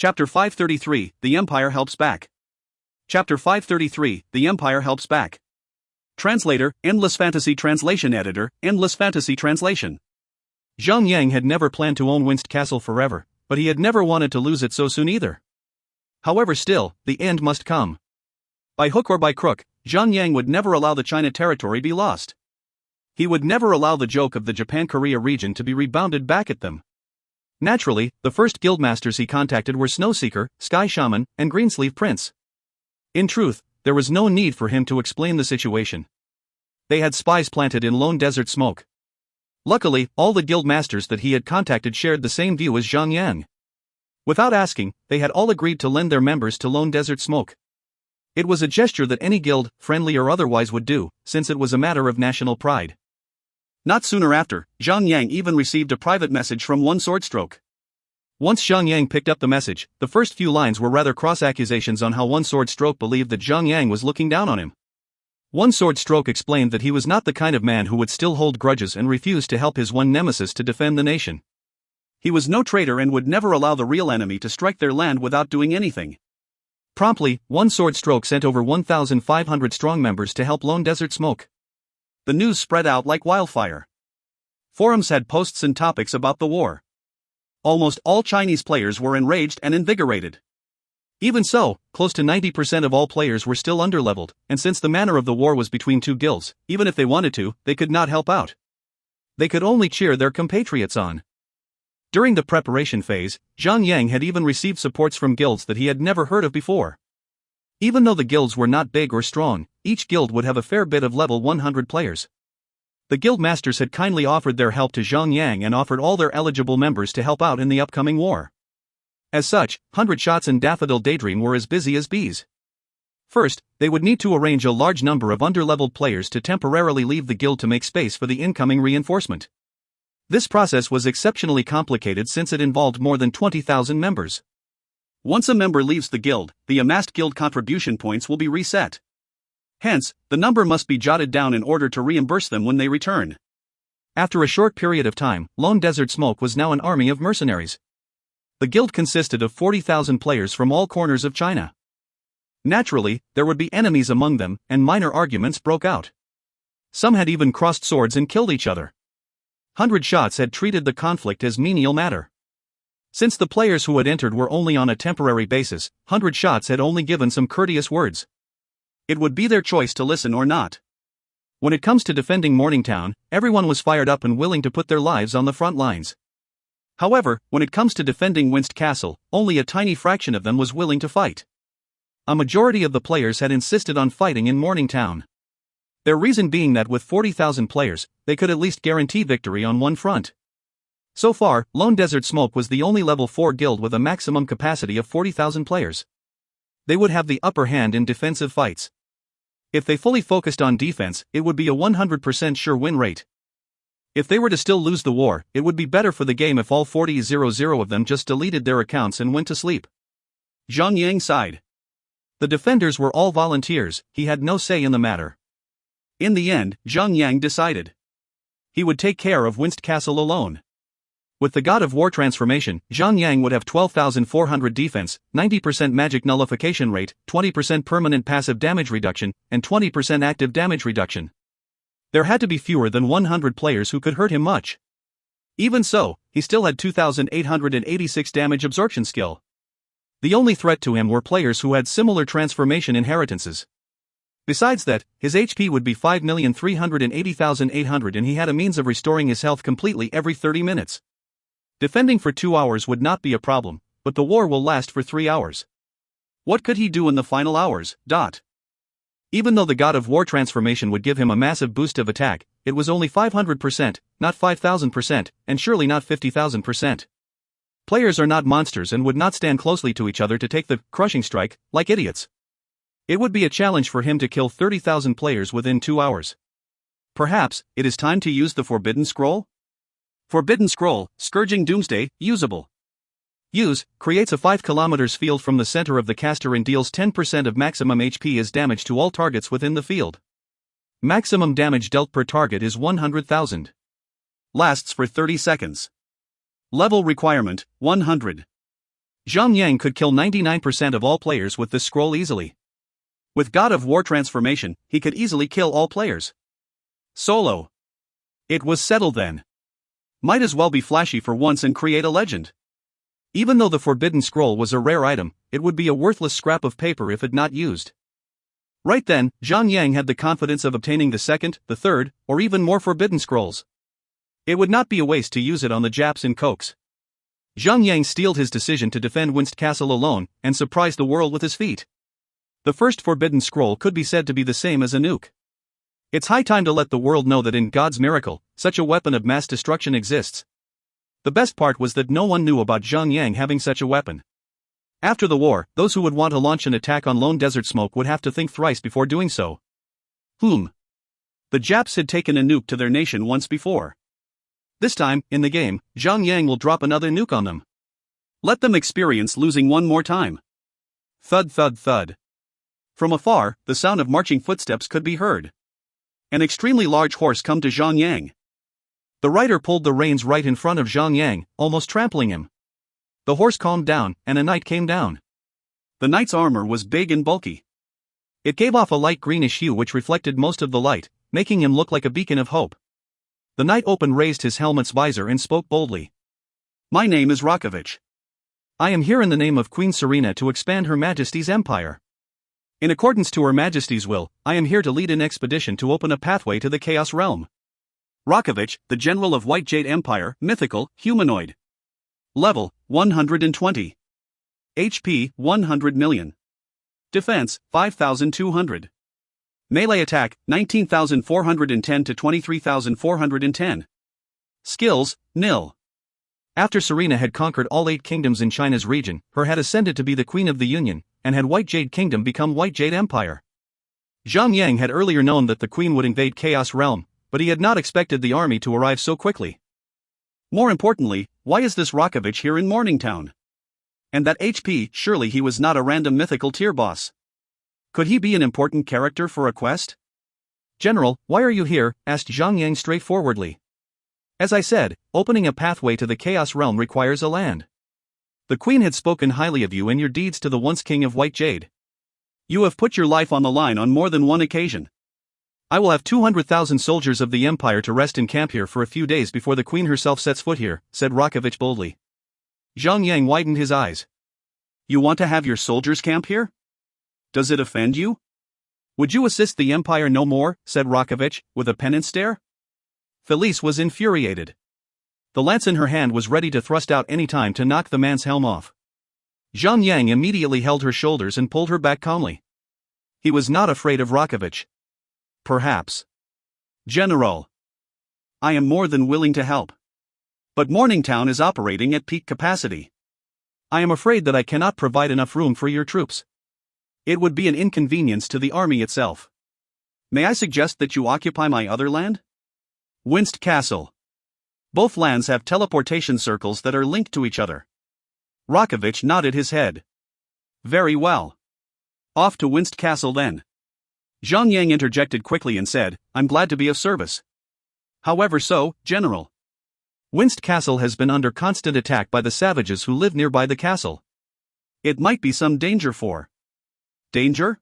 Chapter 533, The Empire Helps Back. Chapter 533, The Empire Helps Back. Translator, Endless Fantasy Translation Editor, Endless Fantasy Translation. Zhang had never planned to own Winst Castle forever, but he had never wanted to lose it so soon either. However, still, the end must come. By hook or by crook, Zhang would never allow the China territory be lost. He would never allow the joke of the Japan-Korea region to be rebounded back at them. Naturally, the first guildmasters he contacted were Snowseeker, Sky Shaman, and Greensleeve Prince. In truth, there was no need for him to explain the situation. They had spies planted in Lone Desert Smoke. Luckily, all the guildmasters that he had contacted shared the same view as Zhang. Without asking, they had all agreed to lend their members to Lone Desert Smoke. It was a gesture that any guild, friendly or otherwise, would do, since it was a matter of national pride. Not sooner after, Zhang even received a private message from One Sword Stroke. Once Zhang picked up the message, the first few lines were rather cross accusations on how One Sword Stroke believed that Zhang was looking down on him. One Sword Stroke explained that he was not the kind of man who would still hold grudges and refuse to help his one nemesis to defend the nation. He was no traitor and would never allow the real enemy to strike their land without doing anything. Promptly, One Sword Stroke sent over 1,500 strong members to help Lone Desert Smoke. The news spread out like wildfire. Forums had posts and topics about the war. Almost all Chinese players were enraged and invigorated. Even so, close to 90% of all players were still underleveled, and since the manner of the war was between two guilds, even if they wanted to, they could not help out. They could only cheer their compatriots on. During the preparation phase, Zhang had even received supports from guilds that he had never heard of before. Even though the guilds were not big or strong, each guild would have a fair bit of level 100 players. The guild masters had kindly offered their help to Zhang and offered all their eligible members to help out in the upcoming war. As such, 100 Shots and Daffodil Daydream were as busy as bees. First, they would need to arrange a large number of underleveled players to temporarily leave the guild to make space for the incoming reinforcement. This process was exceptionally complicated since it involved more than 20,000 members. Once a member leaves the guild, the amassed guild contribution points will be reset. Hence, the number must be jotted down in order to reimburse them when they return. After a short period of time, Lone Desert Smoke was now an army of mercenaries. The guild consisted of 40,000 players from all corners of China. Naturally, there would be enemies among them, and minor arguments broke out. Some had even crossed swords and killed each other. 100 Shots had treated the conflict as menial matter. Since the players who had entered were only on a temporary basis, 100 Shots had only given some courteous words. It would be their choice to listen or not. When it comes to defending Morningtown, everyone was fired up and willing to put their lives on the front lines. However, when it comes to defending Winst Castle, only a tiny fraction of them was willing to fight. A majority of the players had insisted on fighting in Morningtown. Their reason being that with 40,000 players, they could at least guarantee victory on one front. So far, Lone Desert Smoke was the only level 4 guild with a maximum capacity of 40,000 players. They would have the upper hand in defensive fights. If they fully focused on defense, it would be a 100% sure win rate. If they were to still lose the war, it would be better for the game if all 40,000 of them just deleted their accounts and went to sleep. Zhang sighed. The defenders were all volunteers, he had no say in the matter. In the end, Zhang decided. He would take care of Winst Castle alone. With the God of War transformation, Zhang would have 12,400 defense, 90% magic nullification rate, 20% permanent passive damage reduction, and 20% active damage reduction. There had to be fewer than 100 players who could hurt him much. Even so, he still had 2,886 damage absorption skill. The only threat to him were players who had similar transformation inheritances. Besides that, his HP would be 5,380,800 and he had a means of restoring his health completely every 30 minutes. Defending for 2 hours would not be a problem, but the war will last for 3 hours. What could he do in the final hours? Even though the God of War transformation would give him a massive boost of attack, it was only 500%, not 5,000%, and surely not 50,000%. Players are not monsters and would not stand closely to each other to take the crushing strike, like idiots. It would be a challenge for him to kill 30,000 players within 2 hours. Perhaps, it is time to use the Forbidden Scroll? Forbidden Scroll, Scourging Doomsday, usable. Use, creates a 5 km field from the center of the caster and deals 10% of maximum HP as damage to all targets within the field. Maximum damage dealt per target is 100,000. Lasts for 30 seconds. Level requirement, 100. Zhang Yang could kill 99% of all players with this scroll easily. With God of War transformation, he could easily kill all players. Solo. It was settled then. Might as well be flashy for once and create a legend. Even though the Forbidden Scroll was a rare item, it would be a worthless scrap of paper if it not used. Right then, Zhang Yang had the confidence of obtaining the second, the third, or even more Forbidden Scrolls. It would not be a waste to use it on the Japs in Cokes. Zhang Yang steeled his decision to defend Winst Castle alone, and surprise the world with his feat. The first Forbidden Scroll could be said to be the same as a nuke. It's high time to let the world know that in God's miracle, such a weapon of mass destruction exists. The best part was that no one knew about Zhang Yang having such a weapon. After the war, those who would want to launch an attack on Lone Desert Smoke would have to think thrice before doing so. The Japs had taken a nuke to their nation once before. This time, in the game, Zhang Yang will drop another nuke on them. Let them experience losing one more time. Thud thud thud. From afar, the sound of marching footsteps could be heard. An extremely large horse come to Zhang Yang. The rider pulled the reins right in front of Zhang Yang, almost trampling him. The horse calmed down, and a knight came down. The knight's armor was big and bulky. It gave off a light greenish hue which reflected most of the light, making him look like a beacon of hope. The knight raised his helmet's visor and spoke boldly. My name is Rakovich. I am here in the name of Queen Serena to expand Her Majesty's empire. In accordance to Her Majesty's will, I am here to lead an expedition to open a pathway to the Chaos Realm. Rakovich, the General of White Jade Empire, mythical, humanoid. Level, 120. HP, 100 million. Defense, 5,200. Melee attack, 19,410 to 23,410. Skills, nil. After Serena had conquered all 8 kingdoms in China's region, her had ascended to be the Queen of the Union, and had White Jade Kingdom become White Jade Empire. Zhang Yang had earlier known that the Queen would invade Chaos Realm, but he had not expected the army to arrive so quickly. More importantly, why is this Rakovich here in Morningtown? And that HP, surely he was not a random mythical tier boss. Could he be an important character for a quest? General, why are you here? Asked Zhang Yang straightforwardly. As I said, opening a pathway to the Chaos Realm requires a land. The Queen had spoken highly of you and your deeds to the once King of White Jade. You have put your life on the line on more than one occasion. I will have 200,000 soldiers of the Empire to rest in camp here for a few days before the Queen herself sets foot here, said Rakovich boldly. Zhang Yang widened his eyes. You want to have your soldiers camp here? Does it offend you? Would you assist the Empire no more? Said Rakovich, with a penance stare. Felice was infuriated. The lance in her hand was ready to thrust out any time to knock the man's helm off. Zhang Yang immediately held her shoulders and pulled her back calmly. He was not afraid of Rakovich. Perhaps. General. I am more than willing to help. But Morningtown is operating at peak capacity. I am afraid that I cannot provide enough room for your troops. It would be an inconvenience to the army itself. May I suggest that you occupy my other land? Winst Castle. Both lands have teleportation circles that are linked to each other. Rakovich nodded his head. Very well. Off to Winst Castle then. Zhang Yang interjected quickly and said, I'm glad to be of service. However so, General. Winst Castle has been under constant attack by the savages who live nearby the castle. It might be some danger for. Danger?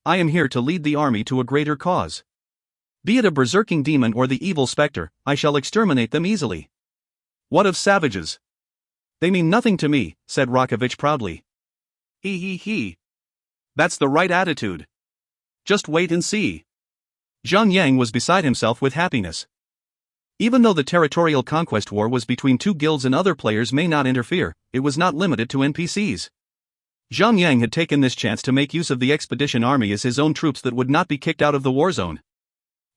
I am here to lead the army to a greater cause. Be it a berserking demon or the evil spectre, I shall exterminate them easily. What of savages? They mean nothing to me, said Rakovich proudly. He. That's the right attitude. Just wait and see. Zhang Yang was beside himself with happiness. Even though the territorial conquest war was between 2 guilds and other players may not interfere, it was not limited to NPCs. Zhang Yang had taken this chance to make use of the expedition army as his own troops that would not be kicked out of the war zone.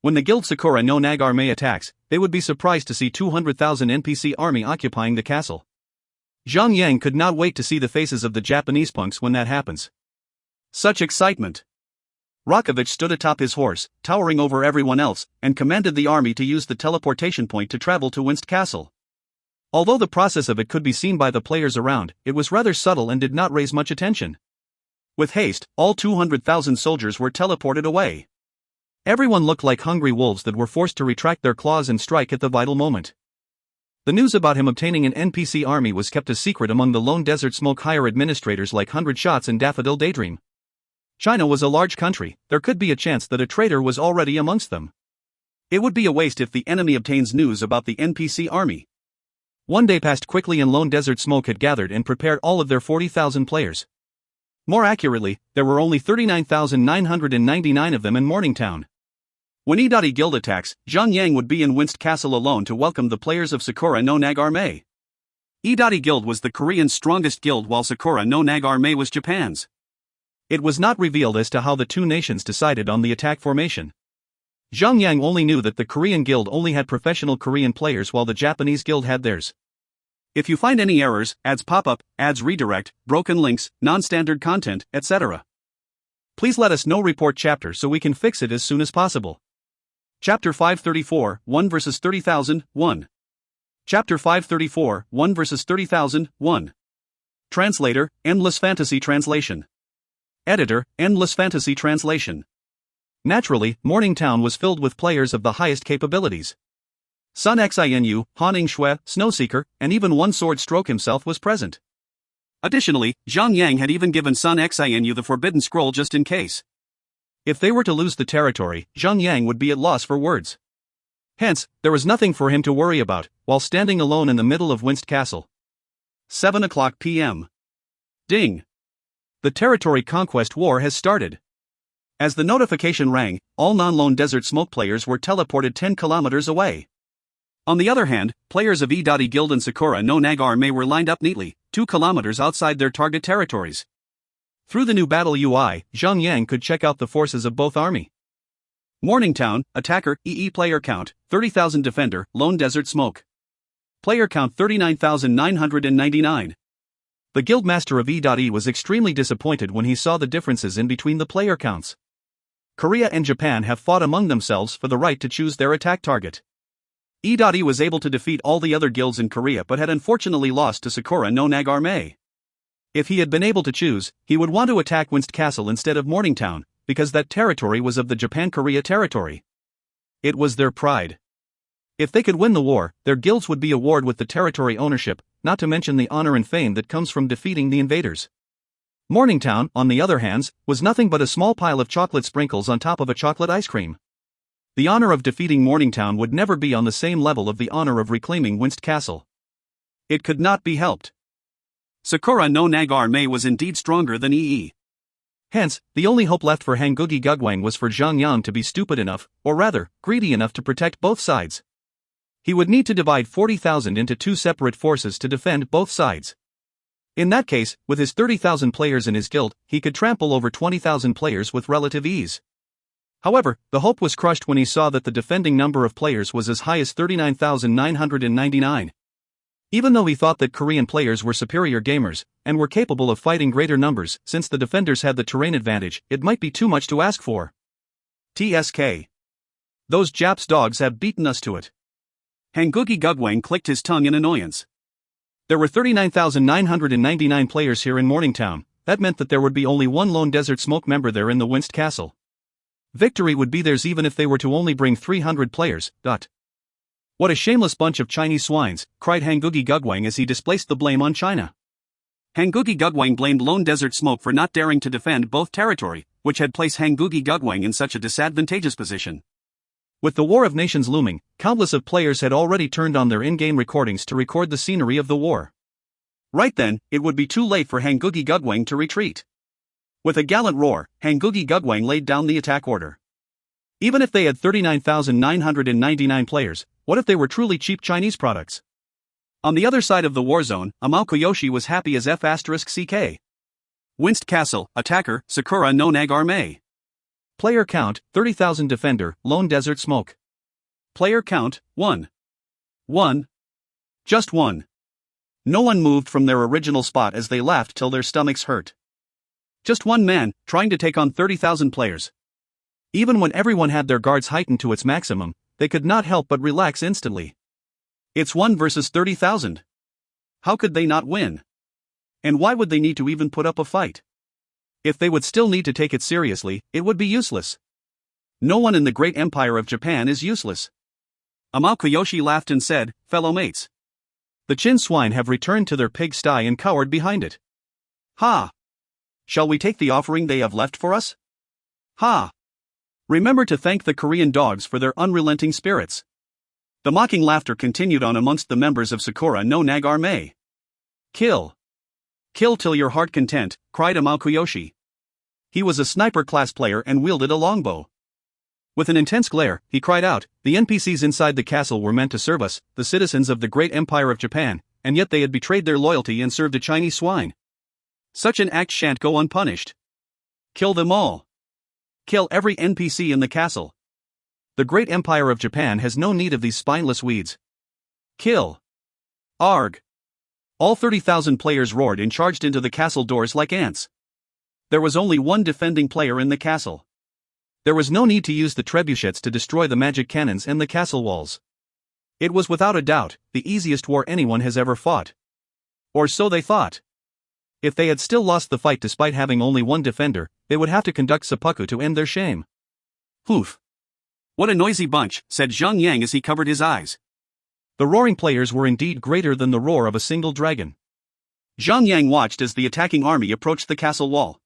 When the Guild Sakura no Nagarme attacks, they would be surprised to see 200,000 NPC army occupying the castle. Zhang Yang could not wait to see the faces of the Japanese punks when that happens. Such excitement! Rakovich stood atop his horse, towering over everyone else, and commanded the army to use the teleportation point to travel to Winst Castle. Although the process of it could be seen by the players around, it was rather subtle and did not raise much attention. With haste, all 200,000 soldiers were teleported away. Everyone looked like hungry wolves that were forced to retract their claws and strike at the vital moment. The news about him obtaining an NPC army was kept a secret among the Lone Desert Smoke higher administrators like 100 Shots and Daffodil Daydream. China was a large country, there could be a chance that a traitor was already amongst them. It would be a waste if the enemy obtains news about the NPC army. One day passed quickly and Lone Desert Smoke had gathered and prepared all of their 40,000 players. More accurately, there were only 39,999 of them in Morningtown. When Idadi Guild attacks, Zhang would be in Winst Castle alone to welcome the players of Sakura no Nagarme. Idadi Guild was the Korean's strongest guild while Sakura no Nagarme was Japan's. It was not revealed as to how the two nations decided on the attack formation. Zhang only knew that the Korean guild only had professional Korean players while the Japanese guild had theirs. If you find any errors, ads pop up, ads redirect, broken links, non-standard content, etc., please let us know. Report chapter so we can fix it as soon as possible. Chapter 534, 1 versus 30,000, 1. Chapter 534, 1 versus 30,000, 1. Translator, Endless Fantasy Translation. Editor, Endless Fantasy Translation. Naturally, Morningtown was filled with players of the highest capabilities. Sun Xinu, Han Shui, Snowseeker, and even one Sword Stroke himself was present. Additionally, Zhang had even given Sun Xinu the Forbidden Scroll just in case. If they were to lose the territory, Zhang would be at loss for words. Hence, there was nothing for him to worry about, while standing alone in the middle of Winst Castle. 7 o'clock p.m. Ding! The territory conquest war has started. As the notification rang, all non-Lone Desert Smoke players were teleported 10 kilometers away. On the other hand, players of Idadi Guild and Sakura no Nagarme were lined up neatly, 2 kilometers outside their target territories. Through the new battle UI, Zhang could check out the forces of both army. Morningtown, Attacker, EE Player Count, 30,000 Defender, Lone Desert Smoke. Player Count 39,999. The Guildmaster of Idadi was extremely disappointed when he saw the differences in between the player counts. Korea and Japan have fought among themselves for the right to choose their attack target. Idadi was able to defeat all the other guilds in Korea but had unfortunately lost to Sakura no Nagarme. If he had been able to choose, he would want to attack Winst Castle instead of Morningtown, because that territory was of the Japan-Korea territory. It was their pride. If they could win the war, their guilds would be awarded with the territory ownership, not to mention the honor and fame that comes from defeating the invaders. Morningtown, on the other hand, was nothing but a small pile of chocolate sprinkles on top of a chocolate ice cream. The honor of defeating Morningtown would never be on the same level of the honor of reclaiming Winst Castle. It could not be helped. Sakura no Nagarme was indeed stronger than EE. Hence, the only hope left for Hangugi Gugwang was for Zhang to be stupid enough, or rather, greedy enough to protect both sides. He would need to divide 40,000 into 2 separate forces to defend both sides. In that case, with his 30,000 players in his guild, he could trample over 20,000 players with relative ease. However, the hope was crushed when he saw that the defending number of players was as high as 39,999. Even though he thought that Korean players were superior gamers, and were capable of fighting greater numbers, since the defenders had the terrain advantage, it might be too much to ask for. TSK. Those Japs dogs have beaten us to it. Hangugi Gugwang clicked his tongue in annoyance. There were 39,999 players here in Morningtown, that meant that there would be only one Lone Desert Smoke member there in the Winst Castle. Victory would be theirs even if they were to only bring 300 players. What a shameless bunch of Chinese swines, cried Hangugi Gugwang as he displaced the blame on China. Hangugi Gugwang blamed Lone Desert Smoke for not daring to defend both territory, which had placed Hangugi Gugwang in such a disadvantageous position. With the War of Nations looming, countless of players had already turned on their in-game recordings to record the scenery of the war. Right then, it would be too late for Hangugi Gugwang to retreat. With a gallant roar, Hangugi Gugwang laid down the attack order. Even if they had 39,999 players, what if they were truly cheap Chinese products? On the other side of the war zone, Amao Koyoshi was happy as F***CK. Winst Castle, Attacker, Sakura no Nagarme. Player count, 30,000 Defender, Lone Desert Smoke. Player count, 1. 1. Just 1. No one moved from their original spot as they laughed till their stomachs hurt. Just one man, trying to take on 30,000 players. Even when everyone had their guards heightened to its maximum, they could not help but relax instantly. It's 1 versus 30,000. How could they not win? And why would they need to even put up a fight? If they would still need to take it seriously, it would be useless. No one in the great empire of Japan is useless. Amao Koyoshi laughed and said, "Fellow mates. The Qin swine have returned to their pigsty and cowered behind it. Ha! Shall we take the offering they have left for us? Ha! Remember to thank the Korean dogs for their unrelenting spirits. The mocking laughter continued on amongst the members of Sakura no Nag-Arme. Kill! Kill till your heart content, cried a Maokuyoshi. He was a sniper class player and wielded a longbow. With an intense glare, he cried out, the NPCs inside the castle were meant to serve us, the citizens of the great empire of Japan, and yet they had betrayed their loyalty and served a Chinese swine. Such an act shan't go unpunished. Kill them all. Kill every NPC in the castle. The great empire of Japan has no need of these spineless weeds. Kill. Arg. All 30,000 players roared and charged into the castle doors like ants. There was only one defending player in the castle. There was no need to use the trebuchets to destroy the magic cannons and the castle walls. It was without a doubt the easiest war anyone has ever fought. Or so they thought. If they had still lost the fight despite having only one defender, they would have to conduct seppuku to end their shame. Poof. What a noisy bunch, said Zhang Yang as he covered his eyes. The roaring players were indeed greater than the roar of a single dragon. Zhang Yang watched as the attacking army approached the castle wall.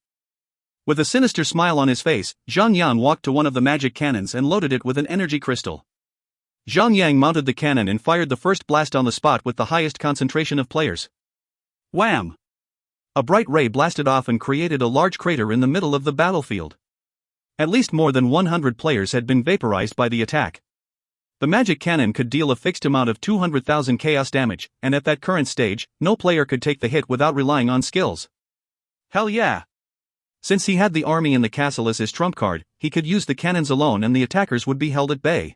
With a sinister smile on his face, Zhang Yan walked to one of the magic cannons and loaded it with an energy crystal. Zhang Yang mounted the cannon and fired the first blast on the spot with the highest concentration of players. Wham! A bright ray blasted off and created a large crater in the middle of the battlefield. At least more than 100 players had been vaporized by the attack. The magic cannon could deal a fixed amount of 200,000 chaos damage, and at that current stage, no player could take the hit without relying on skills. Hell yeah! Since he had the army in the castle as his trump card, he could use the cannons alone and the attackers would be held at bay.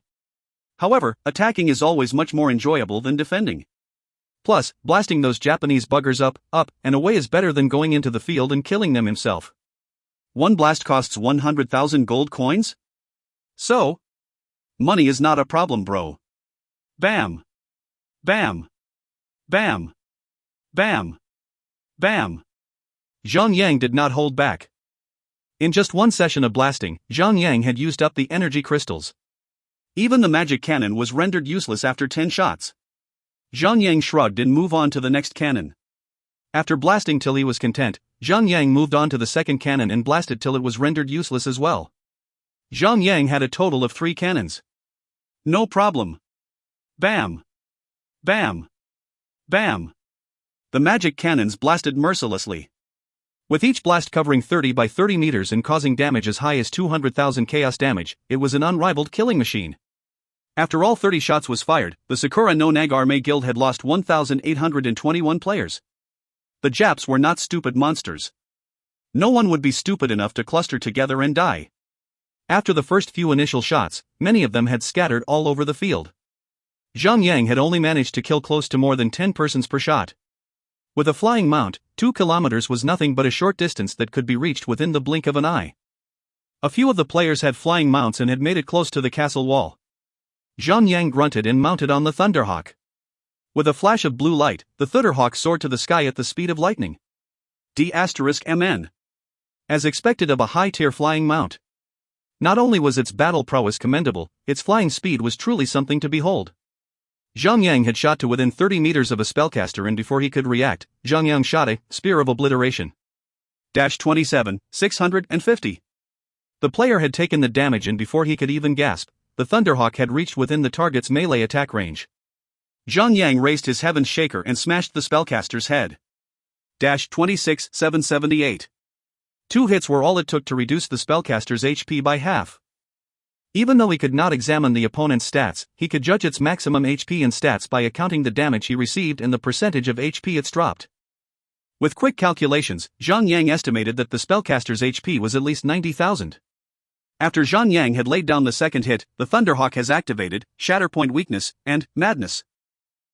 However, attacking is always much more enjoyable than defending. Plus, blasting those Japanese buggers up, and away is better than going into the field and killing them himself. One blast costs 100,000 gold coins? So? Money is not a problem, bro. Bam! Bam! Bam! Bam! Bam! Zhang Yang did not hold back. In just one session of blasting, Zhang Yang had used up the energy crystals. Even the magic cannon was rendered useless after 10 shots. Zhang Yang shrugged and moved on to the next cannon. After blasting till he was content, Zhang Yang moved on to the second cannon and blasted till it was rendered useless as well. Zhang Yang had a total of 3 cannons. No problem. Bam! Bam! Bam! The magic cannons blasted mercilessly. With each blast covering 30 by 30 meters and causing damage as high as 200,000 chaos damage, it was an unrivaled killing machine. After all 30 shots was fired, the Sakura no Nag-Arme guild had lost 1,821 players. The Japs were not stupid monsters. No one would be stupid enough to cluster together and die. After the first few initial shots, many of them had scattered all over the field. Zhang Yang had only managed to kill close to more than 10 persons per shot. With a flying mount, 2 kilometers was nothing but a short distance that could be reached within the blink of an eye. A few of the players had flying mounts and had made it close to the castle wall. Zhang Yang grunted and mounted on the Thunderhawk. With a flash of blue light, the Thunderhawk soared to the sky at the speed of lightning. D*MN. As expected of a high-tier flying mount. Not only was its battle prowess commendable, its flying speed was truly something to behold. Zhang Yang had shot to within 30 meters of a spellcaster and before he could react, Zhang Yang shot a spear of obliteration. 27, 650. The player had taken the damage and before he could even gasp, the Thunderhawk had reached within the target's melee attack range. Zhang Yang raised his Heaven's Shaker and smashed the spellcaster's head. 26, 778. 2 hits were all it took to reduce the spellcaster's HP by half. Even though he could not examine the opponent's stats, he could judge its maximum HP and stats by accounting the damage he received and the percentage of HP it's dropped. With quick calculations, Zhang Yang estimated that the spellcaster's HP was at least 90,000. After Zhang Yang had laid down the second hit, the Thunderhawk has activated Shatterpoint Weakness and Madness.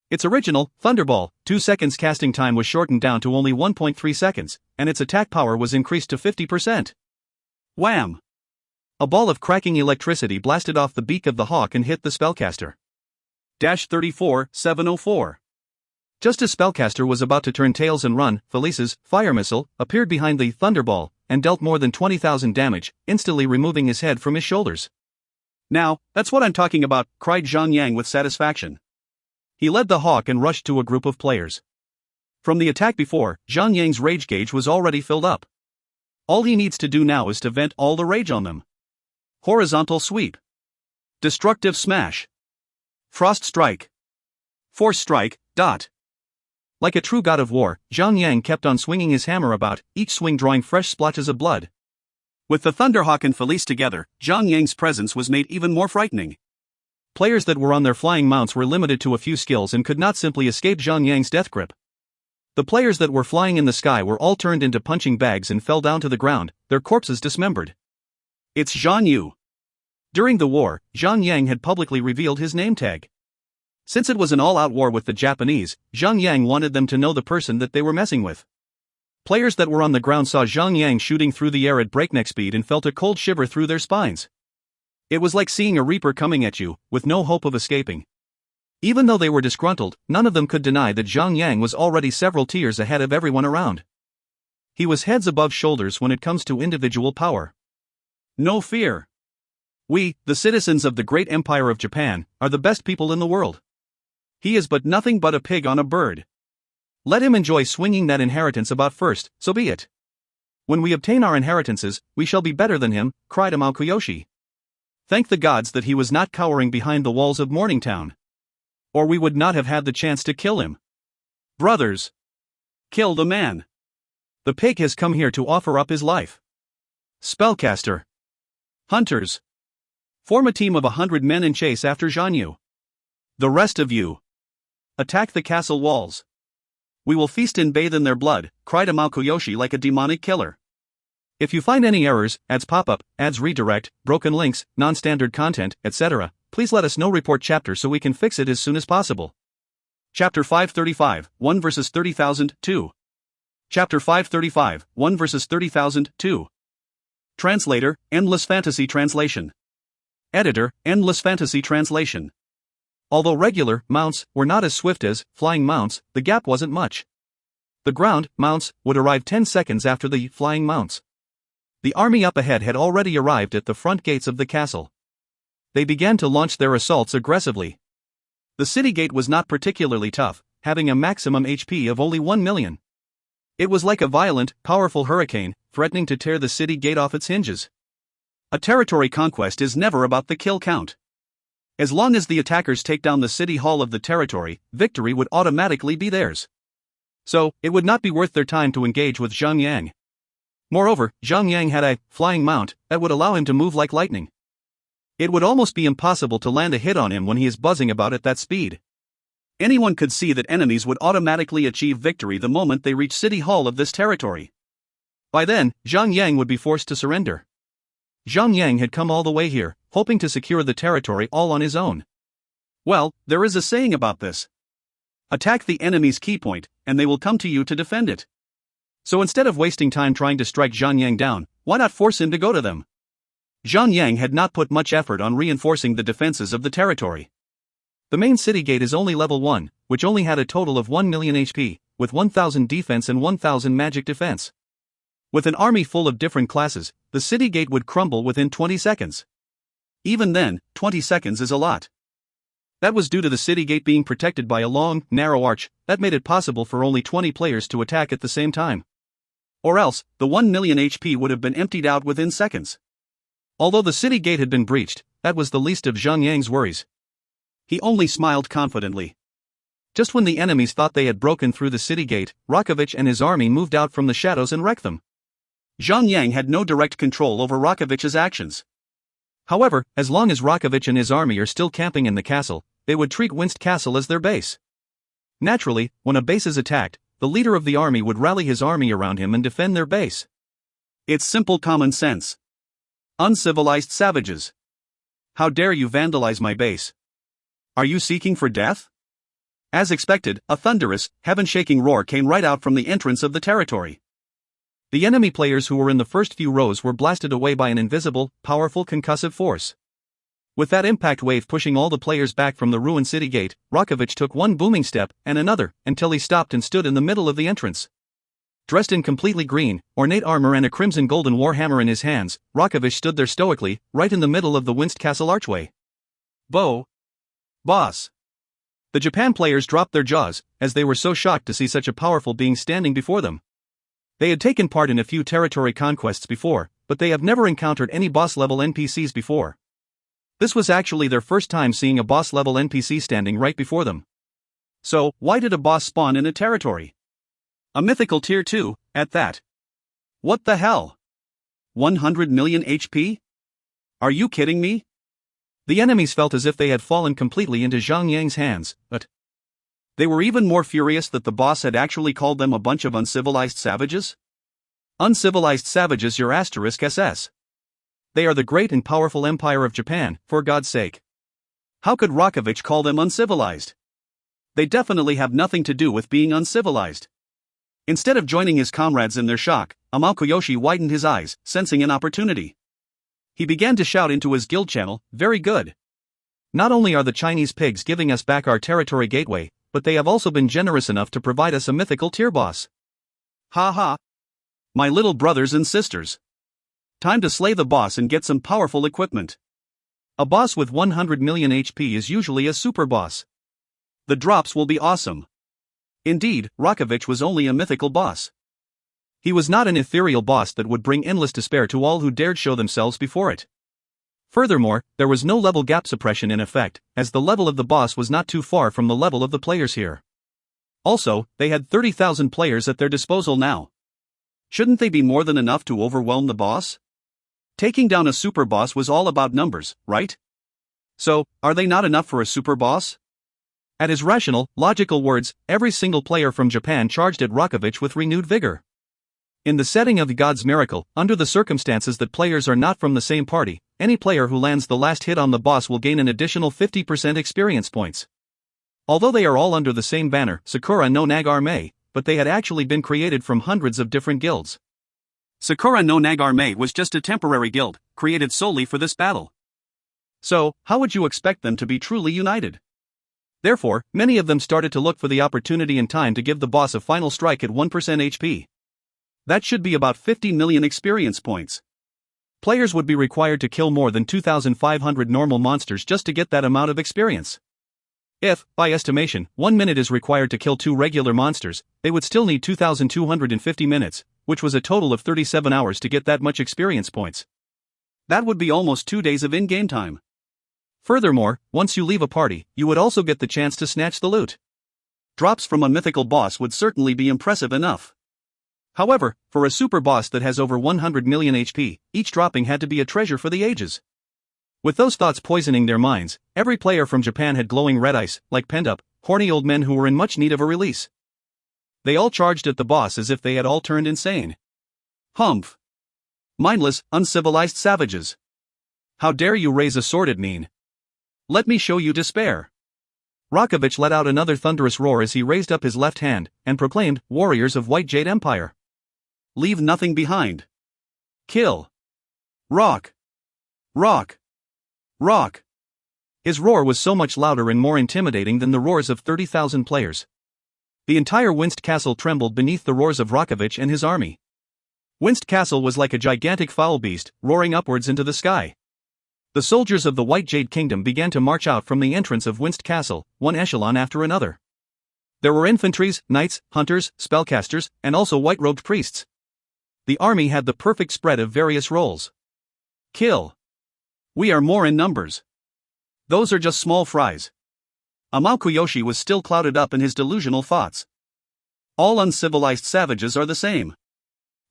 Its original Thunderball 2 seconds casting time was shortened down to only 1.3 seconds, and its attack power was increased to 50%. Wham! A ball of cracking electricity blasted off the beak of the hawk and hit the spellcaster. 34, 704. Just as spellcaster was about to turn tails and run, Felice's fire missile appeared behind the Thunderball and dealt more than 20,000 damage, instantly removing his head from his shoulders. Now, that's what I'm talking about, cried Zhang Yang with satisfaction. He led the hawk and rushed to a group of players. From the attack before, Zhang Yang's rage gauge was already filled up. All he needs to do now is to vent all the rage on them. Horizontal sweep. Destructive smash. Frost strike. Force strike, dot. Like a true god of war, Zhang Yang kept on swinging his hammer about, each swing drawing fresh splotches of blood. With the Thunderhawk and Felice together, Zhang Yang's presence was made even more frightening. Players that were on their flying mounts were limited to a few skills and could not simply escape Zhang Yang's death grip. The players that were flying in the sky were all turned into punching bags and fell down to the ground, their corpses dismembered. It's Zhang Yu. During the war, Zhang Yang had publicly revealed his name tag. Since it was an all-out war with the Japanese, Zhang Yang wanted them to know the person that they were messing with. Players that were on the ground saw Zhang Yang shooting through the air at breakneck speed and felt a cold shiver through their spines. It was like seeing a reaper coming at you, with no hope of escaping. Even though they were disgruntled, none of them could deny that Zhang Yang was already several tiers ahead of everyone around. He was heads above shoulders when it comes to individual power. No fear. We, the citizens of the great empire of Japan, are the best people in the world. He is but nothing but a pig on a bird. Let him enjoy swinging that inheritance about first, so be it. When we obtain our inheritances, we shall be better than him, cried Aokuyoshi. Thank the gods that he was not cowering behind the walls of Morningtown. Or we would not have had the chance to kill him. Brothers! Kill the man! The pig has come here to offer up his life. Spellcaster! Hunters! Form a team of 100 men and chase after Zhang Yu. The rest of you! Attack the castle walls. We will feast and bathe in their blood, cried Aokuyoshi like a demonic killer. If you find any errors, ads pop up, ads redirect, broken links, non-standard content, etc., please let us know. Report chapter so we can fix it as soon as possible. Chapter 535, 1 versus 30,000, 2. Chapter 535, 1 versus 30,000, 2. Translator, Endless Fantasy Translation. Editor, Endless Fantasy Translation. Although regular mounts were not as swift as flying mounts, the gap wasn't much. The ground mounts would arrive 10 seconds after the flying mounts. The army up ahead had already arrived at the front gates of the castle. They began to launch their assaults aggressively. The city gate was not particularly tough, having a maximum HP of only 1 million. It was like a violent, powerful hurricane, threatening to tear the city gate off its hinges. A territory conquest is never about the kill count. As long as the attackers take down the city hall of the territory, victory would automatically be theirs. So, it would not be worth their time to engage with Zhang Yang. Moreover, Zhang Yang had a flying mount that would allow him to move like lightning. It would almost be impossible to land a hit on him when he is buzzing about at that speed. Anyone could see that enemies would automatically achieve victory the moment they reach city hall of this territory. By then, Zhang Yang would be forced to surrender. Zhang Yang had come all the way here, hoping to secure the territory all on his own. Well, there is a saying about this. Attack the enemy's key point, and they will come to you to defend it. So instead of wasting time trying to strike Zhang Yang down, why not force him to go to them? Zhang Yang had not put much effort on reinforcing the defenses of the territory. The main city gate is only level 1, which only had a total of 1 million HP, with 1000 defense and 1000 magic defense. With an army full of different classes, the city gate would crumble within 20 seconds. Even then, 20 seconds is a lot. That was due to the city gate being protected by a long, narrow arch that made it possible for only 20 players to attack at the same time. Or else, the 1 million HP would have been emptied out within seconds. Although the city gate had been breached, that was the least of Zhang Yang's worries. He only smiled confidently. Just when the enemies thought they had broken through the city gate, Rakovich and his army moved out from the shadows and wrecked them. Zhang Yang had no direct control over Rakovich's actions. However, as long as Rakovich and his army are still camping in the castle, they would treat Winst Castle as their base. Naturally, when a base is attacked, the leader of the army would rally his army around him and defend their base. It's simple common sense. Uncivilized savages. How dare you vandalize my base? Are you seeking for death? As expected, a thunderous, heaven-shaking roar came right out from the entrance of the territory. The enemy players who were in the first few rows were blasted away by an invisible, powerful concussive force. With that impact wave pushing all the players back from the ruined city gate, Rakovich took one booming step and another, until he stopped and stood in the middle of the entrance. Dressed in completely green, ornate armor and a crimson golden warhammer in his hands, Rakovich stood there stoically, right in the middle of the Winst Castle archway. Boss. The Japan players dropped their jaws, as they were so shocked to see such a powerful being standing before them. They had taken part in a few territory conquests before, but they have never encountered any boss-level NPCs before. This was actually their first time seeing a boss-level NPC standing right before them. So, why did a boss spawn in a territory? A mythical tier 2, at that. What the hell? 100 million HP? Are you kidding me? The enemies felt as if they had fallen completely into Zhang Yang's hands, but they were even more furious that the boss had actually called them a bunch of uncivilized savages? Uncivilized savages your asterisk SS. They are the great and powerful Empire of Japan, for God's sake. How could Rakovich call them uncivilized? They definitely have nothing to do with being uncivilized. Instead of joining his comrades in their shock, Amalkoyoshi widened his eyes, sensing an opportunity. He began to shout into his guild channel, "Very good. Not only are the Chinese pigs giving us back our territory gateway, but they have also been generous enough to provide us a mythical tier boss. Ha ha. My little brothers and sisters. Time to slay the boss and get some powerful equipment. A boss with 100 million HP is usually a super boss. The drops will be awesome." Indeed, Rakovich was only a mythical boss. He was not an ethereal boss that would bring endless despair to all who dared show themselves before it. Furthermore, there was no level gap suppression in effect, as the level of the boss was not too far from the level of the players here. Also, they had 30,000 players at their disposal now. Shouldn't they be more than enough to overwhelm the boss? Taking down a super boss was all about numbers, right? So, are they not enough for a super boss? At his rational, logical words, every single player from Japan charged at Rakovich with renewed vigor. In the setting of God's miracle, under the circumstances that players are not from the same party, any player who lands the last hit on the boss will gain an additional 50% experience points. Although they are all under the same banner, Sakura no Nagarme, but they had actually been created from hundreds of different guilds. Sakura no Nagarme was just a temporary guild, created solely for this battle. So, how would you expect them to be truly united? Therefore, many of them started to look for the opportunity and time to give the boss a final strike at 1% HP. That should be about 50 million experience points. Players would be required to kill more than 2,500 normal monsters just to get that amount of experience. If, by estimation, 1 minute is required to kill 2 regular monsters, they would still need 2,250 minutes, which was a total of 37 hours to get that much experience points. That would be almost 2 days of in-game time. Furthermore, once you leave a party, you would also get the chance to snatch the loot. Drops from a mythical boss would certainly be impressive enough. However, for a super boss that has over 100 million HP, each dropping had to be a treasure for the ages. With those thoughts poisoning their minds, every player from Japan had glowing red eyes, like pent-up, horny old men who were in much need of a release. They all charged at the boss as if they had all turned insane. Humph. Mindless, uncivilized savages. How dare you raise a sword at me? Let me show you despair. Rakovich let out another thunderous roar as he raised up his left hand, and proclaimed, "Warriors of White Jade Empire. Leave nothing behind. Kill. Rock. Rock. Rock." His roar was so much louder and more intimidating than the roars of 30,000 players. The entire Winst Castle trembled beneath the roars of Rakovich and his army. Winst Castle was like a gigantic foul beast, roaring upwards into the sky. The soldiers of the White Jade Kingdom began to march out from the entrance of Winst Castle, one echelon after another. There were infantries, knights, hunters, spellcasters, and also white-robed priests. The army had the perfect spread of various roles. Kill. We are more in numbers. Those are just small fries. Amalkoyoshi was still clouded up in his delusional thoughts. All uncivilized savages are the same.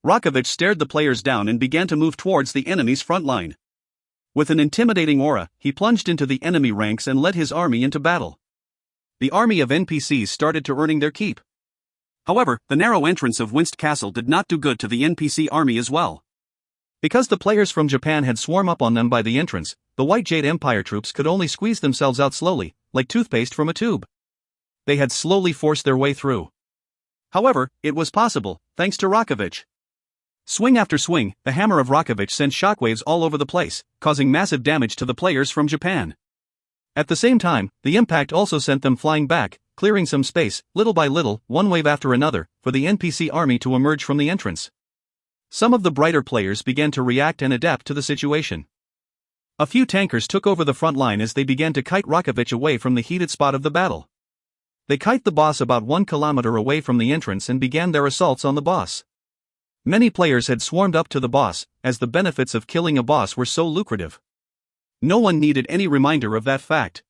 Rakovich stared the players down and began to move towards the enemy's front line. With an intimidating aura, he plunged into the enemy ranks and led his army into battle. The army of NPCs started to earning their keep. However, the narrow entrance of Winst Castle did not do good to the NPC army as well. Because the players from Japan had swarmed up on them by the entrance, the White Jade Empire troops could only squeeze themselves out slowly, like toothpaste from a tube. They had slowly forced their way through. However, it was possible, thanks to Rakovich. Swing after swing, the hammer of Rakovich sent shockwaves all over the place, causing massive damage to the players from Japan. At the same time, the impact also sent them flying back, clearing some space, little by little, one wave after another, for the NPC army to emerge from the entrance. Some of the brighter players began to react and adapt to the situation. A few tankers took over the front line as they began to kite Rakovich away from the heated spot of the battle. They kite the boss about 1 kilometer away from the entrance and began their assaults on the boss. Many players had swarmed up to the boss, as the benefits of killing a boss were so lucrative. No one needed any reminder of that fact.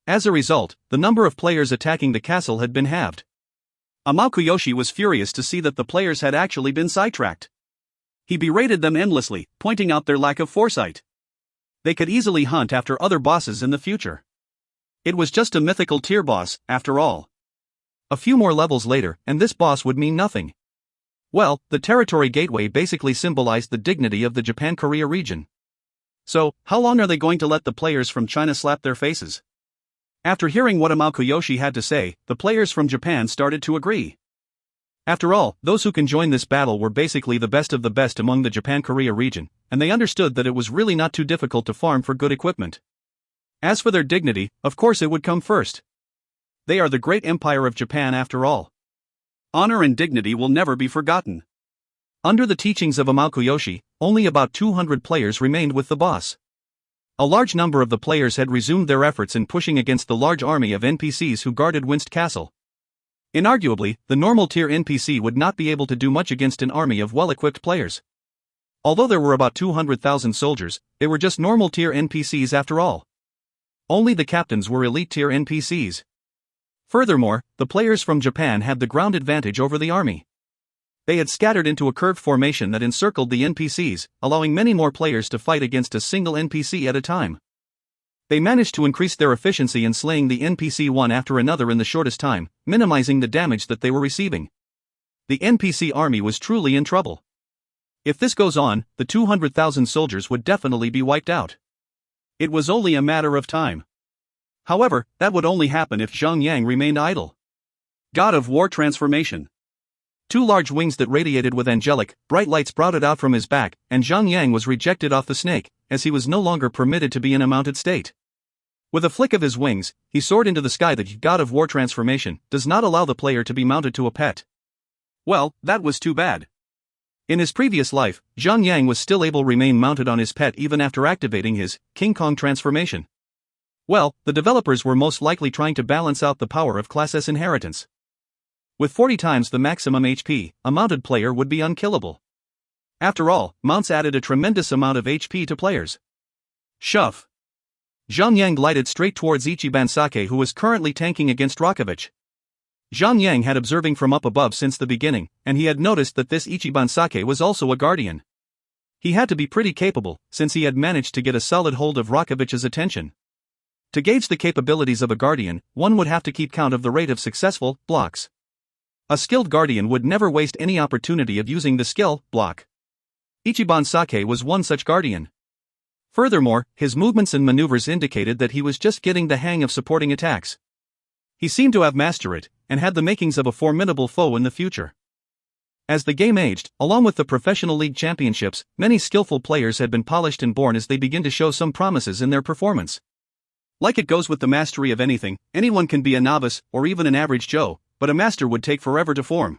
As a result, the number of players attacking the castle had been halved. Amakuyoshi was furious to see that the players had actually been sidetracked. He berated them endlessly, pointing out their lack of foresight. They could easily hunt after other bosses in the future. It was just a mythical tier boss, after all. A few more levels later, and this boss would mean nothing. Well, the territory gateway basically symbolized the dignity of the Japan-Korea region. So, how long are they going to let the players from China slap their faces? After hearing what Amakuyoshi had to say, the players from Japan started to agree. After all, those who can join this battle were basically the best of the best among the Japan-Korea region, and they understood that it was really not too difficult to farm for good equipment. As for their dignity, of course it would come first. They are the great empire of Japan after all. Honor and dignity will never be forgotten. Under the teachings of Amakuyoshi, only about 200 players remained with the boss. A large number of the players had resumed their efforts in pushing against the large army of NPCs who guarded Winst Castle. Inarguably, the normal tier NPC would not be able to do much against an army of well-equipped players. Although there were about 200,000 soldiers, they were just normal tier NPCs after all. Only the captains were elite tier NPCs. Furthermore, the players from Japan had the ground advantage over the army. They had scattered into a curved formation that encircled the NPCs, allowing many more players to fight against a single NPC at a time. They managed to increase their efficiency in slaying the NPC one after another in the shortest time, minimizing the damage that they were receiving. The NPC army was truly in trouble. If this goes on, the 200,000 soldiers would definitely be wiped out. It was only a matter of time. However, that would only happen if Zhang remained idle. God of War transformation. 2 large wings that radiated with angelic, bright light sprouted out from his back, and Zhang was rejected off the snake, as he was no longer permitted to be in a mounted state. With a flick of his wings, he soared into the sky. The God of War transformation does not allow the player to be mounted to a pet. Well, that was too bad. In his previous life, Zhang was still able to remain mounted on his pet even after activating his King Kong transformation. Well, the developers were most likely trying to balance out the power of Class S inheritance. With 40 times the maximum HP, a mounted player would be unkillable. After all, mounts added a tremendous amount of HP to players. Shove. Zhang glided straight towards Ichiban Sake, who was currently tanking against Rakovich. Zhang had observing from up above since the beginning, and he had noticed that this Ichiban Sake was also a guardian. He had to be pretty capable, since he had managed to get a solid hold of Rakovich's attention. To gauge the capabilities of a guardian, one would have to keep count of the rate of successful blocks. A skilled guardian would never waste any opportunity of using the skill block. Ichiban Sake was one such guardian. Furthermore, his movements and maneuvers indicated that he was just getting the hang of supporting attacks. He seemed to have mastered it, and had the makings of a formidable foe in the future. As the game aged, along with the professional league championships, many skillful players had been polished and born as they begin to show some promises in their performance. Like it goes with the mastery of anything, anyone can be a novice or even an average Joe, but a master would take forever to form.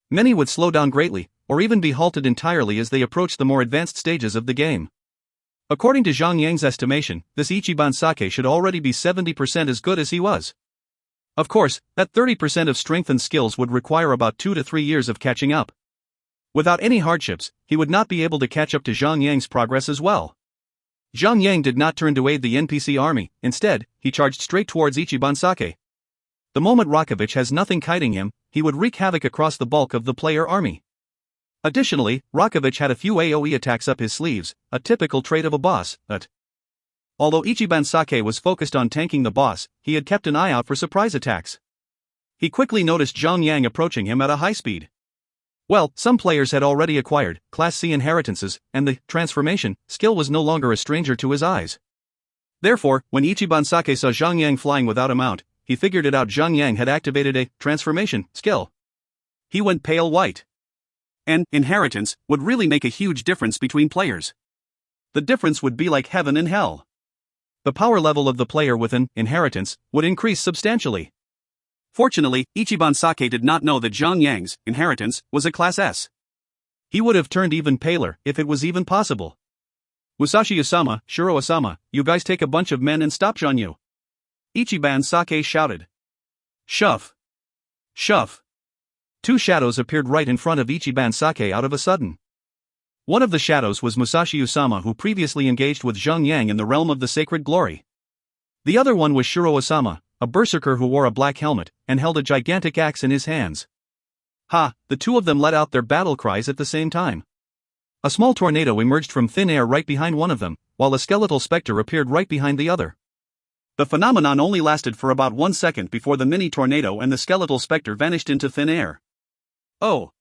Many would slow down greatly, or even be halted entirely as they approached the more advanced stages of the game. According to Zhang estimation, this Ichiban Sake should already be 70% as good as he was. Of course, that 30% of strength and skills would require about 2 to 3 years of catching up. Without any hardships, he would not be able to catch up to Zhang progress as well. Zhang did not turn to aid the NPC army. Instead, he charged straight towards Ichiban Sake. The moment Rakovich has nothing kiting him, he would wreak havoc across the bulk of the player army. Additionally, Rakovich had a few AoE attacks up his sleeves, a typical trait of a boss, but although Ichiban Sake was focused on tanking the boss, he had kept an eye out for surprise attacks. He quickly noticed Zhang approaching him at a high speed. Well, some players had already acquired Class C inheritances, and the transformation skill was no longer a stranger to his eyes. Therefore, when Ichiban Sake saw Zhang flying without a mount, he figured it out. Zhang had activated a transformation skill. He went pale white. And inheritance would really make a huge difference between players. The difference would be like heaven and hell. The power level of the player with an inheritance would increase substantially. Fortunately, Ichiban Sake did not know that Zhang inheritance was a Class S. He would have turned even paler if it was even possible. Musashi-Usama, Shiro-Osama, you guys take a bunch of men and stop Zhang. Ichiban Sake shouted. Shove. Shove. Two shadows appeared right in front of Ichiban Sake out of a sudden. One of the shadows was Musashi Usama, who previously engaged with Zhang Yang in the realm of the sacred glory. The other one was Shiro Osama, a berserker who wore a black helmet and held a gigantic axe in his hands. Ha! The two of them let out their battle cries at the same time. A small tornado emerged from thin air right behind one of them, while a skeletal specter appeared right behind the other. The phenomenon only lasted for about 1 second before the mini tornado and the skeletal specter vanished into thin air. Oh!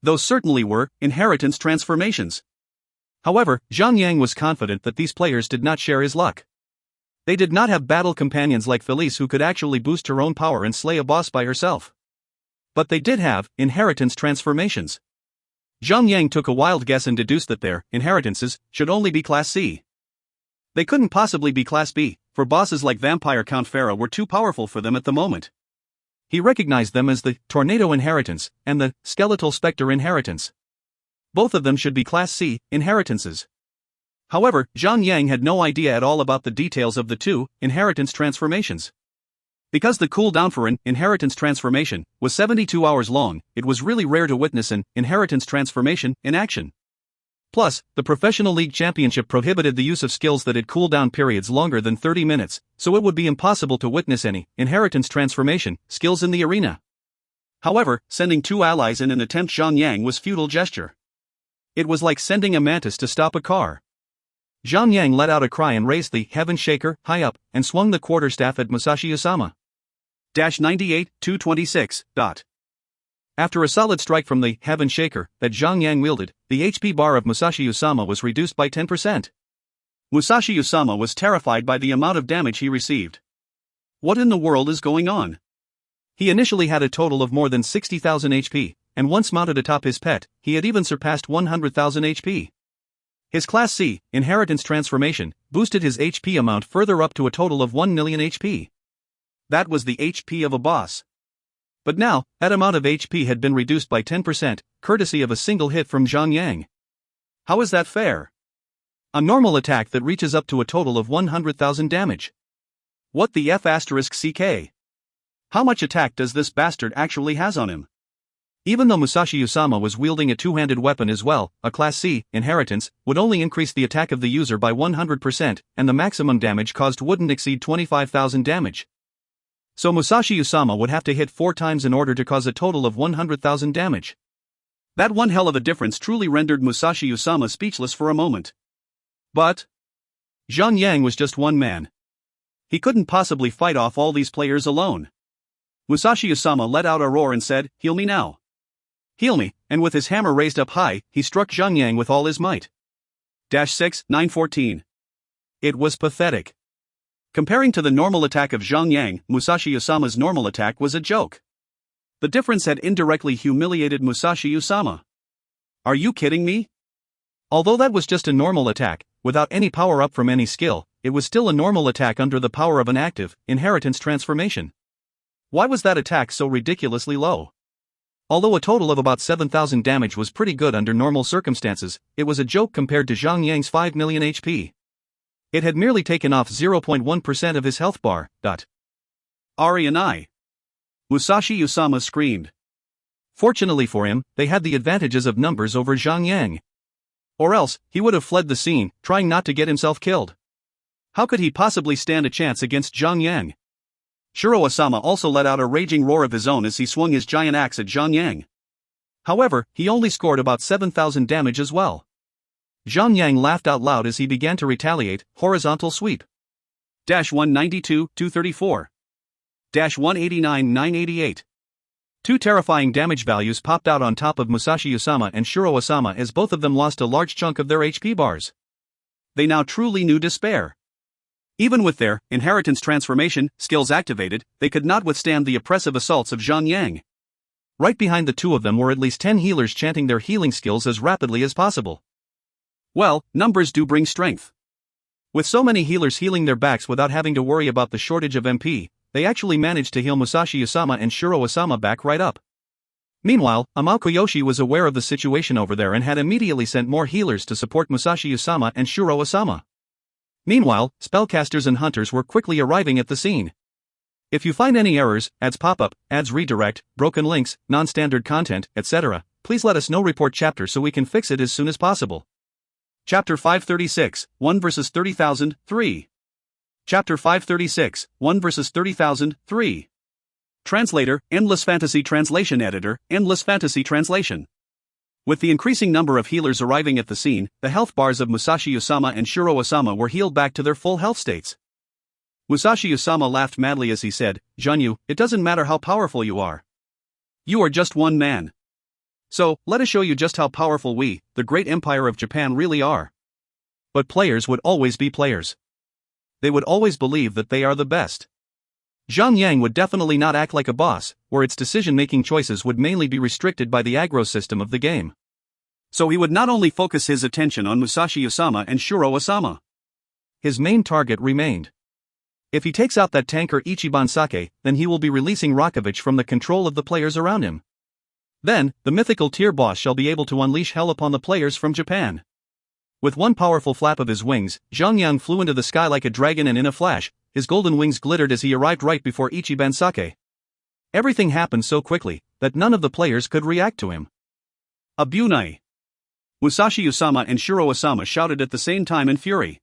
Those certainly were inheritance transformations. However, Zhang Yang was confident that these players did not share his luck. They did not have battle companions like Felice who could actually boost her own power and slay a boss by herself. But they did have inheritance transformations. Zhang Yang took a wild guess and deduced that their inheritances should only be Class C. They couldn't possibly be Class B, for bosses like Vampire Count Farah were too powerful for them at the moment. He recognized them as the Tornado Inheritance and the Skeletal Spectre Inheritance. Both of them should be Class C inheritances. However, Zhang Yang had no idea at all about the details of the two inheritance transformations. Because the cooldown for an inheritance transformation was 72 hours long, it was really rare to witness an inheritance transformation in action. Plus, the Professional League Championship prohibited the use of skills that had cooldown periods longer than 30 minutes, so it would be impossible to witness any inheritance transformation skills in the arena. However, sending two allies in an attempt Zhang Yang was futile gesture. It was like sending a mantis to stop a car. Zhang Yang let out a cry and raised the Heaven Shaker high up and swung the quarterstaff at Musashi Usama. 98-226. After a solid strike from the Heaven Shaker that Zhang Yang wielded, the HP bar of Musashi Usama was reduced by 10%. Musashi Usama was terrified by the amount of damage he received. What in the world is going on? He initially had a total of more than 60,000 HP, and once mounted atop his pet, he had even surpassed 100,000 HP. His Class C inheritance transformation boosted his HP amount further up to a total of 1 million HP. That was the HP of a boss. But now, that amount of HP had been reduced by 10%, courtesy of a single hit from Zhang Yang. How is that fair? A normal attack that reaches up to a total of 100,000 damage. What the F***CK? How much attack does this bastard actually has on him? Even though Musashi Usama was wielding a two-handed weapon as well, a Class C inheritance would only increase the attack of the user by 100%, and the maximum damage caused wouldn't exceed 25,000 damage. So Musashi Usama would have to hit 4 times in order to cause a total of 100,000 damage. That one hell of a difference truly rendered Musashi Usama speechless for a moment. But Zhang Yang was just one man. He couldn't possibly fight off all these players alone. Musashi Usama let out a roar and said, "Heal me now. Heal me," and with his hammer raised up high, he struck Zhang Yang with all his might. 6-9-14. It was pathetic. Comparing to the normal attack of Zhang Yang, Musashi Usama's normal attack was a joke. The difference had indirectly humiliated Musashi Usama. Are you kidding me? Although that was just a normal attack, without any power-up from any skill, it was still a normal attack under the power of an active inheritance transformation. Why was that attack so ridiculously low? Although a total of about 7,000 damage was pretty good under normal circumstances, it was a joke compared to Zhang Yang's 5 million HP. It had merely taken off 0.1% of his health bar. Ari and I. Musashi Usama screamed. Fortunately for him, they had the advantages of numbers over Zhang Yang. Or else, he would have fled the scene, trying not to get himself killed. How could he possibly stand a chance against Zhang Yang? Shiro Osama also let out a raging roar of his own as he swung his giant axe at Zhang Yang. However, he only scored about 7,000 damage as well. Zhang Yang laughed out loud as he began to retaliate, horizontal sweep. 192-234. 189-988. Two terrifying damage values popped out on top of Musashi Usama and Shiro Osama as both of them lost a large chunk of their HP bars. They now truly knew despair. Even with their inheritance transformation skills activated, they could not withstand the oppressive assaults of Zhang Yang. Right behind the two of them were at least 10 healers chanting their healing skills as rapidly as possible. Well, numbers do bring strength. With so many healers healing their backs without having to worry about the shortage of MP, they actually managed to heal Musashi Usama and Shiro Osama back right up. Meanwhile, Amao Koyoshi was aware of the situation over there and had immediately sent more healers to support Musashi Usama and Shiro Osama. Meanwhile, spellcasters and hunters were quickly arriving at the scene. If you find any errors, ads pop up, ads redirect, broken links, non-standard content, etc., please let us know. Report chapter so we can fix it as soon as possible. Chapter 536, 1 versus 30,000, 3. Chapter 536, 1 versus 30,000, 3. Translator, Endless Fantasy Translation Editor, Endless Fantasy Translation. With the increasing number of healers arriving at the scene, the health bars of Musashi Osama and Shiro Osama were healed back to their full health states. Musashi Osama laughed madly as he said, "Zhang, it doesn't matter how powerful you are. You are just one man. So, let us show you just how powerful we, the great empire of Japan, really are." But players would always be players. They would always believe that they are the best. Zhang would definitely not act like a boss, where its decision-making choices would mainly be restricted by the aggro system of the game. So he would not only focus his attention on Musashi Osama and Shiro Osama. His main target remained. If he takes out that tanker Ichiban Sake, then he will be releasing Rakovich from the control of the players around him. Then, the mythical tier boss shall be able to unleash hell upon the players from Japan. With one powerful flap of his wings, Zhang flew into the sky like a dragon, and in a flash, his golden wings glittered as he arrived right before Ichiban Sake. Everything happened so quickly that none of the players could react to him. Abunai! Musashi Osama and Shiro Osama shouted at the same time in fury.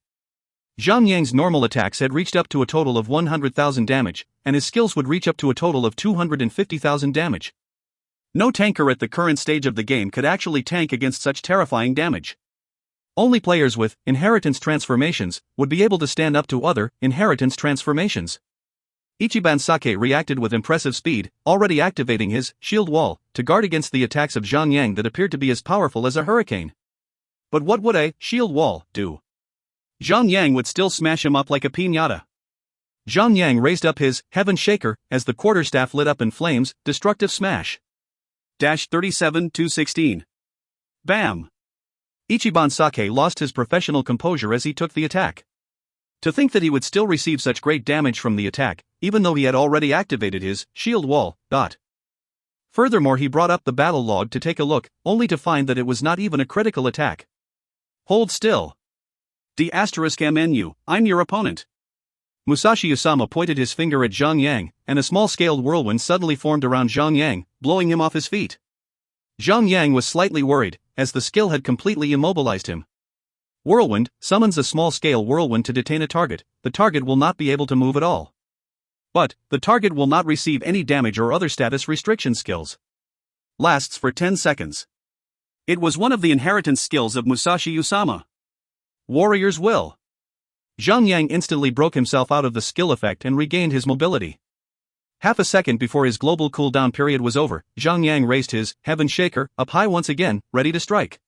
Zhang normal attacks had reached up to a total of 100,000 damage, and his skills would reach up to a total of 250,000 damage. No tanker at the current stage of the game could actually tank against such terrifying damage. Only players with inheritance transformations would be able to stand up to other inheritance transformations. Ichiban Sake reacted with impressive speed, already activating his shield wall to guard against the attacks of Zhang that appeared to be as powerful as a hurricane. But what would a shield wall do? Zhang would still smash him up like a piñata. Zhang raised up his heaven shaker as the quarterstaff lit up in flames. Destructive smash. 37-16. Bam! Ichiban Sake lost his professional composure as he took the attack. To think that he would still receive such great damage from the attack, even though he had already activated his shield wall. Furthermore, he brought up the battle log to take a look, only to find that it was not even a critical attack. Hold still. D*MNU, I'm your opponent. Musashi Osama pointed his finger at Zhang, and a small-scaled whirlwind suddenly formed around Zhang, blowing him off his feet. Zhang was slightly worried, as the skill had completely immobilized him. Whirlwind summons a small-scale whirlwind to detain a target. The target will not be able to move at all. But, the target will not receive any damage or other status restriction skills. Lasts for 10 seconds. It was one of the inheritance skills of Musashi Osama. Warrior's Will. Zhang instantly broke himself out of the skill effect and regained his mobility. Half a second before his global cooldown period was over, Zhang raised his Heaven Shaker up high once again, ready to strike.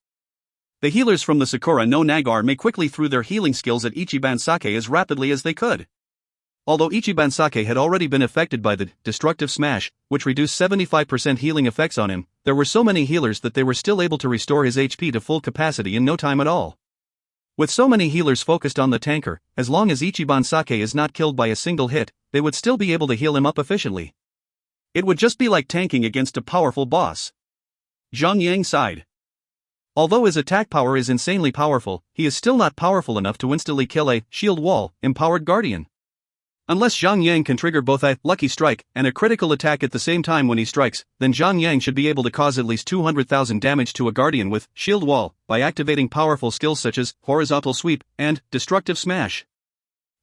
The healers from the Sakura no Nagar quickly threw their healing skills at Ichiban Sake as rapidly as they could. Although Ichiban Sake had already been affected by the destructive smash, which reduced 75% healing effects on him, there were so many healers that they were still able to restore his HP to full capacity in no time at all. With so many healers focused on the tanker, as long as Ichiban Sake is not killed by a single hit, they would still be able to heal him up efficiently. It would just be like tanking against a powerful boss. Zhang sighed. Although his attack power is insanely powerful, he is still not powerful enough to instantly kill a shield wall empowered guardian. Unless Zhang can trigger both a lucky strike and a critical attack at the same time when he strikes, then Zhang should be able to cause at least 200,000 damage to a guardian with shield wall by activating powerful skills such as horizontal sweep and destructive smash.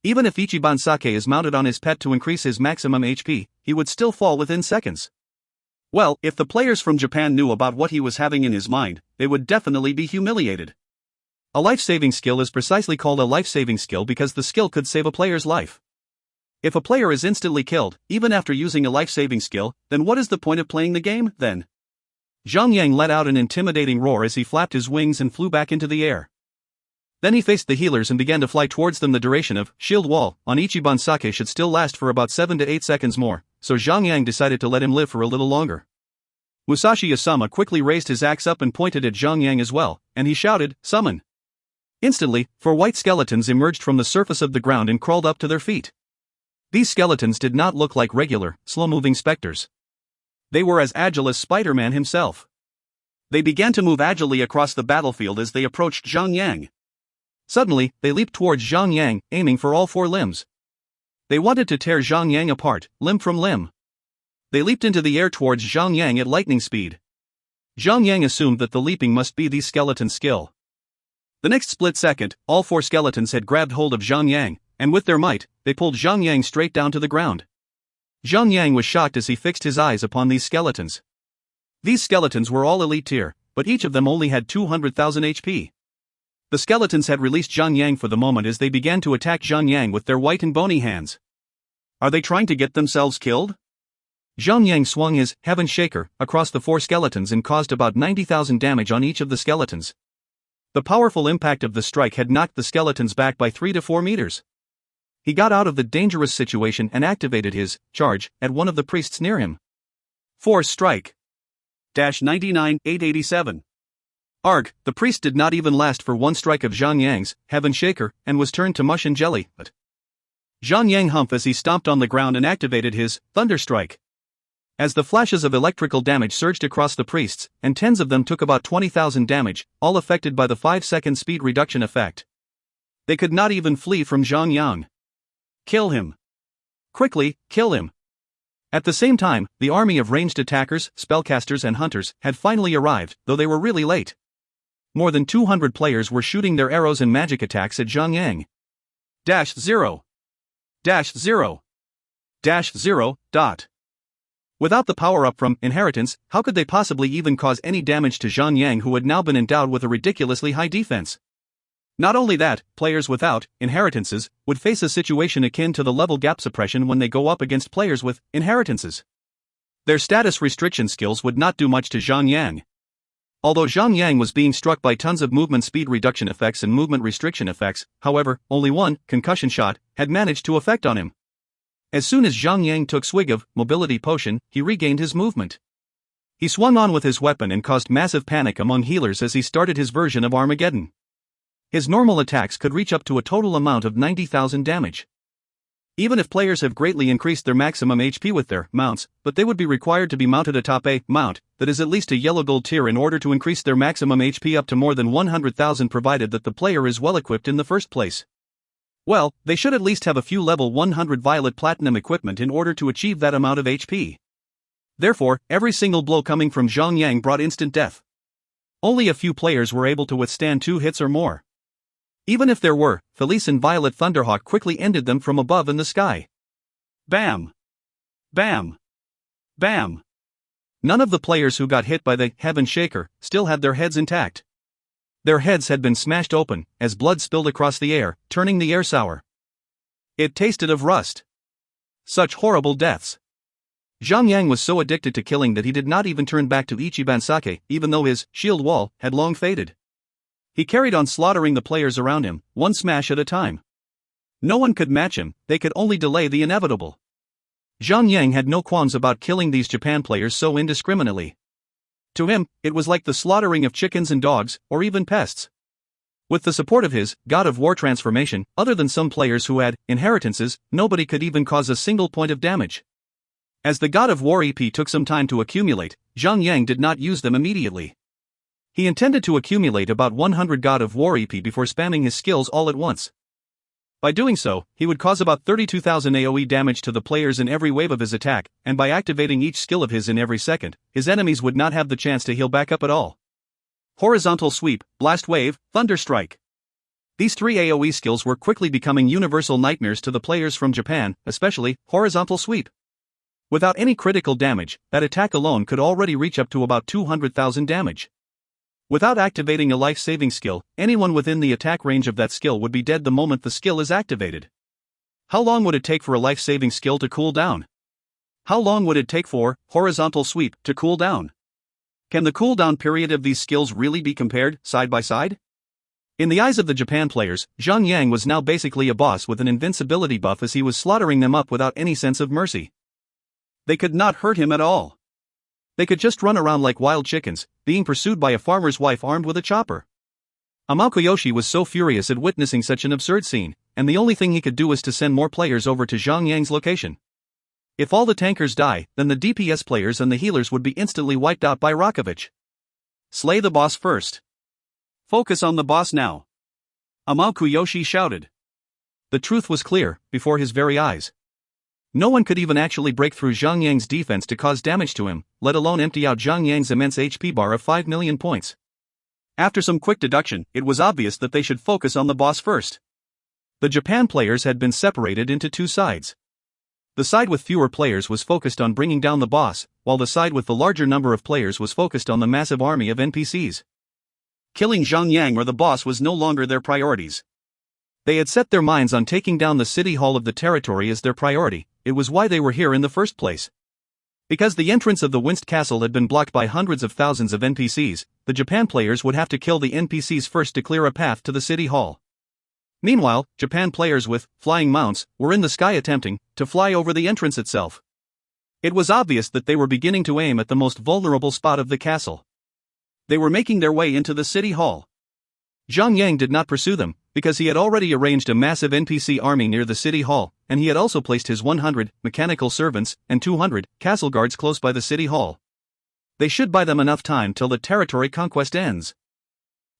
Even if Ichiban Sake is mounted on his pet to increase his maximum HP, he would still fall within seconds. Well, if the players from Japan knew about what he was having in his mind, they would definitely be humiliated. A life-saving skill is precisely called a life-saving skill because the skill could save a player's life. If a player is instantly killed, even after using a life-saving skill, then what is the point of playing the game, then? Zhang let out an intimidating roar as he flapped his wings and flew back into the air. Then he faced the healers and began to fly towards them. The duration of shield wall on Ichiban Sake should still last for about 7 to 8 seconds more, so Zhang decided to let him live for a little longer. Musashi Osama quickly raised his axe up and pointed at Zhang as well, and he shouted, "Summon!" Instantly, 4 white skeletons emerged from the surface of the ground and crawled up to their feet. These skeletons did not look like regular, slow-moving specters. They were as agile as Spider-Man himself. They began to move agilely across the battlefield as they approached Zhang. Suddenly, they leaped towards Zhang, aiming for all 4 limbs. They wanted to tear Zhang Yang apart, limb from limb. They leaped into the air towards Zhang Yang at lightning speed. Zhang Yang assumed that the leaping must be these skeletons' skill. The next split second, all four skeletons had grabbed hold of Zhang Yang, and with their might, they pulled Zhang Yang straight down to the ground. Zhang Yang was shocked as he fixed his eyes upon these skeletons. These skeletons were all elite tier, but each of them only had 200,000 HP. The skeletons had released Zhang Yang for the moment as they began to attack Zhang Yang with their white and bony hands. Are they trying to get themselves killed? Zhang Yang swung his Heaven Shaker across the four skeletons and caused about 90,000 damage on each of the skeletons. The powerful impact of the strike had knocked the skeletons back by 3 to 4 meters. He got out of the dangerous situation and activated his charge at one of the priests near him. Force strike. 99,887. Arg, the priest did not even last for one strike of Zhang Yang's Heaven Shaker and was turned to mush and jelly. But Zhang Yang humped as he stomped on the ground and activated his Thunder Strike. As the flashes of electrical damage surged across the priests, and 10 of them took about 20,000 damage, all affected by the 5-second speed reduction effect. They could not even flee from Zhang Yang. Kill him. Quickly, kill him. At the same time, the army of ranged attackers, spellcasters and hunters had finally arrived, though they were really late. More than 200 players were shooting their arrows and magic attacks at Zhang Yang. -0. -0. -0. Without the power-up from Inheritance, how could they possibly even cause any damage to Zhang Yang, who had now been endowed with a ridiculously high defense? Not only that, players without Inheritances would face a situation akin to the level gap suppression when they go up against players with Inheritances. Their status restriction skills would not do much to Zhang Yang. Although Zhang Yang was being struck by tons of movement speed reduction effects and movement restriction effects, however, only one concussion shot had managed to affect on him. As soon as Zhang Yang took swig of mobility potion, he regained his movement. He swung on with his weapon and caused massive panic among healers as he started his version of Armageddon. His normal attacks could reach up to a total amount of 90,000 damage. Even if players have greatly increased their maximum HP with their mounts, but they would be required to be mounted atop a mount that is at least a yellow gold tier in order to increase their maximum HP up to more than 100,000, provided that the player is well equipped in the first place. Well, they should at least have a few level 100 violet platinum equipment in order to achieve that amount of HP. Therefore, every single blow coming from Zhang Yang brought instant death. Only a few players were able to withstand 2 hits or more. Even if there were, Felice and Violet Thunderhawk quickly ended them from above in the sky. Bam! Bam! Bam! None of the players who got hit by the Heaven Shaker still had their heads intact. Their heads had been smashed open, as blood spilled across the air, turning the air sour. It tasted of rust. Such horrible deaths. Zhang Yang was so addicted to killing that he did not even turn back to Ichiban Sake, even though his shield wall had long faded. He carried on slaughtering the players around him, one smash at a time. No one could match him, they could only delay the inevitable. Zhang Yang had no qualms about killing these Japan players so indiscriminately. To him, it was like the slaughtering of chickens and dogs, or even pests. With the support of his God of War transformation, other than some players who had Inheritances, nobody could even cause a single point of damage. As the God of War EP took some time to accumulate, Zhang Yang did not use them immediately. He intended to accumulate about 100 God of War EP before spamming his skills all at once. By doing so, he would cause about 32,000 AoE damage to the players in every wave of his attack, and by activating each skill of his in every second, his enemies would not have the chance to heal back up at all. Horizontal Sweep, Blast Wave, Thunder Strike. These 3 AoE skills were quickly becoming universal nightmares to the players from Japan, especially Horizontal Sweep. Without any critical damage, that attack alone could already reach up to about 200,000 damage. Without activating a life-saving skill, anyone within the attack range of that skill would be dead the moment the skill is activated. How long would it take for a life-saving skill to cool down? How long would it take for Horizontal Sweep to cool down? Can the cooldown period of these skills really be compared side by side? In the eyes of the Japan players, Zhang Yang was now basically a boss with an invincibility buff as he was slaughtering them up without any sense of mercy. They could not hurt him at all. They could just run around like wild chickens, being pursued by a farmer's wife armed with a chopper. Amakuyoshi was so furious at witnessing such an absurd scene, and the only thing he could do was to send more players over to Zhang Yang's location. If all the tankers die, then the DPS players and the healers would be instantly wiped out by Rakovich. Slay the boss first. Focus on the boss now. Amakuyoshi shouted. the truth was clear, before his very eyes. No one could even actually break through Zhang Yang's defense to cause damage to him, let alone empty out Zhang Yang's immense HP bar of 5 million points. After some quick deduction, it was obvious that they should focus on the boss first. The Japan players had been separated into two sides. The side with fewer players was focused on bringing down the boss, while the side with the larger number of players was focused on the massive army of NPCs. Killing Zhang Yang or the boss was no longer their priorities. They had set their minds on taking down the city hall of the territory as their priority. It was why they were here in the first place. Because the entrance of the Winst Castle had been blocked by hundreds of thousands of NPCs, the Japan players would have to kill the NPCs first to clear a path to the city hall. Meanwhile, Japan players with flying mounts were in the sky attempting to fly over the entrance itself. It was obvious that they were beginning to aim at the most vulnerable spot of the castle. They were making their way into the city hall. Zhang Yang did not pursue them, because he had already arranged a massive NPC army near the city hall, and he had also placed his 100 mechanical servants and 200 castle guards close by the city hall. They should buy them enough time till the territory conquest ends.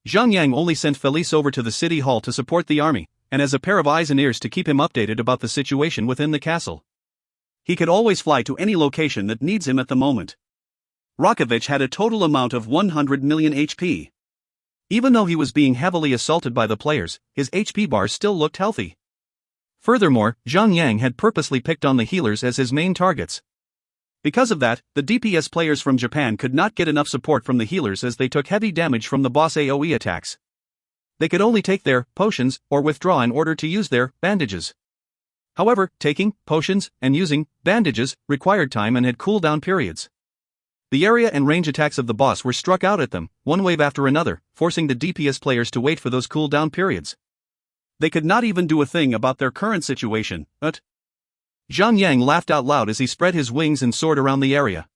Zhang Yang only sent Felice over to the city hall to support the army, and as a pair of eyes and ears to keep him updated about the situation within the castle. He could always fly to any location that needs him at the moment. Rakovich had a total amount of 100 million HP. Even though he was being heavily assaulted by the players, his HP bar still looked healthy. Furthermore, Zhang Yang had purposely picked on the healers as his main targets. Because of that, the DPS players from Japan could not get enough support from the healers as they took heavy damage from the boss AoE attacks. They could only take their potions or withdraw in order to use their bandages. However, taking potions and using bandages required time and had cooldown periods. The area and range attacks of the boss were struck out at them, one wave after another, forcing the DPS players to wait for those cooldown periods. They could not even do a thing about their current situation, but Zhang Yang laughed out loud as he spread his wings and soared around the area.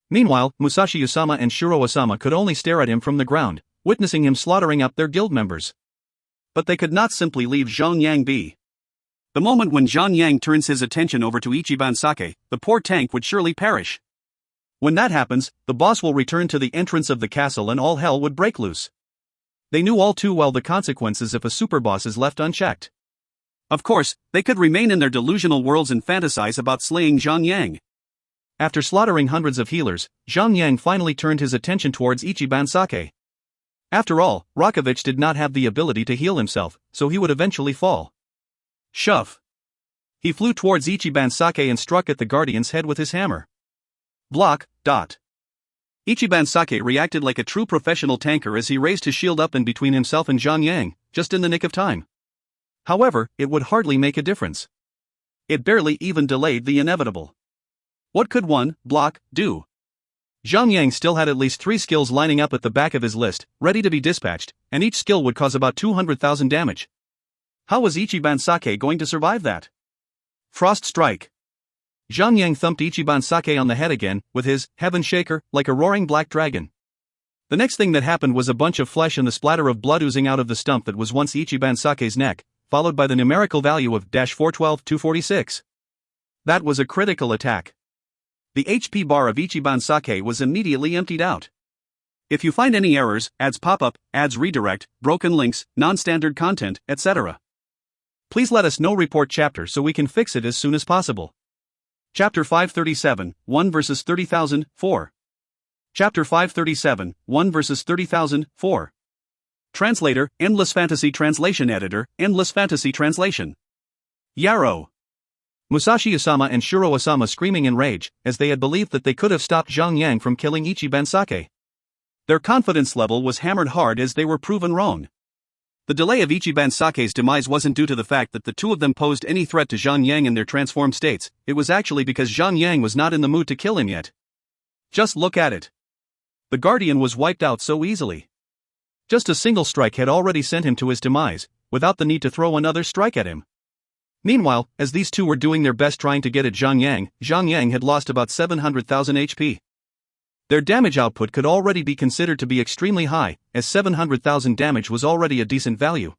Meanwhile, Musashi Usama and Shiro Osama could only stare at him from the ground, witnessing him slaughtering up their guild members. But they could not simply leave Zhang Yang be. The moment when Zhang Yang turns his attention over to Ichiban Sake, the poor tank would surely perish. When that happens, the boss will return to the entrance of the castle and all hell would break loose. They knew all too well the consequences if a superboss is left unchecked. Of course, they could remain in their delusional worlds and fantasize about slaying Zhang Yang. After slaughtering hundreds of healers, Zhang Yang finally turned his attention towards Ichiban Sake. After all, Rakovich did not have the ability to heal himself, so he would eventually fall. Shove! He flew towards Ichiban Sake and struck at the guardian's head with his hammer. Block. Ichiban Sake reacted like a true professional tanker as he raised his shield up in between himself and Zhang Yang, just in the nick of time. However, it would hardly make a difference. It barely even delayed the inevitable. What could one block do? Zhang Yang still had at least 3 skills lining up at the back of his list, ready to be dispatched, and each skill would cause about 200,000 damage. How was Ichiban Sake going to survive that? Frost Strike. Zhang Yang thumped Ichiban Sake on the head again, with his Heaven Shaker, like a roaring black dragon. The next thing that happened was a bunch of flesh and the splatter of blood oozing out of the stump that was once Ichiban Sake's neck, followed by the numerical value of -412-246. That was a critical attack. The HP bar of Ichiban Sake was immediately emptied out. If you find any errors, ads pop up, ads redirect, broken links, non-standard content, etc., please let us know. Report chapter so we can fix it as soon as possible. Chapter 537, 1 versus 30,000, 4. Chapter 537, 1 versus 30,000, 4. Translator, Endless Fantasy Translation Editor, Endless Fantasy Translation. Yarrow. Musashi Usama and Shiro Osama screaming in rage, as they had believed that they could have stopped Zhang Yang from killing Ichiban Sake. Their confidence level was hammered hard as they were proven wrong. The delay of Ichiban Sake's demise wasn't due to the fact that the two of them posed any threat to Zhang Yang in their transformed states, it was actually because Zhang Yang was not in the mood to kill him yet. Just look at it. The Guardian was wiped out so easily. Just a single strike had already sent him to his demise, without the need to throw another strike at him. Meanwhile, as these two were doing their best trying to get at Zhang Yang had lost about 700,000 HP. Their damage output could already be considered to be extremely high, as 700,000 damage was already a decent value.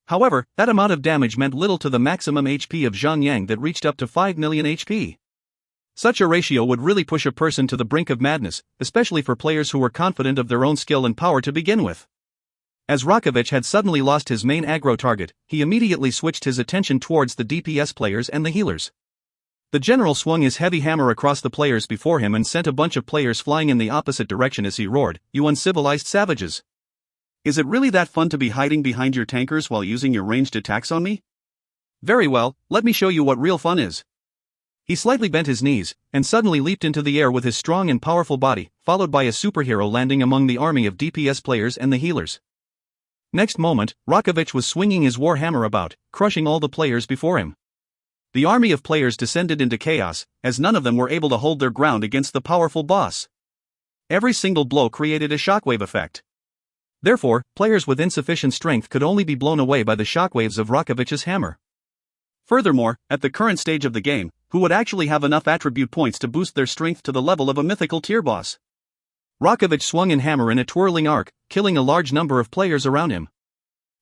However, that amount of damage meant little to the maximum HP of Zhang Yang that reached up to 5 million HP. Such a ratio would really push a person to the brink of madness, especially for players who were confident of their own skill and power to begin with. As Rakovich had suddenly lost his main aggro target, he immediately switched his attention towards the DPS players and the healers. The general swung his heavy hammer across the players before him and sent a bunch of players flying in the opposite direction as he roared, "You uncivilized savages! Is it really that fun to be hiding behind your tankers while using your ranged attacks on me? Very well, let me show you what real fun is." He slightly bent his knees, and suddenly leaped into the air with his strong and powerful body, followed by a superhero landing among the army of DPS players and the healers. Next moment, Rakovich was swinging his war hammer about, crushing all the players before him. The army of players descended into chaos, as none of them were able to hold their ground against the powerful boss. Every single blow created a shockwave effect. Therefore, players with insufficient strength could only be blown away by the shockwaves of Rakovich's hammer. Furthermore, at the current stage of the game, who would actually have enough attribute points to boost their strength to the level of a mythical tier boss? Rakovich swung his hammer in a twirling arc, killing a large number of players around him.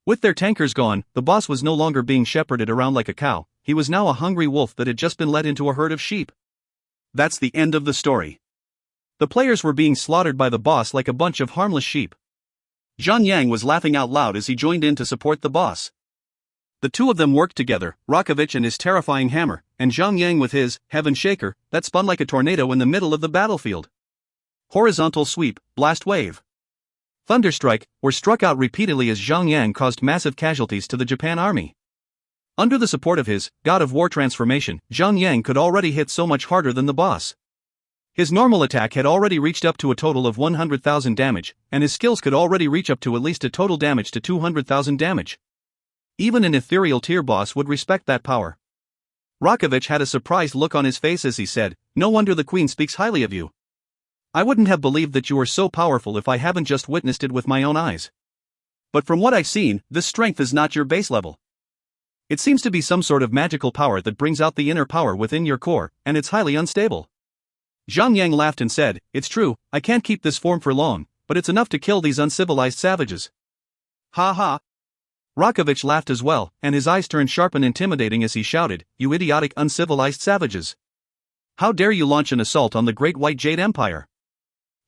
With their tankers gone, the boss was no longer being shepherded around like a cow, he was now a hungry wolf that had just been led into a herd of sheep. That's the end of the story. The players were being slaughtered by the boss like a bunch of harmless sheep. Zhang was laughing out loud as he joined in to support the boss. The two of them worked together, Rakovich and his terrifying hammer, and Zhang with his Heaven Shaker, that spun like a tornado in the middle of the battlefield. Horizontal sweep, blast wave, thunderstrike were struck out repeatedly as Zhang caused massive casualties to the Japan army. Under the support of his God of War transformation, Zhang could already hit so much harder than the boss. His normal attack had already reached up to a total of 100,000 damage, and his skills could already reach up to at least a total damage to 200,000 damage. Even an ethereal tier boss would respect that power. Rakovich had a surprised look on his face as he said, "No wonder the queen speaks highly of you. I wouldn't have believed that you were so powerful if I haven't just witnessed it with my own eyes. But from what I've seen, this strength is not your base level. It seems to be some sort of magical power that brings out the inner power within your core, and it's highly unstable." Zhang laughed and said, "It's true, I can't keep this form for long, but it's enough to kill these uncivilized savages." Ha ha. Rakovich laughed as well, and his eyes turned sharp and intimidating as he shouted, "You idiotic uncivilized savages! How dare you launch an assault on the Great White Jade Empire?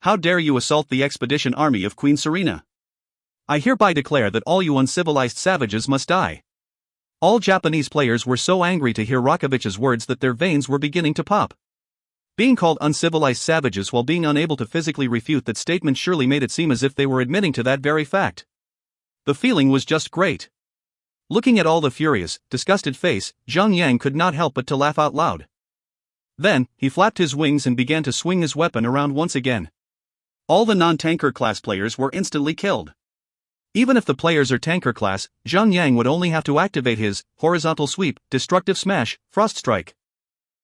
How dare you assault the expedition army of Queen Serena? I hereby declare that all you uncivilized savages must die." All Japanese players were so angry to hear Rakovich's words that their veins were beginning to pop. Being called uncivilized savages while being unable to physically refute that statement surely made it seem as if they were admitting to that very fact. The feeling was just great. Looking at all the furious, disgusted face, Zhang could not help but to laugh out loud. Then, he flapped his wings and began to swing his weapon around once again. All the non-tanker class players were instantly killed. Even if the players are tanker class, Zhang would only have to activate his horizontal sweep, destructive smash, frost strike.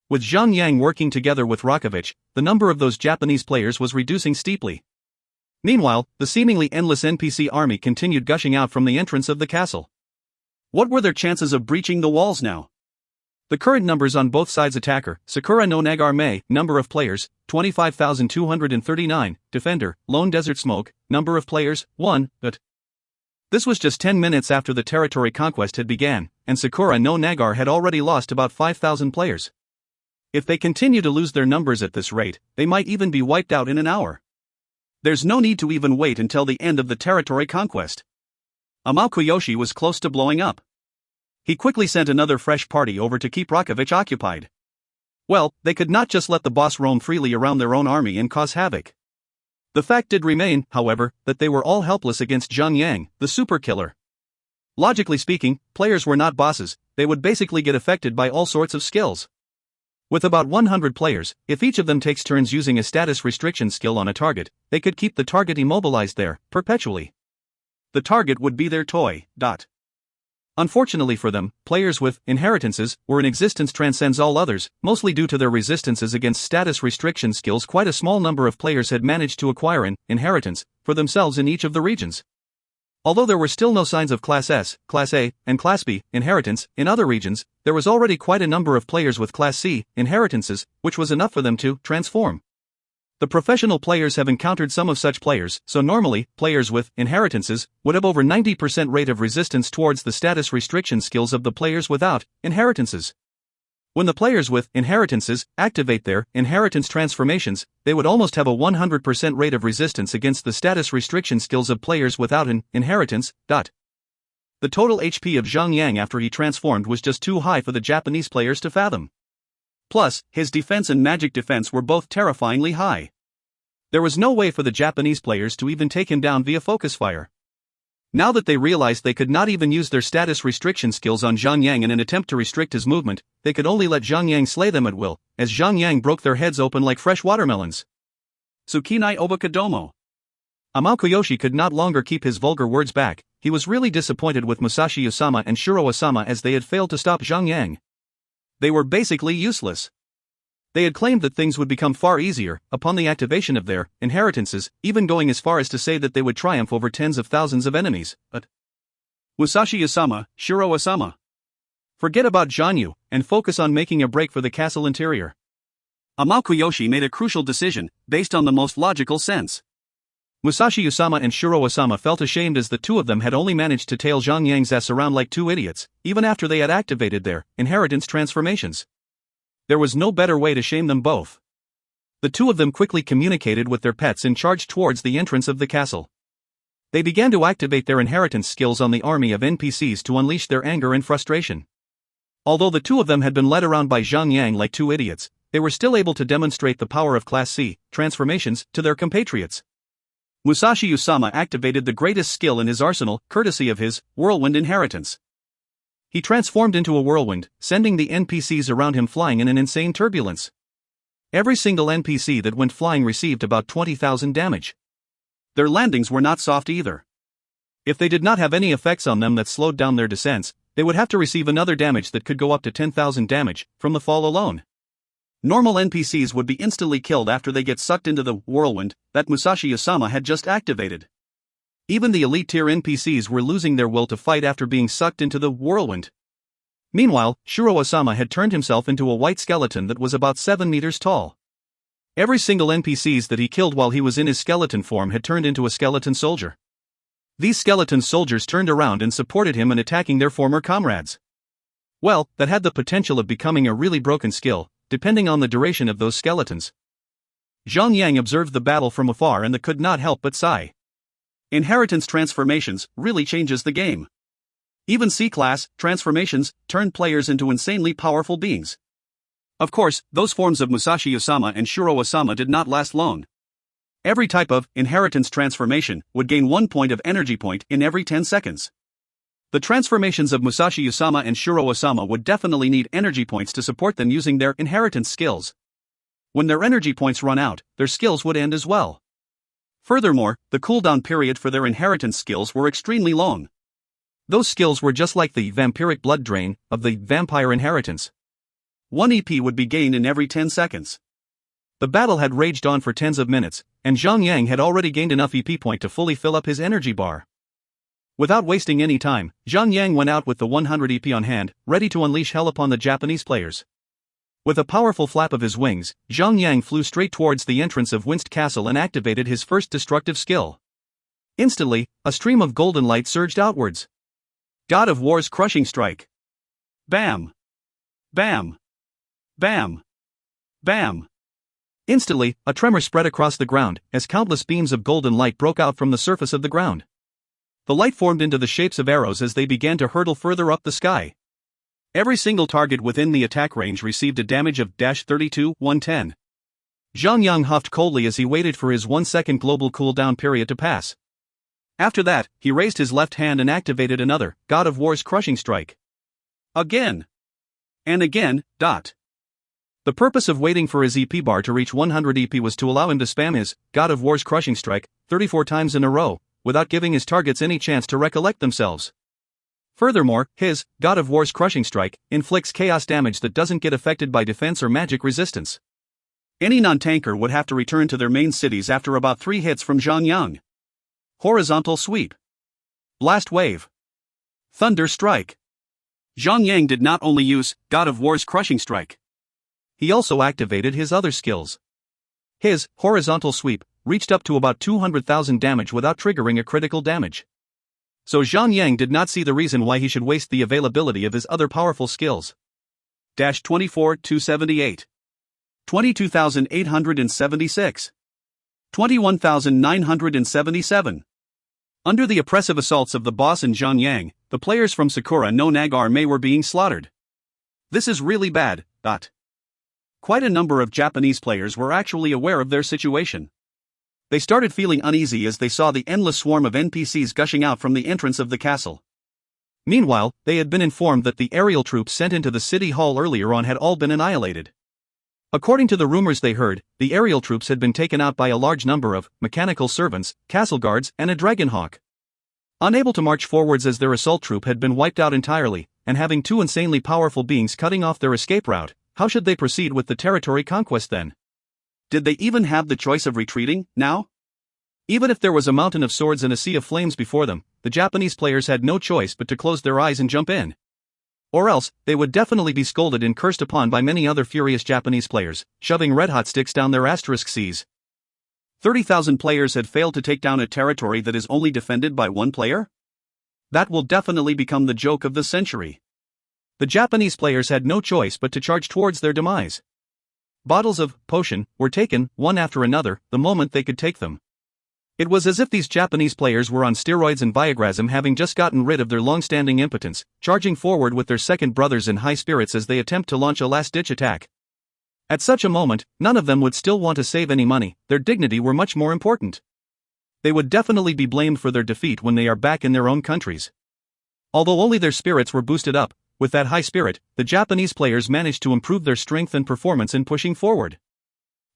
With Zhang working together with Rakovich, the number of those Japanese players was reducing steeply. Meanwhile, the seemingly endless NPC army continued gushing out from the entrance of the castle. What were their chances of breaching the walls now? The current numbers on both sides: attacker, Sakura no Nagarme, number of players, 25,239, defender, Lone Desert Smoke, number of players, 1, but this was just 10 minutes after the territory conquest had began, and Sakura no Nagar had already lost about 5,000 players. If they continue to lose their numbers at this rate, they might even be wiped out in an hour. There's no need to even wait until the end of the territory conquest. Amakuyoshi was close to blowing up. He quickly sent another fresh party over to keep Rakovich occupied. Well, they could not just let the boss roam freely around their own army and cause havoc. The fact did remain, however, that they were all helpless against Zhang, the super killer. Logically speaking, players were not bosses, they would basically get affected by all sorts of skills. With about 100 players, if each of them takes turns using a status restriction skill on a target, they could keep the target immobilized there, perpetually. The target would be their toy. Unfortunately for them, players with inheritances were in existence transcends all others, mostly due to their resistances against status restriction skills. Quite a small number of players had managed to acquire an inheritance for themselves in each of the regions. Although there were still no signs of Class S, Class A, and Class B inheritance in other regions, there was already quite a number of players with Class C inheritances, which was enough for them to transform. The professional players have encountered some of such players, so normally, players with inheritances would have over 90% rate of resistance towards the status restriction skills of the players without inheritances. When the players with inheritances activate their inheritance transformations, they would almost have a 100% rate of resistance against the status restriction skills of players without an inheritance. The total HP of Zhang Yang after he transformed was just too high for the Japanese players to fathom. Plus, his defense and magic defense were both terrifyingly high. There was no way for the Japanese players to even take him down via focus fire. Now that they realized they could not even use their status restriction skills on Zhang Yang in an attempt to restrict his movement, they could only let Zhang Yang slay them at will, as Zhang Yang broke their heads open like fresh watermelons. Tsukinai Obakadomo. Amakuyoshi could not longer keep his vulgar words back. He was really disappointed with Musashi Usama and Shiro Osama as they had failed to stop Zhang Yang. They were basically useless. They had claimed that things would become far easier upon the activation of their inheritances, even going as far as to say that they would triumph over tens of thousands of enemies, but Musashi Usama, Shiro Osama. Forget about Zhanyu, and focus on making a break for the castle interior. Amakuyoshi made a crucial decision, based on the most logical sense. Musashi Usama and Shiro Osama felt ashamed as the two of them had only managed to tail Zhang Yang's ass around like two idiots, even after they had activated their inheritance transformations. There was no better way to shame them both. The two of them quickly communicated with their pets and charged towards the entrance of the castle. They began to activate their inheritance skills on the army of NPCs to unleash their anger and frustration. Although the two of them had been led around by Zhang Yang like two idiots, they were still able to demonstrate the power of Class C transformations to their compatriots. Musashi Usama activated the greatest skill in his arsenal, courtesy of his whirlwind inheritance. He transformed into a whirlwind, sending the NPCs around him flying in an insane turbulence. Every single NPC that went flying received about 20,000 damage. Their landings were not soft either. If they did not have any effects on them that slowed down their descents, they would have to receive another damage that could go up to 10,000 damage from the fall alone. Normal NPCs would be instantly killed after they get sucked into the whirlwind that Musashi Usama had just activated. Even the elite tier NPCs were losing their will to fight after being sucked into the whirlwind. Meanwhile, Shiro Osama had turned himself into a white skeleton that was about 7 meters tall. Every single NPCs that he killed while he was in his skeleton form had turned into a skeleton soldier. These skeleton soldiers turned around and supported him in attacking their former comrades. Well, that had the potential of becoming a really broken skill, depending on the duration of those skeletons. Zhang Yang observed the battle from afar and could not help but sigh. Inheritance transformations really changes the game. Even C-class transformations turn players into insanely powerful beings. Of course, those forms of Musashi Usama and Shiro Osama did not last long. Every type of inheritance transformation would gain 1 point of energy point in every 10 seconds. The transformations of Musashi Usama and Shiro Osama would definitely need energy points to support them using their inheritance skills. When their energy points run out, their skills would end as well. Furthermore, the cooldown period for their inheritance skills were extremely long. Those skills were just like the vampiric blood drain of the vampire inheritance. 1 EP would be gained in every 10 seconds. The battle had raged on for tens of minutes, and Zhang Yang had already gained enough EP point to fully fill up his energy bar. Without wasting any time, Zhang Yang went out with the 100 EP on hand, ready to unleash hell upon the Japanese players. With a powerful flap of his wings, Zhang Yang flew straight towards the entrance of Winst Castle and activated his first destructive skill. Instantly, a stream of golden light surged outwards. God of War's crushing strike. Bam! Bam! Bam! Bam! Instantly, a tremor spread across the ground, as countless beams of golden light broke out from the surface of the ground. The light formed into the shapes of arrows as they began to hurtle further up the sky. Every single target within the attack range received a damage of -32-110. Zhang Yang huffed coldly as he waited for his 1-second global cooldown period to pass. After that, he raised his left hand and activated another, God of War's crushing strike. Again. And again. The purpose of waiting for his EP bar to reach 100 EP was to allow him to spam his God of War's crushing strike 34 times in a row, without giving his targets any chance to recollect themselves. Furthermore, his God of War's crushing strike inflicts chaos damage that doesn't get affected by defense or magic resistance. Any non-tanker would have to return to their main cities after about 3 hits from Zhang Yang. Horizontal sweep. Blast wave. Thunder strike. Zhang Yang did not only use God of War's crushing strike. He also activated his other skills. His horizontal sweep reached up to about 200,000 damage without triggering a critical damage. So Zhang Yang did not see the reason why he should waste the availability of his other powerful skills. 22,278. 22,876. 21,977. Under the oppressive assaults of the boss and Zhang Yang, the players from Sakura no Nagarme were being slaughtered. This is really bad. Quite a number of Japanese players were actually aware of their situation. They started feeling uneasy as they saw the endless swarm of NPCs gushing out from the entrance of the castle. Meanwhile, they had been informed that the aerial troops sent into the city hall earlier on had all been annihilated. According to the rumors they heard, the aerial troops had been taken out by a large number of mechanical servants, castle guards, and a dragonhawk. Unable to march forwards as their assault troop had been wiped out entirely, and having two insanely powerful beings cutting off their escape route, how should they proceed with the territory conquest then? Did they even have the choice of retreating, now? Even if there was a mountain of swords and a sea of flames before them, the Japanese players had no choice but to close their eyes and jump in. Or else, they would definitely be scolded and cursed upon by many other furious Japanese players, shoving red-hot sticks down their asterisk Cs. 30,000 players had failed to take down a territory that is only defended by one player? That will definitely become the joke of the century. The Japanese players had no choice but to charge towards their demise. Bottles of potion were taken, one after another, the moment they could take them. It was as if these Japanese players were on steroids and Viagrasm, having just gotten rid of their long-standing impotence, charging forward with their second brothers in high spirits as they attempt to launch a last-ditch attack. At such a moment, none of them would still want to save any money, their dignity were much more important. They would definitely be blamed for their defeat when they are back in their own countries. Although only their spirits were boosted up, with that high spirit, the Japanese players managed to improve their strength and performance in pushing forward.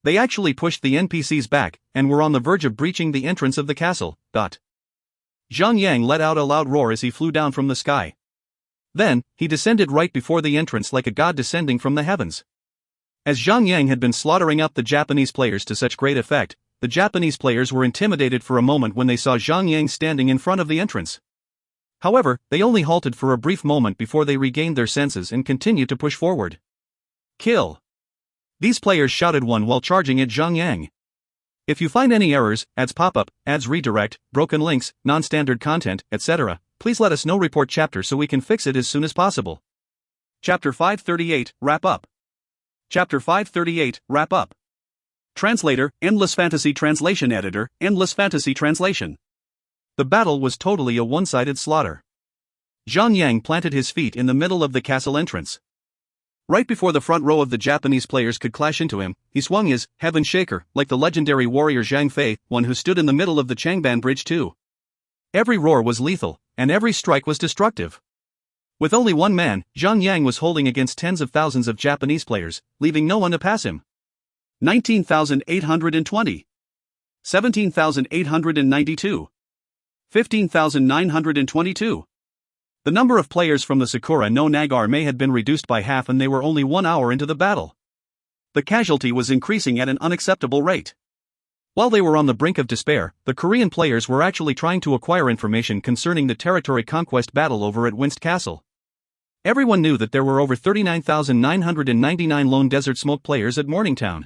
They actually pushed the NPCs back, and were on the verge of breaching the entrance of the castle. Zhang Yang let out a loud roar as he flew down from the sky. Then, he descended right before the entrance like a god descending from the heavens. As Zhang Yang had been slaughtering up the Japanese players to such great effect, the Japanese players were intimidated for a moment when they saw Zhang Yang standing in front of the entrance. However, they only halted for a brief moment before they regained their senses and continued to push forward. Kill! These players shouted one while charging at Zhang Yang. If you find any errors, ads pop-up, ads redirect, broken links, non-standard content, etc., please let us know. Report chapter so we can fix it as soon as possible. Chapter 538, Wrap Up. Chapter 538, Wrap Up. Translator, Endless Fantasy Translation Editor, Endless Fantasy Translation. The battle was totally a one-sided slaughter. Zhang Yang planted his feet in the middle of the castle entrance. Right before the front row of the Japanese players could clash into him, he swung his Heaven Shaker, like the legendary warrior Zhang Fei, one who stood in the middle of the Changban Bridge too. Every roar was lethal, and every strike was destructive. With only one man, Zhang Yang was holding against tens of thousands of Japanese players, leaving no one to pass him. 19,820. 17,892. 15,922. The number of players from the Sakura no Nagarme had been reduced by half, and they were only 1 hour into the battle. The casualty was increasing at an unacceptable rate. While they were on the brink of despair, the Korean players were actually trying to acquire information concerning the territory conquest battle over at Winst Castle. Everyone knew that there were over 39,999 lone desert smoke players at Morningtown.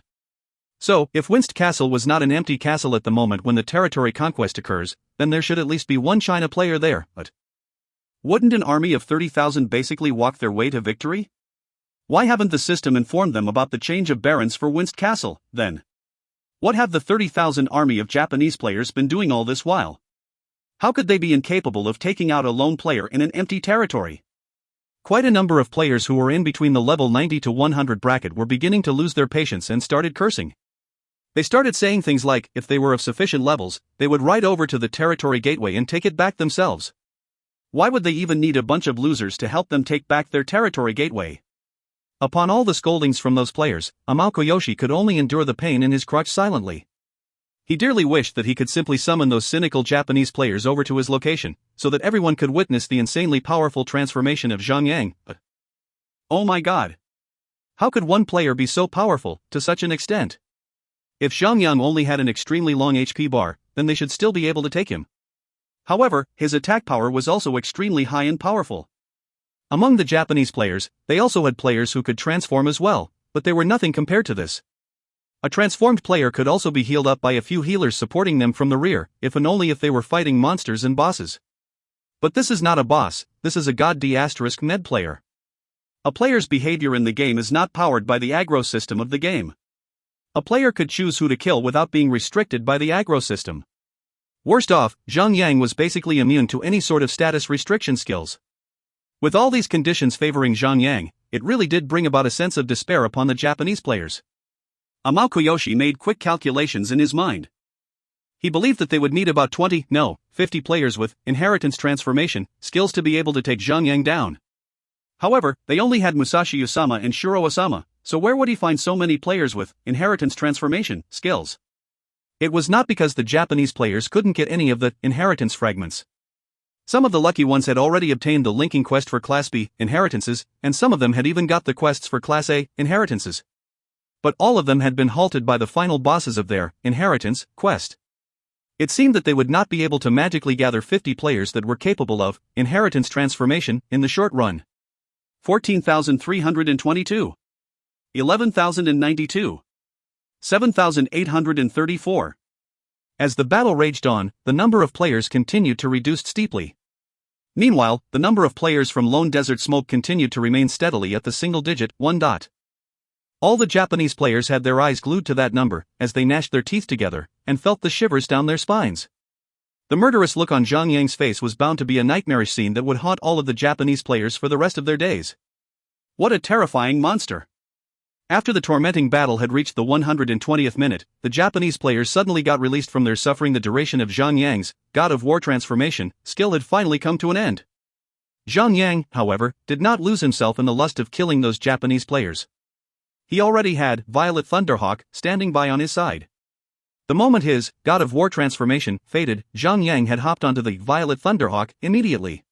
So, if Winst Castle was not an empty castle at the moment when the territory conquest occurs, then there should at least be one China player there, but wouldn't an army of 30,000 basically walk their way to victory? Why haven't the system informed them about the change of barons for Winst Castle, then? What have the 30,000 army of Japanese players been doing all this while? How could they be incapable of taking out a lone player in an empty territory? Quite a number of players who were in between the level 90 to 100 bracket were beginning to lose their patience and started cursing. They started saying things like, if they were of sufficient levels, they would ride over to the territory gateway and take it back themselves. Why would they even need a bunch of losers to help them take back their territory gateway? Upon all the scoldings from those players, Amao Koyoshi could only endure the pain in his crotch silently. He dearly wished that he could simply summon those cynical Japanese players over to his location, so that everyone could witness the insanely powerful transformation of Zhang Yang. But oh my god! How could one player be so powerful, to such an extent? If Zhang Yang only had an extremely long HP bar, then they should still be able to take him. However, his attack power was also extremely high and powerful. Among the Japanese players, they also had players who could transform as well, but they were nothing compared to this. A transformed player could also be healed up by a few healers supporting them from the rear, if and only if they were fighting monsters and bosses. But this is not a boss, this is a god D** med player. A player's behavior in the game is not powered by the aggro system of the game. A player could choose who to kill without being restricted by the aggro system. Worst off, Zhang was basically immune to any sort of status restriction skills. With all these conditions favoring Zhang, it really did bring about a sense of despair upon the Japanese players. Koyoshi made quick calculations in his mind. He believed that they would need about 50 players with inheritance transformation skills to be able to take Zhang down. However, they only had Musashi Usama and Shiro Osama, so where would he find so many players with inheritance transformation skills? It was not because the Japanese players couldn't get any of the inheritance fragments. Some of the lucky ones had already obtained the linking quest for Class B inheritances, and some of them had even got the quests for Class A inheritances. But all of them had been halted by the final bosses of their inheritance quest. It seemed that they would not be able to magically gather 50 players that were capable of inheritance transformation in the short run. 14,322. 11,092. 7,834. As the battle raged on, the number of players continued to reduce steeply. Meanwhile, the number of players from Lone Desert Smoke continued to remain steadily at the single digit 1. All the Japanese players had their eyes glued to that number as they gnashed their teeth together and felt the shivers down their spines. The murderous look on Zhang face was bound to be a nightmarish scene that would haunt all of the Japanese players for the rest of their days. What a terrifying monster! After the tormenting battle had reached the 120th minute, the Japanese players suddenly got released from their suffering. The duration of Zhang God of War transformation skill had finally come to an end. Zhang, however, did not lose himself in the lust of killing those Japanese players. He already had Violet Thunderhawk standing by on his side. The moment his God of War transformation faded, Zhang had hopped onto the Violet Thunderhawk immediately.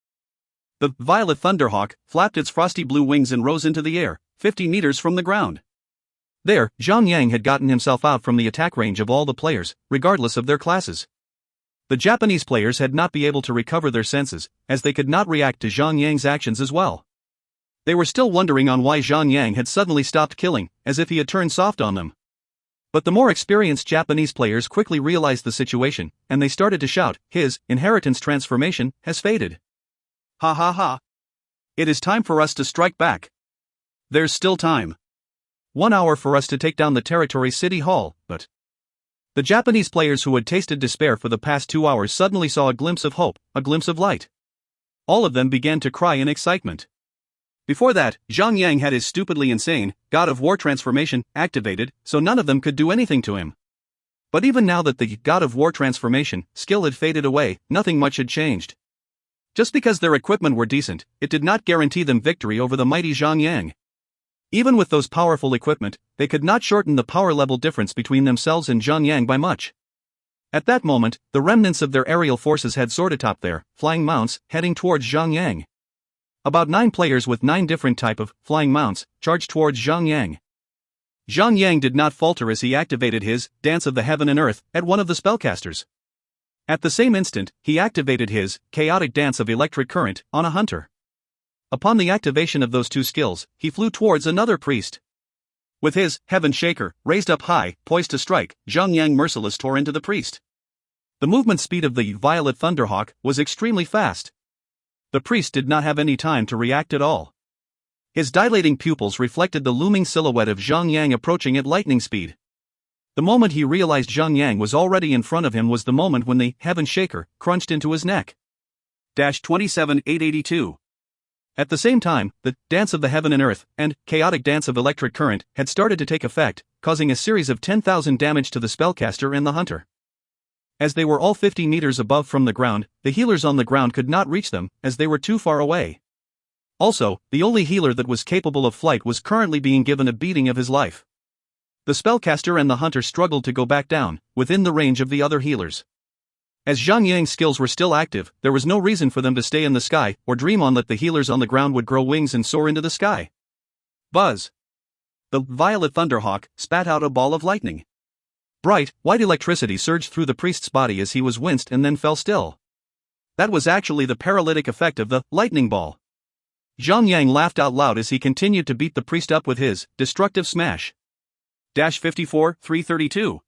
The Violet Thunderhawk flapped its frosty blue wings and rose into the air, 50 meters from the ground. There, Zhang had gotten himself out from the attack range of all the players, regardless of their classes. The Japanese players had not been able to recover their senses, as they could not react to Zhang actions as well. They were still wondering on why Zhang had suddenly stopped killing, as if he had turned soft on them. But the more experienced Japanese players quickly realized the situation, and they started to shout, "His inheritance transformation has faded. Ha ha ha. It is time for us to strike back. There's still time. 1 hour for us to take down the territory city hall." But the Japanese players who had tasted despair for the past 2 hours suddenly saw a glimpse of hope, a glimpse of light. All of them began to cry in excitement. Before that, Zhang had his stupidly insane God of War transformation activated, so none of them could do anything to him. But even now that the God of War transformation skill had faded away, nothing much had changed. Just because their equipment were decent, it did not guarantee them victory over the mighty Zhang. Even with those powerful equipment, they could not shorten the power level difference between themselves and Zhang by much. At that moment, the remnants of their aerial forces had soared atop their flying mounts, heading towards Zhang. About 9 players with 9 different type of flying mounts charged towards Zhang. Zhang did not falter as he activated his Dance of the Heaven and Earth at one of the spellcasters. At the same instant, he activated his Chaotic Dance of Electric Current on a hunter. Upon the activation of those two skills, he flew towards another priest. With his Heaven Shaker raised up high, poised to strike, Zhang merciless tore into the priest. The movement speed of the Violet Thunderhawk was extremely fast. The priest did not have any time to react at all. His dilating pupils reflected the looming silhouette of Zhang approaching at lightning speed. The moment he realized Zhang was already in front of him was the moment when the Heaven Shaker crunched into his neck. 27,882. At the same time, the Dance of the Heaven and Earth and Chaotic Dance of Electric Current had started to take effect, causing a series of 10,000 damage to the spellcaster and the hunter. As they were all 50 meters above from the ground, the healers on the ground could not reach them, as they were too far away. Also, the only healer that was capable of flight was currently being given a beating of his life. The spellcaster and the hunter struggled to go back down, within the range of the other healers. As Zhang skills were still active, there was no reason for them to stay in the sky, or dream on that the healers on the ground would grow wings and soar into the sky. Buzz! The Violet Thunderhawk spat out a ball of lightning. Bright, white electricity surged through the priest's body as he was winced and then fell still. That was actually the paralytic effect of the lightning ball. Zhang laughed out loud as he continued to beat the priest up with his destructive smash. 54,332.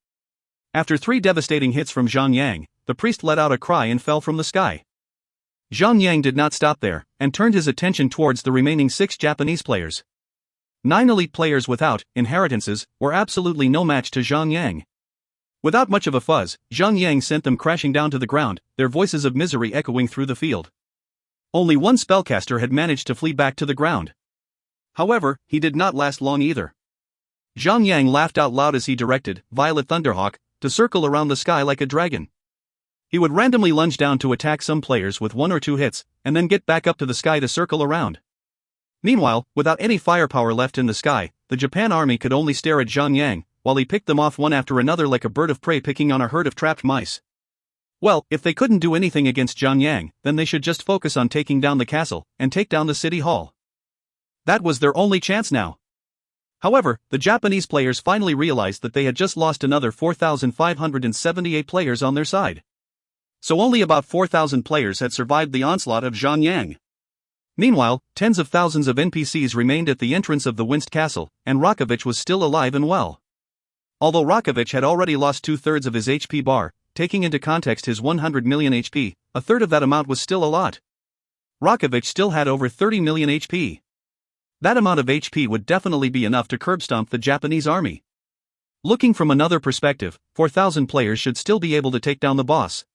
After 3 devastating hits from Zhang, the priest let out a cry and fell from the sky. Zhang Yang did not stop there, and turned his attention towards the remaining 6 Japanese players. 9 elite players without inheritances were absolutely no match to Zhang Yang. Without much of a fuss, Zhang Yang sent them crashing down to the ground, their voices of misery echoing through the field. Only one spellcaster had managed to flee back to the ground. However, he did not last long either. Zhang Yang laughed out loud as he directed Violet Thunderhawk to circle around the sky like a dragon. He would randomly lunge down to attack some players with 1 or 2 hits, and then get back up to the sky to circle around. Meanwhile, without any firepower left in the sky, the Japan army could only stare at Zhang Yang, while he picked them off one after another like a bird of prey picking on a herd of trapped mice. Well, if they couldn't do anything against Zhang Yang, then they should just focus on taking down the castle, and take down the city hall. That was their only chance now. However, the Japanese players finally realized that they had just lost another 4,578 players on their side. So only about 4,000 players had survived the onslaught of Zhang Yang. Meanwhile, tens of thousands of NPCs remained at the entrance of the Winst Castle, and Rakovich was still alive and well. Although Rakovich had already lost 2/3 of his HP bar, taking into context his 100 million HP, a third of that amount was still a lot. Rakovich still had over 30 million HP. That amount of HP would definitely be enough to curbstomp the Japanese army. Looking from another perspective, 4,000 players should still be able to take down the boss.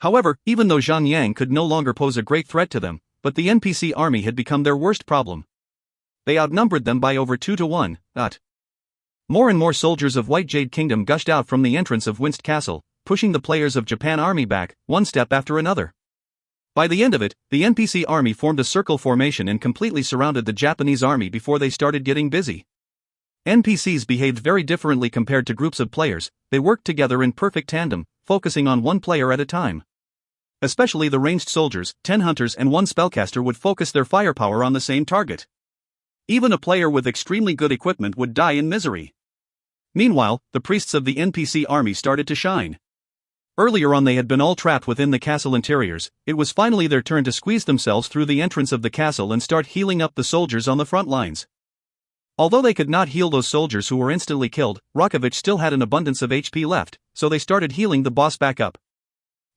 However, even though Zhang Yang could no longer pose a great threat to them, but the NPC army had become their worst problem. They outnumbered them by over 2 to 1. More and more soldiers of White Jade Kingdom gushed out from the entrance of Winst Castle, pushing the players of Japan army back, one step after another. By the end of it, the NPC army formed a circle formation and completely surrounded the Japanese army before they started getting busy. NPCs behaved very differently compared to groups of players. They worked together in perfect tandem, focusing on one player at a time. Especially the ranged soldiers, 10 hunters and 1 spellcaster would focus their firepower on the same target. Even a player with extremely good equipment would die in misery. Meanwhile, the priests of the NPC army started to shine. Earlier on they had been all trapped within the castle interiors. It was finally their turn to squeeze themselves through the entrance of the castle and start healing up the soldiers on the front lines. Although they could not heal those soldiers who were instantly killed, Rakovich still had an abundance of HP left, so they started healing the boss back up.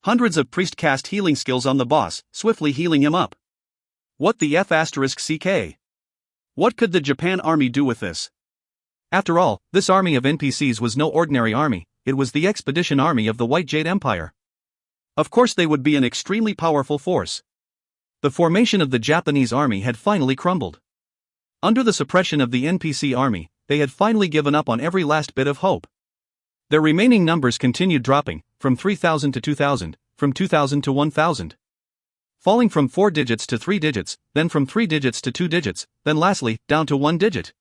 Hundreds of priest cast healing skills on the boss, swiftly healing him up. What the F***ck? What could the Japan army do with this? After all, this army of NPCs was no ordinary army, it was the expedition army of the White Jade Empire. Of course they would be an extremely powerful force. The formation of the Japanese army had finally crumbled. Under the suppression of the NPC army, they had finally given up on every last bit of hope. Their remaining numbers continued dropping, from 3,000 to 2,000, from 2,000 to 1,000. Falling from 4 digits to 3 digits, then from 3 digits to 2 digits, then lastly, down to 1 digit.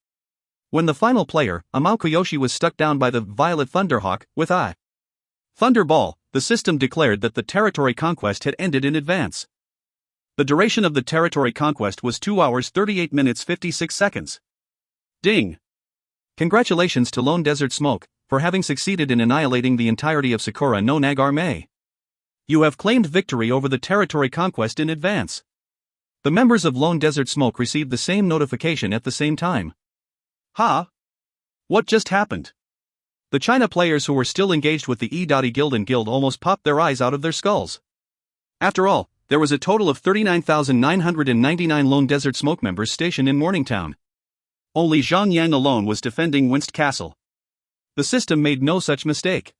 When the final player, Amao Koyoshi, was struck down by the Violet Thunderhawk with a Thunderball, the system declared that the territory conquest had ended in advance. The duration of the territory conquest was 2 hours 38 minutes 56 seconds. Ding! Congratulations to Lone Desert Smoke for having succeeded in annihilating the entirety of Sakura no Nagarme. You have claimed victory over the territory conquest in advance. The members of Lone Desert Smoke received the same notification at the same time. Huh? What just happened? The China players who were still engaged with the Gildan Guild almost popped their eyes out of their skulls. After all, there was a total of 39,999 Lone Desert Smoke members stationed in Morningtown. Only Zhang Yang alone was defending Winst Castle. The system made no such mistake.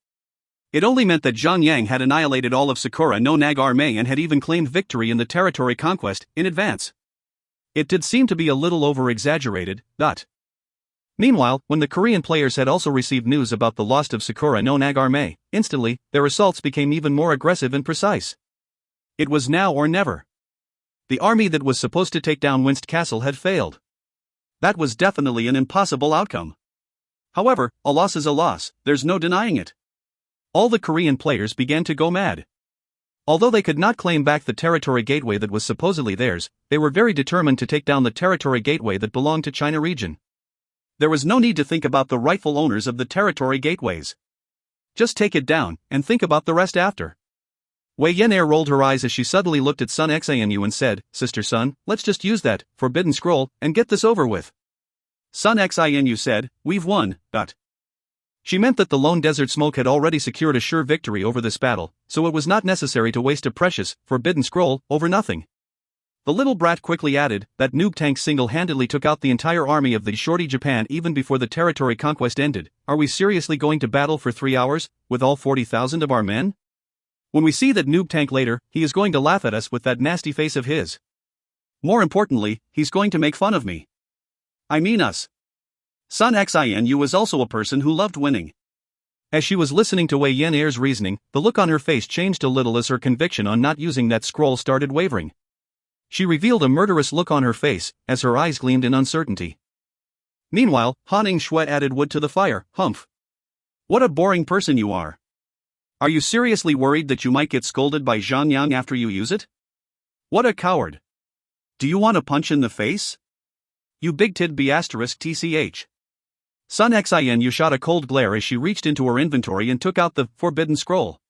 It only meant that Zhang Yang had annihilated all of Sakura no Nagarme and had even claimed victory in the territory conquest in advance. It did seem to be a little over-exaggerated. Meanwhile, when the Korean players had also received news about the loss of Sakura no Nagarme, instantly, their assaults became even more aggressive and precise. It was now or never. The army that was supposed to take down Winst Castle had failed. That was definitely an impossible outcome. However, a loss is a loss, there's no denying it. All the Korean players began to go mad. Although they could not claim back the territory gateway that was supposedly theirs, they were very determined to take down the territory gateway that belonged to China region. There was no need to think about the rightful owners of the territory gateways. Just take it down, and think about the rest after. Wei Yenair rolled her eyes as she suddenly looked at Sun Xinu and said, "Sister Sun, let's just use that forbidden scroll and get this over with." Sun Xinu said, "We've won." She meant that the Lone Desert Smoke had already secured a sure victory over this battle, so it was not necessary to waste a precious, forbidden scroll over nothing. The little brat quickly added that Noob Tank single-handedly took out the entire army of the Shorty Japan even before the territory conquest ended. Are we seriously going to battle for 3 hours, with all 40,000 of our men? When we see that Noob Tank later, he is going to laugh at us with that nasty face of his. More importantly, he's going to make fun of me. I mean us. Sun Xinu was also a person who loved winning. As she was listening to Wei Yen Air's reasoning, the look on her face changed a little as her conviction on not using that scroll started wavering. She revealed a murderous look on her face, as her eyes gleamed in uncertainty. Meanwhile, Han Ing Shui added wood to the fire. Humph. What a boring person you are. Are you seriously worried that you might get scolded by Zhang Yang after you use it? What a coward. Do you want a punch in the face? You big-tid B***TCH. Sun Xinu shot a cold glare as she reached into her inventory and took out the forbidden scroll.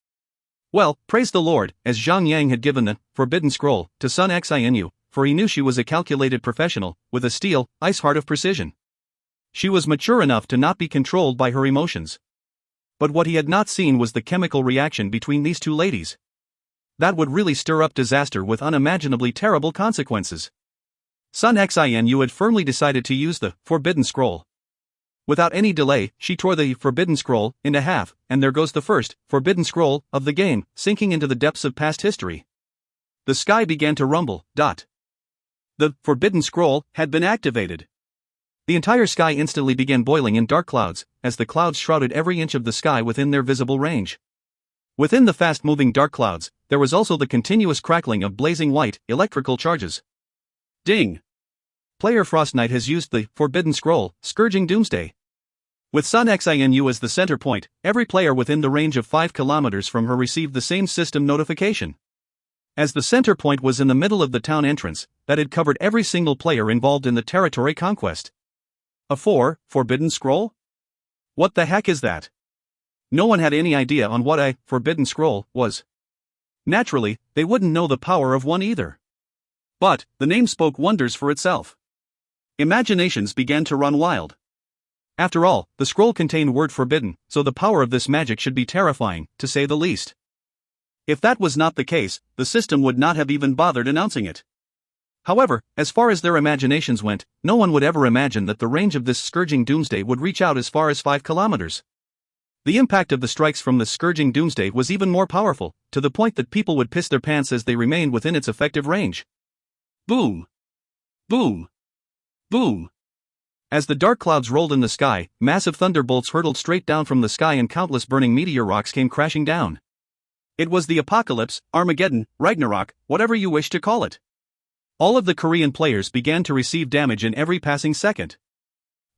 Well, praise the Lord, as Zhang Yang had given the forbidden scroll to Sun Xinu, for he knew she was a calculated professional, with a steel, ice heart of precision. She was mature enough to not be controlled by her emotions. But what he had not seen was the chemical reaction between these two ladies. That would really stir up disaster with unimaginably terrible consequences. Sun Xinu had firmly decided to use the forbidden scroll. Without any delay, she tore the forbidden scroll into half, and there goes the first forbidden scroll of the game, sinking into the depths of past history. The sky began to rumble. The forbidden scroll had been activated. The entire sky instantly began boiling in dark clouds, as the clouds shrouded every inch of the sky within their visible range. Within the fast-moving dark clouds, there was also the continuous crackling of blazing white, electrical charges. Ding! Player Frost Knight has used the forbidden scroll, Scourging Doomsday. With Sun Xinu as the center point, every player within the range of 5 kilometers from her received the same system notification. As the center point was in the middle of the town entrance, that had covered every single player involved in the territory conquest. A forbidden scroll? What the heck is that? No one had any idea on what a forbidden scroll was. Naturally, they wouldn't know the power of one either. But the name spoke wonders for itself. Imaginations began to run wild. After all, the scroll contained word forbidden, so the power of this magic should be terrifying, to say the least. If that was not the case, the system would not have even bothered announcing it. However, as far as their imaginations went, no one would ever imagine that the range of this Scourging Doomsday would reach out as far as 5 kilometers. The impact of the strikes from the Scourging Doomsday was even more powerful, to the point that people would piss their pants as they remained within its effective range. Boom! Boom! Boom! As the dark clouds rolled in the sky, massive thunderbolts hurtled straight down from the sky and countless burning meteor rocks came crashing down. It was the apocalypse, Armageddon, Ragnarok, whatever you wish to call it. All of the Korean players began to receive damage in every passing second.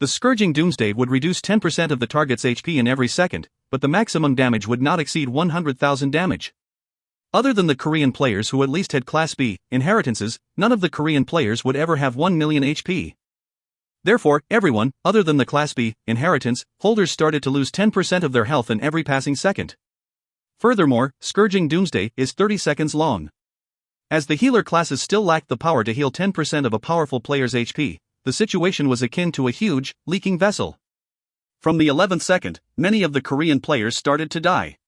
The Scourging Doomsday would reduce 10% of the target's HP in every second, but the maximum damage would not exceed 100,000 damage. Other than the Korean players who at least had Class B inheritances, none of the Korean players would ever have 1 million HP. Therefore, everyone, other than the Class B inheritance holders, started to lose 10% of their health in every passing second. Furthermore, Scourging Doomsday is 30 seconds long. As the healer classes still lacked the power to heal 10% of a powerful player's HP, the situation was akin to a huge, leaking vessel. From the 11th second, many of the Korean players started to die.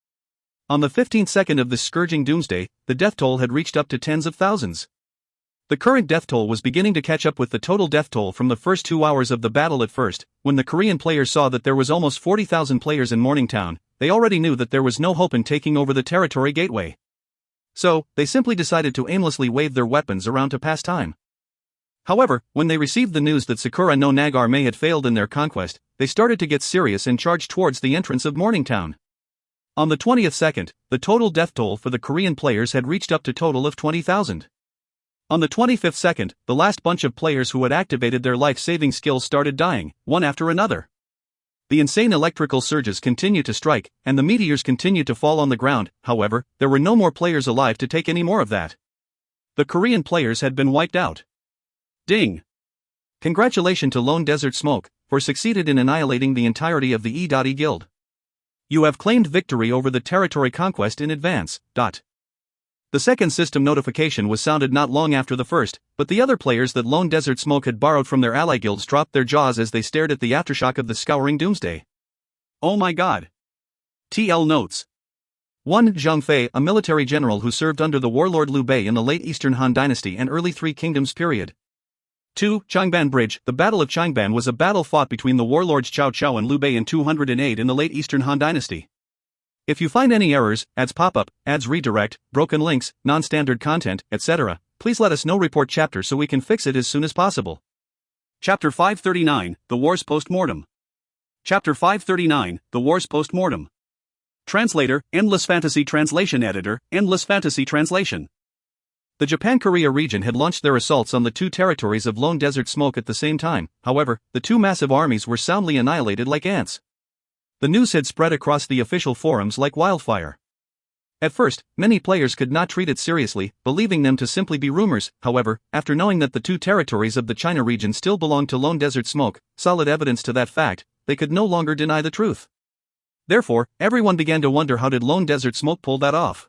On the 15th second of this Scourging Doomsday, the death toll had reached up to tens of thousands. The current death toll was beginning to catch up with the total death toll from the first 2 hours of the battle at first. When the Korean players saw that there was almost 40,000 players in Morningtown, they already knew that there was no hope in taking over the territory gateway. So, they simply decided to aimlessly wave their weapons around to pass time. However, when they received the news that Sakura no Nagar May had failed in their conquest, they started to get serious and charged towards the entrance of Morningtown. On the 20th second, the total death toll for the Korean players had reached up to total of 20,000. On the 25th second, the last bunch of players who had activated their life-saving skills started dying, one after another. The insane electrical surges continued to strike, and the meteors continued to fall on the ground. However, there were no more players alive to take any more of that. The Korean players had been wiped out. Ding! Congratulations to Lone Desert Smoke, for succeeded in annihilating the entirety of the E.E Guild. You have claimed victory over the territory conquest in advance. The second system notification was sounded not long after the first, but the other players that Lone Desert Smoke had borrowed from their ally guilds dropped their jaws as they stared at the aftershock of the Scouring Doomsday. Oh my god. TL notes. 1. Zhang Fei, a military general who served under the warlord Liu Bei in the late Eastern Han Dynasty and early Three Kingdoms period. 2. Changban Bridge. The Battle of Changban was a battle fought between the warlords Cao Cao and Liu Bei in 208 in the late Eastern Han Dynasty. If you find any errors, ads pop up, ads redirect, broken links, non-standard content, etc., please let us know. Report chapter so we can fix it as soon as possible. Chapter 539, The Wars Post-Mortem. Chapter 539, The Wars Post-Mortem. Translator, Endless Fantasy Translation Editor, Endless Fantasy Translation. The Japan-Korea region had launched their assaults on the two territories of Lone Desert Smoke at the same time. However, the two massive armies were soundly annihilated like ants. The news had spread across the official forums like wildfire. At first, many players could not treat it seriously, believing them to simply be rumors. However, after knowing that the two territories of the China region still belonged to Lone Desert Smoke, solid evidence to that fact, they could no longer deny the truth. Therefore, everyone began to wonder how did Lone Desert Smoke pull that off.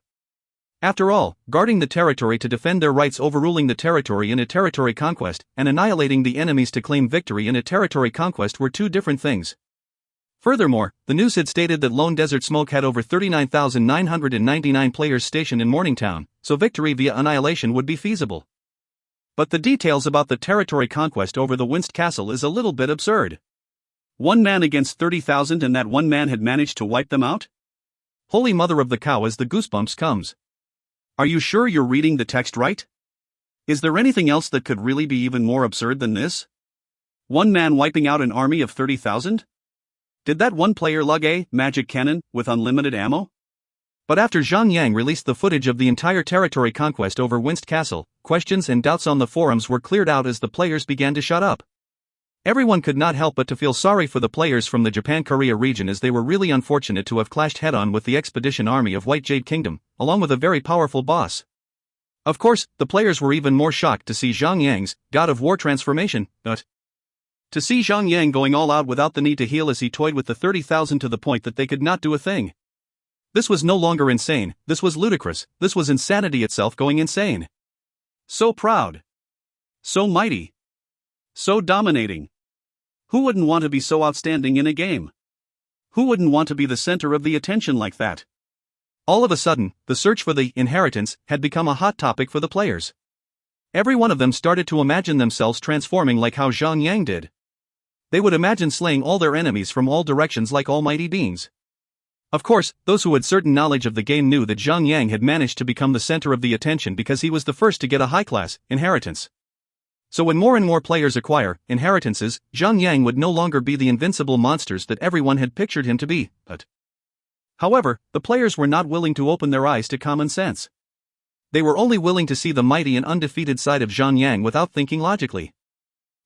After all, guarding the territory to defend their rights, overruling the territory in a territory conquest, and annihilating the enemies to claim victory in a territory conquest were two different things. Furthermore, the news had stated that Lone Desert Smoke had over 39,999 players stationed in Morningtown, so victory via annihilation would be feasible. But the details about the territory conquest over the Winst Castle is a little bit absurd. One man against 30,000 and that one man had managed to wipe them out? Holy mother of the cow, as the goosebumps comes. Are you sure you're reading the text right? Is there anything else that could really be even more absurd than this? One man wiping out an army of 30,000? Did that one player lug a magic cannon with unlimited ammo? But after Zhang Yang released the footage of the entire territory conquest over Winst Castle, questions and doubts on the forums were cleared out as the players began to shut up. Everyone could not help but to feel sorry for the players from the Japan-Korea region, as they were really unfortunate to have clashed head-on with the expedition army of White Jade Kingdom, along with a very powerful boss. Of course, the players were even more shocked to see Zhang Yang's God of War transformation, but to see Zhang Yang going all out without the need to heal as he toyed with the 30,000 to the point that they could not do a thing. This was no longer insane, this was ludicrous, this was insanity itself going insane. So proud. So mighty. So dominating. Who wouldn't want to be so outstanding in a game? Who wouldn't want to be the center of the attention like that? All of a sudden, the search for the inheritance had become a hot topic for the players. Every one of them started to imagine themselves transforming like how Zhang Yang did. They would imagine slaying all their enemies from all directions like almighty beings. Of course, those who had certain knowledge of the game knew that Zhang Yang had managed to become the center of the attention because he was the first to get a high-class inheritance. So when more and more players acquire inheritances, Zhang Yang would no longer be the invincible monsters that everyone had pictured him to be. But however, the players were not willing to open their eyes to common sense. They were only willing to see the mighty and undefeated side of Zhang Yang without thinking logically.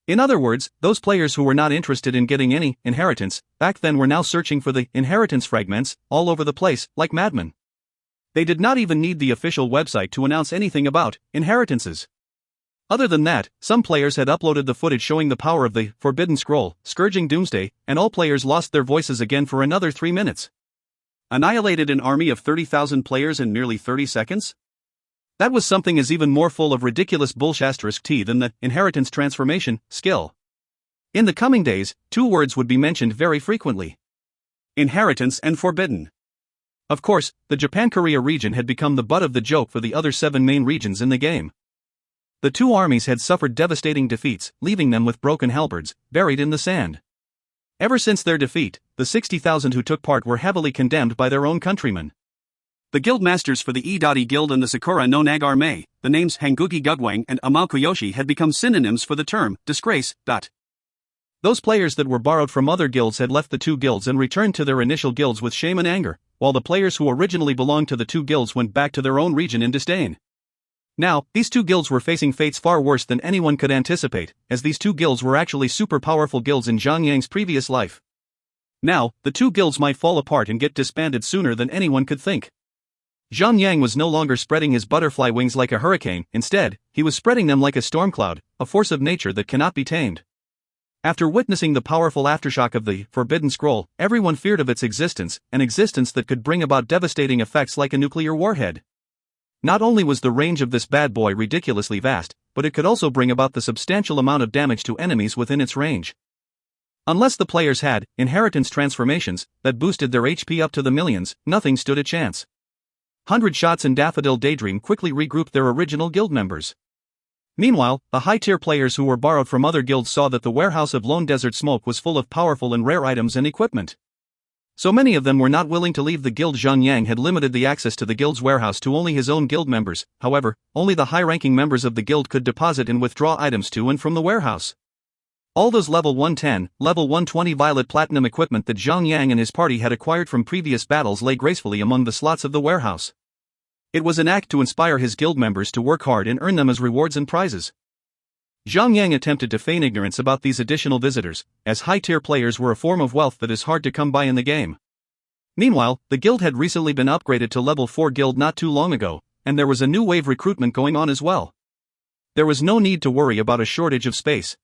In other words, those players who were not interested in getting any inheritance back then were now searching for the inheritance fragments all over the place like madmen. They did not even need the official website to announce anything about inheritances. Other than that, some players had uploaded the footage showing the power of the Forbidden Scroll, scourging Doomsday, and all players lost their voices again for another 3 minutes. Annihilated an army of 30,000 players in merely 30 seconds? That was something as even more full of ridiculous bullshit than the inheritance transformation skill. In the coming days, two words would be mentioned very frequently: inheritance and forbidden. Of course, the Japan-Korea region had become the butt of the joke for the other 7 main regions in the game. The two armies had suffered devastating defeats, leaving them with broken halberds, buried in the sand. Ever since their defeat, the 60,000 who took part were heavily condemned by their own countrymen. The guild masters for the Idari Guild and the Sakura no Nagarme, the names Hangugi Gugwang and Amalkuyoshi had become synonyms for the term disgrace. Those players that were borrowed from other guilds had left the two guilds and returned to their initial guilds with shame and anger, while the players who originally belonged to the two guilds went back to their own region in disdain. Now, these two guilds were facing fates far worse than anyone could anticipate, as these two guilds were actually super powerful guilds in Zhang Yang's previous life. Now, the two guilds might fall apart and get disbanded sooner than anyone could think. Zhang Yang was no longer spreading his butterfly wings like a hurricane, instead, he was spreading them like a storm cloud, a force of nature that cannot be tamed. After witnessing the powerful aftershock of the Forbidden Scroll, everyone feared of its existence, an existence that could bring about devastating effects like a nuclear warhead. Not only was the range of this bad boy ridiculously vast, but it could also bring about the substantial amount of damage to enemies within its range. Unless the players had inheritance transformations that boosted their HP up to the millions, nothing stood a chance. 100 Shots and Daffodil Daydream quickly regrouped their original guild members. Meanwhile, the high-tier players who were borrowed from other guilds saw that the warehouse of Lone Desert Smoke was full of powerful and rare items and equipment. So many of them were not willing to leave the guild. Zhang had limited the access to the guild's warehouse to only his own guild members. However, only the high-ranking members of the guild could deposit and withdraw items to and from the warehouse. All those level 110, level 120 violet platinum equipment that Zhang and his party had acquired from previous battles lay gracefully among the slots of the warehouse. It was an act to inspire his guild members to work hard and earn them as rewards and prizes. Zhang attempted to feign ignorance about these additional visitors, as high-tier players were a form of wealth that is hard to come by in the game. Meanwhile, the guild had recently been upgraded to level 4 guild not too long ago, and there was a new wave recruitment going on as well. There was no need to worry about a shortage of space.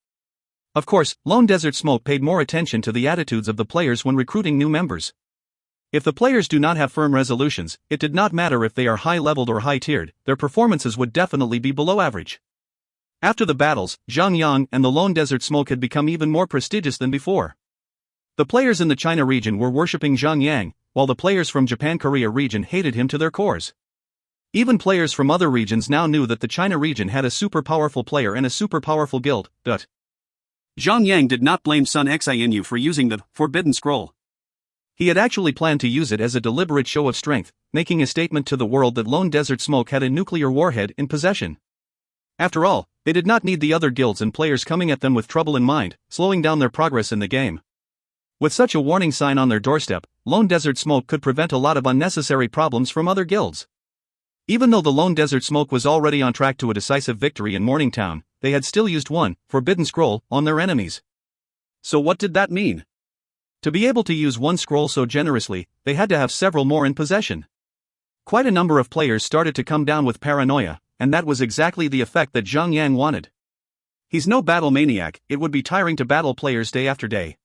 Of course, Lone Desert Smoke paid more attention to the attitudes of the players when recruiting new members. If the players do not have firm resolutions, it did not matter if they are high-leveled or high-tiered, their performances would definitely be below average. After the battles, Zhang and the Lone Desert Smoke had become even more prestigious than before. The players in the China region were worshipping Zhang, while the players from Japan-Korea region hated him to their cores. Even players from other regions now knew that the China region had a super powerful player and a super powerful guild. Zhang did not blame Sun Xianu for using the Forbidden Scroll. He had actually planned to use it as a deliberate show of strength, making a statement to the world that Lone Desert Smoke had a nuclear warhead in possession. After all, they did not need the other guilds and players coming at them with trouble in mind, slowing down their progress in the game. With such a warning sign on their doorstep, Lone Desert Smoke could prevent a lot of unnecessary problems from other guilds. Even though the Lone Desert Smoke was already on track to a decisive victory in Morningtown, they had still used one Forbidden Scroll on their enemies. So what did that mean? To be able to use one scroll so generously, they had to have several more in possession. Quite a number of players started to come down with paranoia, and that was exactly the effect that Zhang wanted. He's no battle maniac, it would be tiring to battle players day after day.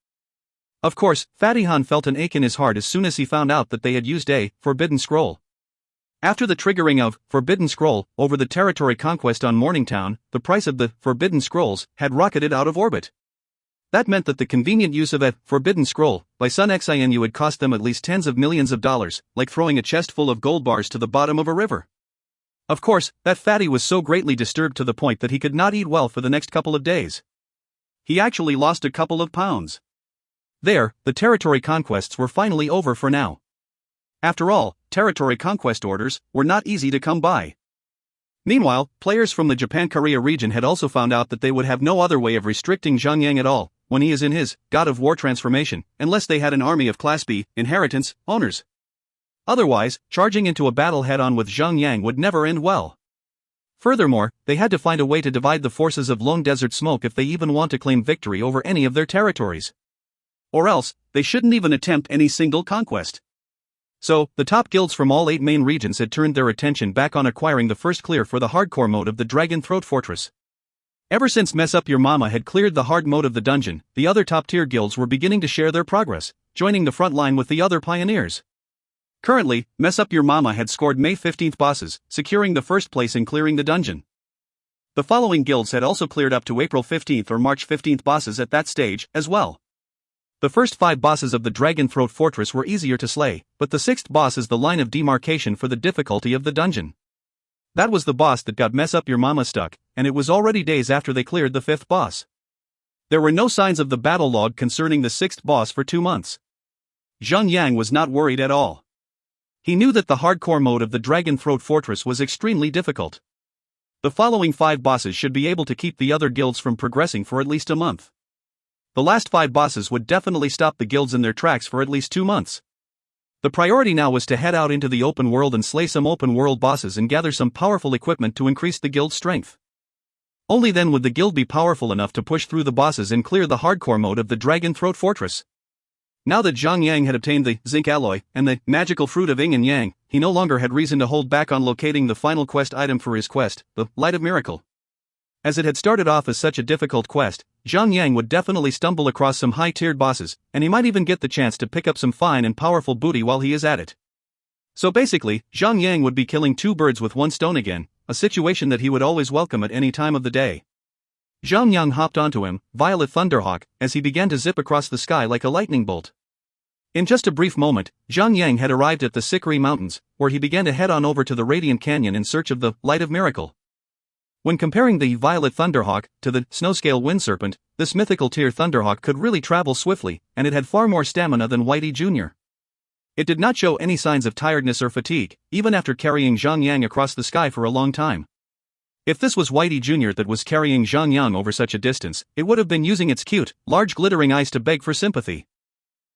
Of course, Fatty Han felt an ache in his heart as soon as he found out that they had used a Forbidden Scroll. After the triggering of Forbidden Scroll over the territory conquest on Morningtown, the price of the Forbidden Scrolls had rocketed out of orbit. That meant that the convenient use of a Forbidden Scroll by Sun Xianu had cost them at least tens of millions of dollars, like throwing a chest full of gold bars to the bottom of a river. Of course, that fatty was so greatly disturbed to the point that he could not eat well for the next couple of days. He actually lost a couple of pounds. There, the territory conquests were finally over for now. After all, territory conquest orders were not easy to come by. Meanwhile, players from the Japan-Korea region had also found out that they would have no other way of restricting Zhang at all, when he is in his God of War transformation, unless they had an army of Class B inheritance owners. Otherwise, charging into a battle head-on with Zhang would never end well. Furthermore, they had to find a way to divide the forces of Lone Desert Smoke if they even want to claim victory over any of their territories. Or else, they shouldn't even attempt any single conquest. So, the top guilds from all 8 main regions had turned their attention back on acquiring the first clear for the hardcore mode of the Dragon Throat Fortress. Ever since Mess Up Your Mama had cleared the hard mode of the dungeon, the other top-tier guilds were beginning to share their progress, joining the front line with the other pioneers. Currently, Mess Up Your Mama had scored May 15th bosses, securing the first place in clearing the dungeon. The following guilds had also cleared up to April 15th or March 15th bosses at that stage, as well. The first 5 bosses of the Dragon Throat Fortress were easier to slay, but the 6th boss is the line of demarcation for the difficulty of the dungeon. That was the boss that got Mess Up Your Mama stuck, and it was already days after they cleared the 5th boss. There were no signs of the battle log concerning the 6th boss for 2 months. Zhang was not worried at all. He knew that the hardcore mode of the Dragon Throat Fortress was extremely difficult. The following 5 bosses should be able to keep the other guilds from progressing for at least a month. The last 5 bosses would definitely stop the guilds in their tracks for at least 2 months. The priority now was to head out into the open world and slay some open world bosses and gather some powerful equipment to increase the guild's strength. Only then would the guild be powerful enough to push through the bosses and clear the hardcore mode of the Dragon Throat Fortress. Now that Zhang had obtained the zinc alloy and the magical fruit of Yin and Yang, he no longer had reason to hold back on locating the final quest item for his quest, the Light of Miracle. As it had started off as such a difficult quest, Zhang would definitely stumble across some high-tiered bosses, and he might even get the chance to pick up some fine and powerful booty while he is at it. So basically, Zhang would be killing 2 birds with 1 stone again, a situation that he would always welcome at any time of the day. Zhang Yang hopped onto him, Violet Thunderhawk, as he began to zip across the sky like a lightning bolt. In just a brief moment, Zhang Yang had arrived at the Sikri Mountains, where he began to head on over to the Radiant Canyon in search of the Light of Miracle. When comparing the Violet Thunderhawk to the Snowscale Wind Serpent, this mythical tier Thunderhawk could really travel swiftly, and it had far more stamina than Whitey Jr. It did not show any signs of tiredness or fatigue, even after carrying Zhang Yang across the sky for a long time. If this was Whitey Jr. that was carrying Zhang Yang over such a distance, it would have been using its cute, large glittering eyes to beg for sympathy.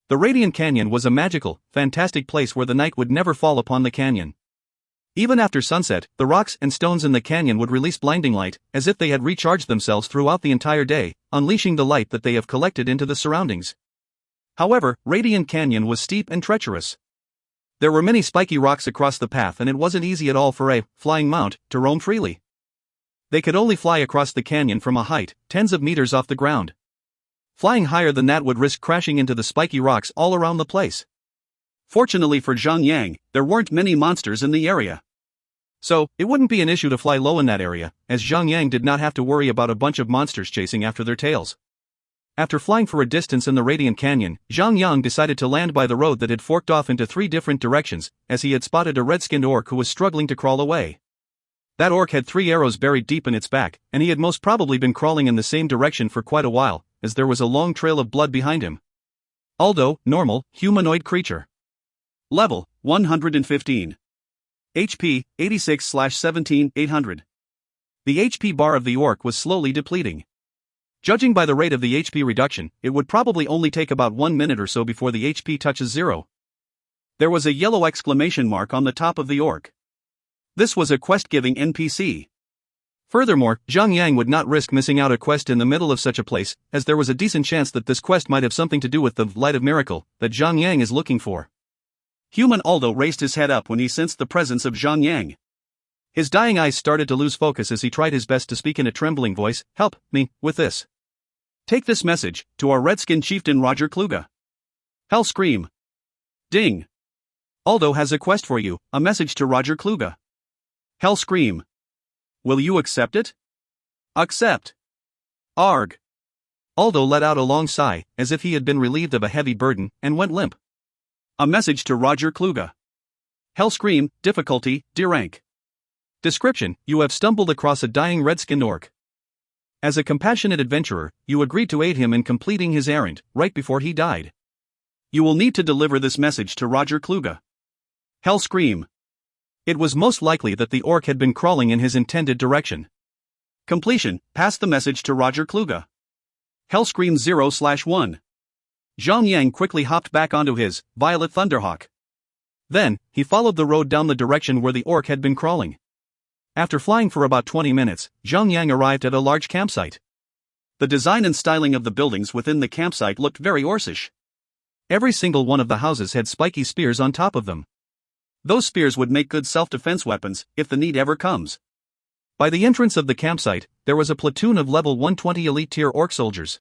The Radiant Canyon was a magical, fantastic place where the night would never fall upon the canyon. Even after sunset, the rocks and stones in the canyon would release blinding light, as if they had recharged themselves throughout the entire day, unleashing the light that they have collected into the surroundings. However, Radiant Canyon was steep and treacherous. There were many spiky rocks across the path, and it wasn't easy at all for a flying mount to roam freely. They could only fly across the canyon from a height, tens of meters off the ground. Flying higher than that would risk crashing into the spiky rocks all around the place. Fortunately for Zhang Yang, there weren't many monsters in the area. So, it wouldn't be an issue to fly low in that area, as Zhang Yang did not have to worry about a bunch of monsters chasing after their tails. After flying for a distance in the Radiant Canyon, Zhang Yang decided to land by the road that had forked off into 3 different directions, as he had spotted a red-skinned orc who was struggling to crawl away. That orc had 3 arrows buried deep in its back, and he had most probably been crawling in the same direction for quite a while, as there was a long trail of blood behind him. Aldo, normal, humanoid creature. Level, 115. HP, 86/17-800. The HP bar of the orc was slowly depleting. Judging by the rate of the HP reduction, it would probably only take about 1 minute or so before the HP touches 0. There was a yellow exclamation mark on the top of the orc. This was a quest-giving NPC. Furthermore, Zhang Yang would not risk missing out a quest in the middle of such a place, as there was a decent chance that this quest might have something to do with the Light of Miracle that Zhang Yang is looking for. Human Aldo raised his head up when he sensed the presence of Zhang Yang. His dying eyes started to lose focus as he tried his best to speak in a trembling voice. "Help me with this. Take this message to our Redskin chieftain Roger Kluge. Hell scream. Ding. Aldo has a quest for you, a message to Roger Kluge. Hell scream. Will you accept it? Accept. Arg." Aldo let out a long sigh, as if he had been relieved of a heavy burden, and went limp. A message to Roger Kluge. Hell scream, difficulty, D rank. Description: you have stumbled across a dying red-skinned orc. As a compassionate adventurer, you agreed to aid him in completing his errand, right before he died. You will need to deliver this message to Roger Kluge. Hell scream. It was most likely that the orc had been crawling in his intended direction. Completion: pass the message to Roger Kluge. Hell scream 0/1. Zhang Yang quickly hopped back onto his Violet Thunderhawk. Then, he followed the road down the direction where the orc had been crawling. After flying for about 20 minutes, Zhang Yang arrived at a large campsite. The design and styling of the buildings within the campsite looked very Orcish. Every single one of the houses had spiky spears on top of them. Those spears would make good self-defense weapons, if the need ever comes. By the entrance of the campsite, there was a platoon of level 120 elite-tier orc soldiers.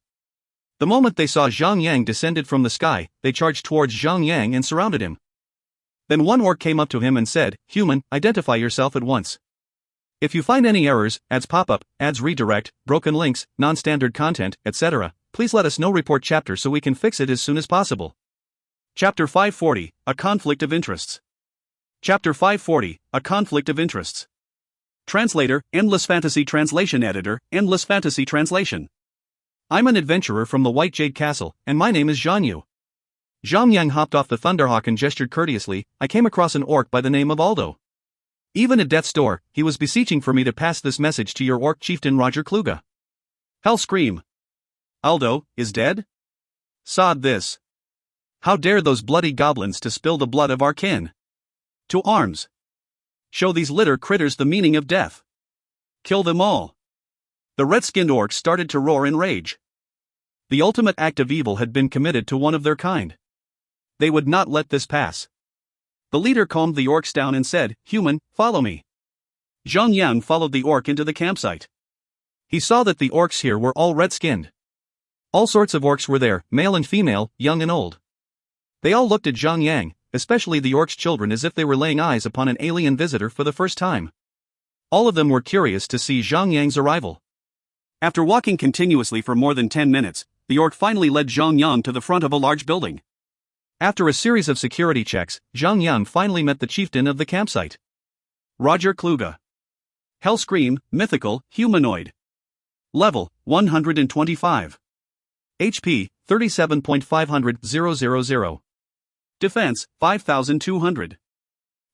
The moment they saw Zhang Yang descended from the sky, they charged towards Zhang Yang and surrounded him. Then one orc came up to him and said, "Human, identify yourself at once. If you find any errors, ads pop-up, ads redirect, broken links, non-standard content, etc., please let us know. Report chapter so we can fix it as soon as possible." Chapter 540, A Conflict of Interests. Chapter 540, A Conflict of Interests. Translator, Endless Fantasy Translation Editor, Endless Fantasy Translation. I'm an adventurer from the White Jade Castle, and my name is Zhang Yu. Zhang Yang hopped off the Thunderhawk and gestured courteously. I came across an orc by the name of Aldo. Even at death's door, he was beseeching for me to pass this message to your orc chieftain Roger Kluge. Hell scream. Aldo is dead? Sod this. How dare those bloody goblins to spill the blood of our kin? To arms. Show these litter critters the meaning of death. Kill them all. The red-skinned orcs started to roar in rage. The ultimate act of evil had been committed to one of their kind. They would not let this pass. The leader calmed the orcs down and said, "Human, follow me." Zhang Yang followed the orc into the campsite. He saw that the orcs here were all red-skinned. All sorts of orcs were there, male and female, young and old. They all looked at Zhang Yang, especially the orcs' children, as if they were laying eyes upon an alien visitor for the first time. All of them were curious to see Zhang Yang's arrival. After walking continuously for more than 10 minutes, the orc finally led Zhang Yang to the front of a large building. After a series of security checks, Zhang Yang finally met the chieftain of the campsite. Roger Kluge. Hell Scream, Mythical, Humanoid. Level, 125. HP, 37.500,000. Defense, 5,200.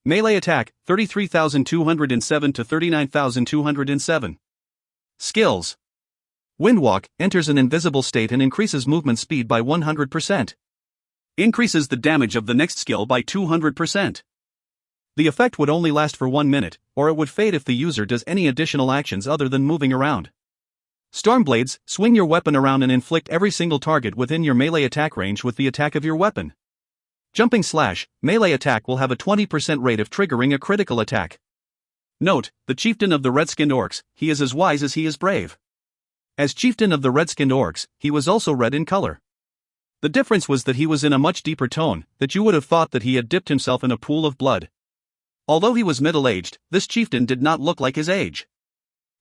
Melee attack, 33,207 to 39,207. Skills. Windwalk, enters an invisible state and increases movement speed by 100%. Increases the damage of the next skill by 200%. The effect would only last for 1 minute, or it would fade if the user does any additional actions other than moving around. Stormblades, swing your weapon around and inflict every single target within your melee attack range with the attack of your weapon. Jumping Slash, melee attack will have a 20% rate of triggering a critical attack. Note, the chieftain of the red-skinned orcs, he is as wise as he is brave. As chieftain of the red-skinned orcs, he was also red in color. The difference was that he was in a much deeper tone, that you would have thought that he had dipped himself in a pool of blood. Although he was middle-aged, this chieftain did not look like his age.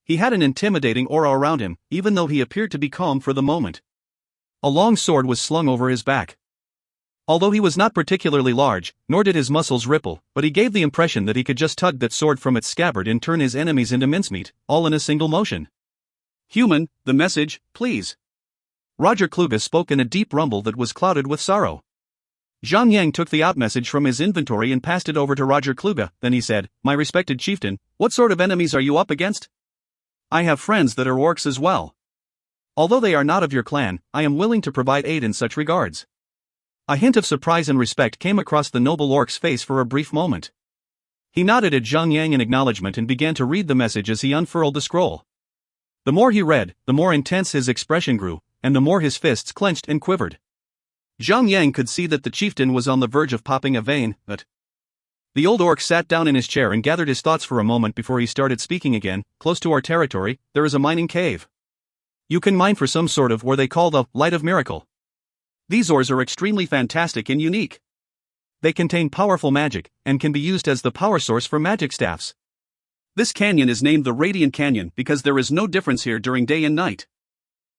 He had an intimidating aura around him, even though he appeared to be calm for the moment. A long sword was slung over his back. Although he was not particularly large, nor did his muscles ripple, but he gave the impression that he could just tug that sword from its scabbard and turn his enemies into mincemeat, all in a single motion. Human, the message, please. Roger Kluge spoke in a deep rumble that was clouded with sorrow. Zhang Yang took the out message from his inventory and passed it over to Roger Kluge, then he said, "My respected chieftain, what sort of enemies are you up against? I have friends that are orcs as well. Although they are not of your clan, I am willing to provide aid in such regards." A hint of surprise and respect came across the noble orc's face for a brief moment. He nodded at Zhang Yang in acknowledgement and began to read the message as he unfurled the scroll. The more he read, the more intense his expression grew, and the more his fists clenched and quivered. Zhang Yang could see that the chieftain was on the verge of popping a vein, but the old orc sat down in his chair and gathered his thoughts for a moment before he started speaking again. Close to our territory, there is a mining cave. You can mine for some sort of what they call the Light of Miracle. These ores are extremely fantastic and unique. They contain powerful magic, and can be used as the power source for magic staffs. This canyon is named the Radiant Canyon because there is no difference here during day and night.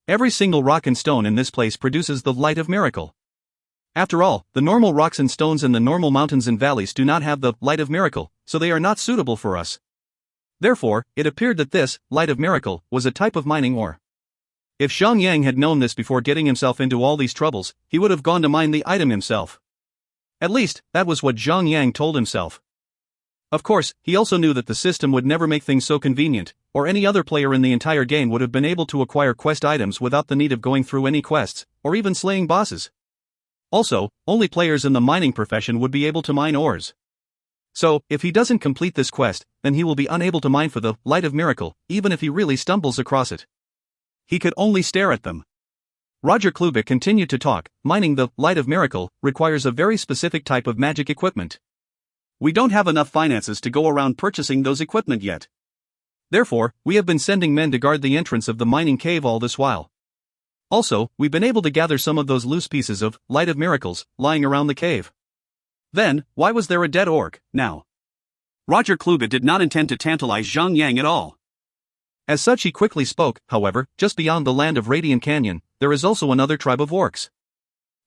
Every single rock and stone in this place produces the Light of Miracle. After all, the normal rocks and stones in the normal mountains and valleys do not have the Light of Miracle, so they are not suitable for us. Therefore, it appeared that this Light of Miracle was a type of mining ore. If Zhang Yang had known this before getting himself into all these troubles, he would have gone to mine the item himself. At least, that was what Zhang Yang told himself. Of course, he also knew that the system would never make things so convenient, or any other player in the entire game would have been able to acquire quest items without the need of going through any quests, or even slaying bosses. Also, only players in the mining profession would be able to mine ores. So, if he doesn't complete this quest, then he will be unable to mine for the Light of Miracle, even if he really stumbles across it. He could only stare at them. Roger Kluge continued to talk. Mining the Light of Miracle requires a very specific type of magic equipment. We don't have enough finances to go around purchasing those equipment yet. Therefore, we have been sending men to guard the entrance of the mining cave all this while. Also, we've been able to gather some of those loose pieces of Light of Miracles lying around the cave. Then, why was there a dead orc, now? Roger Kluge did not intend to tantalize Zhang Yang at all. As such, he quickly spoke. However, just beyond the land of Radiant Canyon, there is also another tribe of orcs.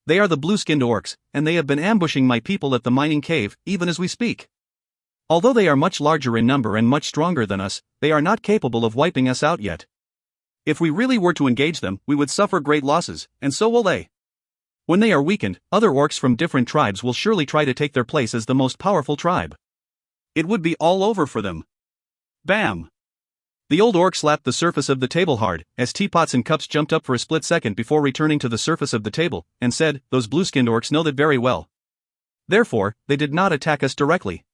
They are the blue-skinned orcs, and they have been ambushing my people at the mining cave, even as we speak. Although they are much larger in number and much stronger than us, they are not capable of wiping us out yet. If we really were to engage them, we would suffer great losses, and so will they. When they are weakened, other orcs from different tribes will surely try to take their place as the most powerful tribe. It would be all over for them. Bam! The old orc slapped the surface of the table hard, as teapots and cups jumped up for a split second before returning to the surface of the table, and said, "Those blue-skinned orcs know that very well. Therefore, they did not attack us directly.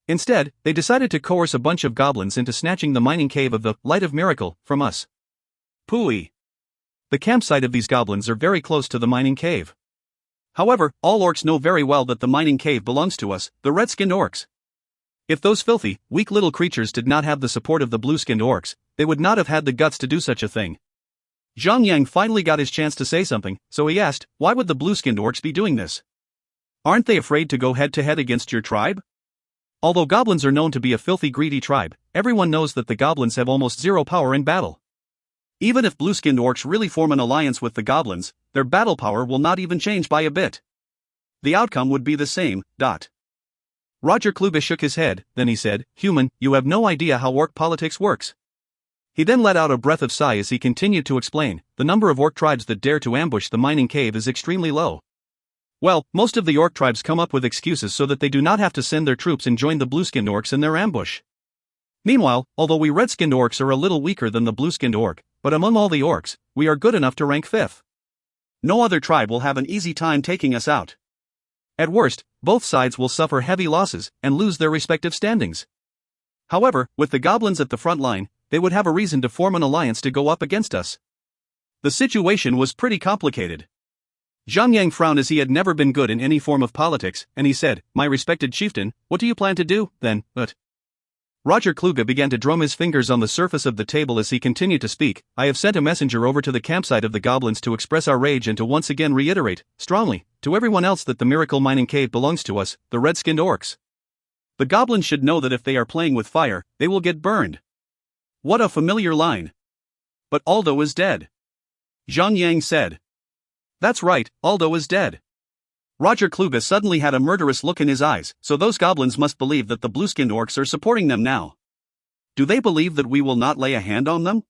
Instead, they decided to coerce a bunch of goblins into snatching the mining cave of the Light of Miracle from us. Pooey. The campsite of these goblins are very close to the mining cave. However, all orcs know very well that the mining cave belongs to us, the red-skinned orcs. If those filthy, weak little creatures did not have the support of the blue-skinned orcs, they would not have had the guts to do such a thing." Zhang Yang finally got his chance to say something, so he asked, "Why would the blue-skinned orcs be doing this? Aren't they afraid to go head-to-head against your tribe? Although goblins are known to be a filthy greedy tribe, everyone knows that the goblins have almost zero power in battle. Even if blue-skinned orcs really form an alliance with the goblins, their battle power will not even change by a bit. The outcome would be the same. Roger Kluge shook his head, then he said, "Human, you have no idea how orc politics works." He then let out a breath of sigh as he continued to explain, "The number of orc tribes that dare to ambush the mining cave is extremely low. Well, most of the orc tribes come up with excuses so that they do not have to send their troops and join the blue-skinned orcs in their ambush. Meanwhile, although we red-skinned orcs are a little weaker than the blue-skinned orc, but among all the orcs, we are good enough to rank 5th. No other tribe will have an easy time taking us out. At worst, both sides will suffer heavy losses and lose their respective standings. However, with the goblins at the front line, they would have a reason to form an alliance to go up against us." The situation was pretty complicated. Zhang frowned as he had never been good in any form of politics, and he said, "My respected chieftain, what do you plan to do, then?" Roger Kluge began to drum his fingers on the surface of the table as he continued to speak. "I have sent a messenger over to the campsite of the goblins to express our rage and to once again reiterate, strongly, to everyone else that the miracle mining cave belongs to us, the red-skinned orcs. The goblins should know that if they are playing with fire, they will get burned." What a familiar line. "But Aldo is dead," Zhang said. "That's right, Aldo is dead." Roger Kluge suddenly had a murderous look in his eyes, "So those goblins must believe that the blue-skinned orcs are supporting them now. Do they believe that we will not lay a hand on them?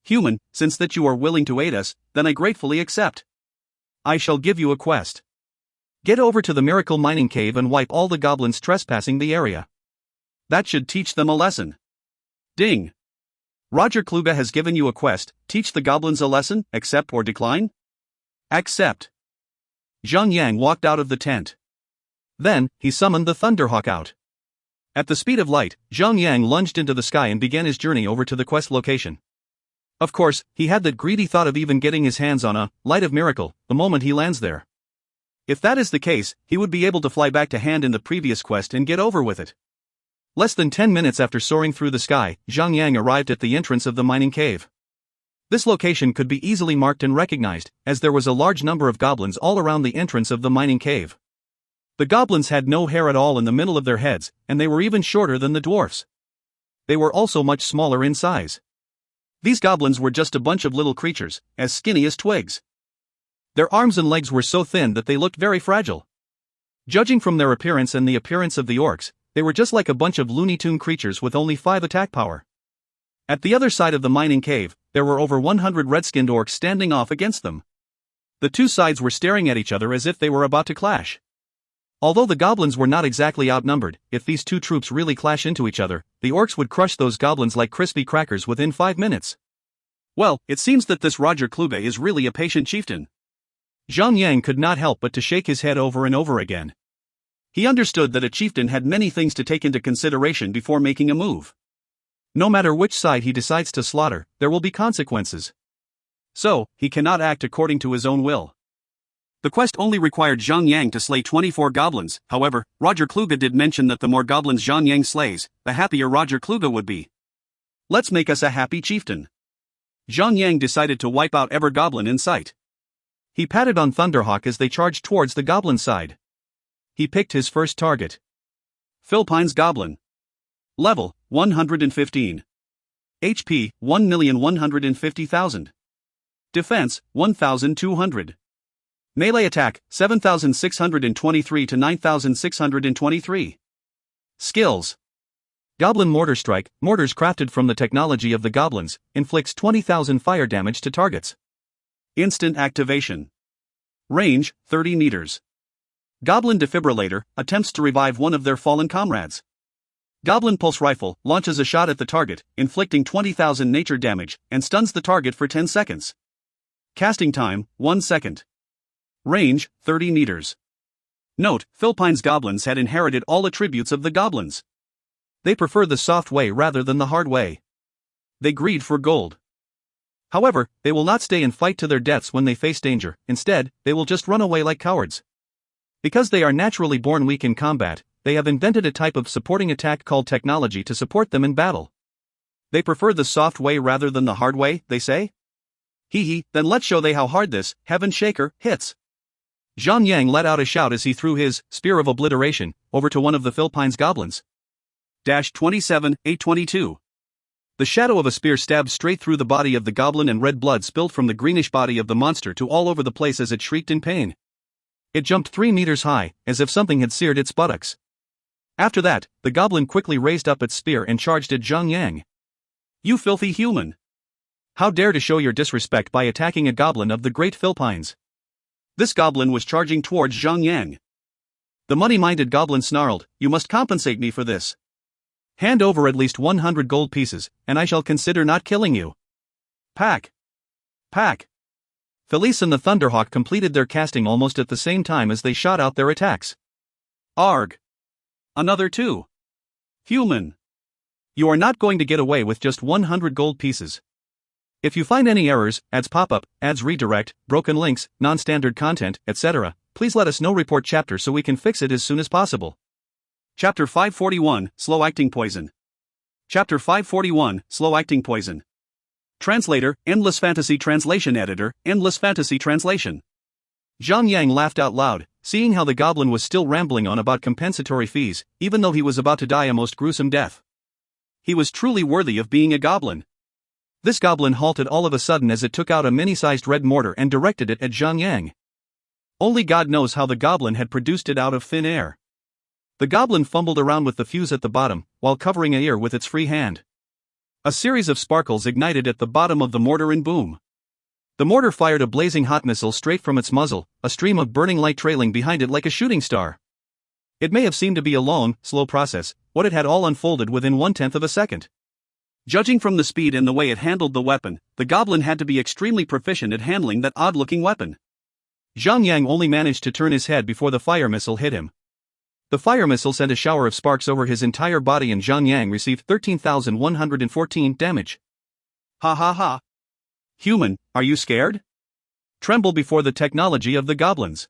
Human, since that you are willing to aid us, then I gratefully accept. I shall give you a quest. Get over to the miracle mining cave and wipe all the goblins trespassing the area. That should teach them a lesson." Ding. Roger Kluge has given you a quest. Teach the goblins a lesson, accept or decline? Accept. Zhang walked out of the tent. Then, he summoned the Thunderhawk out. At the speed of light, Zhang lunged into the sky and began his journey over to the quest location. Of course, he had that greedy thought of even getting his hands on a Light of Miracle the moment he lands there. If that is the case, he would be able to fly back to hand in the previous quest and get over with it. Less than 10 minutes after soaring through the sky, Zhang arrived at the entrance of the mining cave. This location could be easily marked and recognized, as there was a large number of goblins all around the entrance of the mining cave. The goblins had no hair at all in the middle of their heads, and they were even shorter than the dwarfs. They were also much smaller in size. These goblins were just a bunch of little creatures, as skinny as twigs. Their arms and legs were so thin that they looked very fragile. Judging from their appearance and the appearance of the orcs, they were just like a bunch of Looney Tune creatures with only 5 attack power. At the other side of the mining cave, there were over 100 red-skinned orcs standing off against them. The two sides were staring at each other as if they were about to clash. Although the goblins were not exactly outnumbered, if these two troops really clash into each other, the orcs would crush those goblins like crispy crackers within 5 minutes. Well, it seems that this Roger Kluge is really a patient chieftain. Zhang could not help but to shake his head over and over again. He understood that a chieftain had many things to take into consideration before making a move. No matter which side he decides to slaughter, there will be consequences. So, he cannot act according to his own will. The quest only required Zhang to slay 24 goblins. However, Roger Kluge did mention that the more goblins Zhang slays, the happier Roger Kluge would be. Let's make us a happy chieftain. Zhang decided to wipe out every goblin in sight. He patted on Thunderhawk as they charged towards the goblin side. He picked his first target. Philpines Goblin. Level, 115. HP, 1,150,000. Defense, 1,200. Melee attack, 7,623 to 9,623. Skills. Goblin Mortar Strike, mortars crafted from the technology of the goblins, inflicts 20,000 fire damage to targets. Instant activation. Range, 30 meters. Goblin Defibrillator, attempts to revive one of their fallen comrades. Goblin Pulse Rifle, launches a shot at the target, inflicting 20,000 nature damage, and stuns the target for 10 seconds. Casting time, 1 second. Range, 30 meters. Note, Philpines goblins had inherited all attributes of the goblins. They prefer the soft way rather than the hard way. They greed for gold. However, they will not stay and fight to their deaths when they face danger. Instead, they will just run away like cowards. Because they are naturally born weak in combat, they have invented a type of supporting attack called technology to support them in battle. They prefer the soft way rather than the hard way, they say? Then let's show they how hard this Heaven Shaker hits. Zhang let out a shout as he threw his Spear of Obliteration over to one of the Philpines goblins. 27, 822. The The shadow of a spear stabbed straight through the body of the goblin, and red blood spilled from the greenish body of the monster to all over the place as it shrieked in pain. It jumped 3 meters high, as if something had seared its buttocks. After that, the goblin quickly raised up its spear and charged at Zhang Yang. "You filthy human! How dare to show your disrespect by attacking a goblin of the Great Philippines?" This goblin was charging towards Zhang Yang. The money-minded goblin snarled, "You must compensate me for this. Hand over at least 100 gold pieces, and I shall consider not killing you." Pack! Pack! Felice and the Thunderhawk completed their casting almost at the same time as they shot out their attacks. Arg! Another 2. Human! You are not going to get away with just 100 gold pieces. If you find any errors, ads pop-up, ads redirect, broken links, non-standard content, etc., please let us know. Report chapter so we can fix it as soon as possible. Chapter 541, Slow-Acting Poison. Chapter 541, Slow-Acting Poison. Translator, Endless Fantasy Translation Editor, Endless Fantasy Translation. Zhang Yang laughed out loud, seeing how the goblin was still rambling on about compensatory fees, even though he was about to die a most gruesome death. He was truly worthy of being a goblin. This goblin halted all of a sudden as it took out a mini-sized red mortar and directed it at Zhang Yang. Only God knows how the goblin had produced it out of thin air. The goblin fumbled around with the fuse at the bottom, while covering an ear with its free hand. A series of sparkles ignited at the bottom of the mortar and boom. The mortar fired a blazing hot missile straight from its muzzle, a stream of burning light trailing behind it like a shooting star. It may have seemed to be a long, slow process, but it had all unfolded within 1/10 of a second. Judging from the speed and the way it handled the weapon, the goblin had to be extremely proficient at handling that odd-looking weapon. Zhang Yang only managed to turn his head before the fire missile hit him. The fire missile sent a shower of sparks over his entire body, and Zhang Yang received 13,114 damage. Ha ha ha. Human, are you scared? Tremble before the technology of the goblins.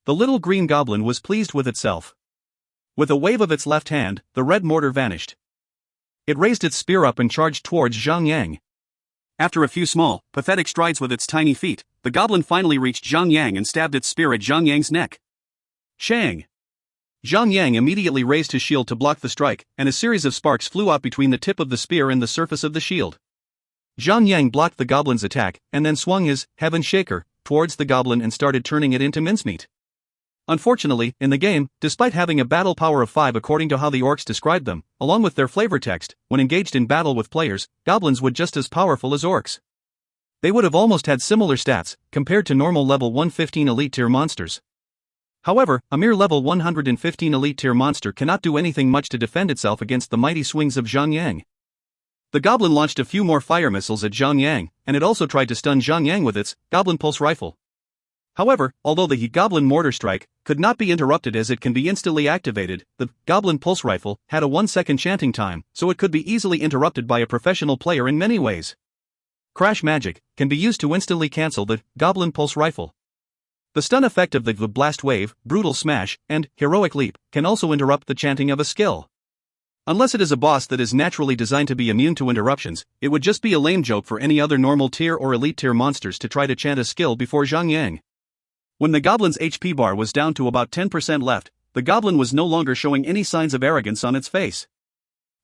The little green goblin was pleased with itself. With a wave of its left hand, the red mortar vanished. It raised its spear up and charged towards Zhang Yang. After a few small, pathetic strides with its tiny feet, the goblin finally reached Zhang Yang and stabbed its spear at Zhang Yang's neck. Shang! Zhang Yang immediately raised his shield to block the strike, and a series of sparks flew out between the tip of the spear and the surface of the shield. Zhang Yang blocked the goblin's attack, and then swung his Heaven Shaker towards the goblin and started turning it into mincemeat. Unfortunately, in the game, despite having a battle power of 5 according to how the orcs described them, along with their flavor text, when engaged in battle with players, goblins would just as powerful as orcs. They would have almost had similar stats, compared to normal level 115 elite tier monsters. However, a mere level 115 elite tier monster cannot do anything much to defend itself against the mighty swings of Zhang Yang. The goblin launched a few more fire missiles at Zhang Yang, and it also tried to stun Zhang Yang with its Goblin Pulse Rifle. However, although the Goblin Mortar Strike could not be interrupted as it can be instantly activated, the Goblin Pulse Rifle had a 1-second chanting time, so it could be easily interrupted by a professional player in many ways. Crash Magic can be used to instantly cancel the Goblin Pulse Rifle. The stun effect of the Blast Wave, Brutal Smash, and Heroic Leap can also interrupt the chanting of a skill. Unless it is a boss that is naturally designed to be immune to interruptions, it would just be a lame joke for any other normal tier or elite tier monsters to try to chant a skill before Zhang Yang. When the goblin's HP bar was down to about 10% left, the goblin was no longer showing any signs of arrogance on its face.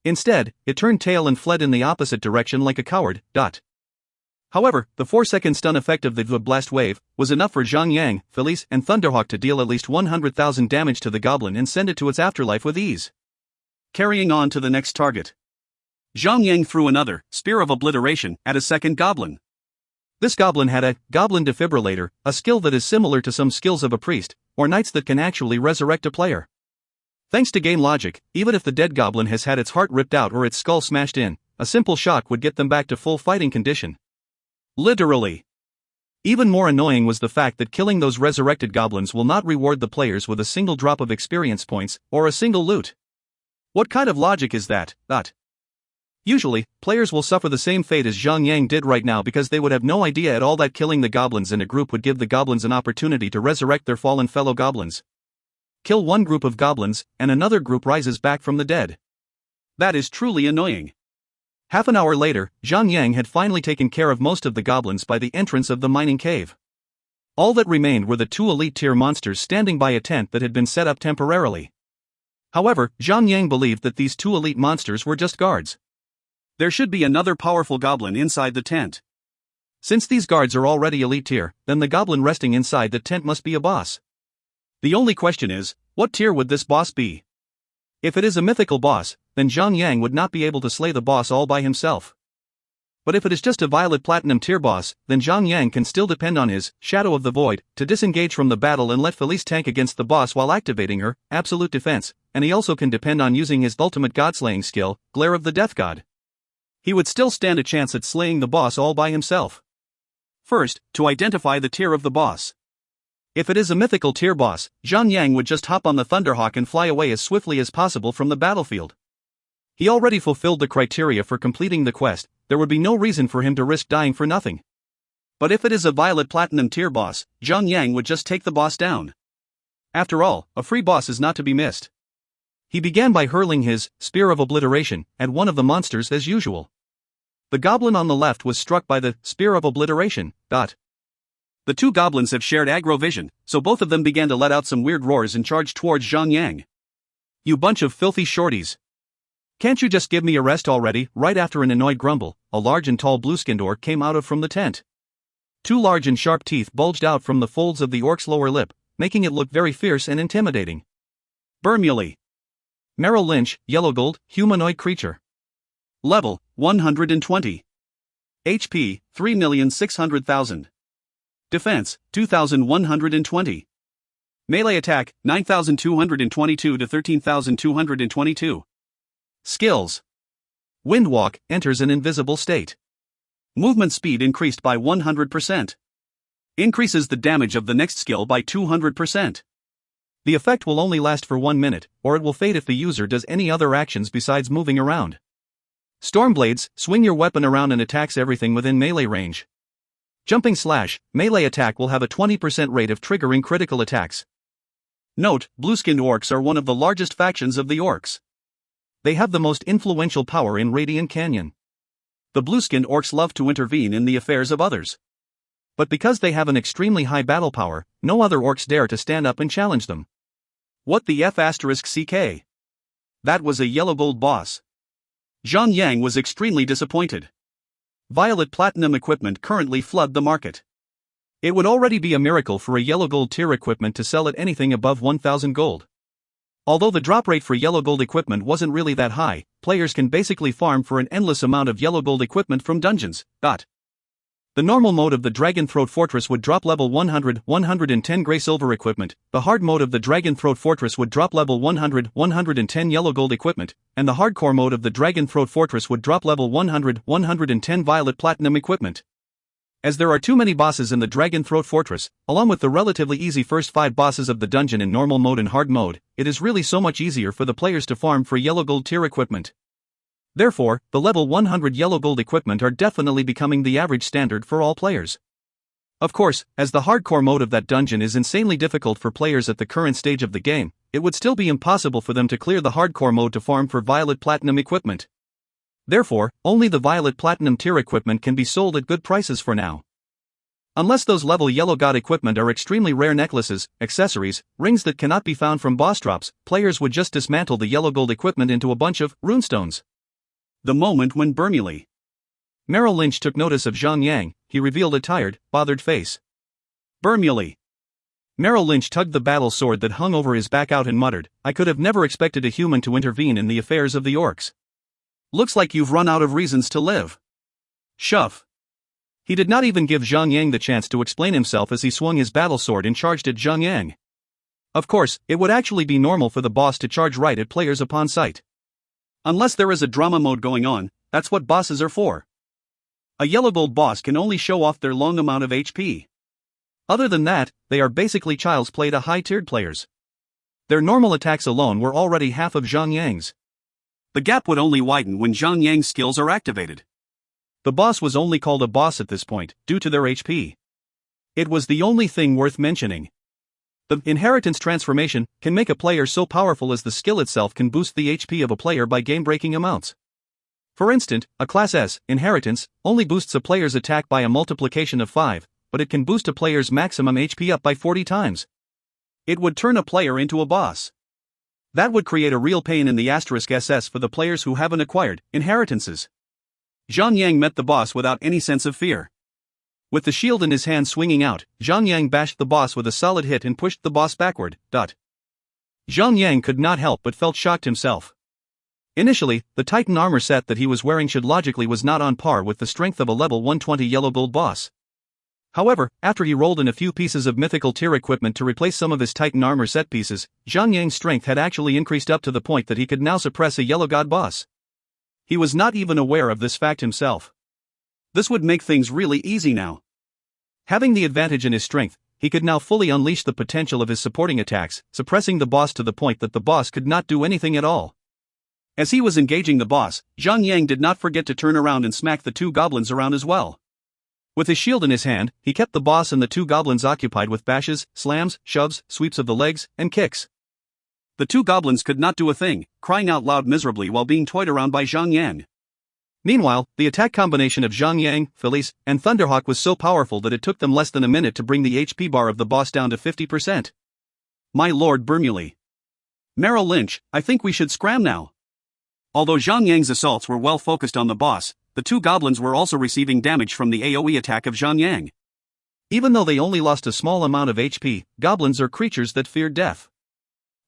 Instead, it turned tail and fled in the opposite direction like a coward. However, the 4-second stun effect of the Blast Wave was enough for Zhang Yang, Felice, and Thunderhawk to deal at least 100,000 damage to the goblin and send it to its afterlife with ease. Carrying on to the next target. Zhang Yang threw another Spear of Obliteration at a second goblin. This goblin had a Goblin Defibrillator, a skill that is similar to some skills of a priest, or knights that can actually resurrect a player. Thanks to game logic, even if the dead goblin has had its heart ripped out or its skull smashed in, a simple shock would get them back to full fighting condition. Literally. Even more annoying was the fact that killing those resurrected goblins will not reward the players with a single drop of experience points, or a single loot. What kind of logic is that? Usually, players will suffer the same fate as Zhang Yang did right now because they would have no idea at all that killing the goblins in a group would give the goblins an opportunity to resurrect their fallen fellow goblins. Kill one group of goblins, and another group rises back from the dead. That is truly annoying. Half an hour later, Zhang Yang had finally taken care of most of the goblins by the entrance of the mining cave. All that remained were the 2 elite tier monsters standing by a tent that had been set up temporarily. However, Zhang Yang believed that these 2 elite monsters were just guards. There should be another powerful goblin inside the tent. Since these guards are already elite tier, then the goblin resting inside the tent must be a boss. The only question is, what tier would this boss be? If it is a mythical boss, then Zhang would not be able to slay the boss all by himself. But if it is just a Violet Platinum tier boss, then Zhang can still depend on his Shadow of the Void to disengage from the battle and let Felice tank against the boss while activating her Absolute Defense, and he also can depend on using his ultimate godslaying skill, Glare of the Death God. He would still stand a chance at slaying the boss all by himself. First, to identify the tier of the boss. If it is a mythical tier boss, Zhang would just hop on the Thunderhawk and fly away as swiftly as possible from the battlefield. He already fulfilled the criteria for completing the quest, there would be no reason for him to risk dying for nothing. But if it is a Violet Platinum tier boss, Zhang would just take the boss down. After all, a free boss is not to be missed. He began by hurling his Spear of Obliteration at one of the monsters as usual. The goblin on the left was struck by the Spear of Obliteration. The two goblins have shared aggro vision, so both of them began to let out some weird roars and charged towards Zhang. You bunch of filthy shorties. Can't you just give me a rest already? Right after an annoyed grumble, a large and tall blue-skinned orc came out from the tent. Two large and sharp teeth bulged out from the folds of the orc's lower lip, making it look very fierce and intimidating. Bermuley. Merrill Lynch, Yellow Gold, humanoid creature. Level, 120. HP, 3,600,000. Defense, 2,120. Melee attack, 9,222 to 13,222. Skills. Windwalk, enters an invisible state. Movement speed increased by 100%. Increases the damage of the next skill by 200%. The effect will only last for 1 minute, or it will fade if the user does any other actions besides moving around. Stormblades, swing your weapon around and attacks everything within melee range. Jumping slash, melee attack will have a 20% rate of triggering critical attacks. Note, blue-skinned orcs are one of the largest factions of the orcs. They have the most influential power in Radiant Canyon. The blue-skinned orcs love to intervene in the affairs of others. But because they have an extremely high battle power, no other orcs dare to stand up and challenge them. What the F***CK? That was a yellow gold boss. Zhang was extremely disappointed. Violet Platinum equipment currently flood the market. It would already be a miracle for a yellow gold tier equipment to sell at anything above 1,000 gold. Although the drop rate for yellow gold equipment wasn't really that high, players can basically farm for an endless amount of yellow gold equipment from dungeons. The normal mode of the Dragon Throat Fortress would drop level 100, 110 gray silver equipment, the hard mode of the Dragon Throat Fortress would drop level 100, 110 yellow gold equipment, and the hardcore mode of the Dragon Throat Fortress would drop level 100, 110 violet platinum equipment. As there are too many bosses in the Dragon Throat Fortress, along with the relatively easy first 5 bosses of the dungeon in normal mode and hard mode, it is really so much easier for the players to farm for yellow gold tier equipment. Therefore, the level 100 yellow gold equipment are definitely becoming the average standard for all players. Of course, as the hardcore mode of that dungeon is insanely difficult for players at the current stage of the game, it would still be impossible for them to clear the hardcore mode to farm for violet platinum equipment. Therefore, only the violet platinum tier equipment can be sold at good prices for now. Unless those level yellow god equipment are extremely rare necklaces, accessories, rings that cannot be found from boss drops, players would just dismantle the yellow gold equipment into a bunch of runestones. The moment when Bermuley. Merrill Lynch took notice of Zhang, he revealed a tired, bothered face. Bermuley. Merrill Lynch tugged the battle sword that hung over his back out and muttered, I could have never expected a human to intervene in the affairs of the orcs. Looks like you've run out of reasons to live. Shove. He did not even give Zhang the chance to explain himself as he swung his battle sword and charged at Zhang. Of course, it would actually be normal for the boss to charge right at players upon sight. Unless there is a drama mode going on, that's what bosses are for. A yellow gold boss can only show off their long amount of HP. Other than that, they are basically child's play to high-tiered players. Their normal attacks alone were already half of Zhang. The gap would only widen when Zhang skills are activated. The boss was only called a boss at this point, due to their HP. It was the only thing worth mentioning. The inheritance transformation can make a player so powerful as the skill itself can boost the HP of a player by game-breaking amounts. For instance, a Class S inheritance only boosts a player's attack by a multiplication of 5, but it can boost a player's maximum HP up by 40 times. It would turn a player into a boss. That would create a real pain in the *SS for the players who haven't acquired inheritances. Zhang Yang met the boss without any sense of fear. With the shield in his hand swinging out, Zhang Yang bashed the boss with a solid hit and pushed the boss backward. Zhang Yang could not help but felt shocked himself. Initially, the Titan armor set that he was wearing should logically was not on par with the strength of a level 120 yellow gold boss. However, after he rolled in a few pieces of mythical tier equipment to replace some of his Titan armor set pieces, Zhang Yang's strength had actually increased up to the point that he could now suppress a yellow god boss. He was not even aware of this fact himself. This would make things really easy now. Having the advantage in his strength, he could now fully unleash the potential of his supporting attacks, suppressing the boss to the point that the boss could not do anything at all. As he was engaging the boss, Zhang Yang did not forget to turn around and smack the two goblins around as well. With his shield in his hand, he kept the boss and the two goblins occupied with bashes, slams, shoves, sweeps of the legs, and kicks. The two goblins could not do a thing, crying out loud miserably while being toyed around by Zhang Yang. Meanwhile, the attack combination of Zhang Yang, Felice, and Thunderhawk was so powerful that it took them less than a minute to bring the HP bar of the boss down to 50%. My lord Bermuley. Merrill Lynch, I think we should scram now. Although Zhang Yang's assaults were well focused on the boss, the two goblins were also receiving damage from the AoE attack of Zhang Yang. Even though they only lost a small amount of HP, goblins are creatures that fear death.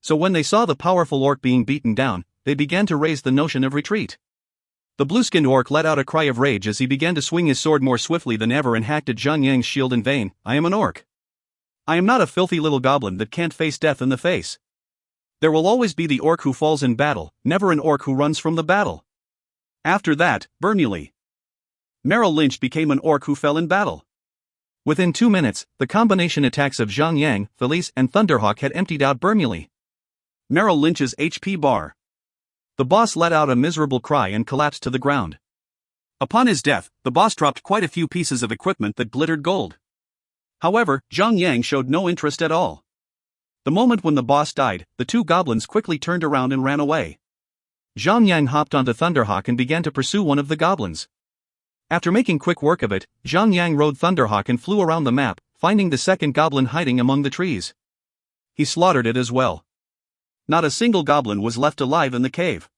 So when they saw the powerful orc being beaten down, they began to raise the notion of retreat. The blue-skinned orc let out a cry of rage as he began to swing his sword more swiftly than ever and hacked at Zhang Yang's shield in vain. I am an orc. I am not a filthy little goblin that can't face death in the face. There will always be the orc who falls in battle, never an orc who runs from the battle. After that, Bermuley. Merrill Lynch became an orc who fell in battle. Within 2 minutes, the combination attacks of Zhang Yang, Felice, and Thunderhawk had emptied out Bermuley. Merrill Lynch's HP bar. The boss let out a miserable cry and collapsed to the ground. Upon his death, the boss dropped quite a few pieces of equipment that glittered gold. However, Zhang Yang showed no interest at all. The moment when the boss died, the two goblins quickly turned around and ran away. Zhang Yang hopped onto Thunderhawk and began to pursue one of the goblins. After making quick work of it, Zhang Yang rode Thunderhawk and flew around the map, finding the second goblin hiding among the trees. He slaughtered it as well. Not a single goblin was left alive in the cave.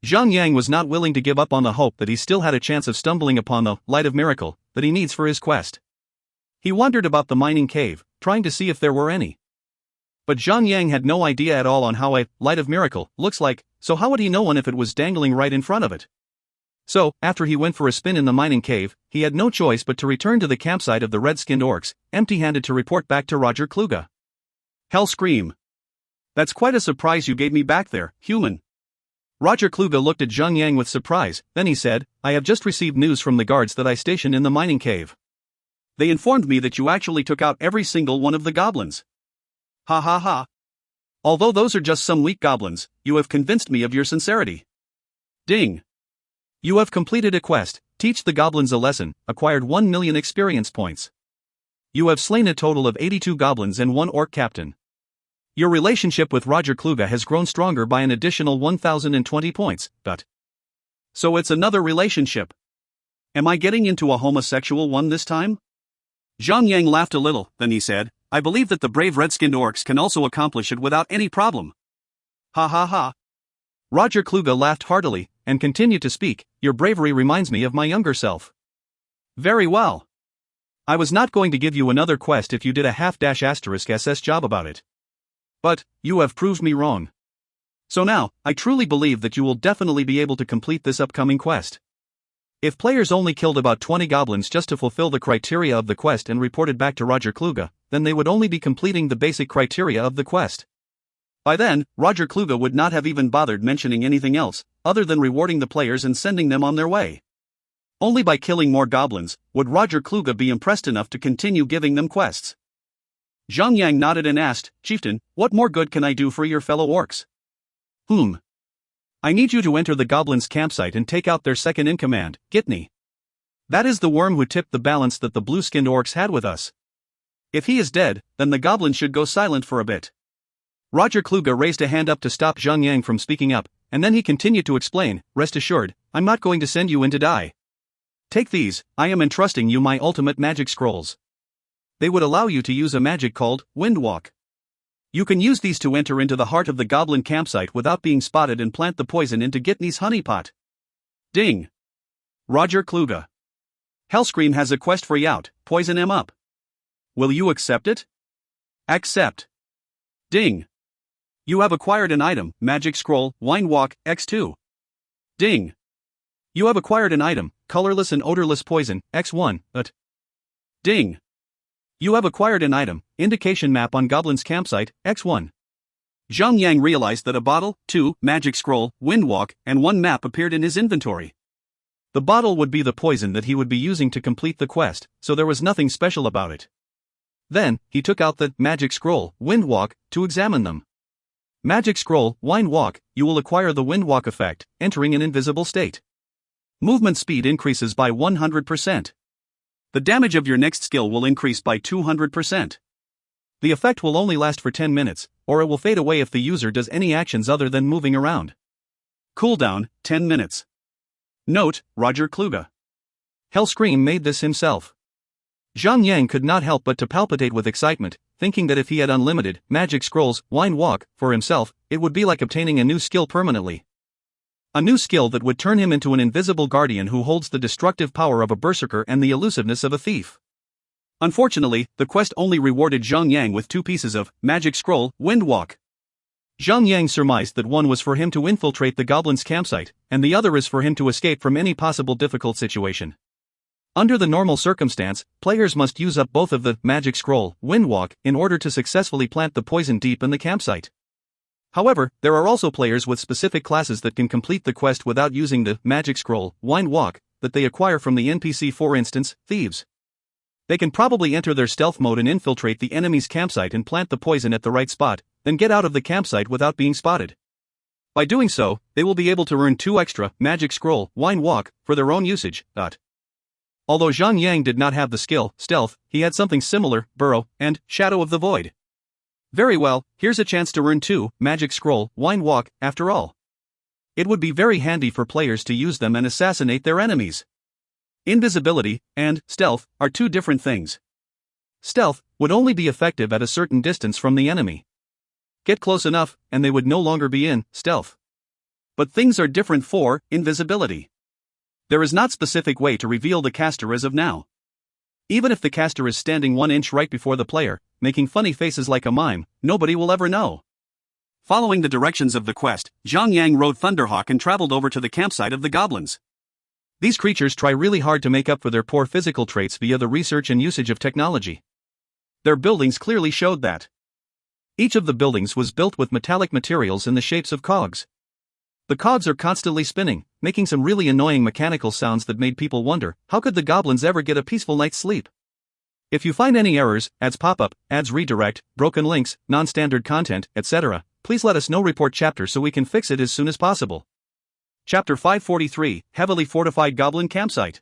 Zhang Yang was not willing to give up on the hope that he still had a chance of stumbling upon the light of miracle that he needs for his quest. He wandered about the mining cave, trying to see if there were any. But Zhang Yang had no idea at all on how a light of miracle looks like, so how would he know one if it was dangling right in front of it? So, after he went for a spin in the mining cave, he had no choice but to return to the campsite of the red-skinned orcs, empty-handed to report back to Roger Kluge. Hell scream. That's quite a surprise you gave me back there, human. Roger Kluge looked at Zhang Yang with surprise, then he said, I have just received news from the guards that I stationed in the mining cave. They informed me that you actually took out every single one of the goblins. Ha ha ha. Although those are just some weak goblins, you have convinced me of your sincerity. Ding. You have completed a quest, teach the goblins a lesson, acquired 1 million experience points. You have slain a total of 82 goblins and 1 orc captain. Your relationship with Roger Kluge has grown stronger by an additional 1020 points, So it's another relationship. Am I getting into a homosexual one this time? Zhang Yang laughed a little, then he said, I believe that the brave red-skinned orcs can also accomplish it without any problem. Ha ha ha. Roger Kluge laughed heartily, and continued to speak, your bravery reminds me of my younger self. Very well. I was not going to give you another quest if you did a **SS job about it. But, you have proved me wrong. So now, I truly believe that you will definitely be able to complete this upcoming quest. If players only killed about 20 goblins just to fulfill the criteria of the quest and reported back to Roger Kluge, then they would only be completing the basic criteria of the quest. By then, Roger Kluge would not have even bothered mentioning anything else, other than rewarding the players and sending them on their way. Only by killing more goblins, would Roger Kluge be impressed enough to continue giving them quests. Zhang Yang nodded and asked, Chieftain, what more good can I do for your fellow orcs? I need you to enter the goblins' campsite and take out their second-in-command, Gitney. That is the worm who tipped the balance that the blue-skinned orcs had with us. If he is dead, then the goblin should go silent for a bit. Roger Kluge raised a hand up to stop Zhang Yang from speaking up, and then he continued to explain, rest assured, I'm not going to send you in to die. Take these, I am entrusting you my ultimate magic scrolls. They would allow you to use a magic called Windwalk. You can use these to enter into the heart of the goblin campsite without being spotted and plant the poison into Gitney's honeypot. Ding! Roger Kluge. Hellscream has a quest for Yout, poison him up. Will you accept it? Accept. Ding. You have acquired an item, Magic Scroll, Wine Walk, X2. Ding. You have acquired an item, Colorless and Odorless Poison, X1, at. Ding. You have acquired an item, Indication Map on Goblin's Campsite, X1. Zhang Yang realized that a bottle, 2 Magic Scroll, Windwalk, and 1 map appeared in his inventory. The bottle would be the poison that he would be using to complete the quest, so there was nothing special about it. Then, he took out the Magic Scroll, Windwalk, to examine them. Magic Scroll, Wine Walk, you will acquire the Windwalk effect, entering an invisible state. Movement speed increases by 100%. The damage of your next skill will increase by 200%. The effect will only last for 10 minutes, or it will fade away if the user does any actions other than moving around. Cooldown, 10 minutes. Note, Roger Kluge. Hellscream made this himself. Zhang Yang could not help but to palpitate with excitement, thinking that if he had unlimited Magic Scrolls, Wine Walk, for himself, it would be like obtaining a new skill permanently. A new skill that would turn him into an invisible guardian who holds the destructive power of a berserker and the elusiveness of a thief. Unfortunately, the quest only rewarded Zhang Yang with 2 pieces of Magic Scroll, Windwalk. Zhang Yang surmised that one was for him to infiltrate the goblin's campsite, and the other is for him to escape from any possible difficult situation. Under the normal circumstance, players must use up both of the Magic Scroll, Windwalk, in order to successfully plant the poison deep in the campsite. However, there are also players with specific classes that can complete the quest without using the Magic Scroll, Wine Walk, that they acquire from the NPC, for instance, thieves. They can probably enter their stealth mode and infiltrate the enemy's campsite and plant the poison at the right spot, then get out of the campsite without being spotted. By doing so, they will be able to earn 2 extra Magic Scroll, Wine Walk, for their own usage. Although Zhang Yang did not have the skill, Stealth, he had something similar, Burrow, and Shadow of the Void. Very well, here's a chance to earn 2 Magic Scroll, Wine Walk, after all. It would be very handy for players to use them and assassinate their enemies. Invisibility and stealth are 2 different things. Stealth would only be effective at a certain distance from the enemy. Get close enough, and they would no longer be in stealth. But things are different for invisibility. There is not specific way to reveal the caster as of now. Even if the caster is standing 1 inch right before the player, making funny faces like a mime, nobody will ever know. Following the directions of the quest, Zhang Yang rode Thunderhawk and traveled over to the campsite of the goblins. These creatures try really hard to make up for their poor physical traits via the research and usage of technology. Their buildings clearly showed that. Each of the buildings was built with metallic materials in the shapes of cogs. The cogs are constantly spinning, making some really annoying mechanical sounds that made people wonder, how could the goblins ever get a peaceful night's sleep? If you find any errors, ads pop up, ads redirect, broken links, non-standard content, etc., please let us know. Report chapter so we can fix it as soon as possible. Chapter 543, Heavily Fortified Goblin Campsite.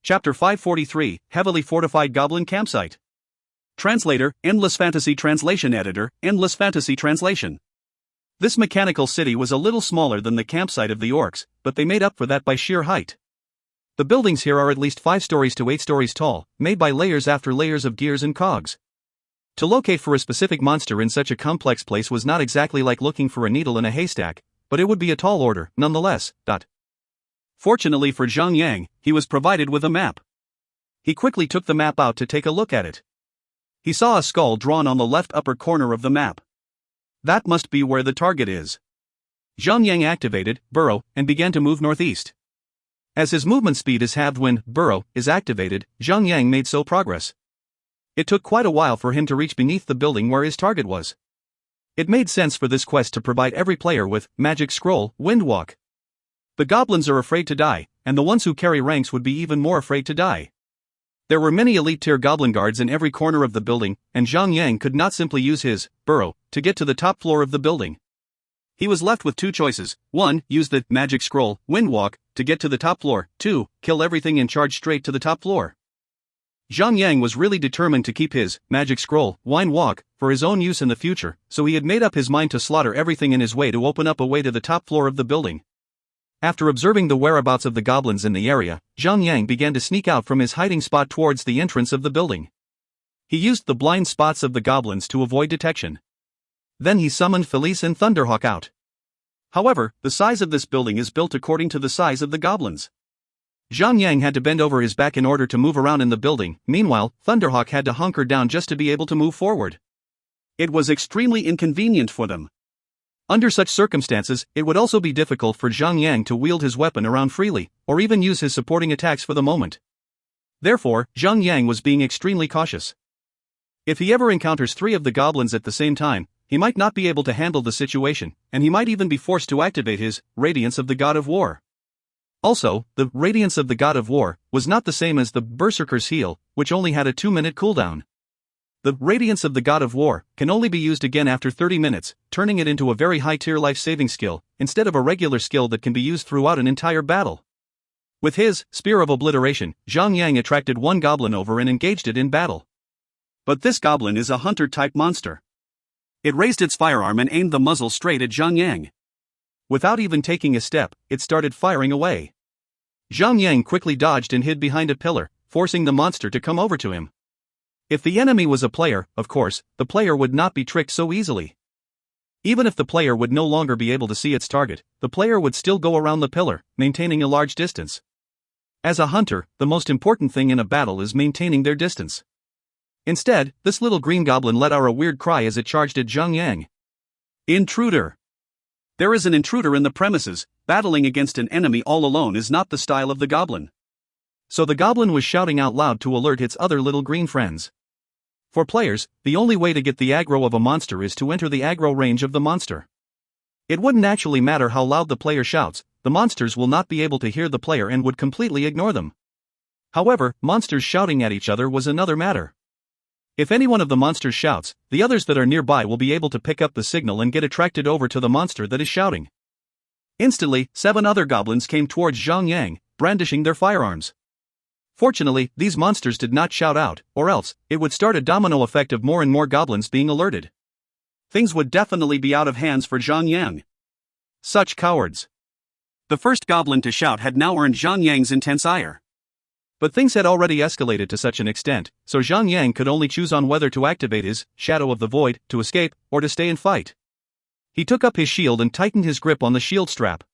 Chapter 543, Heavily Fortified Goblin Campsite. Translator, Endless Fantasy Translation Editor, Endless Fantasy Translation. This mechanical city was a little smaller than the campsite of the orcs, but they made up for that by sheer height. The buildings here are at least 5 stories to 8 stories tall, made by layers after layers of gears and cogs. To locate for a specific monster in such a complex place was not exactly like looking for a needle in a haystack, but it would be a tall order, nonetheless. Fortunately for Zhang Yang, he was provided with a map. He quickly took the map out to take a look at it. He saw a skull drawn on the left upper corner of the map. That must be where the target is. Zhang Yang activated Burrow and began to move northeast. As his movement speed is halved when Burrow is activated, Zhang Yang made slow progress. It took quite a while for him to reach beneath the building where his target was. It made sense for this quest to provide every player with Magic Scroll, Windwalk. The goblins are afraid to die, and the ones who carry ranks would be even more afraid to die. There were many elite-tier goblin guards in every corner of the building, and Zhang Yang could not simply use his Burrow to get to the top floor of the building. He was left with 2 choices. 1. Use the Magic Scroll, Windwalk, to get to the top floor. 2. Kill everything and charge straight to the top floor. Zhang Yang was really determined to keep his Magic Scroll, Wine Walk, for his own use in the future, so he had made up his mind to slaughter everything in his way to open up a way to the top floor of the building. After observing the whereabouts of the goblins in the area, Zhang Yang began to sneak out from his hiding spot towards the entrance of the building. He used the blind spots of the goblins to avoid detection. Then he summoned Felice and Thunderhawk out. However, the size of this building is built according to the size of the goblins. Zhang Yang had to bend over his back in order to move around in the building. Meanwhile, Thunderhawk had to hunker down just to be able to move forward. It was extremely inconvenient for them. Under such circumstances, it would also be difficult for Zhang Yang to wield his weapon around freely, or even use his supporting attacks for the moment. Therefore, Zhang Yang was being extremely cautious. If he ever encounters 3 of the goblins at the same time, he might not be able to handle the situation, and he might even be forced to activate his Radiance of the God of War. Also, the Radiance of the God of War was not the same as the Berserker's Heal, which only had a 2-minute cooldown. The Radiance of the God of War can only be used again after 30 minutes, turning it into a very high-tier life-saving skill, instead of a regular skill that can be used throughout an entire battle. With his Spear of Obliteration, Zhang Yang attracted one goblin over and engaged it in battle. But this goblin is a hunter-type monster. It raised its firearm and aimed the muzzle straight at Zhang Yang. Without even taking a step, it started firing away. Zhang Yang quickly dodged and hid behind a pillar, forcing the monster to come over to him. If the enemy was a player, of course, the player would not be tricked so easily. Even if the player would no longer be able to see its target, the player would still go around the pillar, maintaining a large distance. As a hunter, the most important thing in a battle is maintaining their distance. Instead, this little green goblin let out a weird cry as it charged at Zhang Yang. Intruder! There is an intruder in the premises. Battling against an enemy all alone is not the style of the goblin. So the goblin was shouting out loud to alert its other little green friends. For players, the only way to get the aggro of a monster is to enter the aggro range of the monster. It wouldn't actually matter how loud the player shouts, the monsters will not be able to hear the player and would completely ignore them. However, monsters shouting at each other was another matter. If any one of the monsters shouts, the others that are nearby will be able to pick up the signal and get attracted over to the monster that is shouting. Instantly, 7 other goblins came towards Zhang Yang, brandishing their firearms. Fortunately, these monsters did not shout out, or else, it would start a domino effect of more and more goblins being alerted. Things would definitely be out of hands for Zhang Yang. Such cowards. The first goblin to shout had now earned Zhang Yang's intense ire. But things had already escalated to such an extent, so Zhang Yang could only choose on whether to activate his Shadow of the Void to escape, or to stay and fight. He took up his shield and tightened his grip on the shield strap.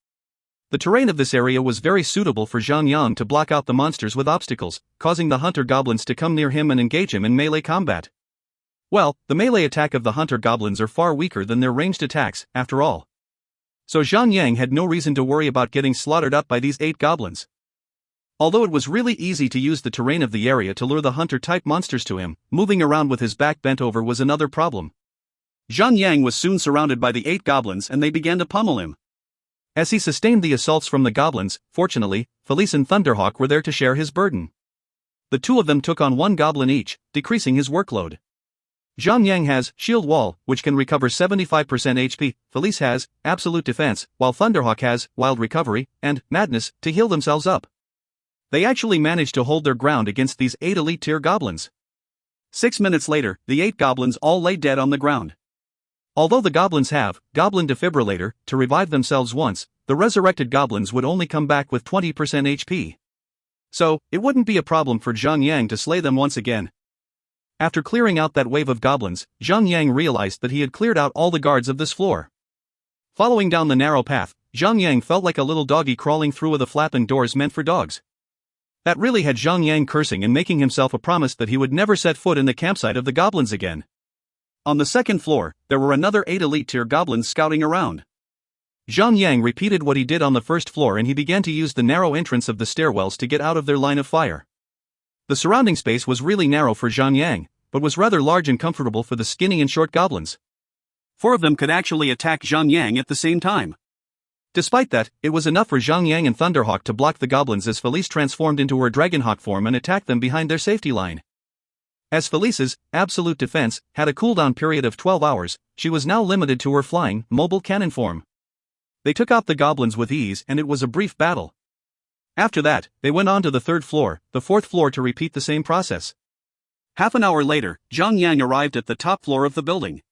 The terrain of this area was very suitable for Zhang Yang to block out the monsters with obstacles, causing the hunter goblins to come near him and engage him in melee combat. Well, the melee attack of the hunter goblins are far weaker than their ranged attacks, after all. So Zhang Yang had no reason to worry about getting slaughtered up by these 8 goblins. Although it was really easy to use the terrain of the area to lure the hunter-type monsters to him, moving around with his back bent over was another problem. Zhang Yang was soon surrounded by the 8 goblins and they began to pummel him. As he sustained the assaults from the goblins, fortunately, Felice and Thunderhawk were there to share his burden. The 2 of them took on 1 goblin each, decreasing his workload. Zhang Yang has Shield Wall, which can recover 75% HP, Felice has Absolute Defense, while Thunderhawk has Wild Recovery and Madness to heal themselves up. They actually managed to hold their ground against these 8 elite tier goblins. 6 minutes later, the 8 goblins all lay dead on the ground. Although the goblins have Goblin Defibrillator to revive themselves once, the resurrected goblins would only come back with 20% HP. So, it wouldn't be a problem for Zhang Yang to slay them once again. After clearing out that wave of goblins, Zhang Yang realized that he had cleared out all the guards of this floor. Following down the narrow path, Zhang Yang felt like a little doggy crawling through the flapping doors meant for dogs. That really had Zhang Yang cursing and making himself a promise that he would never set foot in the campsite of the goblins again. On the 2nd floor, there were another 8 elite tier goblins scouting around. Zhang Yang repeated what he did on the 1st floor and he began to use the narrow entrance of the stairwells to get out of their line of fire. The surrounding space was really narrow for Zhang Yang, but was rather large and comfortable for the skinny and short goblins. 4 of them could actually attack Zhang Yang at the same time. Despite that, it was enough for Zhang Yang and Thunderhawk to block the goblins as Felice transformed into her Dragonhawk form and attacked them behind their safety line. As Felice's Absolute Defense had a cooldown period of 12 hours, she was now limited to her flying, mobile cannon form. They took out the goblins with ease and it was a brief battle. After that, they went on to the 3rd floor, the 4th floor to repeat the same process. Half an hour later, Zhang Yang arrived at the top floor of the building.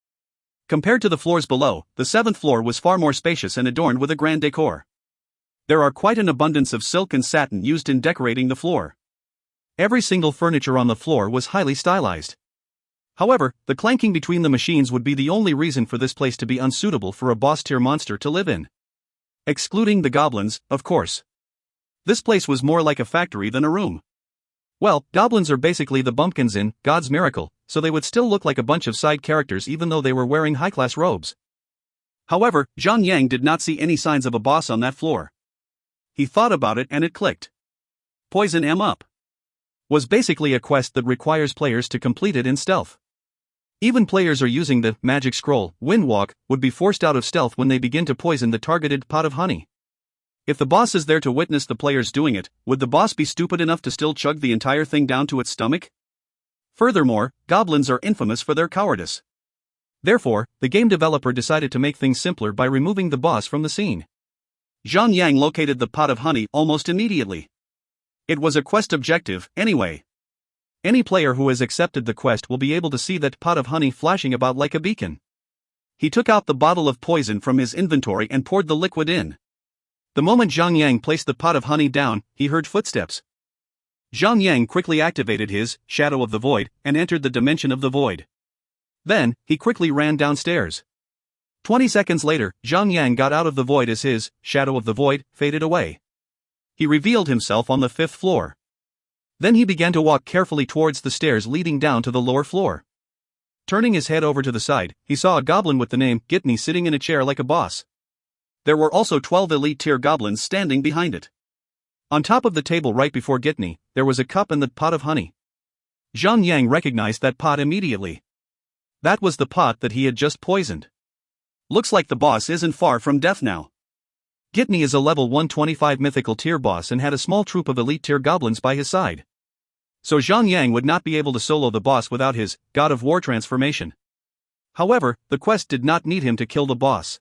Compared to the floors below, the 7th floor was far more spacious and adorned with a grand decor. There are quite an abundance of silk and satin used in decorating the floor. Every single furniture on the floor was highly stylized. However, the clanking between the machines would be the only reason for this place to be unsuitable for a boss-tier monster to live in. Excluding the goblins, of course. This place was more like a factory than a room. Well, goblins are basically the bumpkins in God's Miracle, so they would still look like a bunch of side characters even though they were wearing high-class robes. However, Zhang did not see any signs of a boss on that floor. He thought about it and it clicked. Poison M Up was basically a quest that requires players to complete it in stealth. Even players are using the magic scroll, Windwalk, would be forced out of stealth when they begin to poison the targeted pot of honey. If the boss is there to witness the players doing it, would the boss be stupid enough to still chug the entire thing down to its stomach? Furthermore, goblins are infamous for their cowardice. Therefore, the game developer decided to make things simpler by removing the boss from the scene. Zhang located the pot of honey almost immediately. It was a quest objective, anyway. Any player who has accepted the quest will be able to see that pot of honey flashing about like a beacon. He took out the bottle of poison from his inventory and poured the liquid in. The moment Zhang placed the pot of honey down, he heard footsteps. Zhang quickly activated his Shadow of the Void and entered the dimension of the void. Then, he quickly ran downstairs. 20 seconds later, Zhang got out of the void as his Shadow of the Void faded away. He revealed himself on the 5th floor. Then he began to walk carefully towards the stairs leading down to the lower floor. Turning his head over to the side, he saw a goblin with the name Gitney sitting in a chair like a boss. There were also 12 elite tier goblins standing behind it. On top of the table right before Gitney, there was a cup and the pot of honey. Zhang recognized that pot immediately. That was the pot that he had just poisoned. Looks like the boss isn't far from death now. Gitney is a level 125 mythical tier boss and had a small troop of elite tier goblins by his side. So Zhang would not be able to solo the boss without his God of War transformation. However, the quest did not need him to kill the boss.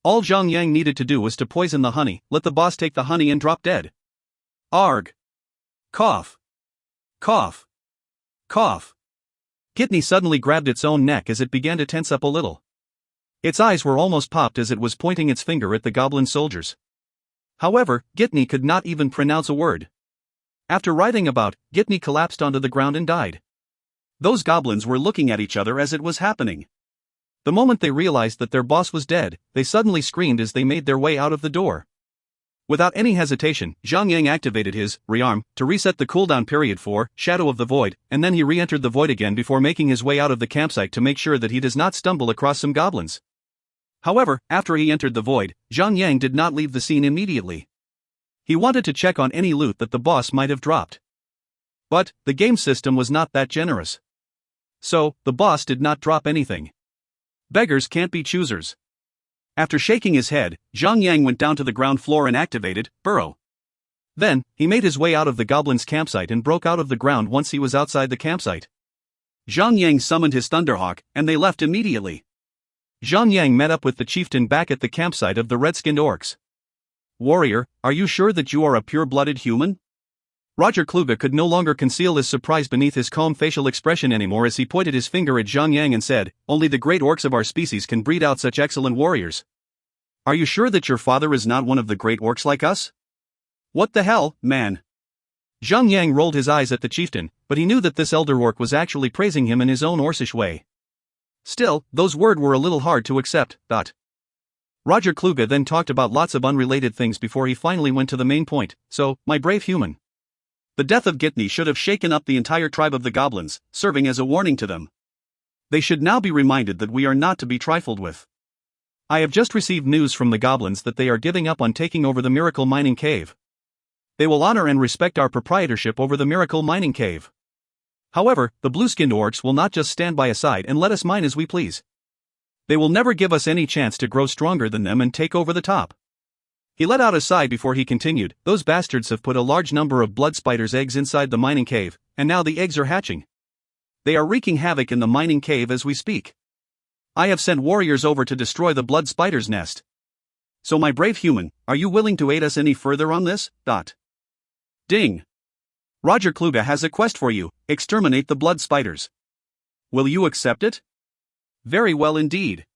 All Zhang needed to do was to poison the honey, let the boss take the honey and drop dead. Arg. Cough. Cough. Cough. Gitney suddenly grabbed its own neck as it began to tense up a little. Its eyes were almost popped as it was pointing its finger at the goblin soldiers. However, Gitney could not even pronounce a word. After writhing about, Gitney collapsed onto the ground and died. Those goblins were looking at each other as it was happening. The moment they realized that their boss was dead, they suddenly screamed as they made their way out of the door. Without any hesitation, Zhang activated his rearm to reset the cooldown period for Shadow of the Void, and then he re-entered the void again before making his way out of the campsite to make sure that he does not stumble across some goblins. However, after he entered the void, Zhang did not leave the scene immediately. He wanted to check on any loot that the boss might have dropped. But the game system was not that generous. So, the boss did not drop anything. Beggars can't be choosers. After shaking his head, Zhang went down to the ground floor and activated Burrow. Then, he made his way out of the goblin's campsite and broke out of the ground once he was outside the campsite. Zhang summoned his Thunderhawk, and they left immediately. Zhang met up with the chieftain back at the campsite of the red-skinned orcs. "Warrior, are you sure that you are a pure-blooded human?" Roger Kluge could no longer conceal his surprise beneath his calm facial expression anymore as he pointed his finger at Zhang and said, "Only the great orcs of our species can breed out such excellent warriors. Are you sure that your father is not one of the great orcs like us?" "What the hell, man?" Zhang rolled his eyes at the chieftain, but he knew that this elder orc was actually praising him in his own orcish way. Still, those words were a little hard to accept. Roger Kluge then talked about lots of unrelated things before he finally went to the main point. "So, my brave human. The death of Gitney should have shaken up the entire tribe of the goblins, serving as a warning to them. They should now be reminded that we are not to be trifled with. I have just received news from the goblins that they are giving up on taking over the Miracle Mining Cave. They will honor and respect our proprietorship over the Miracle Mining Cave. However, the blue-skinned orcs will not just stand by a side and let us mine as we please. They will never give us any chance to grow stronger than them and take over the top." He let out a sigh before he continued, "Those bastards have put a large number of blood spiders' eggs inside the mining cave, and now the eggs are hatching. They are wreaking havoc in the mining cave as we speak. I have sent warriors over to destroy the blood spider's nest. So my brave human, are you willing to aid us any further on this? Ding. Roger Kluge has a quest for you, exterminate the blood spiders. Will you accept it?" "Very well indeed."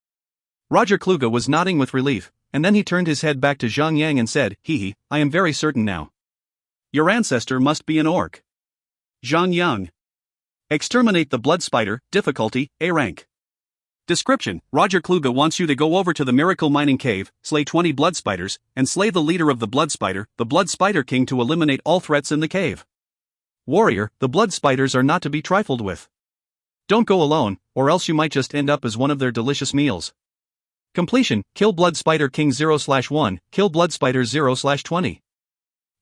Roger Kluge was nodding with relief, and then he turned his head back to Zhang and said, "Hee, I am very certain now. Your ancestor must be an orc." Zhang. Exterminate the blood spider, difficulty, A rank. Description: Roger Kluge wants you to go over to the Miracle Mining Cave, slay 20 blood spiders, and slay the leader of the Blood Spider King, to eliminate all threats in the cave. Warrior, the blood spiders are not to be trifled with. Don't go alone, or else you might just end up as one of their delicious meals. Completion: Kill Blood Spider King 0/1, Kill Blood Spider 0/20.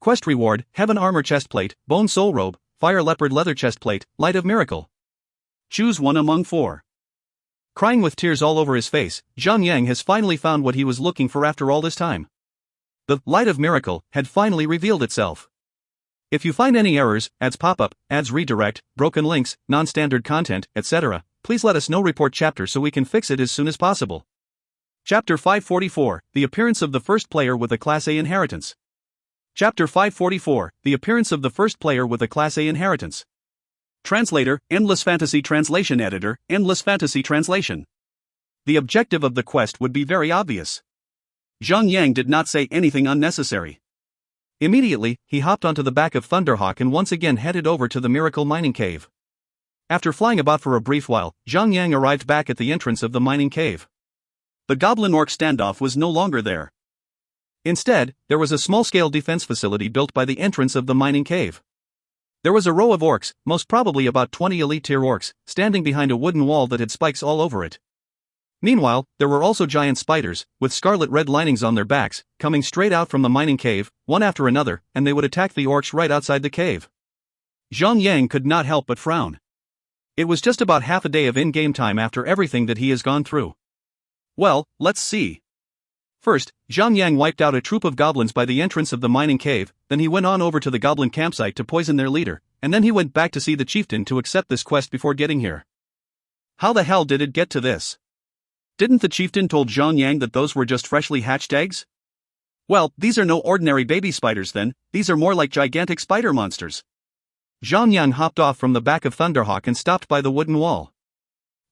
Quest reward: Heaven Armor Chestplate, Bone Soul Robe, Fire Leopard Leather Chestplate, Light of Miracle. Choose one among 4. Crying with tears all over his face, Zhang has finally found what he was looking for after all this time. The Light of Miracle had finally revealed itself. If you find any errors, ads pop up, ads redirect, broken links, non-standard content, etc., please let us know. Report chapter so we can fix it as soon as possible. Chapter 544, The Appearance of the First Player with a Class A Inheritance. Chapter 544, The Appearance of the First Player with a Class A Inheritance. Translator, Endless Fantasy Translation Editor, Endless Fantasy Translation. The objective of the quest would be very obvious. Zhang did not say anything unnecessary. Immediately, he hopped onto the back of Thunderhawk and once again headed over to the Miracle Mining Cave. After flying about for a brief while, Zhang arrived back at the entrance of the mining cave. The Goblin-Orc standoff was no longer there. Instead, there was a small-scale defense facility built by the entrance of the mining cave. There was a row of orcs, most probably about 20 elite-tier orcs, standing behind a wooden wall that had spikes all over it. Meanwhile, there were also giant spiders, with scarlet-red linings on their backs, coming straight out from the mining cave, one after another, and they would attack the orcs right outside the cave. Zhang could not help but frown. It was just about half a day of in-game time after everything that he has gone through. Well, let's see. First, Zhang wiped out a troop of goblins by the entrance of the mining cave, then he went on over to the goblin campsite to poison their leader, and then he went back to see the chieftain to accept this quest before getting here. How the hell did it get to this? Didn't the chieftain told Zhang that those were just freshly hatched eggs? Well, these are no ordinary baby spiders then, these are more like gigantic spider monsters. Zhang hopped off from the back of Thunderhawk and stopped by the wooden wall.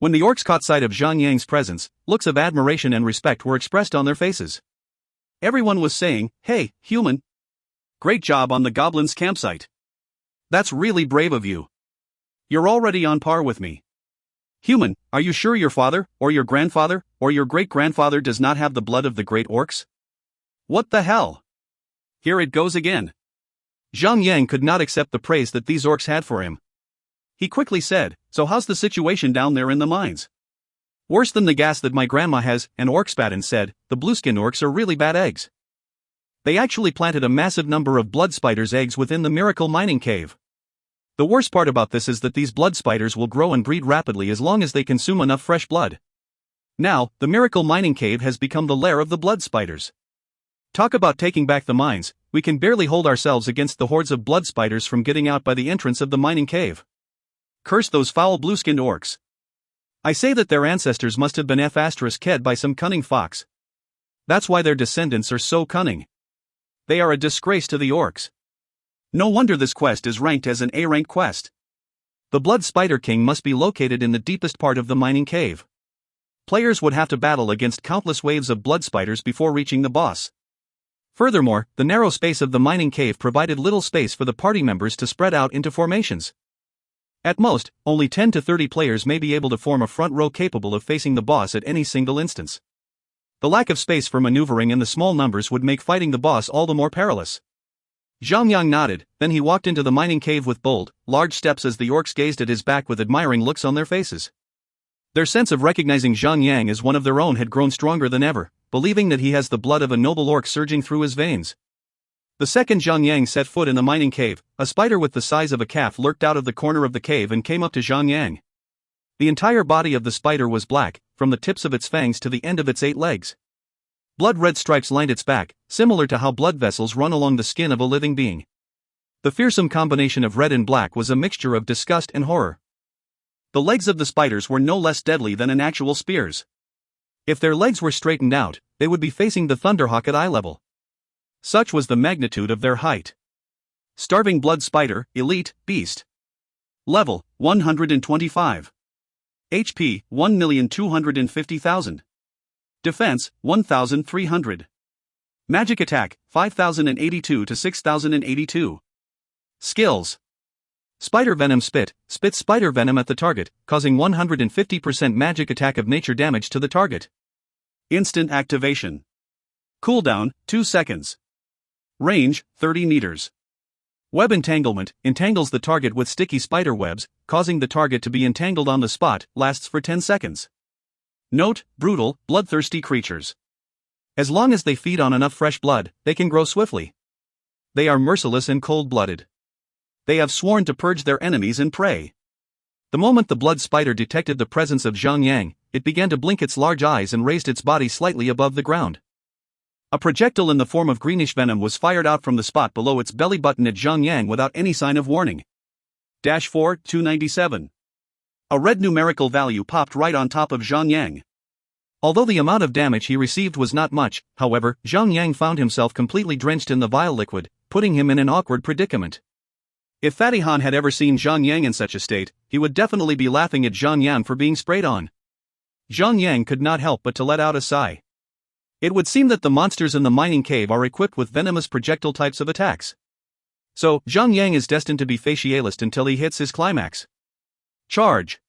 When the orcs caught sight of Zhang presence, looks of admiration and respect were expressed on their faces. Everyone was saying, "Hey, human! Great job on the goblins' campsite. That's really brave of you. You're already on par with me. Human, are you sure your father, or your grandfather, or your great-grandfather does not have the blood of the great orcs? What the hell? Here it goes again." Zhang could not accept the praise that these orcs had for him. He quickly said, "So how's the situation down there in the mines?" "Worse than the gas that my grandma has," an orc spat and said, "The blueskin orcs are really bad eggs. They actually planted a massive number of blood spiders' eggs within the Miracle Mining Cave. The worst part about this is that these blood spiders will grow and breed rapidly as long as they consume enough fresh blood. Now, the Miracle Mining Cave has become the lair of the blood spiders. Talk about taking back the mines, we can barely hold ourselves against the hordes of blood spiders from getting out by the entrance of the mining cave. Curse those foul blue-skinned orcs. I say that their ancestors must have been f***ed by some cunning fox. That's why their descendants are so cunning. They are a disgrace to the orcs. No wonder this quest is ranked as an A-rank quest. The Blood Spider King must be located in the deepest part of the mining cave. Players would have to battle against countless waves of blood spiders before reaching the boss. Furthermore, the narrow space of the mining cave provided little space for the party members to spread out into formations. At most, only 10 to 30 players may be able to form a front row capable of facing the boss at any single instance. The lack of space for maneuvering and the small numbers would make fighting the boss all the more perilous. Zhang nodded, then he walked into the mining cave with bold, large steps as the orcs gazed at his back with admiring looks on their faces. Their sense of recognizing Zhang as one of their own had grown stronger than ever, believing that he has the blood of a noble orc surging through his veins. The second Zhang set foot in the mining cave, a spider with the size of a calf lurked out of the corner of the cave and came up to Zhang. The entire body of the spider was black, from the tips of its fangs to the end of its 8 legs. Blood-red stripes lined its back, similar to how blood vessels run along the skin of a living being. The fearsome combination of red and black was a mixture of disgust and horror. The legs of the spiders were no less deadly than an actual spears. If their legs were straightened out, they would be facing the Thunderhawk at eye level. Such was the magnitude of their height. Starving Blood Spider, Elite, Beast. Level, 125. HP, 1,250,000. Defense, 1,300. Magic Attack, 5,082 to 6,082. Skills. Spider Venom Spit spits spider venom at the target, causing 150% magic attack of nature damage to the target. Instant activation. Cooldown, 2 seconds. Range, 30 meters. Web entanglement entangles the target with sticky spider webs, causing the target to be entangled on the spot, lasts for 10 seconds. Note: brutal, bloodthirsty creatures. As long as they feed on enough fresh blood, they can grow swiftly. They are merciless and cold-blooded. They have sworn to purge their enemies and prey. The moment the blood spider detected the presence of Zhang, it began to blink its large eyes and raised its body slightly above the ground. A projectile in the form of greenish venom was fired out from the spot below its belly button at Zhang without any sign of warning. -4, 297. A red numerical value popped right on top of Zhang. Although the amount of damage he received was not much, however, Zhang found himself completely drenched in the vile liquid, putting him in an awkward predicament. If Fatty Han had ever seen Zhang in such a state, he would definitely be laughing at Zhang for being sprayed on. Zhang could not help but to let out a sigh. It would seem that the monsters in the mining cave are equipped with venomous projectile types of attacks. So, Zhang is destined to be facialist until he hits his climax. Charge!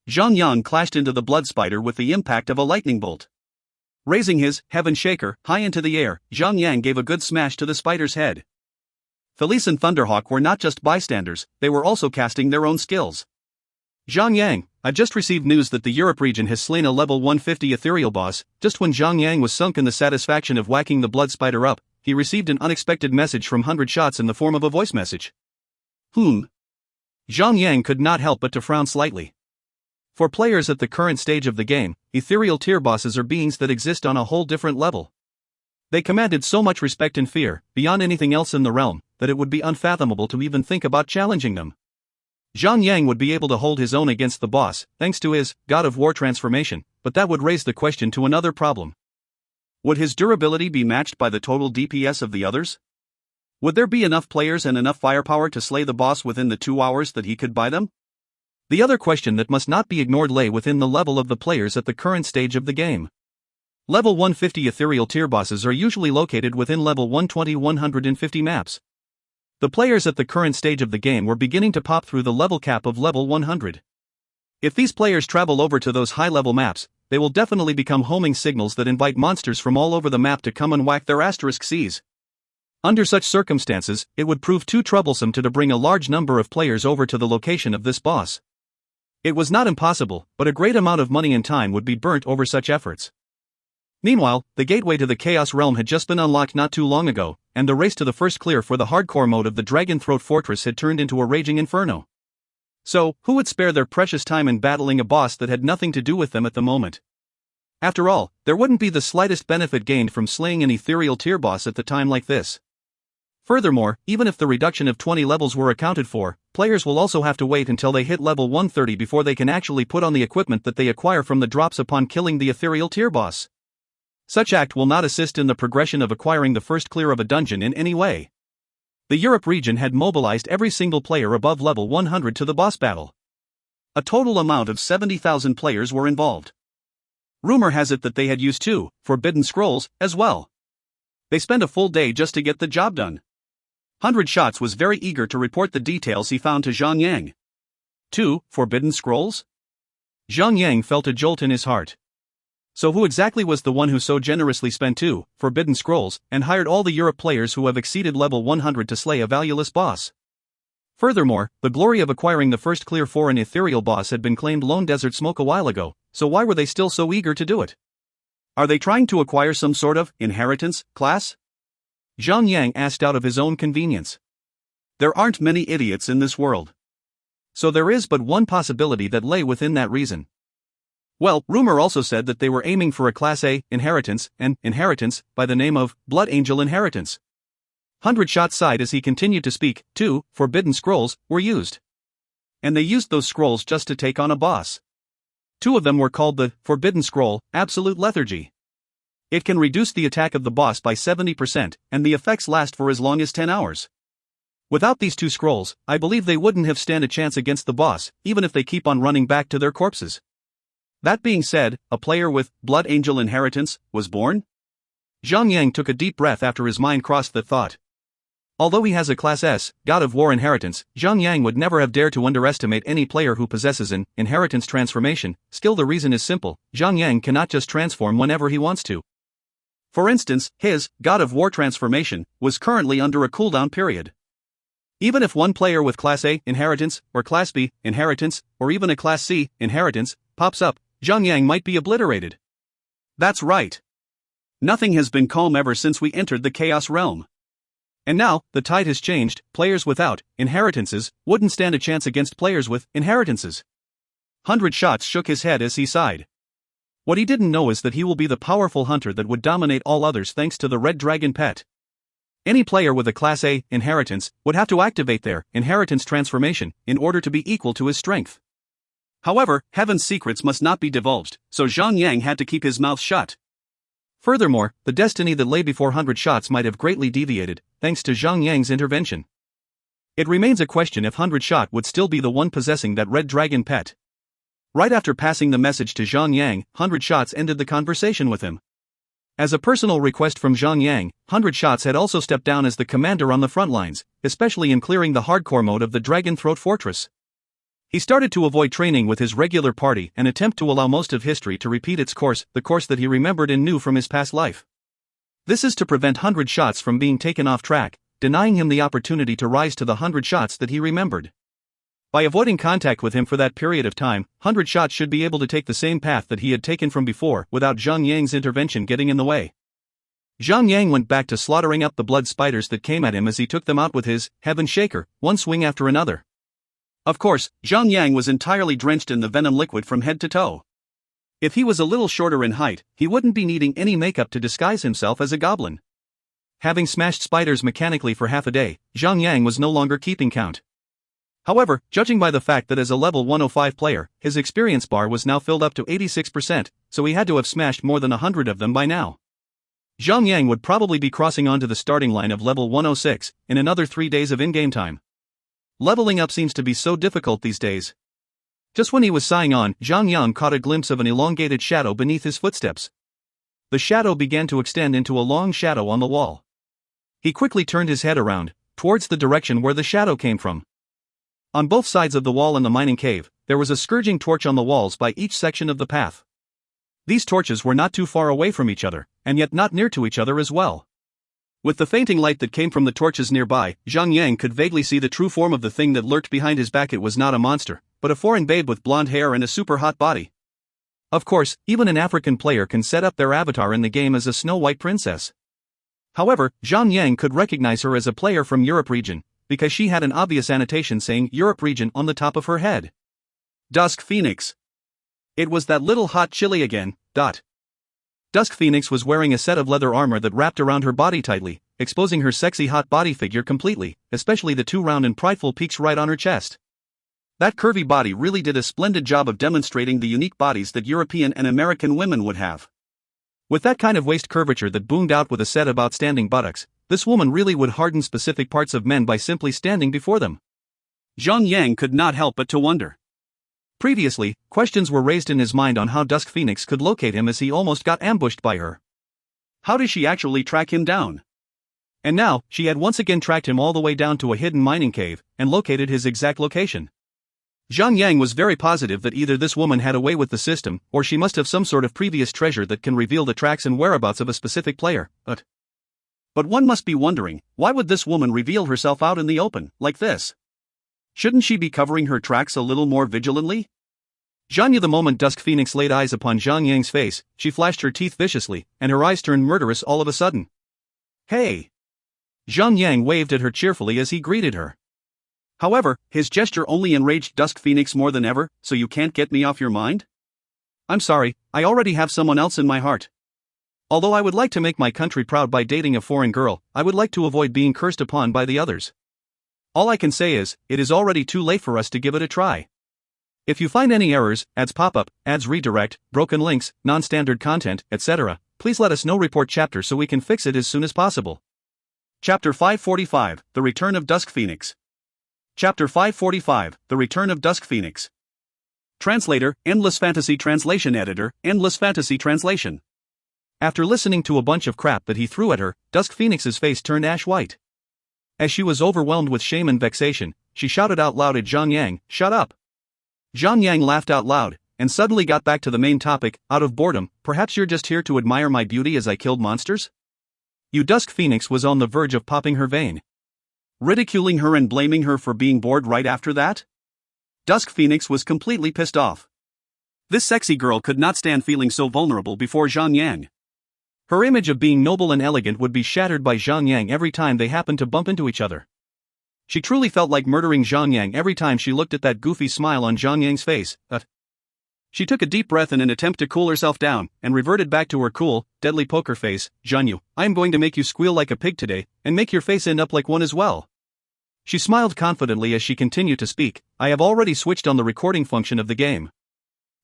Zhang clashed into the blood spider with the impact of a lightning bolt. Raising his Heaven Shaker high into the air, Zhang gave a good smash to the spider's head. Felice and Thunderhawk were not just bystanders, they were also casting their own skills. Zhang, I've just received news that the Europe region has slain a level 150 ethereal boss. Just when Zhang was sunk in the satisfaction of whacking the blood spider up, he received an unexpected message from 100 Shots in the form of a voice message. Zhang could not help but to frown slightly. For players at the current stage of the game, ethereal tier bosses are beings that exist on a whole different level. They commanded so much respect and fear, beyond anything else in the realm, that it would be unfathomable to even think about challenging them. Zhang would be able to hold his own against the boss, thanks to his God of War transformation, but that would raise the question to another problem. Would his durability be matched by the total DPS of the others? Would there be enough players and enough firepower to slay the boss within the 2 hours that he could buy them? The other question that must not be ignored lay within the level of the players at the current stage of the game. Level 150 ethereal tier bosses are usually located within level 120-150 maps. The players at the current stage of the game were beginning to pop through the level cap of level 100. If these players travel over to those high-level maps, they will definitely become homing signals that invite monsters from all over the map to come and whack their asterisk Cs. Under such circumstances, it would prove too troublesome to bring a large number of players over to the location of this boss. It was not impossible, but a great amount of money and time would be burnt over such efforts. Meanwhile, the gateway to the Chaos Realm had just been unlocked not too long ago, and the race to the first clear for the hardcore mode of the Dragon Throat Fortress had turned into a raging inferno. So, who would spare their precious time in battling a boss that had nothing to do with them at the moment? After all, there wouldn't be the slightest benefit gained from slaying an ethereal tier boss at a time like this. Furthermore, even if the reduction of 20 levels were accounted for, players will also have to wait until they hit level 130 before they can actually put on the equipment that they acquire from the drops upon killing the ethereal tier boss. Such act will not assist in the progression of acquiring the first clear of a dungeon in any way. The Europe region had mobilized every single player above level 100 to the boss battle. A total amount of 70,000 players were involved. Rumor has it that they had used 2 forbidden scrolls as well. They spent a full day just to get the job done. 100 Shots was very eager to report the details he found to Zhang. 2 forbidden scrolls? Zhang felt a jolt in his heart. So who exactly was the one who so generously spent 2 forbidden scrolls and hired all the Europe players who have exceeded level 100 to slay a valueless boss? Furthermore, the glory of acquiring the first clear for an ethereal boss had been claimed Lone Desert Smoke a while ago, so why were they still so eager to do it? Are they trying to acquire some sort of inheritance class? Zhang asked out of his own convenience. There aren't many idiots in this world. So there is but one possibility that lay within that reason. Well, rumor also said that they were aiming for a Class A inheritance, an inheritance by the name of Blood Angel Inheritance. 100 Shots sighed as he continued to speak. 2 forbidden scrolls were used. And they used those scrolls just to take on a boss. 2 of them were called the Forbidden Scroll, Absolute Lethargy. It can reduce the attack of the boss by 70%, and the effects last for as long as 10 hours. Without these 2 scrolls, I believe they wouldn't have stand a chance against the boss, even if they keep on running back to their corpses. That being said, a player with Blood Angel Inheritance was born? Zhang took a deep breath after his mind crossed that thought. Although he has a Class S, God of War inheritance, Zhang would never have dared to underestimate any player who possesses an inheritance transformation. Still, the reason is simple: Zhang cannot just transform whenever he wants to. For instance, his God of War transformation was currently under a cooldown period. Even if one player with Class A inheritance, or Class B inheritance, or even a Class C inheritance pops up, Zhang might be obliterated. That's right. Nothing has been calm ever since we entered the Chaos Realm. And now, the tide has changed. Players without inheritances wouldn't stand a chance against players with inheritances. 100 Shots shook his head as he sighed. What he didn't know is that he will be the powerful hunter that would dominate all others thanks to the Red Dragon pet. Any player with a Class A inheritance would have to activate their inheritance transformation in order to be equal to his strength. However, Heaven's secrets must not be divulged, so Zhang had to keep his mouth shut. Furthermore, the destiny that lay before 100 Shots might have greatly deviated, thanks to Zhang intervention. It remains a question if 100 Shot would still be the one possessing that Red Dragon pet. Right after passing the message to Zhang 100 Shots ended the conversation with him. As a personal request from Zhang 100 Shots had also stepped down as the commander on the front lines, especially in clearing the hardcore mode of the Dragon Throat Fortress. He started to avoid training with his regular party and attempt to allow most of history to repeat its course, the course that he remembered and knew from his past life. This is to prevent 100 Shots from being taken off track, denying him the opportunity to rise to the 100 Shots that he remembered. By avoiding contact with him for that period of time, 100 Shots should be able to take the same path that he had taken from before without Zhang intervention getting in the way. Zhang went back to slaughtering up the blood spiders that came at him as he took them out with his Heaven Shaker, one swing after another. Of course, Zhang was entirely drenched in the venom liquid from head to toe. If he was a little shorter in height, he wouldn't be needing any makeup to disguise himself as a goblin. Having smashed spiders mechanically for half a day, Zhang was no longer keeping count. However, judging by the fact that as a level 105 player, his experience bar was now filled up to 86%, so he had to have smashed more than 100 of them by now. Zhang would probably be crossing onto the starting line of level 106 in another 3 days of in-game time. Leveling up seems to be so difficult these days. Just when he was sighing on, Zhang caught a glimpse of an elongated shadow beneath his footsteps. The shadow began to extend into a long shadow on the wall. He quickly turned his head around, towards the direction where the shadow came from. On both sides of the wall in the mining cave, there was a scourging torch on the walls by each section of the path. These torches were not too far away from each other, and yet not near to each other as well. With the fainting light that came from the torches nearby, Zhang could vaguely see the true form of the thing that lurked behind his back. It was not a monster, but a foreign babe with blonde hair and a super hot body. Of course, even an African player can set up their avatar in the game as a snow-white princess. However, Zhang could recognize her as a player from Europe region, because she had an obvious annotation saying Europe region on the top of her head. Dusk Phoenix. It was that little hot chili again. Dusk Phoenix was wearing a set of leather armor that wrapped around her body tightly, exposing her sexy hot body figure completely, especially the two round and prideful peaks right on her chest. That curvy body really did a splendid job of demonstrating the unique bodies that European and American women would have. With that kind of waist curvature that boomed out with a set of outstanding buttocks, this woman really would harden specific parts of men by simply standing before them. Zhang could not help but to wonder. Previously, questions were raised in his mind on how Dusk Phoenix could locate him as he almost got ambushed by her. How does she actually track him down? And now, she had once again tracked him all the way down to a hidden mining cave, and located his exact location. Zhang was very positive that either this woman had a way with the system, or she must have some sort of previous treasure that can reveal the tracks and whereabouts of a specific player, But one must be wondering, why would this woman reveal herself out in the open, like this? Shouldn't she be covering her tracks a little more vigilantly? Zhang, the moment Dusk Phoenix laid eyes upon Zhang face, she flashed her teeth viciously, and her eyes turned murderous all of a sudden. Hey! Zhang waved at her cheerfully as he greeted her. However, his gesture only enraged Dusk Phoenix more than ever. So you can't get me off your mind? I'm sorry, I already have someone else in my heart. Although I would like to make my country proud by dating a foreign girl, I would like to avoid being cursed upon by the others. All I can say is, it is already too late for us to give it a try. If you find any errors, ads pop up, ads redirect, broken links, non-standard content, etc., please let us know. Report chapter so we can fix it as soon as possible. Chapter 545, The Return of Dusk Phoenix. Chapter 545, The Return of Dusk Phoenix. Translator, Endless Fantasy Translation Editor, Endless Fantasy Translation. After listening to a bunch of crap that he threw at her, Dusk Phoenix's face turned ash white. As she was overwhelmed with shame and vexation, she shouted out loud at Zhang Yang, "Shut up!" Zhang Yang laughed out loud, and suddenly got back to the main topic, out of boredom. "Perhaps you're just here to admire my beauty as I killed monsters?" Dusk Phoenix was on the verge of popping her vein. Ridiculing her and blaming her for being bored right after that? Dusk Phoenix was completely pissed off. This sexy girl could not stand feeling so vulnerable before Zhang Yang. Her image of being noble and elegant would be shattered by Zhang Yang every time they happened to bump into each other. She truly felt like murdering Zhang Yang every time she looked at that goofy smile on Zhang Yang's face. She took a deep breath in an attempt to cool herself down, and reverted back to her cool, deadly poker face. "Zhanyu, I am going to make you squeal like a pig today, and make your face end up like one as well." She smiled confidently as she continued to speak. "I have already switched on the recording function of the game.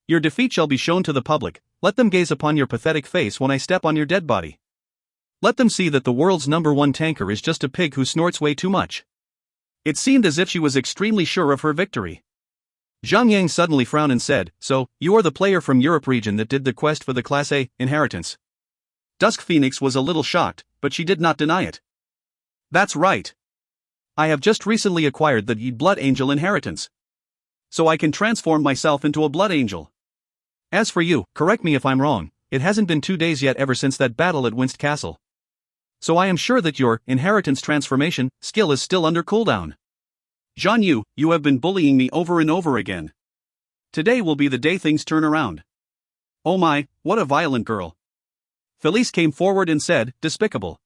Your defeat shall be shown to the public. Let them gaze upon your pathetic face when I step on your dead body. Let them see that the world's #1 tanker is just a pig who snorts way too much." It seemed as if she was extremely sure of her victory. Zhang Yang suddenly frowned and said, "So, you are the player from Europe region that did the quest for the Class A inheritance?" Dusk Phoenix was a little shocked, but she did not deny it. "That's right. I have just recently acquired the Blood Angel inheritance. So I can transform myself into a Blood Angel. As for you, correct me if I'm wrong, it hasn't been 2 days yet ever since that battle at Winst Castle. So I am sure that your inheritance transformation skill is still under cooldown. Zhanyu, you have been bullying me over and over again. Today will be the day things turn around." "Oh my, what a violent girl." Felice came forward and said, "Despicable.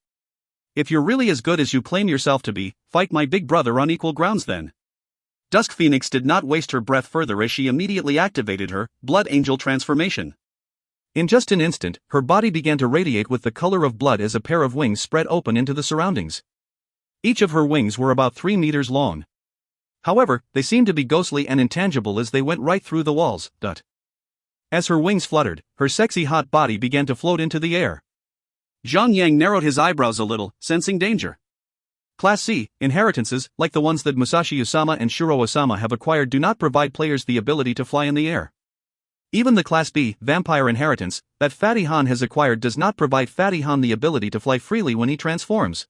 If you're really as good as you claim yourself to be, fight my big brother on equal grounds then." Dusk Phoenix did not waste her breath further as she immediately activated her Blood Angel transformation. In just an instant, her body began to radiate with the color of blood as a pair of wings spread open into the surroundings. Each of her wings were about 3 meters long. However, they seemed to be ghostly and intangible as they went right through the walls. As her wings fluttered, her sexy hot body began to float into the air. Zhang Yang narrowed his eyebrows a little, sensing danger. Class C inheritances, like the ones that Musashi Usama and Shiro Osama have acquired, do not provide players the ability to fly in the air. Even the Class B vampire inheritance that Fatty Han has acquired does not provide Fatty Han the ability to fly freely when he transforms.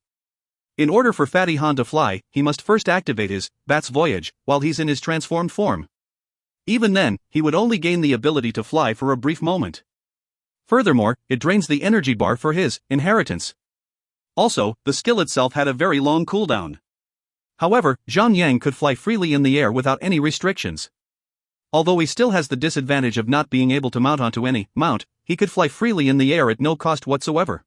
In order for Fatty Han to fly, he must first activate his Bat's Voyage while he's in his transformed form. Even then, he would only gain the ability to fly for a brief moment. Furthermore, it drains the energy bar for his inheritance. Also, the skill itself had a very long cooldown. However, Zhang Yang could fly freely in the air without any restrictions. Although he still has the disadvantage of not being able to mount onto any mount, he could fly freely in the air at no cost whatsoever.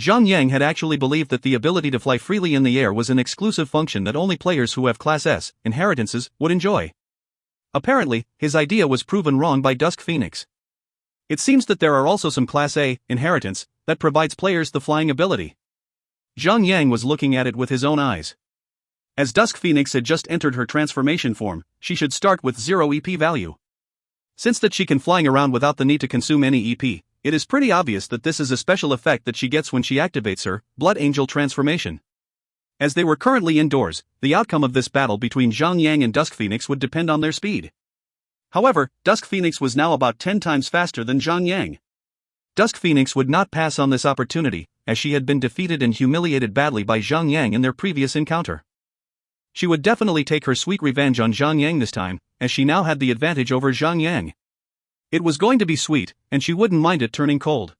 Zhang Yang had actually believed that the ability to fly freely in the air was an exclusive function that only players who have Class S inheritances would enjoy. Apparently, his idea was proven wrong by Dusk Phoenix. It seems that there are also some Class A inheritance that provides players the flying ability. Zhang Yang was looking at it with his own eyes. As Dusk Phoenix had just entered her transformation form, she should start with 0 EP value. Since that she can flying around without the need to consume any EP, it is pretty obvious that this is a special effect that she gets when she activates her Blood Angel transformation. As they were currently indoors, the outcome of this battle between Zhang Yang and Dusk Phoenix would depend on their speed. However, Dusk Phoenix was now about 10 times faster than Zhang Yang. Dusk Phoenix would not pass on this opportunity, as she had been defeated and humiliated badly by Zhang Yang in their previous encounter. She would definitely take her sweet revenge on Zhang Yang this time, as she now had the advantage over Zhang Yang. It was going to be sweet, and she wouldn't mind it turning cold.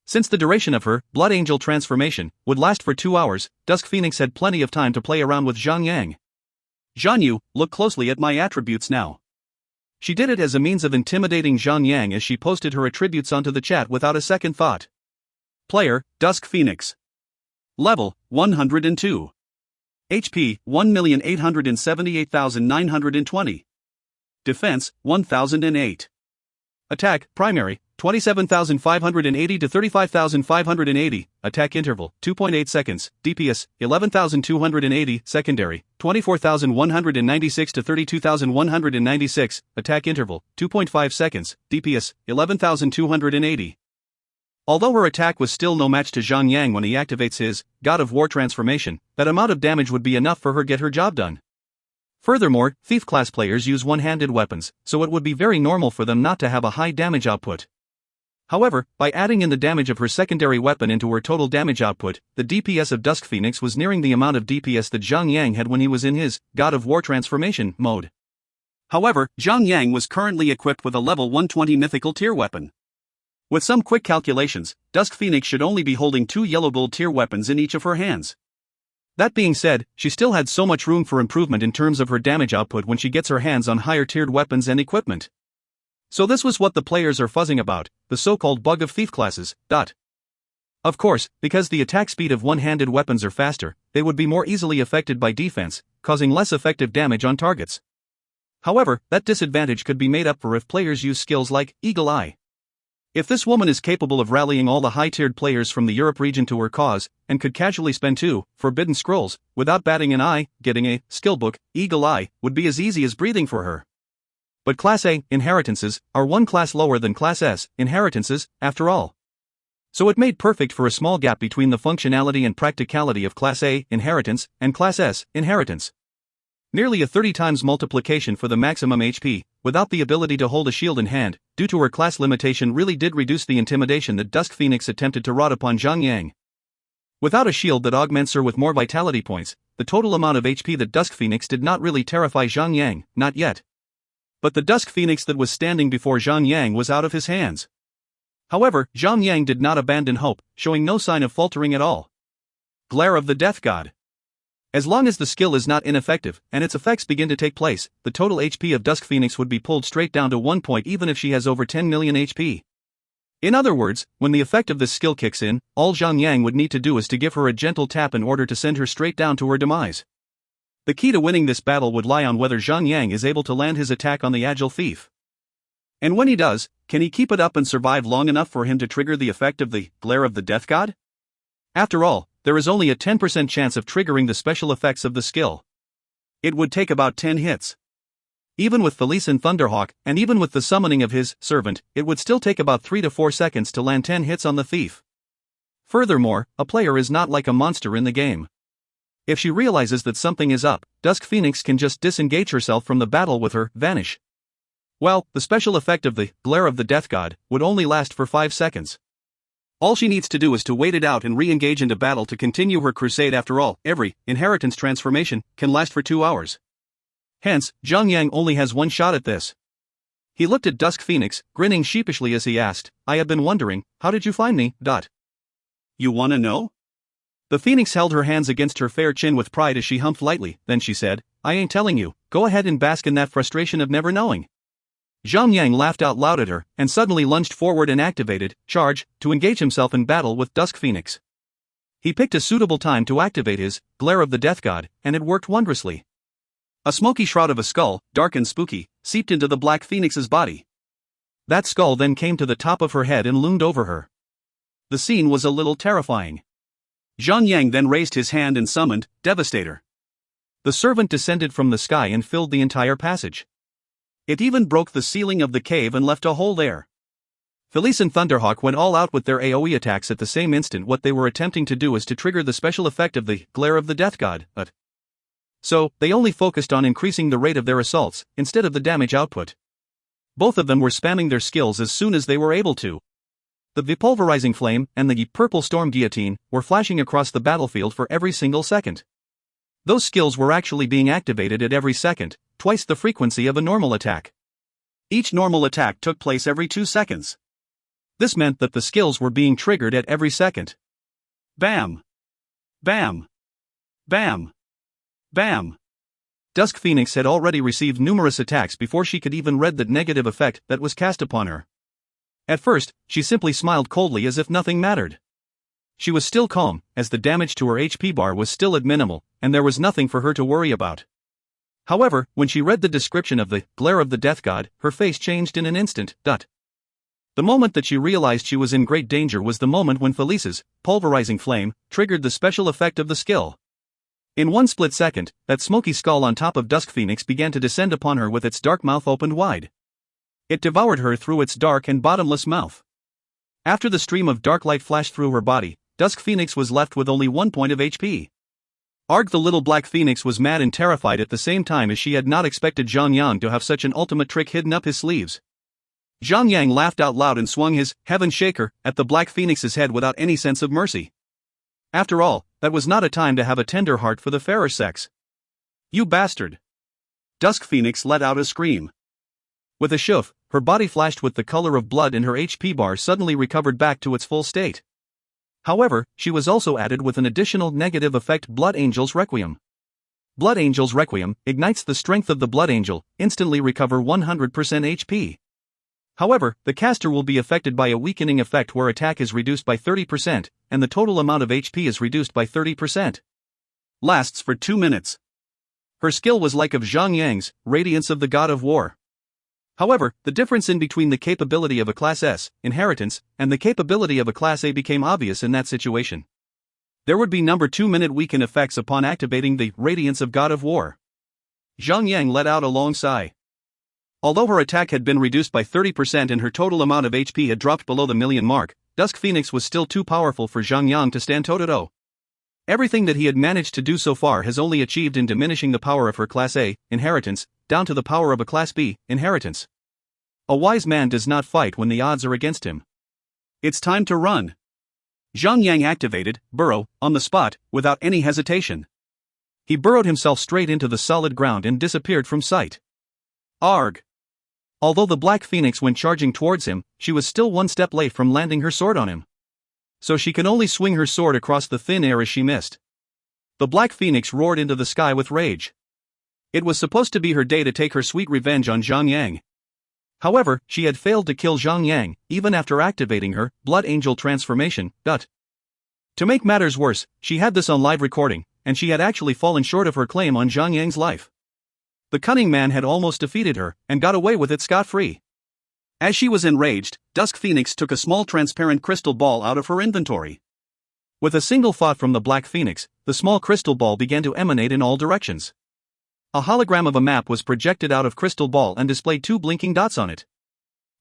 Since the duration of her Blood Angel transformation would last for 2 hours, Dusk Phoenix had plenty of time to play around with Zhang Yang. "Zhanyu, look closely at my attributes now." She did it as a means of intimidating Zhang Yang as she posted her attributes onto the chat without a second thought. Player, Dusk Phoenix. Level, 102. HP, 1,878,920. Defense, 1,008. Attack, primary, 27,580 to 35,580, attack interval, 2.8 seconds, DPS, 11,280, secondary, 24,196 to 32,196, attack interval, 2.5 seconds, DPS, 11,280. Although her attack was still no match to Zhang Yang when he activates his God of War transformation, that amount of damage would be enough for her get her job done. Furthermore, Thief class players use one-handed weapons, so it would be very normal for them not to have a high damage output. However, by adding in the damage of her secondary weapon into her total damage output, the DPS of Dusk Phoenix was nearing the amount of DPS that Zhang Yang had when he was in his God of War transformation mode. However, Zhang Yang was currently equipped with a level 120 mythical tier weapon. With some quick calculations, Dusk Phoenix should only be holding 2 yellow gold tier weapons in each of her hands. That being said, she still had so much room for improvement in terms of her damage output when she gets her hands on higher tiered weapons and equipment. So this was what the players are fuzzing about, the so-called bug of thief classes. Of course, because the attack speed of one-handed weapons are faster, they would be more easily affected by defense, causing less effective damage on targets. However, that disadvantage could be made up for if players use skills like Eagle Eye. If this woman is capable of rallying all the high-tiered players from the Europe region to her cause, and could casually spend 2 forbidden scrolls, without batting an eye, getting a skill book, Eagle Eye, would be as easy as breathing for her. But Class A inheritances are one class lower than Class S inheritances, after all. So it made perfect for a small gap between the functionality and practicality of Class A inheritance and Class S inheritance. Nearly a 30 times multiplication for the maximum HP, without the ability to hold a shield in hand, due to her class limitation really did reduce the intimidation that Dusk Phoenix attempted to wrought upon Zhang Yang. Without a shield that augments her with more vitality points, the total amount of HP that Dusk Phoenix did not really terrify Zhang Yang, not yet. But the Dusk Phoenix that was standing before Zhang Yang was out of his hands. However, Zhang Yang did not abandon hope, showing no sign of faltering at all. Glare of the Death God. As long as the skill is not ineffective, and its effects begin to take place, the total HP of Dusk Phoenix would be pulled straight down to 1 point even if she has over 10 million HP. In other words, when the effect of this skill kicks in, all Zhang Yang would need to do is to give her a gentle tap in order to send her straight down to her demise. The key to winning this battle would lie on whether Zhang Yang is able to land his attack on the Agile Thief. And when he does, can he keep it up and survive long enough for him to trigger the effect of the Glare of the Death God? After all, there is only a 10% chance of triggering the special effects of the skill. It would take about 10 hits. Even with Felice and Thunderhawk, and even with the summoning of his servant, it would still take about 3 to 4 seconds to land 10 hits on the thief. Furthermore, a player is not like a monster in the game. If she realizes that something is up, Dusk Phoenix can just disengage herself from the battle with her vanish. Well, the special effect of the Glare of the Death God would only last for 5 seconds. All she needs to do is to wait it out and re-engage into battle to continue her crusade. After all, every inheritance transformation can last for 2 hours. Hence, Zhang Yang only has one shot at this. He looked at Dusk Phoenix, grinning sheepishly as he asked, "I have been wondering, how did you find me?" You wanna know? The Phoenix held her hands against her fair chin with pride as she humphed lightly, then she said, "I ain't telling you, go ahead and bask in that frustration of never knowing." Zhang Yang laughed out loud at her, and suddenly lunged forward and activated Charge to engage himself in battle with Dusk Phoenix. He picked a suitable time to activate his Glare of the Death God, and it worked wondrously. A smoky shroud of a skull, dark and spooky, seeped into the Black Phoenix's body. That skull then came to the top of her head and loomed over her. The scene was a little terrifying. Zhang Yang then raised his hand and summoned Devastator. The servant descended from the sky and filled the entire passage. It even broke the ceiling of the cave and left a hole there. Felice and Thunderhawk went all out with their AoE attacks at the same instant. What they were attempting to do is to trigger the special effect of the Glare of the Death God, so they only focused on increasing the rate of their assaults, instead of the damage output. Both of them were spamming their skills as soon as they were able to. The Vapulverizing Flame and the Purple Storm Guillotine were flashing across the battlefield for every single second. Those skills were actually being activated at every second, twice the frequency of a normal attack. Each normal attack took place every 2 seconds. This meant that the skills were being triggered at every second. Bam! Bam! Bam! Bam! Dusk Phoenix had already received numerous attacks before she could even read the negative effect that was cast upon her. At first, she simply smiled coldly as if nothing mattered. She was still calm, as the damage to her HP bar was still at minimal, and there was nothing for her to worry about. However, when she read the description of the Glare of the Death God, her face changed in an instant. The moment that she realized she was in great danger was the moment when Felice's Pulverizing Flame triggered the special effect of the skill. In one split second, that smoky skull on top of Dusk Phoenix began to descend upon her with its dark mouth opened wide. It devoured her through its dark and bottomless mouth. After the stream of dark light flashed through her body, Dusk Phoenix was left with only 1 point of HP. Arg, the little Black Phoenix was mad and terrified at the same time, as she had not expected Zhang Yang to have such an ultimate trick hidden up his sleeves. Zhang Yang laughed out loud and swung his heaven shaker at the Black Phoenix's head without any sense of mercy. After all, that was not a time to have a tender heart for the fairer sex. You bastard! Dusk Phoenix let out a scream. With a shove, her body flashed with the color of blood and her HP bar suddenly recovered back to its full state. However, she was also added with an additional negative effect: Blood Angel's Requiem. Blood Angel's Requiem ignites the strength of the Blood Angel, instantly recover 100% HP. However, the caster will be affected by a weakening effect where attack is reduced by 30%, and the total amount of HP is reduced by 30%. Lasts for 2 minutes. Her skill was like of Zhang Yang's, Radiance of the God of War. However, the difference in between the capability of a Class S, Inheritance, and the capability of a Class A became obvious in that situation. There would be number 2-minute weaken effects upon activating the Radiance of God of War. Zhang Yang let out a long sigh. Although her attack had been reduced by 30% and her total amount of HP had dropped below the million mark, Dusk Phoenix was still too powerful for Zhang Yang to stand toe-to-toe. Everything that he had managed to do so far has only achieved in diminishing the power of her Class A, Inheritance, down to the power of a Class B, Inheritance. A wise man does not fight when the odds are against him. It's time to run. Zhang Yang activated Burrow on the spot, without any hesitation. He burrowed himself straight into the solid ground and disappeared from sight. Arg! Although the Black Phoenix went charging towards him, she was still one step late from landing her sword on him. So she can only swing her sword across the thin air as she missed. The Black Phoenix roared into the sky with rage. It was supposed to be her day to take her sweet revenge on Zhang Yang. However, she had failed to kill Zhang Yang, even after activating her Blood Angel transformation. To make matters worse, she had this on live recording, and she had actually fallen short of her claim on Zhang Yang's life. The cunning man had almost defeated her, and got away with it scot-free. As she was enraged, Dusk Phoenix took a small transparent crystal ball out of her inventory. With a single thought from the Black Phoenix, the small crystal ball began to emanate in all directions. A hologram of a map was projected out of crystal ball and displayed 2 blinking dots on it.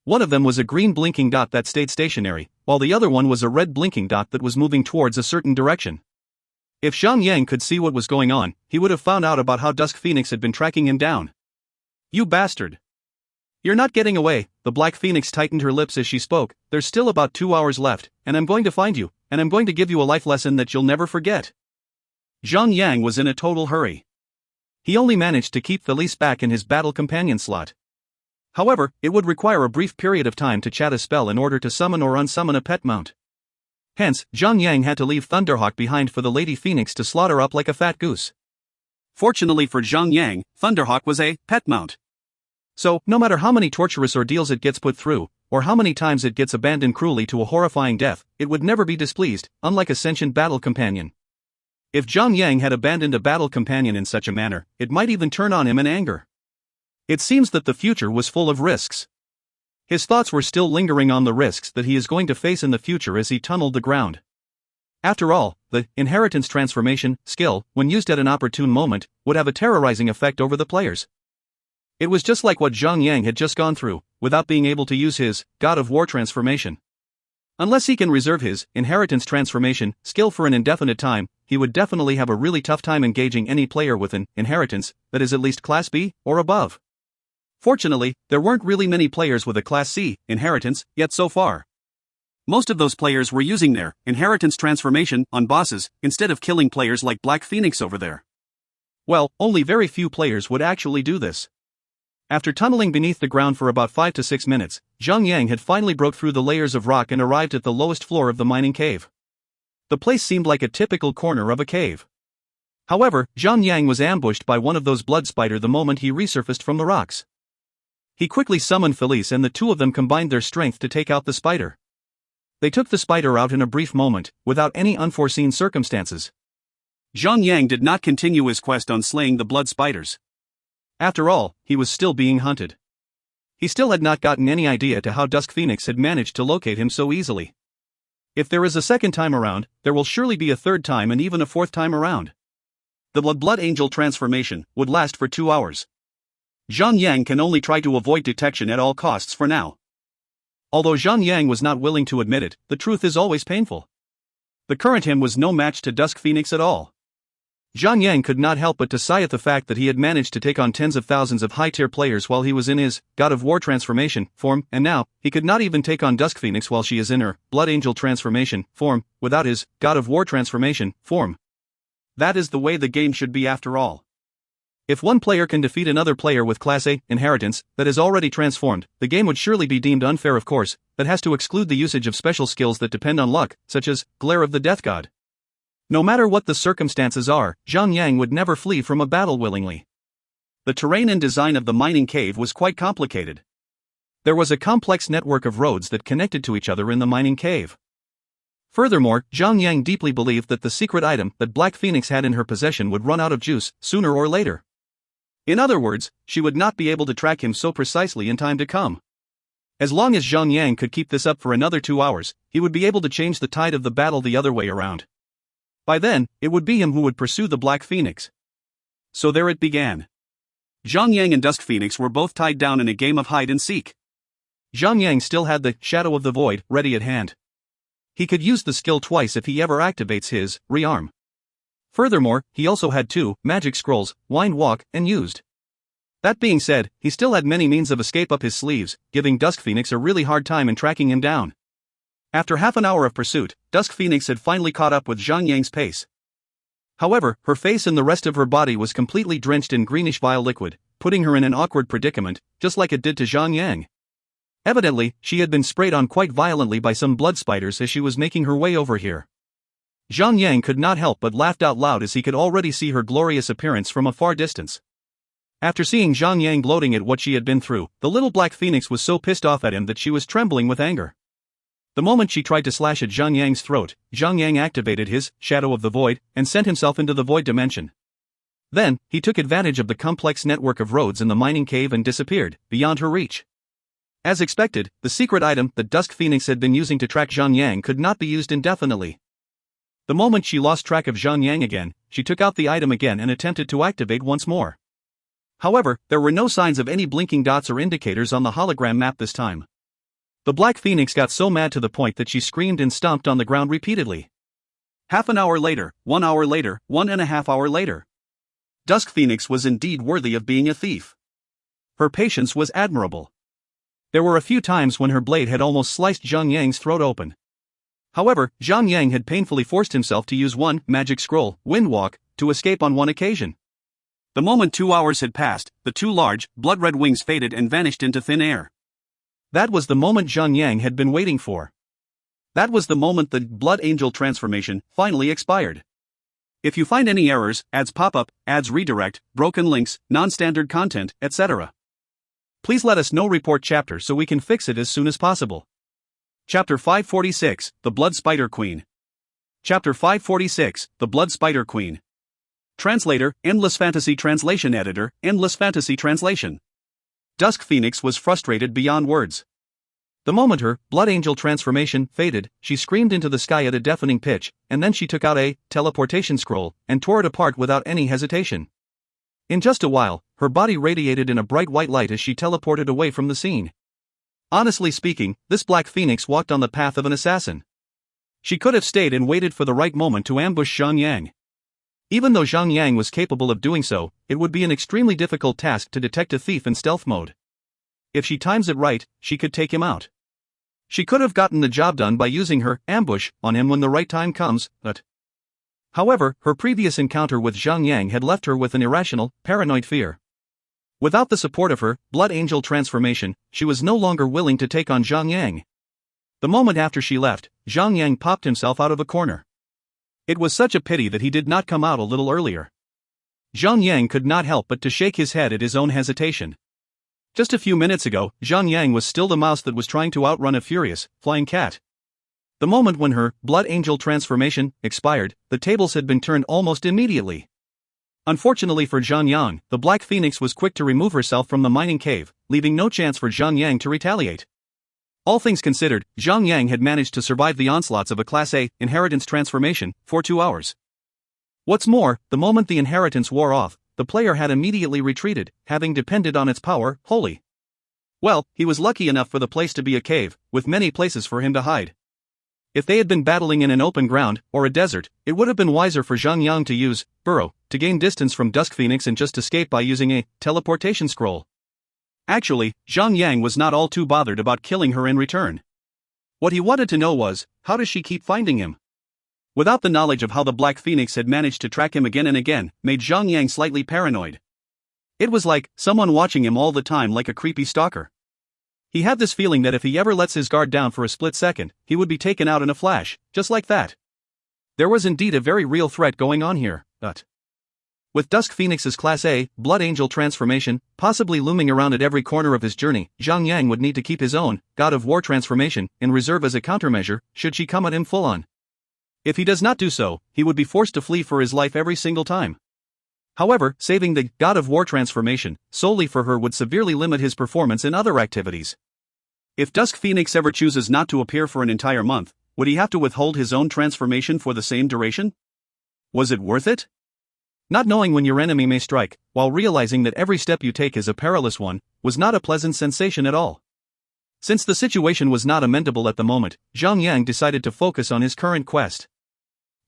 One of them was a green blinking dot that stayed stationary, while the other one was a red blinking dot that was moving towards a certain direction. If Zhang Yang could see what was going on, he would have found out about how Dusk Phoenix had been tracking him down. You bastard! You're not getting away, the Black Phoenix tightened her lips as she spoke. There's still about 2 hours left, and I'm going to find you, and I'm going to give you a life lesson that you'll never forget. Zhang Yang was in a total hurry. He only managed to keep Felice back in his battle companion slot. However, it would require a brief period of time to chat a spell in order to summon or unsummon a pet mount. Hence, Zhang Yang had to leave Thunderhawk behind for the Lady Phoenix to slaughter up like a fat goose. Fortunately for Zhang Yang, Thunderhawk was a pet mount. So, no matter how many torturous ordeals it gets put through, or how many times it gets abandoned cruelly to a horrifying death, it would never be displeased, unlike a sentient battle companion. If Zhang Yang had abandoned a battle companion in such a manner, it might even turn on him in anger. It seems that the future was full of risks. His thoughts were still lingering on the risks that he is going to face in the future as he tunneled the ground. After all, the Inheritance transformation skill, when used at an opportune moment, would have a terrorizing effect over the players. It was just like what Zhang Yang had just gone through, without being able to use his God of War transformation. Unless he can reserve his Inheritance transformation skill for an indefinite time, he would definitely have a really tough time engaging any player with an Inheritance that is at least Class B or above. Fortunately, there weren't really many players with a Class C Inheritance yet so far. Most of those players were using their Inheritance transformation on bosses instead of killing players like Black Phoenix over there. Well, only very few players would actually do this. After tunneling beneath the ground for about 5 to 6 minutes, Zhang Yang had finally broke through the layers of rock and arrived at the lowest floor of the mining cave. The place seemed like a typical corner of a cave. However, Zhang Yang was ambushed by one of those blood spider the moment he resurfaced from the rocks. He quickly summoned Felice and the two of them combined their strength to take out the spider. They took the spider out in a brief moment, without any unforeseen circumstances. Zhang Yang did not continue his quest on slaying the blood spiders. After all, he was still being hunted. He still had not gotten any idea to how Dusk Phoenix had managed to locate him so easily. If there is a second time around, there will surely be a third time and even a fourth time around. The Blood Angel transformation would last for 2 hours. Zhang Yang can only try to avoid detection at all costs for now. Although Zhang Yang was not willing to admit it, the truth is always painful. The current him was no match to Dusk Phoenix at all. Zhang Yang could not help but to sigh at the fact that he had managed to take on tens of thousands of high-tier players while he was in his God of War transformation form, and now, he could not even take on Dusk Phoenix while she is in her Blood Angel transformation form, without his God of War transformation form. That is the way the game should be after all. If one player can defeat another player with Class A inheritance that is already transformed, the game would surely be deemed unfair, of course, that has to exclude the usage of special skills that depend on luck, such as Glare of the Death God. No matter what the circumstances are, Zhang Yang would never flee from a battle willingly. The terrain and design of the mining cave was quite complicated. There was a complex network of roads that connected to each other in the mining cave. Furthermore, Zhang Yang deeply believed that the secret item that Black Phoenix had in her possession would run out of juice, sooner or later. In other words, she would not be able to track him so precisely in time to come. As long as Zhang Yang could keep this up for another 2 hours, he would be able to change the tide of the battle the other way around. By then, it would be him who would pursue the Black Phoenix. So there it began. Zhang Yang and Dusk Phoenix were both tied down in a game of hide and seek. Zhang Yang still had the Shadow of the Void ready at hand. He could use the skill twice if he ever activates his rearm. Furthermore, he also had 2 magic scrolls, Wind Walk, and used. That being said, he still had many means of escape up his sleeves, giving Dusk Phoenix a really hard time in tracking him down. After half an hour of pursuit, Dusk Phoenix had finally caught up with Zhang Yang's pace. However, her face and the rest of her body was completely drenched in greenish vile liquid, putting her in an awkward predicament, just like it did to Zhang Yang. Evidently, she had been sprayed on quite violently by some blood spiders as she was making her way over here. Zhang Yang could not help but laughed out loud as he could already see her glorious appearance from a far distance. After seeing Zhang Yang gloating at what she had been through, the little Black Phoenix was so pissed off at him that she was trembling with anger. The moment she tried to slash at Zhang Yang's throat, Zhang Yang activated his Shadow of the Void and sent himself into the Void Dimension. Then, he took advantage of the complex network of roads in the mining cave and disappeared, beyond her reach. As expected, the secret item that Dusk Phoenix had been using to track Zhang Yang could not be used indefinitely. The moment she lost track of Zhang Yang again, she took out the item again and attempted to activate once more. However, there were no signs of any blinking dots or indicators on the hologram map this time. The Black Phoenix got so mad to the point that she screamed and stomped on the ground repeatedly. Half an hour later, 1 hour later, 1.5 hours later. Dusk Phoenix was indeed worthy of being a thief. Her patience was admirable. There were a few times when her blade had almost sliced Zhang Yang's throat open. However, Zhang Yang had painfully forced himself to use one magic scroll, Wind Walk, to escape on one occasion. The moment 2 hours had passed, the 2 large, blood-red wings faded and vanished into thin air. That was the moment Zhang Yang had been waiting for. That was the moment the Blood Angel transformation finally expired. If you find any errors, ads pop up, ads redirect, broken links, non-standard content, etc., please let us know. Report chapter so we can fix it as soon as possible. Chapter 546, The Blood Spider Queen. Chapter 546, The Blood Spider Queen. Translator, Endless Fantasy Translation Editor, Endless Fantasy Translation. Dusk Phoenix was frustrated beyond words. The moment her Blood Angel transformation faded, she screamed into the sky at a deafening pitch, and then she took out a teleportation scroll and tore it apart without any hesitation. In just a while, her body radiated in a bright white light as she teleported away from the scene. Honestly speaking, this Black Phoenix walked on the path of an assassin. She could have stayed and waited for the right moment to ambush Zhang Yang. Even though Zhang Yang was capable of doing so, it would be an extremely difficult task to detect a thief in stealth mode. If she times it right, she could take him out. She could have gotten the job done by using her ambush on him when the right time comes, but... However, her previous encounter with Zhang Yang had left her with an irrational, paranoid fear. Without the support of her Blood Angel transformation, she was no longer willing to take on Zhang Yang. The moment after she left, Zhang Yang popped himself out of a corner. It was such a pity that he did not come out a little earlier. Zhang Yang could not help but to shake his head at his own hesitation. Just a few minutes ago, Zhang Yang was still the mouse that was trying to outrun a furious, flying cat. The moment when her Blood Angel transformation expired, the tables had been turned almost immediately. Unfortunately for Zhang Yang, the Black Phoenix was quick to remove herself from the mining cave, leaving no chance for Zhang Yang to retaliate. All things considered, Zhang Yang had managed to survive the onslaughts of a Class A inheritance transformation for 2 hours. What's more, the moment the inheritance wore off, the player had immediately retreated, having depended on its power wholly. Well, he was lucky enough for the place to be a cave, with many places for him to hide. If they had been battling in an open ground, or a desert, it would have been wiser for Zhang Yang to use Burrow to gain distance from Dusk Phoenix and just escape by using a teleportation scroll. Actually, Zhang Yang was not all too bothered about killing her in return. What he wanted to know was, how does she keep finding him? Without the knowledge of how the Black Phoenix had managed to track him again and again, made Zhang Yang slightly paranoid. It was like someone watching him all the time, like a creepy stalker. He had this feeling that if he ever lets his guard down for a split second, he would be taken out in a flash, just like that. There was indeed a very real threat going on here, but with Dusk Phoenix's Class A, Blood Angel transformation, possibly looming around at every corner of his journey, Zhang Yang would need to keep his own God of War transformation in reserve as a countermeasure, should she come at him full on. If he does not do so, he would be forced to flee for his life every single time. However, saving the God of War transformation solely for her would severely limit his performance in other activities. If Dusk Phoenix ever chooses not to appear for an entire month, would he have to withhold his own transformation for the same duration? Was it worth it? Not knowing when your enemy may strike, while realizing that every step you take is a perilous one, was not a pleasant sensation at all. Since the situation was not amendable at the moment, Zhang Yang decided to focus on his current quest.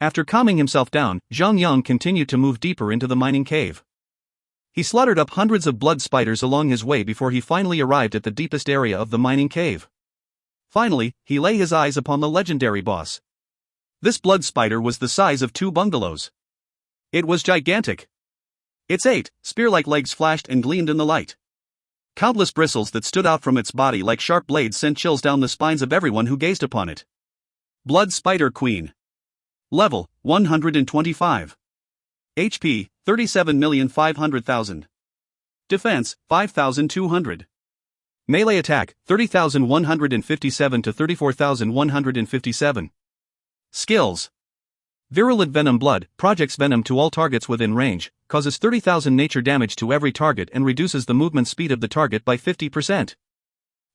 After calming himself down, Zhang Yang continued to move deeper into the mining cave. He slaughtered up hundreds of blood spiders along his way before he finally arrived at the deepest area of the mining cave. Finally, he lay his eyes upon the legendary boss. This blood spider was the size of 2 bungalows. It was gigantic. Its 8 spear-like legs flashed and gleamed in the light. Countless bristles that stood out from its body like sharp blades sent chills down the spines of everyone who gazed upon it. Blood Spider Queen. Level, 125. HP, 37,500,000. Defense, 5,200. Melee attack, 30,157 to 34,157. Skills. Virulent Venom Blood projects venom to all targets within range, causes 30,000 nature damage to every target and reduces the movement speed of the target by 50%.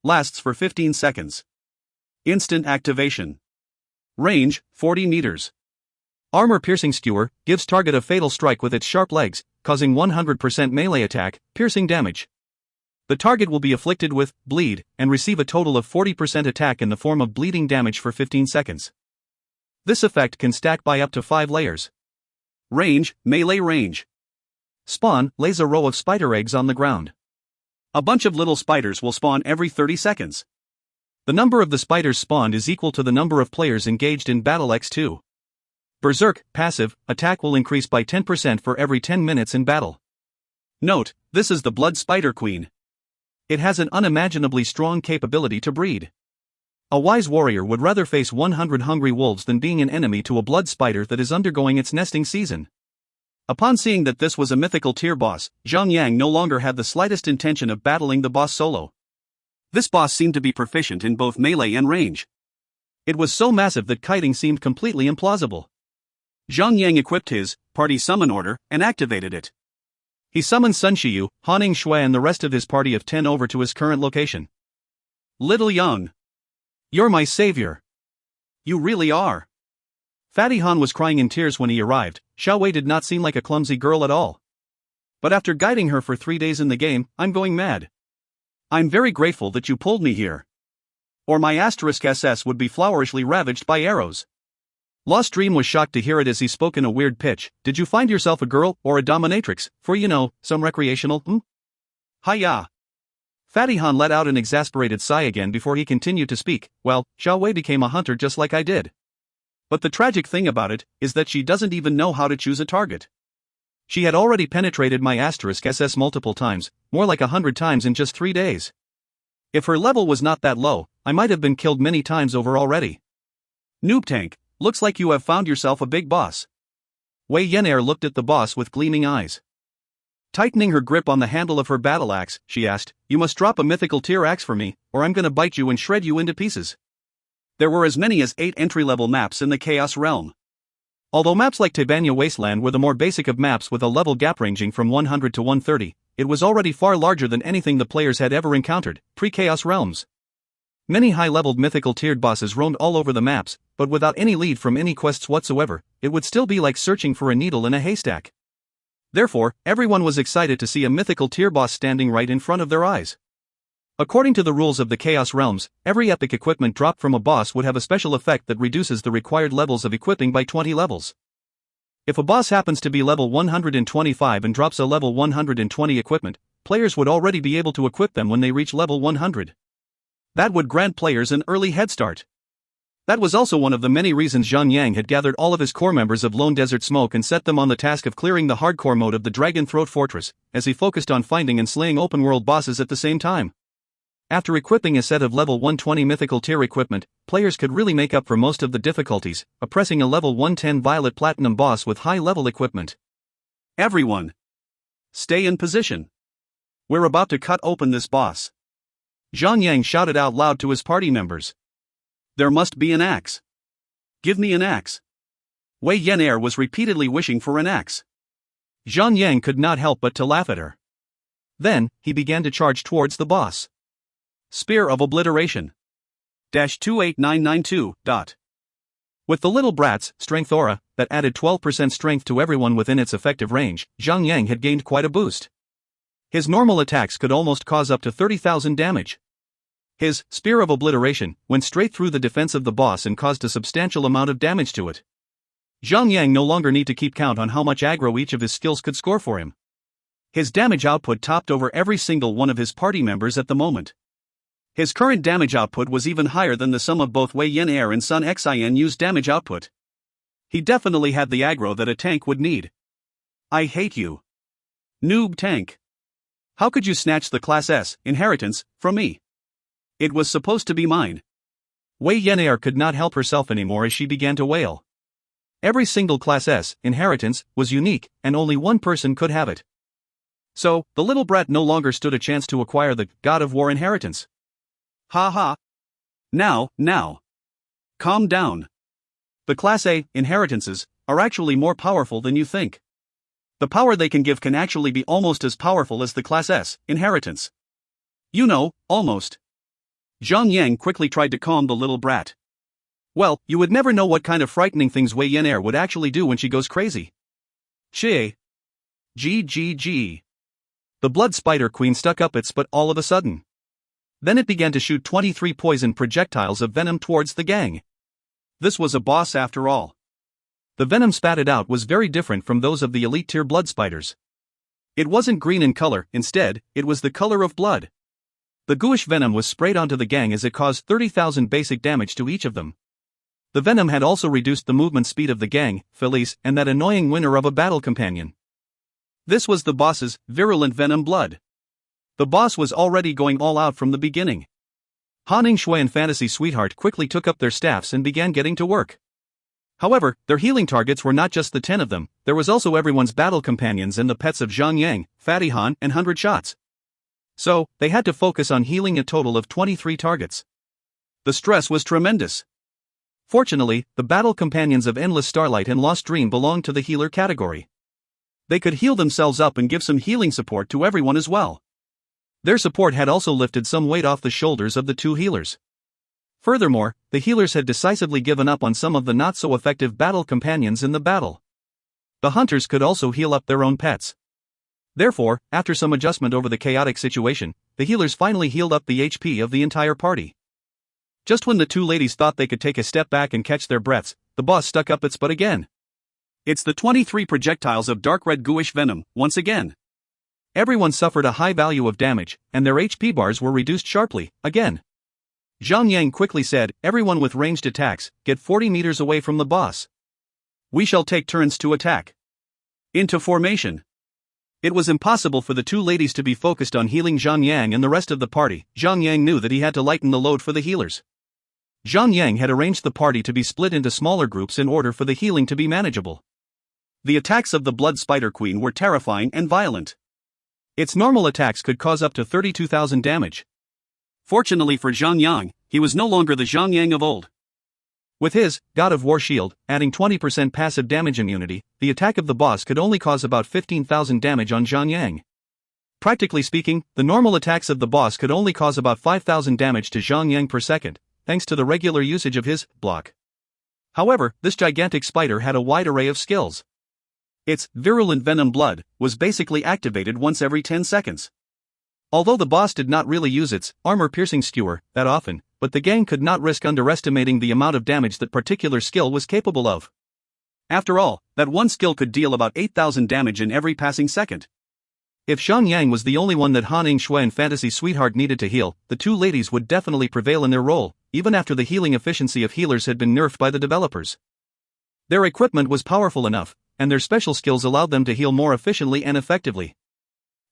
Lasts for 15 seconds. Instant activation. Range, 40 meters. Armor-piercing skewer gives target a fatal strike with its sharp legs, causing 100% melee attack, piercing damage. The target will be afflicted with bleed and receive a total of 40% attack in the form of bleeding damage for 15 seconds. This effect can stack by up to 5 layers. Range, melee range. Spawn lays a row of spider eggs on the ground. A bunch of little spiders will spawn every 30 seconds. The number of the spiders spawned is equal to the number of players engaged in Battle X2. Berserk, passive, attack will increase by 10% for every 10 minutes in battle. Note, this is the Blood Spider Queen. It has an unimaginably strong capability to breed. A wise warrior would rather face 100 hungry wolves than being an enemy to a blood spider that is undergoing its nesting season. Upon seeing that this was a mythical tier boss, Zhang Yang no longer had the slightest intention of battling the boss solo. This boss seemed to be proficient in both melee and range. It was so massive that kiting seemed completely implausible. Zhang Yang equipped his party summon order and activated it. He summoned Sun Shiyu, Haning Shui and the rest of his party of 10 over to his current location. Little Young. You're my savior. You really are. Fatty Han was crying in tears when he arrived. Xiao Wei did not seem like a clumsy girl at all. But after guiding her for 3 days in the game, I'm going mad. I'm very grateful that you pulled me here. Or my *SS would be flourishly ravaged by arrows. Lost Dream was shocked to hear it as he spoke in a weird pitch. Did you find yourself a girl or a dominatrix, for some recreational, Hi-ya. Fatty Han let out an exasperated sigh again before he continued to speak. Well, Xiao Wei became a hunter just like I did. But the tragic thing about it is that she doesn't even know how to choose a target. She had already penetrated my *SS multiple times, more like 100 times in just 3 days. If her level was not that low, I might have been killed many times over already. Noob Tank, looks like you have found yourself a big boss. Wei Yenair looked at the boss with gleaming eyes. Tightening her grip on the handle of her battle axe, she asked, "You must drop a mythical tier axe for me, or I'm gonna bite you and shred you into pieces." There were as many as 8 entry-level maps in the Chaos Realm. Although maps like Tebania Wasteland were the more basic of maps with a level gap ranging from 100 to 130, it was already far larger than anything the players had ever encountered, pre-Chaos Realms. Many high-leveled mythical tiered bosses roamed all over the maps, but without any lead from any quests whatsoever, it would still be like searching for a needle in a haystack. Therefore, everyone was excited to see a mythical tier boss standing right in front of their eyes. According to the rules of the Chaos Realms, every epic equipment dropped from a boss would have a special effect that reduces the required levels of equipping by 20 levels. If a boss happens to be level 125 and drops a level 120 equipment, players would already be able to equip them when they reach level 100. That would grant players an early head start. That was also one of the many reasons Zhang had gathered all of his core members of Lone Desert Smoke and set them on the task of clearing the hardcore mode of the Dragon Throat Fortress, as he focused on finding and slaying open-world bosses at the same time. After equipping a set of level 120 mythical tier equipment, players could really make up for most of the difficulties, oppressing a level 110 Violet Platinum boss with high-level equipment. Everyone! Stay in position. We're about to cut open this boss. Zhang shouted out loud to his party members. There must be an axe. Give me an axe. Wei Yan'er was repeatedly wishing for an axe. Zhang could not help but to laugh at her. Then, he began to charge towards the boss. Spear of Obliteration. 28992. With the little brat's strength aura, that added 12% strength to everyone within its effective range, Zhang had gained quite a boost. His normal attacks could almost cause up to 30,000 damage. His Spear of Obliteration went straight through the defense of the boss and caused a substantial amount of damage to it. Zhang no longer need to keep count on how much aggro each of his skills could score for him. His damage output topped over every single one of his party members at the moment. His current damage output was even higher than the sum of both Wei Yan'er and Sun Xinu's damage output. He definitely had the aggro that a tank would need. I hate you. Noob tank. How could you snatch the Class S inheritance from me? It was supposed to be mine. Wei Yan'er could not help herself anymore as she began to wail. Every single Class S inheritance was unique, and only one person could have it. So, the little brat no longer stood a chance to acquire the God of War inheritance. Ha ha. Now. Calm down. The Class A inheritances are actually more powerful than you think. The power they can give can actually be almost as powerful as the Class S inheritance. You know, almost. Zhang quickly tried to calm the little brat. Well, you would never know what kind of frightening things Wei Yan'er would actually do when she goes crazy. Chie. GGG. The Blood Spider Queen stuck up its butt all of a sudden. Then it began to shoot 23 poison projectiles of venom towards the gang. This was a boss after all. The venom spatted out was very different from those of the elite tier blood spiders. It wasn't green in color, instead, it was the color of blood. The ghoulish venom was sprayed onto the gang as it caused 30,000 basic damage to each of them. The venom had also reduced the movement speed of the gang, Felice, and that annoying winner of a battle companion. This was the boss's virulent venom blood. The boss was already going all out from the beginning. Han Shui and Fantasy Sweetheart quickly took up their staffs and began getting to work. However, their healing targets were not just the 10 of them, there was also everyone's battle companions and the pets of Zhang, Fatty Han, and 100 Shots. So, they had to focus on healing a total of 23 targets. The stress was tremendous. Fortunately, the battle companions of Endless Starlight and Lost Dream belonged to the healer category. They could heal themselves up and give some healing support to everyone as well. Their support had also lifted some weight off the shoulders of the two healers. Furthermore, the healers had decisively given up on some of the not-so-effective battle companions in the battle. The hunters could also heal up their own pets. Therefore, after some adjustment over the chaotic situation, the healers finally healed up the HP of the entire party. Just when the two ladies thought they could take a step back and catch their breaths, the boss stuck up its butt again. It's the 23 projectiles of dark red ghoulish venom, once again. Everyone suffered a high value of damage, and their HP bars were reduced sharply, again. Zhang quickly said, everyone with ranged attacks, get 40 meters away from the boss. We shall take turns to attack. Into formation. It was impossible for the two ladies to be focused on healing Zhang and the rest of the party. Zhang knew that he had to lighten the load for the healers. Zhang had arranged the party to be split into smaller groups in order for the healing to be manageable. The attacks of the Blood Spider Queen were terrifying and violent. Its normal attacks could cause up to 32,000 damage. Fortunately for Zhang, he was no longer the Zhang of old. With his God of War shield, adding 20% passive damage immunity, the attack of the boss could only cause about 15,000 damage on Zhang. Practically speaking, the normal attacks of the boss could only cause about 5,000 damage to Zhang per second, thanks to the regular usage of his block. However, this gigantic spider had a wide array of skills. Its virulent venom blood was basically activated once every 10 seconds. Although the boss did not really use its armor-piercing skewer that often, but the gang could not risk underestimating the amount of damage that particular skill was capable of. After all, that one skill could deal about 8,000 damage in every passing second. If Zhang Yang was the only one that Han Ying-shui and Fantasy Sweetheart needed to heal, the two ladies would definitely prevail in their role, even after the healing efficiency of healers had been nerfed by the developers. Their equipment was powerful enough, and their special skills allowed them to heal more efficiently and effectively.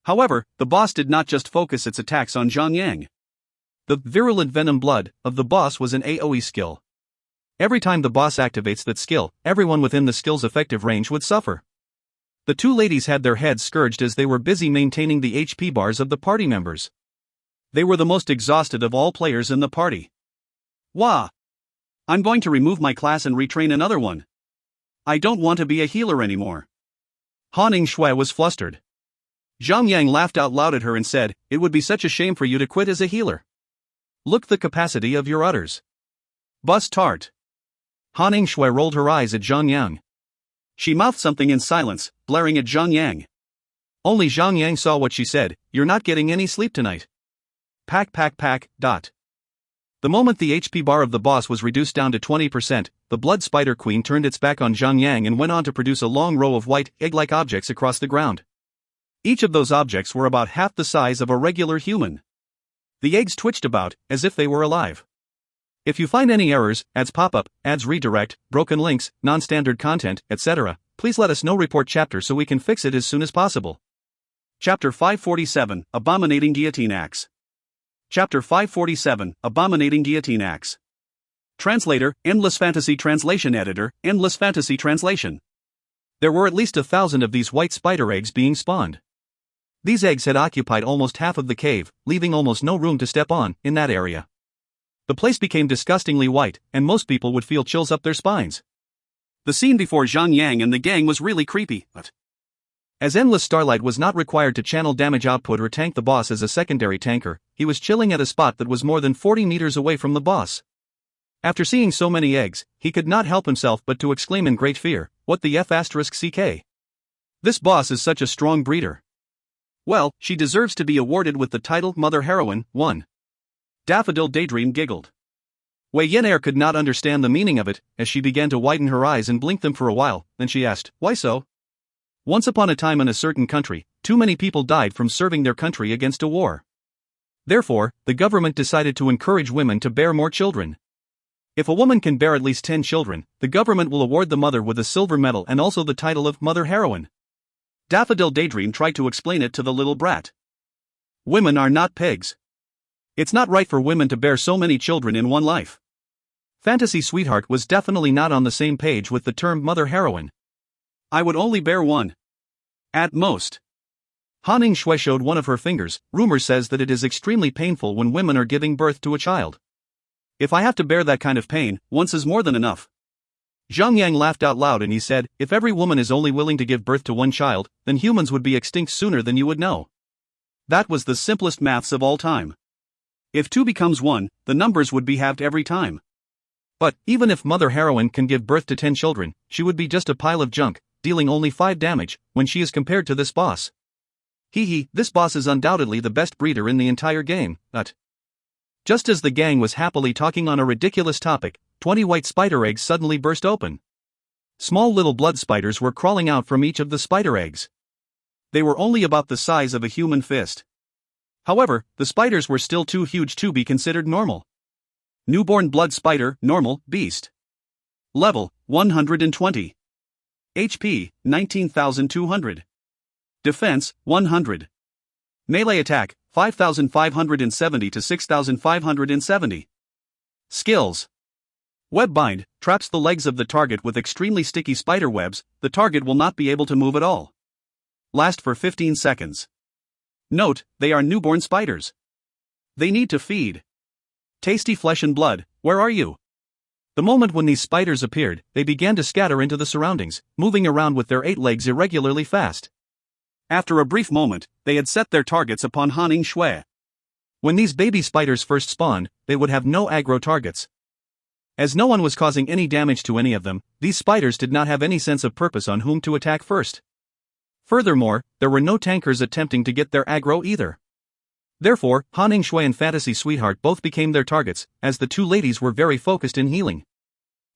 However, the boss did not just focus its attacks on Zhang Yang. The virulent venom blood of the boss was an AoE skill. Every time the boss activates that skill, everyone within the skill's effective range would suffer. The two ladies had their heads scourged as they were busy maintaining the HP bars of the party members. They were the most exhausted of all players in the party. Wah! I'm going to remove my class and retrain another one. I don't want to be a healer anymore. Han Ying-shui was flustered. Zhang Yang laughed out loud at her and said, "It would be such a shame for you to quit as a healer. Look the capacity of your udders. Bus tart." Han Ying-shui rolled her eyes at Zhang Yang. She mouthed something in silence, glaring at Zhang Yang. Only Zhang Yang saw what she said, "You're not getting any sleep tonight." Pack. The moment the HP bar of the boss was reduced down to 20%, the Blood Spider Queen turned its back on Zhang Yang and went on to produce a long row of white, egg-like objects across the ground. Each of those objects were about half the size of a regular human. The eggs twitched about, as if they were alive. If you find any errors, ads pop up, ads redirect, broken links, non-standard content, etc., please let us know. Report chapter so we can fix it as soon as possible. Chapter 547, Abominating Guillotine Axe. Chapter 547, Abominating Guillotine Axe. Translator, Endless Fantasy Translation Editor, Endless Fantasy Translation. There were at least 1,000 of these white spider eggs being spawned. These eggs had occupied almost half of the cave, leaving almost no room to step on in that area. The place became disgustingly white, and most people would feel chills up their spines. The scene before Zhang Yang and the gang was really creepy, but as Endless Starlight was not required to channel damage output or tank the boss as a secondary tanker, he was chilling at a spot that was more than 40 meters away from the boss. After seeing so many eggs, he could not help himself but to exclaim in great fear, "What the F***ck? This boss is such a strong breeder. Well, she deserves to be awarded with the title Mother Heroine, 1. Daffodil Daydream giggled. Wei Yenair could not understand the meaning of it, as she began to widen her eyes and blink them for a while, then she asked, "Why so?" Once upon a time in a certain country, too many people died from serving their country against a war. Therefore, the government decided to encourage women to bear more children. If a woman can bear at least 10 children, the government will award the mother with a silver medal and also the title of Mother Heroine. Daffodil Daydream tried to explain it to the little brat. Women are not pigs. It's not right for women to bear so many children in one life. Fantasy Sweetheart was definitely not on the same page with the term Mother Heroine. I would only bear one. At most. Han Ying-shui showed one of her fingers. Rumor says that it is extremely painful when women are giving birth to a child. If I have to bear that kind of pain, once is more than enough. Zhang Yang laughed out loud and he said, "If every woman is only willing to give birth to one child, then humans would be extinct sooner than you would know." That was the simplest maths of all time. If 2 becomes 1, the numbers would be halved every time. But, even if Mother Heroine can give birth to 10 children, she would be just a pile of junk, dealing only 5 damage, when she is compared to this boss. This boss is undoubtedly the best breeder in the entire game, but just as the gang was happily talking on a ridiculous topic, 20 white spider eggs suddenly burst open. Small little blood spiders were crawling out from each of the spider eggs. They were only about the size of a human fist. However, the spiders were still too huge to be considered normal. Newborn blood spider, normal, beast. Level, 120. HP, 19,200. Defense, 100. Melee attack, 5,570 to 6,570. Skills. Webbind, traps the legs of the target with extremely sticky spider webs, the target will not be able to move at all. Last for 15 seconds. Note, they are newborn spiders. They need to feed. Tasty flesh and blood, where are you? The moment when these spiders appeared, they began to scatter into the surroundings, moving around with their 8 legs irregularly fast. After a brief moment, they had set their targets upon Han Ying-shui. When these baby spiders first spawned, they would have no aggro targets. As no one was causing any damage to any of them, these spiders did not have any sense of purpose on whom to attack first. Furthermore, there were no tankers attempting to get their aggro either. Therefore, Han Yingshui and Fantasy Sweetheart both became their targets, as the two ladies were very focused in healing.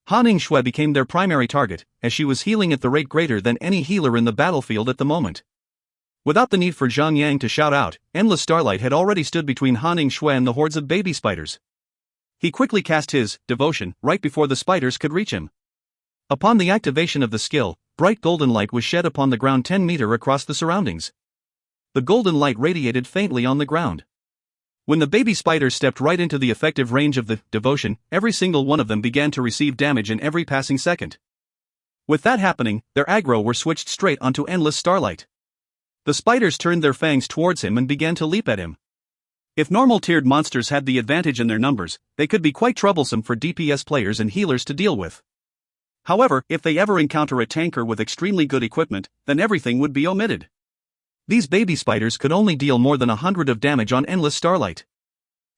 Han Yingshui became their primary target, as she was healing at the rate greater than any healer in the battlefield at the moment. Without the need for Zhang Yang to shout out, Endless Starlight had already stood between Han Yingshui and the hordes of baby spiders. He quickly cast his devotion right before the spiders could reach him. Upon the activation of the skill, bright golden light was shed upon the ground 10 meters across the surroundings. The golden light radiated faintly on the ground. When the baby spiders stepped right into the effective range of the devotion, every single one of them began to receive damage in every passing second. With that happening, their aggro were switched straight onto Endless Starlight. The spiders turned their fangs towards him and began to leap at him. If normal tiered monsters had the advantage in their numbers, they could be quite troublesome for DPS players and healers to deal with. However, if they ever encounter a tanker with extremely good equipment, then everything would be omitted. These baby spiders could only deal more than 100 of damage on Endless Starlight.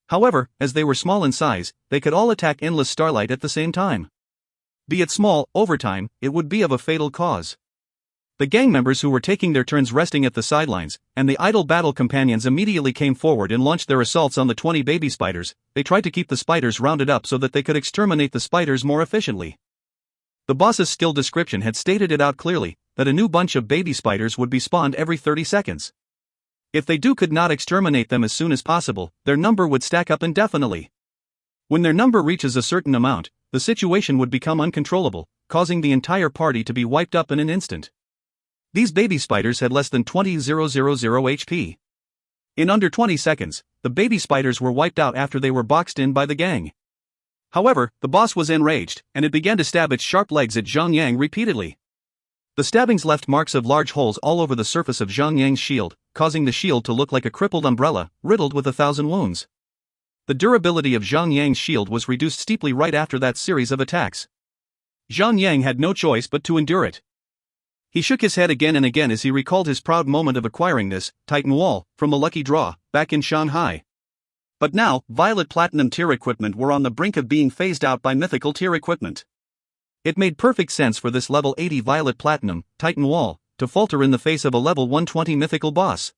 However, as they were small in size, they could all attack Endless Starlight at the same time. Be it small, over time, it would be of a fatal cause. The gang members who were taking their turns resting at the sidelines, and the idle battle companions immediately came forward and launched their assaults on the 20 baby spiders. They tried to keep the spiders rounded up so that they could exterminate the spiders more efficiently. The boss's skill description had stated it out clearly, that a new bunch of baby spiders would be spawned every 30 seconds. If they could not exterminate them as soon as possible, their number would stack up indefinitely. When their number reaches a certain amount, the situation would become uncontrollable, causing the entire party to be wiped up in an instant. These baby spiders had less than 20,000 HP. In under 20 seconds, the baby spiders were wiped out after they were boxed in by the gang. However, the boss was enraged, and it began to stab its sharp legs at Zhang Yang repeatedly. The stabbings left marks of large holes all over the surface of Zhang Yang's shield, causing the shield to look like a crippled umbrella, riddled with 1,000 wounds. The durability of Zhang Yang's shield was reduced steeply right after that series of attacks. Zhang Yang had no choice but to endure it. He shook his head again and again as he recalled his proud moment of acquiring this Titan Wall from a lucky draw back in Shanghai. But now, Violet Platinum tier equipment were on the brink of being phased out by Mythical tier equipment. It made perfect sense for this level 80 Violet Platinum Titan Wall to falter in the face of a level 120 Mythical boss.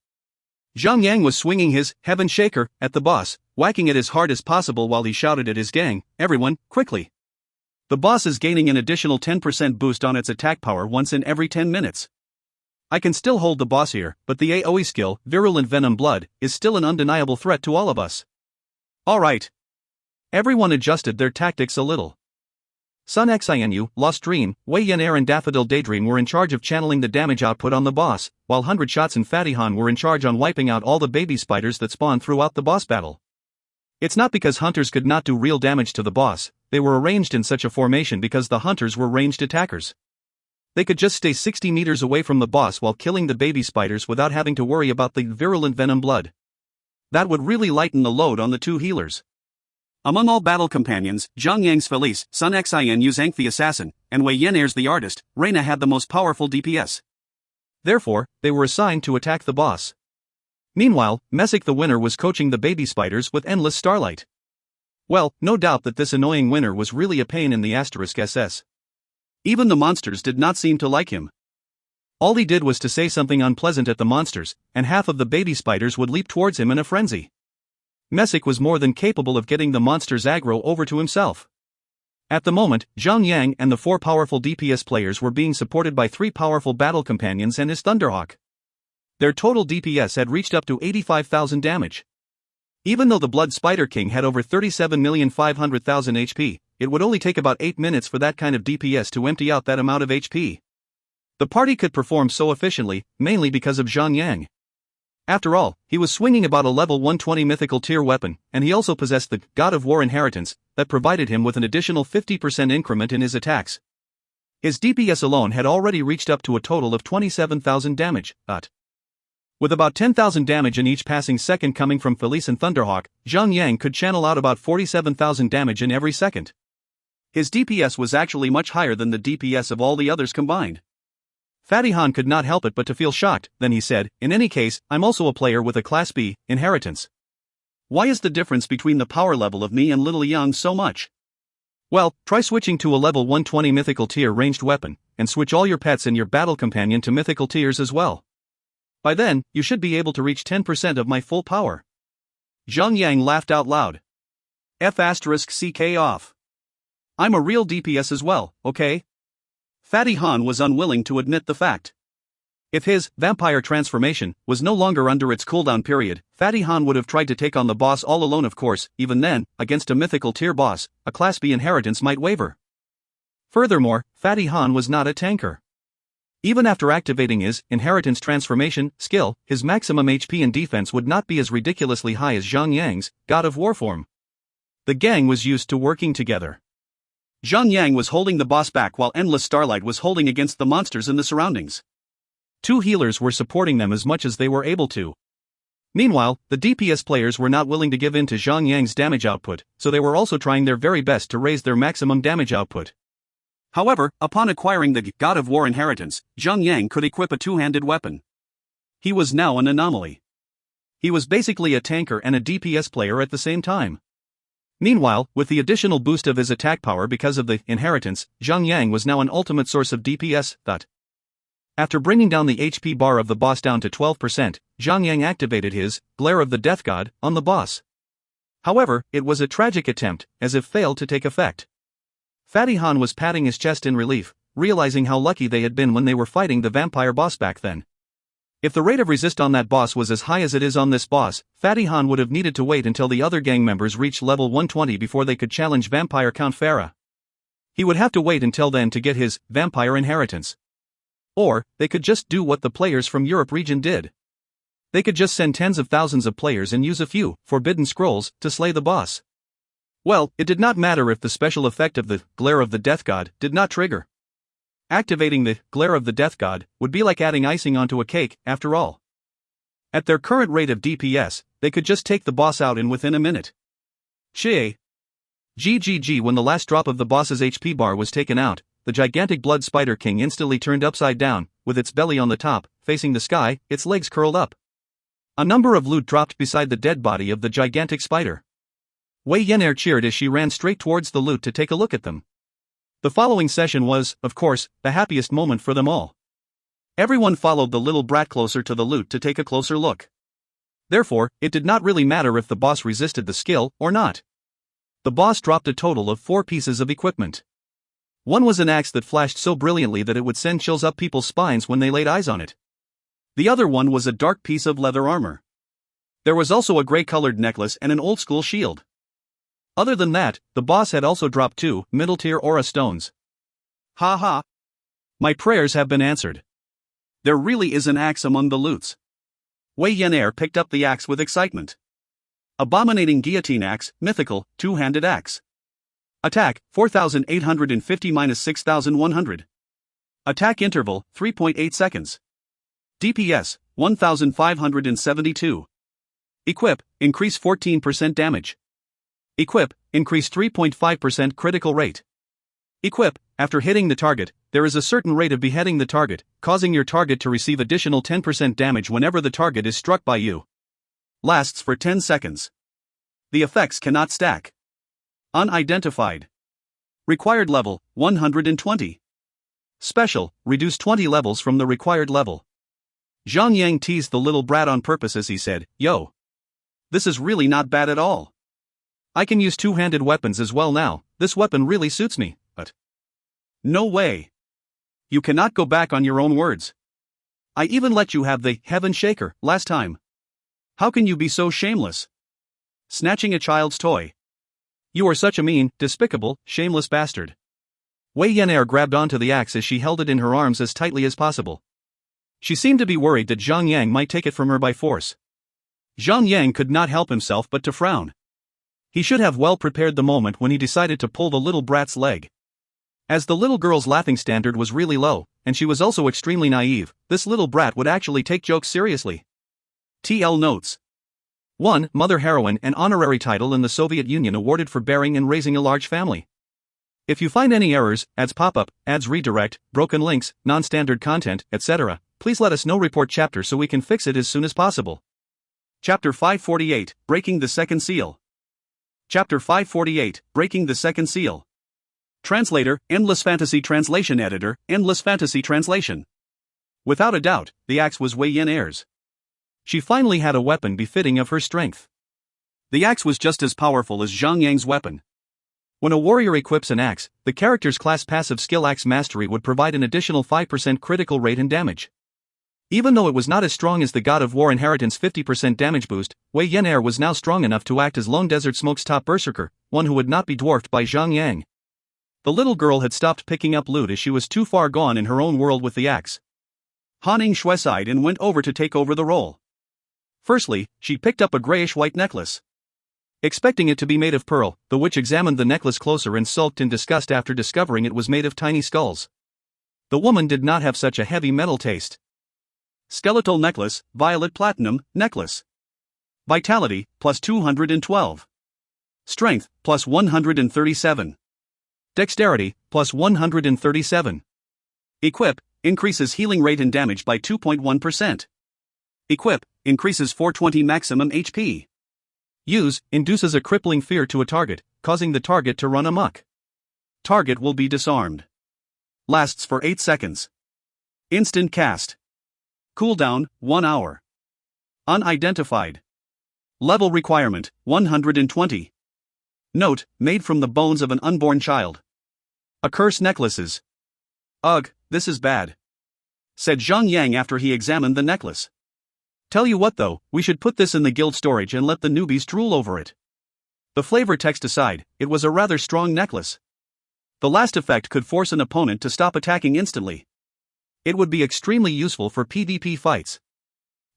Zhang Yang was swinging his Heaven Shaker at the boss, whacking it as hard as possible while he shouted at his gang, "Everyone, quickly! The boss is gaining an additional 10% boost on its attack power once in every 10 minutes. I can still hold the boss here, but the AoE skill, Virulent Venom Blood, is still an undeniable threat to all of us." Alright. Everyone adjusted their tactics a little. Sun Xianu, Lost Dream, Wei Yan and Daffodil Daydream were in charge of channeling the damage output on the boss, while 100 Shots and Fatty Han were in charge on wiping out all the baby spiders that spawned throughout the boss battle. It's not because hunters could not do real damage to the boss, they were arranged in such a formation because the hunters were ranged attackers. They could just stay 60 meters away from the boss while killing the baby spiders without having to worry about the Virulent Venom Blood. That would really lighten the load on the two healers. Among all battle companions, Zhang Yang's Felice, Sun Xian Zhang the assassin, and Wei Yan'er's the artist, Reina had the most powerful DPS. Therefore, they were assigned to attack the boss. Meanwhile, Messick the winner was coaching the baby spiders with Endless Starlight. Well, no doubt that this annoying winner was really a pain in the *SS. Even the monsters did not seem to like him. All he did was to say something unpleasant at the monsters, and half of the baby spiders would leap towards him in a frenzy. Messick was more than capable of getting the monsters' aggro over to himself. At the moment, Zhang Yang and the 4 powerful DPS players were being supported by 3 powerful battle companions and his Thunderhawk. Their total DPS had reached up to 85,000 damage. Even though the Blood Spider King had over 37,500,000 HP, it would only take about 8 minutes for that kind of DPS to empty out that amount of HP. The party could perform so efficiently, mainly because of Zhang Yang. After all, he was swinging about a level 120 mythical tier weapon, and he also possessed the God of War inheritance that provided him with an additional 50% increment in his attacks. His DPS alone had already reached up to a total of 27,000 damage. With about 10,000 damage in each passing second coming from Felice and Thunderhawk, Zhang Yang could channel out about 47,000 damage in every second. His DPS was actually much higher than the DPS of all the others combined. Fatty Han could not help it but to feel shocked. Then he said, "In any case, I'm also a player with a Class B inheritance. Why is the difference between the power level of me and Little Yang so much?" Well, try switching to a level 120 mythical tier ranged weapon, and switch all your pets and your battle companion to mythical tiers as well. By then, you should be able to reach 10% of my full power. Zhang Yang laughed out loud. F***ck off. I'm a real DPS as well, okay? Fatty Han was unwilling to admit the fact. If his vampire transformation was no longer under its cooldown period, Fatty Han would have tried to take on the boss all alone. Of course, even then, against a mythical tier boss, a Class B inheritance might waver. Furthermore, Fatty Han was not a tanker. Even after activating his inheritance transformation skill, his maximum HP and defense would not be as ridiculously high as Zhang Yang's God of War form. The gang was used to working together. Zhang Yang was holding the boss back while Endless Starlight was holding against the monsters in the surroundings. Two healers were supporting them as much as they were able to. Meanwhile, the DPS players were not willing to give in to Zhang Yang's damage output, so they were also trying their very best to raise their maximum damage output. However, upon acquiring the God of War inheritance, Zhang Yang could equip a two-handed weapon. He was now an anomaly. He was basically a tanker and a DPS player at the same time. Meanwhile, with the additional boost of his attack power because of the inheritance, Zhang Yang was now an ultimate source of DPS. After bringing down the HP bar of the boss down to 12%, Zhang Yang activated his Glare of the Death God on the boss. However, it was a tragic attempt, as if failed to take effect. Fatty Han was patting his chest in relief, realizing how lucky they had been when they were fighting the vampire boss back then. If the rate of resist on that boss was as high as it is on this boss, Fatty Han would have needed to wait until the other gang members reached level 120 before they could challenge Vampire Count Farah. He would have to wait until then to get his vampire inheritance. Or, they could just do what the players from Europe region did. They could just send tens of thousands of players and use a few forbidden scrolls to slay the boss. Well, it did not matter if the special effect of the Glare of the Death God did not trigger. Activating the Glare of the Death God would be like adding icing onto a cake, after all. At their current rate of DPS, they could just take the boss out in within a minute. GGG. When the last drop of the boss's HP bar was taken out, the gigantic Blood Spider King instantly turned upside down, with its belly on the top, facing the sky, its legs curled up. A number of loot dropped beside the dead body of the gigantic spider. Wei Yenair cheered as she ran straight towards the loot to take a look at them. The following session was, of course, the happiest moment for them all. Everyone followed the little brat closer to the loot to take a closer look. Therefore, it did not really matter if the boss resisted the skill or not. The boss dropped a total of 4 pieces of equipment. One was an axe that flashed so brilliantly that it would send chills up people's spines when they laid eyes on it. The other one was a dark piece of leather armor. There was also a gray-colored necklace and an old-school shield. Other than that, the boss had also dropped 2 middle-tier aura stones. Ha ha! My prayers have been answered. There really is an axe among the loots. Wei Yenair picked up the axe with excitement. Abominating Guillotine Axe, Mythical, Two-Handed Axe. Attack, 4,850-6,100. Attack interval, 3.8 seconds. DPS, 1,572. Equip, increase 14% damage. Equip, increase 3.5% critical rate. Equip, after hitting the target, there is a certain rate of beheading the target, causing your target to receive additional 10% damage whenever the target is struck by you. Lasts for 10 seconds. The effects cannot stack. Unidentified. Required level, 120. Special, reduce 20 levels from the required level. Zhang Yang teased the little brat on purpose as he said, "Yo. This is really not bad at all. I can use two-handed weapons as well now, this weapon really suits me, but..." No way. You cannot go back on your own words. I even let you have the Heaven Shaker last time. How can you be so shameless? Snatching a child's toy. You are such a mean, despicable, shameless bastard. Wei Yenair grabbed onto the axe as she held it in her arms as tightly as possible. She seemed to be worried that Zhang Yang might take it from her by force. Zhang Yang could not help himself but to frown. He should have well prepared the moment when he decided to pull the little brat's leg. As the little girl's laughing standard was really low, and she was also extremely naive, this little brat would actually take jokes seriously. TL notes. 1. Mother Heroine, an honorary title in the Soviet Union awarded for bearing and raising a large family. If you find any errors, ads pop up, ads redirect, broken links, non-standard content, etc., please let us know. Report chapter so we can fix it as soon as possible. Chapter 548, Breaking the Second Seal. Chapter 548, Breaking the Second Seal. Translator, Endless Fantasy Translation Editor, Endless Fantasy Translation. Without a doubt, the axe was Wei Yenair's. She finally had a weapon befitting of her strength. The axe was just as powerful as Zhang Yang's weapon. When a warrior equips an axe, the character's class passive skill Axe Mastery would provide an additional 5% critical rate and damage. Even though it was not as strong as the God of War Inheritance 50% damage boost, Wei Yan'er was now strong enough to act as Lone Desert Smoke's top berserker, one who would not be dwarfed by Zhang Yang. The little girl had stopped picking up loot as she was too far gone in her own world with the axe. Han Yingshui sighed and went over to take over the role. Firstly, she picked up a grayish-white necklace. Expecting it to be made of pearl, the witch examined the necklace closer and sulked in disgust after discovering it was made of tiny skulls. The woman did not have such a heavy metal taste. Skeletal necklace, violet platinum, necklace. Vitality, plus 212. Strength, plus 137. Dexterity, plus 137. Equip, increases healing rate and damage by 2.1%. Equip, increases 420 maximum HP. Use, induces a crippling fear to a target, causing the target to run amok. Target will be disarmed. Lasts for 8 seconds. Instant cast. Cooldown, 1 hour. Unidentified. Level requirement, 120. Note, made from the bones of an unborn child. A curse necklaces. Ugh, this is bad, said Zhang Yang after he examined the necklace. Tell you what though, we should put this in the guild storage and let the newbies drool over it. The flavor text aside, it was a rather strong necklace. The last effect could force an opponent to stop attacking instantly. It would be extremely useful for PvP fights.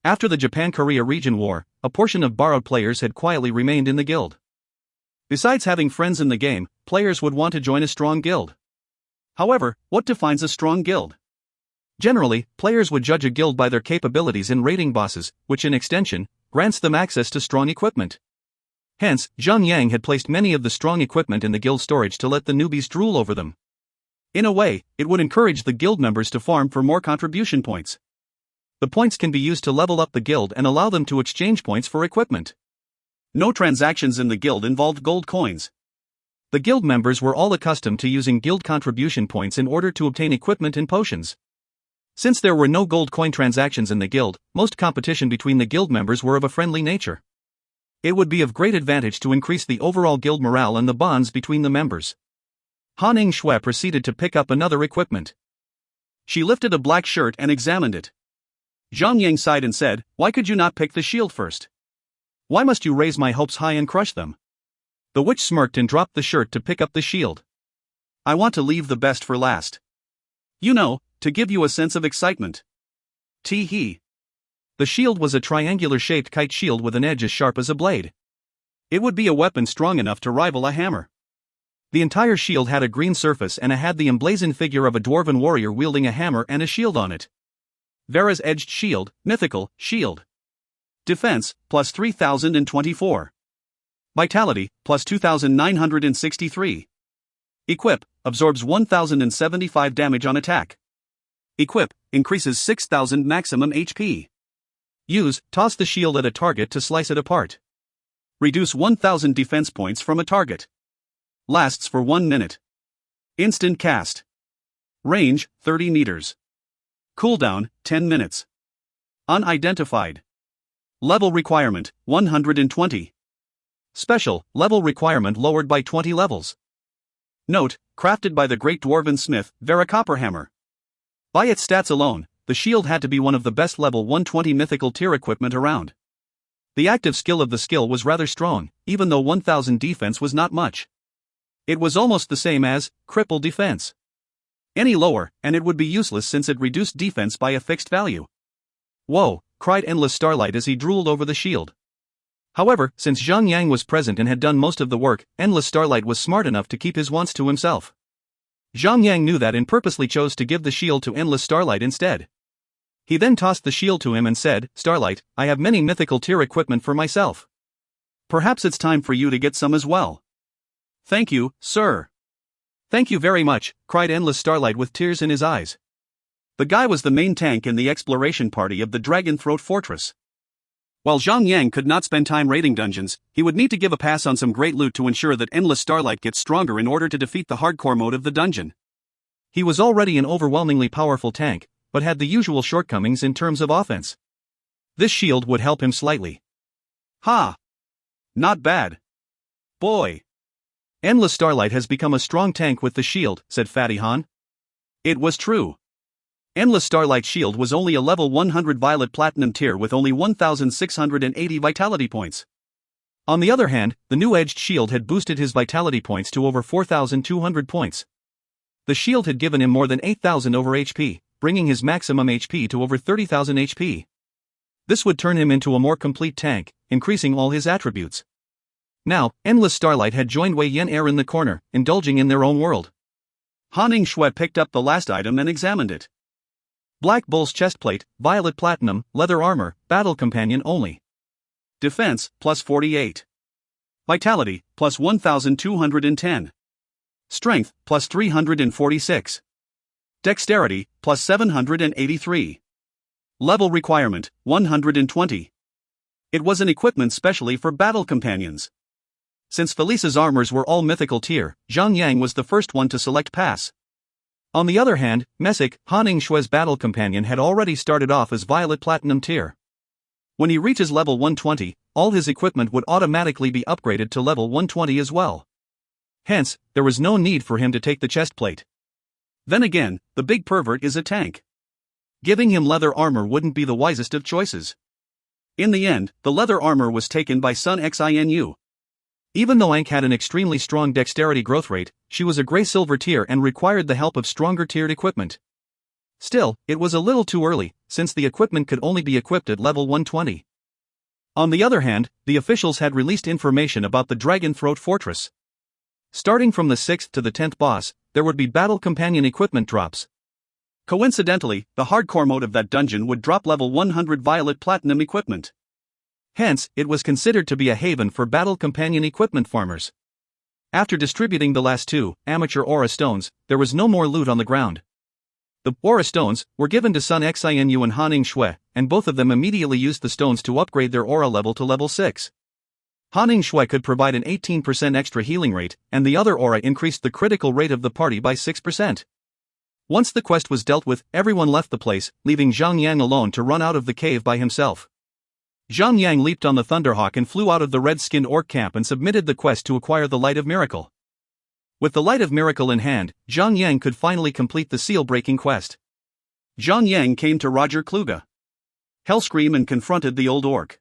After the Japan-Korea region war, a portion of borrowed players had quietly remained in the guild. Besides having friends in the game, players would want to join a strong guild. However, what defines a strong guild? Generally, players would judge a guild by their capabilities in raiding bosses, which in extension, grants them access to strong equipment. Hence, Zhang Yang had placed many of the strong equipment in the guild storage to let the newbies drool over them. In a way, it would encourage the guild members to farm for more contribution points. The points can be used to level up the guild and allow them to exchange points for equipment. No transactions in the guild involved gold coins. The guild members were all accustomed to using guild contribution points in order to obtain equipment and potions. Since there were no gold coin transactions in the guild, most competition between the guild members were of a friendly nature. It would be of great advantage to increase the overall guild morale and the bonds between the members. Han Yingshui proceeded to pick up another equipment. She lifted a black shirt and examined it. Zhang Yang sighed and said, "Why could you not pick the shield first? Why must you raise my hopes high and crush them?" The witch smirked and dropped the shirt to pick up the shield. "I want to leave the best for last. You know, to give you a sense of excitement." Tee-hee. The shield was a triangular-shaped kite shield with an edge as sharp as a blade. It would be a weapon strong enough to rival a hammer. The entire shield had a green surface and had the emblazoned figure of a dwarven warrior wielding a hammer and a shield on it. Vera's Edged Shield, Mythical, Shield. Defense, plus 3024. Vitality, plus 2963. Equip, absorbs 1075 damage on attack. Equip, increases 6000 maximum HP. Use, toss the shield at a target to slice it apart. Reduce 1000 defense points from a target. Lasts for 1 minute. Instant cast. Range, 30 meters. Cooldown, 10 minutes. Unidentified. Level requirement, 120. Special, level requirement lowered by 20 levels. Note, crafted by the great dwarven smith, Vera Copperhammer. By its stats alone, the shield had to be one of the best level 120 mythical tier equipment around. The active skill of the skill was rather strong, even though 1000 defense was not much. It was almost the same as cripple defense. Any lower, and it would be useless since it reduced defense by a fixed value. Whoa, cried Endless Starlight as he drooled over the shield. However, since Zhang Yang was present and had done most of the work, Endless Starlight was smart enough to keep his wants to himself. Zhang Yang knew that and purposely chose to give the shield to Endless Starlight instead. He then tossed the shield to him and said, "Starlight, I have many mythical tier equipment for myself. Perhaps it's time for you to get some as well." "Thank you, sir." "Thank you very much," cried Endless Starlight with tears in his eyes. The guy was the main tank in the exploration party of the Dragon Throat Fortress. While Zhang Yang could not spend time raiding dungeons, he would need to give a pass on some great loot to ensure that Endless Starlight gets stronger in order to defeat the hardcore mode of the dungeon. He was already an overwhelmingly powerful tank, but had the usual shortcomings in terms of offense. This shield would help him slightly. Ha! Not bad. Boy. Endless Starlight has become a strong tank with the shield, said Fatty Han. It was true. Endless Starlight shield was only a level 100 Violet Platinum tier with only 1,680 vitality points. On the other hand, the new edged shield had boosted his vitality points to over 4,200 points. The shield had given him more than 8,000 over HP, bringing his maximum HP to over 30,000 HP. This would turn him into a more complete tank, increasing all his attributes. Now, Endless Starlight had joined Wei Yan Air in the corner, indulging in their own world. Han Shui picked up the last item and examined it. Black Bull's chestplate, Violet Platinum, leather armor, battle companion only. Defense, plus 48. Vitality, plus 1,210. Strength, plus 346. Dexterity, plus 783. Level requirement, 120. It was an equipment specially for battle companions. Since Felice's armors were all mythical tier, Zhang Yang was the first one to select pass. On the other hand, Messick, Han Shui's battle companion had already started off as Violet Platinum tier. When he reaches level 120, all his equipment would automatically be upgraded to level 120 as well. Hence, there was no need for him to take the chest plate. Then again, the big pervert is a tank. Giving him leather armor wouldn't be the wisest of choices. In the end, the leather armor was taken by Sun Xinu. Even though Ankh had an extremely strong dexterity growth rate, she was a gray-silver tier and required the help of stronger tiered equipment. Still, it was a little too early, since the equipment could only be equipped at level 120. On the other hand, the officials had released information about the Dragon Throat Fortress. Starting from the 6th to the 10th boss, there would be battle companion equipment drops. Coincidentally, the hardcore mode of that dungeon would drop level 100 Violet Platinum equipment. Hence, it was considered to be a haven for battle companion equipment farmers. After distributing the last two, amateur aura stones, there was no more loot on the ground. The aura stones were given to Sun Xinu and Han Shui, and both of them immediately used the stones to upgrade their aura level to level 6. Han Shui could provide an 18% extra healing rate, and the other aura increased the critical rate of the party by 6%. Once the quest was dealt with, everyone left the place, leaving Zhang Yang alone to run out of the cave by himself. Zhang Yang leaped on the Thunderhawk and flew out of the red-skinned orc camp and submitted the quest to acquire the Light of Miracle. With the Light of Miracle in hand, Zhang Yang could finally complete the seal-breaking quest. Zhang Yang came to Roger Kluge Hellscream and confronted the old orc.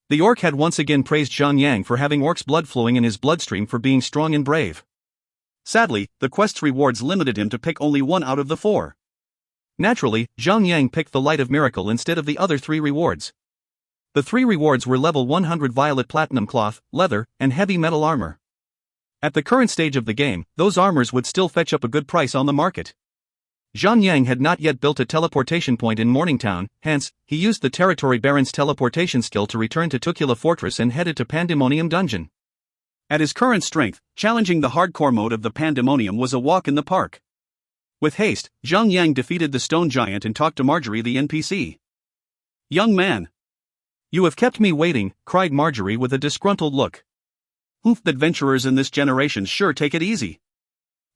The orc had once again praised Zhang Yang for having orc's blood flowing in his bloodstream for being strong and brave. Sadly, the quest's rewards limited him to pick only one out of the 4. Naturally, Zhang Yang picked the Light of Miracle instead of the other 3 rewards. The 3 rewards were level 100 Violet Platinum Cloth, Leather, and Heavy Metal Armor. At the current stage of the game, those armors would still fetch up a good price on the market. Zhang Yang had not yet built a teleportation point in Morningtown, hence, he used the Territory Baron's teleportation skill to return to Tukula Fortress and headed to Pandemonium Dungeon. At his current strength, challenging the hardcore mode of the Pandemonium was a walk in the park. With haste, Zhang Yang defeated the Stone Giant and talked to Marjorie the NPC. "Young man. You have kept me waiting," cried Marjorie with a disgruntled look. Adventurers in this generation sure take it easy.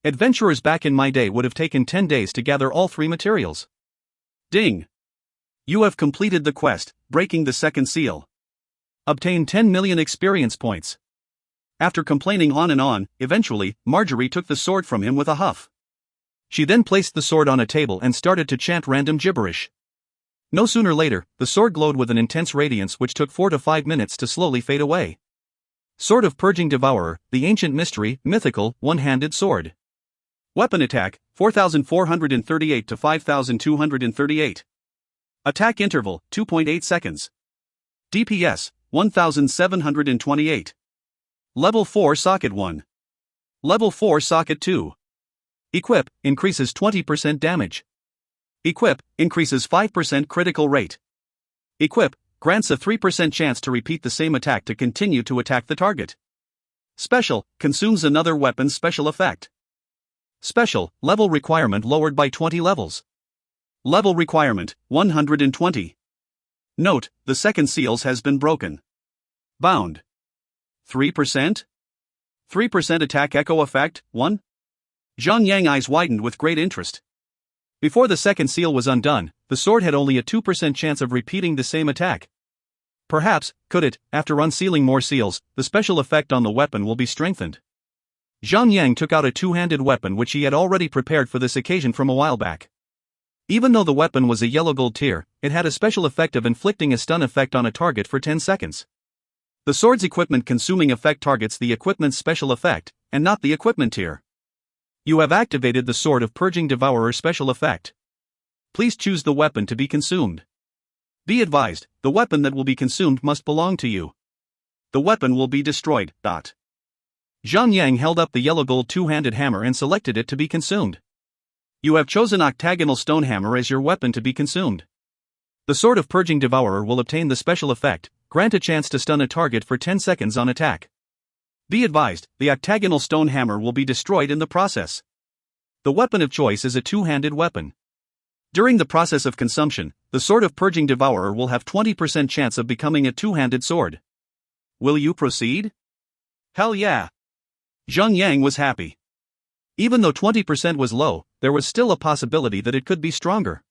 Adventurers back in my day would have taken 10 days to gather all 3 materials. Ding. You have completed the quest, breaking the second seal. Obtain 10 million experience points. After complaining on and on, eventually, Marjorie took the sword from him with a huff. She then placed the sword on a table and started to chant random gibberish. No sooner later, the sword glowed with an intense radiance which took 4 to 5 minutes to slowly fade away. Sword of Purging Devourer, the ancient mystery, mythical, one-handed sword. Weapon attack, 4,438 to 5,238. Attack interval, 2.8 seconds. DPS, 1,728. Level 4 Socket 1. Level 4 Socket 2. Equip, increases 20% damage. Equip, increases 5% critical rate. Equip, grants a 3% chance to repeat the same attack to continue to attack the target. Special, consumes another weapon's special effect. Special, level requirement lowered by 20 levels. Level requirement, 120. Note, the second seals has been broken. Bound. 3%? 3% attack echo effect, 1? Zhang Yang eyes widened with great interest. Before the second seal was undone, the sword had only a 2% chance of repeating the same attack. Perhaps, could it, after unsealing more seals, the special effect on the weapon will be strengthened. Zhang Yang took out a two-handed weapon which he had already prepared for this occasion from a while back. Even though the weapon was a yellow gold tier, it had a special effect of inflicting a stun effect on a target for 10 seconds. The sword's equipment consuming effect targets the equipment's special effect, and not the equipment tier. You have activated the Sword of Purging Devourer special effect. Please choose the weapon to be consumed. Be advised, the weapon that will be consumed must belong to you. The weapon will be destroyed. Zhang Yang held up the yellow gold two-handed hammer and selected it to be consumed. You have chosen octagonal stone hammer as your weapon to be consumed. The Sword of Purging Devourer will obtain the special effect, grant a chance to stun a target for 10 seconds on attack. Be advised, the octagonal stone hammer will be destroyed in the process. The weapon of choice is a two-handed weapon. During the process of consumption, the Sword of Purging Devourer will have 20% chance of becoming a two-handed sword. Will you proceed? Hell yeah! Zhang Yang was happy. Even though 20% was low, there was still a possibility that it could be stronger.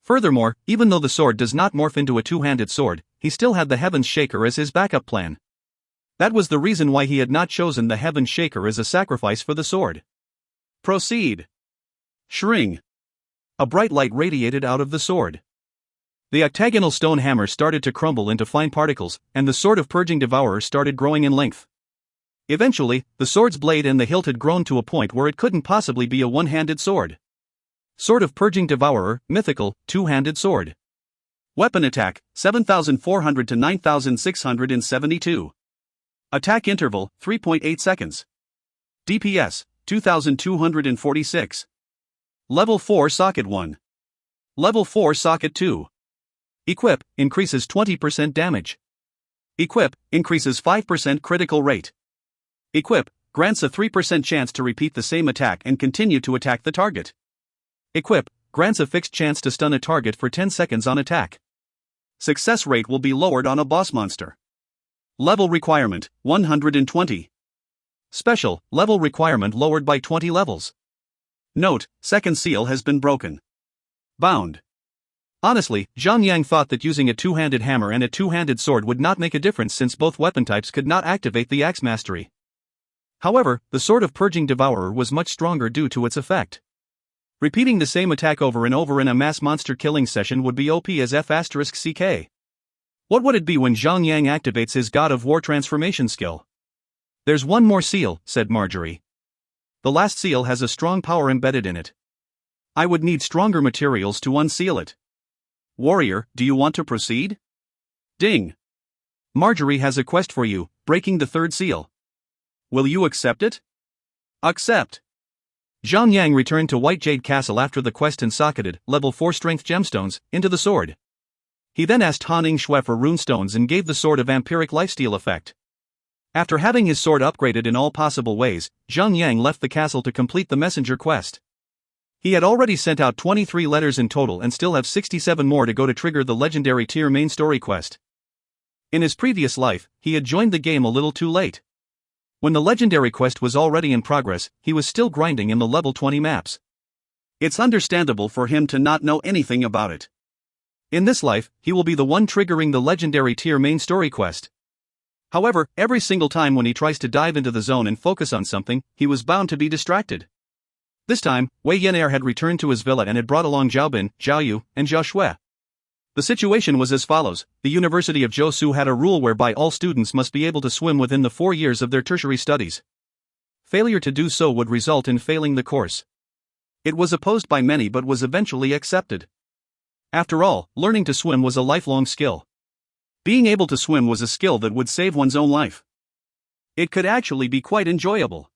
Furthermore, even though the sword does not morph into a two-handed sword, he still had the Heaven's Shaker as his backup plan. That was the reason why he had not chosen the Heaven's Shaker as a sacrifice for the sword. Proceed. Shring. A bright light radiated out of the sword. The octagonal stone hammer started to crumble into fine particles, and the Sword of Purging Devourer started growing in length. Eventually, the sword's blade and the hilt had grown to a point where it couldn't possibly be a one-handed sword. Sword of Purging Devourer, mythical, two-handed sword. Weapon attack, 7,400 to 9,672. Attack interval, 3.8 seconds. DPS, 2,246. Level 4 Socket 1. Level 4 Socket 2. Equip, increases 20% damage. Equip, increases 5% critical rate. Equip, grants a 3% chance to repeat the same attack and continue to attack the target. Equip, grants a fixed chance to stun a target for 10 seconds on attack. Success rate will be lowered on a boss monster. Level requirement, 120. Special, level requirement lowered by 20 levels. Note, second seal has been broken. Bound. Honestly, Zhang Yang thought that using a two-handed hammer and a two-handed sword would not make a difference since both weapon types could not activate the axe mastery. However, the Sword of Purging Devourer was much stronger due to its effect. Repeating the same attack over and over in a mass monster killing session would be OP as F***CK. What would it be when Zhang Yang activates his God of War transformation skill? There's one more seal, said Marjorie. The last seal has a strong power embedded in it. I would need stronger materials to unseal it. Warrior, do you want to proceed? Ding. Marjorie has a quest for you, breaking the third seal. Will you accept it? Accept. Zhang Yang returned to White Jade Castle after the quest and socketed, level 4 strength gemstones, into the sword. He then asked Han Ying-Shui for runestones and gave the sword a vampiric lifesteal effect. After having his sword upgraded in all possible ways, Zhang Yang left the castle to complete the messenger quest. He had already sent out 23 letters in total and still have 67 more to go to trigger the legendary tier main story quest. In his previous life, he had joined the game a little too late. When the legendary quest was already in progress, he was still grinding in the level 20 maps. It's understandable for him to not know anything about it. In this life, he will be the one triggering the legendary tier main story quest. However, every single time when he tries to dive into the zone and focus on something, he was bound to be distracted. This time, Wei Yan'er had returned to his villa and had brought along Zhao Bin, Zhao Yu, and Zhao Shui. The situation was as follows: the University of Jiusu had a rule whereby all students must be able to swim within the 4 years of their tertiary studies. Failure to do so would result in failing the course. It was opposed by many but was eventually accepted. After all, learning to swim was a lifelong skill. Being able to swim was a skill that would save one's own life. It could actually be quite enjoyable.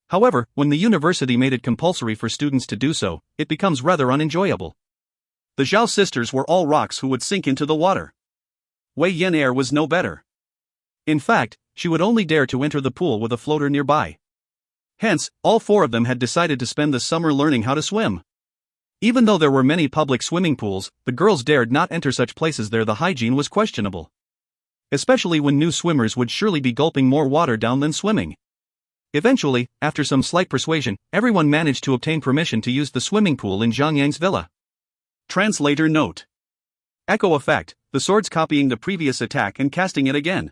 However, when the university made it compulsory for students to do so, it becomes rather unenjoyable. The Zhao sisters were all rocks who would sink into the water. Wei Yan'er was no better. In fact, she would only dare to enter the pool with a floater nearby. Hence, all 4 of them had decided to spend the summer learning how to swim. Even though there were many public swimming pools, the girls dared not enter such places. There the hygiene was questionable. Especially when new swimmers would surely be gulping more water down than swimming. Eventually, after some slight persuasion, everyone managed to obtain permission to use the swimming pool in Zhang Yang's villa. Translator note. Echo effect: the swords copying the previous attack and casting it again.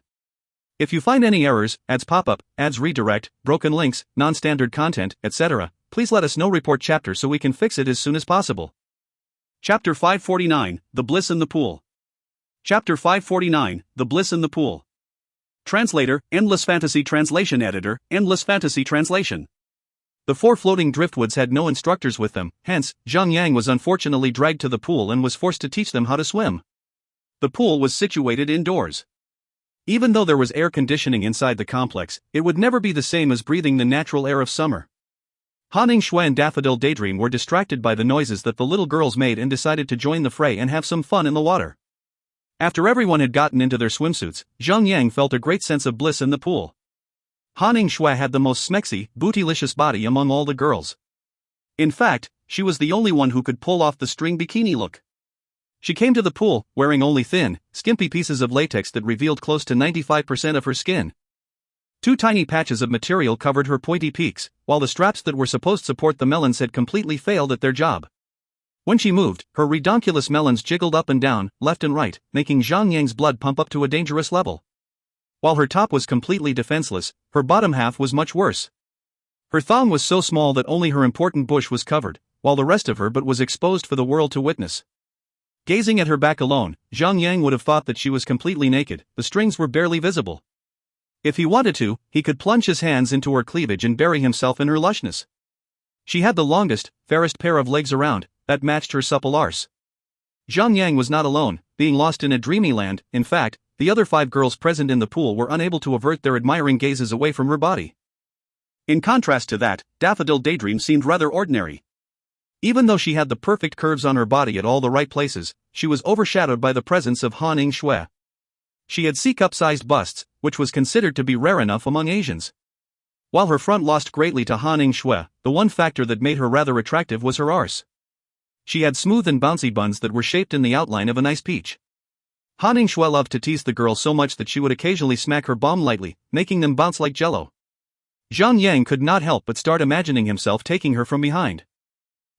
If you find any errors, ads pop up, ads redirect, broken links, non-standard content, etc., please let us know. Report chapter so we can fix it as soon as possible. Chapter 549, The Bliss in the Pool. Chapter 549, The Bliss in the Pool. Translator, Endless Fantasy Translation Editor, Endless Fantasy Translation. The 4 floating driftwoods had no instructors with them, hence, Zhang was unfortunately dragged to the pool and was forced to teach them how to swim. The pool was situated indoors. Even though there was air conditioning inside the complex, it would never be the same as breathing the natural air of summer. Haning Shui and Daffodil Daydream were distracted by the noises that the little girls made and decided to join the fray and have some fun in the water. After everyone had gotten into their swimsuits, Zhang felt a great sense of bliss in the pool. Haning Shui had the most smexy, bootylicious body among all the girls. In fact, she was the only one who could pull off the string bikini look. She came to the pool, wearing only thin, skimpy pieces of latex that revealed close to 95% of her skin. 2 tiny patches of material covered her pointy peaks, while the straps that were supposed to support the melons had completely failed at their job. When she moved, her redonkulous melons jiggled up and down, left and right, making Zhang blood pump up to a dangerous level. While her top was completely defenseless, her bottom half was much worse. Her thong was so small that only her important bush was covered, while the rest of her butt was exposed for the world to witness. Gazing at her back alone, Zhang would have thought that she was completely naked. The strings were barely visible. If he wanted to, he could plunge his hands into her cleavage and bury himself in her lushness. She had the longest, fairest pair of legs around, that matched her supple arse. Zhang was not alone, being lost in a dreamy land. In fact, the other 5 girls present in the pool were unable to avert their admiring gazes away from her body. In contrast to that, Daffodil Daydream seemed rather ordinary. Even though she had the perfect curves on her body at all the right places, she was overshadowed by the presence of Haning Shui. She had C-cup-sized busts, which was considered to be rare enough among Asians. While her front lost greatly to Haning Shui, the one factor that made her rather attractive was her arse. She had smooth and bouncy buns that were shaped in the outline of a nice peach. Haning Shui loved to tease the girl so much that she would occasionally smack her bum lightly, making them bounce like jello. Zhang could not help but start imagining himself taking her from behind.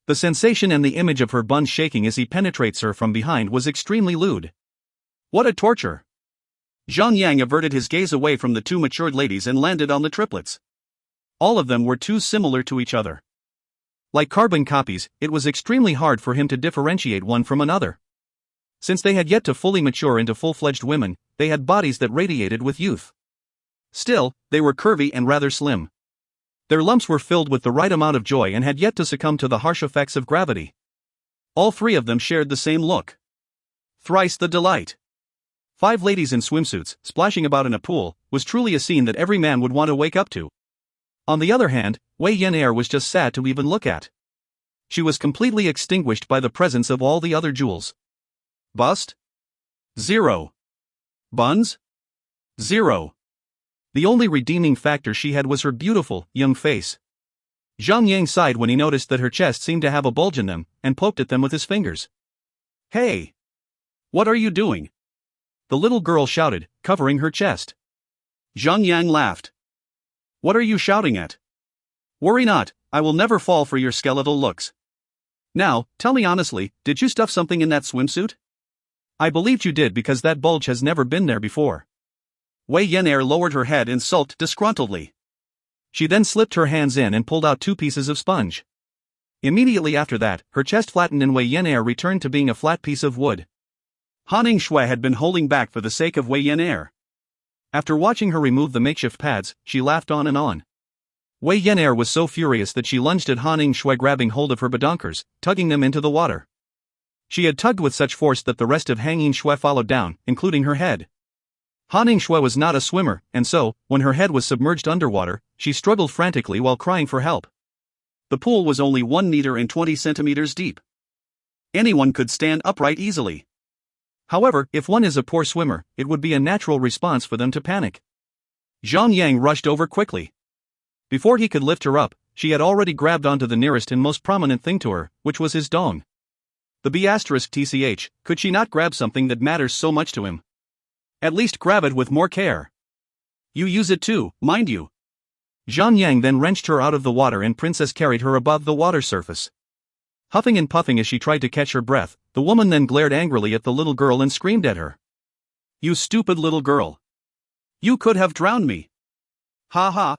The sensation and the image of her buns shaking as he penetrates her from behind was extremely lewd. What a torture! Zhang averted his gaze away from the 2 matured ladies and landed on the triplets. All of them were too similar to each other. Like carbon copies, it was extremely hard for him to differentiate one from another. Since they had yet to fully mature into full-fledged women, they had bodies that radiated with youth. Still, they were curvy and rather slim. Their lumps were filled with the right amount of joy and had yet to succumb to the harsh effects of gravity. All 3 of them shared the same look. Thrice the delight. 5 ladies in swimsuits, splashing about in a pool, was truly a scene that every man would want to wake up to. On the other hand, Wei Yan'er was just sad to even look at. She was completely extinguished by the presence of all the other jewels. Bust? 0. Buns? 0. The only redeeming factor she had was her beautiful, young face. Zhang sighed when he noticed that her chest seemed to have a bulge in them, and poked at them with his fingers. Hey! What are you doing? The little girl shouted, covering her chest. Zhang laughed. What are you shouting at? Worry not, I will never fall for your skeletal looks. Now, tell me honestly, did you stuff something in that swimsuit? I believed you did because that bulge has never been there before. Wei Yan'er lowered her head and sulked disgruntledly. She then slipped her hands in and pulled out 2 pieces of sponge. Immediately after that, her chest flattened and Wei Yan'er returned to being a flat piece of wood. Haning Shui had been holding back for the sake of Wei Yan'er. After watching her remove the makeshift pads, she laughed on and on. Wei Yan'er was so furious that she lunged at Haning Shui, grabbing hold of her badonkers, tugging them into the water. She had tugged with such force that the rest of Haning Shui followed down, including her head. Haning Shui was not a swimmer, and so, when her head was submerged underwater, she struggled frantically while crying for help. The pool was only 1 meter and 20 centimeters deep. Anyone could stand upright easily. However, if one is a poor swimmer, it would be a natural response for them to panic. Zhang rushed over quickly. Before he could lift her up, she had already grabbed onto the nearest and most prominent thing to her, which was his dong. The B***TCH, could she not grab something that matters so much to him? At least grab it with more care. You use it too, mind you. Zhang then wrenched her out of the water and Princess carried her above the water surface. Huffing and puffing as she tried to catch her breath, The woman then glared angrily at the little girl and screamed at her. "You stupid little girl! You could have drowned me! Ha ha!"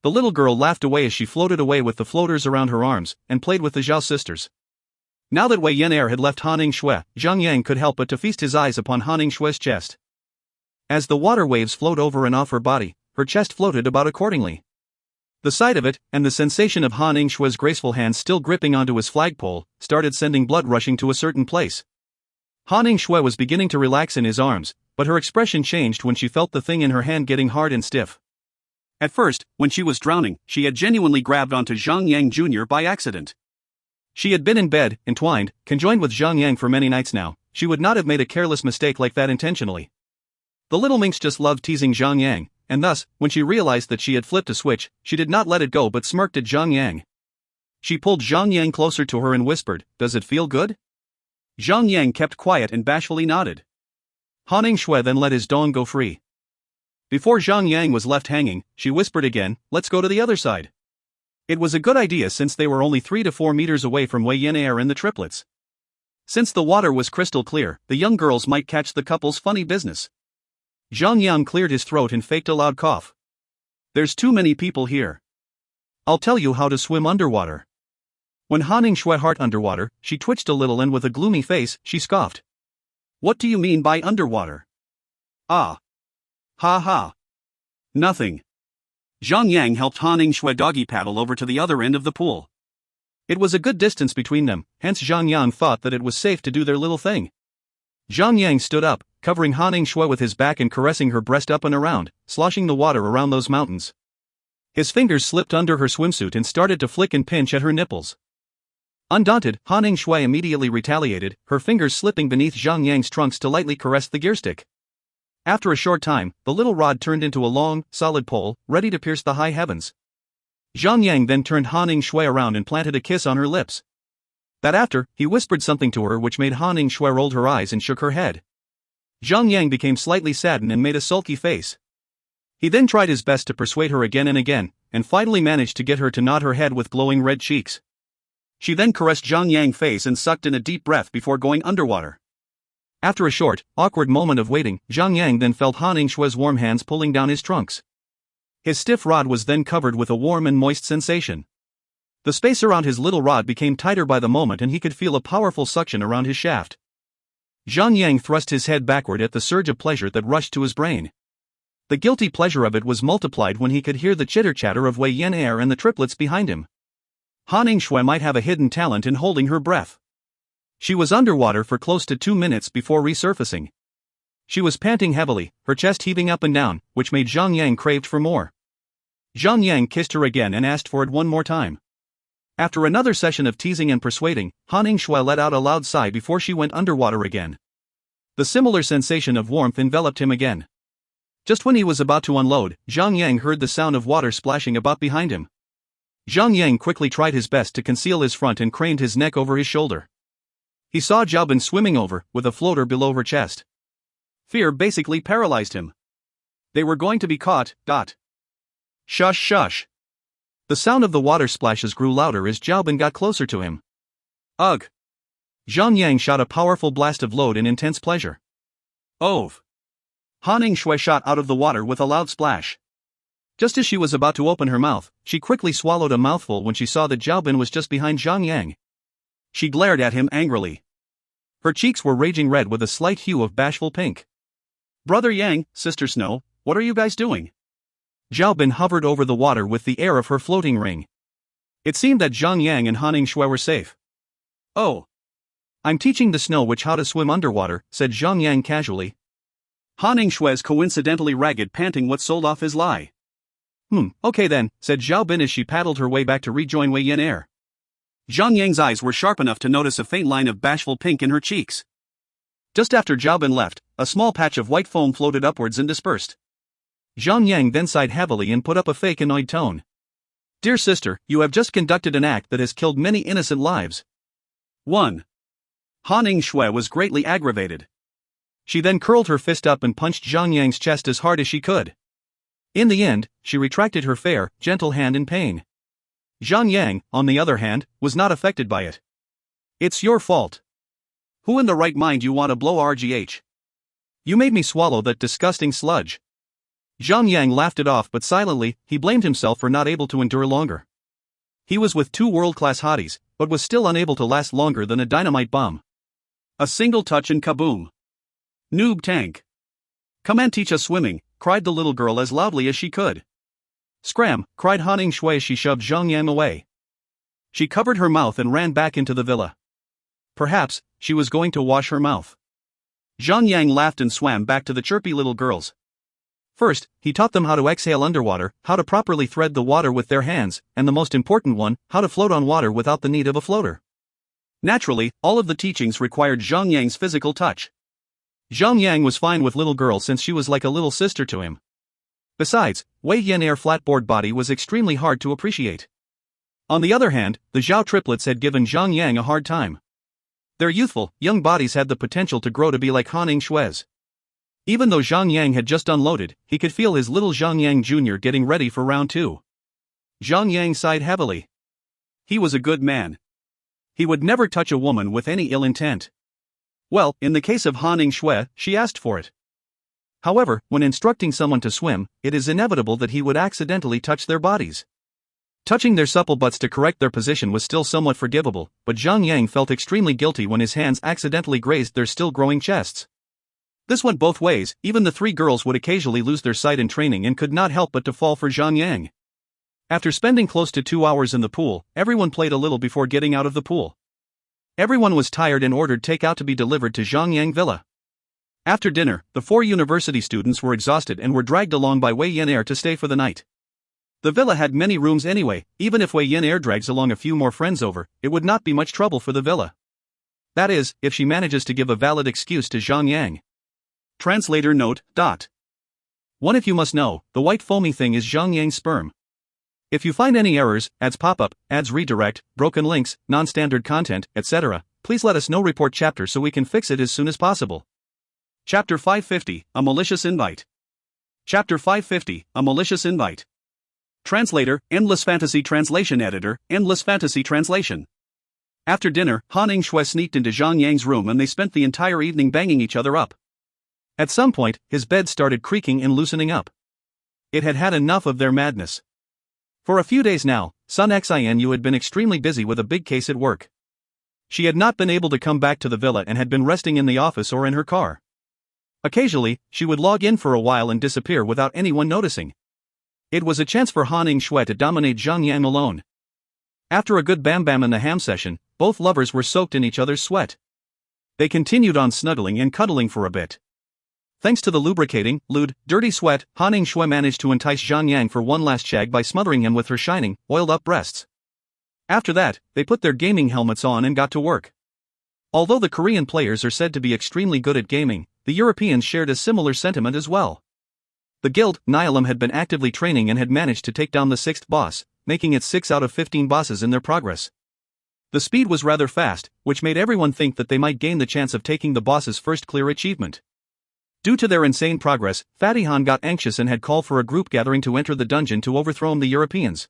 The little girl laughed away as she floated away with the floaters around her arms, and played with the Zhao sisters. Now that Wei Yan'er had left Han Ningxue, Zhang Yang could help but to feast his eyes upon Han Ningxue's chest. As the water waves flowed over and off her body, her chest floated about accordingly. The sight of it, and the sensation of Han Ningxue's graceful hands still gripping onto his flagpole, started sending blood rushing to a certain place. Han Ningxue was beginning to relax in his arms, but her expression changed when she felt the thing in her hand getting hard and stiff. At first, when she was drowning, she had genuinely grabbed onto Zhang Yang Jr. by accident. She had been in bed, entwined, conjoined with Zhang Yang for many nights now. She would not have made a careless mistake like that intentionally. The little minx just loved teasing Zhang Yang, and thus, when she realized that she had flipped a switch, she did not let it go but smirked at Zhang Yang. She pulled Zhang Yang closer to her and whispered, "Does it feel good?" Zhang Yang kept quiet and bashfully nodded. Han Ningxue then let his dong go free. Before Zhang Yang was left hanging, she whispered again, "Let's go to the other side." It was a good idea since they were only 3 to 4 meters away from Wei Yan'er and the triplets. Since the water was crystal clear, the young girls might catch the couple's funny business. Zhang Yang cleared his throat and faked a loud cough. "There's too many people here. I'll tell you how to swim underwater." When Han Ningxue heard underwater, she twitched a little and with a gloomy face, she scoffed. "What do you mean by underwater?" "Ah. Ha ha. Nothing." Zhang Yang helped Han Ningxue doggy paddle over to the other end of the pool. It was a good distance between them, hence Zhang Yang thought that it was safe to do their little thing. Zhang Yang stood up, covering Han Ningxue with his back and caressing her breast up and around, sloshing the water around those mountains. His fingers slipped under her swimsuit and started to flick and pinch at her nipples. Undaunted, Han Ningxue immediately retaliated, her fingers slipping beneath Zhang Yang's trunks to lightly caress the gearstick. After a short time, the little rod turned into a long, solid pole, ready to pierce the high heavens. Zhang Yang then turned Han Ningxue around and planted a kiss on her lips. That after, he whispered something to her which made Han Ningxue roll her eyes and shook her head. Zhang Yang became slightly saddened and made a sulky face. He then tried his best to persuade her again, and finally managed to get her to nod her head with glowing red cheeks. She then caressed Zhang Yang's face and sucked in a deep breath before going underwater. After a short, awkward moment of waiting, Zhang Yang then felt Han Ningxue's warm hands pulling down his trunks. His stiff rod was then covered with a warm and moist sensation. The space around his little rod became tighter by the moment and he could feel a powerful suction around his shaft. Zhang Yang thrust his head backward at the surge of pleasure that rushed to his brain. The guilty pleasure of it was multiplied when he could hear the chitter-chatter of Wei Yan'er and the triplets behind him. Han Ningxue might have a hidden talent in holding her breath. She was underwater for close to 2 minutes before resurfacing. She was panting heavily, her chest heaving up and down, which made Zhang Yang craved for more. Zhang Yang kissed her again and asked for it one more time. After another session of teasing and persuading, Han Ningxue let out a loud sigh before she went underwater again. The similar sensation of warmth enveloped him again. Just when he was about to unload, Zhang Yang heard the sound of water splashing about behind him. Zhang Yang quickly tried his best to conceal his front and craned his neck over his shoulder. He saw Zhaobin swimming over, with a floater below her chest. Fear basically paralyzed him. They were going to be caught. Shush shush. The sound of the water splashes grew louder as Zhaobin got closer to him. Ugh. Zhang Yang shot a powerful blast of load in intense pleasure. Ove. Han Ningxue shot out of the water with a loud splash. Just as she was about to open her mouth, she quickly swallowed a mouthful when she saw that Zhaobin was just behind Zhang Yang. She glared at him angrily. Her cheeks were raging red with a slight hue of bashful pink. Brother Yang, Sister Snow, what are you guys doing? Zhaobin hovered over the water with the air of her floating ring. It seemed that Zhang Yang and Han Ningxue were safe. Oh. I'm teaching the Snow Witch how to swim underwater, said Zhang Yang casually. Han Ningxue's coincidentally ragged panting what sold off his lie. Okay then, said Zhaobin as she paddled her way back to rejoin Wei Yan'er. Zhang Yang's eyes were sharp enough to notice a faint line of bashful pink in her cheeks. Just after Zhaobin left, a small patch of white foam floated upwards and dispersed. Zhang Yang then sighed heavily and put up a fake annoyed tone. Dear sister, you have just conducted an act that has killed many innocent lives. 1. Han Ningxue was greatly aggravated. She then curled her fist up and punched Zhang Yang's chest as hard as she could. In the end, she retracted her fair, gentle hand in pain. Zhang Yang, on the other hand, was not affected by it. It's your fault. Who in the right mind you want to blow RGH? You made me swallow that disgusting sludge. Zhang Yang laughed it off, but silently, he blamed himself for not able to endure longer. He was with two world-class hotties, but was still unable to last longer than a dynamite bomb. A single touch and kaboom. Noob tank. Come and teach us swimming, cried the little girl as loudly as she could. Scram, cried Han Shui as she shoved Zhang Yang away. She covered her mouth and ran back into the villa. Perhaps, she was going to wash her mouth. Zhang Yang laughed and swam back to the chirpy little girls. First, he taught them how to exhale underwater, how to properly thread the water with their hands, and the most important one, how to float on water without the need of a floater. Naturally, all of the teachings required Zhang Yang's physical touch. Zhang Yang was fine with little girl since she was like a little sister to him. Besides, Wei Yan'er flatboard body was extremely hard to appreciate. On the other hand, the Zhao triplets had given Zhang Yang a hard time. Their youthful, young bodies had the potential to grow to be like Han Shui's. Even though Zhang Yang had just unloaded, he could feel his little Zhang Yang Jr. getting ready for round 2. Zhang Yang sighed heavily. He was a good man. He would never touch a woman with any ill intent. Well, in the case of Han Shui, she asked for it. However, when instructing someone to swim, it is inevitable that he would accidentally touch their bodies. Touching their supple butts to correct their position was still somewhat forgivable, but Zhang Yang felt extremely guilty when his hands accidentally grazed their still growing chests. This went both ways. Even the 3 girls would occasionally lose their sight in training and could not help but to fall for Zhang Yang. After spending close to 2 hours in the pool, everyone played a little before getting out of the pool. Everyone was tired and ordered takeout to be delivered to Zhang Yang Villa. After dinner, the 4 university students were exhausted and were dragged along by Wei Yan'er to stay for the night. The villa had many rooms anyway. Even if Wei Yan'er drags along a few more friends over, it would not be much trouble for the villa. That is, if she manages to give a valid excuse to Zhang Yang. Translator note. One, if you must know, the white foamy thing is Zhang Yang's sperm. If you find any errors, ads pop up, ads redirect, broken links, non-standard content, etc., please let us know. Report chapter so we can fix it as soon as possible. Chapter 550, A Malicious Invite. Chapter 550, A Malicious Invite. Translator, Endless Fantasy Translation Editor, Endless Fantasy Translation. After dinner, Han Shui sneaked into Zhang Yang's room and they spent the entire evening banging each other up. At some point, his bed started creaking and loosening up. It had had enough of their madness. For a few days now, Sun Xianyu had been extremely busy with a big case at work. She had not been able to come back to the villa and had been resting in the office or in her car. Occasionally, she would log in for a while and disappear without anyone noticing. It was a chance for Han Shui to dominate Zhang Yang alone. After a good bam-bam in the ham session, both lovers were soaked in each other's sweat. They continued on snuggling and cuddling for a bit. Thanks to the lubricating, lewd, dirty sweat, Han Shui managed to entice Zhang Yang for one last shag by smothering him with her shining, oiled-up breasts. After that, they put their gaming helmets on and got to work. Although the Korean players are said to be extremely good at gaming, the Europeans shared a similar sentiment as well. The guild, Nihilim, had been actively training and had managed to take down the 6th boss, making it 6 out of 15 bosses in their progress. The speed was rather fast, which made everyone think that they might gain the chance of taking the boss's first clear achievement. Due to their insane progress, Fatty Han got anxious and had called for a group gathering to enter the dungeon to overthrow the Europeans.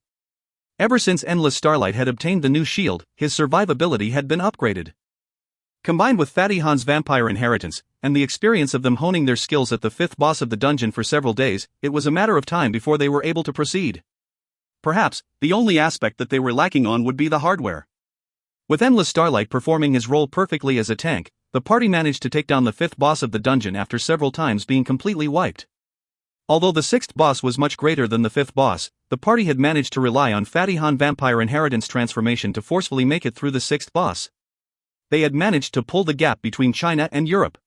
Ever since Endless Starlight had obtained the new shield, his survivability had been upgraded. Combined with Fatty Han's vampire inheritance, and the experience of them honing their skills at the 5th boss of the dungeon for several days, it was a matter of time before they were able to proceed. Perhaps, the only aspect that they were lacking on would be the hardware. With Endless Starlight performing his role perfectly as a tank, the party managed to take down the 5th boss of the dungeon after several times being completely wiped. Although the 6th boss was much greater than the 5th boss, the party had managed to rely on Fatty Han vampire inheritance transformation to forcefully make it through the 6th boss. They had managed to pull the gap between China and Europe.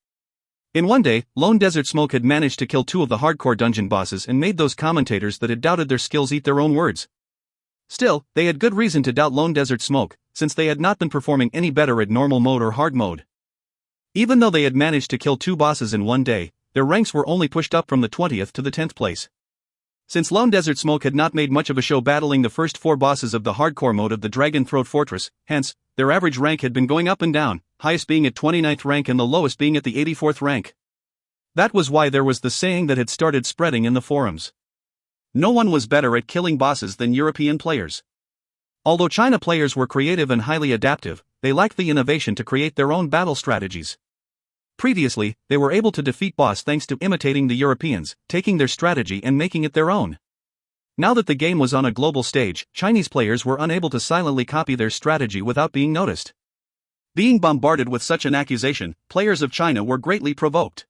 In one day, Lone Desert Smoke had managed to kill 2 of the hardcore dungeon bosses and made those commentators that had doubted their skills eat their own words. Still, they had good reason to doubt Lone Desert Smoke, since they had not been performing any better at normal mode or hard mode. Even though they had managed to kill 2 bosses in one day, their ranks were only pushed up from the 20th to the 10th place. Since Lone Desert Smoke had not made much of a show battling the first 4 bosses of the hardcore mode of the Dragon Throat Fortress, hence, their average rank had been going up and down, highest being at 29th rank and the lowest being at the 84th rank. That was why there was the saying that had started spreading in the forums. No one was better at killing bosses than European players. Although China players were creative and highly adaptive, they lacked the innovation to create their own battle strategies. Previously, they were able to defeat boss thanks to imitating the Europeans, taking their strategy and making it their own. Now that the game was on a global stage, Chinese players were unable to silently copy their strategy without being noticed. Being bombarded with such an accusation, players of China were greatly provoked.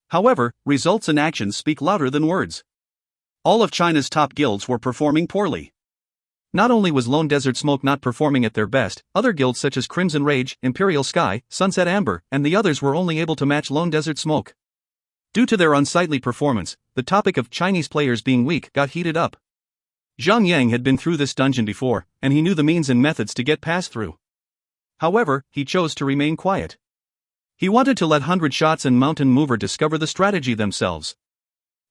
However, results and actions speak louder than words. All of China's top guilds were performing poorly. Not only was Lone Desert Smoke not performing at their best, other guilds such as Crimson Rage, Imperial Sky, Sunset Amber, and the others were only able to match Lone Desert Smoke. Due to their unsightly performance, the topic of Chinese players being weak got heated up. Zhang had been through this dungeon before, and he knew the means and methods to get past through. However, he chose to remain quiet. He wanted to let 100 Shots and Mountain Mover discover the strategy themselves.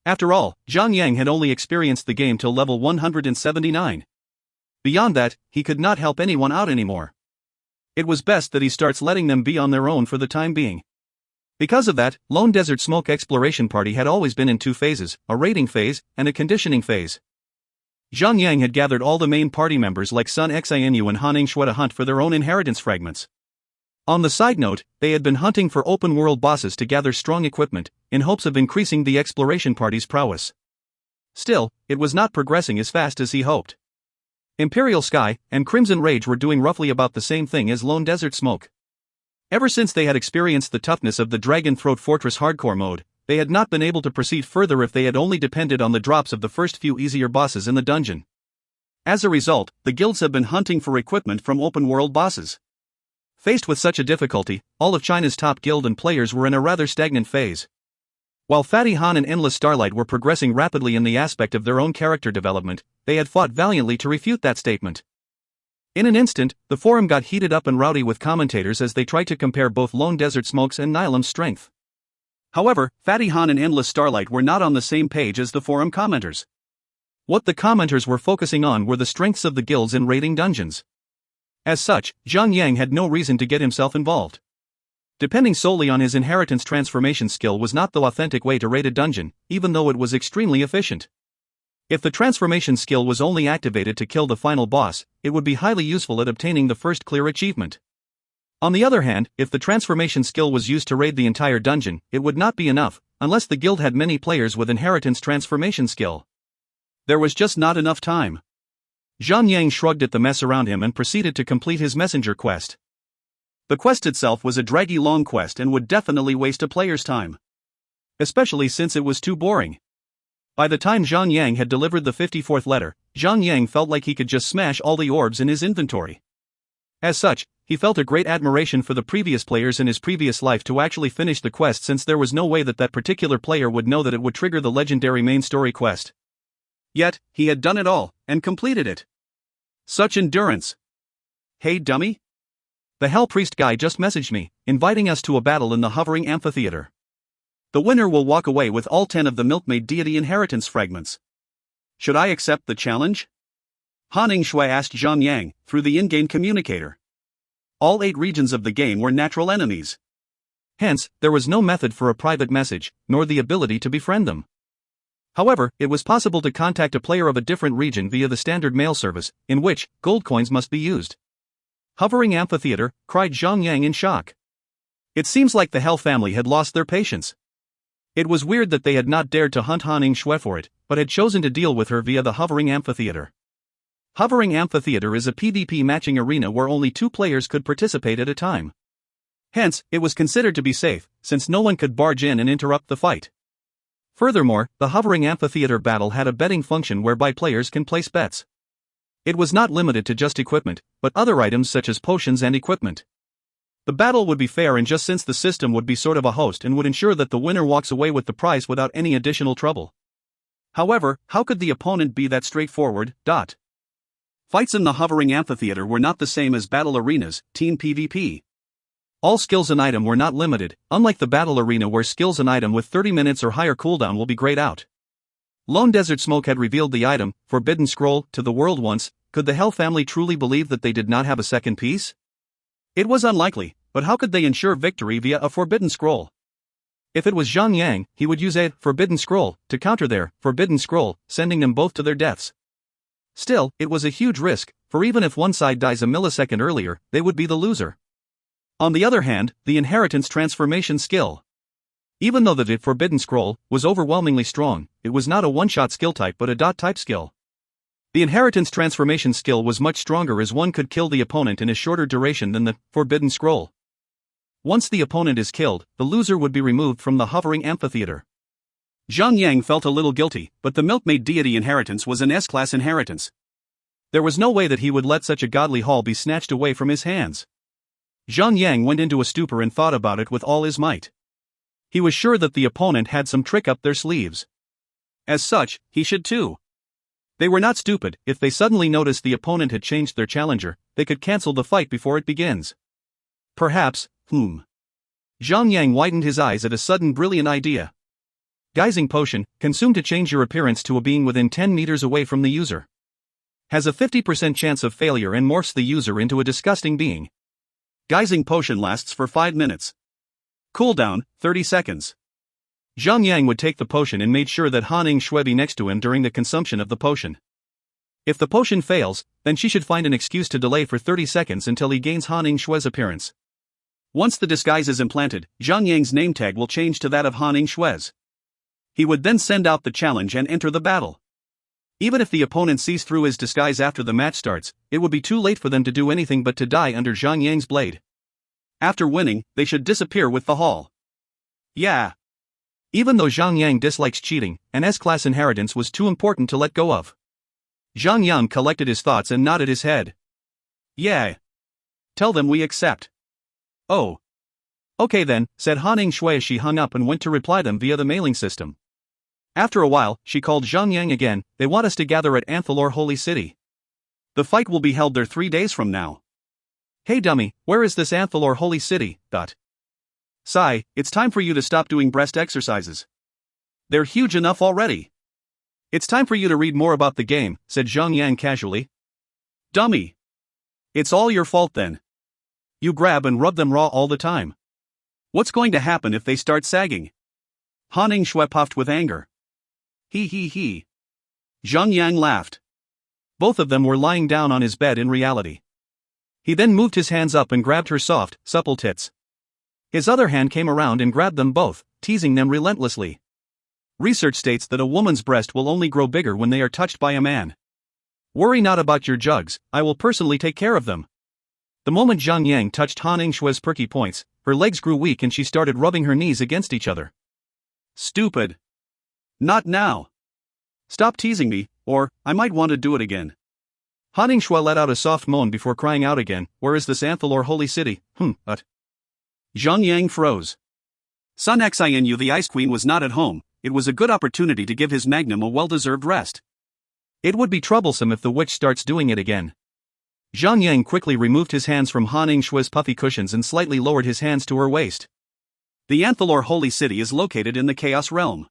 After all, Zhang had only experienced the game till level 179. Beyond that, he could not help anyone out anymore. It was best that he starts letting them be on their own for the time being. Because of that, Lone Desert Smoke Exploration Party had always been in two phases, a raiding phase and a conditioning phase. Zhang had gathered all the main party members like Sun Xinu and Han Shui to hunt for their own inheritance fragments. On the side note, they had been hunting for open-world bosses to gather strong equipment, in hopes of increasing the exploration party's prowess. Still, it was not progressing as fast as he hoped. Imperial Sky and Crimson Rage were doing roughly about the same thing as Lone Desert Smoke. Ever since they had experienced the toughness of the Dragon Throat Fortress hardcore mode, they had not been able to proceed further if they had only depended on the drops of the first few easier bosses in the dungeon. As a result, the guilds have been hunting for equipment from open-world bosses. Faced with such a difficulty, all of China's top guild and players were in a rather stagnant phase. While Fatty Han and Endless Starlight were progressing rapidly in the aspect of their own character development, they had fought valiantly to refute that statement. In an instant, the forum got heated up and rowdy with commentators as they tried to compare both Lone Desert Smoke's and Nilam's strength. However, Fatty Han and Endless Starlight were not on the same page as the forum commenters. What the commenters were focusing on were the strengths of the guilds in raiding dungeons. As such, Zhang had no reason to get himself involved. Depending solely on his inheritance transformation skill was not the authentic way to raid a dungeon, even though it was extremely efficient. If the transformation skill was only activated to kill the final boss, it would be highly useful at obtaining the first clear achievement. On the other hand, if the transformation skill was used to raid the entire dungeon, it would not be enough, unless the guild had many players with inheritance transformation skill. There was just not enough time. Zhang shrugged at the mess around him and proceeded to complete his messenger quest. The quest itself was a draggy long quest and would definitely waste a player's time. Especially since it was too boring. By the time Zhang had delivered the 54th letter, Zhang felt like he could just smash all the orbs in his inventory. As such, he felt a great admiration for the previous players in his previous life to actually finish the quest, since there was no way that that particular player would know that it would trigger the legendary main story quest. Yet, he had done it all, and completed it. Such endurance. Hey dummy? The Hell Priest guy just messaged me, inviting us to a battle in the hovering amphitheater. The winner will walk away with all 10 of the Milkmaid deity inheritance fragments. Should I accept the challenge? Han Shui asked Zhang through the in-game communicator. All 8 regions of the game were natural enemies. Hence, there was no method for a private message, nor the ability to befriend them. However, it was possible to contact a player of a different region via the standard mail service, in which gold coins must be used. Hovering amphitheater, cried Zhang in shock. It seems like the Hell family had lost their patience. It was weird that they had not dared to hunt Han Shui for it, but had chosen to deal with her via the Hovering Amphitheater. Hovering Amphitheater is a PvP matching arena where only 2 players could participate at a time. Hence, it was considered to be safe, since no one could barge in and interrupt the fight. Furthermore, the Hovering Amphitheater battle had a betting function whereby players can place bets. It was not limited to just equipment, but other items such as potions and equipment. The battle would be fair and just, since the system would be sort of a host and would ensure that the winner walks away with the prize without any additional trouble. However, how could the opponent be that straightforward? Fights in the Hovering Amphitheater were not the same as battle arenas, team PvP. All skills and item were not limited, unlike the battle arena where skills and item with 30 minutes or higher cooldown will be grayed out. Lone Desert Smoke had revealed the item, Forbidden Scroll, to the world once. Could the Hell family truly believe that they did not have a second piece? It was unlikely, but how could they ensure victory via a Forbidden Scroll? If it was Zhang, he would use a Forbidden Scroll to counter their Forbidden Scroll, sending them both to their deaths. Still, it was a huge risk, for even if one side dies a millisecond earlier, they would be the loser. On the other hand, the inheritance transformation skill. Even though the Forbidden Scroll was overwhelmingly strong, it was not a one-shot skill type but a dot-type skill. The inheritance transformation skill was much stronger as one could kill the opponent in a shorter duration than the Forbidden Scroll. Once the opponent is killed, the loser would be removed from the hovering amphitheater. Zhang Yang felt a little guilty, but the Milkmaid deity inheritance was an S-class inheritance. There was no way that he would let such a godly haul be snatched away from his hands. Zhang Yang went into a stupor and thought about it with all his might. He was sure that the opponent had some trick up their sleeves. As such, he should too. They were not stupid. If they suddenly noticed the opponent had changed their challenger, they could cancel the fight before it begins. Perhaps, Zhang Yang widened his eyes at a sudden brilliant idea. Guising potion, consumed to change your appearance to a being within 10 meters away from the user. Has a 50% chance of failure and morphs the user into a disgusting being. Guising potion lasts for 5 minutes. Cooldown, 30 seconds. Zhang Yang would take the potion and made sure that Han Ning Shui be next to him during the consumption of the potion. If the potion fails, then she should find an excuse to delay for 30 seconds until he gains Han Ning Shui's appearance. Once the disguise is implanted, Zhang Yang's name tag will change to that of Han Ning Shui's. He would then send out the challenge and enter the battle. Even if the opponent sees through his disguise after the match starts, it would be too late for them to do anything but to die under Zhang Yang's blade. After winning, they should disappear with the haul. Yeah. Even though Zhang Yang dislikes cheating, an S-class inheritance was too important to let go of. Zhang Yang collected his thoughts and nodded his head. Yeah. Tell them we accept. Oh. Okay then, said Han Ning Shui as she hung up and went to reply them via the mailing system. After a while, she called Zhang Yang again. They want us to gather at Anthalor Holy City. The fight will be held there 3 days from now. Hey dummy, where is this Anthalor Holy City? Sigh, it's time for you to stop doing breast exercises. They're huge enough already. It's time for you to read more about the game, said Zhang Yang casually. Dummy. It's all your fault then. You grab and rub them raw all the time. What's going to happen if they start sagging? Han Ning Shui puffed with anger. He. Zhang Yang laughed. Both of them were lying down on his bed in reality. He then moved his hands up and grabbed her soft, supple tits. His other hand came around and grabbed them both, teasing them relentlessly. Research states that a woman's breast will only grow bigger when they are touched by a man. Worry not about your jugs, I will personally take care of them. The moment Zhang Yang touched Han Ning Shui's perky points, her legs grew weak and she started rubbing her knees against each other. Stupid. Not now. Stop teasing me, or I might want to do it again. Han Ning Shui let out a soft moan before crying out again. Where is this Anthalor Holy City? Zhang Yang froze. Sun Xianu the Ice Queen was not at home. It was a good opportunity to give his magnum a well-deserved rest. It would be troublesome if the witch starts doing it again. Zhang Yang quickly removed his hands from Han Ning Shui's puffy cushions and slightly lowered his hands to her waist. The Anthalor Holy City is located in the Chaos Realm.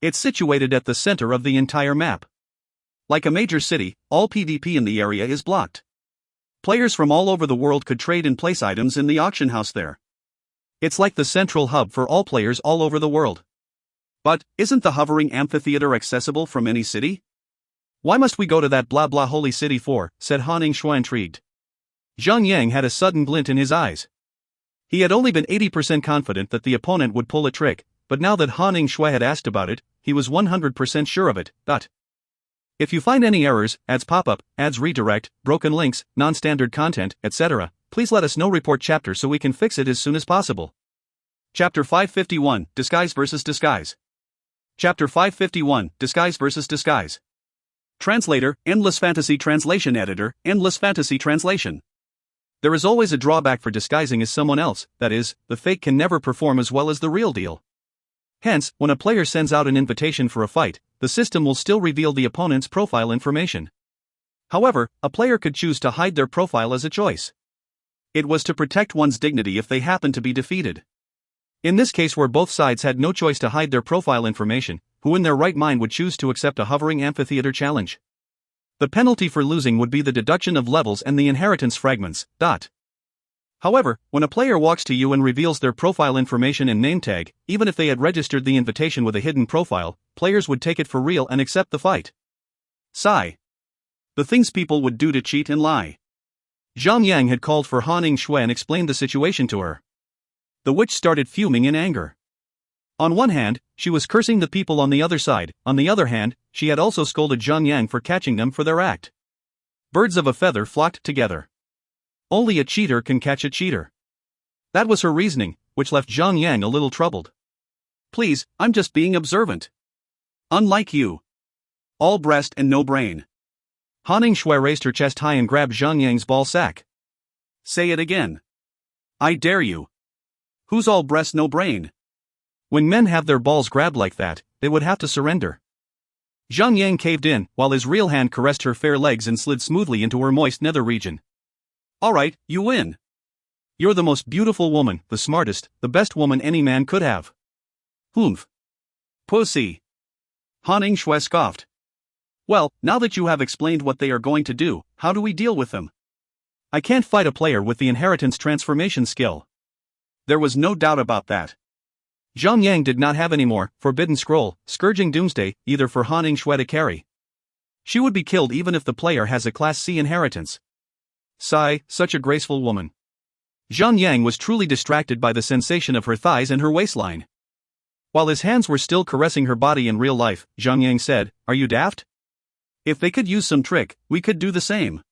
It's situated at the center of the entire map. Like a major city, all PvP in the area is blocked. Players from all over the world could trade and place items in the auction house there. It's like the central hub for all players all over the world. But, isn't the hovering amphitheater accessible from any city? Why must we go to that blah blah holy city for? Said Han Ning Shui intrigued. Zhang Yang had a sudden glint in his eyes. He had only been 80% confident that the opponent would pull a trick, but now that Han Ning Shui had asked about it, he was 100% sure of it. If you find any errors, ads pop-up, ads redirect, broken links, non-standard content, etc., please let us know. Report chapter so we can fix it as soon as possible. Chapter 551, Disguise vs. Disguise. Chapter 551, Disguise vs. Disguise. Translator, Endless Fantasy Translation Editor, Endless Fantasy Translation. There is always a drawback for disguising as someone else, that is, the fake can never perform as well as the real deal. Hence, when a player sends out an invitation for a fight, the system will still reveal the opponent's profile information. However, a player could choose to hide their profile as a choice. It was to protect one's dignity if they happened to be defeated. In this case where both sides had no choice to hide their profile information, who in their right mind would choose to accept a hovering amphitheater challenge? The penalty for losing would be the deduction of levels and the inheritance fragments. However, when a player walks to you and reveals their profile information and name tag, even if they had registered the invitation with a hidden profile, players would take it for real and accept the fight. Sigh. The things people would do to cheat and lie. Zhang Yang had called for Han Ying-shui and explained the situation to her. The witch started fuming in anger. On one hand, she was cursing the people on the other side, on the other hand, she had also scolded Zhang Yang for catching them for their act. Birds of a feather flocked together. Only a cheater can catch a cheater. That was her reasoning, which left Zhang Yang a little troubled. Please, I'm just being observant. Unlike you. All breast and no brain. Han Ying-shui raised her chest high and grabbed Zhang Yang's ball sack. Say it again. I dare you. Who's all breast no brain? When men have their balls grabbed like that, they would have to surrender. Zhang Yang caved in, while his real hand caressed her fair legs and slid smoothly into her moist nether region. Alright, you win. You're the most beautiful woman, the smartest, the best woman any man could have. Humph. Pussy. Han Ying-shui scoffed. Well, now that you have explained what they are going to do, how do we deal with them? I can't fight a player with the inheritance transformation skill. There was no doubt about that. Zhang Yang did not have any more Forbidden Scroll, Scourging Doomsday, either for Han Ying-shui to carry. She would be killed even if the player has a Class C inheritance. Sigh, such a graceful woman. Zhang Yang was truly distracted by the sensation of her thighs and her waistline. While his hands were still caressing her body in real life, Zhang Yang said, "Are you daft? If they could use some trick, we could do the same.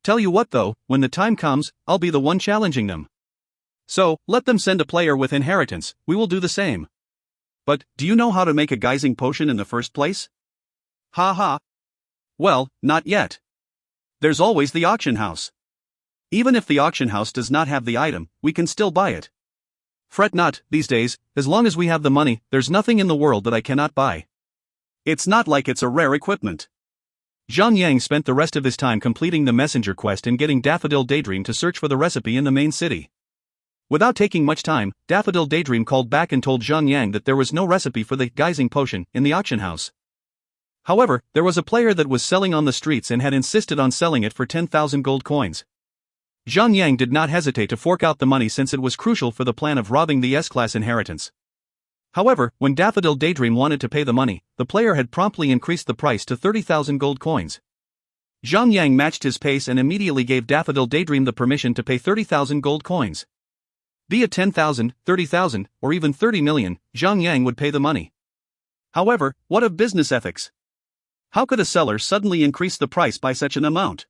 Tell you what though, when the time comes, I'll be the one challenging them. So, let them send a player with inheritance, we will do the same. But, do you know how to make a guising potion in the first place?" Ha ha. Well, not yet. There's always the auction house. Even if the auction house does not have the item, we can still buy it. Fret not, these days, as long as we have the money, there's nothing in the world that I cannot buy. It's not like it's a rare equipment. Zhang Yang spent the rest of his time completing the messenger quest and getting Daffodil Daydream to search for the recipe in the main city. Without taking much time, Daffodil Daydream called back and told Zhang Yang that there was no recipe for the guising potion in the auction house. However, there was a player that was selling on the streets and had insisted on selling it for 10,000 gold coins. Zhang Yang did not hesitate to fork out the money since it was crucial for the plan of robbing the S-Class inheritance. However, when Daffodil Daydream wanted to pay the money, the player had promptly increased the price to 30,000 gold coins. Zhang Yang matched his pace and immediately gave Daffodil Daydream the permission to pay 30,000 gold coins. Be it 10,000, 30,000, or even 30 million, Zhang Yang would pay the money. However, what of business ethics? How could a seller suddenly increase the price by such an amount?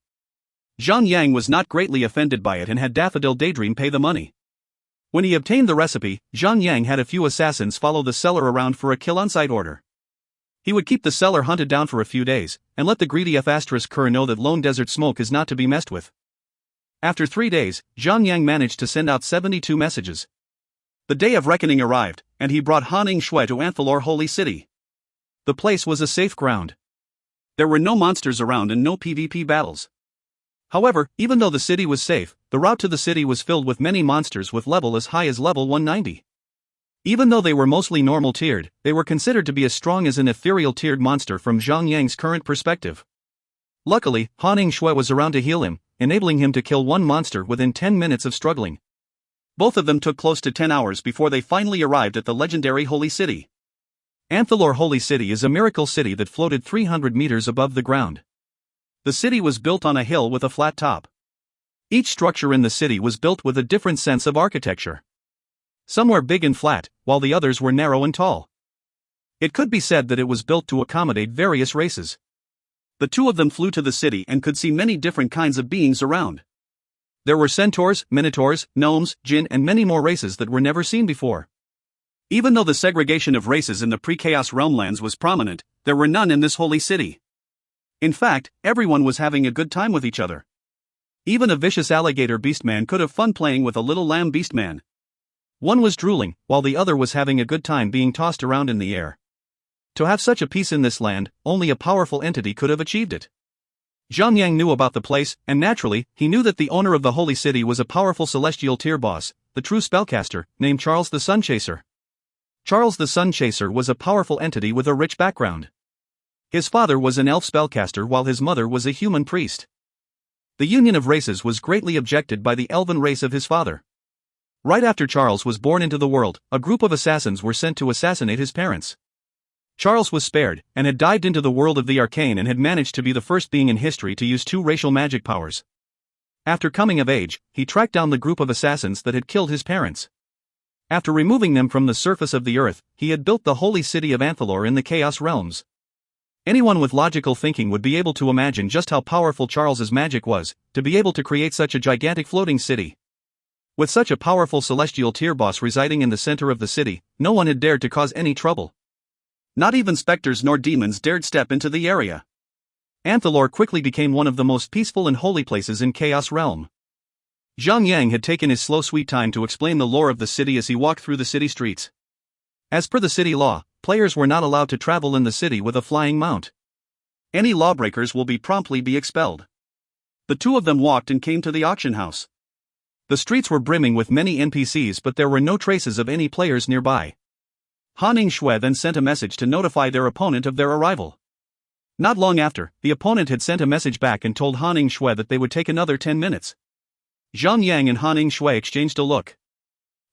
Zhang Yang was not greatly offended by it and had Daffodil Daydream pay the money. When he obtained the recipe, Zhang Yang had a few assassins follow the seller around for a kill-on-sight order. He would keep the seller hunted down for a few days, and let the greedy F***er know that Lone Desert Smoke is not to be messed with. After 3 days, Zhang Yang managed to send out 72 messages. The day of reckoning arrived, and he brought Han Ying-shui to Anthalor Holy City. The place was a safe ground. There were no monsters around and no PvP battles. However, even though the city was safe, the route to the city was filled with many monsters with level as high as level 190. Even though they were mostly normal tiered, they were considered to be as strong as an ethereal tiered monster from Zhang Yang's current perspective. Luckily, Han Ying-shui was around to heal him, enabling him to kill one monster within 10 minutes of struggling. Both of them took close to 10 hours before they finally arrived at the legendary Holy City. Anthalor Holy City is a miracle city that floated 300 meters above the ground. The city was built on a hill with a flat top. Each structure in the city was built with a different sense of architecture. Some were big and flat, while the others were narrow and tall. It could be said that it was built to accommodate various races. The two of them flew to the city and could see many different kinds of beings around. There were centaurs, minotaurs, gnomes, jinn, and many more races that were never seen before. Even though the segregation of races in the pre-chaos realmlands was prominent, there were none in this holy city. In fact, everyone was having a good time with each other. Even a vicious alligator beastman could have fun playing with a little lamb beastman. One was drooling, while the other was having a good time being tossed around in the air. To have such a peace in this land, only a powerful entity could have achieved it. Zhang Yang knew about the place, and naturally, he knew that the owner of the holy city was a powerful celestial tier boss, the true spellcaster, named Charles the Sunchaser. Charles the Sunchaser was a powerful entity with a rich background. His father was an elf spellcaster while his mother was a human priest. The union of races was greatly objected by the elven race of his father. Right after Charles was born into the world, a group of assassins were sent to assassinate his parents. Charles was spared, and had dived into the world of the arcane and had managed to be the first being in history to use 2 racial magic powers. After coming of age, he tracked down the group of assassins that had killed his parents. After removing them from the surface of the earth, he had built the holy city of Anthalor in the Chaos Realms. Anyone with logical thinking would be able to imagine just how powerful Charles's magic was, to be able to create such a gigantic floating city. With such a powerful celestial tier boss residing in the center of the city, no one had dared to cause any trouble. Not even specters nor demons dared step into the area. Anthalor quickly became one of the most peaceful and holy places in Chaos Realm. Zhang had taken his slow sweet time to explain the lore of the city as he walked through the city streets. As per the city law, players were not allowed to travel in the city with a flying mount. Any lawbreakers will promptly be expelled. The 2 of them walked and came to the auction house. The streets were brimming with many NPCs, but there were no traces of any players nearby. Han Shui then sent a message to notify their opponent of their arrival. Not long after, the opponent had sent a message back and told Han Shui that they would take another 10 minutes. Zhang and Han Shui exchanged a look.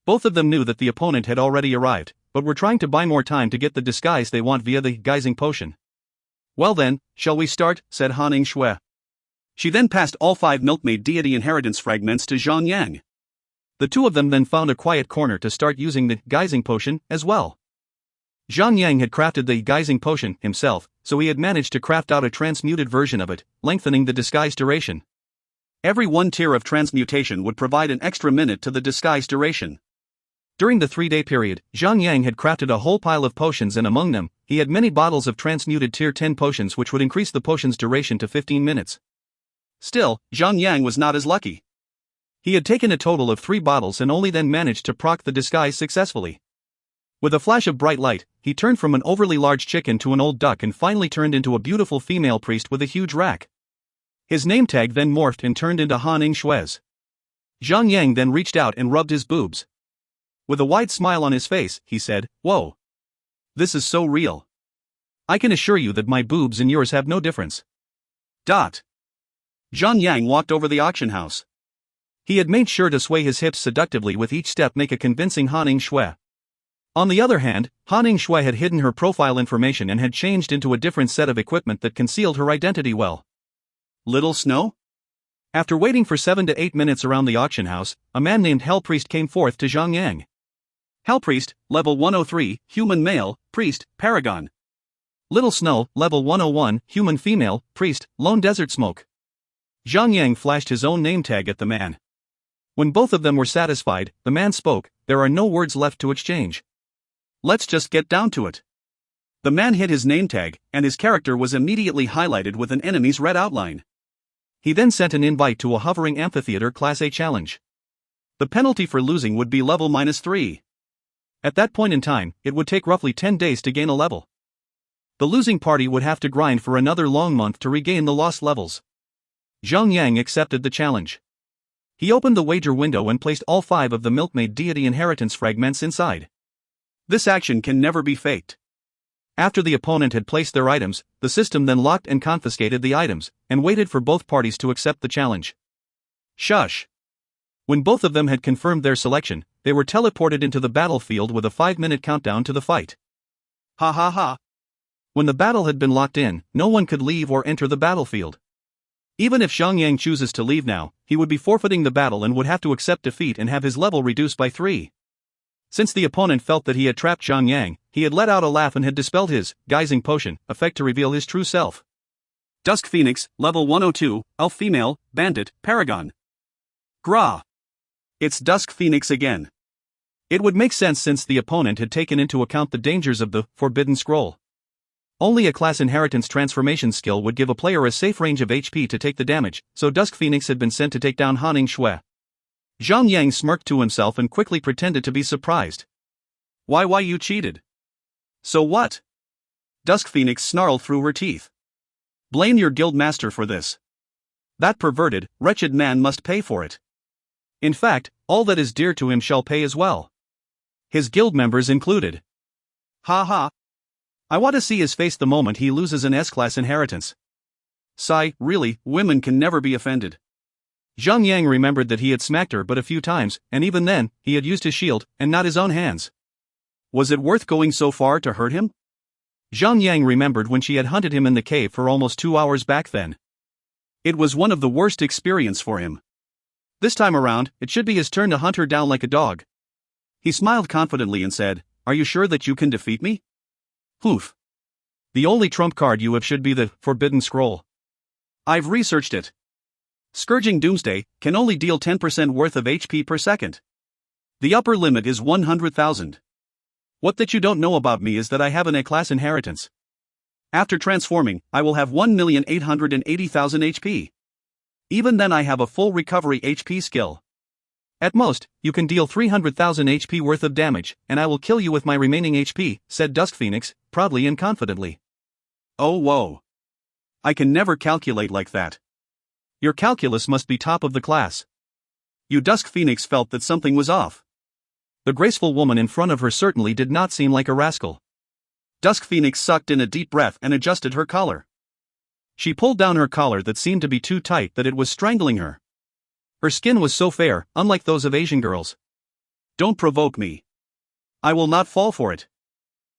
Both of them knew that the opponent had already arrived, but were trying to buy more time to get the disguise they want via the guising potion. Well then, shall we start? Said Han Shui. She then passed all 5 milkmaid deity inheritance fragments to Zhang. The 2 of them then found a quiet corner to start using the guising potion as well. Zhang had crafted the guising potion himself, so he had managed to craft out a transmuted version of it, lengthening the disguise duration. Every 1 tier of transmutation would provide an extra minute to the disguise duration. During the 3-day period, Zhang had crafted a whole pile of potions, and among them, he had many bottles of transmuted tier 10 potions which would increase the potion's duration to 15 minutes. Still, Zhang was not as lucky. He had taken a total of 3 bottles and only then managed to proc the disguise successfully. With a flash of bright light, he turned from an overly large chicken to an old duck and finally turned into a beautiful female priest with a huge rack. His name tag then morphed and turned into Han Shui's. Zhang then reached out and rubbed his boobs. With a wide smile on his face, he said, "Whoa. This is so real. I can assure you that my boobs and yours have no difference." Zhang walked over the auction house. He had made sure to sway his hips seductively with each step, make a convincing Han Shui. On the other hand, Han Shui had hidden her profile information and had changed into a different set of equipment that concealed her identity well. Little Snow? After waiting for 7 to 8 minutes around the auction house, a man named Hell Priest came forth to Zhang. Hell Priest, level 103, human male, priest, Paragon. Little Snow, level 101, human female, priest, Lone Desert Smoke. Zhang flashed his own name tag at the man. When both of them were satisfied, the man spoke, "There are no words left to exchange. Let's just get down to it." The man hit his name tag, and his character was immediately highlighted with an enemy's red outline. He then sent an invite to a hovering amphitheater Class A challenge. The penalty for losing would be level -3. At that point in time, it would take roughly 10 days to gain a level. The losing party would have to grind for another long month to regain the lost levels. Zhang accepted the challenge. He opened the wager window and placed all 5 of the milkmaid deity inheritance fragments inside. This action can never be faked. After the opponent had placed their items, the system then locked and confiscated the items, and waited for both parties to accept the challenge. Shush. When both of them had confirmed their selection, they were teleported into the battlefield with a 5-minute countdown to the fight. Ha ha ha. When the battle had been locked in, no one could leave or enter the battlefield. Even if Zhang chooses to leave now, he would be forfeiting the battle and would have to accept defeat and have his level reduced by 3. Since the opponent felt that he had trapped Zhang, he had let out a laugh and had dispelled his guising potion effect to reveal his true self. Dusk Phoenix, level 102, elf female, bandit, Paragon. Gra. It's Dusk Phoenix again. It would make sense since the opponent had taken into account the dangers of the Forbidden Scroll. Only a class inheritance transformation skill would give a player a safe range of HP to take the damage, so Dusk Phoenix had been sent to take down Han Shui. Zhang smirked to himself and quickly pretended to be surprised. Why you cheated? So what? Dusk Phoenix snarled through her teeth. Blame your guild master for this. That perverted, wretched man must pay for it. In fact, all that is dear to him shall pay as well. His guild members included. Ha ha. I want to see his face the moment he loses an S-class inheritance. Sigh, really, women can never be offended. Zhang remembered that he had smacked her but a few times, and even then, he had used his shield, and not his own hands. Was it worth going so far to hurt him? Zhang Yang remembered when she had hunted him in the cave for almost 2 hours back then. It was one of the worst experiences for him. This time around, it should be his turn to hunt her down like a dog. He smiled confidently and said, "Are you sure that you can defeat me?" "Oof. The only trump card you have should be the Forbidden Scroll. I've researched it. Scourging Doomsday can only deal 10% worth of HP per second. The upper limit is 100,000. What that you don't know about me is that I have an A-class inheritance. After transforming, I will have 1,880,000 HP. Even then I have a full recovery HP skill. At most, you can deal 300,000 HP worth of damage, and I will kill you with my remaining HP," said Dusk Phoenix, proudly and confidently. "Oh whoa. I can never calculate like that. Your calculus must be top of the class." You Dusk Phoenix felt that something was off. The graceful woman in front of her certainly did not seem like a rascal. Dusk Phoenix sucked in a deep breath and adjusted her collar. She pulled down her collar that seemed to be too tight that it was strangling her. Her skin was so fair, unlike those of Asian girls. "Don't provoke me. I will not fall for it."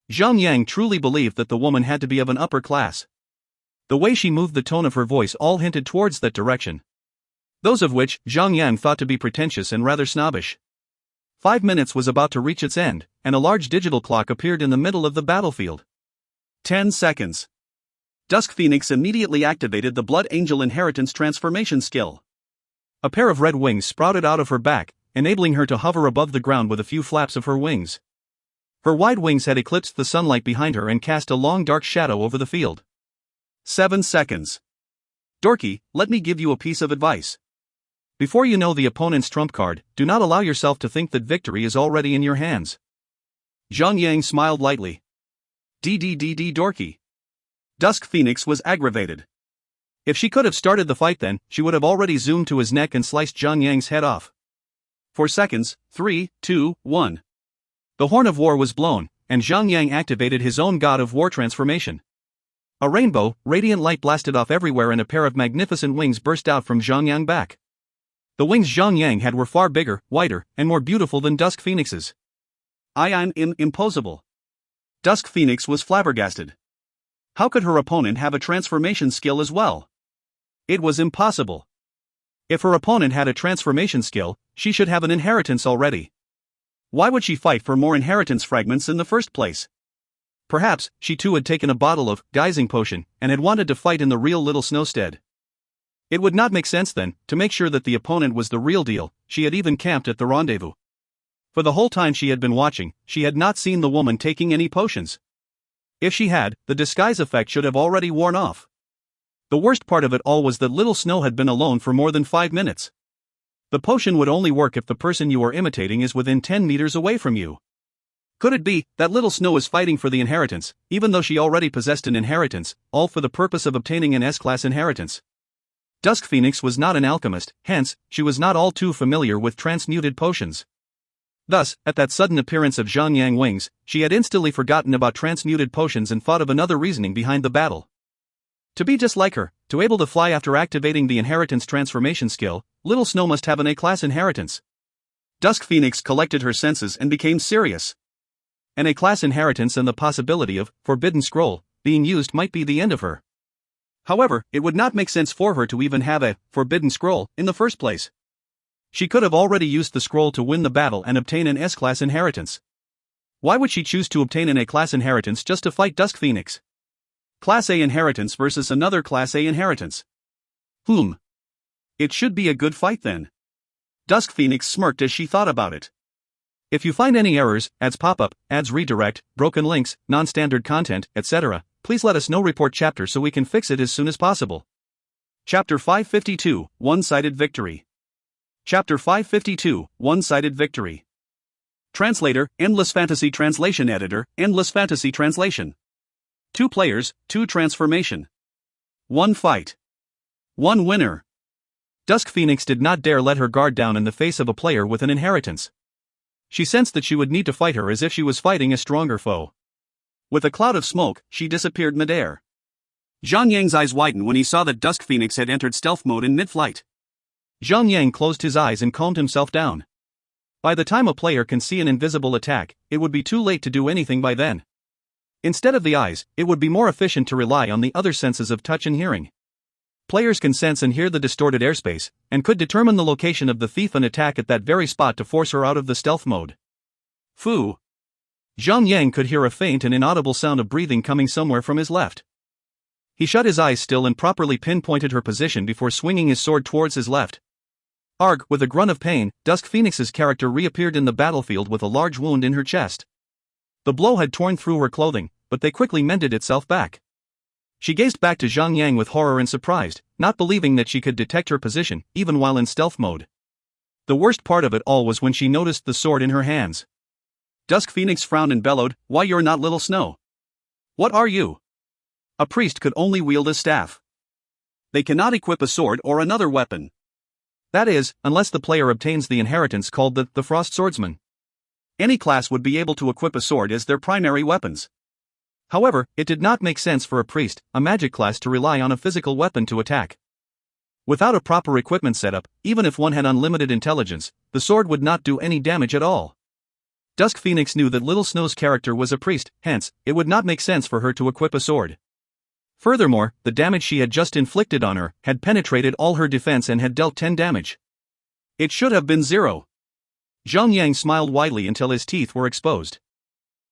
Zhang Yang truly believed that the woman had to be of an upper class. The way she moved, the tone of her voice all hinted towards that direction. Those of which Zhang Yang thought to be pretentious and rather snobbish. 5 minutes was about to reach its end, and a large digital clock appeared in the middle of the battlefield. 10 seconds. Dusk Phoenix immediately activated the Blood Angel Inheritance Transformation skill. A pair of red wings sprouted out of her back, enabling her to hover above the ground with a few flaps of her wings. Her wide wings had eclipsed the sunlight behind her and cast a long dark shadow over the field. 7 seconds. Dorky, let me give you a piece of advice. Before you know the opponent's trump card, do not allow yourself to think that victory is already in your hands. Zhang Yang smiled lightly. DDDD Dorky. Dusk Phoenix was aggravated. If she could have started the fight then, she would have already zoomed to his neck and sliced Zhang Yang's head off. 4 seconds, 3, 2, 1. The Horn of War was blown, and Zhang Yang activated his own God of War transformation. A rainbow, radiant light blasted off everywhere and a pair of magnificent wings burst out from Zhang Yang's back. The wings Zhang Yang had were far bigger, wider, and more beautiful than Dusk Phoenix's. I am imposable. Dusk Phoenix was flabbergasted. How could her opponent have a transformation skill as well? It was impossible. If her opponent had a transformation skill, she should have an inheritance already. Why would she fight for more inheritance fragments in the first place? Perhaps she too had taken a bottle of guising potion and had wanted to fight in the real Little Snowstead. It would not make sense then, to make sure that the opponent was the real deal, she had even camped at the rendezvous. For the whole time she had been watching, she had not seen the woman taking any potions. If she had, the disguise effect should have already worn off. The worst part of it all was that Little Snow had been alone for more than 5 minutes. The potion would only work if the person you are imitating is within 10 meters away from you. Could it be that Little Snow is fighting for the inheritance, even though she already possessed an inheritance, all for the purpose of obtaining an S-class inheritance? Dusk Phoenix was not an alchemist, hence, she was not all too familiar with transmuted potions. Thus, at that sudden appearance of Zhang Yang wings, she had instantly forgotten about transmuted potions and thought of another reasoning behind the battle. To be just like her, to able to fly after activating the inheritance transformation skill, Little Snow must have an A-class inheritance. Dusk Phoenix collected her senses and became serious. An A-class inheritance and the possibility of Forbidden Scroll being used might be the end of her. However, it would not make sense for her to even have a Forbidden Scroll in the first place. She could have already used the scroll to win the battle and obtain an S-class inheritance. Why would she choose to obtain an A-class inheritance just to fight Dusk Phoenix? Class A inheritance versus another Class A inheritance. It should be a good fight then. Dusk Phoenix smirked as she thought about it. If you find any errors, ads pop up, ads redirect, broken links, non-standard content, etc., please let us know. Report chapter so we can fix it as soon as possible. Chapter 552, One-Sided Victory. Chapter 552, One-Sided Victory. Translator, Endless Fantasy Translation Editor, Endless Fantasy Translation. 2 players, 2 transformation. 1 fight. 1 winner. Dusk Phoenix did not dare let her guard down in the face of a player with an inheritance. She sensed that she would need to fight her as if she was fighting a stronger foe. With a cloud of smoke, she disappeared midair. Zhang Yang's eyes widened when he saw that Dusk Phoenix had entered stealth mode in mid-flight. Zhang Yang closed his eyes and calmed himself down. By the time a player can see an invisible attack, it would be too late to do anything by then. Instead of the eyes, it would be more efficient to rely on the other senses of touch and hearing. Players can sense and hear the distorted airspace, and could determine the location of the thief and attack at that very spot to force her out of the stealth mode. Fu. Zhang Yang could hear a faint and inaudible sound of breathing coming somewhere from his left. He shut his eyes still and properly pinpointed her position before swinging his sword towards his left. Arg, with a grunt of pain, Dusk Phoenix's character reappeared in the battlefield with a large wound in her chest. The blow had torn through her clothing, but they quickly mended itself back. She gazed back to Zhang Yang with horror and surprise, not believing that she could detect her position, even while in stealth mode. The worst part of it all was when she noticed the sword in her hands. Dusk Phoenix frowned and bellowed, "Why, you're not Little Snow. What are you?" A priest could only wield a staff. They cannot equip a sword or another weapon. That is, unless the player obtains the inheritance called the Frost Swordsman. Any class would be able to equip a sword as their primary weapons. However, it did not make sense for a priest, a magic class, to rely on a physical weapon to attack. Without a proper equipment setup, even if one had unlimited intelligence, the sword would not do any damage at all. Dusk Phoenix knew that Little Snow's character was a priest, hence, it would not make sense for her to equip a sword. Furthermore, the damage she had just inflicted on her had penetrated all her defense and had dealt 10 damage. It should have been 0. Zhang Yang smiled widely until his teeth were exposed.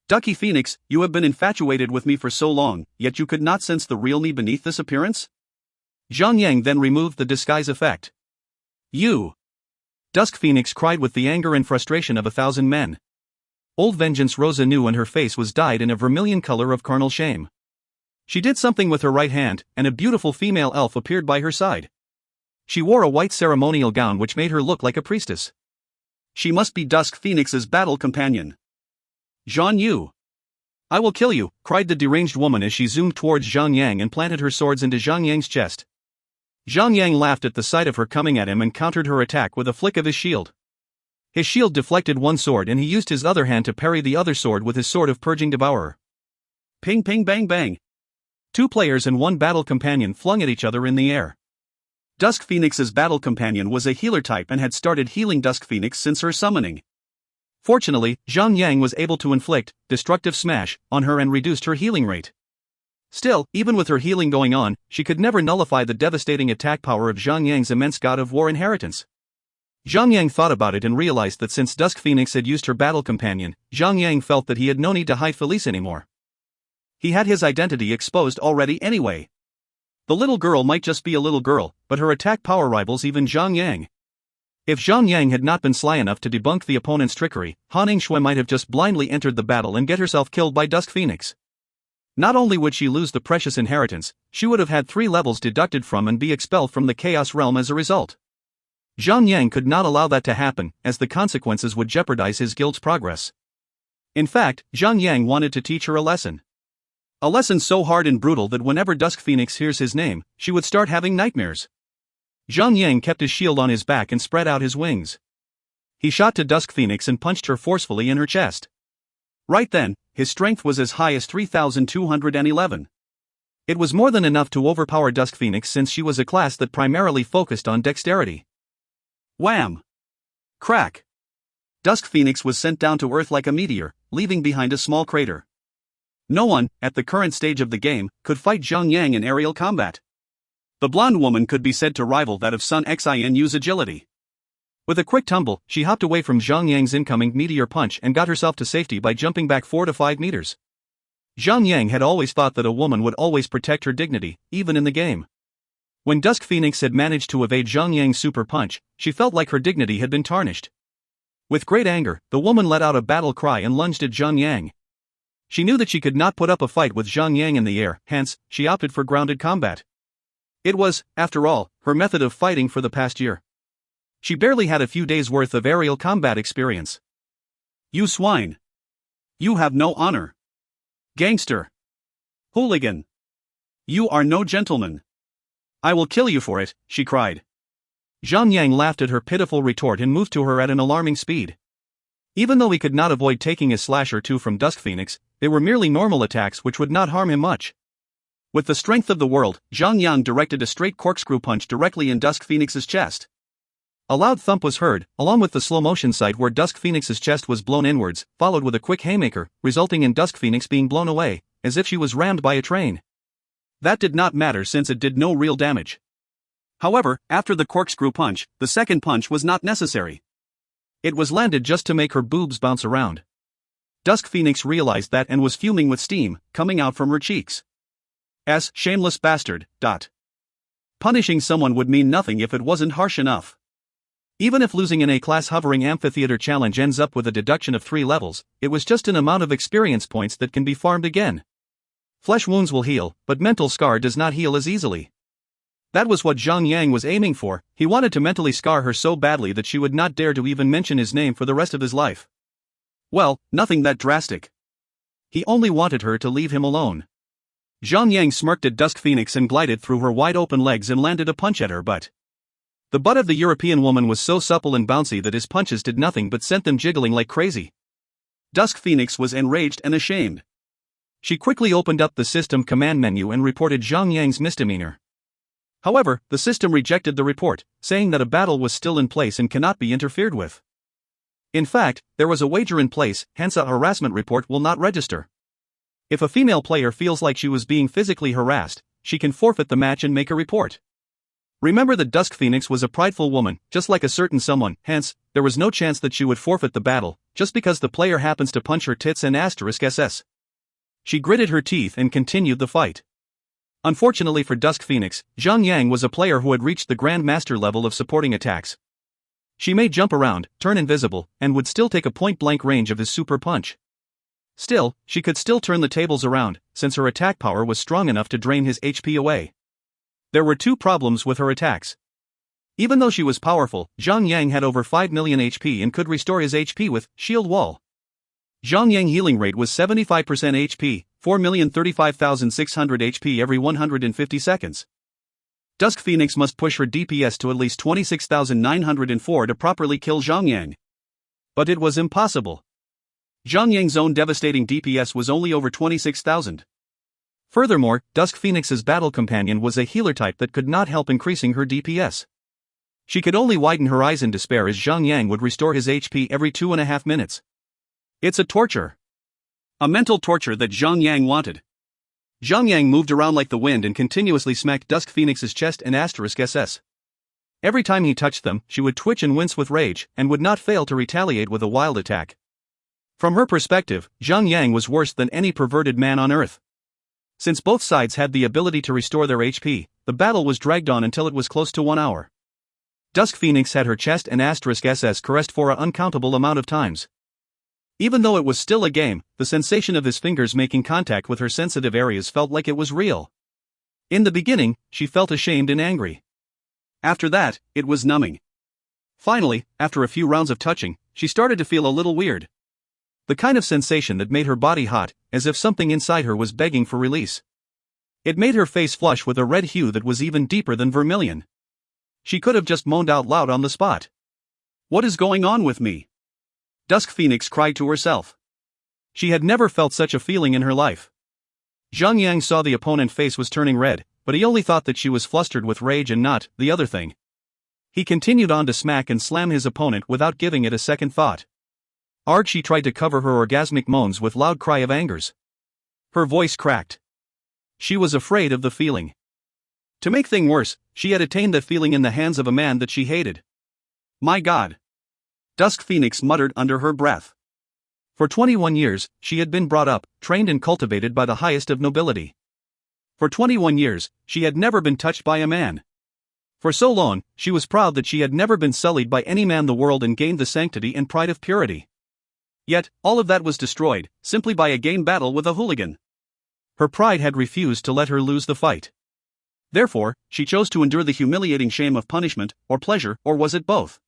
"Ducky Phoenix, you have been infatuated with me for so long, yet you could not sense the real me beneath this appearance?" Zhang Yang then removed the disguise effect. "You!" Dusk Phoenix cried with the anger and frustration of 1,000 men. Old vengeance rose anew and her face was dyed in a vermilion color of carnal shame. She did something with her right hand, and a beautiful female elf appeared by her side. She wore a white ceremonial gown which made her look like a priestess. She must be Dusk Phoenix's battle companion. "Zhan Yu! I will kill you," cried the deranged woman as she zoomed towards Zhang Yang and planted her swords into Zhang Yang's chest. Zhang Yang laughed at the sight of her coming at him and countered her attack with a flick of his shield. His shield deflected one sword and he used his other hand to parry the other sword with his sword of Purging Devourer. Ping ping bang bang. 2 players and 1 battle companion flung at each other in the air. Dusk Phoenix's battle companion was a healer type and had started healing Dusk Phoenix since her summoning. Fortunately, Zhang Yang was able to inflict destructive smash on her and reduced her healing rate. Still, even with her healing going on, she could never nullify the devastating attack power of Zhang Yang's immense God of War inheritance. Zhang Yang thought about it and realized that since Dusk Phoenix had used her battle companion, Zhang Yang felt that he had no need to hide Felice anymore. He had his identity exposed already anyway. The little girl might just be a little girl, but her attack power rivals even Zhang Yang. If Zhang Yang had not been sly enough to debunk the opponent's trickery, Han Yingshui might have just blindly entered the battle and get herself killed by Dusk Phoenix. Not only would she lose the precious inheritance, she would have had 3 levels deducted from and be expelled from the Chaos Realm as a result. Zhang Yang could not allow that to happen, as the consequences would jeopardize his guild's progress. In fact, Zhang Yang wanted to teach her a lesson. A lesson so hard and brutal that whenever Dusk Phoenix hears his name, she would start having nightmares. Zhang Yang kept his shield on his back and spread out his wings. He shot to Dusk Phoenix and punched her forcefully in her chest. Right then, his strength was as high as 3,211. It was more than enough to overpower Dusk Phoenix since she was a class that primarily focused on dexterity. Wham! Crack! Dusk Phoenix was sent down to Earth like a meteor, leaving behind a small crater. No one, at the current stage of the game, could fight Zhang Yang in aerial combat. The blonde woman could be said to rival that of Sun Xinu's agility. With a quick tumble, she hopped away from Zhang Yang's incoming meteor punch and got herself to safety by jumping back 4 to 5 meters. Zhang Yang had always thought that a woman would always protect her dignity, even in the game. When Dusk Phoenix had managed to evade Zhang Yang's super punch, she felt like her dignity had been tarnished. With great anger, the woman let out a battle cry and lunged at Zhang Yang. She knew that she could not put up a fight with Zhang Yang in the air, hence, she opted for grounded combat. It was, after all, her method of fighting for the past year. She barely had a few days' worth of aerial combat experience. "You swine! You have no honor! Gangster! Hooligan! You are no gentleman! I will kill you for it," she cried. Zhang Yang laughed at her pitiful retort and moved to her at an alarming speed. Even though he could not avoid taking a slash or 2 from Dusk Phoenix, they were merely normal attacks which would not harm him much. With the strength of the world, Zhang Yang directed a straight corkscrew punch directly in Dusk Phoenix's chest. A loud thump was heard, along with the slow-motion sight where Dusk Phoenix's chest was blown inwards, followed with a quick haymaker, resulting in Dusk Phoenix being blown away, as if she was rammed by a train. That did not matter since it did no real damage. However, after the corkscrew punch, the second punch was not necessary. It was landed just to make her boobs bounce around. Dusk Phoenix realized that and was fuming with steam coming out from her cheeks. Shameless bastard. Punishing someone would mean nothing if it wasn't harsh enough. Even if losing an A-class hovering amphitheater challenge ends up with a deduction of 3 levels, it was just an amount of experience points that can be farmed again. Flesh wounds will heal, but mental scar does not heal as easily. That was what Zhang Yang was aiming for. He wanted to mentally scar her so badly that she would not dare to even mention his name for the rest of his life. Well, nothing that drastic. He only wanted her to leave him alone. Zhang Yang smirked at Dusk Phoenix and glided through her wide-open legs and landed a punch at her butt. The butt of the European woman was so supple and bouncy that his punches did nothing but sent them jiggling like crazy. Dusk Phoenix was enraged and ashamed. She quickly opened up the system command menu and reported Zhang Yang's misdemeanor. However, the system rejected the report, saying that a battle was still in place and cannot be interfered with. In fact, there was a wager in place, hence a harassment report will not register. If a female player feels like she was being physically harassed, she can forfeit the match and make a report. Remember that Dusk Phoenix was a prideful woman, just like a certain someone, hence, there was no chance that she would forfeit the battle, just because the player happens to punch her tits and *SS. She gritted her teeth and continued the fight. Unfortunately for Dusk Phoenix, Zhang Yang was a player who had reached the Grand Master level of supporting attacks. She may jump around, turn invisible, and would still take a point-blank range of his super punch. Still, she could still turn the tables around, since her attack power was strong enough to drain his HP away. There were 2 problems with her attacks. Even though she was powerful, Zhang Yang had over 5 million HP and could restore his HP with Shield Wall. Zhang Yang healing rate was 75% HP, 4,035,600 HP every 150 seconds. Dusk Phoenix must push her DPS to at least 26,904 to properly kill Zhang Yang. But it was impossible. Zhang Yang's own devastating DPS was only over 26,000. Furthermore, Dusk Phoenix's battle companion was a healer type that could not help increasing her DPS. She could only widen her eyes in despair as Zhang Yang would restore his HP every 2.5 minutes. It's a torture. A mental torture that Zhang Yang wanted. Zhang Yang moved around like the wind and continuously smacked Dusk Phoenix's chest and *SS. Every time he touched them, she would twitch and wince with rage, and would not fail to retaliate with a wild attack. From her perspective, Zhang Yang was worse than any perverted man on earth. Since both sides had the ability to restore their HP, the battle was dragged on until it was close to 1 hour. Dusk Phoenix had her chest and *SS caressed for an uncountable amount of times. Even though it was still a game, the sensation of his fingers making contact with her sensitive areas felt like it was real. In the beginning, she felt ashamed and angry. After that, it was numbing. Finally, after a few rounds of touching, she started to feel a little weird. The kind of sensation that made her body hot, as if something inside her was begging for release. It made her face flush with a red hue that was even deeper than vermilion. She could have just moaned out loud on the spot. What is going on with me? Dusk Phoenix cried to herself. She had never felt such a feeling in her life. Zhang Yang saw the opponent's face was turning red, but he only thought that she was flustered with rage and not the other thing. He continued on to smack and slam his opponent without giving it a second thought. She tried to cover her orgasmic moans with loud cry of angers. Her voice cracked. She was afraid of the feeling. To make things worse, she had attained that feeling in the hands of a man that she hated. My God! Dusk Phoenix muttered under her breath. For 21 years, she had been brought up, trained and cultivated by the highest of nobility. For 21 years, she had never been touched by a man. For so long, she was proud that she had never been sullied by any man in the world and gained the sanctity and pride of purity. Yet, all of that was destroyed, simply by a game battle with a hooligan. Her pride had refused to let her lose the fight. Therefore, she chose to endure the humiliating shame of punishment, or pleasure, or was it both?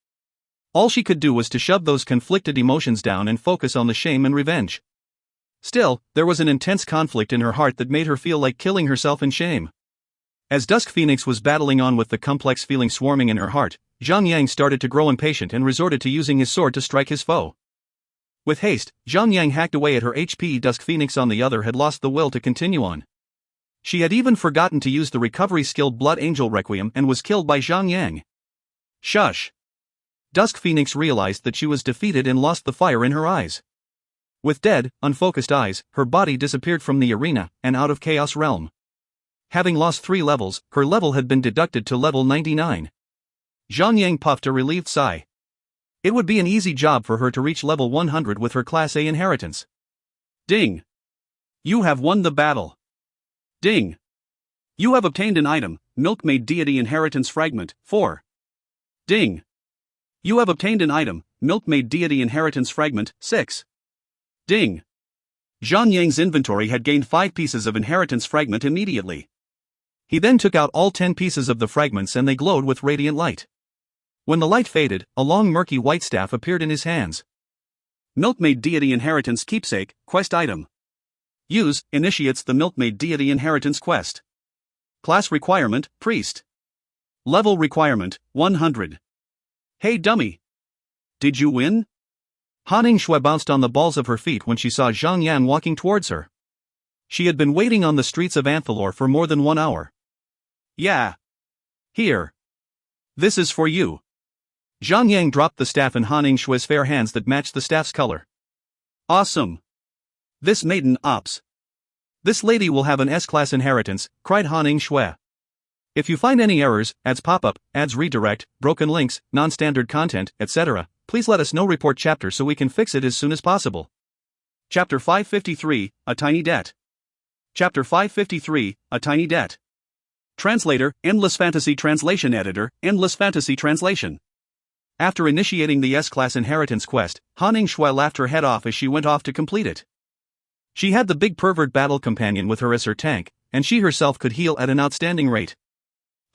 All she could do was to shove those conflicted emotions down and focus on the shame and revenge. Still, there was an intense conflict in her heart that made her feel like killing herself in shame. As Dusk Phoenix was battling on with the complex feeling swarming in her heart, Zhang Yang started to grow impatient and resorted to using his sword to strike his foe. With haste, Zhang Yang hacked away at her HP. Dusk Phoenix on the other had lost the will to continue on. She had even forgotten to use the recovery skill Blood Angel Requiem and was killed by Zhang Yang. Shush! Dusk Phoenix realized that she was defeated and lost the fire in her eyes. With dead, unfocused eyes, her body disappeared from the arena and out of Chaos Realm. Having lost 3 levels, her level had been deducted to level 99. Zhang Yang puffed a relieved sigh. It would be an easy job for her to reach level 100 with her Class A inheritance. Ding! You have won the battle. Ding! You have obtained an item, Milkmaid Deity Inheritance Fragment, 4. Ding! You have obtained an item, Milkmaid Deity Inheritance Fragment, 6. Ding! Zhang Yang's inventory had gained 5 pieces of inheritance fragment immediately. He then took out all 10 pieces of the fragments and they glowed with radiant light. When the light faded, a long murky white staff appeared in his hands. Milkmaid Deity Inheritance Keepsake, Quest Item. Use, initiates the Milkmaid Deity Inheritance Quest. Class Requirement, Priest. Level Requirement, 100. Hey dummy! Did you win? Han Shui bounced on the balls of her feet when she saw Zhang Yan walking towards her. She had been waiting on the streets of Anthalor for more than 1 hour. Yeah. Here. This is for you. Zhang Yang dropped the staff in Han Shui's fair hands that matched the staff's color. Awesome. This maiden ops. This lady will have an S-class inheritance, cried Han Shui. If you find any errors, ads pop-up, ads redirect, broken links, non-standard content, etc., please let us know. Report chapter so we can fix it as soon as possible. Chapter 553, A Tiny Debt. Chapter 553, A Tiny Debt. Translator, Endless Fantasy Translation Editor, Endless Fantasy Translation. After initiating the S-Class Inheritance quest, Han Shui laughed her head off as she went off to complete it. She had the big pervert battle companion with her as her tank, and she herself could heal at an outstanding rate.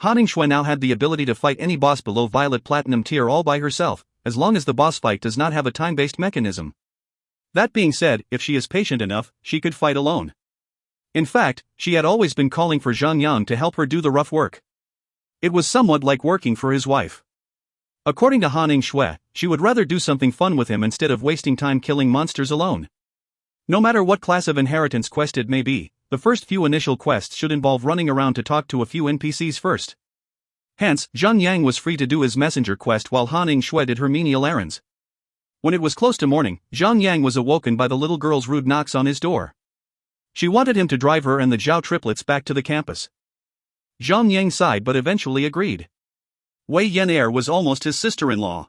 Han Shui now had the ability to fight any boss below Violet Platinum tier all by herself, as long as the boss fight does not have a time-based mechanism. That being said, if she is patient enough, she could fight alone. In fact, she had always been calling for Zhang Yang to help her do the rough work. It was somewhat like working for his wife. According to Han Shui, she would rather do something fun with him instead of wasting time killing monsters alone. No matter what class of inheritance quest it may be, the first few initial quests should involve running around to talk to a few NPCs first. Hence, Zhang Yang was free to do his messenger quest while Han Shui did her menial errands. When it was close to morning, Zhang Yang was awoken by the little girl's rude knocks on his door. She wanted him to drive her and the Zhao triplets back to the campus. Zhang Yang sighed but eventually agreed. Wei Yan was almost his sister-in-law.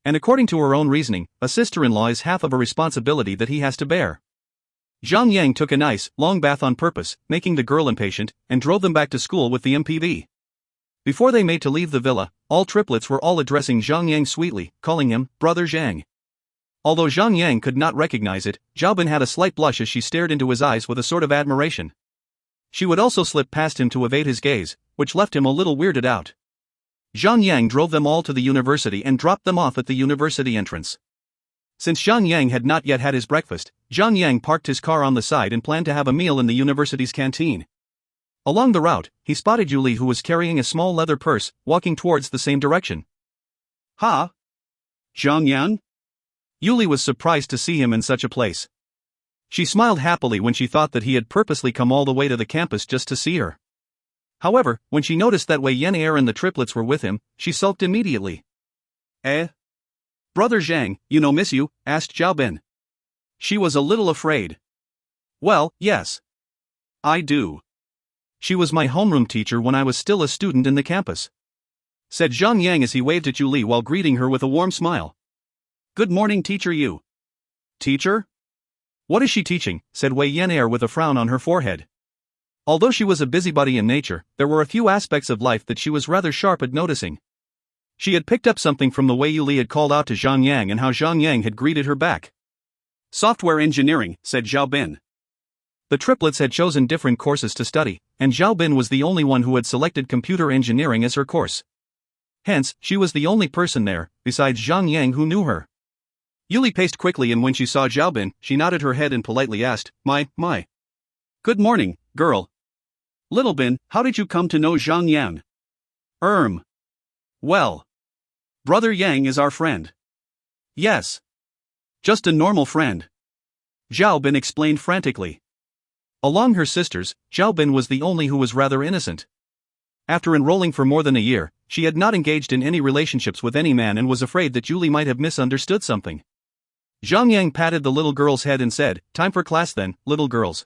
And according to her own reasoning, a sister-in-law is half of a responsibility that he has to bear. Zhang Yang took a nice, long bath on purpose, making the girl impatient, and drove them back to school with the MPV. Before they made to leave the villa, all triplets were all addressing Zhang Yang sweetly, calling him Brother Zhang. Although Zhang Yang could not recognize it, Zhaobin had a slight blush as she stared into his eyes with a sort of admiration. She would also slip past him to evade his gaze, which left him a little weirded out. Zhang Yang drove them all to the university and dropped them off at the university entrance. Since Zhang Yang had not yet had his breakfast, Zhang Yang parked his car on the side and planned to have a meal in the university's canteen. Along the route, he spotted Yuli, who was carrying a small leather purse, walking towards the same direction. Ha! Zhang Yang? Yuli was surprised to see him in such a place. She smiled happily when she thought that he had purposely come all the way to the campus just to see her. However, when she noticed that Wei Yan and the triplets were with him, she sulked immediately. Brother Zhang, miss you, asked Zhaobin. She was a little afraid. Well, yes. I do. She was my homeroom teacher when I was still a student in the campus, said Zhang Yang as he waved at Yuli while greeting her with a warm smile. Good morning, teacher Yu. Teacher? What is she teaching? Said Wei Yan with a frown on her forehead. Although she was a busybody in nature, there were a few aspects of life that she was rather sharp at noticing. She had picked up something from the way Yuli had called out to Zhang Yang and how Zhang Yang had greeted her back. Software engineering, said Zhaobin. The triplets had chosen different courses to study, and Zhaobin was the only one who had selected computer engineering as her course. Hence, she was the only person there, besides Zhang Yang, who knew her. Yuli paced quickly, and when she saw Zhaobin, she nodded her head and politely asked, My. Good morning, girl. Little Bin, how did you come to know Zhang Yang? Well. Brother Yang is our friend. Yes. Just a normal friend. Zhaobin explained frantically. Along her sisters, Zhaobin was the only who was rather innocent. After enrolling for more than a year, she had not engaged in any relationships with any man and was afraid that Yuli might have misunderstood something. Zhang Yang patted the little girl's head and said, "Time for class then, little girls.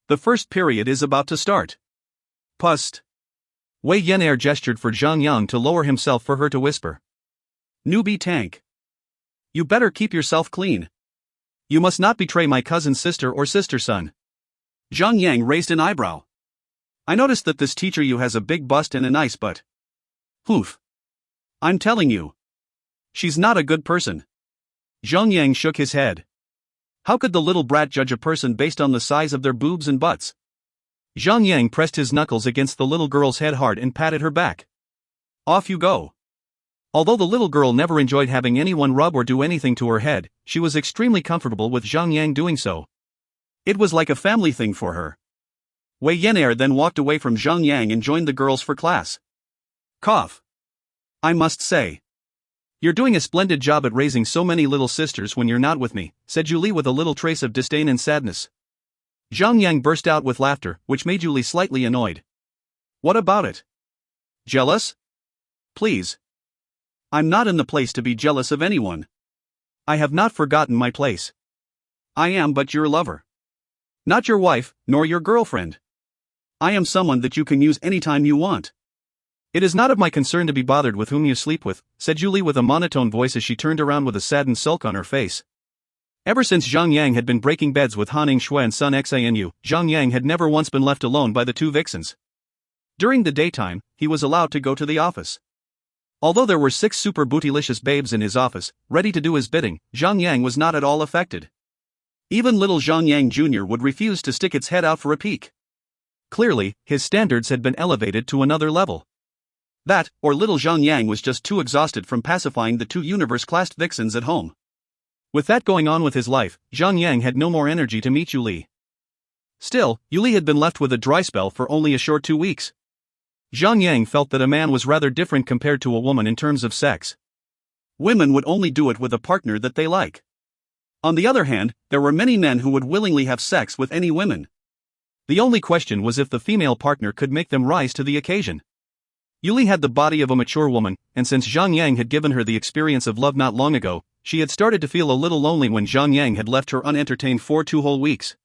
The first period is about to start." Pust. Wei Yenair gestured for Zhang Yang to lower himself for her to whisper. "Newbie tank. You better keep yourself clean. You must not betray my cousin's sister or sister-son." Zhang Yang raised an eyebrow. "I noticed that this teacher you has a big bust and a nice butt. Oof. I'm telling you. She's not a good person." Zhang Yang shook his head. How could the little brat judge a person based on the size of their boobs and butts? Zhang Yang pressed his knuckles against the little girl's head hard and patted her back. "Off you go." Although the little girl never enjoyed having anyone rub or do anything to her head, she was extremely comfortable with Zhang Yang doing so. It was like a family thing for her. Wei Yenair then walked away from Zhang Yang and joined the girls for class. Cough. "I must say, you're doing a splendid job at raising so many little sisters when you're not with me," said Julie with a little trace of disdain and sadness. Zhang Yang burst out with laughter, which made Julie slightly annoyed. "What about it? Jealous? Please. I'm not in the place to be jealous of anyone. I have not forgotten my place. I am but your lover. Not your wife, nor your girlfriend. I am someone that you can use anytime you want. It is not of my concern to be bothered with whom you sleep with," said Julie with a monotone voice as she turned around with a saddened sulk on her face. Ever since Zhang Yang had been breaking beds with Han Shui and Sun Xanu, Zhang Yang had never once been left alone by the two vixens. During the daytime, he was allowed to go to the office. Although there were 6 super bootylicious babes in his office, ready to do his bidding, Zhang Yang was not at all affected. Even little Zhang Yang Jr. would refuse to stick its head out for a peek. Clearly, his standards had been elevated to another level. That, or little Zhang Yang was just too exhausted from pacifying the 2 universe-classed vixens at home. With that going on with his life, Zhang Yang had no more energy to meet Yuli. Still, Yuli had been left with a dry spell for only a short 2 weeks. Zhang Yang felt that a man was rather different compared to a woman in terms of sex. Women would only do it with a partner that they like. On the other hand, there were many men who would willingly have sex with any women. The only question was if the female partner could make them rise to the occasion. Yuli had the body of a mature woman, and since Zhang Yang had given her the experience of love not long ago, she had started to feel a little lonely when Zhang Yang had left her unentertained for 2 whole weeks.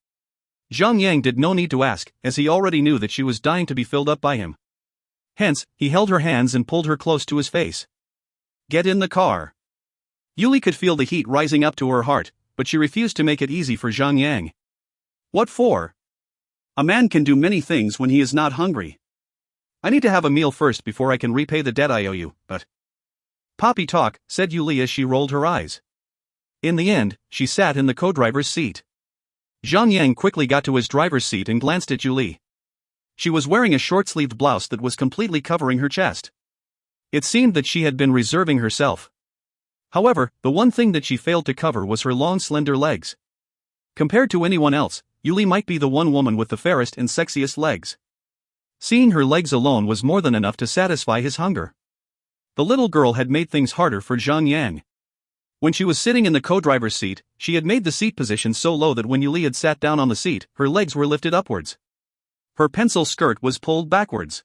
Zhang Yang did no need to ask, as he already knew that she was dying to be filled up by him. Hence, he held her hands and pulled her close to his face. "Get in the car." Yuli could feel the heat rising up to her heart, but she refused to make it easy for Zhang Yang. "What for? A man can do many things when he is not hungry. I need to have a meal first before I can repay the debt I owe you, but..." "Poppy talk," said Yuli as she rolled her eyes. In the end, she sat in the co-driver's seat. Zhang Yang quickly got to his driver's seat and glanced at Yuli. She was wearing a short-sleeved blouse that was completely covering her chest. It seemed that she had been reserving herself. However, the one thing that she failed to cover was her long slender legs. Compared to anyone else, Yuli might be the one woman with the fairest and sexiest legs. Seeing her legs alone was more than enough to satisfy his hunger. The little girl had made things harder for Zhang Yang. When she was sitting in the co-driver's seat, she had made the seat position so low that when Yuli had sat down on the seat, her legs were lifted upwards. Her pencil skirt was pulled backwards.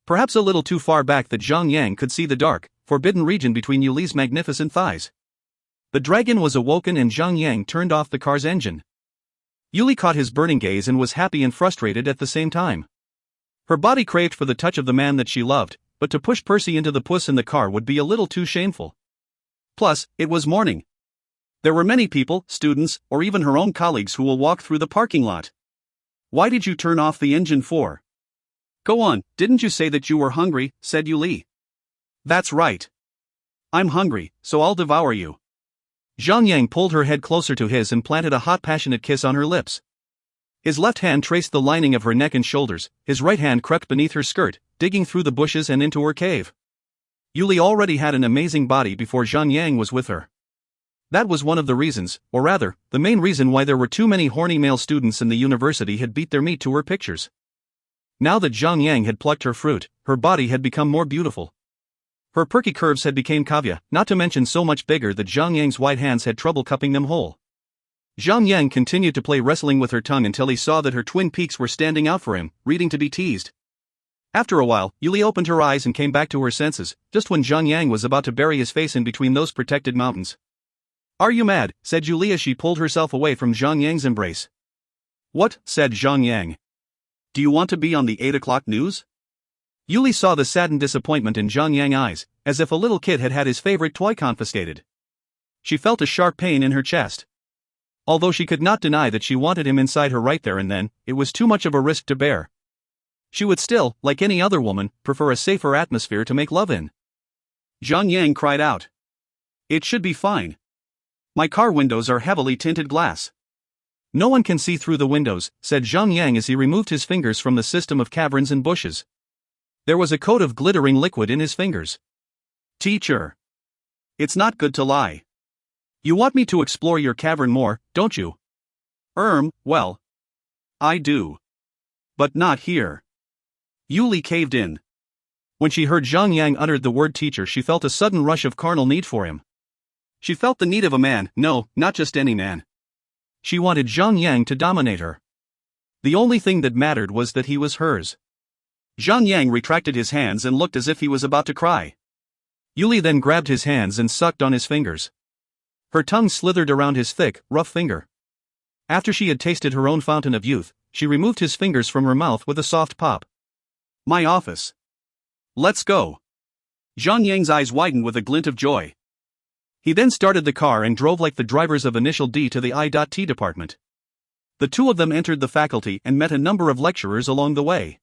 Perhaps a little too far back that Zhang Yang could see the dark, forbidden region between Yuli's magnificent thighs. The dragon was awoken and Zhang Yang turned off the car's engine. Yuli caught his burning gaze and was happy and frustrated at the same time. Her body craved for the touch of the man that she loved, but to push Percy into the puss in the car would be a little too shameful. Plus, it was morning. There were many people, students, or even her own colleagues who will walk through the parking lot. "Why did you turn off the engine for?" "Go on, didn't you say that you were hungry?" said Yuli. "That's right. I'm hungry, so I'll devour you." Zhang Yang pulled her head closer to his and planted a hot passionate kiss on her lips. His left hand traced the lining of her neck and shoulders, his right hand crept beneath her skirt, digging through the bushes and into her cave. Yuli already had an amazing body before Zhang Yang was with her. That was one of the reasons, or rather, the main reason why there were too many horny male students in the university had beat their meat to her pictures. Now that Zhang Yang had plucked her fruit, her body had become more beautiful. Her perky curves had become cavia, not to mention so much bigger that Zhang Yang's white hands had trouble cupping them whole. Zhang Yang continued to play wrestling with her tongue until he saw that her twin peaks were standing out for him, ready to be teased. After a while, Yuli opened her eyes and came back to her senses, just when Zhang Yang was about to bury his face in between those protected mountains. Are you mad? Said Julie as she pulled herself away from Zhang Yang's embrace. What? Said Zhang Yang. Do you want to be on the 8 o'clock news? Yuli saw the saddened disappointment in Zhang Yang's eyes, as if a little kid had had his favorite toy confiscated. She felt a sharp pain in her chest. Although she could not deny that she wanted him inside her right there and then, it was too much of a risk to bear. She would still, like any other woman, prefer a safer atmosphere to make love in. Zhang Yang cried out. It should be fine. My car windows are heavily tinted glass. No one can see through the windows, said Zhang Yang as he removed his fingers from the system of caverns and bushes. There was a coat of glittering liquid in his fingers. Teacher. It's not good to lie. You want me to explore your cavern more, don't you? Well. I do. But not here. Yuli caved in. When she heard Zhang Yang uttered the word teacher, she felt a sudden rush of carnal need for him. She felt the need of a man, no, not just any man. She wanted Zhang Yang to dominate her. The only thing that mattered was that he was hers. Zhang Yang retracted his hands and looked as if he was about to cry. Yuli then grabbed his hands and sucked on his fingers. Her tongue slithered around his thick, rough finger. After she had tasted her own fountain of youth, she removed his fingers from her mouth with a soft pop. My office. Let's go. Zhang Yang's eyes widened with a glint of joy. He then started the car and drove like the drivers of Initial D to the I.T. department. The two of them entered the faculty and met a number of lecturers along the way.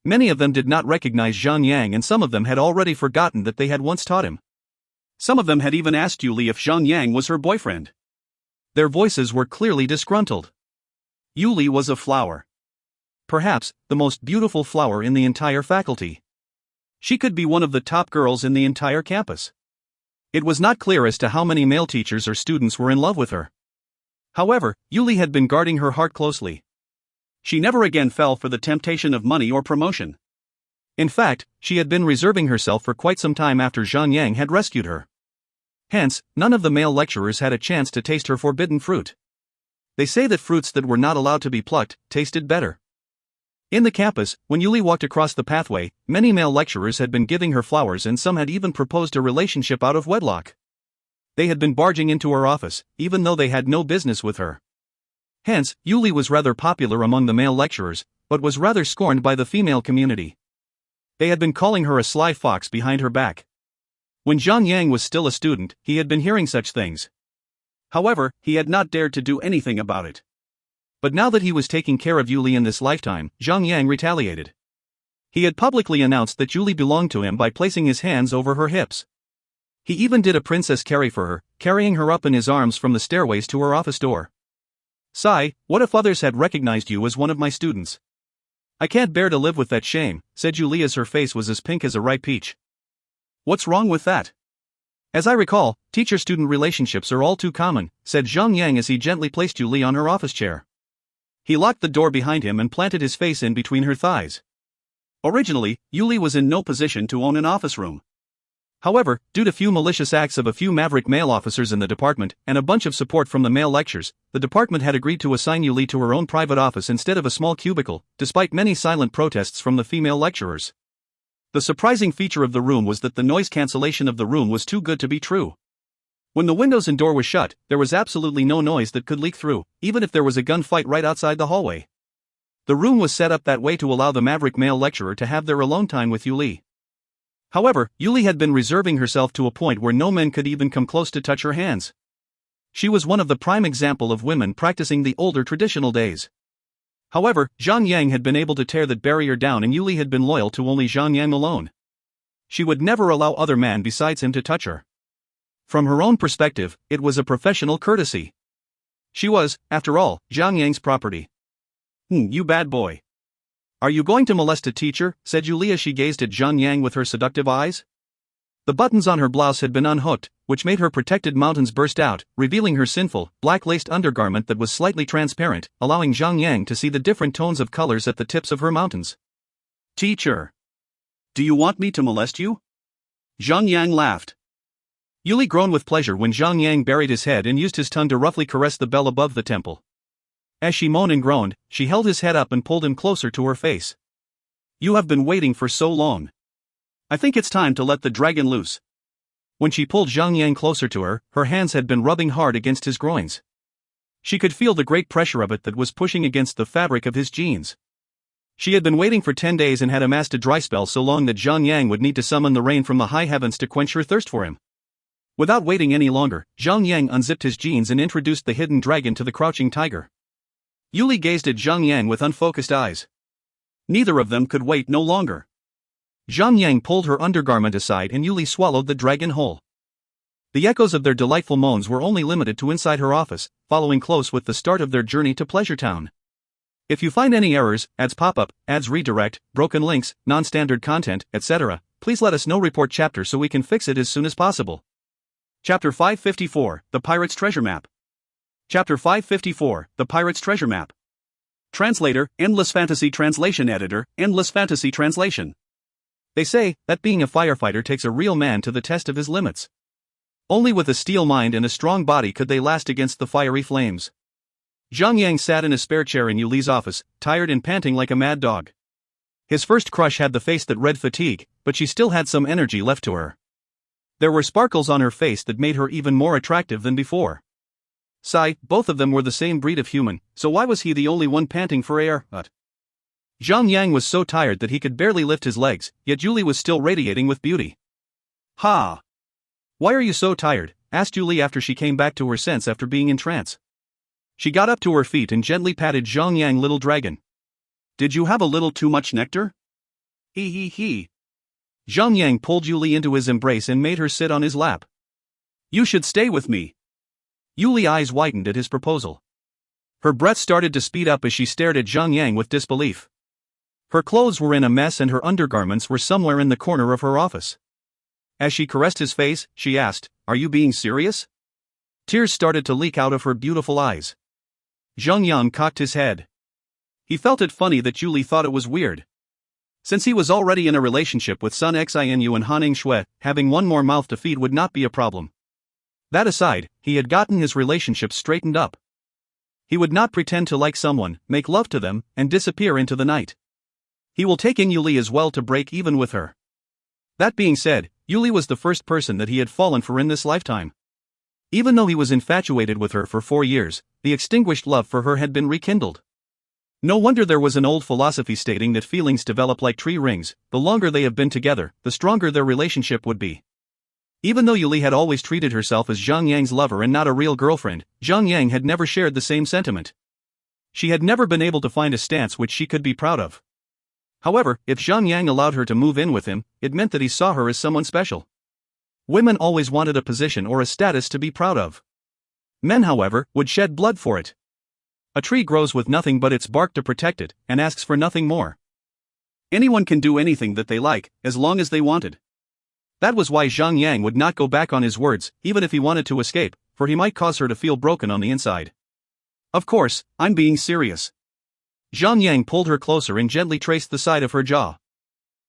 Many of them did not recognize Zhang Yang and some of them had already forgotten that they had once taught him. Some of them had even asked Yuli if Zhang Yang was her boyfriend. Their voices were clearly disgruntled. Yuli was a flower. Perhaps, the most beautiful flower in the entire faculty. She could be one of the top girls in the entire campus. It was not clear as to how many male teachers or students were in love with her. However, Yuli had been guarding her heart closely. She never again fell for the temptation of money or promotion. In fact, she had been reserving herself for quite some time after Zhang Yang had rescued her. Hence, none of the male lecturers had a chance to taste her forbidden fruit. They say that fruits that were not allowed to be plucked tasted better. In the campus, when Yuli walked across the pathway, many male lecturers had been giving her flowers and some had even proposed a relationship out of wedlock. They had been barging into her office, even though they had no business with her. Hence, Yuli was rather popular among the male lecturers, but was rather scorned by the female community. They had been calling her a sly fox behind her back. When Zhang Yang was still a student, he had been hearing such things. However, he had not dared to do anything about it. But now that he was taking care of Yuli in this lifetime, Zhang Yang retaliated. He had publicly announced that Yuli belonged to him by placing his hands over her hips. He even did a princess carry for her, carrying her up in his arms from the stairways to her office door. Sai, what if others had recognized you as one of my students? I can't bear to live with that shame, said Yuli as her face was as pink as a ripe peach. What's wrong with that? As I recall, teacher-student relationships are all too common, said Zhang Yang as he gently placed Yuli on her office chair. He locked the door behind him and planted his face in between her thighs. Originally, Yuli was in no position to own an office room. However, due to few malicious acts of a few maverick male officers in the department and a bunch of support from the male lecturers, the department had agreed to assign Yuli to her own private office instead of a small cubicle, despite many silent protests from the female lecturers. The surprising feature of the room was that the noise cancellation of the room was too good to be true. When the windows and door was shut, there was absolutely no noise that could leak through, even if there was a gunfight right outside the hallway. The room was set up that way to allow the maverick male lecturer to have their alone time with Yuli. However, Yuli had been reserving herself to a point where no men could even come close to touch her hands. She was one of the prime example of women practicing the older traditional days. However, Zhang Yang had been able to tear that barrier down and Yuli had been loyal to only Zhang Yang alone. She would never allow other man besides him to touch her. From her own perspective, it was a professional courtesy. She was, after all, Zhang Yang's property. You bad boy. Are you going to molest a teacher? Said Yuli as she gazed at Zhang Yang with her seductive eyes. The buttons on her blouse had been unhooked, which made her protected mountains burst out, revealing her sinful, black-laced undergarment that was slightly transparent, allowing Zhang Yang to see the different tones of colors at the tips of her mountains. Teacher. Do you want me to molest you? Zhang Yang laughed. Yuli groaned with pleasure when Zhang Yang buried his head and used his tongue to roughly caress the bell above the temple. As she moaned and groaned, she held his head up and pulled him closer to her face. You have been waiting for so long. I think it's time to let the dragon loose. When she pulled Zhang Yang closer to her, her hands had been rubbing hard against his groins. She could feel the great pressure of it that was pushing against the fabric of his jeans. She had been waiting for 10 days and had amassed a dry spell so long that Zhang Yang would need to summon the rain from the high heavens to quench her thirst for him. Without waiting any longer, Zhang Yang unzipped his jeans and introduced the hidden dragon to the crouching tiger. Yuli gazed at Zhang Yang with unfocused eyes. Neither of them could wait no longer. Zhang Yang pulled her undergarment aside and Yuli swallowed the dragon whole. The echoes of their delightful moans were only limited to inside her office, following close with the start of their journey to Pleasure Town. If you find any errors, ads pop up, ads redirect, broken links, non-standard content, etc., please let us know. Report chapter so we can fix it as soon as possible. Chapter 554, The Pirate's Treasure Map. Chapter 554, The Pirate's Treasure Map. Translator, Endless Fantasy Translation Editor, Endless Fantasy Translation. They say that being a firefighter takes a real man to the test of his limits. Only with a steel mind and a strong body could they last against the fiery flames. Zhang Yang sat in a spare chair in Yuli's office, tired and panting like a mad dog. His first crush had the face that read fatigue, but she still had some energy left to her. There were sparkles on her face that made her even more attractive than before. Sigh, both of them were the same breed of human, so why was he the only one panting for air? Zhang Yang was so tired that he could barely lift his legs, yet Yuli was still radiating with beauty. Ha! Why are you so tired? Asked Yuli after she came back to her sense after being in trance. She got up to her feet and gently patted Zhang Yang little dragon. Did you have a little too much nectar? He. Zhang Yang pulled Yuli into his embrace and made her sit on his lap. You should stay with me. Yuli's eyes widened at his proposal. Her breath started to speed up as she stared at Zhang Yang with disbelief. Her clothes were in a mess and her undergarments were somewhere in the corner of her office. As she caressed his face, she asked, Are you being serious? Tears started to leak out of her beautiful eyes. Zhang Yang cocked his head. He felt it funny that Yuli thought it was weird. Since he was already in a relationship with Sun Xinu and Han Shui, having one more mouth to feed would not be a problem. That aside, he had gotten his relationship straightened up. He would not pretend to like someone, make love to them, and disappear into the night. He will take in Yuli as well to break even with her. That being said, Yuli was the first person that he had fallen for in this lifetime. Even though he was infatuated with her for 4 years, the extinguished love for her had been rekindled. No wonder there was an old philosophy stating that feelings develop like tree rings. The longer they have been together, the stronger their relationship would be. Even though Yuli had always treated herself as Zhang Yang's lover and not a real girlfriend, Zhang Yang had never shared the same sentiment. She had never been able to find a stance which she could be proud of. However, if Zhang Yang allowed her to move in with him, it meant that he saw her as someone special. Women always wanted a position or a status to be proud of. Men, however, would shed blood for it. A tree grows with nothing but its bark to protect it, and asks for nothing more. Anyone can do anything that they like, as long as they wanted. That was why Zhang Yang would not go back on his words, even if he wanted to escape, for he might cause her to feel broken on the inside. Of course, I'm being serious. Zhang Yang pulled her closer and gently traced the side of her jaw.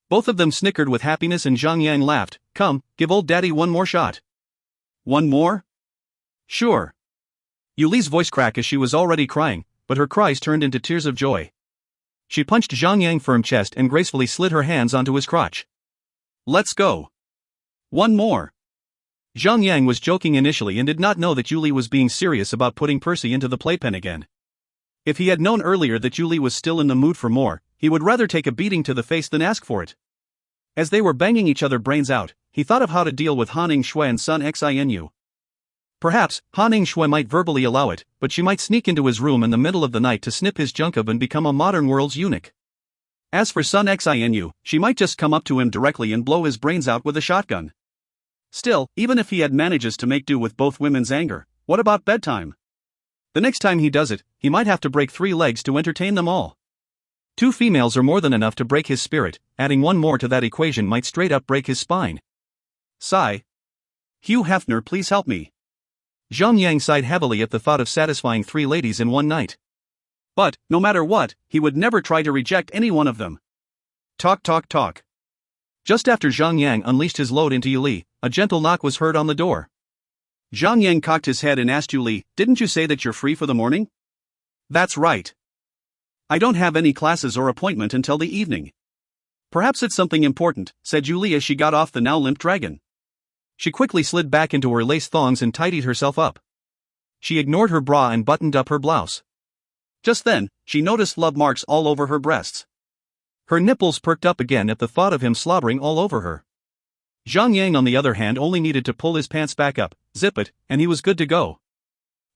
Both of them snickered with happiness and Zhang Yang laughed. Come, give old daddy one more shot. One more? Sure. Yuli's voice cracked as she was already crying, but her cries turned into tears of joy. She punched Zhang Yang's firm chest and gracefully slid her hands onto his crotch. Let's go. One more. Zhang Yang was joking initially and did not know that Yuli was being serious about putting Percy into the playpen again. If he had known earlier that Yuli was still in the mood for more, he would rather take a beating to the face than ask for it. As they were banging each other brains out, he thought of how to deal with Han Shui and Sun Xinu. Perhaps, Han Shui might verbally allow it, but she might sneak into his room in the middle of the night to snip his junk up and become a modern world's eunuch. As for Sun Xinu, she might just come up to him directly and blow his brains out with a shotgun. Still, even if he had manages to make do with both women's anger, what about bedtime? The next time he does it, he might have to break 3 legs to entertain them all. 2 females are more than enough to break his spirit, adding one more to that equation might straight up break his spine. Sigh. Hugh Hefner, please help me. Zhang Yang sighed heavily at the thought of satisfying 3 ladies in one night. But, no matter what, he would never try to reject any one of them. Talk. Just after Zhang Yang unleashed his load into Yuli, a gentle knock was heard on the door. Zhang Yang cocked his head and asked Yuli, Didn't you say that you're free for the morning? That's right. I don't have any classes or appointment until the evening. Perhaps it's something important, said Yuli as she got off the now limp dragon. She quickly slid back into her lace thongs and tidied herself up. She ignored her bra and buttoned up her blouse. Just then, she noticed love marks all over her breasts. Her nipples perked up again at the thought of him slobbering all over her. Zhang Yang, on the other hand, only needed to pull his pants back up, zip it, and he was good to go.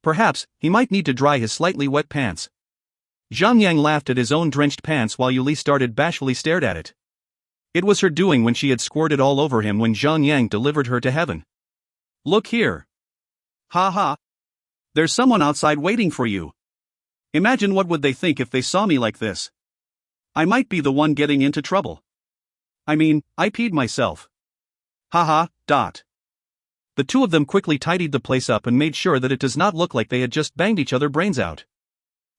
Perhaps, he might need to dry his slightly wet pants. Zhang Yang laughed at his own drenched pants while Yuli started bashfully stared at it. It was her doing when she had squirted all over him when Zhang Yang delivered her to heaven. Look here. Ha ha. There's someone outside waiting for you. Imagine what would they think if they saw me like this. I might be the one getting into trouble. I mean, I peed myself. Haha. The two of them quickly tidied the place up and made sure that it does not look like they had just banged each other brains out.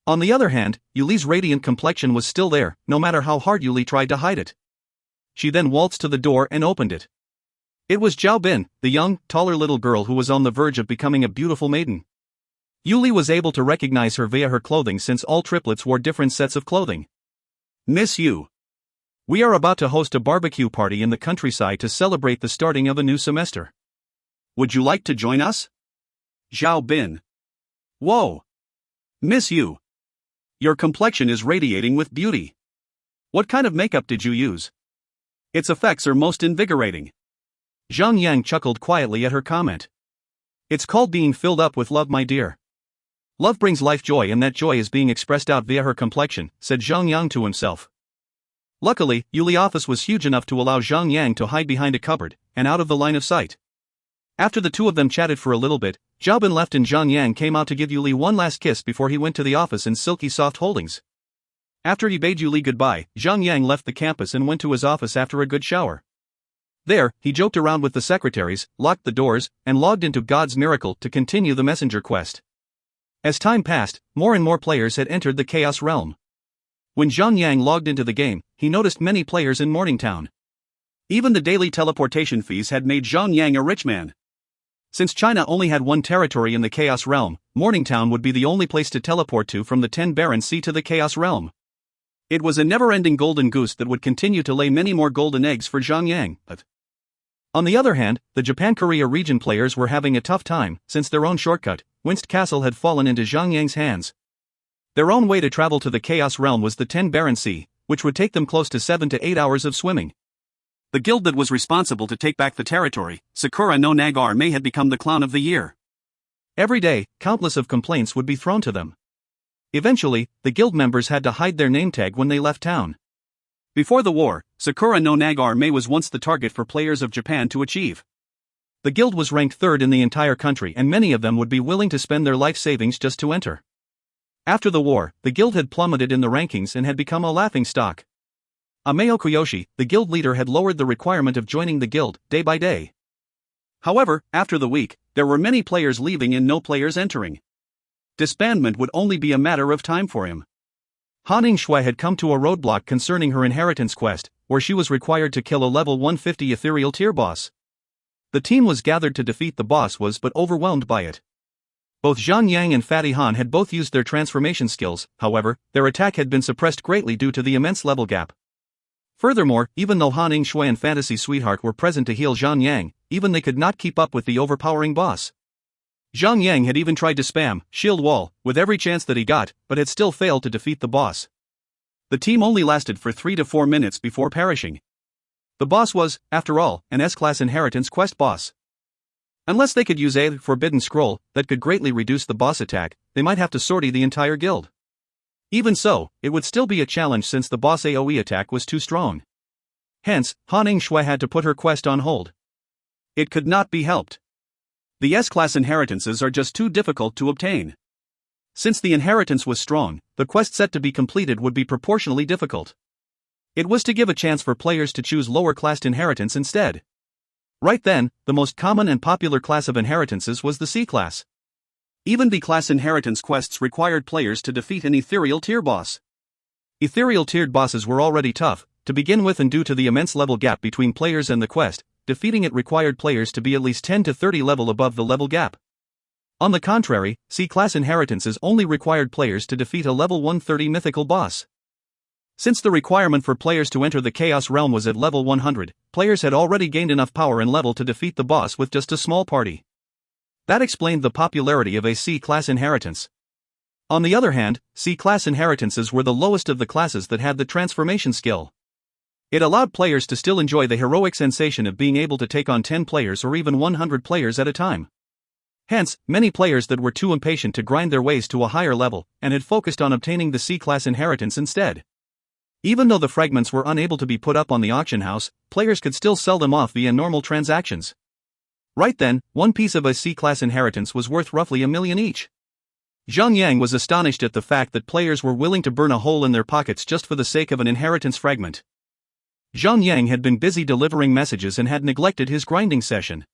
On the other hand, Yuli's radiant complexion was still there, no matter how hard Yuli tried to hide it. She then waltzed to the door and opened it. It was Zhao Bin, the young, taller little girl who was on the verge of becoming a beautiful maiden. Yuli was able to recognize her via her clothing since all triplets wore different sets of clothing. Miss Yu. We are about to host a barbecue party in the countryside to celebrate the starting of a new semester. Would you like to join us? Zhao Bin. Whoa. Miss Yu. Your complexion is radiating with beauty. What kind of makeup did you use? Its effects are most invigorating. Zhang Yang chuckled quietly at her comment. It's called being filled up with love, my dear. Love brings life joy, and that joy is being expressed out via her complexion, said Zhang Yang to himself. Luckily, Yuli's office was huge enough to allow Zhang Yang to hide behind a cupboard, and out of the line of sight. After the two of them chatted for a little bit, Zhao Bin left and Zhang Yang came out to give Yuli one last kiss before he went to the office in silky soft holdings. After he bade Yuli goodbye, Zhang Yang left the campus and went to his office after a good shower. There, he joked around with the secretaries, locked the doors, and logged into God's miracle to continue the messenger quest. As time passed, more and more players had entered the Chaos Realm. When Zhang Yang logged into the game, he noticed many players in Morningtown. Even the daily teleportation fees had made Zhang Yang a rich man. Since China only had one territory in the Chaos Realm, Morningtown would be the only place to teleport to from the 10 Barren Sea to the Chaos Realm. It was a never-ending golden goose that would continue to lay many more golden eggs for Zhang Yang, but on the other hand, the Japan-Korea region players were having a tough time, since their own shortcut, Winst Castle, had fallen into Zhang Yang's hands. Their own way to travel to the Chaos Realm was the 10 Barren Sea, which would take them close to 7 to 8 hours of swimming. The guild that was responsible to take back the territory, Sakura no Nagar, may had become the clown of the year. Every day, countless of complaints would be thrown to them. Eventually, the guild members had to hide their name tag when they left town. Before the war, Sakura no Nagar May was once the target for players of Japan to achieve. The guild was ranked 3rd in the entire country, and many of them would be willing to spend their life savings just to enter. After the war, the guild had plummeted in the rankings and had become a laughingstock. Ameo Koyoshi, the guild leader, had lowered the requirement of joining the guild, day by day. However, after the week, there were many players leaving and no players entering. Disbandment would only be a matter of time for him. Haning Shui had come to a roadblock concerning her inheritance quest, where she was required to kill a level 150 ethereal tier boss. The team was gathered to defeat the boss but overwhelmed by it. Both Zhang Yang and Fatty Han had both used their transformation skills, however, their attack had been suppressed greatly due to the immense level gap. Furthermore, even though Haning Shui and Fantasy Sweetheart were present to heal Zhang Yang, even they could not keep up with the overpowering boss. Zhang Yang had even tried to spam Shield Wall with every chance that he got, but had still failed to defeat the boss. The team only lasted for 3 to 4 minutes before perishing. The boss was, after all, an S-class inheritance quest boss. Unless they could use a forbidden scroll that could greatly reduce the boss attack, they might have to sortie the entire guild. Even so, it would still be a challenge since the boss AoE attack was too strong. Hence, Haning Shui had to put her quest on hold. It could not be helped. The S-class inheritances are just too difficult to obtain. Since the inheritance was strong, the quest set to be completed would be proportionally difficult. It was to give a chance for players to choose lower-classed inheritance instead. Right then, the most common and popular class of inheritances was the C-class. Even B-class inheritance quests required players to defeat an ethereal tier boss. Ethereal tiered bosses were already tough to begin with, and due to the immense level gap between players and the quest, defeating it required players to be at least 10 to 30 level above the level gap. On the contrary, C-class inheritances only required players to defeat a level 130 mythical boss. Since the requirement for players to enter the Chaos Realm was at level 100, players had already gained enough power and level to defeat the boss with just a small party. That explained the popularity of a C-class inheritance. On the other hand, C-class inheritances were the lowest of the classes that had the transformation skill. It allowed players to still enjoy the heroic sensation of being able to take on 10 players or even 100 players at a time. Hence, many players that were too impatient to grind their ways to a higher level and had focused on obtaining the C-class inheritance instead. Even though the fragments were unable to be put up on the auction house, players could still sell them off via normal transactions. Right then, one piece of a C-class inheritance was worth roughly 1 million each. Zhang was astonished at the fact that players were willing to burn a hole in their pockets just for the sake of an inheritance fragment. Zhang had been busy delivering messages and had neglected his grinding session.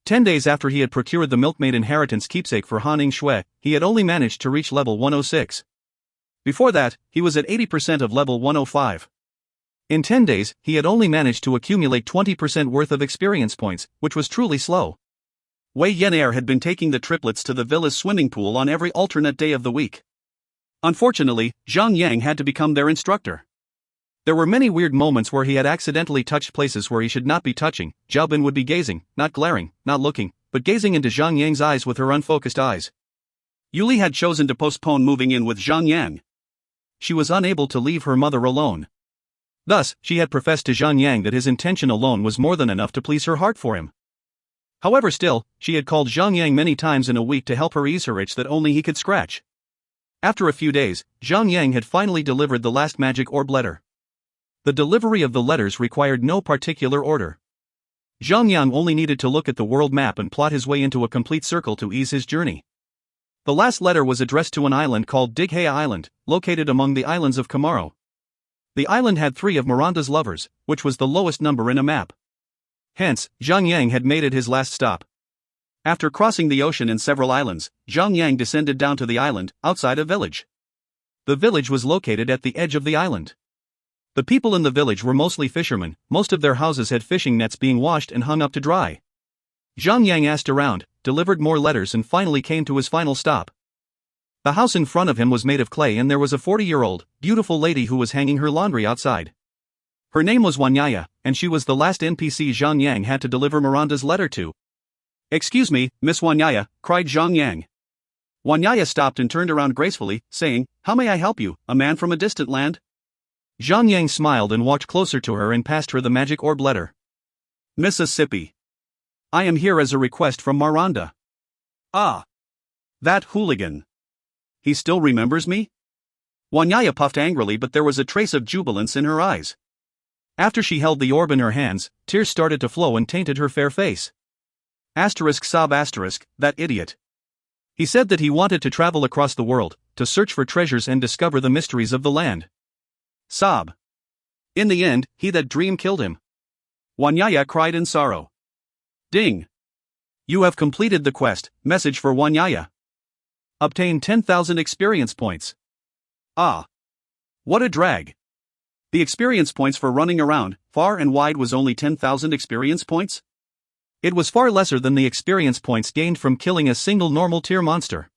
10 days after he had procured the milkmaid inheritance keepsake for Han Shui, he had only managed to reach level 106. Before that, he was at 80% of level 105. In 10 days, he had only managed to accumulate 20% worth of experience points, which was truly slow. Wei Yenair had been taking the triplets to the villa's swimming pool on every alternate day of the week. Unfortunately, Zhang had to become their instructor. There were many weird moments where he had accidentally touched places where he should not be touching. Zhao Bin would be gazing, not glaring, not looking, but gazing into Zhang eyes with her unfocused eyes. Yuli had chosen to postpone moving in with Zhang. She was unable to leave her mother alone. Thus, she had professed to Zhang that his intention alone was more than enough to please her heart for him. However, still, she had called Zhang many times in a week to help her ease her itch that only he could scratch. After a few days, Zhang had finally delivered the last magic orb letter. The delivery of the letters required no particular order. Zhang only needed to look at the world map and plot his way into a complete circle to ease his journey. The last letter was addressed to an island called Dighea Island, located among the islands of Kamaro. The island had 3 of Miranda's lovers, which was the lowest number in a map. Hence, Zhang had made it his last stop. After crossing the ocean and several islands, Zhang descended down to the island, outside a village. The village was located at the edge of the island. The people in the village were mostly fishermen. Most of their houses had fishing nets being washed and hung up to dry. Zhang asked around, delivered more letters and finally came to his final stop. The house in front of him was made of clay and there was a 40-year-old, beautiful lady who was hanging her laundry outside. Her name was Wanyaya, and she was the last NPC Zhang had to deliver Miranda's letter to. "Excuse me, Miss Wanyaya," cried Zhang. Wanyaya stopped and turned around gracefully, saying, "How may I help you, a man from a distant land?" Zhang smiled and walked closer to her and passed her the magic orb letter. "Mississippi. I am here as a request from Miranda." "Ah. That hooligan. He still remembers me?" Wanyaya puffed angrily, but there was a trace of jubilance in her eyes. After she held the orb in her hands, tears started to flow and tainted her fair face. Sob asterisk, that idiot. He said that he wanted to travel across the world, to search for treasures and discover the mysteries of the land. Sob. In the end, he that dream killed him. Wanyaya cried in sorrow. Ding. You have completed the quest. Message for Wanyaya. Obtain 10,000 experience points. Ah. What a drag. The experience points for running around, far and wide, was only 10,000 experience points? It was far lesser than the experience points gained from killing a single normal tier monster.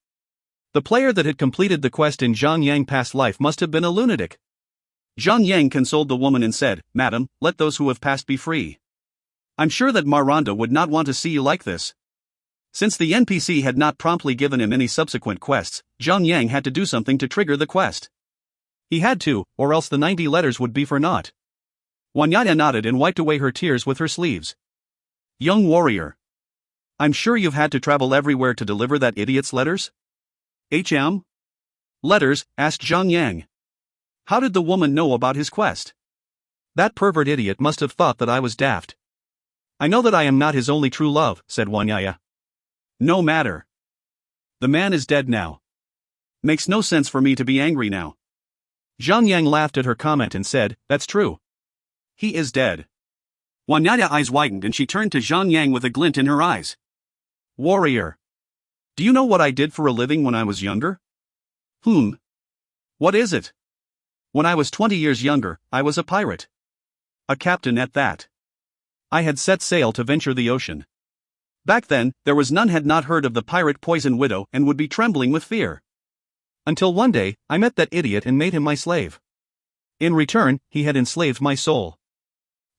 The player that had completed the quest in Zhang past life must have been a lunatic. Zhang consoled the woman and said, "Madam, let those who have passed be free. I'm sure that Miranda would not want to see you like this." Since the NPC had not promptly given him any subsequent quests, Zhang had to do something to trigger the quest. He had to, or else the 90 letters would be for naught. Wanyaya nodded and wiped away her tears with her sleeves. "Young warrior. I'm sure you've had to travel everywhere to deliver that idiot's letters?" "HM? Letters?" asked Zhang. How did the woman know about his quest? That pervert idiot must have thought that I was daft. "I know that I am not his only true love," said Wanyaya. "No matter. The man is dead now. Makes no sense for me to be angry now." Zhang laughed at her comment and said, "That's true. He is dead." Wanyaya's eyes widened and she turned to Zhang with a glint in her eyes. "Warrior. Do you know what I did for a living when I was younger?" What is it?" "When I was 20 years younger, I was a pirate. A captain at that. I had set sail to venture the ocean. Back then, there was none had not heard of the pirate Poison Widow and would be trembling with fear. Until one day, I met that idiot and made him my slave. In return, he had enslaved my soul.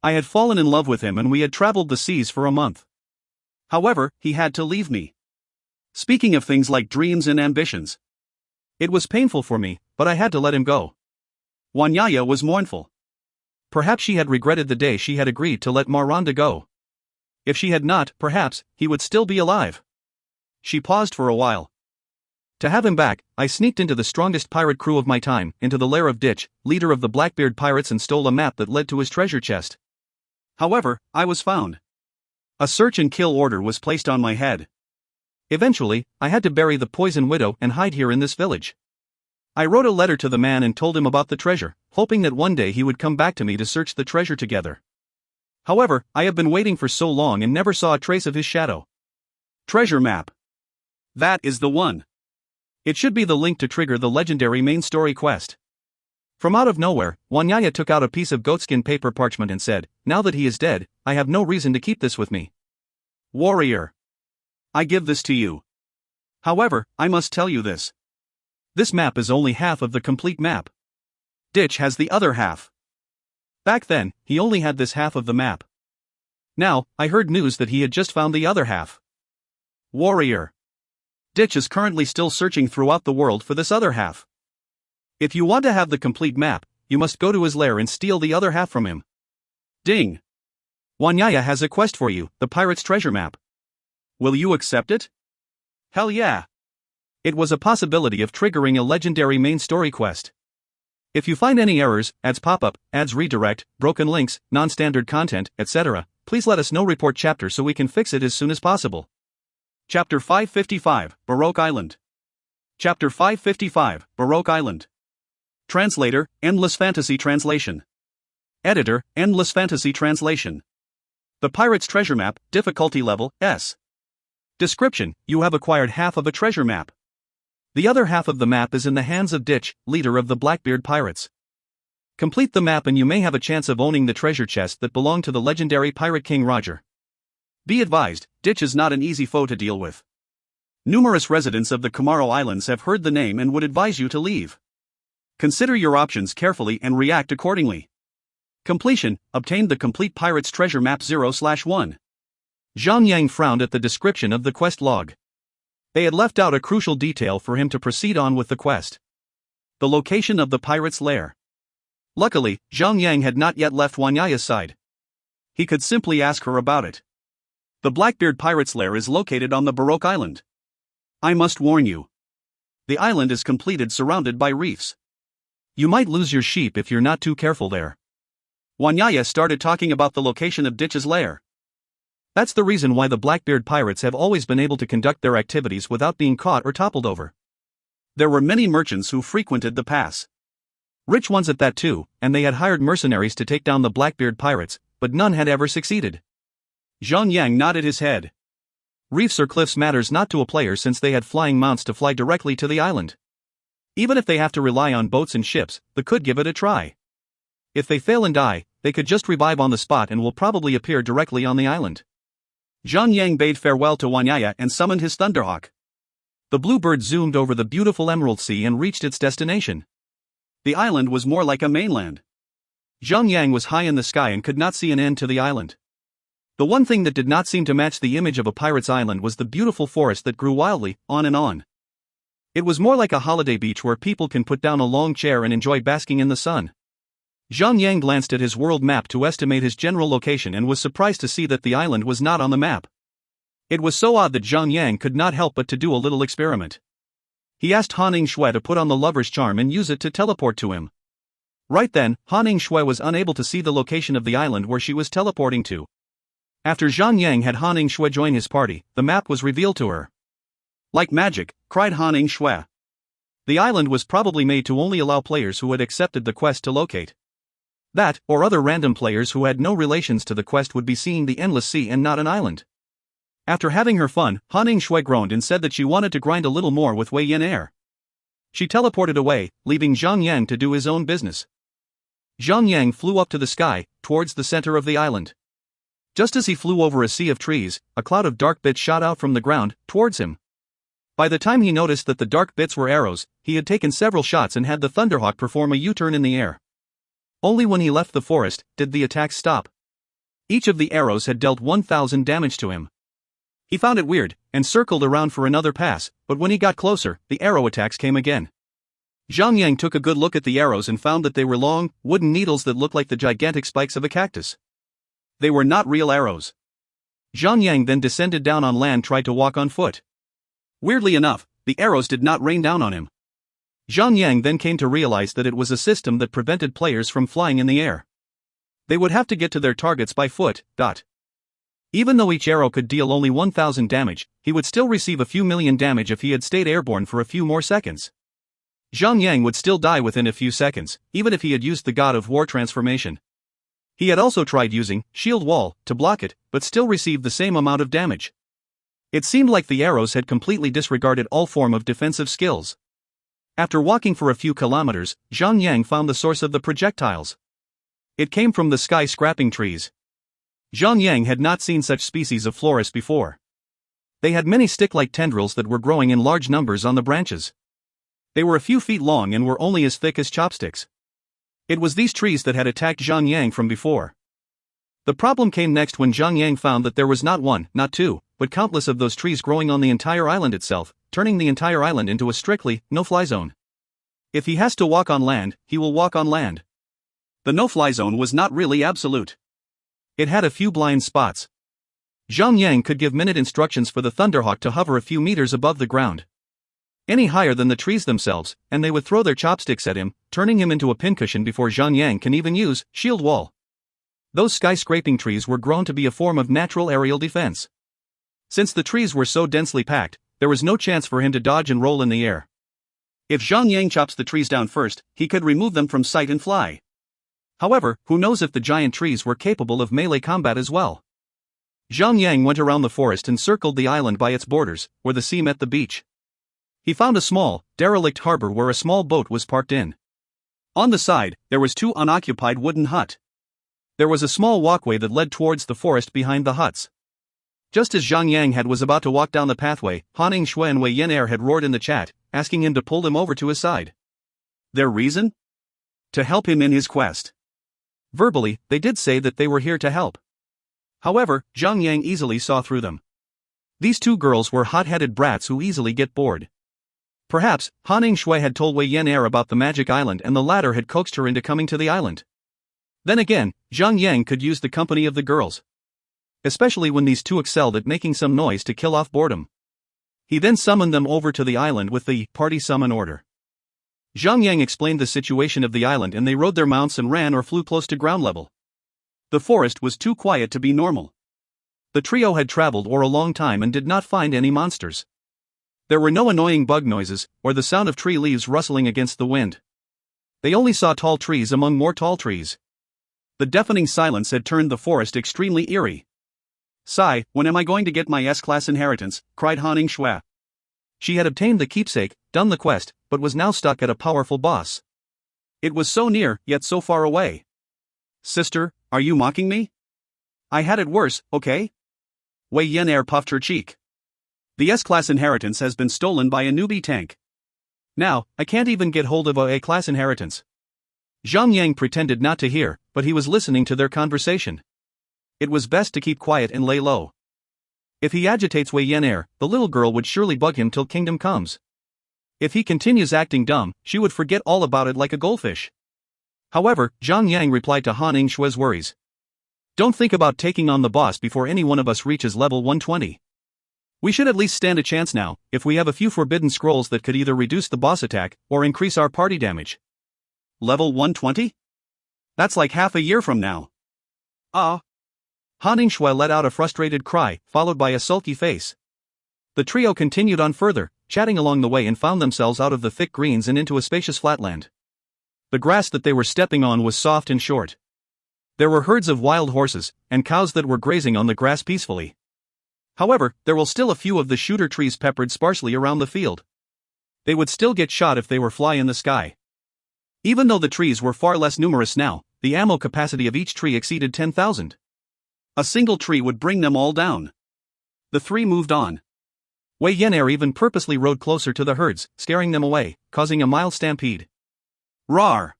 I had fallen in love with him and we had traveled the seas for a month. However, he had to leave me. Speaking of things like dreams and ambitions. It was painful for me, but I had to let him go. Wanyaya was mournful. Perhaps she had regretted the day she had agreed to let Maranda go. If she had not, perhaps, he would still be alive. She paused for a while. To have him back, I sneaked into the strongest pirate crew of my time, into the lair of Ditch, leader of the Blackbeard pirates, and stole a map that led to his treasure chest. However, I was found. A search and kill order was placed on my head. Eventually, I had to bury the poison widow and hide here in this village. I wrote a letter to the man and told him about the treasure, hoping that one day he would come back to me to search the treasure together. However, I have been waiting for so long and never saw a trace of his shadow. Treasure map. That is the one. It should be the link to trigger the legendary main story quest. From out of nowhere, Wanyaya took out a piece of goatskin paper parchment and said, "Now that he is dead, I have no reason to keep this with me. Warrior. I give this to you. However, I must tell you this. This map is only half of the complete map. Ditch has the other half. Back then, he only had this half of the map. Now, I heard news that he had just found the other half. Warrior. Ditch is currently still searching throughout the world for this other half. If you want to have the complete map, you must go to his lair and steal the other half from him. Ding. Wanyaya has a quest for you, the pirate's treasure map. Will you accept it? Hell yeah. It was a possibility of triggering a legendary main story quest. If you find any errors, ads pop-up, ads redirect, broken links, non-standard content, etc., please let us know. Report chapter so we can fix it as soon as possible. Chapter 555, Baroque Island. Chapter 555, Baroque Island. Translator, Endless Fantasy Translation. Editor, Endless Fantasy Translation. The Pirate's Treasure Map, difficulty level, S. Description: you have acquired half of a treasure map. The other half of the map is in the hands of Ditch, leader of the Blackbeard pirates. Complete the map and you may have a chance of owning the treasure chest that belonged to the legendary pirate king Roger. Be advised, Ditch is not an easy foe to deal with. Numerous residents of the Comaro Islands have heard the name and would advise you to leave. Consider your options carefully and react accordingly. Completion: obtained the complete Pirate's Treasure Map 0/1. Zhang frowned at the description of the quest log. They had left out a crucial detail for him to proceed on with the quest. The location of the pirate's lair. Luckily, Zhang had not yet left Wanyaya's side. He could simply ask her about it. The Blackbeard pirate's lair is located on the Baroque Island. I must warn you. The island is completed surrounded by reefs. You might lose your sheep if you're not too careful there. Wanyaya started talking about the location of Ditch's lair. That's the reason why the Blackbeard pirates have always been able to conduct their activities without being caught or toppled over. There were many merchants who frequented the pass. Rich ones at that too, and they had hired mercenaries to take down the Blackbeard pirates, but none had ever succeeded. Zhang nodded his head. Reefs or cliffs matters not to a player since they had flying mounts to fly directly to the island. Even if they have to rely on boats and ships, they could give it a try. If they fail and die, they could just revive on the spot and will probably appear directly on the island. Zhang bade farewell to Wanyaya and summoned his Thunderhawk. The bluebird zoomed over the beautiful Emerald Sea and reached its destination. The island was more like a mainland. Zhang was high in the sky and could not see an end to the island. The one thing that did not seem to match the image of a pirate's island was the beautiful forest that grew wildly, on and on. It was more like a holiday beach where people can put down a long chair and enjoy basking in the sun. Zhang glanced at his world map to estimate his general location and was surprised to see that the island was not on the map. It was so odd that Zhang could not help but to do a little experiment. He asked Han Shui to put on the lover's charm and use it to teleport to him. Right then, Han Shui was unable to see the location of the island where she was teleporting to. After Zhang had Han Shui join his party, the map was revealed to her. Like magic, cried Han Shui. The island was probably made to only allow players who had accepted the quest to locate. That, or other random players who had no relations to the quest would be seeing the endless sea and not an island. After having her fun, Han Shui groaned and said that she wanted to grind a little more with Wei Yin Air. She teleported away, leaving Zhang to do his own business. Zhang flew up to the sky, towards the center of the island. Just as he flew over a sea of trees, a cloud of dark bits shot out from the ground, towards him. By the time he noticed that the dark bits were arrows, he had taken several shots and had the Thunderhawk perform a U-turn in the air. Only when he left the forest did the attacks stop. Each of the arrows had dealt 1,000 damage to him. He found it weird, and circled around for another pass, but when he got closer, the arrow attacks came again. Zhang took a good look at the arrows and found that they were long, wooden needles that looked like the gigantic spikes of a cactus. They were not real arrows. Zhang then descended down on land and tried to walk on foot. Weirdly enough, the arrows did not rain down on him. Zhang then came to realize that it was a system that prevented players from flying in the air. They would have to get to their targets by foot. Even though each arrow could deal only 1,000 damage, he would still receive a few million damage if he had stayed airborne for a few more seconds. Zhang would still die within a few seconds, even if he had used the God of War transformation. He had also tried using Shield Wall to block it, but still received the same amount of damage. It seemed like the arrows had completely disregarded all form of defensive skills. After walking for a few kilometers, Zhang found the source of the projectiles. It came from the sky-scraping trees. Zhang had not seen such species of florist before. They had many stick-like tendrils that were growing in large numbers on the branches. They were a few feet long and were only as thick as chopsticks. It was these trees that had attacked Zhang from before. The problem came next when Zhang found that there was not one, not two, but countless of those trees growing on the entire island itself, turning the entire island into a strictly no-fly zone. If he has to walk on land, he will walk on land. The no-fly zone was not really absolute. It had a few blind spots. Zhang could give minute instructions for the Thunderhawk to hover a few meters above the ground. Any higher than the trees themselves, and they would throw their chopsticks at him, turning him into a pincushion before Zhang can even use Shield Wall. Those skyscraping trees were grown to be a form of natural aerial defense. Since the trees were so densely packed, there was no chance for him to dodge and roll in the air. If Zhang chops the trees down first, he could remove them from sight and fly. However, who knows if the giant trees were capable of melee combat as well. Zhang went around the forest and circled the island by its borders, where the sea met the beach. He found a small, derelict harbor where a small boat was parked in. On the side, there was two unoccupied wooden huts. There was a small walkway that led towards the forest behind the huts. Just as Zhang was about to walk down the pathway, Han Shui and Wei Yan had roared in the chat, asking him to pull them over to his side. Their reason? To help him in his quest. Verbally, they did say that they were here to help. However, Zhang easily saw through them. These two girls were hot-headed brats who easily get bored. Perhaps, Han Shui had told Wei Yan about the magic island and the latter had coaxed her into coming to the island. Then again, Zhang could use the company of the girls. Especially when these two excelled at making some noise to kill off boredom. He then summoned them over to the island with the party summon order. Zhang explained the situation of the island and they rode their mounts and ran or flew close to ground level. The forest was too quiet to be normal. The trio had traveled for a long time and did not find any monsters. There were no annoying bug noises, or the sound of tree leaves rustling against the wind. They only saw tall trees among more tall trees. The deafening silence had turned the forest extremely eerie. "Sigh, when am I going to get my S-class inheritance?" cried Han Shui. She had obtained the keepsake, done the quest, but was now stuck at a powerful boss. It was so near, yet so far away. "Sister, are you mocking me? I had it worse, okay?" Wei Yan puffed her cheek. "The S-class inheritance has been stolen by a newbie tank. Now, I can't even get hold of a A-class inheritance." Zhang pretended not to hear, but he was listening to their conversation. It was best to keep quiet and lay low. If he agitates Wei Yan, the little girl would surely bug him till kingdom comes. If he continues acting dumb, she would forget all about it like a goldfish. However, Zhang replied to Han Shui's worries. "Don't think about taking on the boss before any one of us reaches level 120. We should at least stand a chance now, if we have a few forbidden scrolls that could either reduce the boss attack, or increase our party damage." Level 120? That's like half a year from now. Han Shui let out a frustrated cry, followed by a sulky face. The trio continued on further, chatting along the way and found themselves out of the thick greens and into a spacious flatland. The grass that they were stepping on was soft and short. There were herds of wild horses, and cows that were grazing on the grass peacefully. However, there were still a few of the shooter trees peppered sparsely around the field. They would still get shot if they were fly in the sky. Even though the trees were far less numerous now, the ammo capacity of each tree exceeded 10,000. A single tree would bring them all down. The three moved on. Wei Yan even purposely rode closer to the herds, scaring them away, causing a mild stampede. Roar!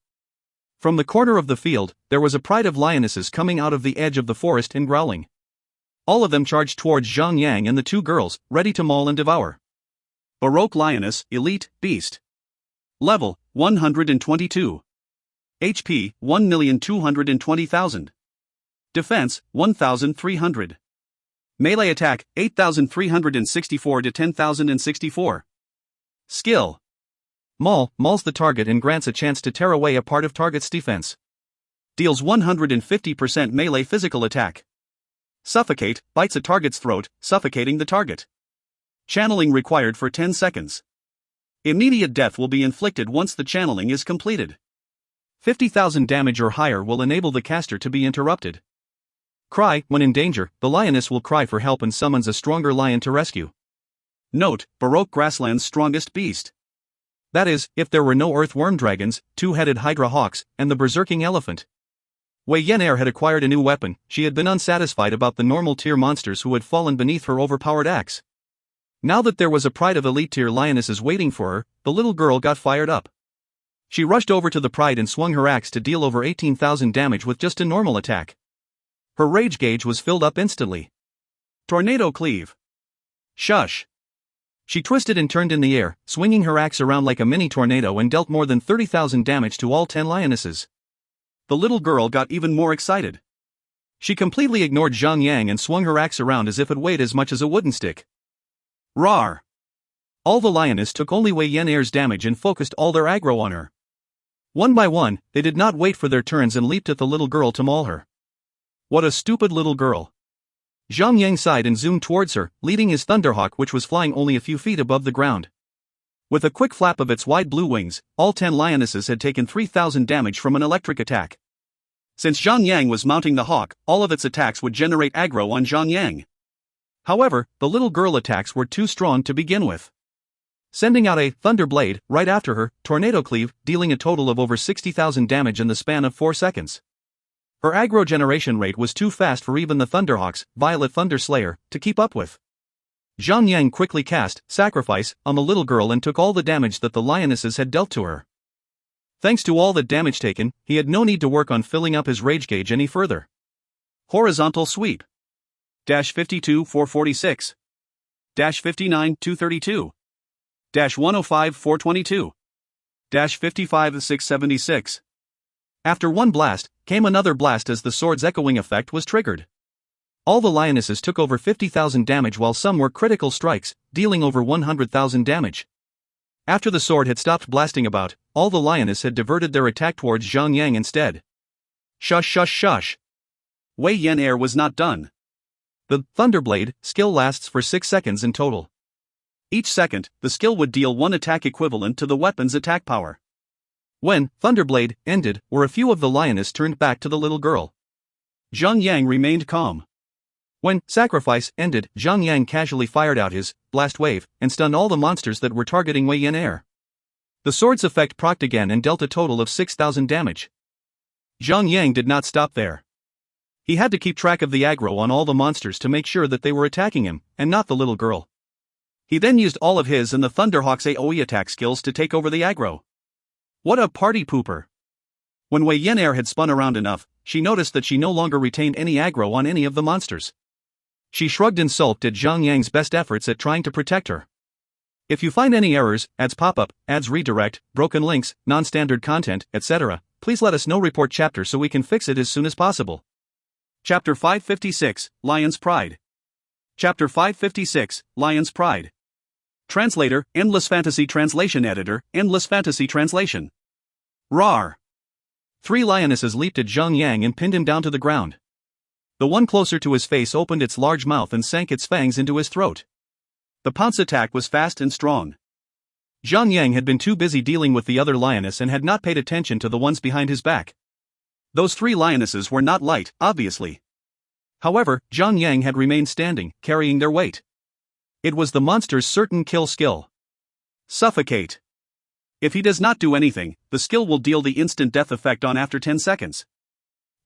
From the corner of the field, there was a pride of lionesses coming out of the edge of the forest and growling. All of them charged towards Zhang Yang and the two girls, ready to maul and devour. Baroque Lioness, Elite, Beast. Level, 122. HP, 1,220,000. Defense, 1,300. Melee attack, 8,364 to 10,064. Skill. Maul, mauls the target and grants a chance to tear away a part of target's defense. Deals 150% melee physical attack. Suffocate, bites a target's throat, suffocating the target. Channeling required for 10 seconds. Immediate death will be inflicted once the channeling is completed. 50,000 damage or higher will enable the caster to be interrupted. Cry, when in danger, the lioness will cry for help and summons a stronger lion to rescue. Note, Baroque Grassland's strongest beast. That is, if there were no earthworm dragons, two-headed hydra hawks, and the berserking elephant. Wei Yan'er had acquired a new weapon. She had been unsatisfied about the normal tier monsters who had fallen beneath her overpowered axe. Now that there was a pride of elite tier lionesses waiting for her, the little girl got fired up. She rushed over to the pride and swung her axe to deal over 18,000 damage with just a normal attack. Her rage gauge was filled up instantly. Tornado Cleave. Shush. She twisted and turned in the air, swinging her axe around like a mini tornado and dealt more than 30,000 damage to all 10 lionesses. The little girl got even more excited. She completely ignored Zhang Yang and swung her axe around as if it weighed as much as a wooden stick. Roar! All the lioness took only Wei Yan'er's damage and focused all their aggro on her. One by one, they did not wait for their turns and leaped at the little girl to maul her. What a stupid little girl. Zhang Yang sighed and zoomed towards her, leading his Thunderhawk, which was flying only a few feet above the ground. With a quick flap of its wide blue wings, all 10 lionesses had taken 3,000 damage from an electric attack. Since Zhang Yang was mounting the hawk, all of its attacks would generate aggro on Zhang Yang. However, the little girl attacks were too strong to begin with. Sending out a Thunder Blade right after her, Tornado Cleave, dealing a total of over 60,000 damage in the span of 4 seconds. Her aggro generation rate was too fast for even the Thunderhawk's Violet Thunder Slayer to keep up with. Zhang Yang quickly cast Sacrifice on the little girl and took all the damage that the lionesses had dealt to her. Thanks to all that damage taken, he had no need to work on filling up his rage gauge any further. Horizontal Sweep. -52 446. -59 232. -105 422. -55 676. After one blast, came another blast as the sword's echoing effect was triggered. All the lionesses took over 50,000 damage while some were critical strikes, dealing over 100,000 damage. After the sword had stopped blasting about, all the lioness had diverted their attack towards Zhang Yang instead. Shush shush shush. Wei Yan'er was not done. The Thunderblade skill lasts for 6 seconds in total. Each second, the skill would deal 1 attack equivalent to the weapon's attack power. When Thunderblade ended, a few of the lioness turned back to the little girl. Zhang Yang remained calm. When Sacrifice ended, Zhang Yang casually fired out his Blast Wave and stunned all the monsters that were targeting Wei Yan'er. The sword's effect procced again and dealt a total of 6,000 damage. Zhang Yang did not stop there. He had to keep track of the aggro on all the monsters to make sure that they were attacking him, and not the little girl. He then used all of his and the Thunderhawk's AoE attack skills to take over the aggro. What a party pooper! When Wei Yan'er had spun around enough, she noticed that she no longer retained any aggro on any of the monsters. She shrugged and sulked at Zhang Yang's best efforts at trying to protect her. If you find any errors, ads pop up, ads redirect, broken links, non-standard content, etc., please let us know. Report chapter so we can fix it as soon as possible. Chapter 556, Lion's Pride. Chapter 556, Lion's Pride. Translator, Endless Fantasy Translation Editor, Endless Fantasy Translation. Rawr! 3 lionesses leaped at Zhang Yang and pinned him down to the ground. The one closer to his face opened its large mouth and sank its fangs into his throat. The pounce attack was fast and strong. Zhang Yang had been too busy dealing with the other lioness and had not paid attention to the ones behind his back. Those 3 lionesses were not light, obviously. However, Zhang Yang had remained standing, carrying their weight. It was the monster's certain kill skill. Suffocate. If he does not do anything, the skill will deal the instant death effect on after 10 seconds.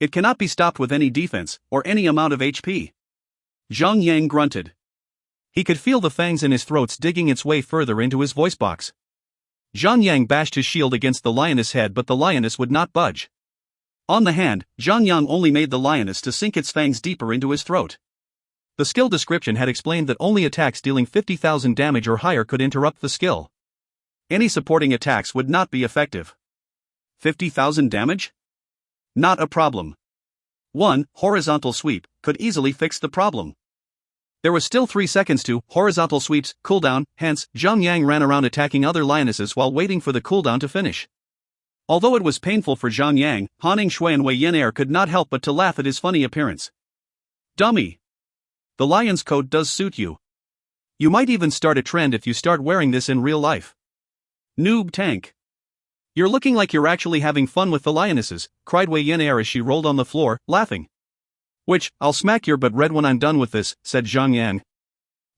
It cannot be stopped with any defense, or any amount of HP. Zhang Yang grunted. He could feel the fangs in his throat digging its way further into his voice box. Zhang Yang bashed his shield against the lioness' head, but the lioness would not budge. On the hand, Zhang only made the lioness to sink its fangs deeper into his throat. The skill description had explained that only attacks dealing 50,000 damage or higher could interrupt the skill. Any supporting attacks would not be effective. 50,000 damage? Not a problem. One horizontal sweep could easily fix the problem. There was still 3 seconds to horizontal sweeps cooldown, hence, Zhang ran around attacking other lionesses while waiting for the cooldown to finish. Although it was painful for Zhang, Han Shui and Wei Yan could not help but to laugh at his funny appearance. Dummy! The lion's coat does suit you. You might even start a trend if you start wearing this in real life. Noob tank. You're looking like you're actually having fun with the lionesses, cried Wei Yan as she rolled on the floor, laughing. Which, I'll smack your butt red when I'm done with this, said Zhang.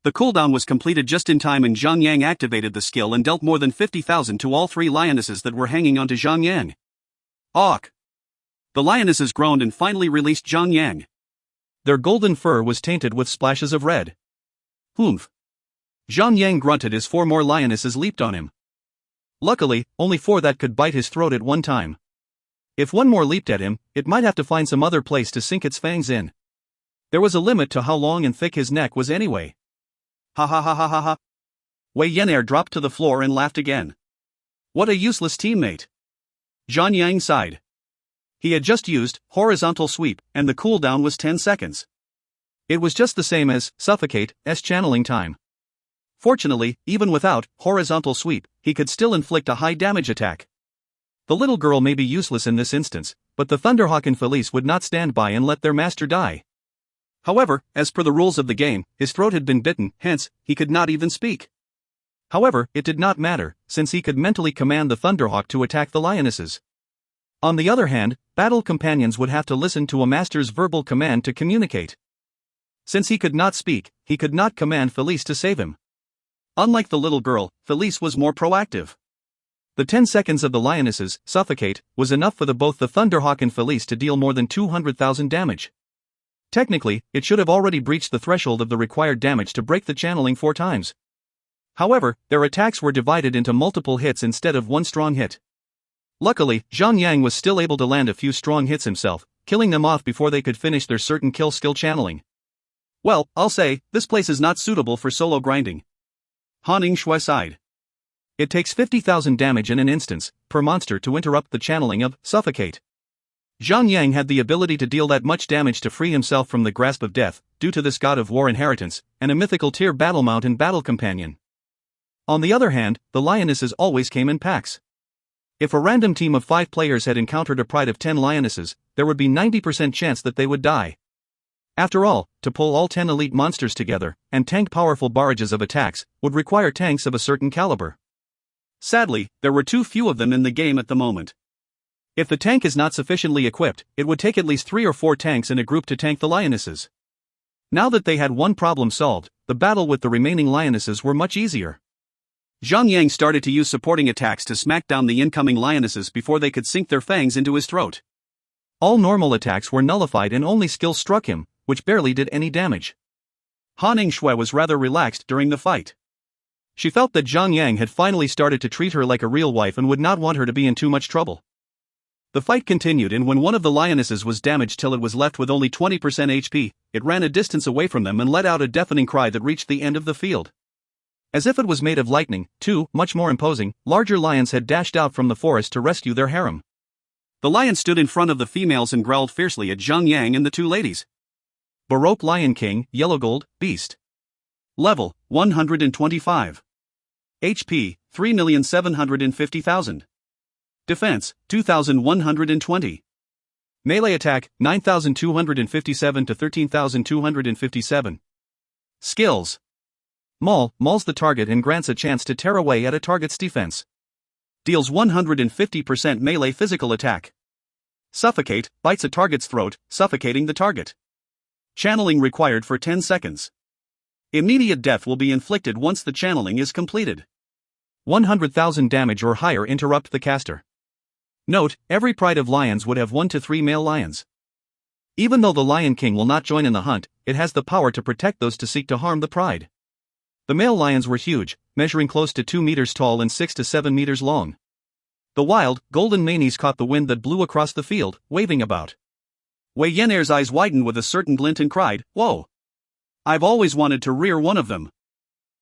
The cooldown was completed just in time and Zhang activated the skill and dealt more than 50,000 to all 3 lionesses that were hanging onto Zhang. Awk! The lionesses groaned and finally released Zhang. Their golden fur was tainted with splashes of red. Humph! Zhang grunted as 4 more lionesses leaped on him. Luckily, only 4 that could bite his throat at one time. If one more leaped at him, it might have to find some other place to sink its fangs in. There was a limit to how long and thick his neck was anyway. Ha ha ha ha ha ha. Wei Yan dropped to the floor and laughed again. What a useless teammate. Zhang sighed. He had just used horizontal sweep, and the cooldown was 10 seconds. It was just the same as suffocate's channeling time. Fortunately, even without horizontal sweep, he could still inflict a high damage attack. The little girl may be useless in this instance, but the Thunderhawk and Felice would not stand by and let their master die. However, as per the rules of the game, his throat had been bitten, hence, he could not even speak. However, it did not matter, since he could mentally command the Thunderhawk to attack the lionesses. On the other hand, battle companions would have to listen to a master's verbal command to communicate. Since he could not speak, he could not command Felice to save him. Unlike the little girl, Felice was more proactive. The 10 seconds of the lionesses suffocate was enough for both the Thunderhawk and Felice to deal more than 200,000 damage. Technically, it should have already breached the threshold of the required damage to break the channeling 4 times. However, their attacks were divided into multiple hits instead of one strong hit. Luckily, Zhang was still able to land a few strong hits himself, killing them off before they could finish their certain kill skill channeling. Well, I'll say, this place is not suitable for solo grinding. Han Shui sighed. It takes 50,000 damage in an instance, per monster to interrupt the channeling of suffocate. Zhang had the ability to deal that much damage to free himself from the grasp of death, due to this god of war inheritance, and a mythical tier battle mount and battle companion. On the other hand, the lionesses always came in packs. If a random team of 5 players had encountered a pride of 10 lionesses, there would be 90% chance that they would die. After all, to pull all 10 elite monsters together, and tank powerful barrages of attacks, would require tanks of a certain caliber. Sadly, there were too few of them in the game at the moment. If the tank is not sufficiently equipped, it would take at least 3 or 4 tanks in a group to tank the lionesses. Now that they had one problem solved, the battle with the remaining lionesses were much easier. Zhang started to use supporting attacks to smack down the incoming lionesses before they could sink their fangs into his throat. All normal attacks were nullified and only skills struck him, which barely did any damage. Han Shui was rather relaxed during the fight. She felt that Zhang had finally started to treat her like a real wife and would not want her to be in too much trouble. The fight continued, and when one of the lionesses was damaged till it was left with only 20% HP, it ran a distance away from them and let out a deafening cry that reached the end of the field. As if it was made of lightning, 2, much more imposing, larger lions had dashed out from the forest to rescue their harem. The lion stood in front of the females and growled fiercely at Zhang and the 2 ladies. Baroque Lion King, Yellow Gold, Beast. Level, 125. HP, 3,750,000. Defense, 2,120. Melee attack, 9,257 to 13,257. Skills. Mauls the target and grants a chance to tear away at a target's defense. Deals 150% melee physical attack. Suffocate, bites a target's throat, suffocating the target. Channeling required for 10 seconds. Immediate death will be inflicted once the channeling is completed. 100,000 damage or higher interrupt the caster. Note, every pride of lions would have 1 to 3 male lions. Even though the Lion King will not join in the hunt, it has the power to protect those to seek to harm the pride. The male lions were huge, measuring close to 2 meters tall and 6 to 7 meters long. The wild, golden manes caught the wind that blew across the field, waving about. Wei Yan'er's eyes widened with a certain glint and cried, "Whoa! I've always wanted to rear one of them."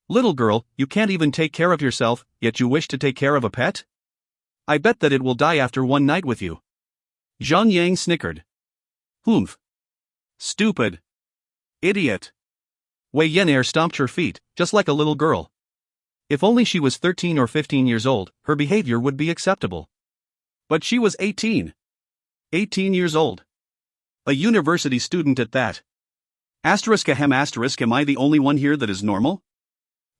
"Little girl, you can't even take care of yourself, yet you wish to take care of a pet? I bet that it will die after one night with you." Zhang Yang snickered. "Humph. Stupid. Idiot." Wei Yan'er stomped her feet, just like a little girl. If only she was 13 or 15 years old, her behavior would be acceptable. But she was 18. 18 years old. A university student at that. Ahem asterisk, am I the only one here that is normal?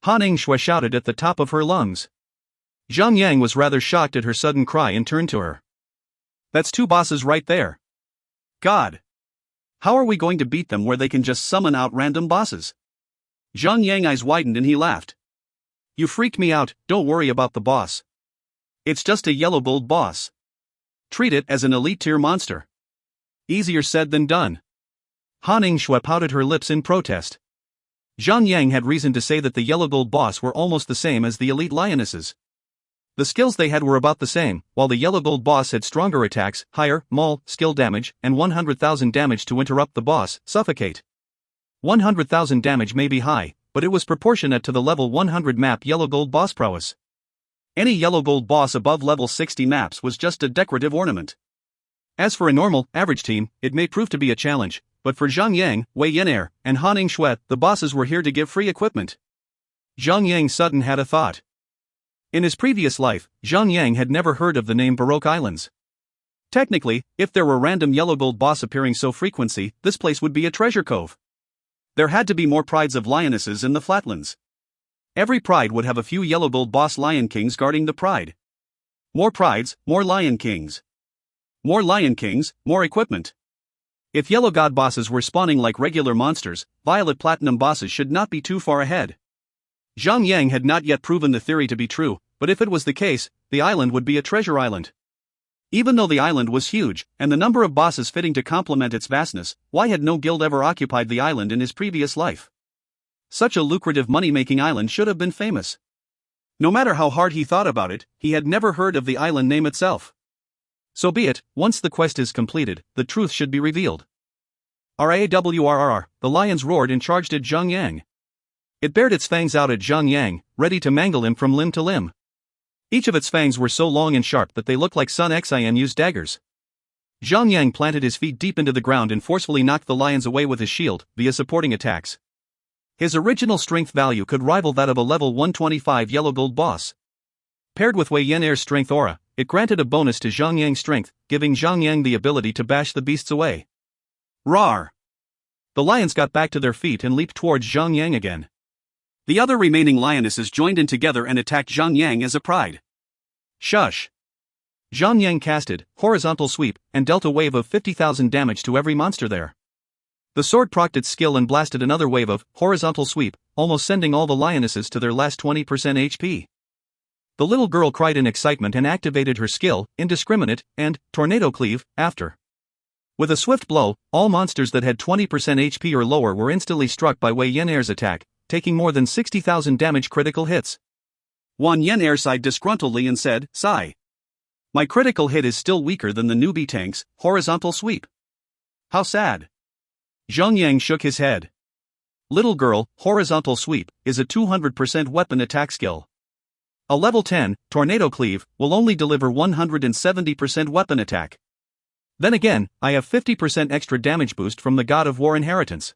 Han Yingshui shouted at the top of her lungs. Zhang Yang was rather shocked at her sudden cry and turned to her. "That's two bosses right there. God! How are we going to beat them where they can just summon out random bosses?" Zhang Yang eyes widened and he laughed. "You freaked me out, don't worry about the boss. It's just a yellow gold boss. Treat it as an elite tier monster." Easier said than done. Han Yingshui pouted her lips in protest. Zhang Yang had reason to say that the yellow gold boss were almost the same as the elite lionesses. The skills they had were about the same, while the yellow gold boss had stronger attacks, higher, maul, skill damage, and 100,000 damage to interrupt the boss, suffocate. 100,000 damage may be high, but it was proportionate to the level 100 map yellow gold boss prowess. Any yellow gold boss above level 60 maps was just a decorative ornament. As for a normal, average team, it may prove to be a challenge, but for Zhang Yang, Wei Yan'er, and Han Yingshui, the bosses were here to give free equipment. Zhang Yang sudden had a thought. In his previous life, Zhang Yang had never heard of the name Baroque Islands. Technically, if there were random yellow gold boss appearing so frequently, this place would be a treasure cove. There had to be more prides of lionesses in the flatlands. Every pride would have a few yellow gold boss lion kings guarding the pride. More prides, more lion kings. More lion kings, more equipment. If yellow god bosses were spawning like regular monsters, violet platinum bosses should not be too far ahead. Zhang Yang had not yet proven the theory to be true, but if it was the case, the island would be a treasure island. Even though the island was huge, and the number of bosses fitting to complement its vastness, why had no guild ever occupied the island in his previous life? Such a lucrative money-making island should have been famous. No matter how hard he thought about it, he had never heard of the island name itself. So be it, once the quest is completed, the truth should be revealed. "Rawrrr," the lions roared and charged at Zhang Yang. It bared its fangs out at Zhang Yang, ready to mangle him from limb to limb. Each of its fangs were so long and sharp that they looked like Sun Xian's daggers. Zhang Yang planted his feet deep into the ground and forcefully knocked the lions away with his shield, via supporting attacks. His original strength value could rival that of a level 125 yellow gold boss. Paired with Wei Yan'er's strength aura, it granted a bonus to Zhang Yang's strength, giving Zhang Yang the ability to bash the beasts away. Rawr! The lions got back to their feet and leaped towards Zhang Yang again. The other remaining lionesses joined in together and attacked Zhang Yang as a pride. Shush! Zhang Yang casted horizontal sweep and dealt a wave of 50,000 damage to every monster there. The sword procced its skill and blasted another wave of horizontal sweep, almost sending all the lionesses to their last 20% HP. The little girl cried in excitement and activated her skill, Indiscriminate, and Tornado Cleave, after. With a swift blow, all monsters that had 20% HP or lower were instantly struck by Wei Yan'er's attack, taking more than 60,000 damage critical hits. Wang Yan'er sighed disgruntledly and said, "Sigh. My critical hit is still weaker than the newbie tank's horizontal sweep. How sad." Zhang Yang shook his head. "Little girl, horizontal sweep is a 200% weapon attack skill. A level 10, Tornado Cleave, will only deliver 170% weapon attack. Then again, I have 50% extra damage boost from the God of War inheritance.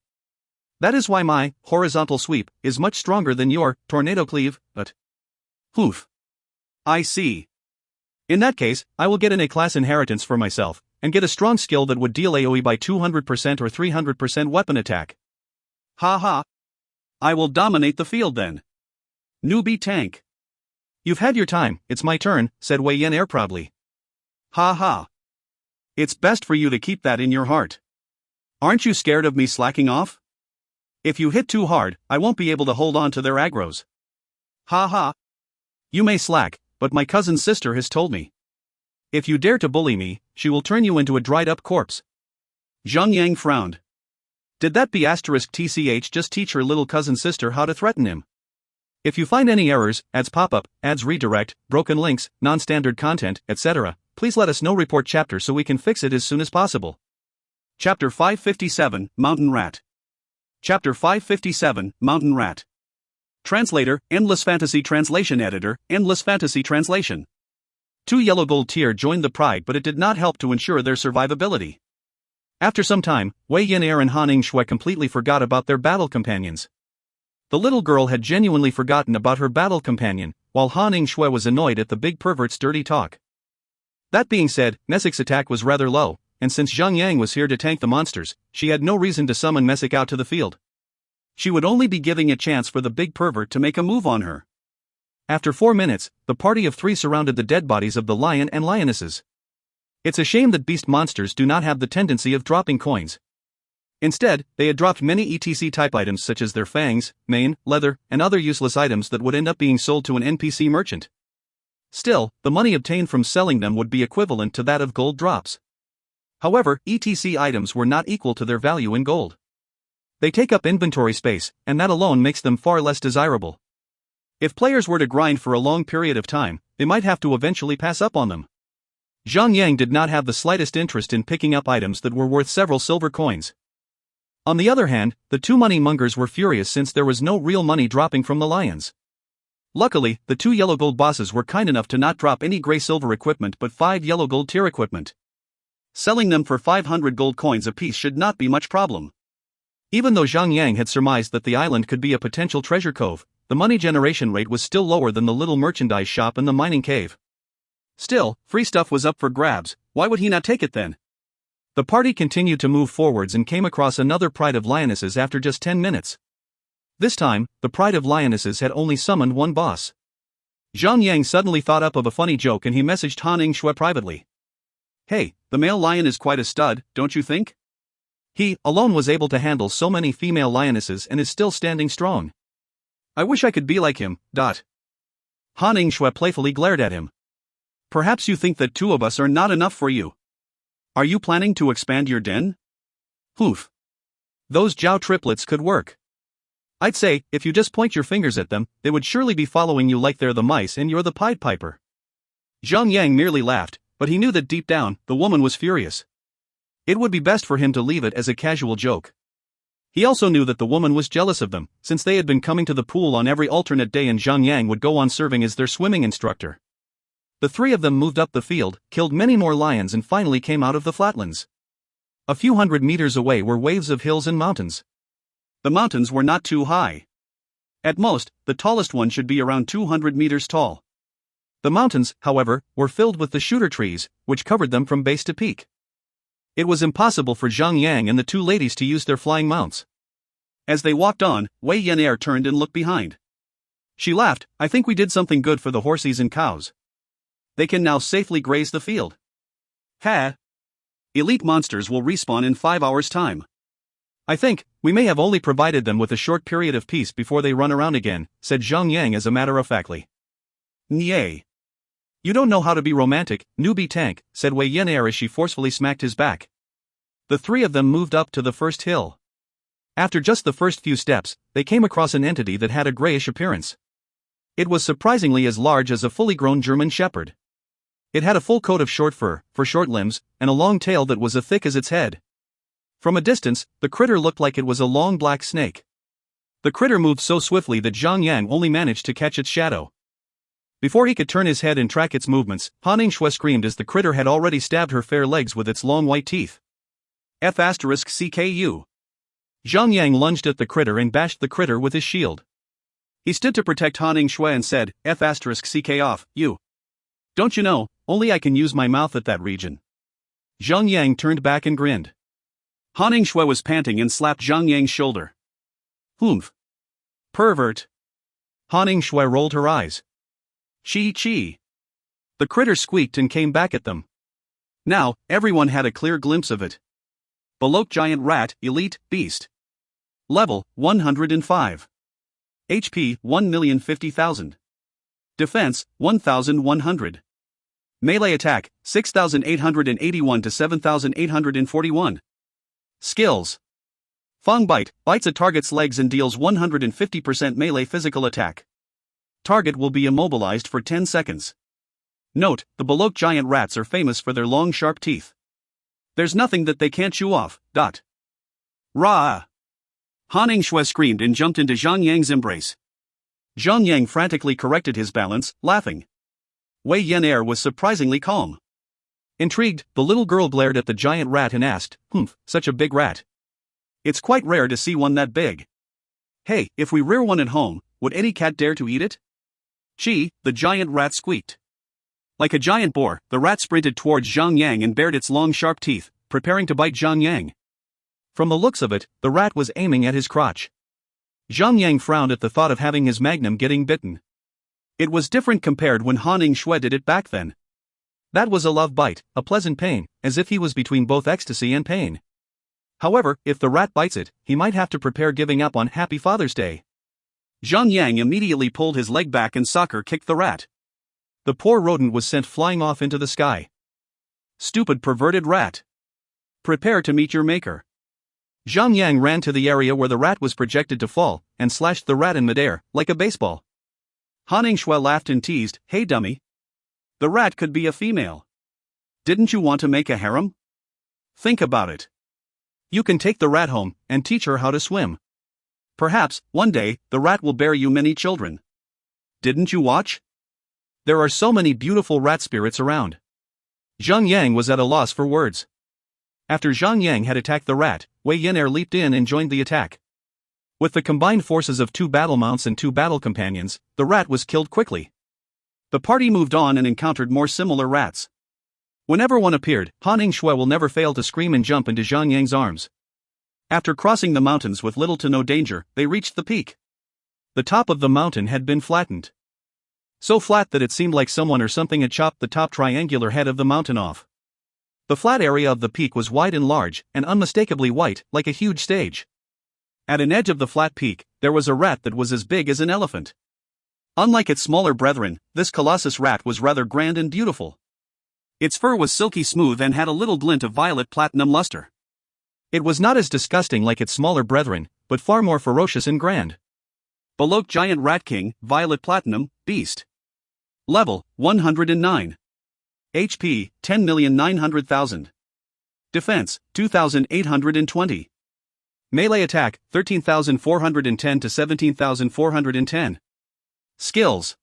That is why my horizontal sweep is much stronger than your Tornado Cleave, but..." "Hoof. I see. In that case, I will get an A-class inheritance for myself, and get a strong skill that would deal AoE by 200% or 300% weapon attack. Ha ha. I will dominate the field then. Newbie tank." "You've had your time, it's my turn," said Wei Yan'er proudly. Ha ha. It's best for you to keep that in your heart. Aren't you scared of me slacking off? If you hit too hard, I won't be able to hold on to their aggros. Ha ha. You may slack, but my cousin's sister has told me. If you dare to bully me, she will turn you into a dried-up corpse. Zhang Yang frowned. Did that B***tch just teach her little cousin sister how to threaten him? If you find any errors, ads pop up, ads redirect, broken links, non-standard content, etc., please let us know. Report chapter so we can fix it as soon as possible. Chapter 557, Mountain Rat. Chapter 557, Mountain Rat. Translator, Endless Fantasy Translation Editor, Endless Fantasy Translation. 2 yellow gold tier joined the pride, but it did not help to ensure their survivability. After some time, Wei Yin-er and Han Ing-shui completely forgot about their battle companions. The little girl had genuinely forgotten about her battle companion, while Han Ing-shui was annoyed at the big pervert's dirty talk. That being said, Messic's attack was rather low, and since Zhang Yang was here to tank the monsters, she had no reason to summon Messic out to the field. She would only be giving a chance for the big pervert to make a move on her. After 4 minutes, the party of 3 surrounded the dead bodies of the lion and lionesses. It's a shame that beast monsters do not have the tendency of dropping coins. Instead, they had dropped many ETC-type items such as their fangs, mane, leather, and other useless items that would end up being sold to an NPC merchant. Still, the money obtained from selling them would be equivalent to that of gold drops. However, ETC items were not equal to their value in gold. They take up inventory space, and that alone makes them far less desirable. If players were to grind for a long period of time, they might have to eventually pass up on them. Zhang Yang did not have the slightest interest in picking up items that were worth several silver coins. On the other hand, the 2 money mongers were furious since there was no real money dropping from the lions. Luckily, the 2 yellow gold bosses were kind enough to not drop any gray silver equipment but 5 yellow gold tier equipment. Selling them for 500 gold coins apiece should not be much problem. Even though Zhang Yang had surmised that the island could be a potential treasure cove, the money generation rate was still lower than the little merchandise shop in the mining cave. Still, free stuff was up for grabs, why would he not take it then? The party continued to move forwards and came across another pride of lionesses after just 10 minutes. This time, the pride of lionesses had only summoned 1 boss. Zhang Yang suddenly thought up of a funny joke and he messaged Han Ing-shui privately. Hey, the male lion is quite a stud, don't you think? He, alone, was able to handle so many female lionesses and is still standing strong. I wish I could be like him. Han Ing-shui playfully glared at him. Perhaps you think that 2 of us are not enough for you. Are you planning to expand your den? Oof. Those Zhao triplets could work. I'd say, if you just point your fingers at them, they would surely be following you like they're the mice and you're the Pied Piper. Zhang Yang merely laughed, but he knew that deep down, the woman was furious. It would be best for him to leave it as a casual joke. He also knew that the woman was jealous of them, since they had been coming to the pool on every alternate day and Zhang Yang would go on serving as their swimming instructor. The 3 of them moved up the field, killed many more lions and finally came out of the flatlands. A few hundred meters away were waves of hills and mountains. The mountains were not too high. At most, the tallest one should be around 200 meters tall. The mountains, however, were filled with the shooter trees, which covered them from base to peak. It was impossible for Zhang Yang and the 2 ladies to use their flying mounts. As they walked on, Wei Yin-er turned and looked behind. She laughed, I think we did something good for the horses and cows. They can now safely graze the field. Ha! Elite monsters will respawn in 5 hours' time. I think, we may have only provided them with a short period of peace before they run around again, said Zhang Yang as a matter of factly. Nye. You don't know how to be romantic, newbie tank, said Wei Yin-er as she forcefully smacked his back. The 3 of them moved up to the first hill. After just the first few steps, they came across an entity that had a grayish appearance. It was surprisingly as large as a fully grown German shepherd. It had a full coat of short fur, for short limbs, and a long tail that was as thick as its head. From a distance, the critter looked like it was a long black snake. The critter moved so swiftly that Zhang Yang only managed to catch its shadow. Before he could turn his head and track its movements, Han Ing-shui screamed as the critter had already stabbed her fair legs with *its long white teeth. F***CKU. Zhang Yang lunged at the critter and bashed the critter with his shield. He stood to protect Han Ing-shui and said, F***CK off, you. Don't you know, only I can use my mouth at that region. Zhang Yang turned back and grinned. Han Ing-shui was panting and slapped Zhang Yang's shoulder. Oomph. Pervert. Han Ing-shui rolled her eyes. Chi. The critter squeaked and came back at them. Now, everyone had a clear glimpse of it. Balok giant rat, elite, beast. Level, 105. HP, 1,050,000. Defense, 1,100. Melee attack, 6,881 to 7,841. Skills. Fang Bite, bites a target's legs and deals 150% melee physical attack. Target will be immobilized for 10 seconds. Note, the Bolok giant rats are famous for their long sharp teeth. There's nothing that they can't chew off. Rah! Han Yingxue screamed and jumped into Zhang Yang's embrace. Zhang Yang frantically corrected his balance, laughing. Wei Yan'er was surprisingly calm. Intrigued, the little girl glared at the giant rat and asked, such a big rat. It's quite rare to see one that big. Hey, if we rear one at home, would any cat dare to eat it? Gee, the giant rat squeaked. Like a giant boar, the rat sprinted towards Zhang Yang and bared its long sharp teeth, preparing to bite Zhang Yang. From the looks of it, the rat was aiming at his crotch. Zhang Yang frowned at the thought of having his magnum getting bitten. It was different compared when Han Yingxue did it back then. That was a love bite, a pleasant pain, as if he was between both ecstasy and pain. However, if the rat bites it, he might have to prepare giving up on Happy Father's Day. Zhang Yang immediately pulled his leg back and soccer kicked the rat. The poor rodent was sent flying off into the sky. Stupid perverted rat. Prepare to meet your maker. Zhang Yang ran to the area where the rat was projected to fall, and slashed the rat in midair, like a baseball. Han Yingxue laughed and teased, "Hey dummy. The rat could be a female. Didn't you want to make a harem? Think about it. You can take the rat home, and teach her how to swim. Perhaps, one day, the rat will bear you many children. Didn't you watch? There are so many beautiful rat spirits around." Zhang Yang was at a loss for words. After Zhang Yang had attacked the rat, Wei Yan'er leaped in and joined the attack. With the combined forces of 2 battle mounts and 2 battle companions, the rat was killed quickly. The party moved on and encountered more similar rats. Whenever one appeared, Han Yingxue will never fail to scream and jump into Zhang Yang's arms. After crossing the mountains with little to no danger, they reached the peak. The top of the mountain had been flattened. So flat that it seemed like someone or something had chopped the top triangular head of the mountain off. The flat area of the peak was wide and large, and unmistakably white, like a huge stage. At an edge of the flat peak, there was a rat that was as big as an elephant. Unlike its smaller brethren, this colossus rat was rather grand and beautiful. Its fur was silky smooth and had a little glint of violet platinum luster. It was not as disgusting like its smaller brethren, but far more ferocious and grand. Bolok Giant Rat King, Violet Platinum, Beast. Level, 109. HP, 10,900,000. Defense, 2,820. Melee attack, 13,410 to 17,410. Skills.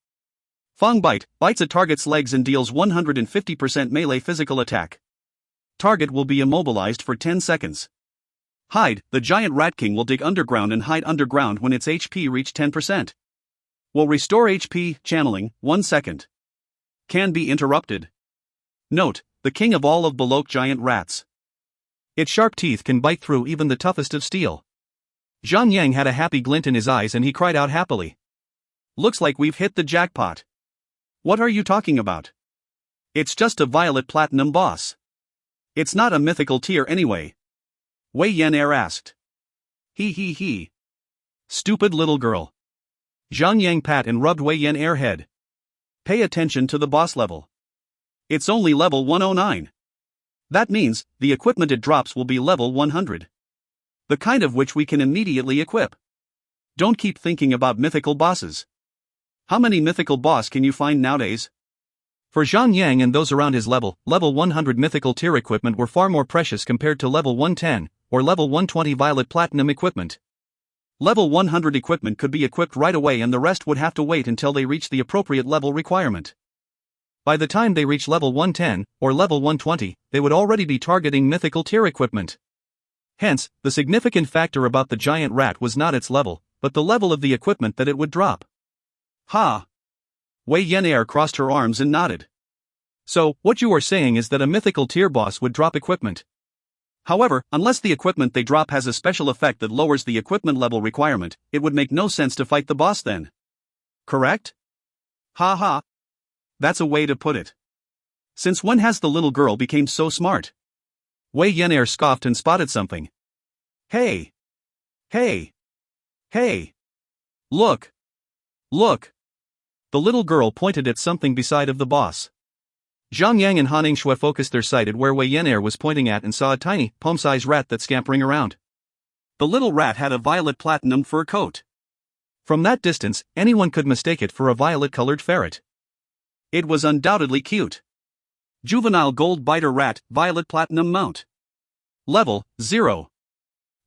Fang Bite, bites a target's legs and deals 150% melee physical attack. Target will be immobilized for 10 seconds. Hide, the giant rat king will dig underground and hide underground when its HP reach 10%. Will restore HP, channeling, 1 second. Can be interrupted. Note, the king of all of Bolok giant rats. Its sharp teeth can bite through even the toughest of steel. Zhang Yang had a happy glint in his eyes and he cried out happily. Looks like we've hit the jackpot. What are you talking about? It's just a violet platinum boss. It's not a mythical tier anyway. Wei Yan'er asked. He. Stupid little girl. Zhang Yang pat and rubbed Wei Yan'er head. Pay attention to the boss level. It's only level 109. That means, the equipment it drops will be level 100. The kind of which we can immediately equip. Don't keep thinking about mythical bosses. How many mythical boss can you find nowadays? For Zhang Yang and those around his level 100 mythical tier equipment were far more precious compared to level 110, or level 120 violet platinum equipment. Level 100 equipment could be equipped right away and the rest would have to wait until they reach the appropriate level requirement. By the time they reach level 110, or level 120, they would already be targeting mythical tier equipment. Hence, the significant factor about the giant rat was not its level, but the level of the equipment that it would drop. Ha! Wei Yan'er crossed her arms and nodded. So, what you are saying is that a mythical tier boss would drop equipment. However, unless the equipment they drop has a special effect that lowers the equipment level requirement, it would make no sense to fight the boss then. Correct? Ha. That's a way to put it. Since when has the little girl become so smart? Wei Yan'er scoffed and spotted something. Hey! Look! The little girl pointed at something beside of the boss. Zhang Yang and Han Yingxue focused their sight at where Wei Yan'er was pointing at and saw a tiny, palm-sized rat that's scampering around. The little rat had a violet platinum fur coat. From that distance, anyone could mistake it for a violet-colored ferret. It was undoubtedly cute. Juvenile Gold Biter Rat, Violet Platinum Mount. Level, 0.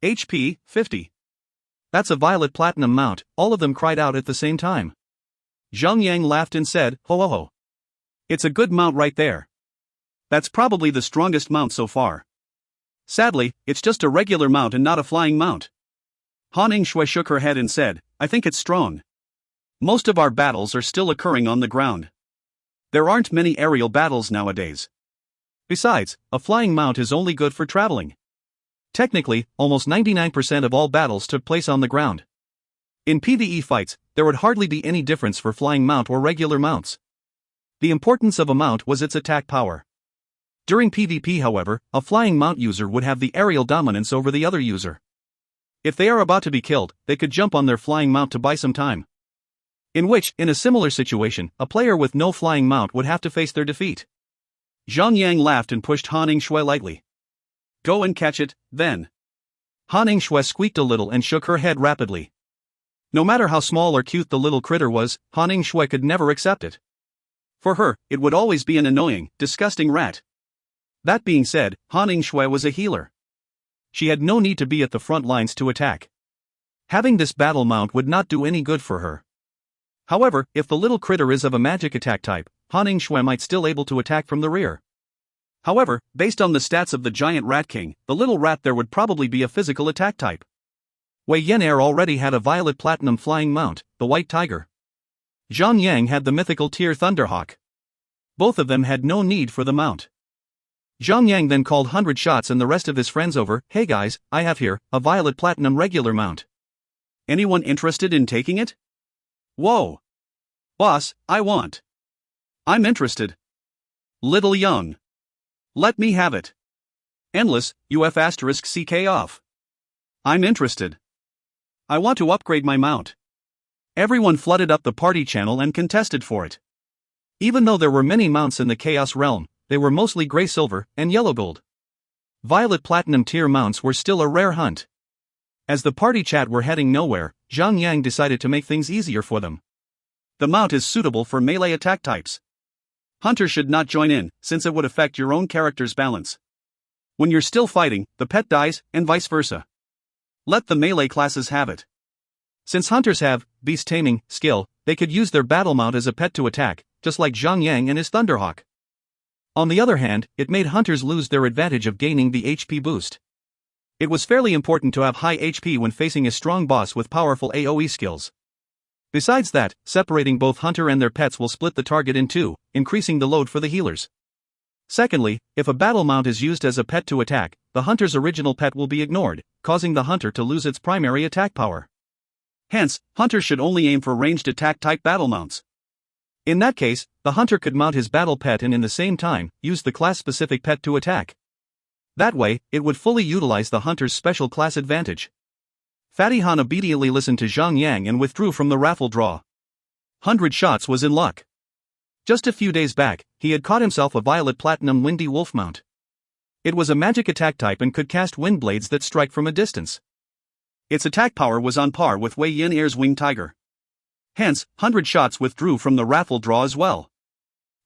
HP, 50. That's a Violet Platinum Mount, all of them cried out at the same time. Zhang laughed and said, ho ho ho. It's a good mount right there. That's probably the strongest mount so far. Sadly, it's just a regular mount and not a flying mount. Han Yingshui shook her head and said, I think it's strong. Most of our battles are still occurring on the ground. There aren't many aerial battles nowadays. Besides, a flying mount is only good for traveling. Technically, almost 99% of all battles took place on the ground. In PvE fights, there would hardly be any difference for flying mount or regular mounts. The importance of a mount was its attack power. During PvP, however, a flying mount user would have the aerial dominance over the other user. If they are about to be killed, they could jump on their flying mount to buy some time. In a similar situation, a player with no flying mount would have to face their defeat. Zhang laughed and pushed Han Yingshui lightly. Go and catch it, then. Han Yingshui squeaked a little and shook her head rapidly. No matter how small or cute the little critter was, Han Yingshui could never accept it. For her, it would always be an annoying, disgusting rat. That being said, Han Yingshui was a healer. She had no need to be at the front lines to attack. Having this battle mount would not do any good for her. However, if the little critter is of a magic attack type, Han Yingshui might still able to attack from the rear. However, based on the stats of the giant rat king, the little rat there would probably be a physical attack type. Wei Yan'er already had a violet platinum flying mount, the white tiger. Zhang had the mythical tier Thunderhawk. Both of them had no need for the mount. Zhang then called 100 Shots and the rest of his friends over, hey guys, I have here, a violet platinum regular mount. Anyone interested in taking it? Whoa. Boss, I want. I'm interested. Little Young. Let me have it. Endless, UF*CK off. I'm interested. I want to upgrade my mount. Everyone flooded up the party channel and contested for it. Even though there were many mounts in the Chaos Realm, they were mostly gray silver and yellow gold. Violet platinum tier mounts were still a rare hunt. As the party chat were heading nowhere, Zhang decided to make things easier for them. The mount is suitable for melee attack types. Hunter should not join in, since it would affect your own character's balance. When you're still fighting, the pet dies, and vice versa. Let the melee classes have it. Since hunters have beast taming skill, they could use their battle mount as a pet to attack, just like Zhang and his Thunderhawk. On the other hand, it made hunters lose their advantage of gaining the HP boost. It was fairly important to have high HP when facing a strong boss with powerful AoE skills. Besides that, separating both hunter and their pets will split the target in two, increasing the load for the healers. Secondly, if a battle mount is used as a pet to attack, the hunter's original pet will be ignored, causing the hunter to lose its primary attack power. Hence, hunters should only aim for ranged attack type battle mounts. In that case, the hunter could mount his battle pet and in the same time, use the class-specific pet to attack. That way, it would fully utilize the hunter's special class advantage. Fatty Han obediently listened to Zhang and withdrew from the raffle draw. 100 Shots was in luck. Just a few days back, he had caught himself a violet platinum windy wolf mount. It was a magic attack type and could cast wind blades that strike from a distance. Its attack power was on par with Wei Yan'er's winged tiger. Hence, 100 Shots withdrew from the raffle draw as well.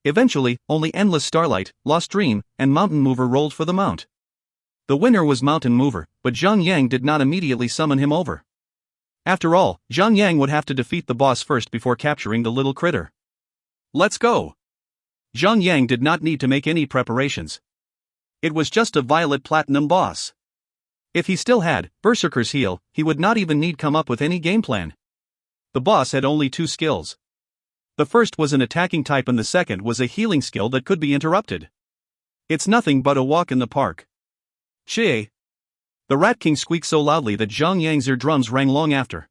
Eventually, only Endless Starlight, Lost Dream, and Mountain Mover rolled for the mount. The winner was Mountain Mover, but Zhang did not immediately summon him over. After all, Zhang would have to defeat the boss first before capturing the little critter. Let's go! Zhang did not need to make any preparations. It was just a violet platinum boss. If he still had Berserker's Heal, he would not even need come up with any game plan. The boss had only two skills. The first was an attacking type and the second was a healing skill that could be interrupted. It's nothing but a walk in the park. Chie! The Rat King squeaked so loudly that Zhang eardrums rang long after.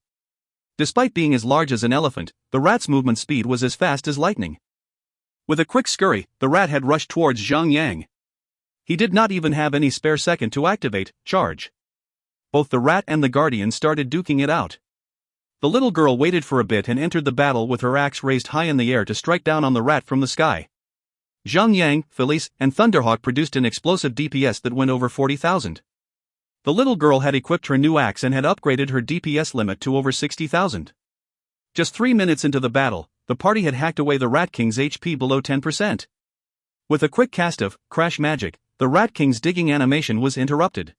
Despite being as large as an elephant, the rat's movement speed was as fast as lightning. With a quick scurry, the rat had rushed towards Zhang. He did not even have any spare second to activate charge. Both the rat and the guardian started duking it out. The little girl waited for a bit and entered the battle with her axe raised high in the air to strike down on the rat from the sky. Zhang, Felice, and Thunderhawk produced an explosive DPS that went over 40,000. The little girl had equipped her new axe and had upgraded her DPS limit to over 60,000. Just 3 minutes into the battle, the party had hacked away the Rat King's HP below 10%. With a quick cast of Crash Magic, the Rat King's digging animation was interrupted.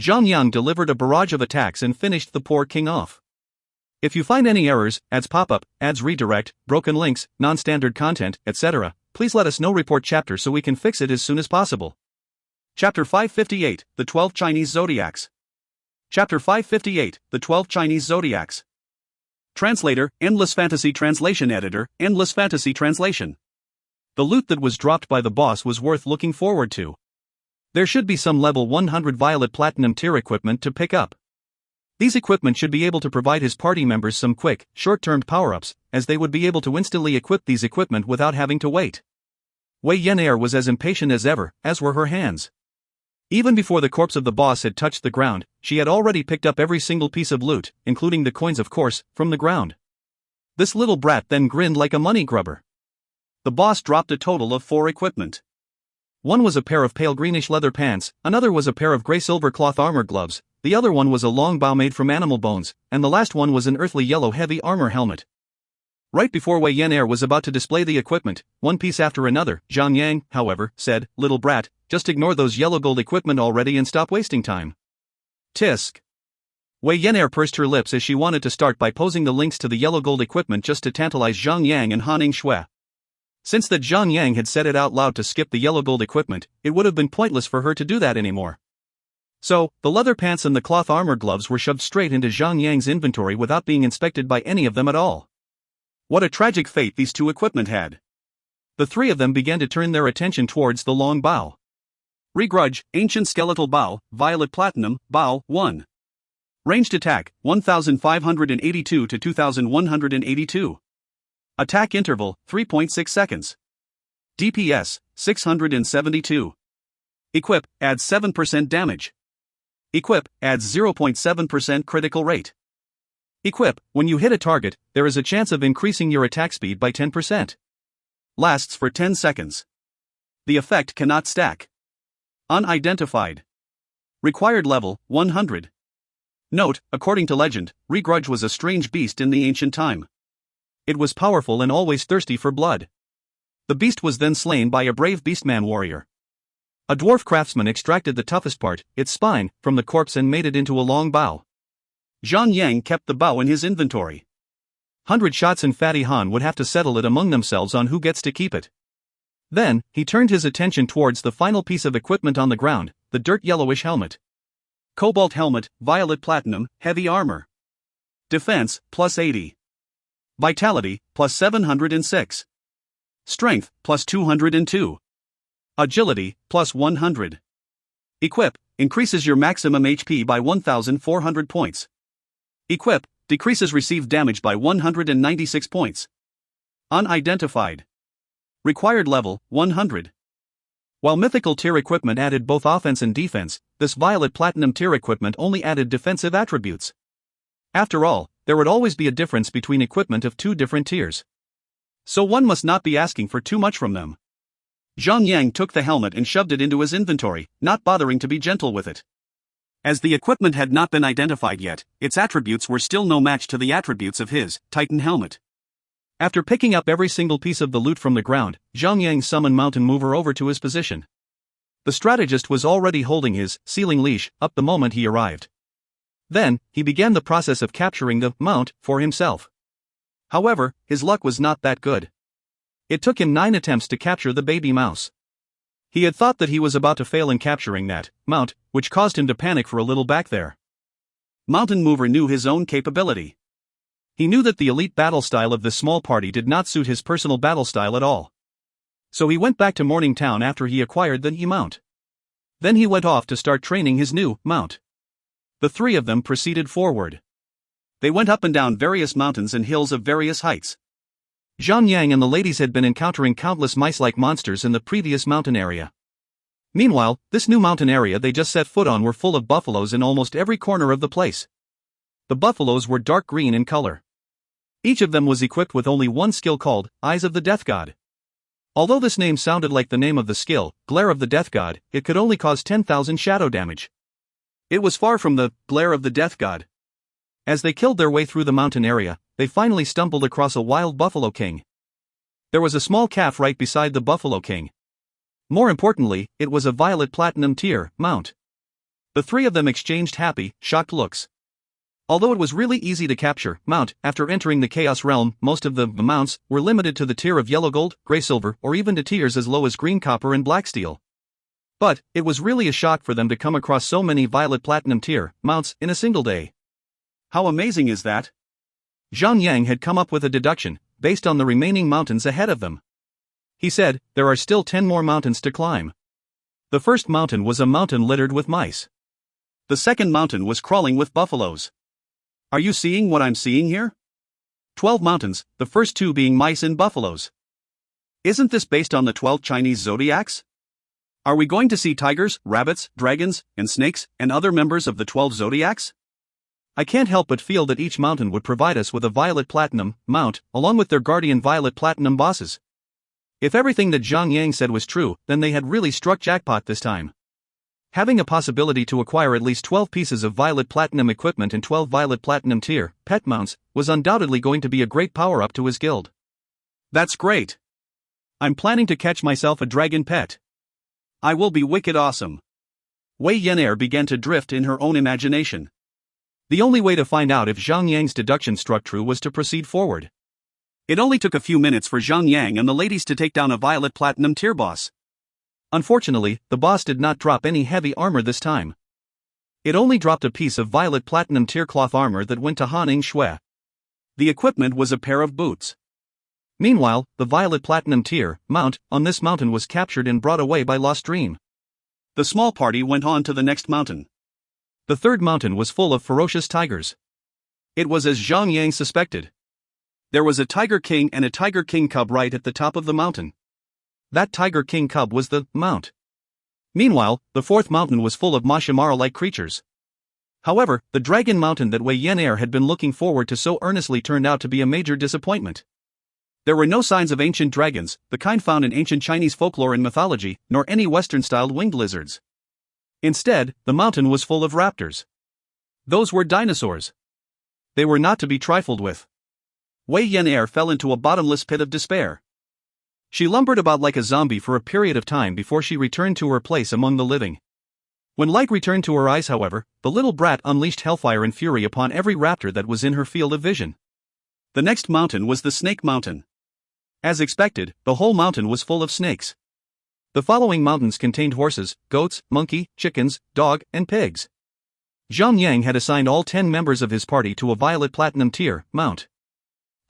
Zhang delivered a barrage of attacks and finished the poor king off. If you find any errors, ads pop up, ads redirect, broken links, non-standard content, etc., please let us know. Report chapter so we can fix it as soon as possible. Chapter 558, The 12 Chinese Zodiacs. Chapter 558, The 12 Chinese Zodiacs. Translator, Endless Fantasy Translation Editor, Endless Fantasy Translation. The loot that was dropped by the boss was worth looking forward to. There should be some level 100 Violet Platinum tier equipment to pick up. These equipment should be able to provide his party members some quick, short-term power-ups, as they would be able to instantly equip these equipment without having to wait. Wei Yan'er was as impatient as ever, as were her hands. Even before the corpse of the boss had touched the ground, she had already picked up every single piece of loot, including the coins of course, from the ground. This little brat then grinned like a money grubber. The boss dropped a total of 4 equipment. One was a pair of pale greenish leather pants, another was a pair of grey-silver cloth armor gloves, the other one was a long bow made from animal bones, and the last one was an earthly yellow heavy armor helmet. Right before Wei Yan'er was about to display the equipment, one piece after another, Zhang, however, said, "Little brat, just ignore those yellow gold equipment already and stop wasting time." Tisk. Wei Yan'er pursed her lips as she wanted to start by posing the links to the yellow gold equipment just to tantalize Zhang and Han Shui. Since that Zhang had said it out loud to skip the yellow gold equipment, it would have been pointless for her to do that anymore. So, the leather pants and the cloth armor gloves were shoved straight into Zhang inventory without being inspected by any of them at all. What a tragic fate these 2 equipment had. The 3 of them began to turn their attention towards the long bow. Regrudge, Ancient Skeletal Bow, Violet Platinum, Bow, 1. Ranged attack, 1582 to 2182. Attack interval, 3.6 seconds. DPS, 672. Equip, adds 7% damage. Equip, adds 0.7% critical rate. Equip, when you hit a target, there is a chance of increasing your attack speed by 10%. Lasts for 10 seconds. The effect cannot stack. Unidentified. Required level, 100. Note, according to legend, Regrudge was a strange beast in the ancient time. It was powerful and always thirsty for blood. The beast was then slain by a brave beastman warrior. A dwarf craftsman extracted the toughest part, its spine, from the corpse and made it into a long bow. Zhang kept the bow in his inventory. 100 Shots and Fatty Han would have to settle it among themselves on who gets to keep it. Then, he turned his attention towards the final piece of equipment on the ground, the dirt yellowish helmet. Cobalt helmet, Violet Platinum, heavy armor. Defense, plus 80. Vitality, plus 706. Strength, plus 202. Agility, plus 100. Equip, increases your maximum HP by 1,400 points. Equip, decreases received damage by 196 points. Unidentified. Required level, 100. While mythical tier equipment added both offense and defense, this Violet Platinum tier equipment only added defensive attributes. After all, there would always be a difference between equipment of 2 different tiers. So one must not be asking for too much from them. Zhang took the helmet and shoved it into his inventory, not bothering to be gentle with it. As the equipment had not been identified yet, its attributes were still no match to the attributes of his Titan helmet. After picking up every single piece of the loot from the ground, Zhang summoned Mountain Mover over to his position. The strategist was already holding his sealing leash up the moment he arrived. Then, he began the process of capturing the mount for himself. However, his luck was not that good. It took him 9 attempts to capture the baby mouse. He had thought that he was about to fail in capturing that mount, which caused him to panic for a little back there. Mountain Mover knew his own capability. He knew that the elite battle style of this small party did not suit his personal battle style at all. So he went back to Morning Town after he acquired the mount. Then he went off to start training his new mount. The 3 of them proceeded forward. They went up and down various mountains and hills of various heights. Zhang and the ladies had been encountering countless mice-like monsters in the previous mountain area. Meanwhile, this new mountain area they just set foot on were full of buffaloes in almost every corner of the place. The buffaloes were dark green in color. Each of them was equipped with only one skill called Eyes of the Death God. Although this name sounded like the name of the skill, Glare of the Death God, it could only cause 10,000 shadow damage. It was far from the Glare of the Death God. As they killed their way through the mountain area, they finally stumbled across a wild buffalo king. There was a small calf right beside the buffalo king. More importantly, it was a violet platinum tier mount. The three of them exchanged happy, shocked looks. Although it was really easy to capture mount after entering the Chaos Realm, most of the mounts were limited to the tier of yellow gold, gray silver, or even to tiers as low as green copper and black steel. But it was really a shock for them to come across so many violet platinum tier mounts in a single day. How amazing is that? Zhang had come up with a deduction based on the remaining mountains ahead of them. He said, there are still 10 more mountains to climb. The first mountain was a mountain littered with mice. The second mountain was crawling with buffaloes. Are you seeing what I'm seeing here? 12 mountains, the first 2 being mice and buffaloes. Isn't this based on the 12 Chinese zodiacs? Are we going to see tigers, rabbits, dragons, and snakes, and other members of the 12 zodiacs? I can't help but feel that each mountain would provide us with a violet platinum mount, along with their guardian violet platinum bosses. If everything that Zhang said was true, then they had really struck jackpot this time. Having a possibility to acquire at least 12 pieces of violet platinum equipment and 12 violet platinum tier pet mounts was undoubtedly going to be a great power-up to his guild. That's great. I'm planning to catch myself a dragon pet. I will be wicked awesome. Wei Yan'er began to drift in her own imagination. The only way to find out if Zhang Yang's deduction struck true was to proceed forward. It only took a few minutes for Zhang Yang and the ladies to take down a violet platinum tier boss. Unfortunately, the boss did not drop any heavy armor this time. It only dropped a piece of violet platinum tier cloth armor that went to Han Shui. The equipment was a pair of boots. Meanwhile, the violet platinum tier mount on this mountain was captured and brought away by Lost Dream. The small party went on to the next mountain. The third mountain was full of ferocious tigers. It was as Zhang Yang suspected. There was a tiger king and a tiger king cub right at the top of the mountain. That tiger king cub was the mount. Meanwhile, the fourth mountain was full of Mashimara-like creatures. However, the dragon mountain that Wei Yan'er had been looking forward to so earnestly turned out to be a major disappointment. There were no signs of ancient dragons, the kind found in ancient Chinese folklore and mythology, nor any Western-styled winged lizards. Instead, the mountain was full of raptors. Those were dinosaurs. They were not to be trifled with. Wei Yan'er fell into a bottomless pit of despair. She lumbered about like a zombie for a period of time before she returned to her place among the living. When light returned to her eyes, however, the little brat unleashed hellfire and fury upon every raptor that was in her field of vision. The next mountain was the Snake Mountain. As expected, the whole mountain was full of snakes. The following mountains contained horses, goats, monkey, chickens, dog, and pigs. Zhang Yang had assigned all 10 members of his party to a violet platinum tier mount.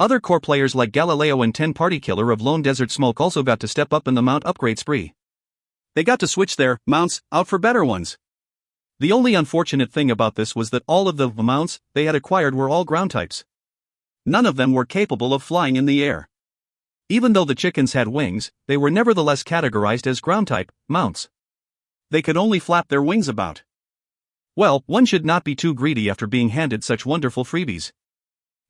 Other core players like Galileo and 10 Party Killer of Lone Desert Smoke also got to step up in the mount upgrade spree. They got to switch their mounts out for better ones. The only unfortunate thing about this was that all of the mounts they had acquired were all ground types. None of them were capable of flying in the air. Even though the chickens had wings, they were nevertheless categorized as ground type mounts. They could only flap their wings about. Well, one should not be too greedy after being handed such wonderful freebies.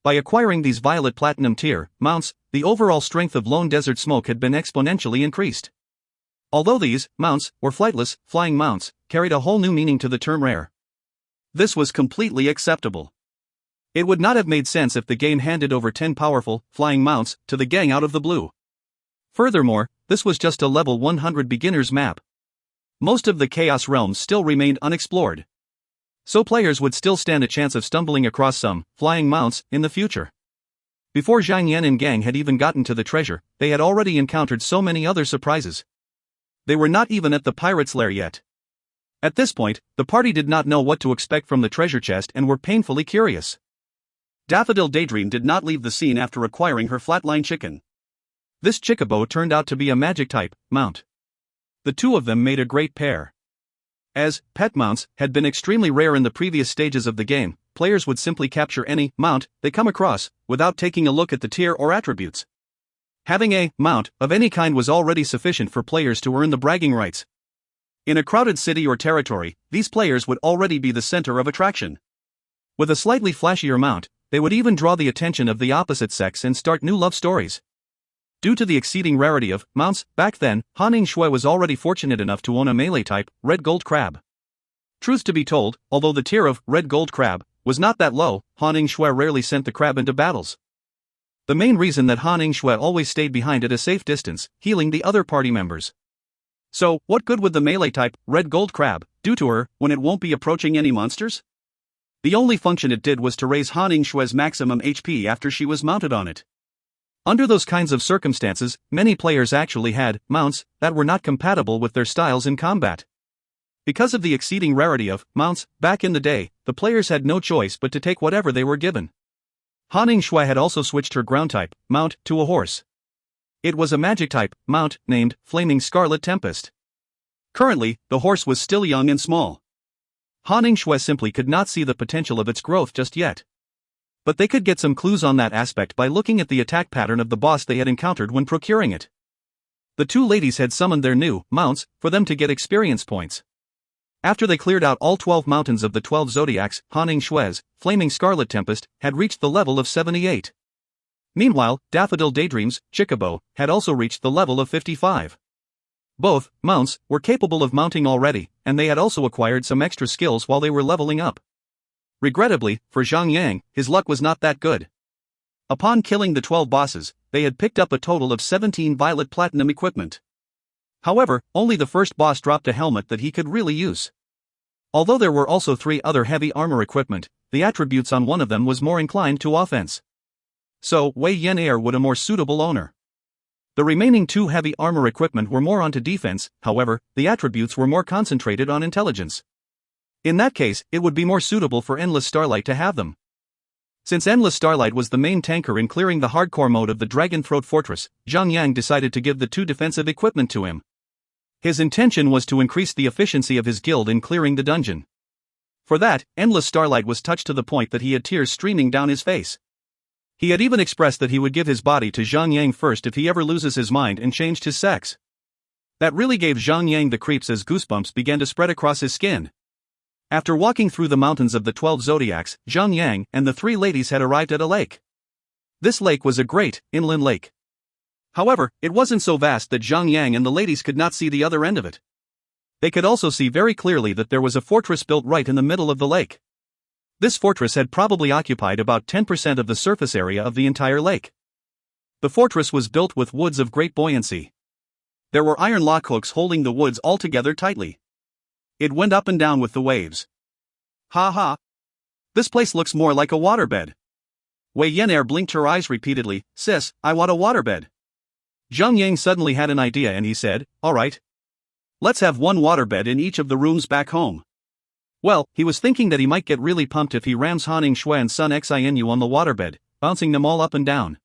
By acquiring these violet platinum tier mounts, the overall strength of Lone Desert Smoke had been exponentially increased. Although these mounts were flightless, flying mounts carried a whole new meaning to the term rare. This was completely acceptable. It would not have made sense if the game handed over 10 powerful, flying mounts to the gang out of the blue. Furthermore, this was just a level 100 beginner's map. Most of the Chaos Realms still remained unexplored. So players would still stand a chance of stumbling across some flying mounts in the future. Before Zhang Yan and gang had even gotten to the treasure, they had already encountered so many other surprises. They were not even at the pirate's lair yet. At this point, the party did not know what to expect from the treasure chest and were painfully curious. Daffodil Daydream did not leave the scene after acquiring her flatline chicken. This Chickabo turned out to be a magic type mount. The two of them made a great pair. As pet mounts had been extremely rare in the previous stages of the game, players would simply capture any mount they come across without taking a look at the tier or attributes. Having a mount of any kind was already sufficient for players to earn the bragging rights. In a crowded city or territory, these players would already be the center of attraction. With a slightly flashier mount, they would even draw the attention of the opposite sex and start new love stories. Due to the exceeding rarity of mounts, back then, Han Shui was already fortunate enough to own a melee-type, red gold crab. Truth to be told, although the tier of red gold crab was not that low, Han Shui rarely sent the crab into battles. The main reason that Han Yngshui always stayed behind at a safe distance, healing the other party members. So, what good would the melee-type, red gold crab, do to her, when it won't be approaching any monsters? The only function it did was to raise Han Yingshui's maximum HP after she was mounted on it. Under those kinds of circumstances, many players actually had mounts that were not compatible with their styles in combat. Because of the exceeding rarity of mounts back in the day, the players had no choice but to take whatever they were given. Han Yingshui had also switched her ground-type mount to a horse. It was a magic-type mount named Flaming Scarlet Tempest. Currently, the horse was still young and small. Han Yingshui simply could not see the potential of its growth just yet. But they could get some clues on that aspect by looking at the attack pattern of the boss they had encountered when procuring it. The two ladies had summoned their new mounts for them to get experience points. After they cleared out all 12 mountains of the 12 zodiacs, Han Yingshui's Flaming Scarlet Tempest had reached the level of 78. Meanwhile, Daffodil Daydream's Chickabo had also reached the level of 55. Both mounts were capable of mounting already, and they had also acquired some extra skills while they were leveling up. Regrettably, for Zhang Yang, his luck was not that good. Upon killing the 12 bosses, they had picked up a total of 17 violet platinum equipment. However, only the first boss dropped a helmet that he could really use. Although there were also 3 other heavy armor equipment, the attributes on one of them was more inclined to offense. So, Wei Yan Air would a more suitable owner. The remaining 2 heavy armor equipment were more onto defense, however, the attributes were more concentrated on intelligence. In that case, it would be more suitable for Endless Starlight to have them. Since Endless Starlight was the main tanker in clearing the hardcore mode of the Dragon Throat Fortress, Zhang Yang decided to give the 2 defensive equipment to him. His intention was to increase the efficiency of his guild in clearing the dungeon. For that, Endless Starlight was touched to the point that he had tears streaming down his face. He had even expressed that he would give his body to Zhang Yang first if he ever loses his mind and changed his sex. That really gave Zhang Yang the creeps as goosebumps began to spread across his skin. After walking through the mountains of the 12 zodiacs, Zhang Yang and the 3 ladies had arrived at a lake. This lake was a great, inland lake. However, it wasn't so vast that Zhang Yang and the ladies could not see the other end of it. They could also see very clearly that there was a fortress built right in the middle of the lake. This fortress had probably occupied about 10% of the surface area of the entire lake. The fortress was built with woods of great buoyancy. There were iron lock hooks holding the woods all together tightly. It went up and down with the waves. Ha ha! This place looks more like a waterbed. Wei Yenair blinked her eyes repeatedly. Sis, I want a waterbed. Zhang Yang suddenly had an idea and he said, alright. Let's have one waterbed in each of the rooms back home. Well, he was thinking that he might get really pumped if he rams Han Yingshui and Sun Xinu on the waterbed, bouncing them all up and down.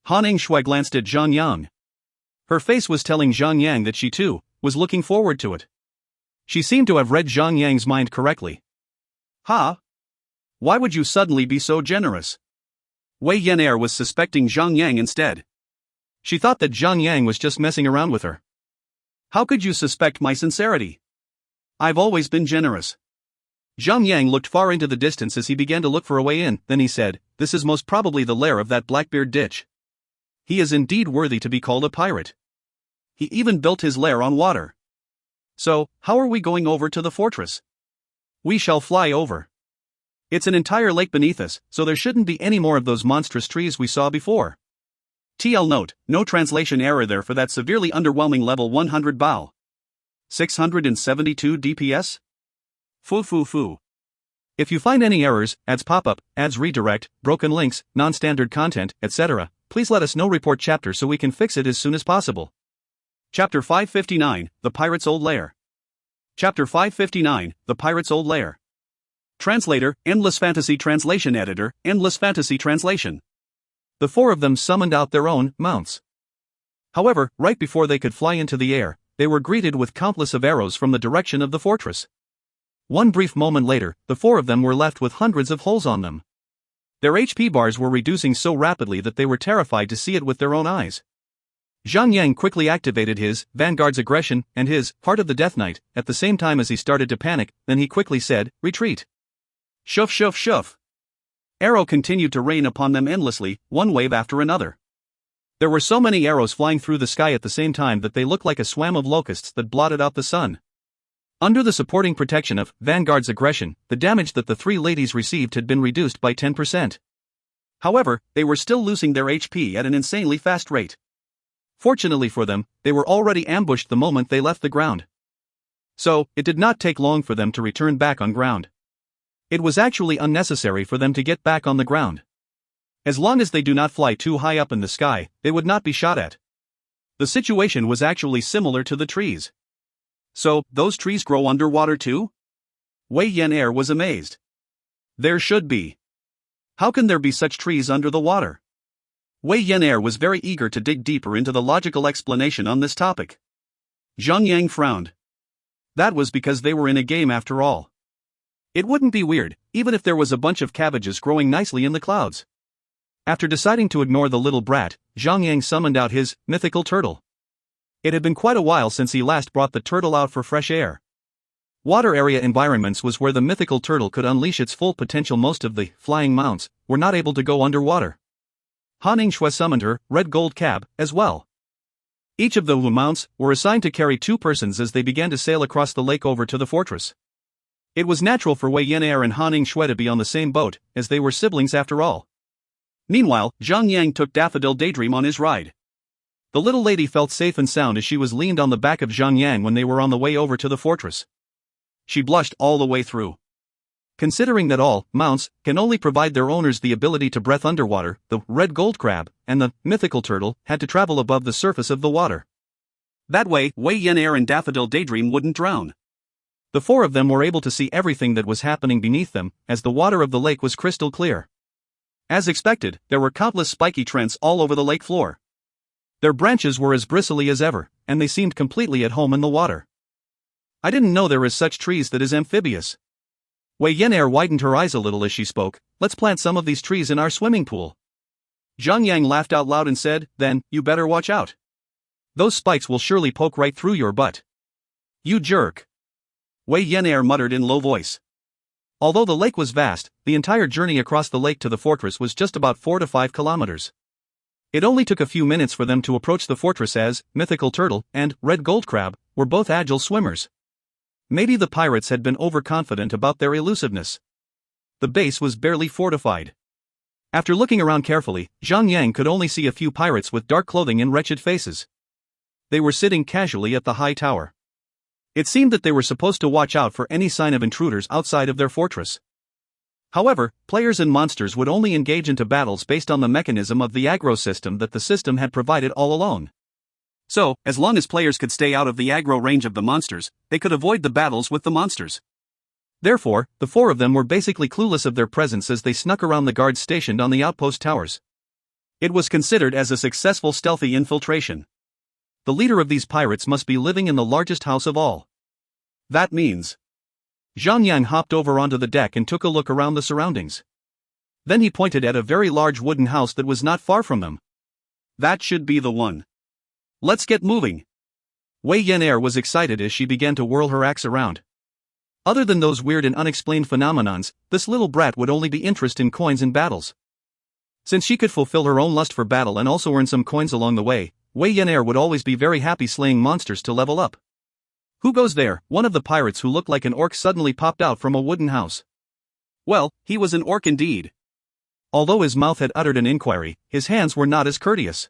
Han Yingshui glanced at Zhang Yang. Her face was telling Zhang Yang that she too was looking forward to it. She seemed to have read Zhang Yang's mind correctly. Ha! Why would you suddenly be so generous? Wei Yenair was suspecting Zhang Yang instead. She thought that Zhang Yang was just messing around with her. How could you suspect my sincerity? I've always been generous. Zhang Yang looked far into the distance as he began to look for a way in, then he said, this is most probably the lair of that Blackbeard ditch. He is indeed worthy to be called a pirate. He even built his lair on water. So, how are we going over to the fortress? We shall fly over. It's an entire lake beneath us, so there shouldn't be any more of those monstrous trees we saw before. TL note, no translation error there for that severely underwhelming level 100 Bao. 672 DPS? Foo. If you find any errors, ads pop up, ads redirect, broken links, non-standard content, etc., please let us know. Report chapter so we can fix it as soon as possible. Chapter 559, The Pirate's Old Lair. Chapter 559, The Pirate's Old Lair. Translator, Endless Fantasy Translation Editor, Endless Fantasy Translation. The 4 of them summoned out their own mounts. However, right before they could fly into the air, they were greeted with countless of arrows from the direction of the fortress. One brief moment later, the 4 of them were left with hundreds of holes on them. Their HP bars were reducing so rapidly that they were terrified to see it with their own eyes. Zhang Yang quickly activated his Vanguard's aggression and his Heart of the Death Knight at the same time as he started to panic, then he quickly said, retreat. Shoof. Arrow continued to rain upon them endlessly, one wave after another. There were so many arrows flying through the sky at the same time that they looked like a swarm of locusts that blotted out the sun. Under the supporting protection of Vanguard's aggression, the damage that the 3 ladies received had been reduced by 10%. However, they were still losing their HP at an insanely fast rate. Fortunately for them, they were already ambushed the moment they left the ground. So, it did not take long for them to return back on ground. It was actually unnecessary for them to get back on the ground. As long as they do not fly too high up in the sky, they would not be shot at. The situation was actually similar to the trees. So, those trees grow underwater too? Wei Yan'er was amazed. There should be. How can there be such trees under the water? Wei Yan'er was very eager to dig deeper into the logical explanation on this topic. Zhang Yang frowned. That was because they were in a game after all. It wouldn't be weird, even if there was a bunch of cabbages growing nicely in the clouds. After deciding to ignore the little brat, Zhang Yang summoned out his mythical turtle. It had been quite a while since he last brought the turtle out for fresh air. Water area environments was where the mythical turtle could unleash its full potential. Most of the flying mounts were not able to go underwater. Han Ningxue summoned her red gold cab as well. Each of the mounts were assigned to carry 2 persons as they began to sail across the lake over to the fortress. It was natural for Wei Yan'er and Han Ningxue to be on the same boat, as they were siblings after all. Meanwhile, Zhang Yang took Daffodil Daydream on his ride. The little lady felt safe and sound as she was leaned on the back of Zhang Yang when they were on the way over to the fortress. She blushed all the way through. Considering that all mounts can only provide their owners the ability to breathe underwater, the red gold crab and the mythical turtle had to travel above the surface of the water. That way, Wei Yan'er and Daffodil Daydream wouldn't drown. The 4 of them were able to see everything that was happening beneath them, as the water of the lake was crystal clear. As expected, there were countless spiky trends all over the lake floor. Their branches were as bristly as ever, and they seemed completely at home in the water. I didn't know there is such trees that is amphibious. Wei Yan'er widened her eyes a little as she spoke. Let's plant some of these trees in our swimming pool. Zhang Yang laughed out loud and said, then, you better watch out. Those spikes will surely poke right through your butt. You jerk. Wei Yan'er muttered in low voice. Although the lake was vast, the entire journey across the lake to the fortress was just about 4 to 5 kilometers. It only took a few minutes for them to approach the fortress as Mythical Turtle and Red Gold Crab were both agile swimmers. Maybe the pirates had been overconfident about their elusiveness. The base was barely fortified. After looking around carefully, Zhang Yang could only see a few pirates with dark clothing and wretched faces. They were sitting casually at the high tower. It seemed that they were supposed to watch out for any sign of intruders outside of their fortress. However, players and monsters would only engage into battles based on the mechanism of the aggro system that the system had provided all along. So, as long as players could stay out of the aggro range of the monsters, they could avoid the battles with the monsters. Therefore, the 4 of them were basically clueless of their presence as they snuck around the guards stationed on the outpost towers. It was considered as a successful stealthy infiltration. The leader of these pirates must be living in the largest house of all. That means. Zhang Yang hopped over onto the deck and took a look around the surroundings. Then he pointed at a very large wooden house that was not far from them. That should be the one. Let's get moving. Wei Yan'er was excited as she began to whirl her axe around. Other than those weird and unexplained phenomenons, this little brat would only be interested in coins and battles. Since she could fulfill her own lust for battle and also earn some coins along the way, Wei Yan'er would always be very happy slaying monsters to level up. Who goes there? One of the pirates who looked like an orc suddenly popped out from a wooden house. Well, he was an orc indeed. Although his mouth had uttered an inquiry, his hands were not as courteous.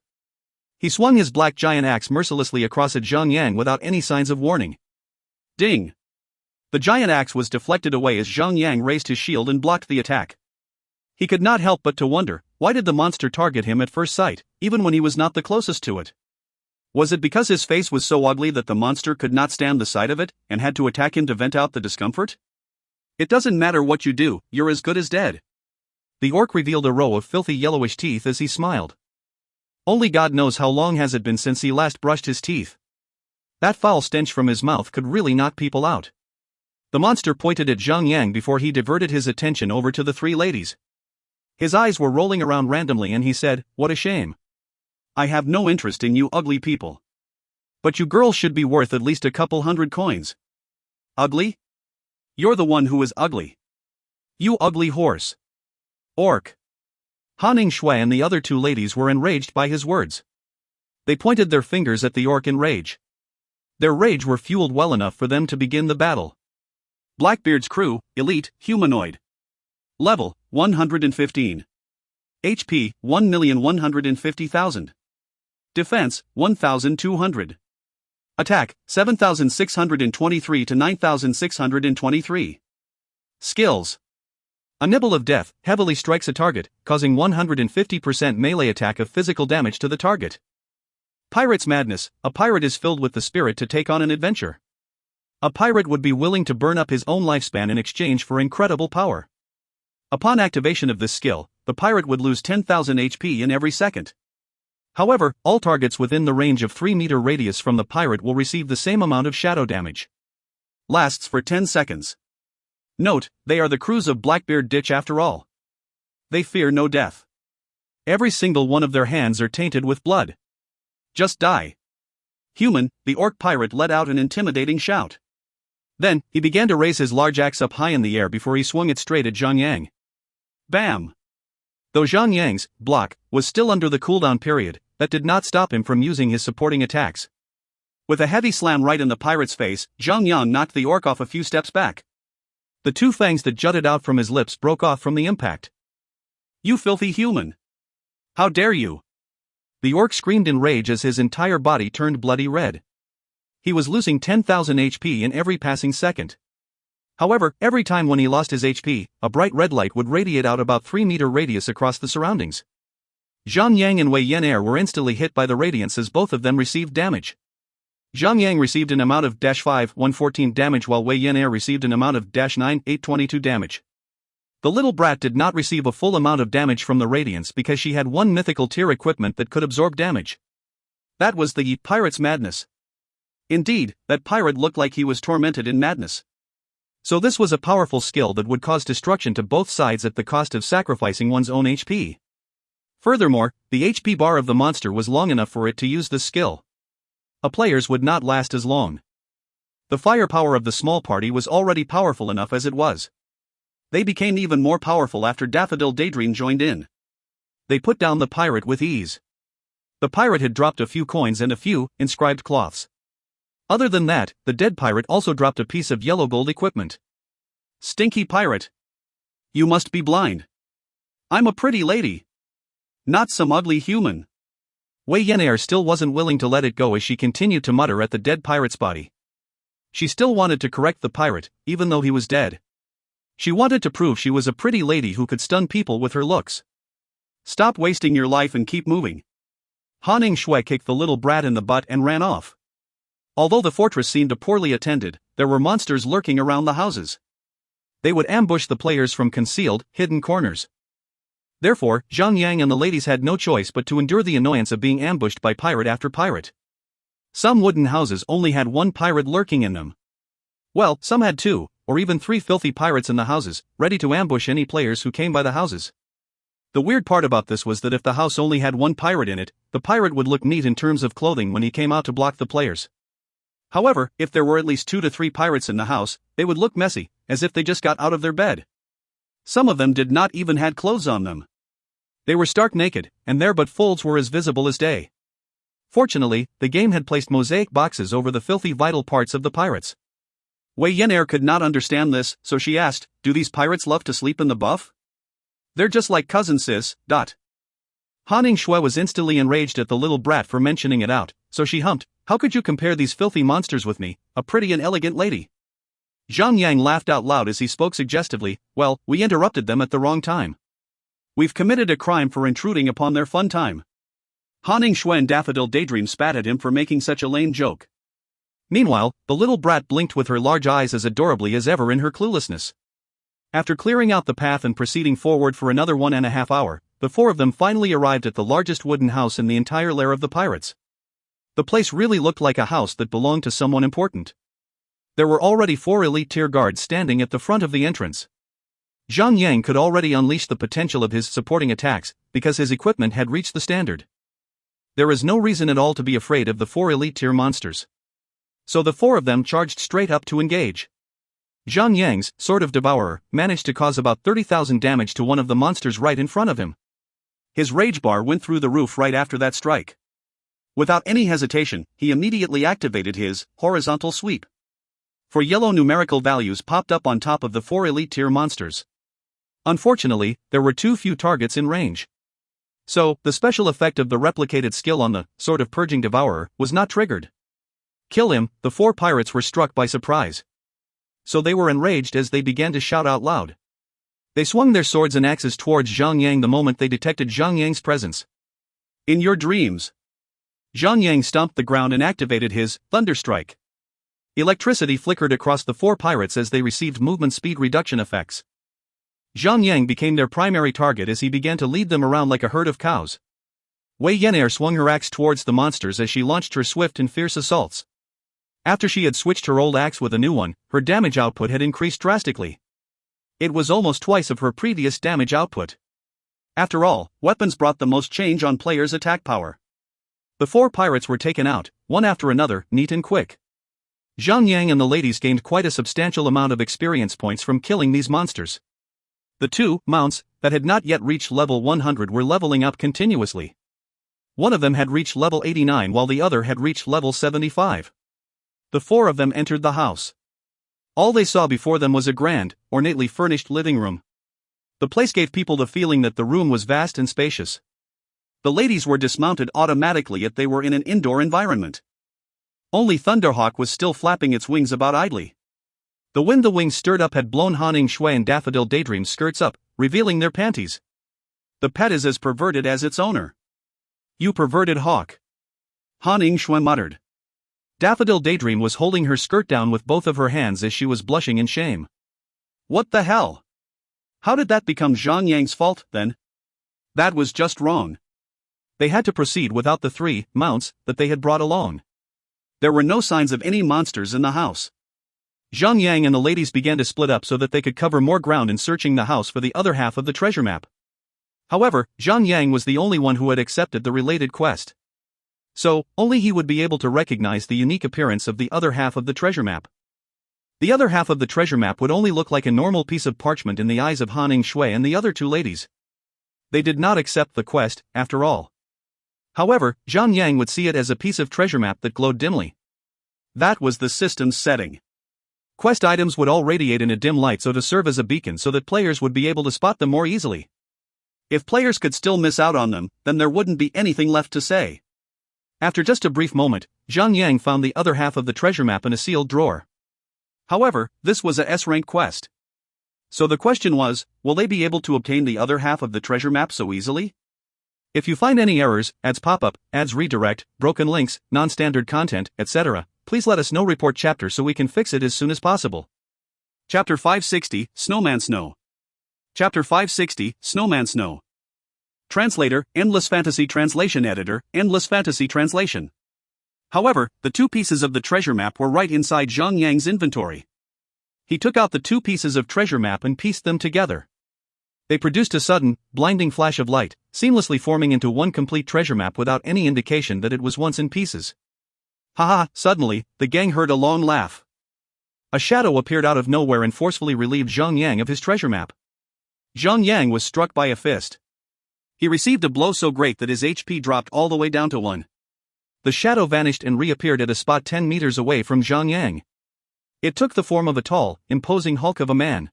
He swung his black giant axe mercilessly across at Zhang Yang without any signs of warning. Ding! The giant axe was deflected away as Zhang Yang raised his shield and blocked the attack. He could not help but to wonder, why did the monster target him at first sight, even when he was not the closest to it? Was it because his face was so ugly that the monster could not stand the sight of it, and had to attack him to vent out the discomfort? It doesn't matter what you do, you're as good as dead. The orc revealed a row of filthy yellowish teeth as he smiled. Only God knows how long has it been since he last brushed his teeth. That foul stench from his mouth could really knock people out. The monster pointed at Zhang Yang before he diverted his attention over to the 3 ladies. His eyes were rolling around randomly and he said, "What a shame. I have no interest in you ugly people. But you girls should be worth at least a couple 100 coins. Ugly? You're the one who is ugly. You ugly horse. Orc." Han Ningxue and the other 2 ladies were enraged by his words. They pointed their fingers at the orc in rage. Their rage were fueled well enough for them to begin the battle. Blackbeard's crew, elite, humanoid. Level, 115. HP 1,150,000. Defense 1,200. Attack 7,623 to 9,623. Skills. A Nibble of Death heavily strikes a target, causing 150% melee attack of physical damage to the target. Pirate's Madness. A pirate is filled with the spirit to take on an adventure. A pirate would be willing to burn up his own lifespan in exchange for incredible power. Upon activation of this skill, the pirate would lose 10,000 HP in every second. However, all targets within the range of 3-meter radius from the pirate will receive the same amount of shadow damage. Lasts for 10 seconds. Note, they are the crews of Blackbeard Ditch after all. They fear no death. Every single one of their hands are tainted with blood. Just die. Human, the orc pirate let out an intimidating shout. Then, he began to raise his large axe up high in the air before he swung it straight at Zhang Yang. Bam! Though Zhang Yang's block was still under the cooldown period, that did not stop him from using his supporting attacks. With a heavy slam right in the pirate's face, Zhang Yang knocked the orc off a few steps back. The two fangs that jutted out from his lips broke off from the impact. You filthy human! How dare you! The orc screamed in rage as his entire body turned bloody red. He was losing 10,000 HP in every passing second. However, every time when he lost his HP, a bright red light would radiate out about 3-meter radius across the surroundings. Zhang Yang and Wei Yan were instantly hit by the radiance as both of them received damage. Zhang Yang received an amount of -5,114 damage while Wei Yan received an amount of -9,822 damage. The little brat did not receive a full amount of damage from the radiance because she had one mythical tier equipment that could absorb damage. That was the Pirate's Madness. Indeed, that pirate looked like he was tormented in madness. So this was a powerful skill that would cause destruction to both sides at the cost of sacrificing one's own HP. Furthermore, the HP bar of the monster was long enough for it to use this skill. A player's would not last as long. The firepower of the small party was already powerful enough as it was. They became even more powerful after Daffodil Daydream joined in. They put down the pirate with ease. The pirate had dropped a few coins and a few inscribed cloths. Other than that, the dead pirate also dropped a piece of yellow gold equipment. Stinky pirate! You must be blind. I'm a pretty lady. Not some ugly human. Wei Yan still wasn't willing to let it go as she continued to mutter at the dead pirate's body. She still wanted to correct the pirate, even though he was dead. She wanted to prove she was a pretty lady who could stun people with her looks. Stop wasting your life and keep moving. Han Shui kicked the little brat in the butt and ran off. Although the fortress seemed poorly attended, there were monsters lurking around the houses. They would ambush the players from concealed, hidden corners. Therefore, Zhang Yang and the ladies had no choice but to endure the annoyance of being ambushed by pirate after pirate. Some wooden houses only had one pirate lurking in them. Well, some had 2, or even 3 filthy pirates in the houses, ready to ambush any players who came by the houses. The weird part about this was that if the house only had one pirate in it, the pirate would look neat in terms of clothing when he came out to block the players. However, if there were at least 2 to 3 pirates in the house, they would look messy, as if they just got out of their bed. Some of them did not even had clothes on them. They were stark naked, and their but folds were as visible as day. Fortunately, the game had placed mosaic boxes over the filthy vital parts of the pirates. Wei Yan could not understand this, so she asked, "Do these pirates love to sleep in the buff? They're just like cousins, sis." Han Shui was instantly enraged at the little brat for mentioning it out, so she humped, "How could you compare these filthy monsters with me, a pretty and elegant lady?" Zhang Yang laughed out loud as he spoke suggestively, "Well, we interrupted them at the wrong time. We've committed a crime for intruding upon their fun time." Han Shui and Daffodil Daydream spat at him for making such a lame joke. Meanwhile, the little brat blinked with her large eyes as adorably as ever in her cluelessness. After clearing out the path and proceeding forward for another 1.5 hours, the 4 of them finally arrived at the largest wooden house in the entire lair of the pirates. The place really looked like a house that belonged to someone important. There were already 4 elite tier guards standing at the front of the entrance. Zhang Yang could already unleash the potential of his supporting attacks, because his equipment had reached the standard. There is no reason at all to be afraid of the 4 elite tier monsters. So the 4 of them charged straight up to engage. Zhang Yang's Sword of Devourer managed to cause about 30,000 damage to one of the monsters right in front of him. His rage bar went through the roof right after that strike. Without any hesitation, he immediately activated his horizontal sweep. 4 yellow numerical values popped up on top of the 4 elite tier monsters. Unfortunately, there were too few targets in range. So, the special effect of the replicated skill on the sort of purging devourer was not triggered. Kill him, the four pirates were struck by surprise. So they were enraged as they began to shout out loud. They swung their swords and axes towards Zhang Yang the moment they detected Zhang Yang's presence. In your dreams. Zhang Yang stomped the ground and activated his Thunderstrike. Electricity flickered across the four pirates as they received movement speed reduction effects. Zhang Yang became their primary target as he began to lead them around like a herd of cows. Wei Yan'er swung her axe towards the monsters as she launched her swift and fierce assaults. After she had switched her old axe with a new one, her damage output had increased drastically. It was almost twice of her previous damage output. After all, weapons brought the most change on players' attack power. The four pirates were taken out, one after another, neat and quick. Zhang Yang and the ladies gained quite a substantial amount of experience points from killing these monsters. The two mounts that had not yet reached level 100 were leveling up continuously. One of them had reached level 89 while the other had reached level 75. The four of them entered the house. All they saw before them was a grand, ornately furnished living room. The place gave people the feeling that the room was vast and spacious. The ladies were dismounted automatically yet they were in an indoor environment. Only Thunderhawk was still flapping its wings about idly. The wind the wings stirred up had blown Haning Shui and Daffodil Daydream's skirts up, revealing their panties. The pet is as perverted as its owner. You perverted hawk. Haning Shui muttered. Daffodil Daydream was holding her skirt down with both of her hands as she was blushing in shame. What the hell? How did that become Zhang Yang's fault, then? That was just wrong. They had to proceed without the three mounts that they had brought along. There were no signs of any monsters in the house. Zhang Yang and the ladies began to split up so that they could cover more ground in searching the house for the other half of the treasure map. However, Zhang Yang was the only one who had accepted the related quest. So, only he would be able to recognize the unique appearance of the other half of the treasure map. The other half of the treasure map would only look like a normal piece of parchment in the eyes of Haning Shui and the other two ladies. They did not accept the quest, after all. However, Zhang Yang would see it as a piece of treasure map that glowed dimly. That was the system's setting. Quest items would all radiate in a dim light so to serve as a beacon so that players would be able to spot them more easily. If players could still miss out on them, then there wouldn't be anything left to say. After just a brief moment, Zhang Yang found the other half of the treasure map in a sealed drawer. However, this was a S-rank quest. So the question was, will they be able to obtain the other half of the treasure map so easily? If you find any errors, ads pop-up, ads redirect, broken links, non-standard content, etc., please let us know. Report chapter so we can fix it as soon as possible. Chapter 560, Snowman Snow. Chapter 560, Snowman Snow. Translator, Endless Fantasy Translation Editor, Endless Fantasy Translation. However, the two pieces of the treasure map were right inside Zhang Yang's inventory. He took out the two pieces of treasure map and pieced them together. They produced a sudden, blinding flash of light, seamlessly forming into one complete treasure map without any indication that it was once in pieces. Haha, suddenly, the gang heard a long laugh. A shadow appeared out of nowhere and forcefully relieved Zhang Yang of his treasure map. Zhang Yang was struck by a fist. He received a blow so great that his HP dropped all the way down to 1. The shadow vanished and reappeared at a spot 10 meters away from Zhang Yang. It took the form of a tall, imposing hulk of a man.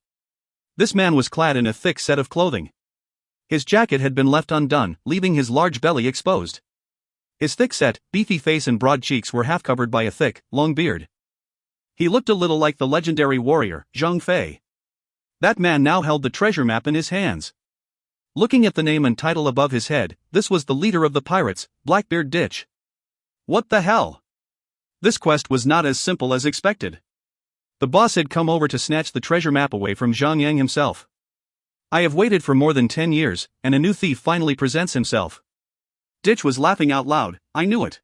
This man was clad in a thick set of clothing. His jacket had been left undone, leaving his large belly exposed. His thick-set, beefy face and broad cheeks were half covered by a thick, long beard. He looked a little like the legendary warrior, Zhang Fei. That man now held the treasure map in his hands. Looking at the name and title above his head, this was the leader of the pirates, Blackbeard Ditch. What the hell? This quest was not as simple as expected. The boss had come over to snatch the treasure map away from Zhang Yang himself. I have waited for more than 10 years, and a new thief finally presents himself. Ditch was laughing out loud. I knew it.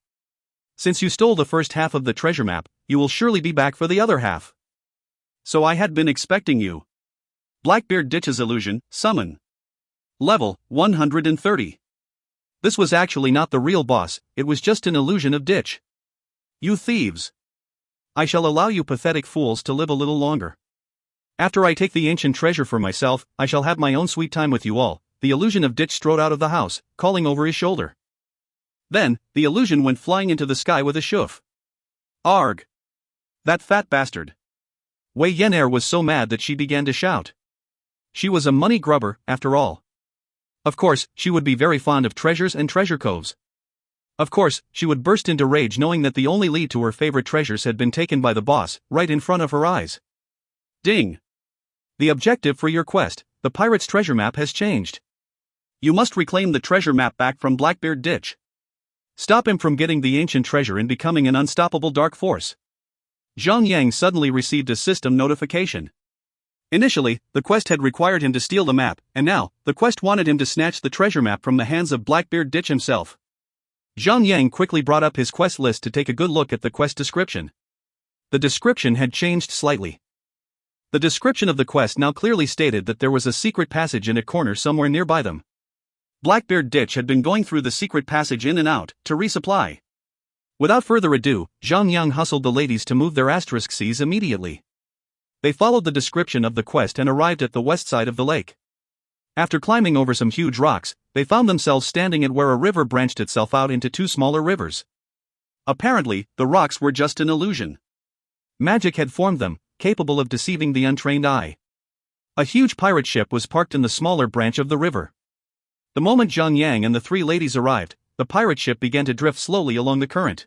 Since you stole the first half of the treasure map, you will surely be back for the other half. So I had been expecting you. Blackbeard Ditch's illusion, summon. Level 130. This was actually not the real boss, it was just an illusion of Ditch. You thieves. I shall allow you pathetic fools to live a little longer. After I take the ancient treasure for myself, I shall have my own sweet time with you all. The illusion of Ditch strode out of the house, calling over his shoulder. Then, the illusion went flying into the sky with a shoof. Arg! That fat bastard. Wei Yan'er was so mad that she began to shout. She was a money grubber, after all. Of course, she would be very fond of treasures and treasure coves. Of course, she would burst into rage knowing that the only lead to her favorite treasures had been taken by the boss, right in front of her eyes. Ding! The objective for your quest, the pirate's treasure map, has changed. You must reclaim the treasure map back from Blackbeard Ditch. Stop him from getting the ancient treasure and becoming an unstoppable dark force. Zhang suddenly received a system notification. Initially, the quest had required him to steal the map, and now, the quest wanted him to snatch the treasure map from the hands of Blackbeard Ditch himself. Zhang quickly brought up his quest list to take a good look at the quest description. The description had changed slightly. The description of the quest now clearly stated that there was a secret passage in a corner somewhere nearby them. Blackbeard Ditch had been going through the secret passage in and out, to resupply. Without further ado, Zhang hustled the ladies to move their asterisk Cs immediately. They followed the description of the quest and arrived at the west side of the lake. After climbing over some huge rocks, they found themselves standing at where a river branched itself out into two smaller rivers. Apparently, the rocks were just an illusion. Magic had formed them, capable of deceiving the untrained eye. A huge pirate ship was parked in the smaller branch of the river. The moment Zhang and the three ladies arrived, the pirate ship began to drift slowly along the current.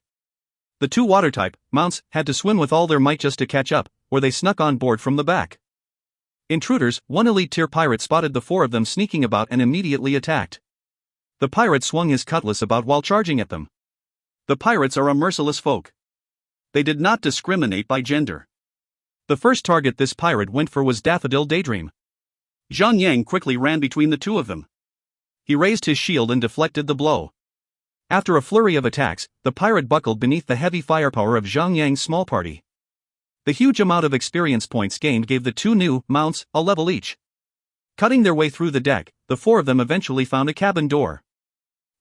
The two water-type mounts had to swim with all their might just to catch up, or they snuck on board from the back. Intruders, one elite-tier pirate spotted the four of them sneaking about and immediately attacked. The pirate swung his cutlass about while charging at them. The pirates are a merciless folk. They did not discriminate by gender. The first target this pirate went for was Daffodil Daydream. Zhang quickly ran between the two of them. He raised his shield and deflected the blow. After a flurry of attacks, the pirate buckled beneath the heavy firepower of Zhang small party. The huge amount of experience points gained gave the two new mounts a level each. Cutting their way through the deck, the four of them eventually found a cabin door.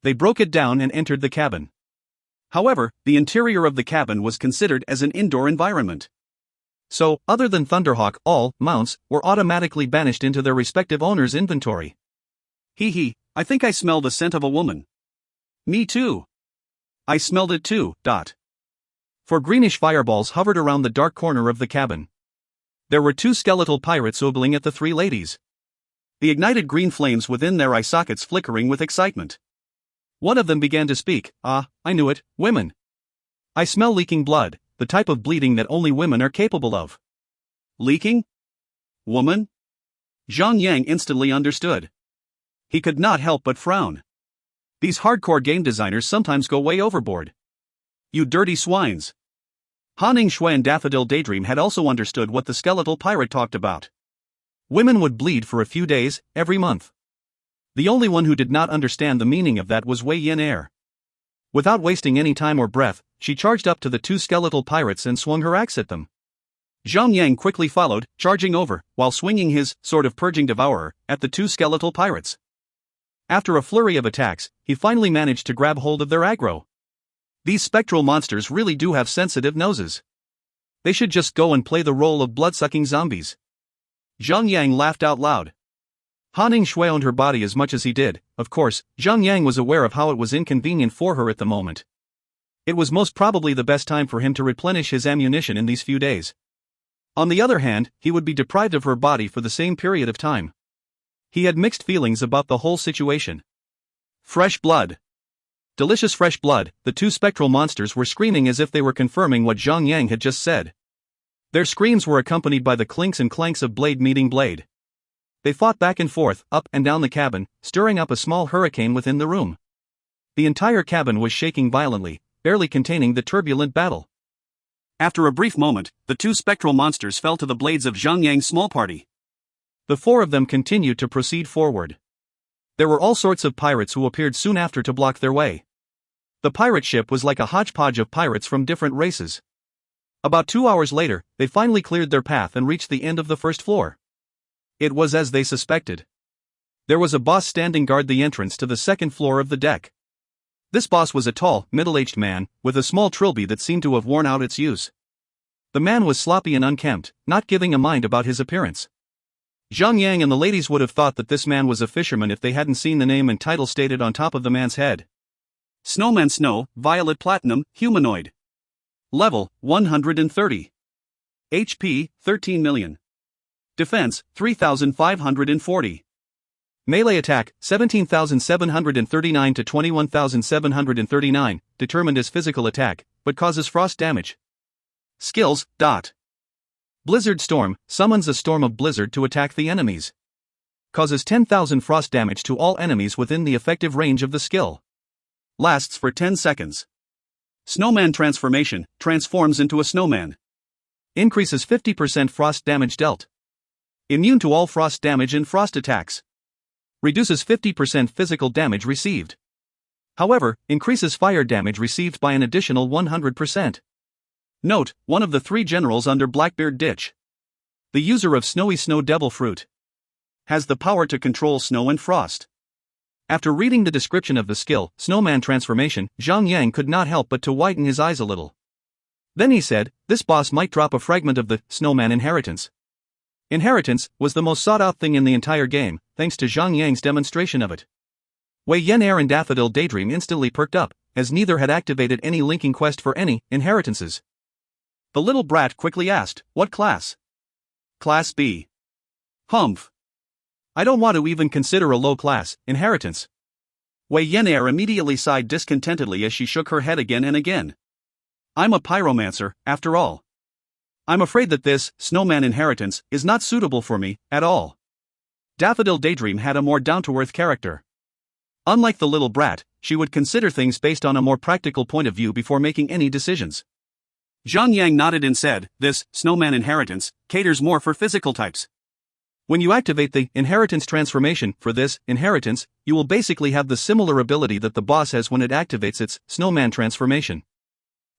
They broke it down and entered the cabin. However, the interior of the cabin was considered as an indoor environment. So, other than Thunderhawk, all mounts were automatically banished into their respective owners' inventory. Hee, I think I smell the scent of a woman. Me too. I smelled it too. Four greenish fireballs hovered around the dark corner of the cabin. There were two skeletal pirates ogling at the three ladies. The ignited green flames within their eye sockets flickering with excitement. One of them began to speak. I knew it, women. I smell leaking blood, the type of bleeding that only women are capable of. Leaking? Woman? Zhang instantly understood. He could not help but frown. These hardcore game designers sometimes go way overboard. You dirty swines. Hanning Shui and Daffodil Daydream had also understood what the skeletal pirate talked about. Women would bleed for a few days, every month. The only one who did not understand the meaning of that was Wei Yin Air. Without wasting any time or breath, she charged up to the two skeletal pirates and swung her axe at them. Zhang quickly followed, charging over, while swinging his sword of purging devourer at the two skeletal pirates. After a flurry of attacks, he finally managed to grab hold of their aggro. These spectral monsters really do have sensitive noses. They should just go and play the role of blood-sucking zombies. Zhang laughed out loud. Hanning Shui owned her body as much as he did. Of course, Zhang was aware of how it was inconvenient for her at the moment. It was most probably the best time for him to replenish his ammunition in these few days. On the other hand, he would be deprived of her body for the same period of time. He had mixed feelings about the whole situation. Fresh blood. Delicious fresh blood, the two spectral monsters were screaming as if they were confirming what Zhang had just said. Their screams were accompanied by the clinks and clanks of blade meeting blade. They fought back and forth, up and down the cabin, stirring up a small hurricane within the room. The entire cabin was shaking violently, barely containing the turbulent battle. After a brief moment, the two spectral monsters fell to the blades of Zhang small party. The four of them continued to proceed forward. There were all sorts of pirates who appeared soon after to block their way. The pirate ship was like a hodgepodge of pirates from different races. About 2 hours later, they finally cleared their path and reached the end of the first floor. It was as they suspected. There was a boss standing guard the entrance to the second floor of the deck. This boss was a tall, middle-aged man, with a small trilby that seemed to have worn out its use. The man was sloppy and unkempt, not giving a mind about his appearance. Zhang and the ladies would have thought that this man was a fisherman if they hadn't seen the name and title stated on top of the man's head. Snowman Snow, Violet Platinum, Humanoid. Level, 130. HP, 13 million. Defense, 3,540. Melee attack, 17,739 to 21,739, determined as physical attack, but causes frost damage. Skills, Blizzard Storm, summons a storm of blizzard to attack the enemies. Causes 10,000 frost damage to all enemies within the effective range of the skill. Lasts for 10 seconds. Snowman Transformation, transforms into a snowman. Increases 50% frost damage dealt. Immune to all frost damage and frost attacks. Reduces 50% physical damage received. However, increases fire damage received by an additional 100%. Note, one of the 3 generals under Blackbeard Ditch. The user of Snowy Snow Devil Fruit. Has the power to control snow and frost. After reading the description of the skill, Snowman Transformation, Zhang could not help but to widen his eyes a little. Then he said, this boss might drop a fragment of the Snowman Inheritance. Inheritance was the most sought-out thing in the entire game, thanks to Zhang demonstration of it. Wei Yan'er and Daffodil Daydream instantly perked up, as neither had activated any linking quest for any inheritances. The little brat quickly asked, what class? Class B. Humph. I don't want to even consider a low-class inheritance. Wei Yan'er immediately sighed discontentedly as she shook her head again and again. I'm a pyromancer, after all. I'm afraid that this snowman inheritance is not suitable for me at all. Daffodil Daydream had a more down-to-earth character. Unlike the little brat, she would consider things based on a more practical point of view before making any decisions. Zhang nodded and said, this snowman inheritance caters more for physical types. When you activate the inheritance transformation for this inheritance, you will basically have the similar ability that the boss has when it activates its snowman transformation.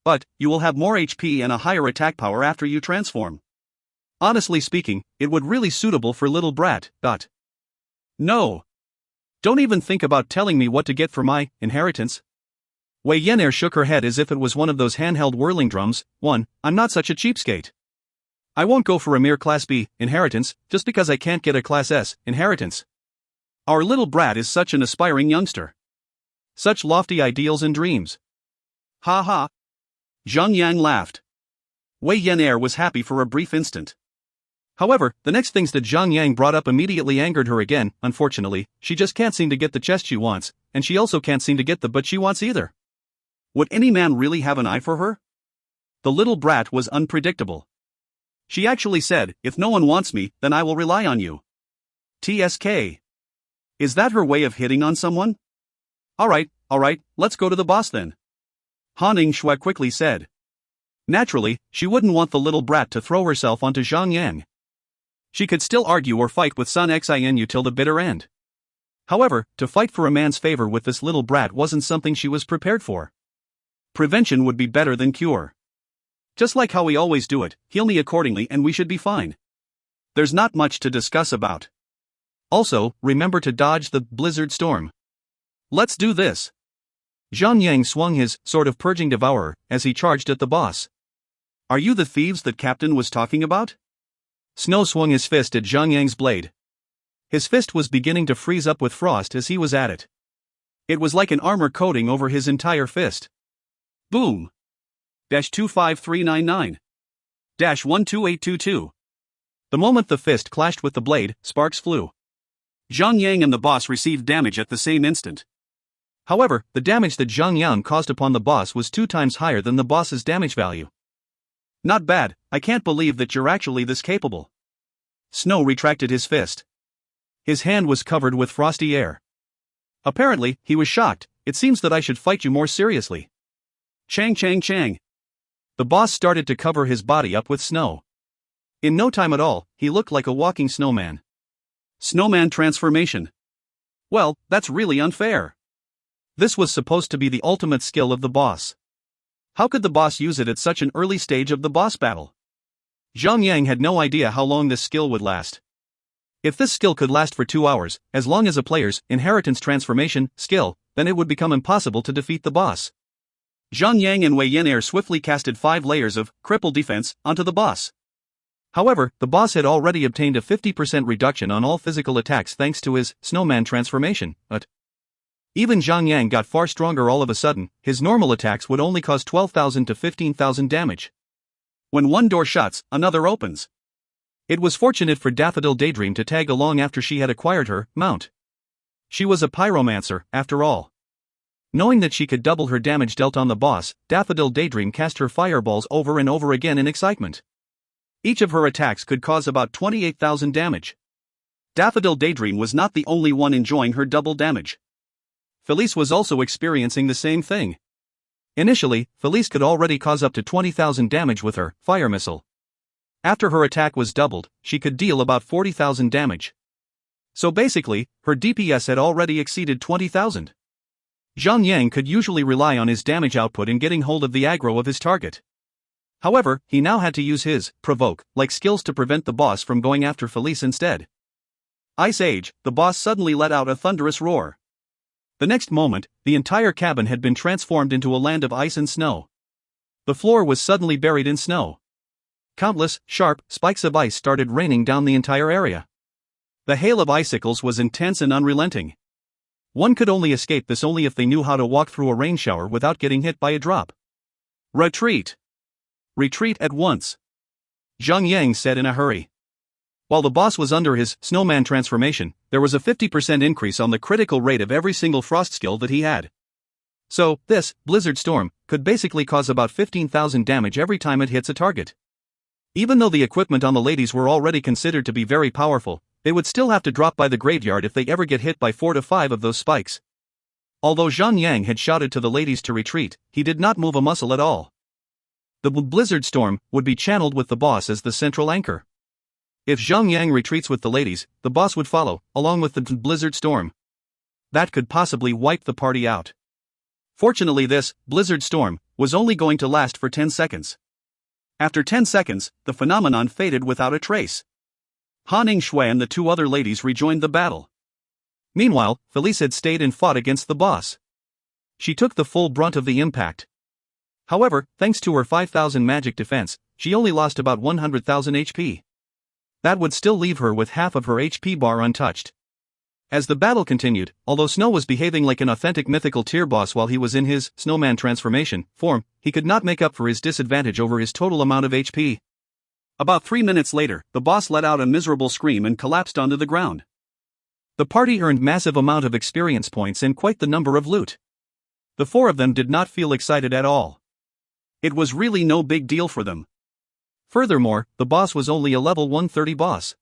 But, you will have more HP and a higher attack power after you transform. Honestly speaking, it would really suitable for little brat. No. Don't even think about telling me what to get for my inheritance. Wei Yan'er shook her head as if it was one of those handheld whirling drums. I'm not such a cheapskate. I won't go for a mere Class B inheritance just because I can't get a Class S inheritance. Our little brat is such an aspiring youngster. Such lofty ideals and dreams. Ha ha. Zhang laughed. Wei Yan'er was happy for a brief instant. However, the next things that Zhang brought up immediately angered her again. Unfortunately, she just can't seem to get the chest she wants, and she also can't seem to get the butt she wants either. Would any man really have an eye for her? The little brat was unpredictable. She actually said, if no one wants me, then I will rely on you. TSK. Is that her way of hitting on someone? Alright, let's go to the boss then. Han Yingxue quickly said. Naturally, she wouldn't want the little brat to throw herself onto Zhang. She could still argue or fight with Sun Xinu till the bitter end. However, to fight for a man's favor with this little brat wasn't something she was prepared for. Prevention would be better than cure. Just like how we always do it, heal me accordingly and we should be fine. There's not much to discuss about. Also, remember to dodge the blizzard storm. Let's do this. Zhang swung his sword of purging devourer as he charged at the boss. Are you the thieves that Captain was talking about? Snow swung his fist at Zhang blade. His fist was beginning to freeze up with frost as he was at it. It was like an armor coating over his entire fist. Boom! 25399 12822. The moment the fist clashed with the blade, sparks flew. Zhang and the boss received damage at the same instant. However, the damage that Zhang caused upon the boss was 2 times higher than the boss's damage value. Not bad, I can't believe that you're actually this capable. Snow retracted his fist. His hand was covered with frosty air. Apparently, he was shocked. It seems that I should fight you more seriously. Chang. The boss started to cover his body up with snow. In no time at all, he looked like a walking snowman. Snowman transformation. Well, that's really unfair. This was supposed to be the ultimate skill of the boss. How could the boss use it at such an early stage of the boss battle? Zhang had no idea how long this skill would last. If this skill could last for 2 hours, as long as a player's inheritance transformation skill, then it would become impossible to defeat the boss. Zhang and Wei Yan'er swiftly casted 5 layers of cripple defense onto the boss. However, the boss had already obtained a 50% reduction on all physical attacks thanks to his snowman transformation, but even Zhang got far stronger all of a sudden. His normal attacks would only cause 12,000 to 15,000 damage. When one door shuts, another opens. It was fortunate for Daffodil Daydream to tag along after she had acquired her mount. She was a pyromancer, after all. Knowing that she could double her damage dealt on the boss, Daffodil Daydream cast her fireballs over and over again in excitement. Each of her attacks could cause about 28,000 damage. Daffodil Daydream was not the only one enjoying her double damage. Felice was also experiencing the same thing. Initially, Felice could already cause up to 20,000 damage with her fire missile. After her attack was doubled, she could deal about 40,000 damage. So basically, her DPS had already exceeded 20,000. Zhang Yang could usually rely on his damage output in getting hold of the aggro of his target. However, he now had to use his provoke-like skills to prevent the boss from going after Felice instead. Ice Age, the boss suddenly let out a thunderous roar. The next moment, the entire cabin had been transformed into a land of ice and snow. The floor was suddenly buried in snow. Countless, sharp spikes of ice started raining down the entire area. The hail of icicles was intense and unrelenting. One could only escape this only if they knew how to walk through a rain shower without getting hit by a drop. Retreat! Retreat at once! Zhang Yang said in a hurry. While the boss was under his snowman transformation, there was a 50% increase on the critical rate of every single frost skill that he had. So, this Blizzard Storm could basically cause about 15,000 damage every time it hits a target. Even though the equipment on the ladies were already considered to be very powerful, they would still have to drop by the graveyard if they ever get hit by 4 to 5 of those spikes. Although Zhang Yang had shouted to the ladies to retreat, he did not move a muscle at all. The Blizzard Storm would be channeled with the boss as the central anchor. If Zhang Yang retreats with the ladies, the boss would follow, along with the Blizzard Storm. That could possibly wipe the party out. Fortunately, this Blizzard Storm was only going to last for 10 seconds. After 10 seconds, the phenomenon faded without a trace. Han Yingshui and the 2 other ladies rejoined the battle. Meanwhile, Felice had stayed and fought against the boss. She took the full brunt of the impact. However, thanks to her 5,000 magic defense, she only lost about 100,000 HP. That would still leave her with half of her HP bar untouched. As the battle continued, although Snow was behaving like an authentic mythical tier boss while he was in his snowman transformation form, he could not make up for his disadvantage over his total amount of HP. About 3 minutes later, the boss let out a miserable scream and collapsed onto the ground. The party earned massive amount of experience points and quite the number of loot. The 4 of them did not feel excited at all. It was really no big deal for them. Furthermore, the boss was only a level 130 boss.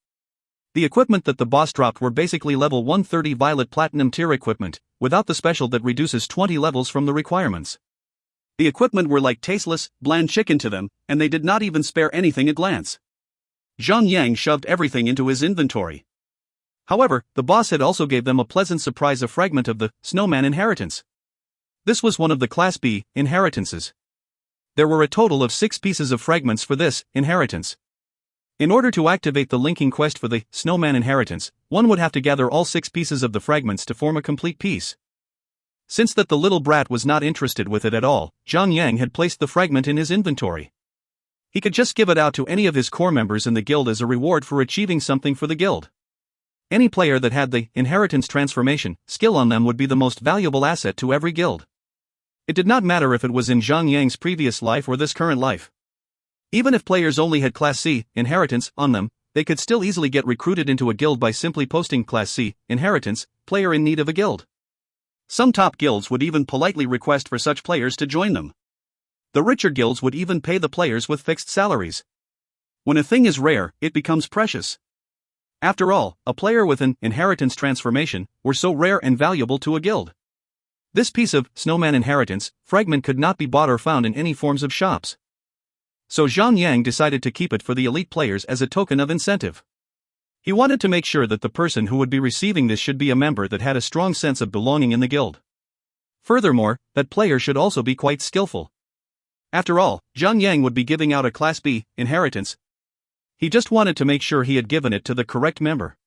The equipment that the boss dropped were basically level 130 Violet Platinum tier equipment, without the special that reduces 20 levels from the requirements. The equipment were like tasteless, bland chicken to them, and they did not even spare anything a glance. Zhang Yang shoved everything into his inventory. However, the boss had also gave them a pleasant surprise, a fragment of the Snowman inheritance. This was one of the Class B inheritances. There were a total of 6 pieces of fragments for this inheritance. In order to activate the linking quest for the Snowman inheritance, one would have to gather all 6 pieces of the fragments to form a complete piece. Since that the little brat was not interested with it at all, Zhang Yang had placed the fragment in his inventory. He could just give it out to any of his core members in the guild as a reward for achieving something for the guild. Any player that had the inheritance transformation skill on them would be the most valuable asset to every guild. It did not matter if it was in Zhang Yang's previous life or this current life. Even if players only had Class C inheritance on them, they could still easily get recruited into a guild by simply posting Class C inheritance, player in need of a guild. Some top guilds would even politely request for such players to join them. The richer guilds would even pay the players with fixed salaries. When a thing is rare, it becomes precious. After all, a player with an inheritance transformation were so rare and valuable to a guild. This piece of Snowman inheritance fragment could not be bought or found in any forms of shops. So Zhang Yang decided to keep it for the elite players as a token of incentive. He wanted to make sure that the person who would be receiving this should be a member that had a strong sense of belonging in the guild. Furthermore, that player should also be quite skillful. After all, Zhang Yang would be giving out a Class B inheritance. He just wanted to make sure he had given it to the correct member.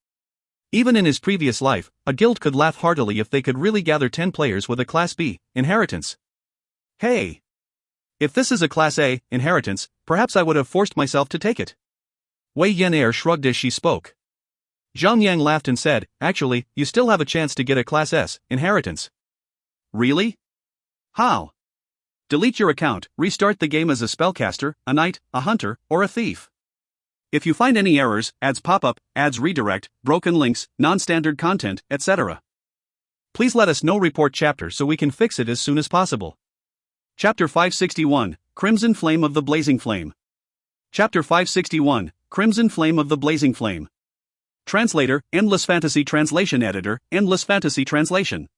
Even in his previous life, a guild could laugh heartily if they could really gather 10 players with a Class B inheritance. Hey! If this is a Class A inheritance, perhaps I would have forced myself to take it. Wei Yan'er shrugged as she spoke. Zhang Yang laughed and said, actually, you still have a chance to get a Class S inheritance. Really? How? Delete your account, restart the game as a spellcaster, a knight, a hunter, or a thief. If you find any errors, ads pop up, ads redirect, broken links, non-standard content, etc. Please let us know report chapter so we can fix it as soon as possible. Chapter 561, Crimson Flame of the Blazing Flame. Chapter 561, Crimson Flame of the Blazing Flame. Translator, Endless Fantasy Translation Editor, Endless Fantasy Translation.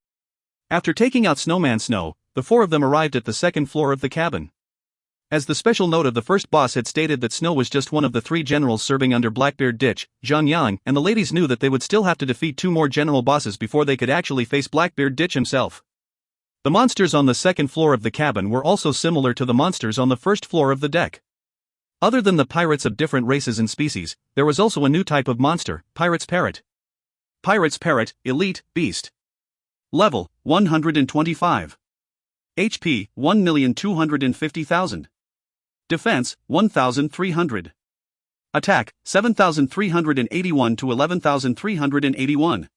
After taking out Snowman Snow, the four of them arrived at the second floor of the cabin. As the special note of the first boss had stated that Snow was just one of the three generals serving under Blackbeard Ditch, Zhang, and the ladies knew that they would still have to defeat two more general bosses before they could actually face Blackbeard Ditch himself. The monsters on the second floor of the cabin were also similar to the monsters on the first floor of the deck. Other than the pirates of different races and species, there was also a new type of monster, Pirate's Parrot. Pirate's Parrot, Elite, Beast. Level, 125. HP, 1,250,000. Defense, 1,300. Attack, 7,381 to 11,381.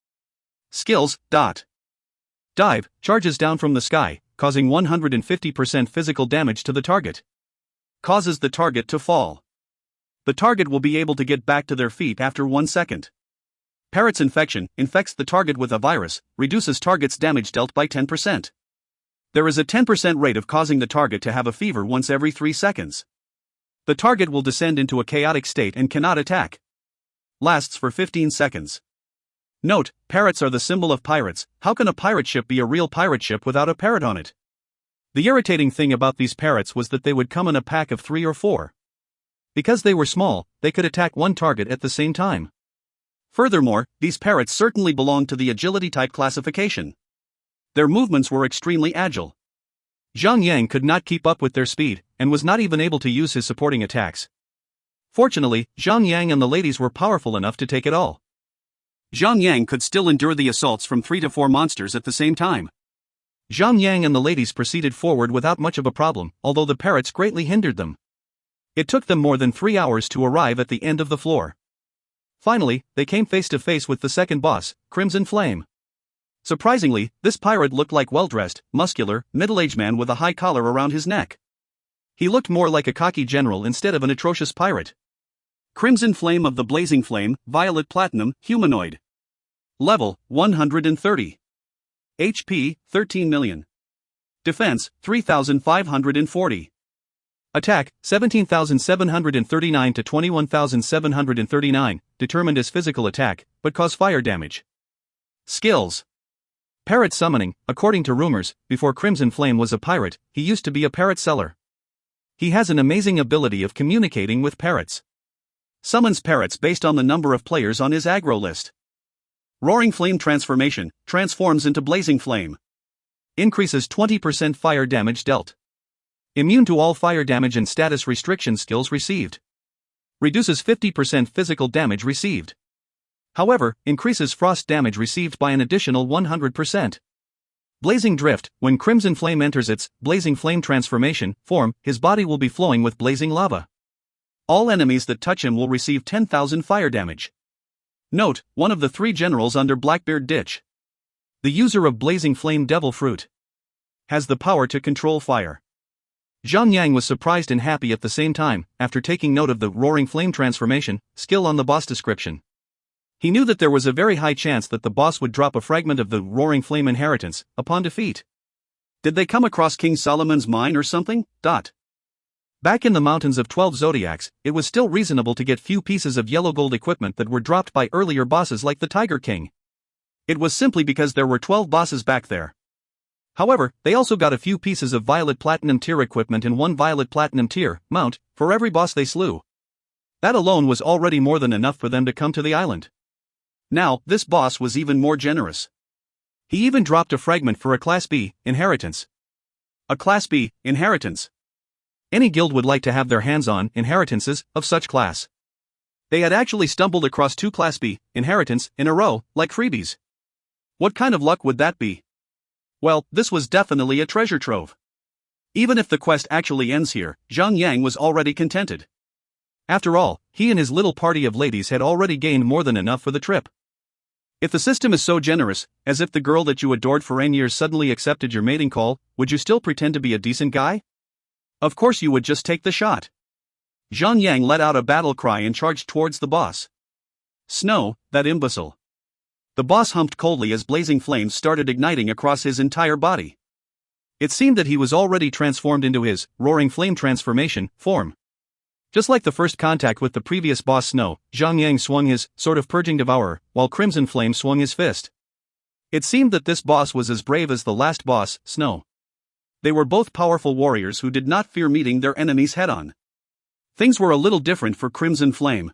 Skills, Dive, charges down from the sky, causing 150% physical damage to the target. Causes the target to fall. The target will be able to get back to their feet after 1 second. Parrot's Infection, infects the target with a virus, reduces target's damage dealt by 10%. There is a 10% rate of causing the target to have a fever once every 3 seconds. The target will descend into a chaotic state and cannot attack. Lasts for 15 seconds. Note, parrots are the symbol of pirates. How can a pirate ship be a real pirate ship without a parrot on it? The irritating thing about these parrots was that they would come in a pack of 3 or 4. Because they were small, they could attack one target at the same time. Furthermore, these parrots certainly belonged to the agility type classification. Their movements were extremely agile. Zhang could not keep up with their speed, and was not even able to use his supporting attacks. Fortunately, Zhang and the ladies were powerful enough to take it all. Zhang could still endure the assaults from 3 to 4 monsters at the same time. Zhang and the ladies proceeded forward without much of a problem, although the parrots greatly hindered them. It took them more than 3 hours to arrive at the end of the floor. Finally, they came face to face with the second boss, Crimson Flame. Surprisingly, this pirate looked like well-dressed, muscular, middle-aged man with a high collar around his neck. He looked more like a cocky general instead of an atrocious pirate. Crimson Flame of the Blazing Flame, Violet Platinum, Humanoid. Level, 130. HP, 13 million. Defense, 3,540. Attack, 17,739 to 21,739, determined as physical attack, but cause fire damage. Skills. Parrot Summoning. According to rumors, before Crimson Flame was a pirate, he used to be a parrot seller. He has an amazing ability of communicating with parrots. Summons parrots based on the number of players on his aggro list. Roaring Flame Transformation, transforms into Blazing Flame. Increases 20% fire damage dealt. Immune to all fire damage and status restriction skills received. Reduces 50% physical damage received. However, increases frost damage received by an additional 100%. Blazing Drift. When Crimson Flame enters its Blazing Flame transformation form, his body will be flowing with blazing lava. All enemies that touch him will receive 10,000 fire damage. Note, one of the 3 generals under Blackbeard Ditch. The user of Blazing Flame Devil Fruit has the power to control fire. Zhang was surprised and happy at the same time, after taking note of the Roaring Flame transformation skill on the boss description. He knew that there was a very high chance that the boss would drop a fragment of the Roaring Flame inheritance upon defeat. Did they come across King Solomon's mine or something? Back in the mountains of 12 Zodiacs, it was still reasonable to get few pieces of yellow gold equipment that were dropped by earlier bosses like the Tiger King. It was simply because there were 12 bosses back there. However, they also got a few pieces of Violet Platinum tier equipment and 1 Violet Platinum tier mount for every boss they slew. That alone was already more than enough for them to come to the island. Now, this boss was even more generous. He even dropped a fragment for a Class B inheritance. A Class B inheritance. Any guild would like to have their hands on inheritances of such class. They had actually stumbled across 2 Class B inheritance in a row, like freebies. What kind of luck would that be? Well, this was definitely a treasure trove. Even if the quest actually ends here, Zhang was already contented. After all, he and his little party of ladies had already gained more than enough for the trip. If the system is so generous, as if the girl that you adored for 8 years suddenly accepted your mating call, would you still pretend to be a decent guy? Of course you would just take the shot. Zhang let out a battle cry and charged towards the boss. Snow, that imbecile. The boss humped coldly as blazing flames started igniting across his entire body. It seemed that he was already transformed into his roaring flame transformation form. Just like the first contact with the previous boss Snow, Zhang Yang swung his sword of purging devourer, while Crimson Flame swung his fist. It seemed that this boss was as brave as the last boss, Snow. They were both powerful warriors who did not fear meeting their enemies head-on. Things were a little different for Crimson Flame.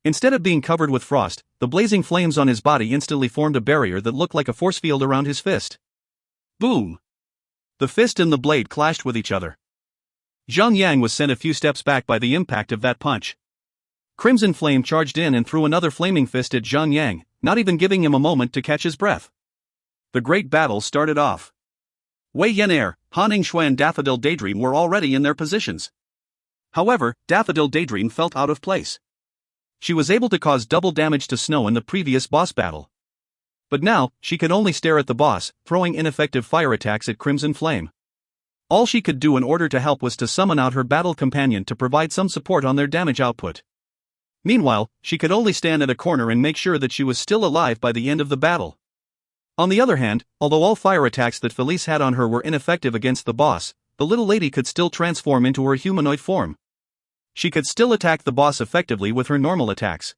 Instead of being covered with frost, the blazing flames on his body instantly formed a barrier that looked like a force field around his fist. Boom! The fist and the blade clashed with each other. Zhang Yang was sent a few steps back by the impact of that punch. Crimson Flame charged in and threw another flaming fist at Zhang Yang, not even giving him a moment to catch his breath. The great battle started off. Wei Yan'er, Han Ningxue and Daffodil Daydream were already in their positions. However, Daffodil Daydream felt out of place. She was able to cause double damage to Snow in the previous boss battle. But now, she could only stare at the boss, throwing ineffective fire attacks at Crimson Flame. All she could do in order to help was to summon out her battle companion to provide some support on their damage output. Meanwhile, she could only stand at a corner and make sure that she was still alive by the end of the battle. On the other hand, although all fire attacks that Felice had on her were ineffective against the boss, the little lady could still transform into her humanoid form. She could still attack the boss effectively with her normal attacks.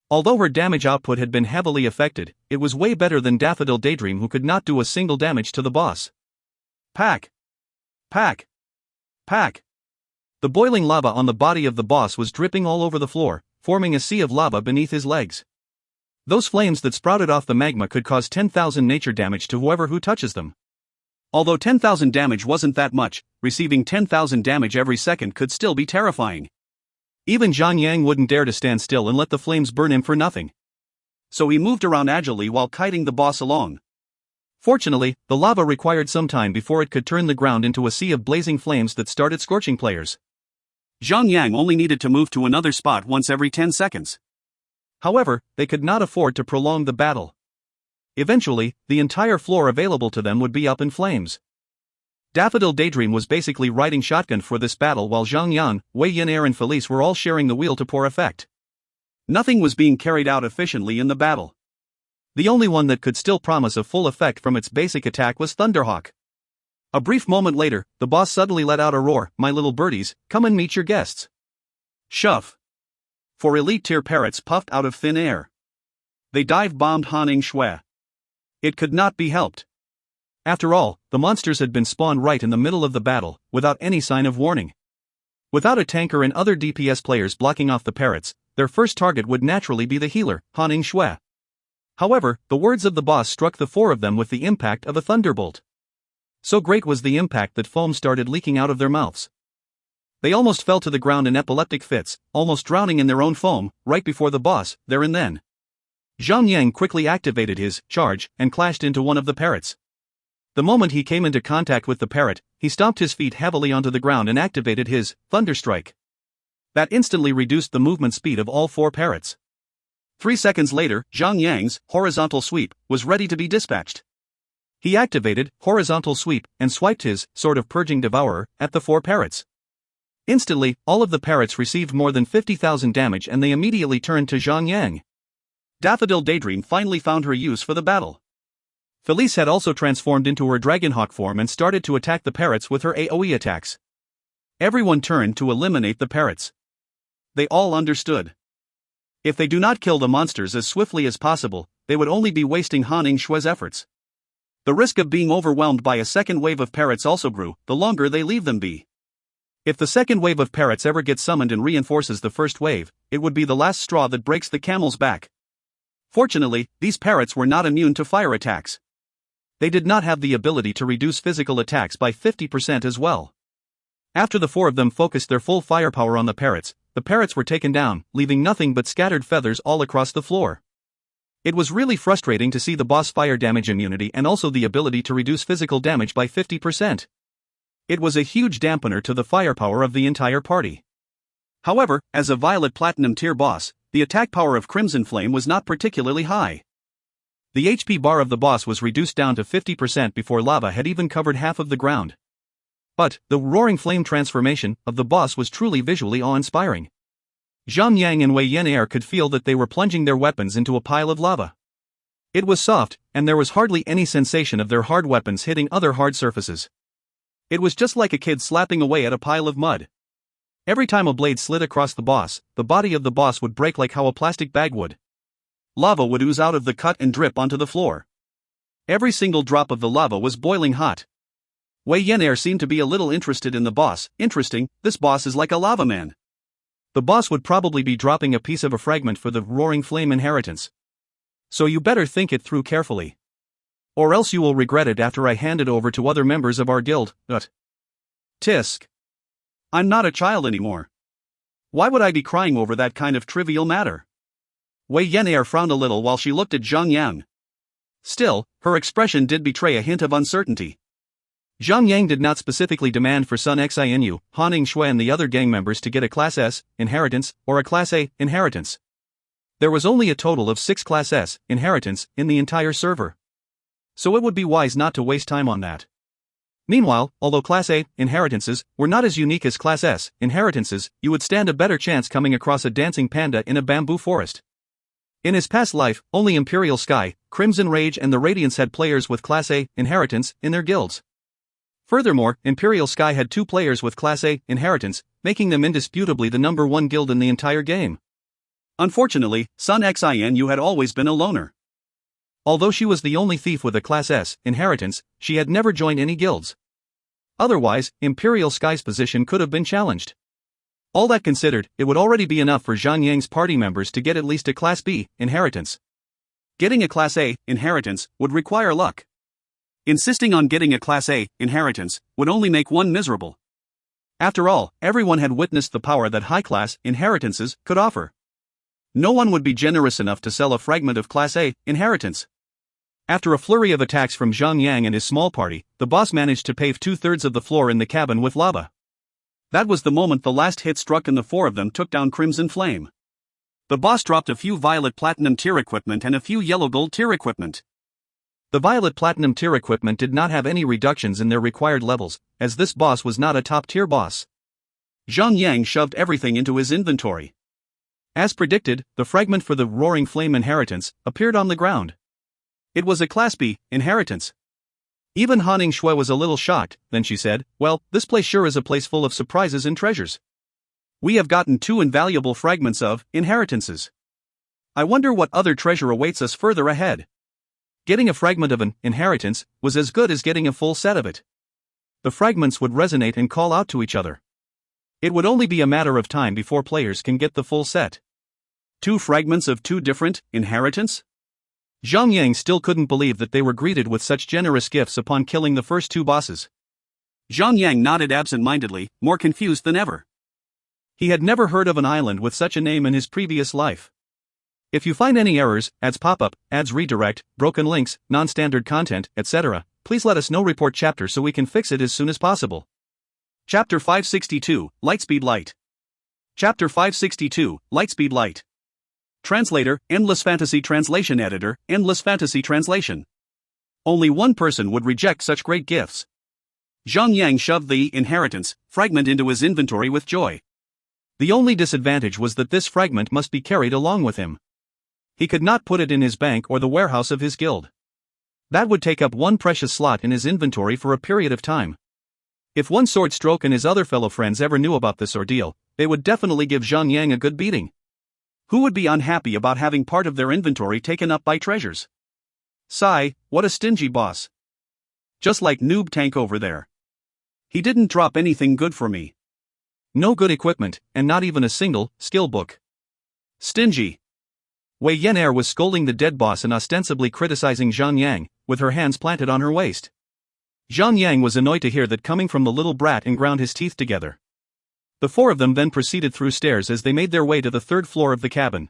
Although her damage output had been heavily affected, it was way better than Daffodil Daydream, who could not do a single damage to the boss. Pack! Pack! Pack! The boiling lava on the body of the boss was dripping all over the floor, forming a sea of lava beneath his legs. Those flames that sprouted off the magma could cause 10,000 nature damage to whoever who touches them. Although 10,000 damage wasn't that much, receiving 10,000 damage every second could still be terrifying. Even Zhang Yang wouldn't dare to stand still and let the flames burn him for nothing. So he moved around agilely while kiting the boss along. Fortunately, the lava required some time before it could turn the ground into a sea of blazing flames that started scorching players. Zhang Yang only needed to move to another spot once every 10 seconds. However, they could not afford to prolong the battle. Eventually, the entire floor available to them would be up in flames. Daffodil Daydream was basically riding shotgun for this battle, while Zhang Yan, Wei Yan'er and Felice were all sharing the wheel to poor effect. Nothing was being carried out efficiently in the battle. The only one that could still promise a full effect from its basic attack was Thunderhawk. A brief moment later, the boss suddenly let out a roar, "My little birdies, come and meet your guests." Shove! 4 elite tier parrots puffed out of thin air. They dive-bombed Han Ningxue. It could not be helped. After all, the monsters had been spawned right in the middle of the battle, without any sign of warning. Without a tanker and other DPS players blocking off the parrots, their first target would naturally be the healer, Han Ningxue. However, the words of the boss struck the 4 of them with the impact of a thunderbolt. So great was the impact that foam started leaking out of their mouths. They almost fell to the ground in epileptic fits, almost drowning in their own foam, right before the boss, there and then. Zhang Yang quickly activated his charge and clashed into one of the parrots. The moment he came into contact with the parrot, he stomped his feet heavily onto the ground and activated his Thunderstrike. That instantly reduced the movement speed of all 4 parrots. 3 seconds later, Zhang Yang's horizontal sweep was ready to be dispatched. He activated horizontal sweep and swiped his sword of purging devourer at the 4 parrots. Instantly, all of the parrots received more than 50,000 damage and they immediately turned to Zhang Yang. Daffodil Daydream finally found her use for the battle. Felice had also transformed into her Dragonhawk form and started to attack the parrots with her AoE attacks. Everyone turned to eliminate the parrots. They all understood. If they do not kill the monsters as swiftly as possible, they would only be wasting Han Ningxue's efforts. The risk of being overwhelmed by a second wave of parrots also grew, the longer they leave them be. If the second wave of parrots ever gets summoned and reinforces the first wave, it would be the last straw that breaks the camel's back. Fortunately, these parrots were not immune to fire attacks. They did not have the ability to reduce physical attacks by 50% as well. After the 4 of them focused their full firepower on the parrots were taken down, leaving nothing but scattered feathers all across the floor. It was really frustrating to see the boss fire damage immunity and also the ability to reduce physical damage by 50%. It was a huge dampener to the firepower of the entire party. However, as a Violet Platinum tier boss, the attack power of Crimson Flame was not particularly high. The HP bar of the boss was reduced down to 50% before lava had even covered half of the ground. But, the roaring flame transformation of the boss was truly visually awe-inspiring. Zhang Yang and Wei Yan'er could feel that they were plunging their weapons into a pile of lava. It was soft, and there was hardly any sensation of their hard weapons hitting other hard surfaces. It was just like a kid slapping away at a pile of mud. Every time a blade slid across the body of the boss would break like how a plastic bag would. Lava would ooze out of the cut and drip onto the floor. Every single drop of the lava was boiling hot. Wei Yan'er seemed to be a little interested in the boss. Interesting, this boss is like a lava man. The boss would probably be dropping a piece of a fragment for the roaring flame inheritance. So you better think it through carefully. Or else you will regret it after I hand it over to other members of our guild. Tisk. I'm not a child anymore. Why would I be crying over that kind of trivial matter? Wei Yan'er frowned a little while she looked at Zhang Yang. Still, her expression did betray a hint of uncertainty. Zhang Yang did not specifically demand for Sun Xinu, Han Shui and the other gang members to get a Class S inheritance or a Class A inheritance. There was only a total of 6 Class S inheritance in the entire server. So it would be wise not to waste time on that. Meanwhile, although Class A inheritances were not as unique as Class S inheritances, you would stand a better chance coming across a dancing panda in a bamboo forest. In his past life, only Imperial Sky, Crimson Rage and the Radiance had players with Class A inheritance in their guilds. Furthermore, Imperial Sky had 2 players with Class A inheritance, making them indisputably the number 1 guild in the entire game. Unfortunately, Sun Xinu had always been a loner. Although she was the only thief with a Class S inheritance, she had never joined any guilds. Otherwise, Imperial Sky's position could have been challenged. All that considered, it would already be enough for Zhang Yang's party members to get at least a Class B inheritance. Getting a Class A inheritance would require luck. Insisting on getting a Class A inheritance would only make one miserable. After all, everyone had witnessed the power that high-class inheritances could offer. No one would be generous enough to sell a fragment of Class A inheritance. After a flurry of attacks from Zhang Yang and his small party, the boss managed to pave 2/3 of the floor in the cabin with lava. That was the moment the last hit struck and the 4 of them took down Crimson Flame. The boss dropped a few Violet Platinum tier equipment and a few Yellow Gold tier equipment. The Violet Platinum tier equipment did not have any reductions in their required levels, as this boss was not a top-tier boss. Zhang Yang shoved everything into his inventory. As predicted, the fragment for the Roaring Flame inheritance appeared on the ground. It was a Class B inheritance. Even Han Shui was a little shocked, then she said, "Well, this place sure is a place full of surprises and treasures. We have gotten 2 invaluable fragments of inheritances. I wonder what other treasure awaits us further ahead." Getting a fragment of an inheritance was as good as getting a full set of it. The fragments would resonate and call out to each other. It would only be a matter of time before players can get the full set. 2 fragments of 2 different inheritance? Zhang Yang still couldn't believe that they were greeted with such generous gifts upon killing the first 2 bosses. Zhang Yang nodded absent-mindedly, more confused than ever. He had never heard of an island with such a name in his previous life. If you find any errors, ads pop-up, ads redirect, broken links, non-standard content, etc., please let us know. Report chapter so we can fix it as soon as possible. Chapter 562, Lightspeed Light. Chapter 562, Lightspeed Light. Translator, Endless Fantasy Translation Editor, Endless Fantasy Translation. Only one person would reject such great gifts. Zhang Yang shoved the inheritance fragment into his inventory with joy. The only disadvantage was that this fragment must be carried along with him. He could not put it in his bank or the warehouse of his guild. That would take up one precious slot in his inventory for a period of time. If one Sword Stroke and his other fellow friends ever knew about this ordeal, they would definitely give Zhang Yang a good beating. Who would be unhappy about having part of their inventory taken up by treasures? Sigh, what a stingy boss. Just like Noob Tank over there. He didn't drop anything good for me. No good equipment, and not even a single skill book. Stingy. Wei Yan'er was scolding the dead boss and ostensibly criticizing Zhang Yang, with her hands planted on her waist. Zhang Yang was annoyed to hear that coming from the little brat and ground his teeth together. The 4 of them then proceeded through stairs as they made their way to the 3rd floor of the cabin.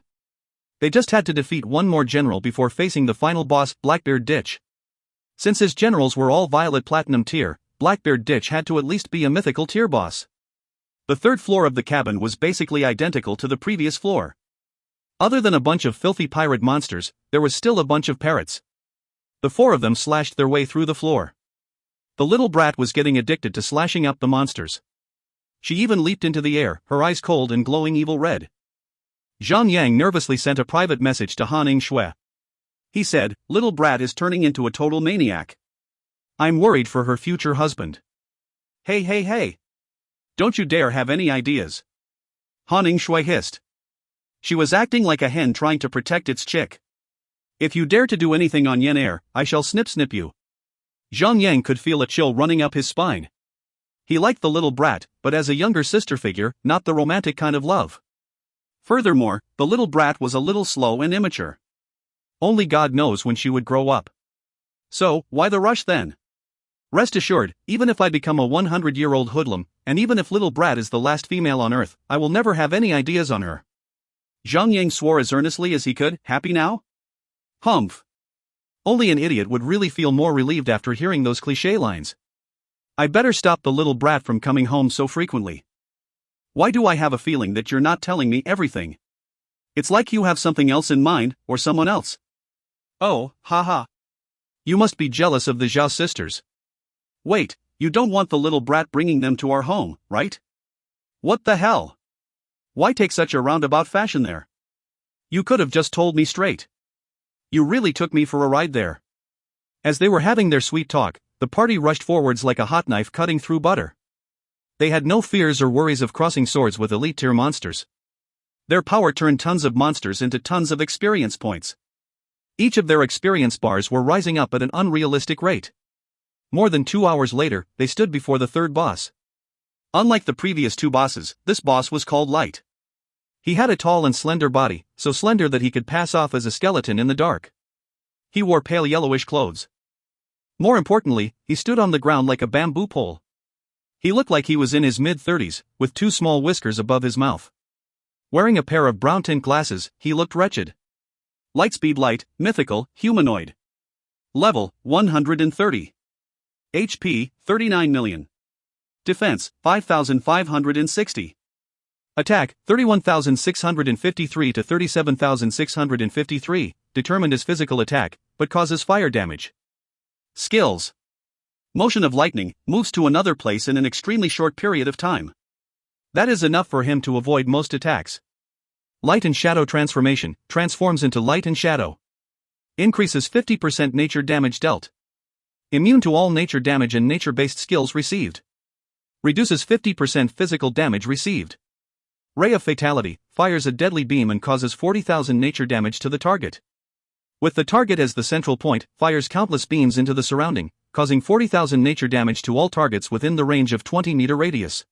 They just had to defeat one more general before facing the final boss, Blackbeard Ditch. Since his generals were all Violet Platinum tier, Blackbeard Ditch had to at least be a mythical tier boss. The 3rd floor of the cabin was basically identical to the previous floor. Other than a bunch of filthy pirate monsters, there was still a bunch of parrots. The 4 of them slashed their way through the floor. The little brat was getting addicted to slashing up the monsters. She even leaped into the air, her eyes cold and glowing evil red. Zhang Yang nervously sent a private message to Han Shui. He said, "Little brat is turning into a total maniac. I'm worried for her future husband." Hey hey hey! Don't you dare have any ideas. Han Shui hissed. She was acting like a hen trying to protect its chick. If you dare to do anything on Yen Air, I shall snip you. Zhang Yang could feel a chill running up his spine. He liked the little brat, but as a younger sister figure, not the romantic kind of love. Furthermore, the little brat was a little slow and immature. Only God knows when she would grow up. So, why the rush then? Rest assured, even if I become a 100-year-old hoodlum, and even if little brat is the last female on earth, I will never have any ideas on her. Zhang Yang swore as earnestly as he could. Happy now? Humph. Only an idiot would really feel more relieved after hearing those cliché lines. I better stop the little brat from coming home so frequently. Why do I have a feeling that you're not telling me everything? It's like you have something else in mind, or someone else. Oh, haha. You must be jealous of the Zhao sisters. Wait, you don't want the little brat bringing them to our home, right? What the hell? Why take such a roundabout fashion there? You could have just told me straight. You really took me for a ride there. As they were having their sweet talk, the party rushed forwards like a hot knife cutting through butter. They had no fears or worries of crossing swords with elite-tier monsters. Their power turned tons of monsters into tons of experience points. Each of their experience bars were rising up at an unrealistic rate. More than 2 hours later, they stood before the third boss. Unlike the previous two bosses, this boss was called Light. He had a tall and slender body, so slender that he could pass off as a skeleton in the dark. He wore pale yellowish clothes. More importantly, he stood on the ground like a bamboo pole. He looked like he was in his mid-30s, with 2 small whiskers above his mouth. Wearing a pair of brown tint glasses, he looked wretched. Lightspeed Light, mythical, humanoid. Level, 130. HP, 39 million. Defense, 5,560. Attack, 31,653 to 37,653, determined as physical attack, but causes fire damage. Skills. Motion of lightning, moves to another place in an extremely short period of time. That is enough for him to avoid most attacks. Light and Shadow Transformation, transforms into light and shadow. Increases 50% nature damage dealt. Immune to all nature damage and nature-based skills received. Reduces 50% physical damage received. Ray of Fatality, fires a deadly beam and causes 40,000 nature damage to the target. With the target as the central point, fires countless beams into the surrounding, causing 40,000 nature damage to all targets within the range of 20-meter radius.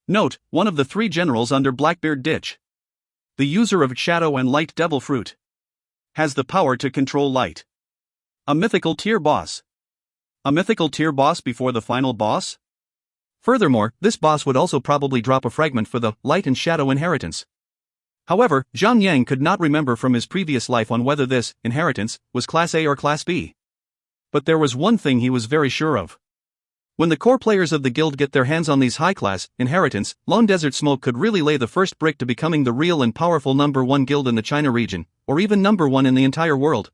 Note, one of the 3 generals under Blackbeard Ditch. The user of Shadow and Light Devil Fruit. Has the power to control light. A mythical tier boss. A mythical tier boss before the final boss? Furthermore, this boss would also probably drop a fragment for the Light and Shadow inheritance. However, Zhang Yang could not remember from his previous life on whether this inheritance was Class A or Class B. But there was one thing he was very sure of. When the core players of the guild get their hands on these high-class inheritance, Lone Desert Smoke could really lay the first brick to becoming the real and powerful #1 guild in the China region, or even #1 in the entire world.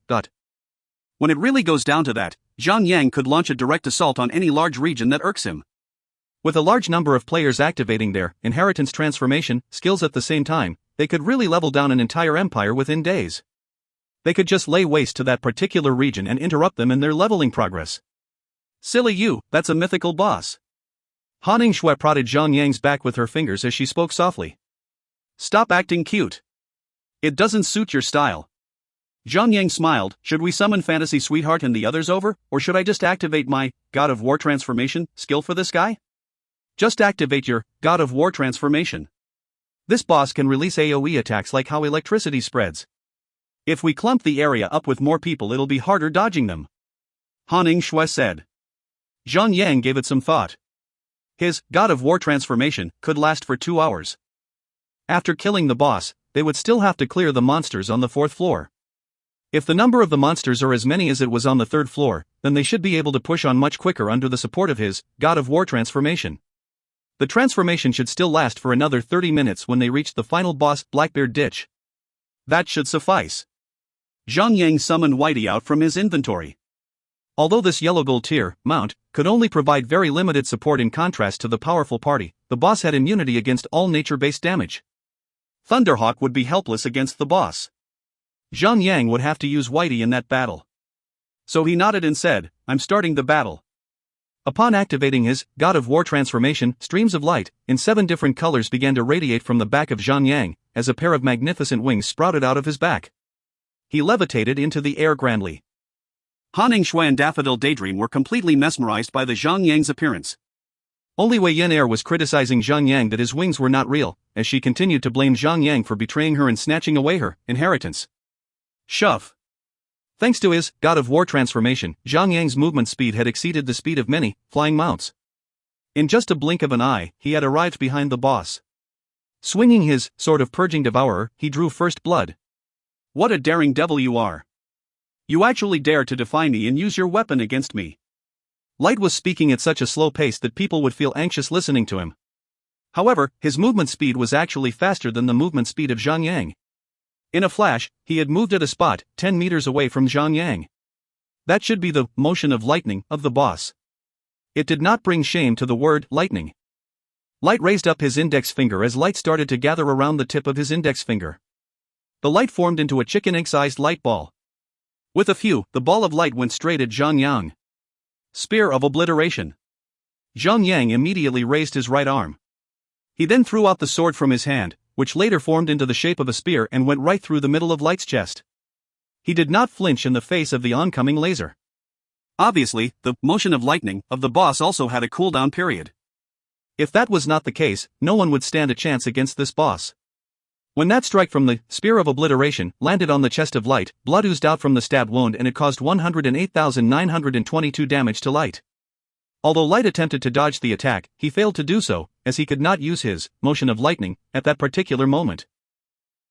When it really goes down to that, Zhang Yang could launch a direct assault on any large region that irks him. With a large number of players activating their inheritance transformation skills at the same time, they could really level down an entire empire within days. They could just lay waste to that particular region and interrupt them in their leveling progress. Silly you, that's a mythical boss. Han Shui prodded Zhang Yang's back with her fingers as she spoke softly. Stop acting cute. It doesn't suit your style. Zhang Yang smiled. Should we summon Fantasy Sweetheart and the others over, or should I just activate my God of War transformation skill for this guy? Just activate your God of War transformation. This boss can release AoE attacks like how electricity spreads. If we clump the area up with more people, it'll be harder dodging them. Han Shui said. Zhang Yang gave it some thought. His God of War transformation could last for 2 hours. After killing the boss, they would still have to clear the monsters on the 4th floor. If the number of the monsters are as many as it was on the 3rd floor, then they should be able to push on much quicker under the support of his God of War transformation. The transformation should still last for another 30 minutes when they reach the final boss, Blackbeard Ditch. That should suffice. Zhang Yang summoned Whitey out from his inventory. Although this yellow gold tier mount could only provide very limited support in contrast to the powerful party, the boss had immunity against all nature-based damage. Thunderhawk would be helpless against the boss. Zhang Yang would have to use Whitey in that battle. So he nodded and said, "I'm starting the battle." Upon activating his God of War transformation, streams of light, in 7 different colors began to radiate from the back of Zhang Yang, as a pair of magnificent wings sprouted out of his back. He levitated into the air grandly. Han Ningxue and Daffodil Daydream were completely mesmerized by the Zhang Yang's appearance. Only Wei Yin was criticizing Zhang Yang that his wings were not real, as she continued to blame Zhang Yang for betraying her and snatching away her inheritance. Shove. Thanks to his God of War transformation, Zhang Yang's movement speed had exceeded the speed of many flying mounts. In just a blink of an eye, he had arrived behind the boss. Swinging his sword of Purging Devourer, he drew first blood. "What a daring devil you are! You actually dare to defy me and use your weapon against me." Light was speaking at such a slow pace that people would feel anxious listening to him. However, his movement speed was actually faster than the movement speed of Zhang Yang. In a flash, he had moved at a spot 10 meters away from Zhang Yang. That should be the motion of lightning of the boss. It did not bring shame to the word lightning. Light raised up his index finger as light started to gather around the tip of his index finger. The light formed into a chicken egg-sized light ball. With a few, the ball of light went straight at Zhang Yang. Spear of Obliteration. Zhang Yang immediately raised his right arm. He then threw out the sword from his hand, which later formed into the shape of a spear and went right through the middle of Light's chest. He did not flinch in the face of the oncoming laser. Obviously, the motion of lightning of the boss also had a cooldown period. If that was not the case, no one would stand a chance against this boss. When that strike from the Spear of Obliteration landed on the chest of Light, blood oozed out from the stab wound and it caused 108,922 damage to Light. Although Light attempted to dodge the attack, he failed to do so, as he could not use his motion of lightning at that particular moment.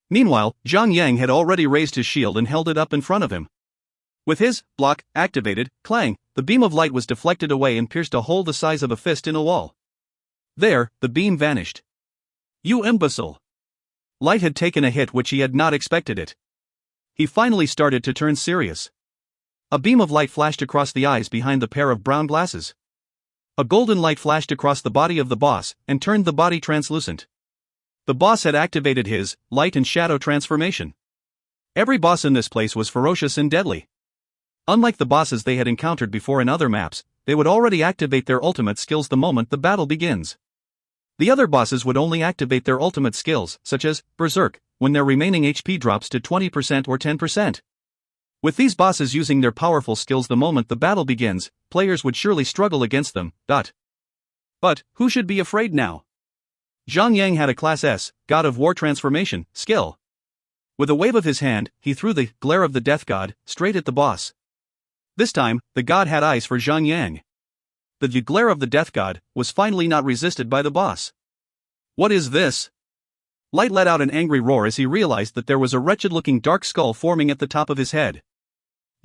Meanwhile, Zhang Yang had already raised his shield and held it up in front of him. With his block activated, clang, the beam of light was deflected away and pierced a hole the size of a fist in a wall. There, the beam vanished. "You imbecile!" Light had taken a hit which he had not expected it. He finally started to turn serious. A beam of light flashed across the eyes behind the pair of brown glasses. A golden light flashed across the body of the boss and turned the body translucent. The boss had activated his light and shadow transformation. Every boss in this place was ferocious and deadly. Unlike the bosses they had encountered before in other maps, they would already activate their ultimate skills the moment the battle begins. The other bosses would only activate their ultimate skills, such as Berserk, when their remaining HP drops to 20% or 10%. With these bosses using their powerful skills the moment the battle begins, players would surely struggle against them. But who should be afraid now? Zhang Yang had a Class S, God of War transformation, skill. With a wave of his hand, he threw the Glare of the Death God straight at the boss. This time, the god had eyes for Zhang Yang. The Glare of the Death God was finally not resisted by the boss. "What is this?" Light let out an angry roar as he realized that there was a wretched-looking dark skull forming at the top of his head.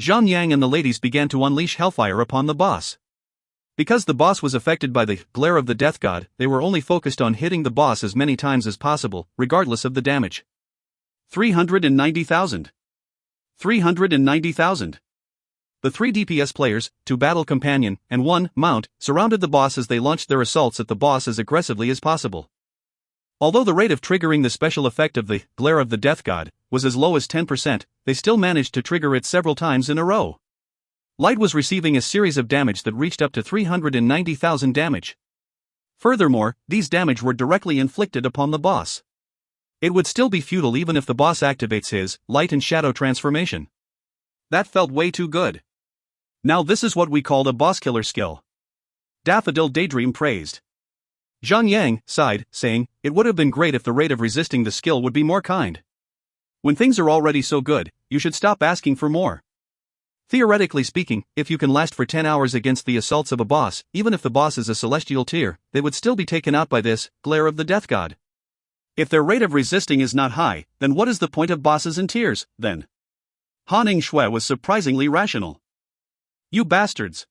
Zhang Yang and the ladies began to unleash hellfire upon the boss. Because the boss was affected by the Glare of the Death God, they were only focused on hitting the boss as many times as possible, regardless of the damage. 390,000. 390,000. The 3 DPS players, 2 battle companion, and 1 mount, surrounded the boss as they launched their assaults at the boss as aggressively as possible. Although the rate of triggering the special effect of the Glare of the Death God was as low as 10%, they still managed to trigger it several times in a row. Light was receiving a series of damage that reached up to 390,000 damage. Furthermore, these damage were directly inflicted upon the boss. It would still be futile even if the boss activates his light and shadow transformation. That felt way too good. Now this is what we called a boss killer skill. Daffodil Daydream praised. Zhang Yang sighed, saying, "It would have been great if the rate of resisting the skill would be more kind. When things are already so good, you should stop asking for more." Theoretically speaking, if you can last for 10 hours against the assaults of a boss, even if the boss is a celestial tier, they would still be taken out by this Glare of the Death God. If their rate of resisting is not high, then what is the point of bosses in tiers, then? Han Ningxue was surprisingly rational. "You bastards!"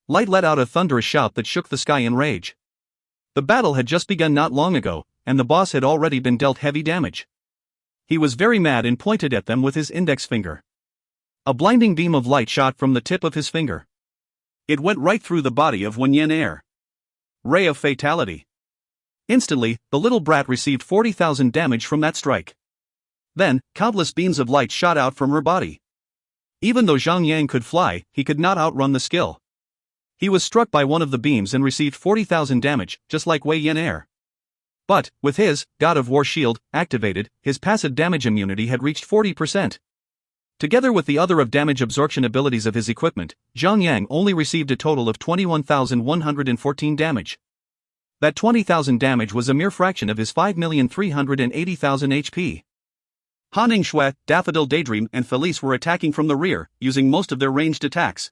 Light let out a thunderous shout that shook the sky in rage. The battle had just begun not long ago, and the boss had already been dealt heavy damage. He was very mad and pointed at them with his index finger. A blinding beam of light shot from the tip of his finger. It went right through the body of Wenyan Air. Ray of Fatality. Instantly, the little brat received 40,000 damage from that strike. Then, countless beams of light shot out from her body. Even though Zhang Yang could fly, he could not outrun the skill. He was struck by one of the beams and received 40,000 damage, just like Wei Yin Air. But, with his God of War shield activated, his passive damage immunity had reached 40%. Together with the other of damage absorption abilities of his equipment, Zhang Yang only received a total of 21,114 damage. That 20,000 damage was a mere fraction of his 5,380,000 HP. Han Shui, Daffodil Daydream and Felice were attacking from the rear, using most of their ranged attacks.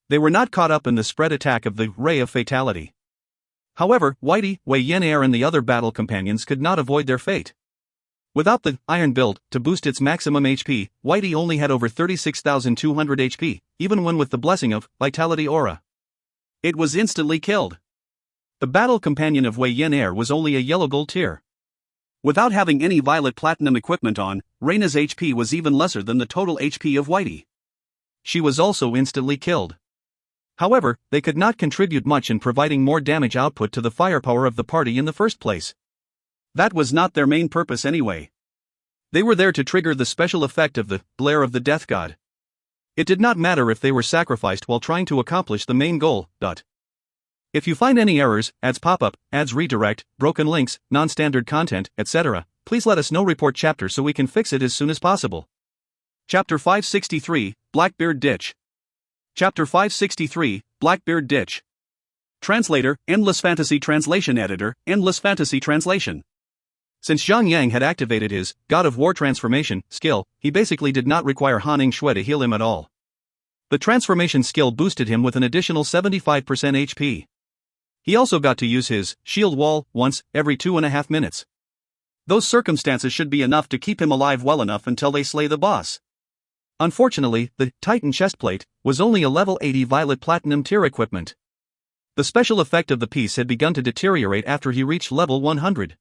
They were not caught up in the spread attack of the Ray of Fatality. However, Whitey, Wei Yin Air and the other battle companions could not avoid their fate. Without the Iron build to boost its maximum HP, Whitey only had over 36,200 HP, even when with the blessing of Vitality Aura. It was instantly killed. The battle companion of Wei Yin Air was only a yellow gold tier. Without having any violet platinum equipment on, Reina's HP was even lesser than the total HP of Whitey. She was also instantly killed. However, they could not contribute much in providing more damage output to the firepower of the party in the first place. That was not their main purpose anyway. They were there to trigger the special effect of the Blare of the Death God. It did not matter if they were sacrificed while trying to accomplish the main goal. If you find any errors, ads pop-up, ads redirect, broken links, non-standard content, etc., please let us know. Report chapter so we can fix it as soon as possible. Chapter 563, Blackbeard Ditch. Chapter 563, Blackbeard Ditch. Translator, Endless Fantasy Translation Editor, Endless Fantasy Translation. Since Zhang Yang had activated his God of War transformation skill, he basically did not require Han Shui to heal him at all. The transformation skill boosted him with an additional 75% HP. He also got to use his shield wall once every 2.5 minutes. Those circumstances should be enough to keep him alive well enough until they slay the boss. Unfortunately, the Titan chestplate was only a level 80 violet platinum tier equipment. The special effect of the piece had begun to deteriorate after he reached level 100.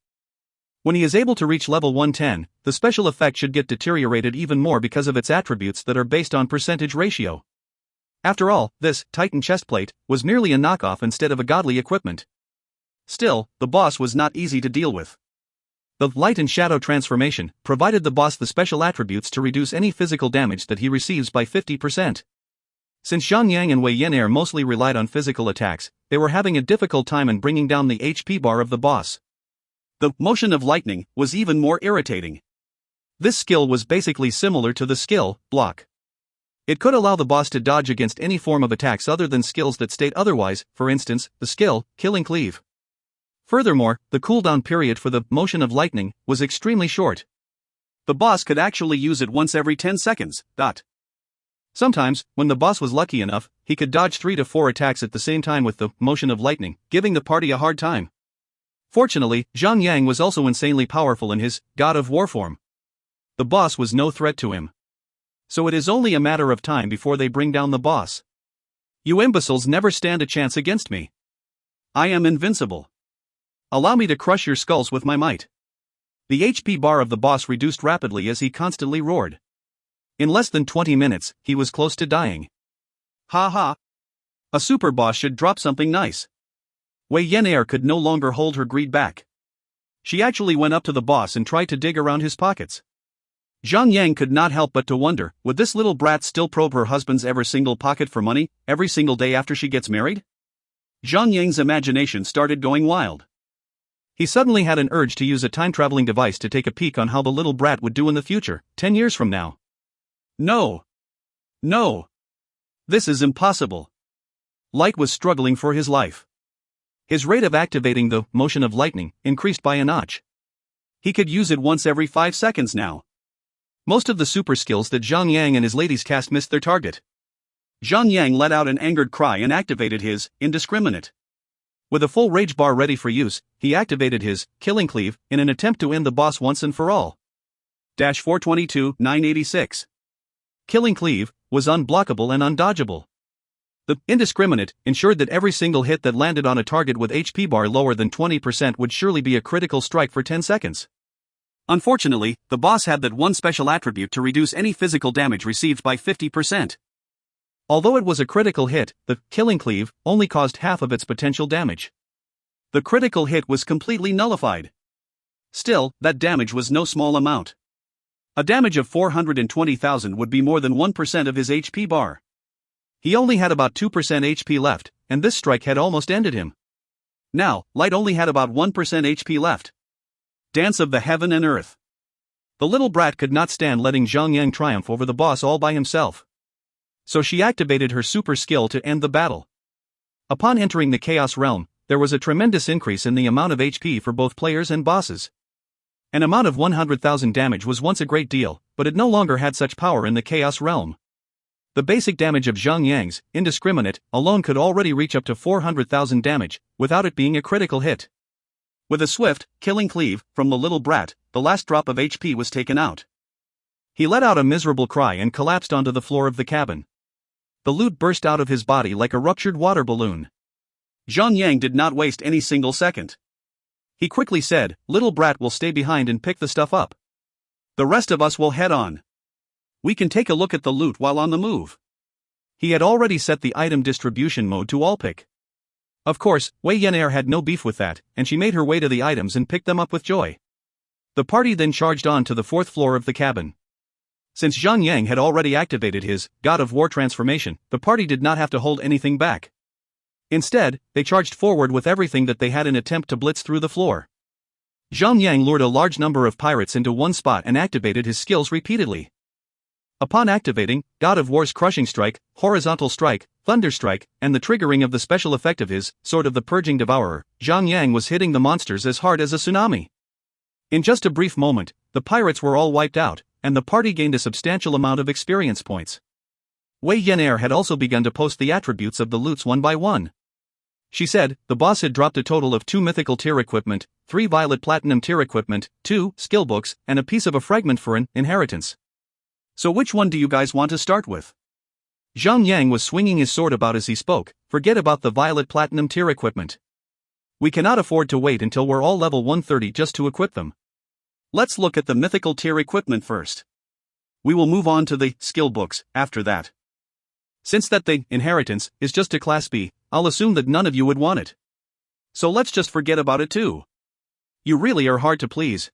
When he is able to reach level 110, the special effect should get deteriorated even more because of its attributes that are based on percentage ratio. After all, this Titan chestplate was merely a knockoff instead of a godly equipment. Still, the boss was not easy to deal with. The light and shadow transformation provided the boss the special attributes to reduce any physical damage that he receives by 50%. Since Zhang Yang and Wei Yin Air mostly relied on physical attacks, they were having a difficult time in bringing down the HP bar of the boss. The motion of lightning was even more irritating. This skill was basically similar to the skill block. It could allow the boss to dodge against any form of attacks other than skills that state otherwise, for instance, the skill Killing Cleave. Furthermore, the cooldown period for the motion of lightning was extremely short. The boss could actually use it once every 10 seconds. Sometimes, when the boss was lucky enough, he could dodge 3 to 4 attacks at the same time with the motion of lightning, giving the party a hard time. Fortunately, Zhang Yang was also insanely powerful in his God of War form. The boss was no threat to him. So it is only a matter of time before they bring down the boss. You imbeciles never stand a chance against me. I am invincible. Allow me to crush your skulls with my might. The HP bar of the boss reduced rapidly as he constantly roared. In less than 20 minutes, he was close to dying. Ha ha. A super boss should drop something nice. Wei Yin Air could no longer hold her greed back. She actually went up to the boss and tried to dig around his pockets. Zhang Yang could not help but to wonder, would this little brat still probe her husband's every single pocket for money, every single day after she gets married? Zhang Yang's imagination started going wild. He suddenly had an urge to use a time-traveling device to take a peek on how the little brat would do in the future, 10 years from now. No. No. This is impossible. Light was struggling for his life. His rate of activating the motion of lightning increased by a notch. He could use it once every 5 seconds now. Most of the super skills that Zhang Yang and his ladies cast missed their target. Zhang Yang let out an angered cry and activated his indiscriminate. With a full rage bar ready for use, he activated his Killing Cleave in an attempt to end the boss once and for all. 422-986. Killing Cleave was unblockable and undodgeable. The indiscriminate ensured that every single hit that landed on a target with HP bar lower than 20% would surely be a critical strike for 10 seconds. Unfortunately, the boss had that one special attribute to reduce any physical damage received by 50%. Although it was a critical hit, the Killing Cleave only caused half of its potential damage. The critical hit was completely nullified. Still, that damage was no small amount. A damage of 420,000 would be more than 1% of his HP bar. He only had about 2% HP left, and this strike had almost ended him. Now, Light only had about 1% HP left. Dance of the heaven and earth. The little brat could not stand letting Zhang Yang triumph over the boss all by himself. So she activated her super skill to end the battle. Upon entering the Chaos Realm, there was a tremendous increase in the amount of HP for both players and bosses. An amount of 100,000 damage was once a great deal, but it no longer had such power in the Chaos Realm. The basic damage of Zhang Yang's, indiscriminate, alone could already reach up to 400,000 damage, without it being a critical hit. With a swift, killing cleave, from the little brat, the last drop of HP was taken out. He let out a miserable cry and collapsed onto the floor of the cabin. The loot burst out of his body like a ruptured water balloon. Zhang Yang did not waste any single second. He quickly said, "Little brat will stay behind and pick the stuff up. The rest of us will head on. We can take a look at the loot while on the move." He had already set the item distribution mode to all pick. Of course, Wei Yan'er had no beef with that, and she made her way to the items and picked them up with joy. The party then charged on to the fourth floor of the cabin. Since Zhang Yang had already activated his God of War transformation, the party did not have to hold anything back. Instead, they charged forward with everything that they had in an attempt to blitz through the floor. Zhang Yang lured a large number of pirates into one spot and activated his skills repeatedly. Upon activating God of War's Crushing Strike, Horizontal Strike, Thunder Strike, and the triggering of the special effect of his Sword of the Purging Devourer, Zhang Yang was hitting the monsters as hard as a tsunami. In just a brief moment, the pirates were all wiped out, and the party gained a substantial amount of experience points. Wei Yan'er had also begun to post the attributes of the loots one by one. She said, the boss had dropped a total of 2 mythical tier equipment, 3 violet platinum tier equipment, 2 skill books, and a piece of a fragment for an inheritance. So which one do you guys want to start with? Zhang Yang was swinging his sword about as he spoke. Forget about the violet platinum tier equipment. We cannot afford to wait until we're all level 130 just to equip them. Let's look at the mythical tier equipment first. We will move on to the skill books after that. Since that the inheritance is just a class B, I'll assume that none of you would want it. So let's just forget about it too. You really are hard to please.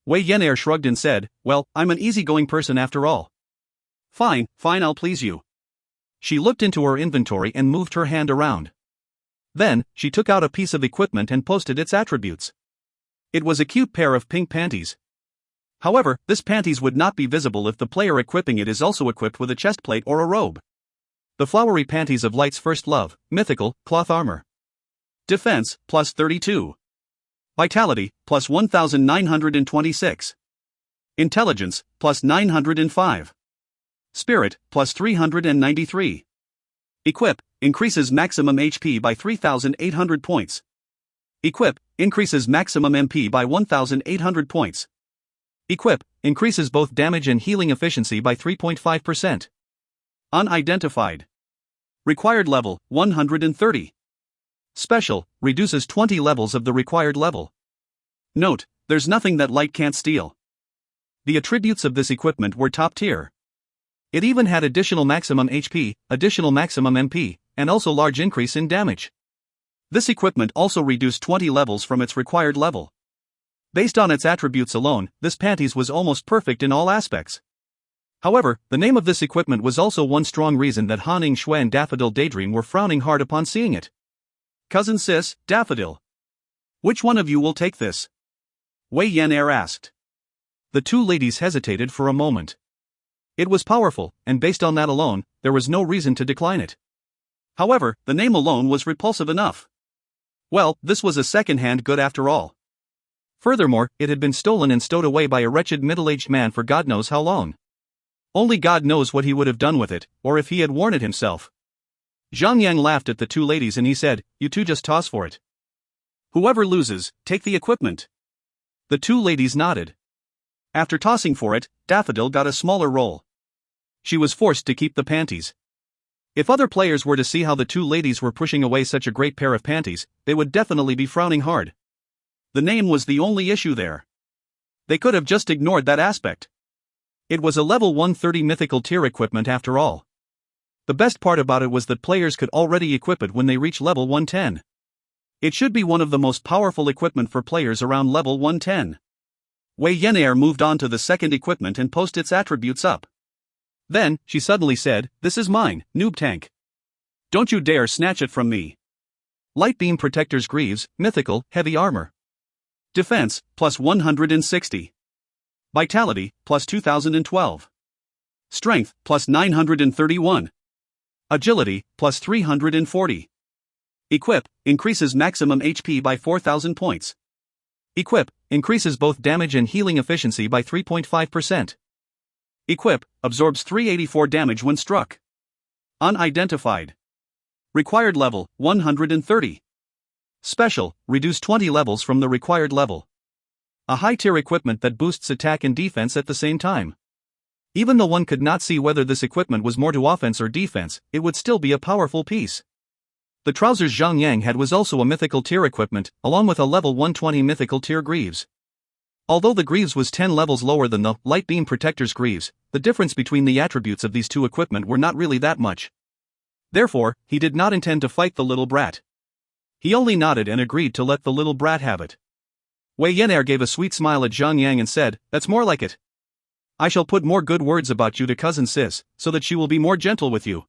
Wei Yan'er shrugged and said, well, I'm an easygoing person after all. Fine, I'll please you. She looked into her inventory and moved her hand around. Then, she took out a piece of equipment and posted its attributes. It was a cute pair of pink panties. However, this panties would not be visible if the player equipping it is also equipped with a chestplate or a robe. The flowery panties of Light's first love, mythical, cloth armor. Defense, plus 32. Vitality, plus 1926. Intelligence, plus 905. Spirit, plus 393. Equip, increases maximum HP by 3,800 points. Equip, increases maximum MP by 1,800 points. Equip, increases both damage and healing efficiency by 3.5%. Unidentified. Required level, 130. Special, reduces 20 levels of the required level. Note, there's nothing that Light can't steal. The attributes of this equipment were top tier. It even had additional maximum HP, additional maximum MP, and also large increase in damage. This equipment also reduced 20 levels from its required level. Based on its attributes alone, this panties was almost perfect in all aspects. However, the name of this equipment was also one strong reason that Han Shui and Daffodil Daydream were frowning hard upon seeing it. Cousin Sis, Daffodil. Which one of you will take this? Wei Yan'er asked. The two ladies hesitated for a moment. It was powerful, and based on that alone, there was no reason to decline it. However, the name alone was repulsive enough. Well, this was a second-hand good after all. Furthermore, it had been stolen and stowed away by a wretched middle-aged man for God knows how long. Only God knows what he would have done with it, or if he had worn it himself. Zhang Yang laughed at the two ladies and he said, you two just toss for it. Whoever loses, take the equipment. The two ladies nodded. After tossing for it, Daffodil got a smaller roll. She was forced to keep the panties. If other players were to see how the two ladies were pushing away such a great pair of panties, they would definitely be frowning hard. The name was the only issue there. They could have just ignored that aspect. It was a level 130 mythical tier equipment after all. The best part about it was that players could already equip it when they reach level 110. It should be one of the most powerful equipment for players around level 110. Wei Yenair moved on to the second equipment and posted its attributes up. Then, she suddenly said, "This is mine, Noob Tank. Don't you dare snatch it from me." Light Beam Protector's Greaves, Mythical, Heavy Armor. Defense, plus 160. Vitality, plus 2012. Strength, plus 931. Agility, plus 340. Equip, increases maximum HP by 4,000 points. Equip, increases both damage and healing efficiency by 3.5%. Equip, absorbs 384 damage when struck. Unidentified. Required level, 130. Special, reduce 20 levels from the required level. A high-tier equipment that boosts attack and defense at the same time. Even though one could not see whether this equipment was more to offense or defense, it would still be a powerful piece. The trousers Zhang Yang had was also a mythical tier equipment, along with a level 120 mythical tier greaves. Although the greaves was 10 levels lower than the Light Beam Protector's greaves, the difference between the attributes of these two equipment were not really that much. Therefore, he did not intend to fight the little brat. He only nodded and agreed to let the little brat have it. Wei Yenair gave a sweet smile at Zhang Yang and said, "That's more like it. I shall put more good words about you to Cousin Sis, so that she will be more gentle with you.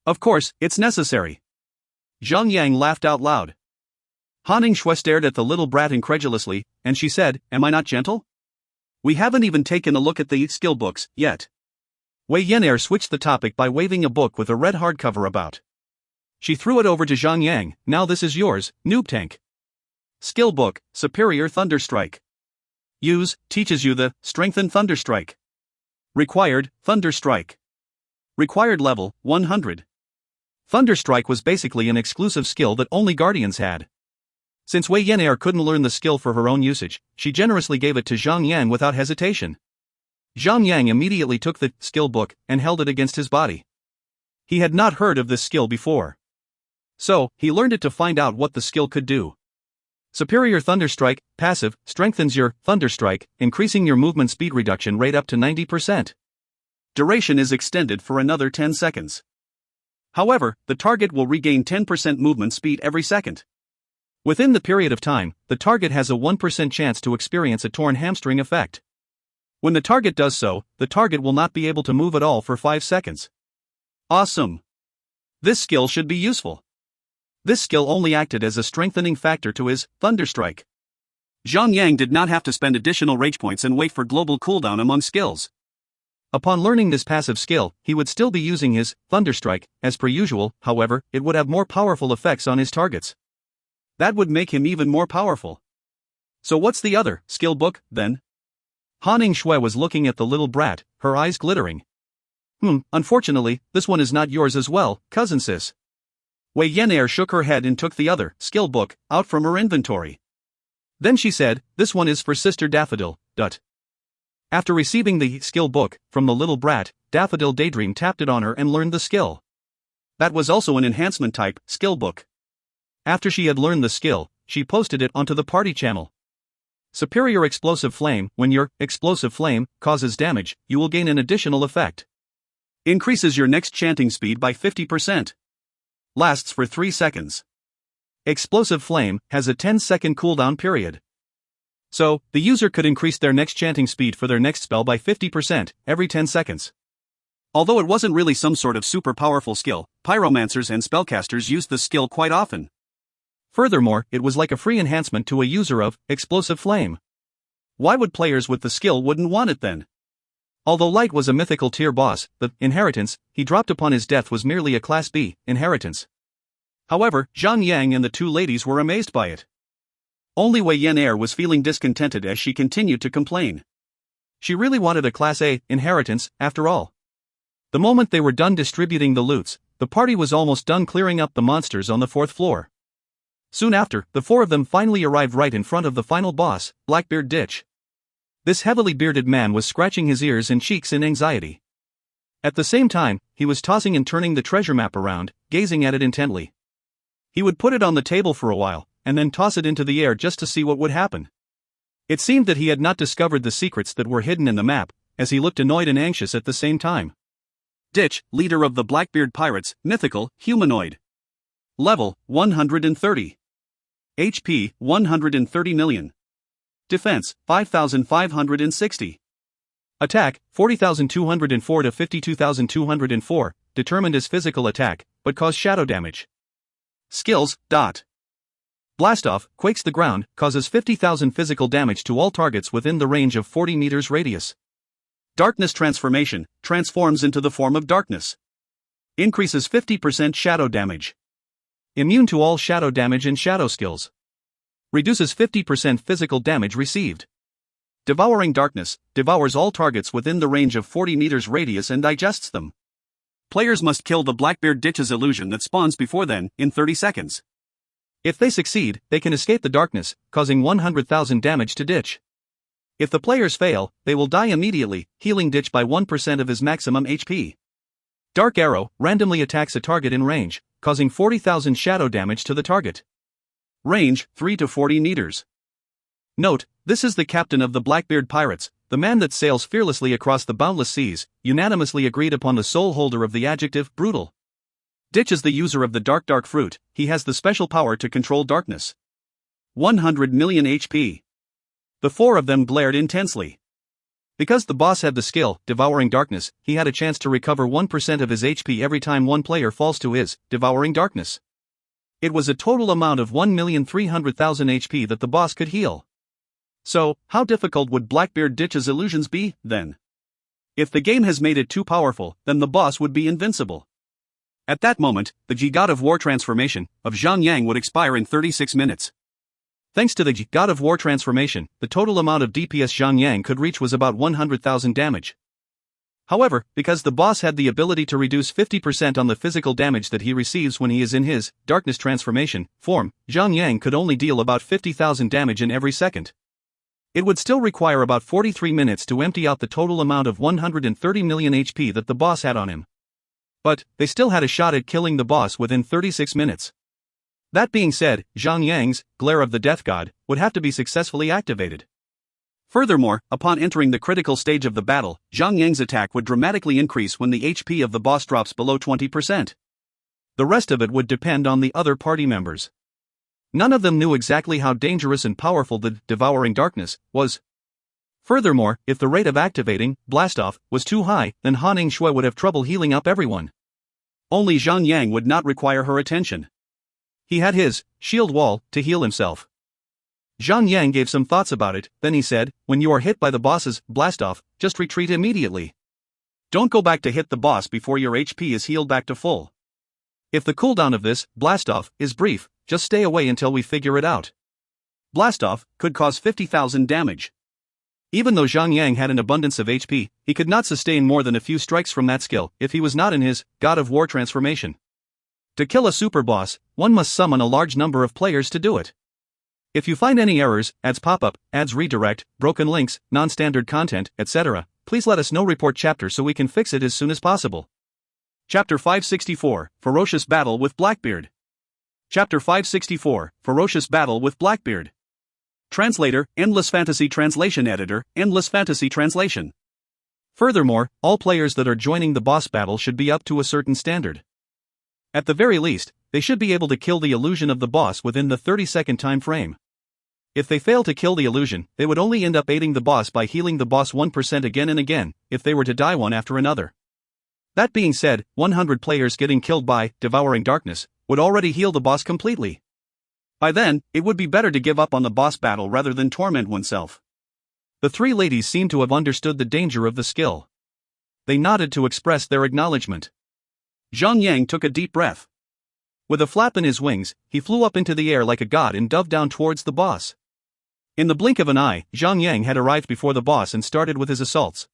Of course, it's necessary." Zhang Yang laughed out loud. Hanning Shui stared at the little brat incredulously, and she said, "Am I not gentle? We haven't even taken a look at the skill books yet." Wei Yenair switched the topic by waving a book with a red hardcover about. She threw it over to Zhang Yang. "Now this is yours, Noob Tank. Skill book, Superior Thunderstrike. Use, teaches you the Strengthen Thunderstrike. Required, Thunderstrike. Required level, 100. Thunderstrike was basically an exclusive skill that only Guardians had. Since Wei Yenair couldn't learn the skill for her own usage, she generously gave it to Zhang Yang without hesitation. Zhang Yang immediately took the skill book and held it against his body. He had not heard of this skill before. So, he learned it to find out what the skill could do. Superior Thunderstrike, passive, strengthens your Thunderstrike, increasing your movement speed reduction rate up to 90%. Duration is extended for another 10 seconds. However, the target will regain 10% movement speed every second. Within the period of time, the target has a 1% chance to experience a torn hamstring effect. When the target does so, the target will not be able to move at all for 5 seconds. Awesome! This skill should be useful. This skill only acted as a strengthening factor to his Thunderstrike. Zhang Yang did not have to spend additional rage points and wait for global cooldown among skills. Upon learning this passive skill, he would still be using his Thunderstrike, as per usual. However, it would have more powerful effects on his targets. That would make him even more powerful. So what's the other skill book, then? Hanning Shui was looking at the little brat, her eyes glittering. Unfortunately, this one is not yours as well, Cousin Sis. Wei Yenair shook her head and took the other skill book out from her inventory. Then she said, "This one is for Sister Daffodil." After receiving the skill book from the little brat, Daffodil Daydream tapped it on her and learned the skill. That was also an enhancement type skill book. After she had learned the skill, she posted it onto the party channel. Superior Explosive Flame. When your explosive flame causes damage, you will gain an additional effect. Increases your next chanting speed by 50%. Lasts for 3 seconds. Explosive Flame has a 10-second cooldown period. So, the user could increase their next chanting speed for their next spell by 50% every 10 seconds. Although it wasn't really some sort of super powerful skill, pyromancers and spellcasters used the skill quite often. Furthermore, it was like a free enhancement to a user of Explosive Flame. Why would players with the skill wouldn't want it then? Although Light was a mythical tier boss, the inheritance he dropped upon his death was merely a Class B inheritance. However, Zhang Yang and the two ladies were amazed by it. Only Wei Yenair was feeling discontented as she continued to complain. She really wanted a Class A inheritance, after all. The moment they were done distributing the loots, the party was almost done clearing up the monsters on the 4th floor. Soon after, the 4 of them finally arrived right in front of the final boss, Blackbeard Ditch. This heavily bearded man was scratching his ears and cheeks in anxiety. At the same time, he was tossing and turning the treasure map around, gazing at it intently. He would put it on the table for a while, and then toss it into the air just to see what would happen. It seemed that he had not discovered the secrets that were hidden in the map, as he looked annoyed and anxious at the same time. Ditch, leader of the Blackbeard Pirates, mythical, humanoid. Level, 130. HP, 130 million. Defense, 5,560. Attack, 40,204 to 52,204, determined as physical attack, but cause shadow damage. Skills, Blastoff, quakes the ground, causes 50,000 physical damage to all targets within the range of 40 meters radius. Darkness Transformation, transforms into the form of darkness. Increases 50% shadow damage. Immune to all shadow damage and shadow skills. Reduces 50% physical damage received. Devouring Darkness, devours all targets within the range of 40 meters radius and digests them. Players must kill the Blackbeard Ditch's illusion that spawns before then, in 30 seconds. If they succeed, they can escape the darkness, causing 100,000 damage to Ditch. If the players fail, they will die immediately, healing Ditch by 1% of his maximum HP. Dark Arrow, randomly attacks a target in range, causing 40,000 shadow damage to the target. Range, 3 to 40 meters. Note, this is the captain of the Blackbeard Pirates, the man that sails fearlessly across the boundless seas, unanimously agreed upon the sole holder of the adjective, brutal. Ditch is the user of the dark fruit, he has the special power to control darkness. 100 million HP. The four of them glared intensely. Because the boss had the skill, Devouring Darkness, he had a chance to recover 1% of his HP every time one player falls to his, Devouring Darkness. It was a total amount of 1,300,000 HP that the boss could heal. So, how difficult would Blackbeard Ditch's illusions be, then? If the game has made it too powerful, then the boss would be invincible. At that moment, the God of War transformation of Zhang would expire in 36 minutes. Thanks to the God of War transformation, the total amount of DPS Zhang could reach was about 100,000 damage. However, because the boss had the ability to reduce 50% on the physical damage that he receives when he is in his darkness transformation form, Zhang could only deal about 50,000 damage in every second. It would still require about 43 minutes to empty out the total amount of 130 million HP that the boss had on him. But, they still had a shot at killing the boss within 36 minutes. That being said, Zhang Glare of the Death God, would have to be successfully activated. Furthermore, upon entering the critical stage of the battle, Zhang attack would dramatically increase when the HP of the boss drops below 20%. The rest of it would depend on the other party members. None of them knew exactly how dangerous and powerful the Devouring Darkness was. Furthermore, if the rate of activating Blastoff was too high, then Han Shui would have trouble healing up everyone. Only Zhang would not require her attention. He had his shield wall to heal himself. Zhang gave some thoughts about it, then he said, when you are hit by the boss's Blastoff, just retreat immediately. Don't go back to hit the boss before your HP is healed back to full. If the cooldown of this Blastoff is brief, just stay away until we figure it out. Blastoff could cause 50,000 damage. Even though Zhang had an abundance of HP, he could not sustain more than a few strikes from that skill if he was not in his God of War transformation. To kill a super boss, one must summon a large number of players to do it. If you find any errors, ads pop-up, ads redirect, broken links, non-standard content, etc., please let us know. Report chapter so we can fix it as soon as possible. Chapter 564, Ferocious Battle with Blackbeard. Chapter 564, Ferocious Battle with Blackbeard. Translator, Endless Fantasy Translation Editor, Endless Fantasy Translation. Furthermore, all players that are joining the boss battle should be up to a certain standard. At the very least, they should be able to kill the illusion of the boss within the 30-second time frame. If they fail to kill the illusion, they would only end up aiding the boss by healing the boss 1% again and again, if they were to die one after another. That being said, 100 players getting killed by Devouring Darkness would already heal the boss completely. By then, it would be better to give up on the boss battle rather than torment oneself. The three ladies seem to have understood the danger of the skill. They nodded to express their acknowledgement. Zhang took a deep breath. With a flap in his wings, he flew up into the air like a god and dove down towards the boss. In the blink of an eye, Zhang had arrived before the boss and started with his assaults.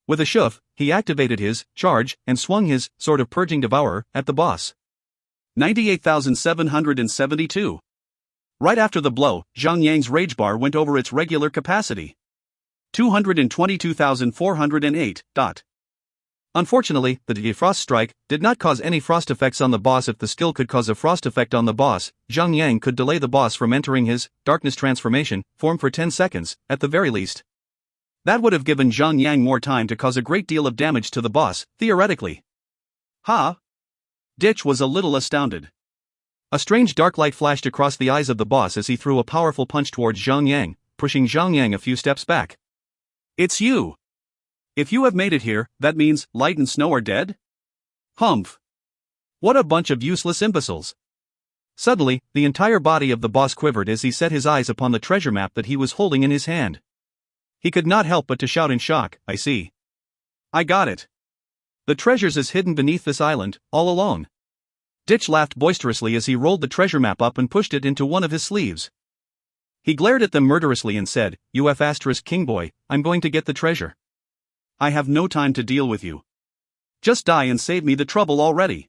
With a shove, he activated his charge and swung his sword of Purging Devourer at the boss. 98,772. Right after the blow, Zhang rage bar went over its regular capacity. 222,408. Unfortunately, the defrost strike did not cause any frost effects on the boss. If the skill could cause a frost effect on the boss, Zhang could delay the boss from entering his darkness transformation form for 10 seconds, at the very least. That would have given Zhang more time to cause a great deal of damage to the boss, theoretically. Ha! Ditch was a little astounded. A strange dark light flashed across the eyes of the boss as he threw a powerful punch towards Zhang, pushing Zhang Yang a few steps back. It's you! If you have made it here, that means Light and Snow are dead? Humph! What a bunch of useless imbeciles! Suddenly, the entire body of the boss quivered as he set his eyes upon the treasure map that he was holding in his hand. He could not help but to shout in shock, I see. I got it. The treasures is hidden beneath this island, all alone. Ditch laughed boisterously as he rolled the treasure map up and pushed it into one of his sleeves. He glared at them murderously and said, "You King boy, I'm going to get the treasure. I have no time to deal with you. Just die and save me the trouble already."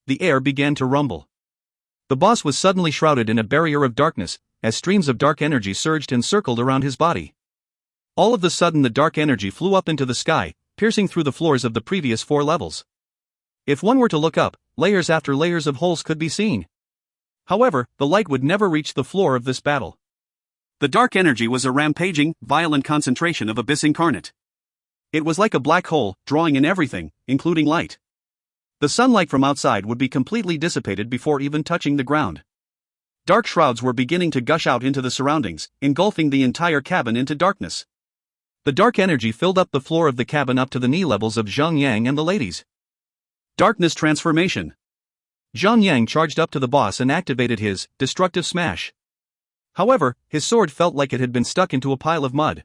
The air began to rumble. The boss was suddenly shrouded in a barrier of darkness, as streams of dark energy surged and circled around his body. All of a sudden the dark energy flew up into the sky, piercing through the floors of the previous 4 levels. If one were to look up, layers after layers of holes could be seen. However, the light would never reach the floor of this battle. The dark energy was a rampaging, violent concentration of abyss incarnate. It was like a black hole, drawing in everything, including light. The sunlight from outside would be completely dissipated before even touching the ground. Dark shrouds were beginning to gush out into the surroundings, engulfing the entire cabin into darkness. The dark energy filled up the floor of the cabin up to the knee levels of Zhang Yang and the ladies. Darkness transformation. Zhang Yang charged up to the boss and activated his destructive smash. However, his sword felt like it had been stuck into a pile of mud.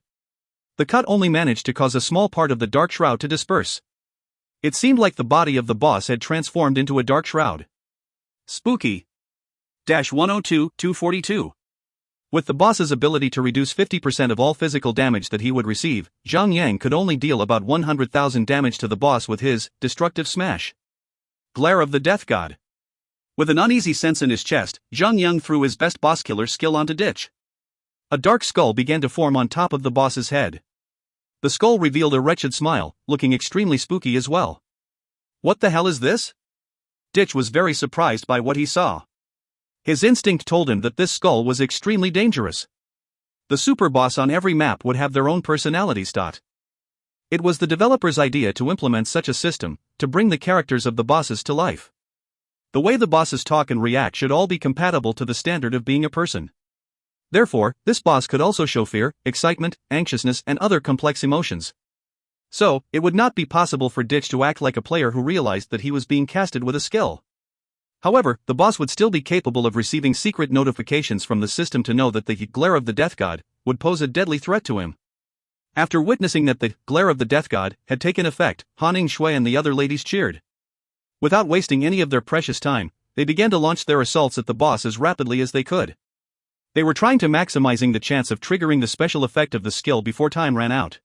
The cut only managed to cause a small part of the dark shroud to disperse. It seemed like the body of the boss had transformed into a dark shroud. Spooky. 102-242. With the boss's ability to reduce 50% of all physical damage that he would receive, Zhang Yang could only deal about 100,000 damage to the boss with his destructive smash. Glare of the Death God. With an uneasy sense in his chest, Zhang Yang threw his best boss killer skill onto Ditch. A dark skull began to form on top of the boss's head. The skull revealed a wretched smile, looking extremely spooky as well. What the hell is this? Ditch was very surprised by what he saw. His instinct told him that this skull was extremely dangerous. The super boss on every map would have their own personalities. It was the developer's idea to implement such a system, to bring the characters of the bosses to life. The way the bosses talk and react should all be compatible to the standard of being a person. Therefore, this boss could also show fear, excitement, anxiousness and other complex emotions. So, it would not be possible for Ditch to act like a player who realized that he was being casted with a skill. However, the boss would still be capable of receiving secret notifications from the system to know that the glare of the Death God would pose a deadly threat to him. After witnessing that the glare of the Death God had taken effect, Han Shui and the other ladies cheered. Without wasting any of their precious time, they began to launch their assaults at the boss as rapidly as they could. They were trying to maximizing the chance of triggering the special effect of the skill before time ran out.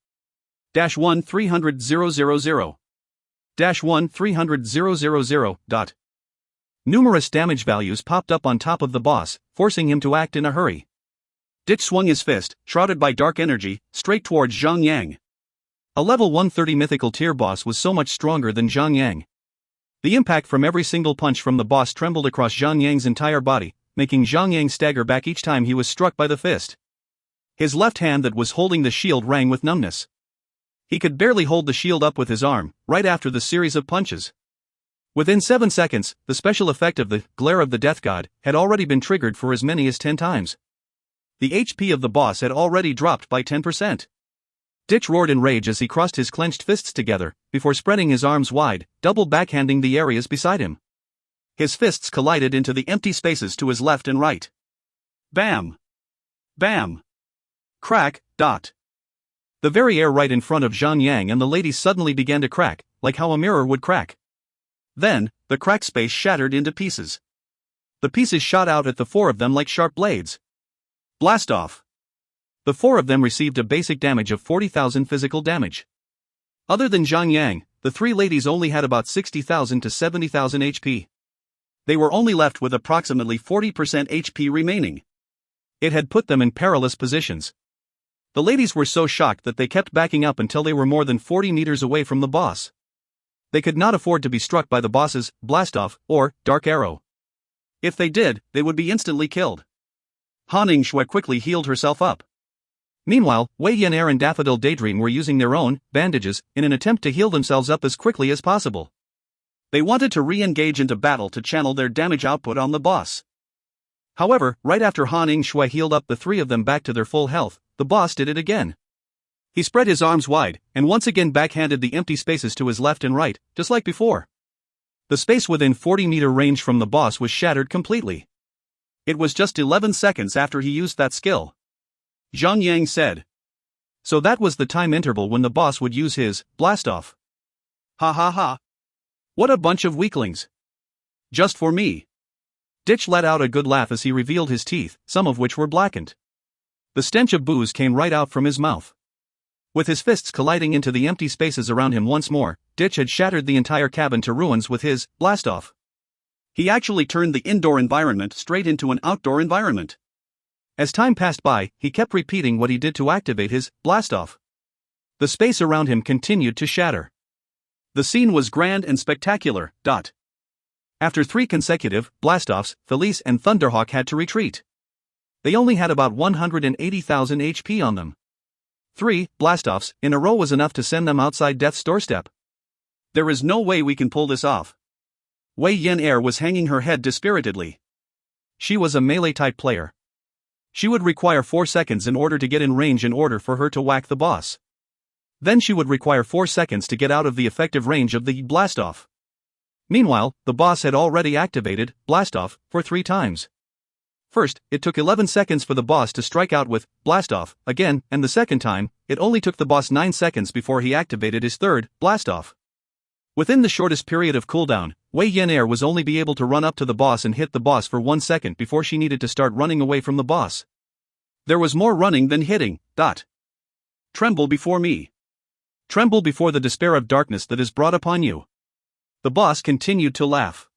-1-300-000. -1-300-000. Numerous damage values popped up on top of the boss, forcing him to act in a hurry. Ditch swung his fist, shrouded by dark energy, straight towards Zhang Yang. A level 130 mythical tier boss was so much stronger than Zhang Yang. The impact from every single punch from the boss trembled across Zhang Yang's entire body, making Zhang Yang stagger back each time he was struck by the fist. His left hand that was holding the shield rang with numbness. He could barely hold the shield up with his arm, right after the series of punches. Within 7 seconds, the special effect of the glare of the Death God had already been triggered for as many as 10 times. The HP of the boss had already dropped by 10%. Ditch roared in rage as he crossed his clenched fists together, before spreading his arms wide, double backhanding the areas beside him. His fists collided into the empty spaces to his left and right. Bam! Bam! Crack, dot. The very air right in front of Zhang Yang and the ladies suddenly began to crack, like how a mirror would crack. Then, the cracked space shattered into pieces. The pieces shot out at the 4 of them like sharp blades. Blast off! The 4 of them received a basic damage of 40,000 physical damage. Other than Zhang Yang, the 3 ladies only had about 60,000 to 70,000 HP. They were only left with approximately 40% HP remaining. It had put them in perilous positions. The ladies were so shocked that they kept backing up until they were more than 40 meters away from the boss. They could not afford to be struck by the boss's blast-off or dark arrow. If they did, they would be instantly killed. Han Shui quickly healed herself up. Meanwhile, Wei Yan and Daffodil Daydream were using their own bandages in an attempt to heal themselves up as quickly as possible. They wanted to re-engage into battle to channel their damage output on the boss. However, right after Han Ing-shui healed up the three of them back to their full health, the boss did it again. He spread his arms wide, and once again backhanded the empty spaces to his left and right, just like before. The space within 40-meter range from the boss was shattered completely. It was just 11 seconds after he used that skill. Zhang Yang said. So that was the time interval when the boss would use his blast-off. Ha ha ha. What a bunch of weaklings. Just for me. Ditch let out a good laugh as he revealed his teeth, some of which were blackened. The stench of booze came right out from his mouth. With his fists colliding into the empty spaces around him once more, Ditch had shattered the entire cabin to ruins with his blast-off. He actually turned the indoor environment straight into an outdoor environment. As time passed by, he kept repeating what he did to activate his blast-off. The space around him continued to shatter. The scene was grand and spectacular. After 3 consecutive blast-offs, Felice and Thunderhawk had to retreat. They only had about 180,000 HP on them. 3 blast-offs in a row was enough to send them outside death's doorstep. There is no way we can pull this off. Wei Yen was hanging her head dispiritedly. She was a melee-type player. She would require 4 seconds in order to get in range in order for her to whack the boss. Then she would require 4 seconds to get out of the effective range of the blast-off. Meanwhile, the boss had already activated blast-off for 3 times. First, it took 11 seconds for the boss to strike out with blast-off again, and the second time, it only took the boss 9 seconds before he activated his third blast-off. Within the shortest period of cooldown, Wei Yen was only be able to run up to the boss and hit the boss for 1 second before she needed to start running away from the boss. There was more running than hitting. Tremble before me. Tremble before the despair of darkness that is brought upon you. The boss continued to laugh.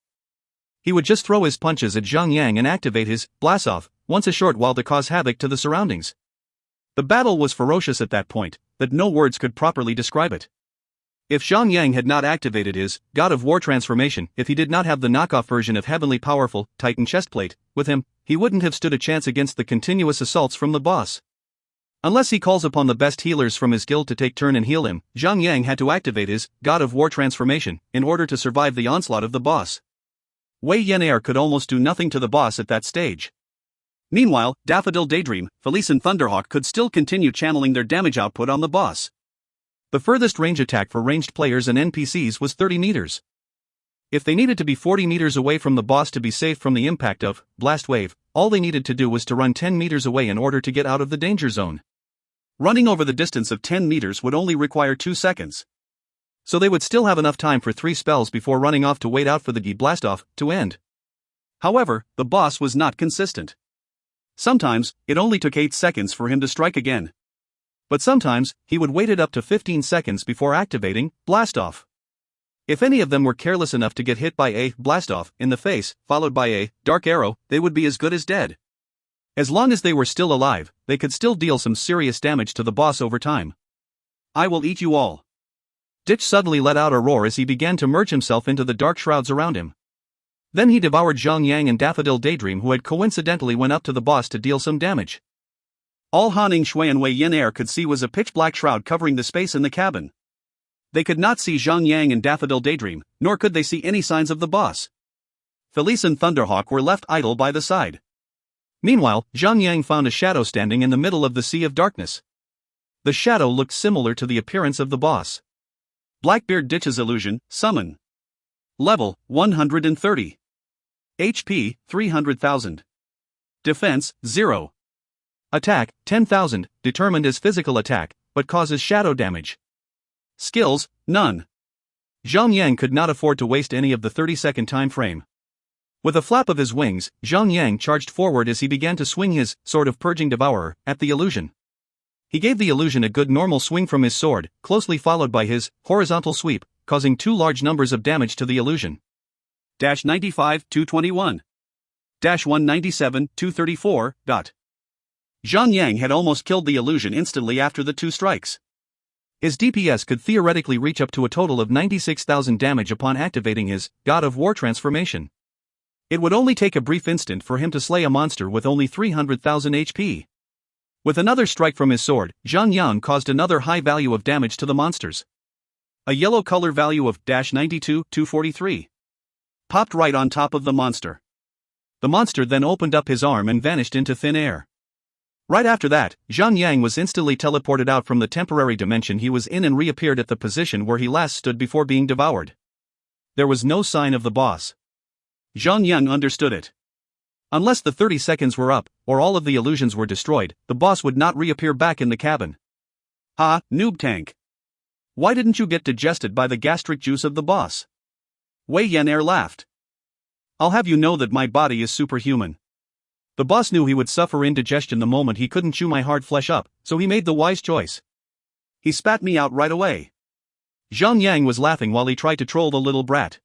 He would just throw his punches at Zhang Yang and activate his blast-off once a short while to cause havoc to the surroundings. The battle was ferocious at that point, that no words could properly describe it. If Zhang Yang had not activated his God of War transformation, if he did not have the knockoff version of Heavenly Powerful Titan chestplate with him, he wouldn't have stood a chance against the continuous assaults from the boss. Unless he calls upon the best healers from his guild to take turn and heal him, Zhang Yang had to activate his God of War transformation in order to survive the onslaught of the boss. Wei Yen could almost do nothing to the boss at that stage. Meanwhile, Daffodil Daydream, Felice and Thunderhawk could still continue channeling their damage output on the boss. The furthest range attack for ranged players and NPCs was 30 meters. If they needed to be 40 meters away from the boss to be safe from the impact of Blast Wave, all they needed to do was to run 10 meters away in order to get out of the danger zone. Running over the distance of 10 meters would only require 2 seconds. So they would still have enough time for 3 spells before running off to wait out for the blast-off to end. However, the boss was not consistent. Sometimes, it only took 8 seconds for him to strike again. But sometimes, he would wait it up to 15 seconds before activating blast-off. If any of them were careless enough to get hit by a blast-off in the face, followed by a dark arrow, they would be as good as dead. As long as they were still alive, they could still deal some serious damage to the boss over time. I will eat you all. Ditch suddenly let out a roar as he began to merge himself into the dark shrouds around him. Then he devoured Zhang Yang and Daffodil Daydream, who had coincidentally went up to the boss to deal some damage. All Han Ing-shui and Wei Yen could see was a pitch-black shroud covering the space in the cabin. They could not see Zhang Yang and Daffodil Daydream, nor could they see any signs of the boss. Felice and Thunderhawk were left idle by the side. Meanwhile, Zhang Yang found a shadow standing in the middle of the sea of darkness. The shadow looked similar to the appearance of the boss. Blackbeard Ditch's illusion, summon. Level, 130. HP, 300,000. Defense, 0. Attack, 10,000, determined as physical attack, but causes shadow damage. Skills, none. Zhang Yang could not afford to waste any of the 30-second time frame. With a flap of his wings, Zhang Yang charged forward as he began to swing his sword of Purging Devourer at the illusion. He gave the illusion a good normal swing from his sword, closely followed by his horizontal sweep, causing 2 large numbers of damage to the illusion. 95, 221. 197, 234. Zhang Yang had almost killed the illusion instantly after the 2 strikes. His DPS could theoretically reach up to a total of 96,000 damage upon activating his God of War transformation. It would only take a brief instant for him to slay a monster with only 300,000 HP. With another strike from his sword, Zhang Yang caused another high value of damage to the monsters. A yellow color value of 92, 243. Popped right on top of the monster. The monster then opened up his arm and vanished into thin air. Right after that, Zhang Yang was instantly teleported out from the temporary dimension he was in and reappeared at the position where he last stood before being devoured. There was no sign of the boss. Zhang Yang understood it. Unless the 30 seconds were up, or all of the illusions were destroyed, the boss would not reappear back in the cabin. Ha, noob tank. Why didn't you get digested by the gastric juice of the boss? Wei Yan'er laughed. I'll have you know that my body is superhuman. The boss knew he would suffer indigestion the moment he couldn't chew my hard flesh up, so he made the wise choice. He spat me out right away. Zhang Yang was laughing while he tried to troll the little brat.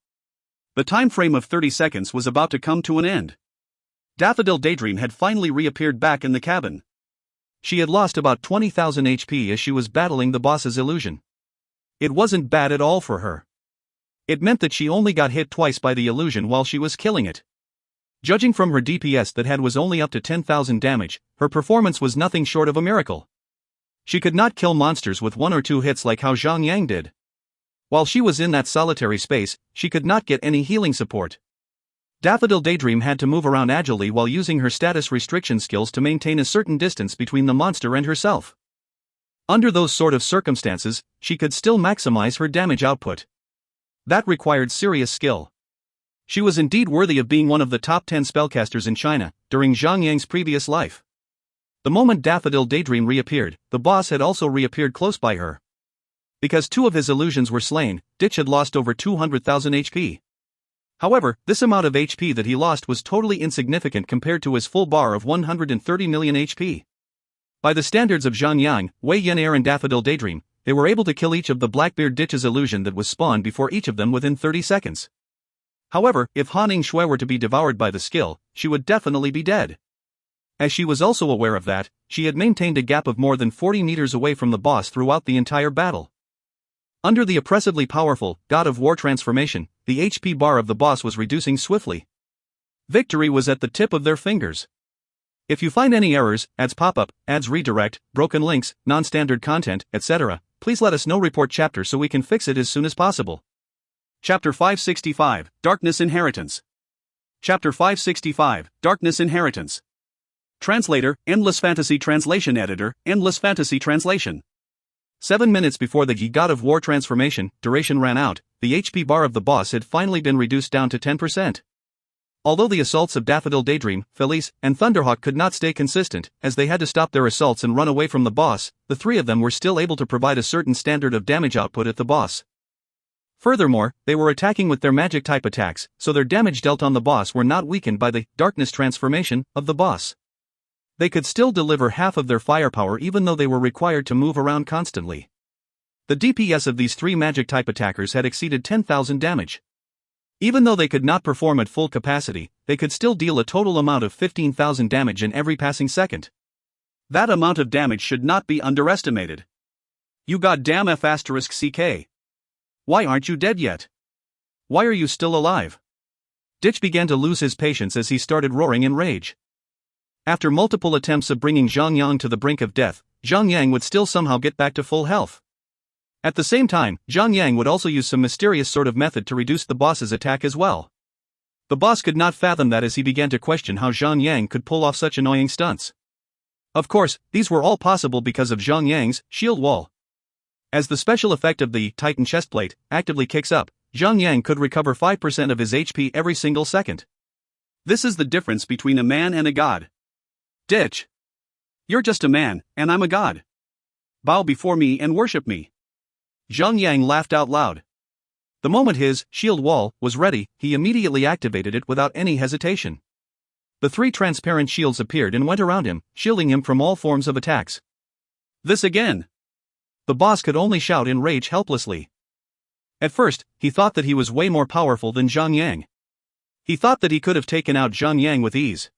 The time frame of 30 seconds was about to come to an end. Daffodil Daydream had finally reappeared back in the cabin. She had lost about 20,000 HP as she was battling the boss's illusion. It wasn't bad at all for her. It meant that she only got hit twice by the illusion while she was killing it. Judging from her DPS that was only up to 10,000 damage, her performance was nothing short of a miracle. She could not kill monsters with 1 or 2 hits like how Zhang Yang did. While she was in that solitary space, she could not get any healing support. Daffodil Daydream had to move around agilely while using her status restriction skills to maintain a certain distance between the monster and herself. Under those sort of circumstances, she could still maximize her damage output. That required serious skill. She was indeed worthy of being one of the top 10 spellcasters in China, during Zhang Yang's previous life. The moment Daffodil Daydream reappeared, the boss had also reappeared close by her. Because 2 of his illusions were slain, Ditch had lost over 200,000 HP. However, this amount of HP that he lost was totally insignificant compared to his full bar of 130 million HP. By the standards of Zhang Yang, Wei Yan'er and Daffodil Daydream, they were able to kill each of the Blackbeard Ditch's illusion that was spawned before each of them within 30 seconds. However, if Han Shui were to be devoured by the skill, she would definitely be dead. As she was also aware of that, she had maintained a gap of more than 40 meters away from the boss throughout the entire battle. Under the oppressively powerful God of War transformation, the HP bar of the boss was reducing swiftly. Victory was at the tip of their fingers. If you find any errors, ads pop-up, ads redirect, broken links, non-standard content, etc., please let us know. Report chapter so we can fix it as soon as possible. Chapter 565, Darkness Inheritance. Chapter 565, Darkness Inheritance. Translator, Endless Fantasy Translation Editor, Endless Fantasy Translation. 7 minutes before the God of War transformation duration ran out, the HP bar of the boss had finally been reduced down to 10%. Although the assaults of Daffodil Daydream, Felice, and Thunderhawk could not stay consistent, as they had to stop their assaults and run away from the boss, the 3 of them were still able to provide a certain standard of damage output at the boss. Furthermore, they were attacking with their magic-type attacks, so their damage dealt on the boss were not weakened by the darkness transformation of the boss. They could still deliver half of their firepower even though they were required to move around constantly. The DPS of these 3 magic-type attackers had exceeded 10,000 damage. Even though they could not perform at full capacity, they could still deal a total amount of 15,000 damage in every passing second. That amount of damage should not be underestimated. You goddamn F***CK. Why aren't you dead yet? Why are you still alive? Ditch began to lose his patience as he started roaring in rage. After multiple attempts of bringing Zhang Yang to the brink of death, Zhang Yang would still somehow get back to full health. At the same time, Zhang Yang would also use some mysterious sort of method to reduce the boss's attack as well. The boss could not fathom that as he began to question how Zhang Yang could pull off such annoying stunts. Of course, these were all possible because of Zhang Yang's shield wall. As the special effect of the Titan chestplate actively kicks up, Zhang Yang could recover 5% of his HP every single second. This is the difference between a man and a god. Ditch. You're just a man, and I'm a god. Bow before me and worship me. Zhang Yang laughed out loud. The moment his shield wall was ready, he immediately activated it without any hesitation. The 3 transparent shields appeared and went around him, shielding him from all forms of attacks. This again. The boss could only shout in rage helplessly. At first, he thought that he was way more powerful than Zhang Yang. He thought that he could have taken out Zhang Yang with ease.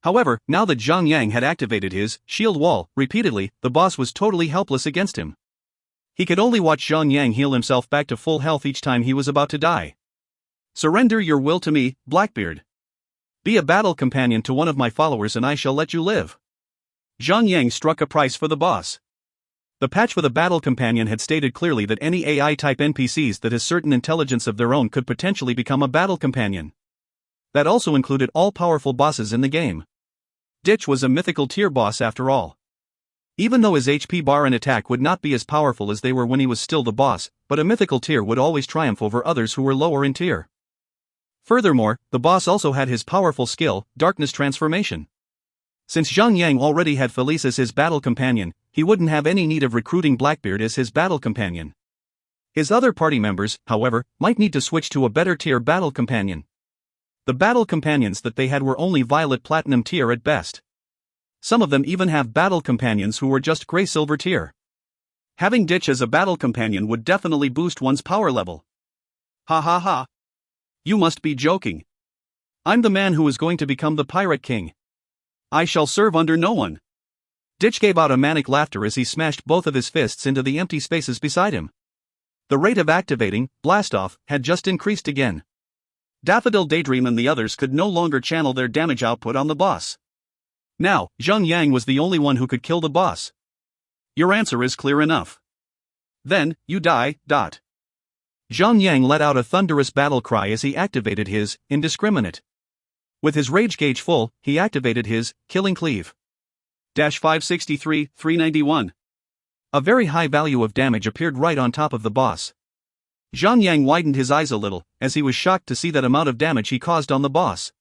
However, now that Zhang Yang had activated his shield wall repeatedly, the boss was totally helpless against him. He could only watch Zhang Yang heal himself back to full health each time he was about to die. Surrender your will to me, Blackbeard. Be a battle companion to one of my followers and I shall let you live. Zhang Yang struck a price for the boss. The patch for the battle companion had stated clearly that any AI-type NPCs that has certain intelligence of their own could potentially become a battle companion. That also included all powerful bosses in the game. Ditch was a mythical tier boss after all. Even though his HP bar and attack would not be as powerful as they were when he was still the boss, but a mythical tier would always triumph over others who were lower in tier. Furthermore, the boss also had his powerful skill, Darkness Transformation. Since Zhang already had Felice as his battle companion, he wouldn't have any need of recruiting Blackbeard as his battle companion. His other party members, however, might need to switch to a better tier battle companion. The battle companions that they had were only Violet Platinum tier at best. Some of them even have battle companions who were just Grey Silver tier. Having Ditch as a battle companion would definitely boost one's power level. Ha ha ha. You must be joking. I'm the man who is going to become the Pirate King. I shall serve under no one. Ditch gave out a manic laughter as he smashed both of his fists into the empty spaces beside him. The rate of activating, Blastoff, had just increased again. Daffodil Daydream and the others could no longer channel their damage output on the boss. Now, Zhang was the only one who could kill the boss. Your answer is clear enough. Then, you die. Zhang let out a thunderous battle cry as he activated his Indiscriminate. With his rage gauge full, he activated his Killing Cleave. 563, 391. A very high value of damage appeared right on top of the boss. Zhang widened his eyes a little, as he was shocked to see that amount of damage he caused on the boss.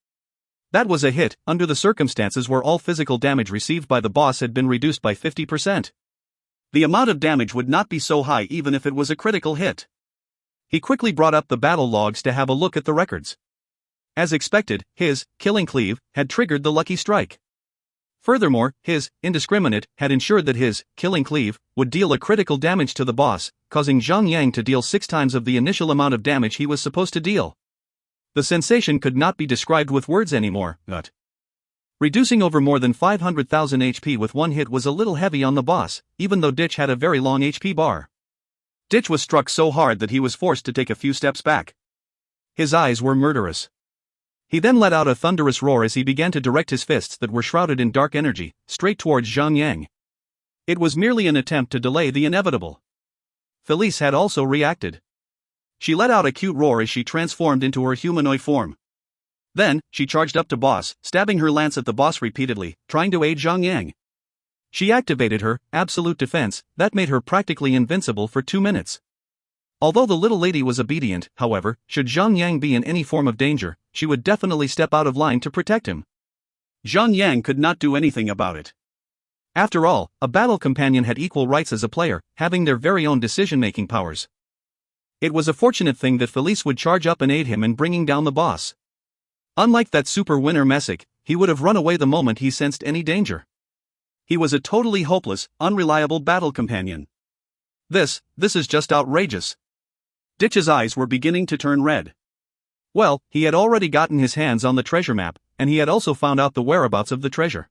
That was a hit, under the circumstances where all physical damage received by the boss had been reduced by 50%. The amount of damage would not be so high even if it was a critical hit. He quickly brought up the battle logs to have a look at the records. As expected, his Killing Cleave had triggered the lucky strike. Furthermore, his Indiscriminate had ensured that his Killing Cleave would deal a critical damage to the boss, causing Zhang to deal 6 times of the initial amount of damage he was supposed to deal. The sensation could not be described with words anymore, but reducing over more than 500,000 HP with one hit was a little heavy on the boss, even though Ditch had a very long HP bar. Ditch was struck so hard that he was forced to take a few steps back. His eyes were murderous. He then let out a thunderous roar as he began to direct his fists that were shrouded in dark energy, straight towards Zhang. It was merely an attempt to delay the inevitable. Felice had also reacted. She let out a cute roar as she transformed into her humanoid form. Then, she charged up to boss, stabbing her lance at the boss repeatedly, trying to aid Zhang. She activated her Absolute Defense, that made her practically invincible for 2 minutes. Although the little lady was obedient, however, should Zhang be in any form of danger, she would definitely step out of line to protect him. Zhang could not do anything about it. After all, a battle companion had equal rights as a player, having their very own decision-making powers. It was a fortunate thing that Felice would charge up and aid him in bringing down the boss. Unlike that super winner Messick, he would have run away the moment he sensed any danger. He was a totally hopeless, unreliable battle companion. This is just outrageous. Ditch's eyes were beginning to turn red. Well, he had already gotten his hands on the treasure map, and he had also found out the whereabouts of the treasure.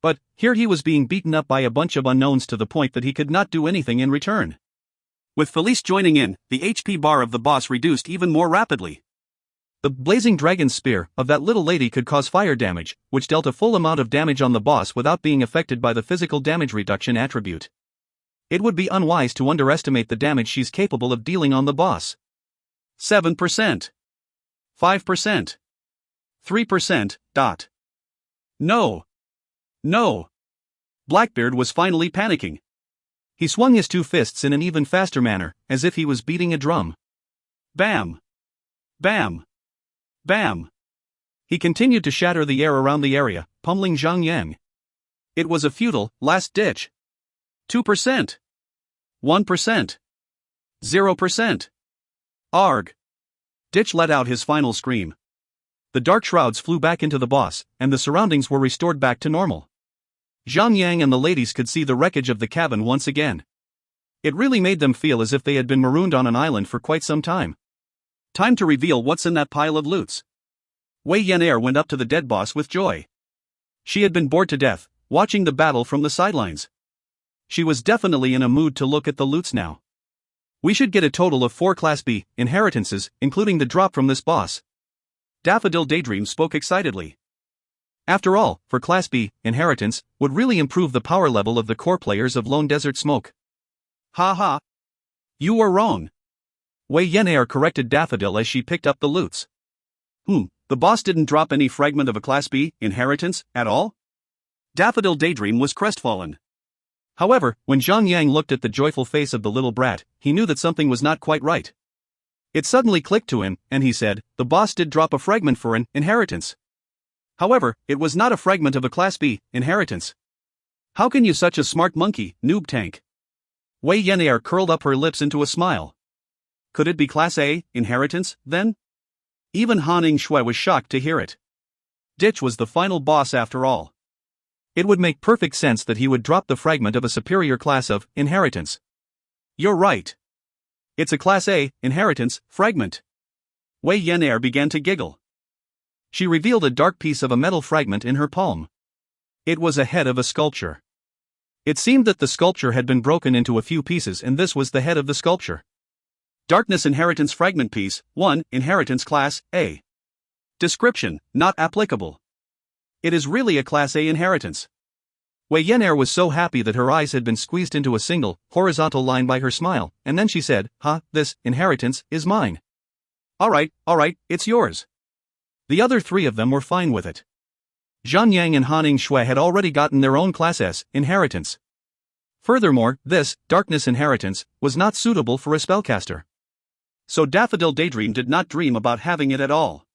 But, here he was being beaten up by a bunch of unknowns to the point that he could not do anything in return. With Felice joining in, the HP bar of the boss reduced even more rapidly. The blazing dragon spear of that little lady could cause fire damage, which dealt a full amount of damage on the boss without being affected by the physical damage reduction attribute. It would be unwise to underestimate the damage she's capable of dealing on the boss. 7%. 5%. 3%. No. Blackbeard was finally panicking. He swung his 2 fists in an even faster manner, as if he was beating a drum. Bam! Bam! Bam! He continued to shatter the air around the area, pummeling Zhang. It was a futile, last ditch. 2%. 1%. 0%. Arg! Ditch let out his final scream. The dark shrouds flew back into the boss, and the surroundings were restored back to normal. Zhang and the ladies could see the wreckage of the cabin once again. It really made them feel as if they had been marooned on an island for quite some time. Time to reveal what's in that pile of loots. Wei Yan'er went up to the dead boss with joy. She had been bored to death, watching the battle from the sidelines. She was definitely in a mood to look at the loots now. We should get a total of 4 Class B inheritances, including the drop from this boss. Daffodil Daydream spoke excitedly. After all, for Class B, inheritance would really improve the power level of the core players of Lone Desert Smoke. Ha ha! You are wrong. Wei Yan'er corrected Daffodil as she picked up the loots. The boss didn't drop any fragment of a Class B inheritance at all? Daffodil Daydream was crestfallen. However, when Zhang Yang looked at the joyful face of the little brat, he knew that something was not quite right. It suddenly clicked to him, and he said, the boss did drop a fragment for an inheritance. However, it was not a fragment of a Class B inheritance. How can you such a smart monkey, noob tank? Wei Yenair curled up her lips into a smile. Could it be Class A inheritance, then? Even Han Shui was shocked to hear it. Ditch was the final boss after all. It would make perfect sense that he would drop the fragment of a superior class of inheritance. You're right. It's a Class A inheritance fragment. Wei Yenair began to giggle. She revealed a dark piece of a metal fragment in her palm. It was a head of a sculpture. It seemed that the sculpture had been broken into a few pieces, and this was the head of the sculpture. Darkness Inheritance Fragment Piece 1, Inheritance Class A. Description: not applicable. It is really a Class A inheritance. Wei Yenair was so happy that her eyes had been squeezed into a single, horizontal line by her smile, and then she said, this inheritance is mine. Alright, it's yours. The other three of them were fine with it. Zhang Yang and Han Shui had already gotten their own Class S inheritance. Furthermore, this darkness inheritance was not suitable for a spellcaster. So Daffodil Daydream did not dream about having it at all.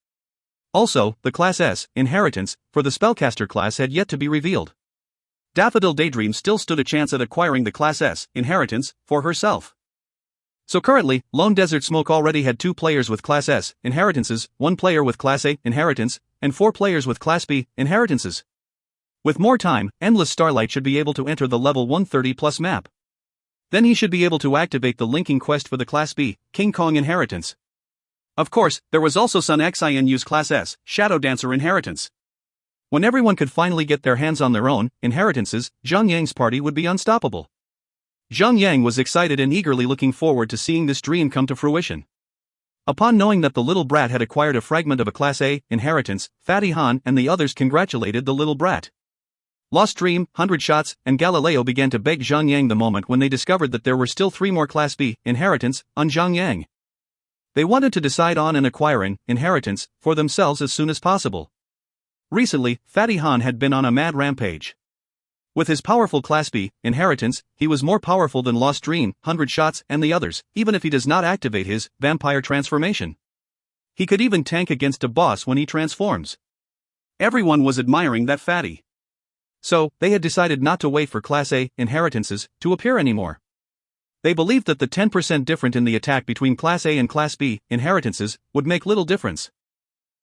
Also, the Class S inheritance for the spellcaster class had yet to be revealed. Daffodil Daydream still stood a chance at acquiring the Class S inheritance for herself. So currently, Lone Desert Smoke already had 2 players with Class S inheritances, 1 player with Class A inheritance, and 4 players with Class B inheritances. With more time, Endless Starlight should be able to enter the level 130 plus map. Then he should be able to activate the linking quest for the Class B King Kong inheritance. Of course, there was also Sun Xinu's Class S Shadow Dancer inheritance. When everyone could finally get their hands on their own inheritances, Zhang Yang's party would be unstoppable. Zhang Yang was excited and eagerly looking forward to seeing this dream come to fruition. Upon knowing that the little brat had acquired a fragment of a Class A inheritance, Fatty Han and the others congratulated the little brat. Lost Dream, 100 Shots, and Galileo began to beg Zhang Yang the moment when they discovered that there were still 3 more Class B inheritance on Zhang Yang. They wanted to decide on and acquiring inheritance for themselves as soon as possible. Recently, Fatty Han had been on a mad rampage. With his powerful Class B inheritance, he was more powerful than Lost Dream, 100 Shots, and the others, even if he does not activate his vampire transformation. He could even tank against a boss when he transforms. Everyone was admiring that fatty. So, they had decided not to wait for Class A inheritances to appear anymore. They believed that the 10% difference in the attack between Class A and Class B inheritances would make little difference.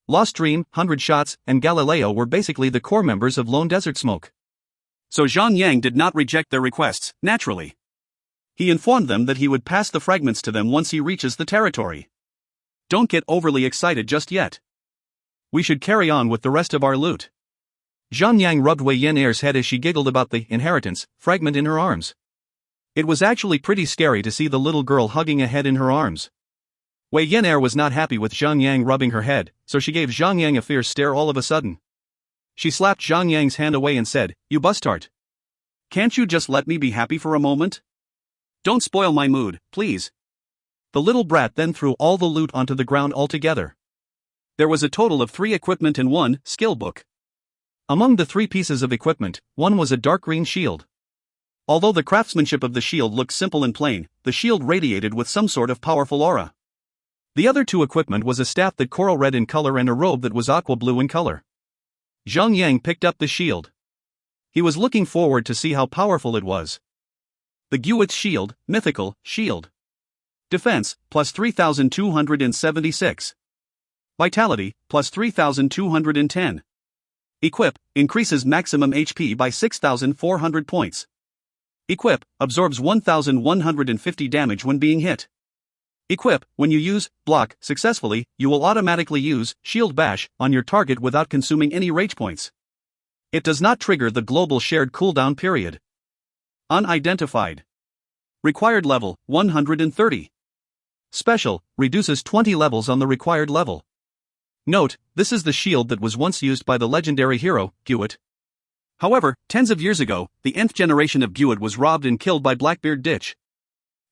Lost Dream, 100 Shots, and Galileo were basically the core members of Lone Desert Smoke. So Zhang Yang did not reject their requests, naturally. He informed them that he would pass the fragments to them once he reaches the territory. Don't get overly excited just yet. We should carry on with the rest of our loot. Zhang Yang rubbed Wei Yenair's head as she giggled about the inheritance fragment in her arms. It was actually pretty scary to see the little girl hugging a head in her arms. Wei Yenair was not happy with Zhang Yang rubbing her head, so she gave Zhang Yang a fierce stare all of a sudden. She slapped Zhang Yang's hand away and said, "You bustard. Can't you just let me be happy for a moment? Don't spoil my mood, please." The little brat then threw all the loot onto the ground altogether. There was a total of 3 equipment and 1 skill book. Among the 3 pieces of equipment, one was a dark green shield. Although the craftsmanship of the shield looked simple and plain, the shield radiated with some sort of powerful aura. The other 2 equipment was a staff that coral red in color and a robe that was aqua blue in color. Zhang Yang picked up the shield. He was looking forward to see how powerful it was. The Gyuit's Shield, Mythical Shield. Defense, plus 3,276. Vitality, plus 3,210. Equip, increases maximum HP by 6,400 points. Equip, absorbs 1,150 damage when being hit. Equip, when you use block successfully, you will automatically use Shield Bash on your target without consuming any rage points. It does not trigger the global shared cooldown period. Unidentified. Required level, 130. Special, reduces 20 levels on the required level. Note, this is the shield that was once used by the legendary hero, Gyuit. However, tens of years ago, the nth generation of Gyuit was robbed and killed by Blackbeard Ditch.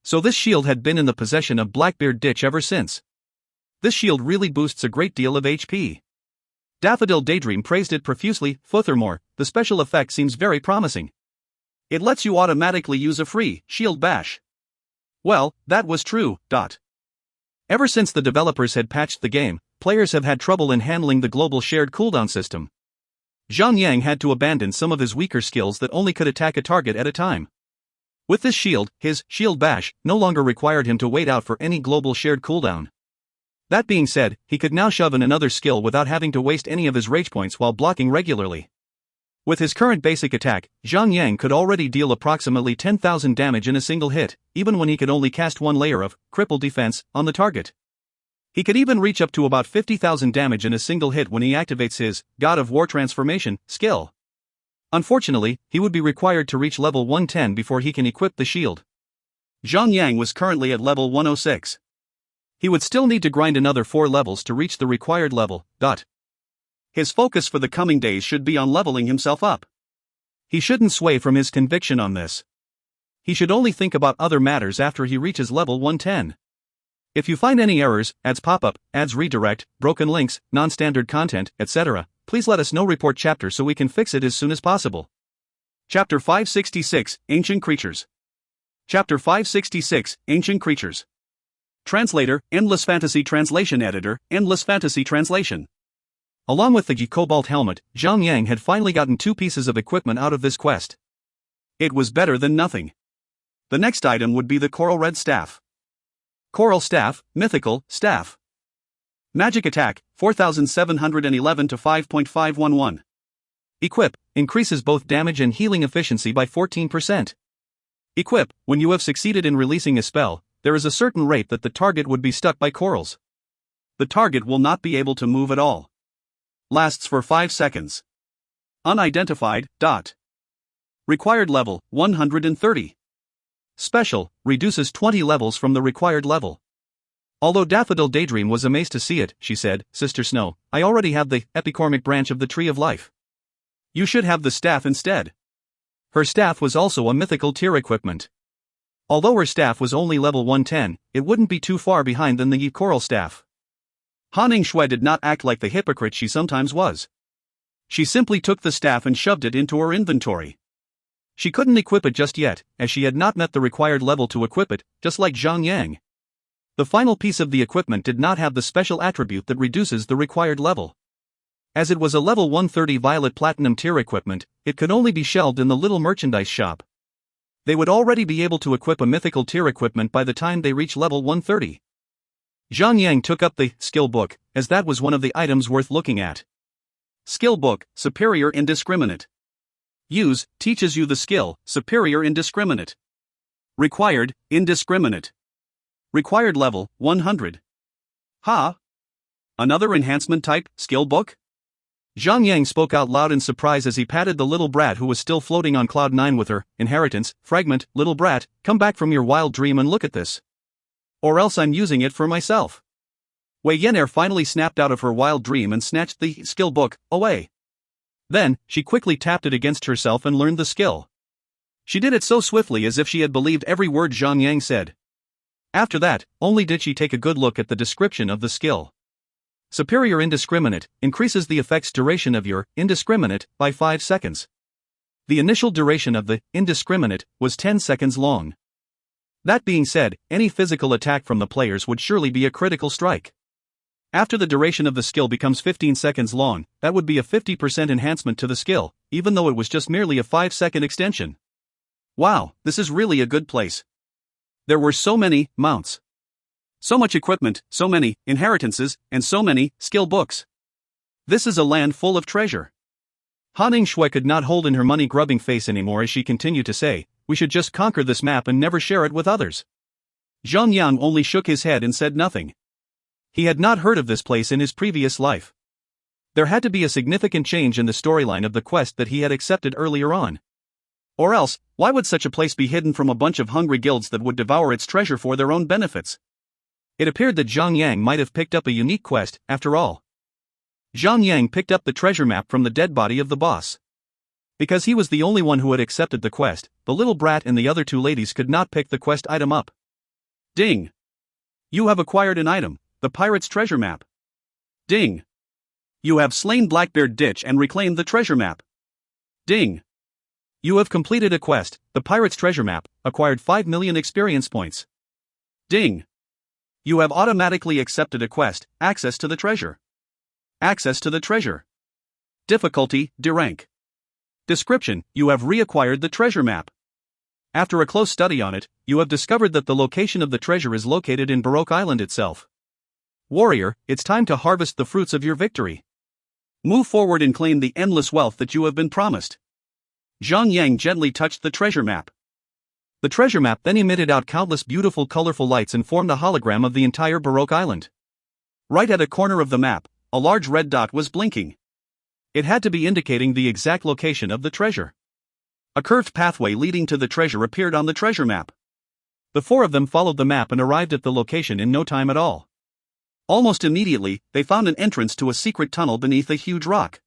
So this shield had been in the possession of Blackbeard Ditch ever since. This shield really boosts a great deal of HP. Daffodil Daydream praised it profusely. Furthermore, the special effect seems very promising. It lets you automatically use a free shield bash. Well, that was true. Ever since the developers had patched the game, players have had trouble in handling the global shared cooldown system. Zhang had to abandon some of his weaker skills that only could attack a target at a time. With this shield, his shield bash no longer required him to wait out for any global shared cooldown. That being said, he could now shove in another skill without having to waste any of his rage points while blocking regularly. With his current basic attack, Zhang could already deal approximately 10,000 damage in a single hit, even when he could only cast one layer of cripple defense on the target. He could even reach up to about 50,000 damage in a single hit when he activates his God of War transformation skill. Unfortunately, he would be required to reach level 110 before he can equip the shield. Zhang was currently at level 106. He would still need to grind another 4 levels to reach the required level. His focus for the coming days should be on leveling himself up. He shouldn't sway from his conviction on this. He should only think about other matters after he reaches level 110. If you find any errors, ads pop up, ads redirect, broken links, non-standard content, etc., please let us know. Report chapter so we can fix it as soon as possible. Chapter 566, Ancient Creatures. Chapter 566, Ancient Creatures. Translator, Endless Fantasy Translation Editor, Endless Fantasy Translation. Along with the Cobalt Helmet, Zhang had finally gotten 2 pieces of equipment out of this quest. It was better than nothing. The next item would be the Coral Red Staff. Coral Staff, Mythical Staff. Magic Attack, 4711 to 5.511. Equip, increases both damage and healing efficiency by 14%. Equip, when you have succeeded in releasing a spell, there is a certain rate that the target would be stuck by corals. The target will not be able to move at all. Lasts for 5 seconds. Unidentified. Required level, 130. Special, reduces 20 levels from the required level. Although Daffodil Daydream was amazed to see it, she said, Sister Snow, I already have the epicormic branch of the Tree of Life. You should have the staff instead. Her staff was also a mythical tier equipment. Although her staff was only level 110, it wouldn't be too far behind than the Coral Staff. Han Shui did not act like the hypocrite she sometimes was. She simply took the staff and shoved it into her inventory. She couldn't equip it just yet, as she had not met the required level to equip it, just like Zhang. The final piece of the equipment did not have the special attribute that reduces the required level. As it was a level 130 Violet Platinum tier equipment, it could only be shelved in the little merchandise shop. They would already be able to equip a mythical tier equipment by the time they reach level 130. Zhang took up the skill book, as that was one of the items worth looking at. Skill book, Superior Indiscriminate. Use, teaches you the skill, Superior Indiscriminate. Required, Indiscriminate. Required level, 100. Another enhancement type, skill book? Zhang spoke out loud in surprise as he patted the little brat who was still floating on cloud 9 with her inheritance fragment. Little brat, come back from your wild dream and look at this. Or else I'm using it for myself. Wei Yan'er finally snapped out of her wild dream and snatched the skill book away. Then, she quickly tapped it against herself and learned the skill. She did it so swiftly as if she had believed every word Zhang said. After that, only did she take a good look at the description of the skill. Superior Indiscriminate increases the effect's duration of your indiscriminate by 5 seconds. The initial duration of the indiscriminate was 10 seconds long. That being said, any physical attack from the players would surely be a critical strike. After the duration of the skill becomes 15 seconds long, that would be a 50% enhancement to the skill, even though it was just merely a 5-second extension. Wow, this is really a good place. There were so many mounts. So much equipment, so many inheritances, and so many skill books. This is a land full of treasure. Han Shui could not hold in her money-grubbing face anymore as she continued to say, we should just conquer this map and never share it with others. Zhang only shook his head and said nothing. He had not heard of this place in his previous life. There had to be a significant change in the storyline of the quest that he had accepted earlier on. Or else, why would such a place be hidden from a bunch of hungry guilds that would devour its treasure for their own benefits? It appeared that Zhang might have picked up a unique quest, after all. Zhang picked up the treasure map from the dead body of the boss. Because he was the only one who had accepted the quest, the little brat and the other 2 ladies could not pick the quest item up. Ding! You have acquired an item, the pirate's treasure map. Ding! You have slain Blackbeard Ditch and reclaimed the treasure map. Ding. You have completed a quest, the Pirate's Treasure Map, acquired 5 million experience points. Ding. You have automatically accepted a quest, access to the treasure. Access to the treasure. Difficulty, D rank. Description, you have reacquired the treasure map. After a close study on it, you have discovered that the location of the treasure is located in Baroque Island itself. Warrior, it's time to harvest the fruits of your victory. Move forward and claim the endless wealth that you have been promised. Zhang gently touched the treasure map. The treasure map then emitted out countless beautiful colorful lights and formed a hologram of the entire Baroque Island. Right at a corner of the map, a large red dot was blinking. It had to be indicating the exact location of the treasure. A curved pathway leading to the treasure appeared on the treasure map. The four of them followed the map and arrived at the location in no time at all. Almost immediately, they found an entrance to a secret tunnel beneath a huge rock.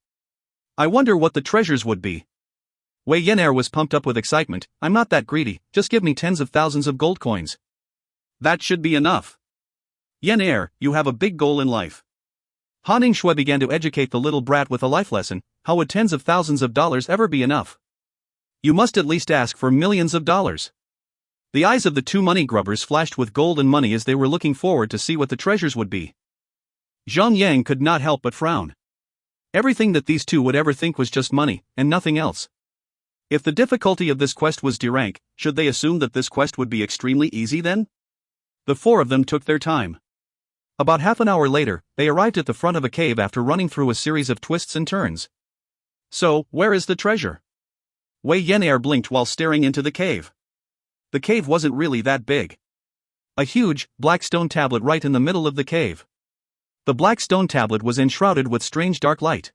I wonder what the treasures would be. Wei Yan'er was pumped up with excitement. I'm not that greedy, just give me tens of thousands of gold coins. That should be enough. Yan'er, you have a big goal in life. Han Shui began to educate the little brat with a life lesson. How would tens of thousands of dollars ever be enough? You must at least ask for millions of dollars. The eyes of the two money grubbers flashed with gold and money as they were looking forward to see what the treasures would be. Zhang could not help but frown. Everything that these two would ever think was just money, and nothing else. If the difficulty of this quest was D rank, should they assume that this quest would be extremely easy then? The four of them took their time. About half an hour later, they arrived at the front of a cave after running through a series of twists and turns. So, where is the treasure? Wei Yan'er blinked while staring into the cave. The cave wasn't really that big. A huge, black stone tablet right in the middle of the cave. The black stone tablet was enshrouded with strange dark light.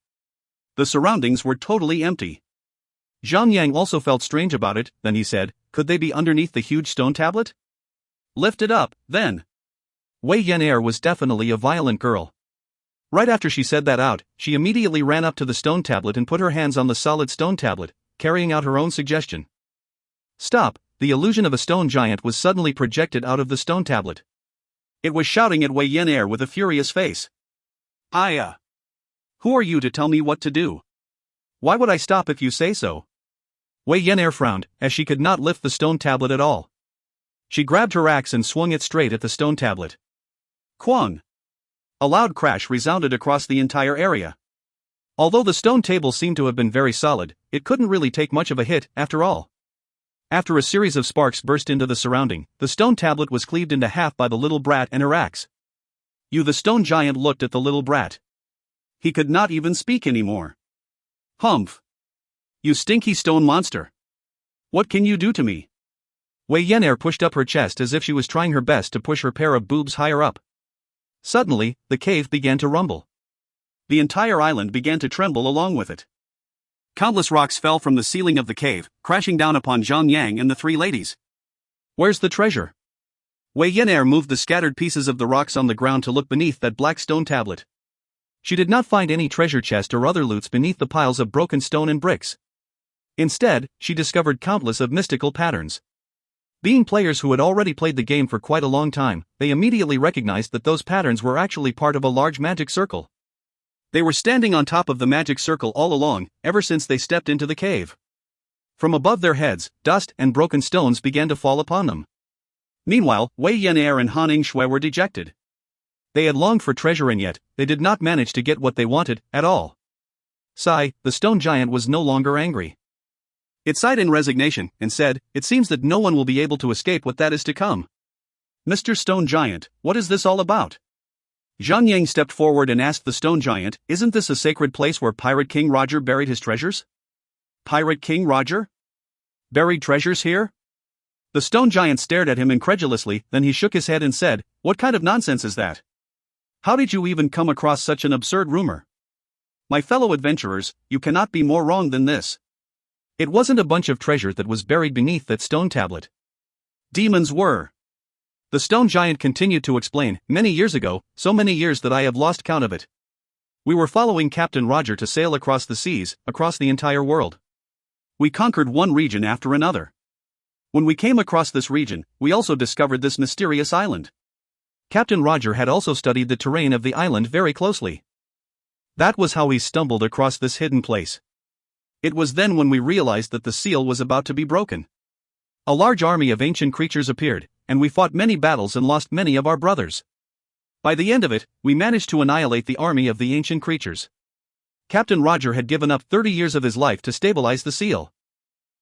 The surroundings were totally empty. Zhang also felt strange about it, then he said, could they be underneath the huge stone tablet? Lift it up, then. Wei Yan'er was definitely a violent girl. Right after she said that out, she immediately ran up to the stone tablet and put her hands on the solid stone tablet, carrying out her own suggestion. Stop. The illusion of a stone giant was suddenly projected out of the stone tablet. It was shouting at Wei Yan'er with a furious face. Who are you to tell me what to do? Why would I stop if you say so? Wei Yan'er frowned, as she could not lift the stone tablet at all. She grabbed her axe and swung it straight at the stone tablet. Kwang! A loud crash resounded across the entire area. Although the stone table seemed to have been very solid, it couldn't really take much of a hit, after all. After a series of sparks burst into the surrounding, the stone tablet was cleaved into half by the little brat and her axe. The stone giant looked at the little brat. He could not even speak anymore. Humph! You stinky stone monster! What can you do to me? Wei Yan'er pushed up her chest as if she was trying her best to push her pair of boobs higher up. Suddenly, the cave began to rumble. The entire island began to tremble along with it. Countless rocks fell from the ceiling of the cave, crashing down upon Zhang and the three ladies. Where's the treasure? Wei Yan'er moved the scattered pieces of the rocks on the ground to look beneath that black stone tablet. She did not find any treasure chest or other loots beneath the piles of broken stone and bricks. Instead, she discovered countless of mystical patterns. Being players who had already played the game for quite a long time, they immediately recognized that those patterns were actually part of a large magic circle. They were standing on top of the magic circle all along, ever since they stepped into the cave. From above their heads, dust and broken stones began to fall upon them. Meanwhile, Wei Yan'er and Han Shui were dejected. They had longed for treasure and yet, they did not manage to get what they wanted, at all. Sigh, the stone giant was no longer angry. It sighed in resignation, and said, it seems that no one will be able to escape what that is to come. Mr. Stone Giant, what is this all about? Zhang stepped forward and asked the stone giant, isn't this a sacred place where Pirate King Roger buried his treasures? Pirate King Roger? Buried treasures here? The stone giant stared at him incredulously, then he shook his head and said, what kind of nonsense is that? How did you even come across such an absurd rumor? My fellow adventurers, you cannot be more wrong than this. It wasn't a bunch of treasure that was buried beneath that stone tablet. Demons were. The stone giant continued to explain, many years ago, so many years that I have lost count of it. We were following Captain Roger to sail across the seas, across the entire world. We conquered one region after another. When we came across this region, we also discovered this mysterious island. Captain Roger had also studied the terrain of the island very closely. That was how we stumbled across this hidden place. It was then when we realized that the seal was about to be broken. A large army of ancient creatures appeared, and we fought many battles and lost many of our brothers. By the end of it, we managed to annihilate the army of the ancient creatures. Captain Roger had given up 30 years of his life to stabilize the seal.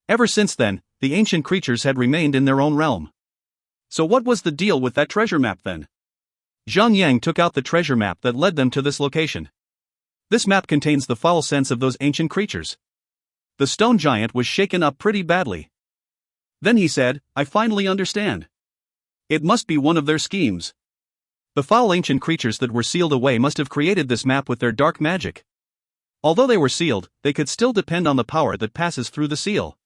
Ever since then, the ancient creatures had remained in their own realm. So what was the deal with that treasure map then? Zhang took out the treasure map that led them to this location. This map contains the foul sense of those ancient creatures. The stone giant was shaken up pretty badly. Then he said, I finally understand. It must be one of their schemes. The foul ancient creatures that were sealed away must have created this map with their dark magic. Although they were sealed, they could still depend on the power that passes through the seal.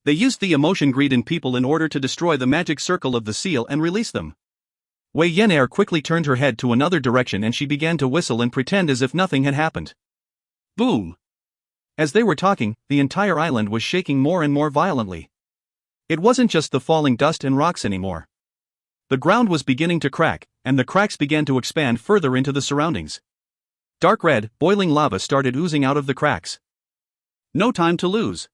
They used the emotion greed in people in order to destroy the magic circle of the seal and release them. Wei Yenair quickly turned her head to another direction and she began to whistle and pretend as if nothing had happened. Boom! As they were talking, the entire island was shaking more and more violently. It wasn't just the falling dust and rocks anymore. The ground was beginning to crack, and the cracks began to expand further into the surroundings. Dark red, boiling lava started oozing out of the cracks. No time to lose.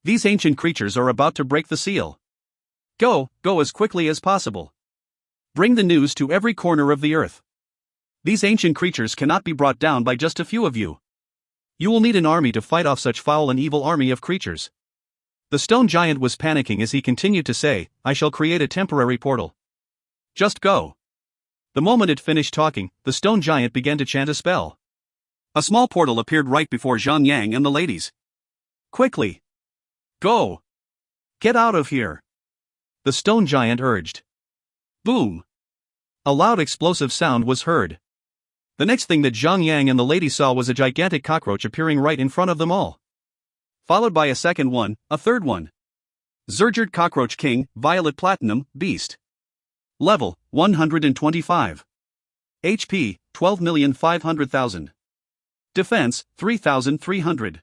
These ancient creatures are about to break the seal. Go as quickly as possible. Bring the news to every corner of the earth. These ancient creatures cannot be brought down by just a few of you. You will need an army to fight off such foul and evil army of creatures. The stone giant was panicking as he continued to say, I shall create a temporary portal. Just go. The moment it finished talking, the stone giant began to chant a spell. A small portal appeared right before Zhang and the ladies. Quickly. Go. Get out of here. The stone giant urged. Boom. A loud explosive sound was heard. The next thing that Zhang and the lady saw was a gigantic cockroach appearing right in front of them all. Followed by a second one, a third one. Zergerd Cockroach King, Violet Platinum, Beast. Level, 125. HP, 12,500,000. Defense, 3,300.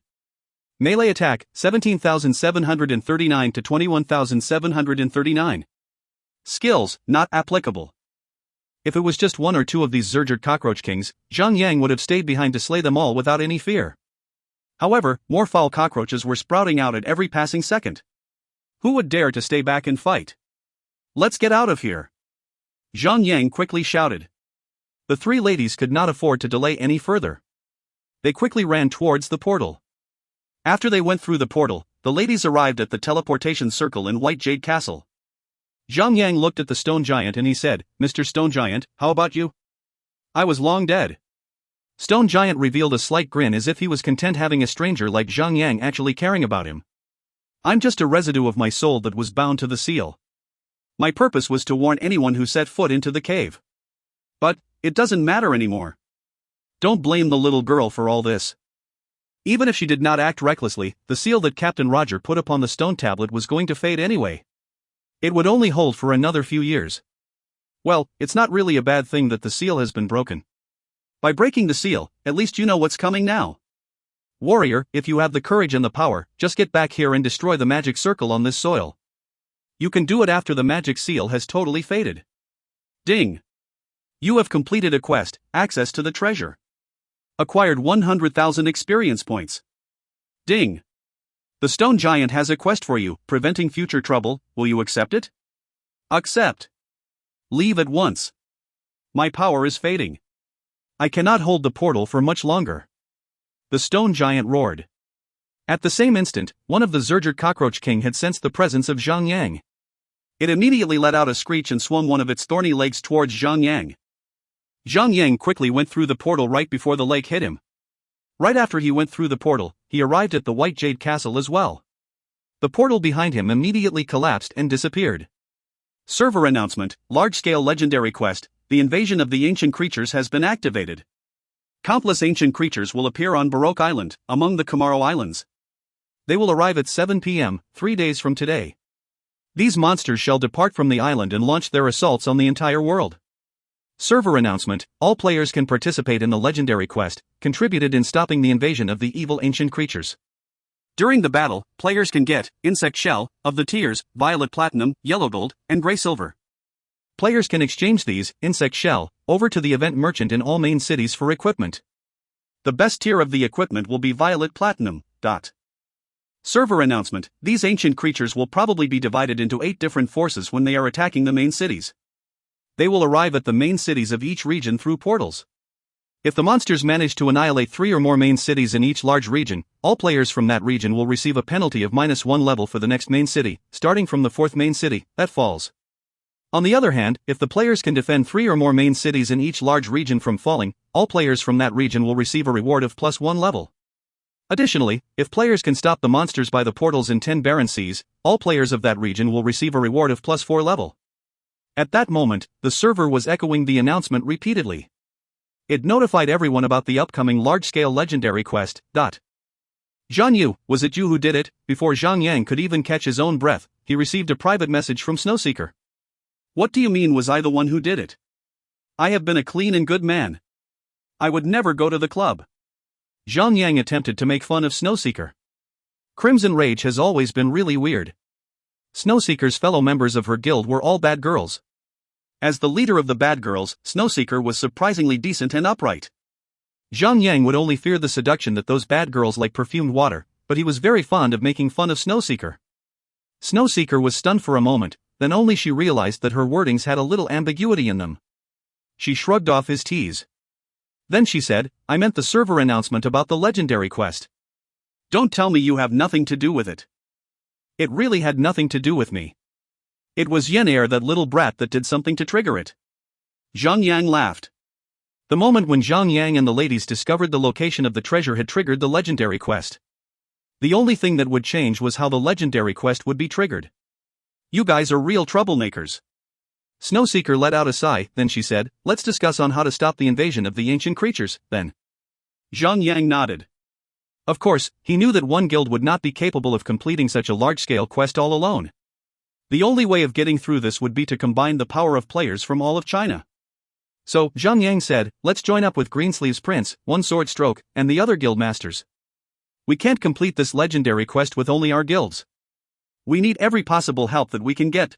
Melee attack, 17,739 to 21,739. Skills, not applicable. If it was just one or two of these Zergerd Cockroach Kings, Zhang would have stayed behind to slay them all without any fear. However, more foul cockroaches were sprouting out at every passing second. Who would dare to stay back and fight? Let's get out of here. Zhang quickly shouted. The three ladies could not afford to delay any further. They quickly ran towards the portal. After they went through the portal, the ladies arrived at the teleportation circle in White Jade Castle. Zhang looked at the stone giant and he said, Mr. Stone Giant, how about you? I was long dead. Stone Giant revealed a slight grin as if he was content having a stranger like Zhang actually caring about him. I'm just a residue of my soul that was bound to the seal. My purpose was to warn anyone who set foot into the cave. But, it doesn't matter anymore. Don't blame the little girl for all this. Even if she did not act recklessly, the seal that Captain Roger put upon the stone tablet was going to fade anyway. It would only hold for another few years. Well, it's not really a bad thing that the seal has been broken. By breaking the seal, at least you know what's coming now. Warrior, if you have the courage and the power, just get back here and destroy the magic circle on this soil. You can do it after the magic seal has totally faded. Ding! You have completed a quest, access to the treasure. Acquired 100,000 experience points. Ding! The stone giant has a quest for you, preventing future trouble, will you accept it? Accept. Leave at once. My power is fading. I cannot hold the portal for much longer. The stone giant roared. At the same instant, one of the Zergerd Cockroach King had sensed the presence of Zhang. It immediately let out a screech and swung one of its thorny legs towards Zhang. Zhang quickly went through the portal right before the leg hit him. Right after he went through the portal, he arrived at the White Jade Castle as well. The portal behind him immediately collapsed and disappeared. Server announcement, large-scale legendary quest, the invasion of the ancient creatures has been activated. Countless ancient creatures will appear on Baroque Island, among the Kamaro Islands. They will arrive at 7 p.m., 3 days from today. These monsters shall depart from the island and launch their assaults on the entire world. Server announcement, all players can participate in the legendary quest, contributed in stopping the invasion of the evil ancient creatures. During the battle, players can get insect shell of the tiers Violet Platinum, Yellow Gold, and Gray Silver. Players can exchange these insect shell over to the event merchant in all main cities for equipment. The best tier of the equipment will be Violet Platinum. Server announcement: these ancient creatures will probably be divided into 8 different forces when they are attacking the main cities. They will arrive at the main cities of each region through portals. If the monsters manage to annihilate 3 or more main cities in each large region, all players from that region will receive a penalty of -1 level for the next main city, starting from the 4th main city that falls. On the other hand, if the players can defend 3 or more main cities in each large region from falling, all players from that region will receive a reward of +1 level. Additionally, if players can stop the monsters by the portals in 10 barren seas, all players of that region will receive a reward of +4 level. At that moment, the server was echoing the announcement repeatedly. It notified everyone about the upcoming large-scale legendary quest. Zhang Yu, was it you who did it? Before Zhang Yang could even catch his own breath, he received a private message from Snowseeker. What do you mean, was I the one who did it? I have been a clean and good man. I would never go to the club. Zhang Yang attempted to make fun of Snowseeker. Crimson Rage has always been really weird. Snowseeker's fellow members of her guild were all bad girls. As the leader of the bad girls, Snowseeker was surprisingly decent and upright. Zhang Yang would only fear the seduction that those bad girls like perfumed water, but he was very fond of making fun of Snowseeker. Snowseeker was stunned for a moment, then only she realized that her wordings had a little ambiguity in them. She shrugged off his tease. Then she said, I meant the server announcement about the legendary quest. Don't tell me you have nothing to do with it. It really had nothing to do with me. It was Yenair, that little brat, that did something to trigger it. Zhang Yang laughed. The moment when Zhang Yang and the ladies discovered the location of the treasure had triggered the legendary quest. The only thing that would change was how the legendary quest would be triggered. You guys are real troublemakers. Snowseeker let out a sigh, then she said, let's discuss on how to stop the invasion of the ancient creatures, then. Zhang Yang nodded. Of course, he knew that one guild would not be capable of completing such a large-scale quest all alone. The only way of getting through this would be to combine the power of players from all of China. So, Zhang Yang said, let's join up with Greensleeve's Prince, One Sword Stroke, and the other guild masters. We can't complete this legendary quest with only our guilds. We need every possible help that we can get.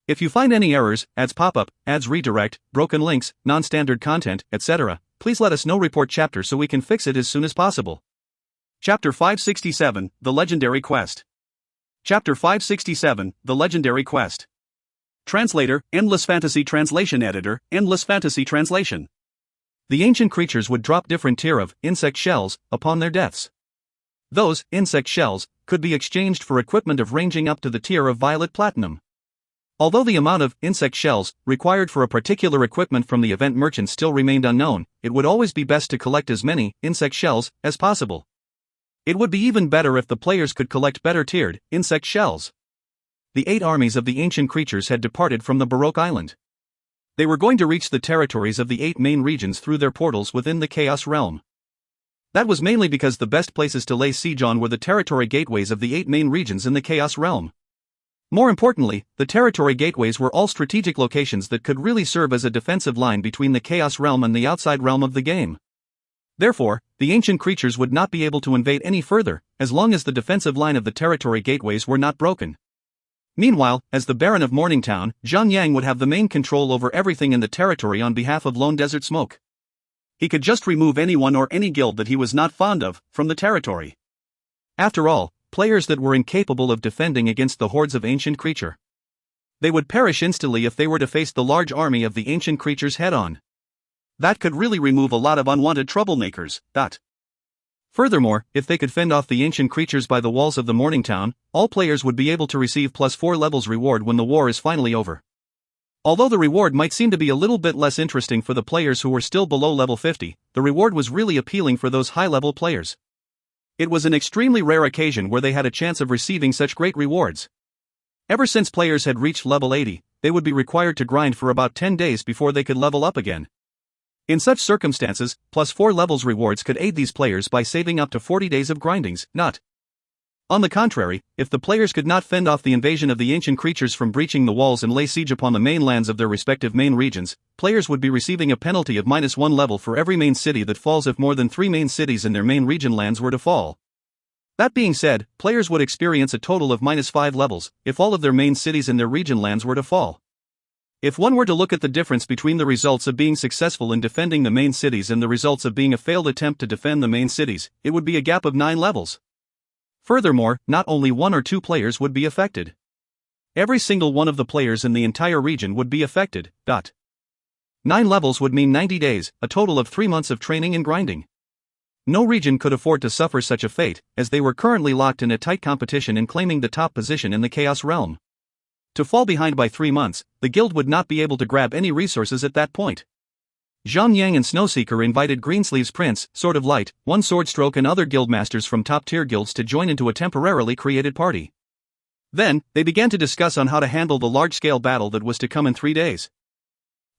If you find any errors, ads pop up, ads redirect, broken links, non-standard content, etc., please let us know. Report chapter so we can fix it as soon as possible. Chapter 567, The Legendary Quest. Chapter 567, The Legendary Quest. Translator, Endless Fantasy Translation Editor, Endless Fantasy Translation. The ancient creatures would drop different tier of insect shells upon their deaths. Those insect shells could be exchanged for equipment of ranging up to the tier of Violet Platinum. Although the amount of insect shells required for a particular equipment from the event merchant still remained unknown, it would always be best to collect as many insect shells as possible. It would be even better if the players could collect better tiered insect shells. The 8 armies of the ancient creatures had departed from the Baroque Island. They were going to reach the territories of the 8 main regions through their portals within the Chaos Realm. That was mainly because the best places to lay siege on were the territory gateways of the 8 main regions in the Chaos Realm. More importantly, the territory gateways were all strategic locations that could really serve as a defensive line between the Chaos Realm and the outside realm of the game. Therefore, the ancient creatures would not be able to invade any further, as long as the defensive line of the territory gateways were not broken. Meanwhile, as the Baron of Morningtown, Zhang Yang would have the main control over everything in the territory on behalf of Lone Desert Smoke. He could just remove anyone or any guild that he was not fond of from the territory. After all, players that were incapable of defending against the hordes of ancient creature. They would perish instantly if they were to face the large army of the ancient creatures head-on. That could really remove a lot of unwanted troublemakers. Furthermore, if they could fend off the ancient creatures by the walls of the Morningtown, all players would be able to receive +4 levels reward when the war is finally over. Although the reward might seem to be a little bit less interesting for the players who were still below level 50, the reward was really appealing for those high-level players. It was an extremely rare occasion where they had a chance of receiving such great rewards. Ever since players had reached level 80, they would be required to grind for about 10 days before they could level up again. In such circumstances, +4 levels rewards could aid these players by saving up to 40 days of grindings. On the contrary, if the players could not fend off the invasion of the ancient creatures from breaching the walls and lay siege upon the mainlands of their respective main regions, players would be receiving a penalty of -1 level for every main city that falls if more than 3 main cities in their main region lands were to fall. That being said, players would experience a total of -5 levels if all of their main cities in their region lands were to fall. If one were to look at the difference between the results of being successful in defending the main cities and the results of being a failed attempt to defend the main cities, it would be a gap of 9 levels. Furthermore, not only 1 or 2 players would be affected. Every single one of the players in the entire region would be affected. 9 levels would mean 90 days, a total of 3 months of training and grinding. No region could afford to suffer such a fate, as they were currently locked in a tight competition in claiming the top position in the Chaos Realm. To fall behind by 3 months, the guild would not be able to grab any resources at that point. Zhang and Snowseeker invited Greensleeves Prince, Sword of Light, One Swordstroke and other guildmasters from top-tier guilds to join into a temporarily created party. Then, they began to discuss on how to handle the large-scale battle that was to come in 3 days.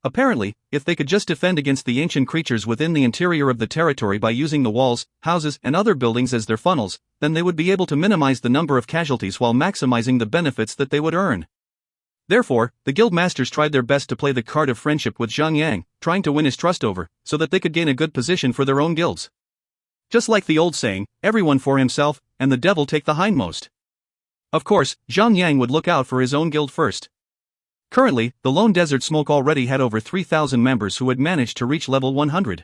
Apparently, if they could just defend against the ancient creatures within the interior of the territory by using the walls, houses, and other buildings as their funnels, then they would be able to minimize the number of casualties while maximizing the benefits that they would earn. Therefore, the guild masters tried their best to play the card of friendship with Zhang, trying to win his trust over, so that they could gain a good position for their own guilds. Just like the old saying, everyone for himself, and the devil take the hindmost. Of course, Zhang would look out for his own guild first. Currently, the Lone Desert Smoke already had over 3,000 members who had managed to reach level 100.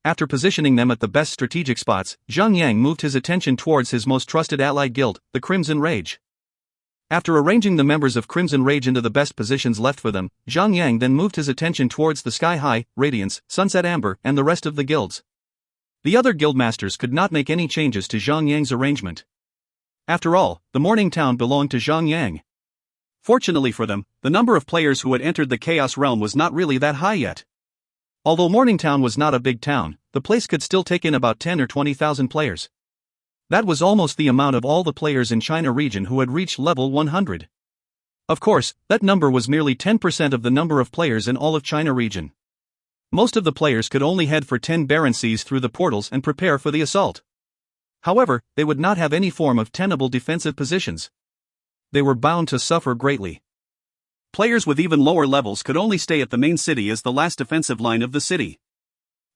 After positioning them at the best strategic spots, Zhang moved his attention towards his most trusted allied guild, the Crimson Rage. After arranging the members of Crimson Rage into the best positions left for them, Zhang then moved his attention towards the Sky High, Radiance, Sunset Amber, and the rest of the guilds. The other guildmasters could not make any changes to Zhang's arrangement. After all, the Morning Town belonged to Zhang. Fortunately for them, the number of players who had entered the Chaos Realm was not really that high yet. Although Morningtown was not a big town, the place could still take in about 10 or 20,000 players. That was almost the amount of all the players in China region who had reached level 100. Of course, that number was merely 10% of the number of players in all of China region. Most of the players could only head for 10 barren seas through the portals and prepare for the assault. However, they would not have any form of tenable defensive positions. They were bound to suffer greatly. Players with even lower levels could only stay at the main city as the last defensive line of the city.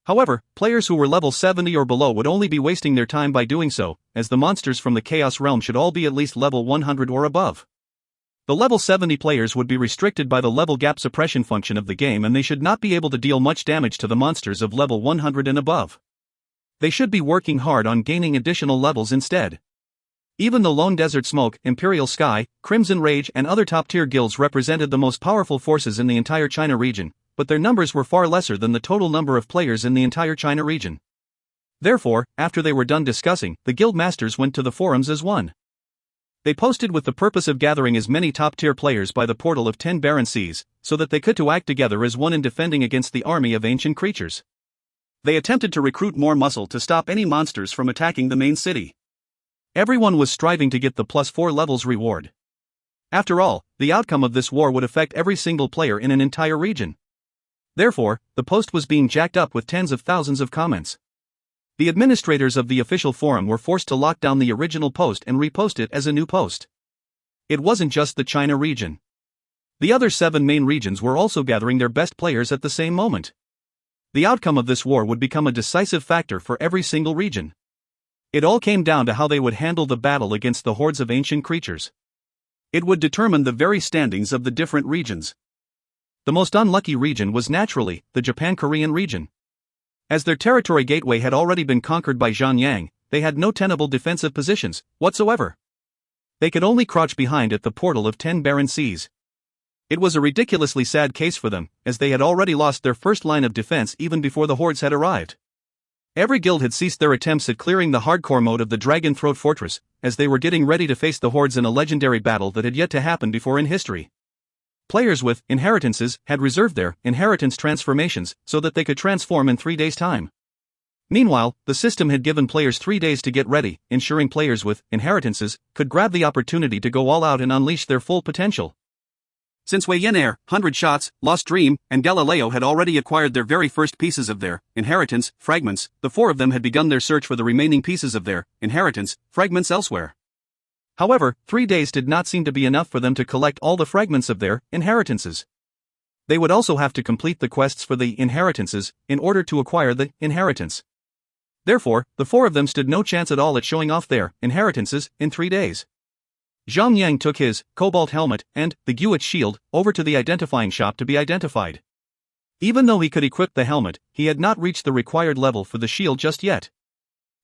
However, players who were level 70 or below would only be wasting their time by doing so, as the monsters from the Chaos Realm should all be at least level 100 or above. The level 70 players would be restricted by the level gap suppression function of the game, and they should not be able to deal much damage to the monsters of level 100 and above. They should be working hard on gaining additional levels instead. Even the Lone Desert Smoke, Imperial Sky, Crimson Rage and other top-tier guilds represented the most powerful forces in the entire China region, but their numbers were far lesser than the total number of players in the entire China region. Therefore, after they were done discussing, the guild masters went to the forums as one. They posted with the purpose of gathering as many top-tier players by the portal of 10 barren seas, so that they could to act together as one in defending against the army of ancient creatures. They attempted to recruit more muscle to stop any monsters from attacking the main city. Everyone was striving to get the +4 levels reward. After all, the outcome of this war would affect every single player in an entire region. Therefore, the post was being jacked up with tens of thousands of comments. The administrators of the official forum were forced to lock down the original post and repost it as a new post. It wasn't just the China region. The other 7 main regions were also gathering their best players at the same moment. The outcome of this war would become a decisive factor for every single region. It all came down to how they would handle the battle against the hordes of ancient creatures. It would determine the very standings of the different regions. The most unlucky region was naturally the Japan-Korean region. As their territory gateway had already been conquered by Zhang, they had no tenable defensive positions whatsoever. They could only crouch behind at the portal of 10 barren seas. It was a ridiculously sad case for them, as they had already lost their first line of defense even before the hordes had arrived. Every guild had ceased their attempts at clearing the hardcore mode of the Dragon Throat Fortress, as they were getting ready to face the hordes in a legendary battle that had yet to happen before in history. Players with inheritances had reserved their inheritance transformations so that they could transform in 3 days' time. Meanwhile, the system had given players 3 days to get ready, ensuring players with inheritances could grab the opportunity to go all out and unleash their full potential. Since Wei Yen Air, 100 Shots, Lost Dream, and Galileo had already acquired their very first pieces of their inheritance fragments, the 4 of them had begun their search for the remaining pieces of their inheritance fragments elsewhere. However, 3 days did not seem to be enough for them to collect all the fragments of their inheritances. They would also have to complete the quests for the inheritances in order to acquire the inheritance. Therefore, the 4 of them stood no chance at all at showing off their inheritances in 3 days. Zhang Yang took his cobalt helmet and the Guet shield over to the identifying shop to be identified. Even though he could equip the helmet, he had not reached the required level for the shield just yet.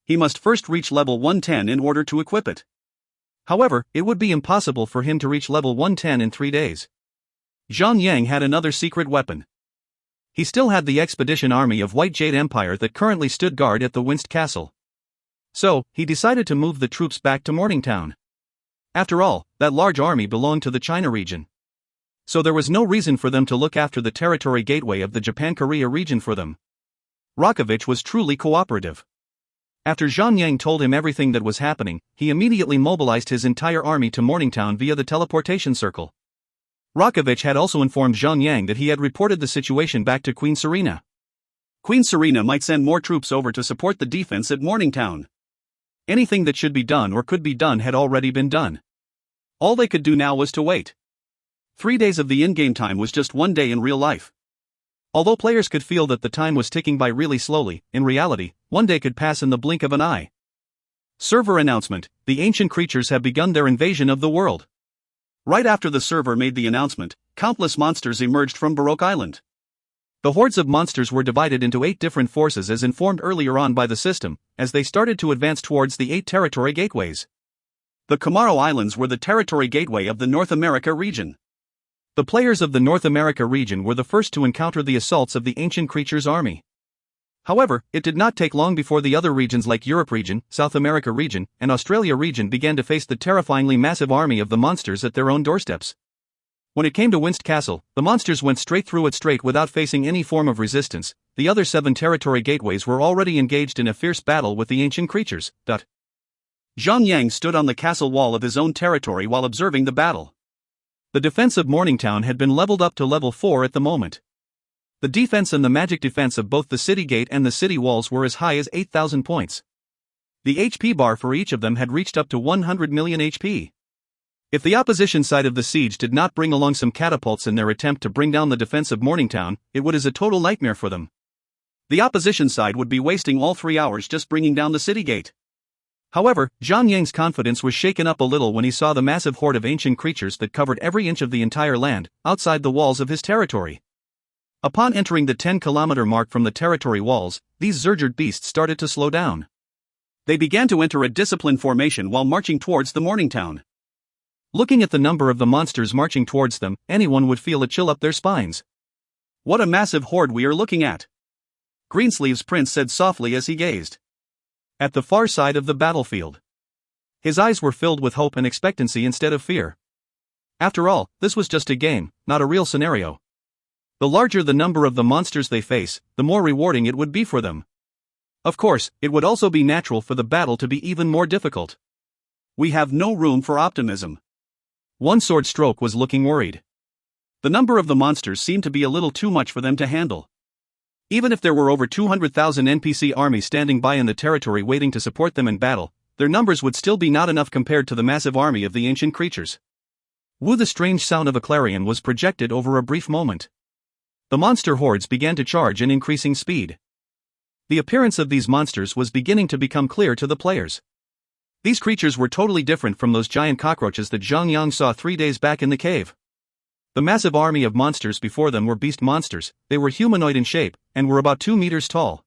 He must first reach level 110 in order to equip it. However, it would be impossible for him to reach level 110 in 3 days. Zhang Yang had another secret weapon. He still had the expedition army of White Jade Empire that currently stood guard at the Winst Castle. So, he decided to move the troops back to Morningtown. After all, that large army belonged to the China region. So there was no reason for them to look after the territory gateway of the Japan-Korea region for them. Rakovich was truly cooperative. After Zhang Yang told him everything that was happening, he immediately mobilized his entire army to Morningtown via the teleportation circle. Rakovich had also informed Zhang Yang that he had reported the situation back to Queen Serena. Queen Serena might send more troops over to support the defense at Morningtown. Anything that should be done or could be done had already been done. All they could do now was to wait. 3 days of the in-game time was just 1 day in real life. Although players could feel that the time was ticking by really slowly, in reality, 1 day could pass in the blink of an eye. Server announcement: the ancient creatures have begun their invasion of the world. Right after the server made the announcement, countless monsters emerged from Baroque Island. The hordes of monsters were divided into 8 different forces as informed earlier on by the system, as they started to advance towards the 8 territory gateways. The Comaro Islands were the territory gateway of the North America region. The players of the North America region were the first to encounter the assaults of the ancient creatures' army. However, it did not take long before the other regions like Europe region, South America region, and Australia region began to face the terrifyingly massive army of the monsters at their own doorsteps. When it came to Winst Castle, the monsters went straight through it straight without facing any form of resistance. The other 7 territory gateways were already engaged in a fierce battle with the ancient creatures. Zhang Yang stood on the castle wall of his own territory while observing the battle. The defense of Morningtown had been leveled up to level 4 at the moment. The defense and the magic defense of both the city gate and the city walls were as high as 8,000 points. The HP bar for each of them had reached up to 100 million HP. If the opposition side of the siege did not bring along some catapults in their attempt to bring down the defense of Morningtown, it would be a total nightmare for them. The opposition side would be wasting all 3 hours just bringing down the city gate. However, Zhang Yang's confidence was shaken up a little when he saw the massive horde of ancient creatures that covered every inch of the entire land, outside the walls of his territory. Upon entering the 10-kilometer mark from the territory walls, these Zergerd beasts started to slow down. They began to enter a disciplined formation while marching towards the Morningtown. Looking at the number of the monsters marching towards them, anyone would feel a chill up their spines. What a massive horde we are looking at! Greensleeves Prince said softly as he gazed. At the far side of the battlefield. His eyes were filled with hope and expectancy instead of fear. After all, this was just a game, not a real scenario. The larger the number of the monsters they face, the more rewarding it would be for them. Of course, it would also be natural for the battle to be even more difficult. We have no room for optimism. One sword stroke was looking worried. The number of the monsters seemed to be a little too much for them to handle. Even if there were over 200,000 NPC armies standing by in the territory waiting to support them in battle, their numbers would still be not enough compared to the massive army of the ancient creatures. Woo! The strange sound of a clarion was projected over a brief moment. The monster hordes began to charge in increasing speed. The appearance of these monsters was beginning to become clear to the players. These creatures were totally different from those giant cockroaches that Zhang Yang saw 3 days back in the cave. The massive army of monsters before them were beast monsters. They were humanoid in shape, and were about 2 meters tall.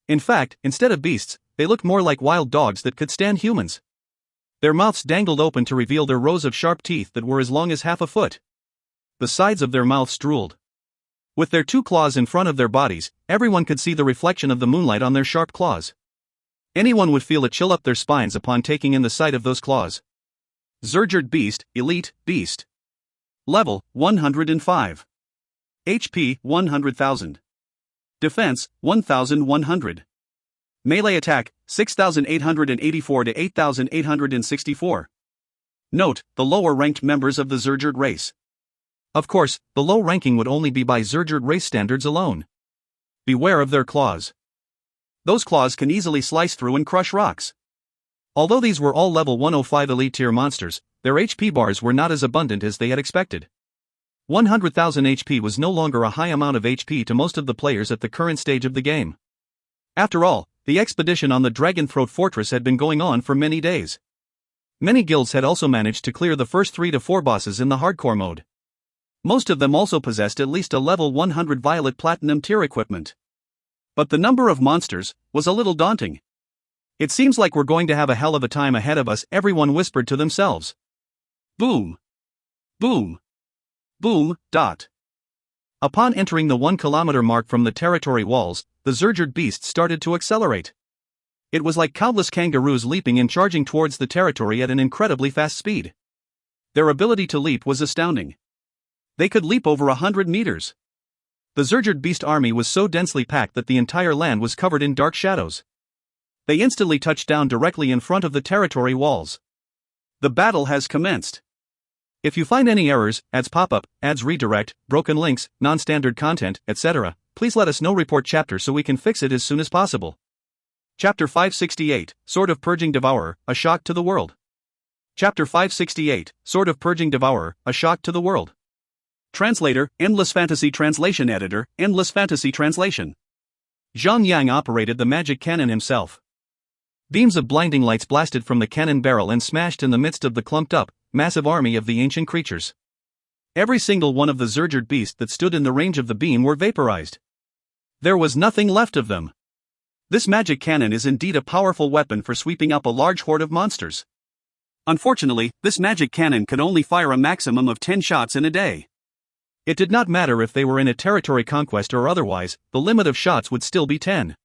In fact, instead of beasts, they looked more like wild dogs that could stand humans. Their mouths dangled open to reveal their rows of sharp teeth that were as long as half a foot. The sides of their mouths drooled. With their 2 claws in front of their bodies, everyone could see the reflection of the moonlight on their sharp claws. Anyone would feel a chill up their spines upon taking in the sight of those claws. Zergerd Beast, Elite Beast. Level, 105. HP, 100,000. Defense, 1,100. Melee attack, 6,884 to 8,864. Note, the lower-ranked members of the Zergerd race. Of course, the low ranking would only be by Zergerd race standards alone. Beware of their claws. Those claws can easily slice through and crush rocks. Although these were all level 105 elite tier monsters, their HP bars were not as abundant as they had expected. 100,000 HP was no longer a high amount of HP to most of the players at the current stage of the game. After all, the expedition on the Dragon Throat Fortress had been going on for many days. Many guilds had also managed to clear the first 3 to 4 bosses in the hardcore mode. Most of them also possessed at least a level 100 Violet Platinum tier equipment. But the number of monsters was a little daunting. "It seems like we're going to have a hell of a time ahead of us," everyone whispered to themselves. Boom. Boom. Boom. Upon entering the 1 kilometer mark from the territory walls, the Zergerd beasts started to accelerate. It was like countless kangaroos leaping and charging towards the territory at an incredibly fast speed. Their ability to leap was astounding. They could leap over 100 meters. The Zergerd beast army was so densely packed that the entire land was covered in dark shadows. They instantly touched down directly in front of the territory walls. The battle has commenced. If you find any errors, ads pop up, ads redirect, broken links, non-standard content, etc., please let us know. Report chapter so we can fix it as soon as possible. Chapter 568, Sword of Purging Devourer, a shock to the world. Chapter 568, Sword of Purging Devourer, a shock to the world. Translator, Endless Fantasy Translation Editor, Endless Fantasy Translation. Zhang operated the magic cannon himself. Beams of blinding lights blasted from the cannon barrel and smashed in the midst of the clumped-up, massive army of the ancient creatures. Every single one of the Zergerd beasts that stood in the range of the beam were vaporized. There was nothing left of them. This magic cannon is indeed a powerful weapon for sweeping up a large horde of monsters. Unfortunately, this magic cannon could only fire a maximum of 10 shots in a day. It did not matter if they were in a territory conquest or otherwise, the limit of shots would still be 10.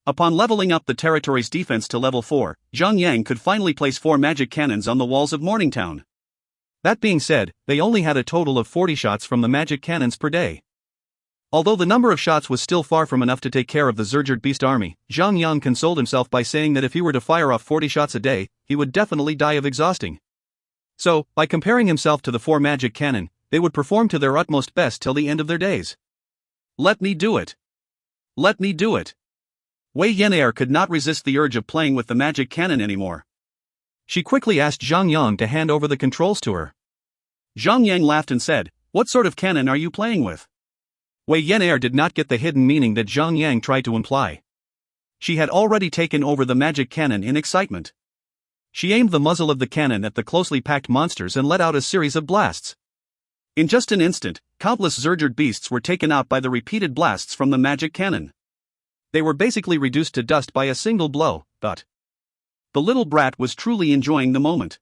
Upon leveling up the territory's defense to level 4, Zhang could finally place 4 magic cannons on the walls of Morningtown. That being said, they only had a total of 40 shots from the magic cannons per day. Although the number of shots was still far from enough to take care of the Zergerd beast army, Zhang consoled himself by saying that if he were to fire off 40 shots a day, he would definitely die of exhausting. So, by comparing himself to the 4 magic cannon, they would perform to their utmost best till the end of their days. Let me do it. Let me do it. Wei Yan'er could not resist the urge of playing with the magic cannon anymore. She quickly asked Zhang to hand over the controls to her. Zhang laughed and said, "What sort of cannon are you playing with?" Wei Yan'er did not get the hidden meaning that Zhang tried to imply. She had already taken over the magic cannon in excitement. She aimed the muzzle of the cannon at the closely packed monsters and let out a series of blasts. In just an instant, countless Zergerd beasts were taken out by the repeated blasts from the magic cannon. They were basically reduced to dust by a single blow. The little brat was truly enjoying the moment.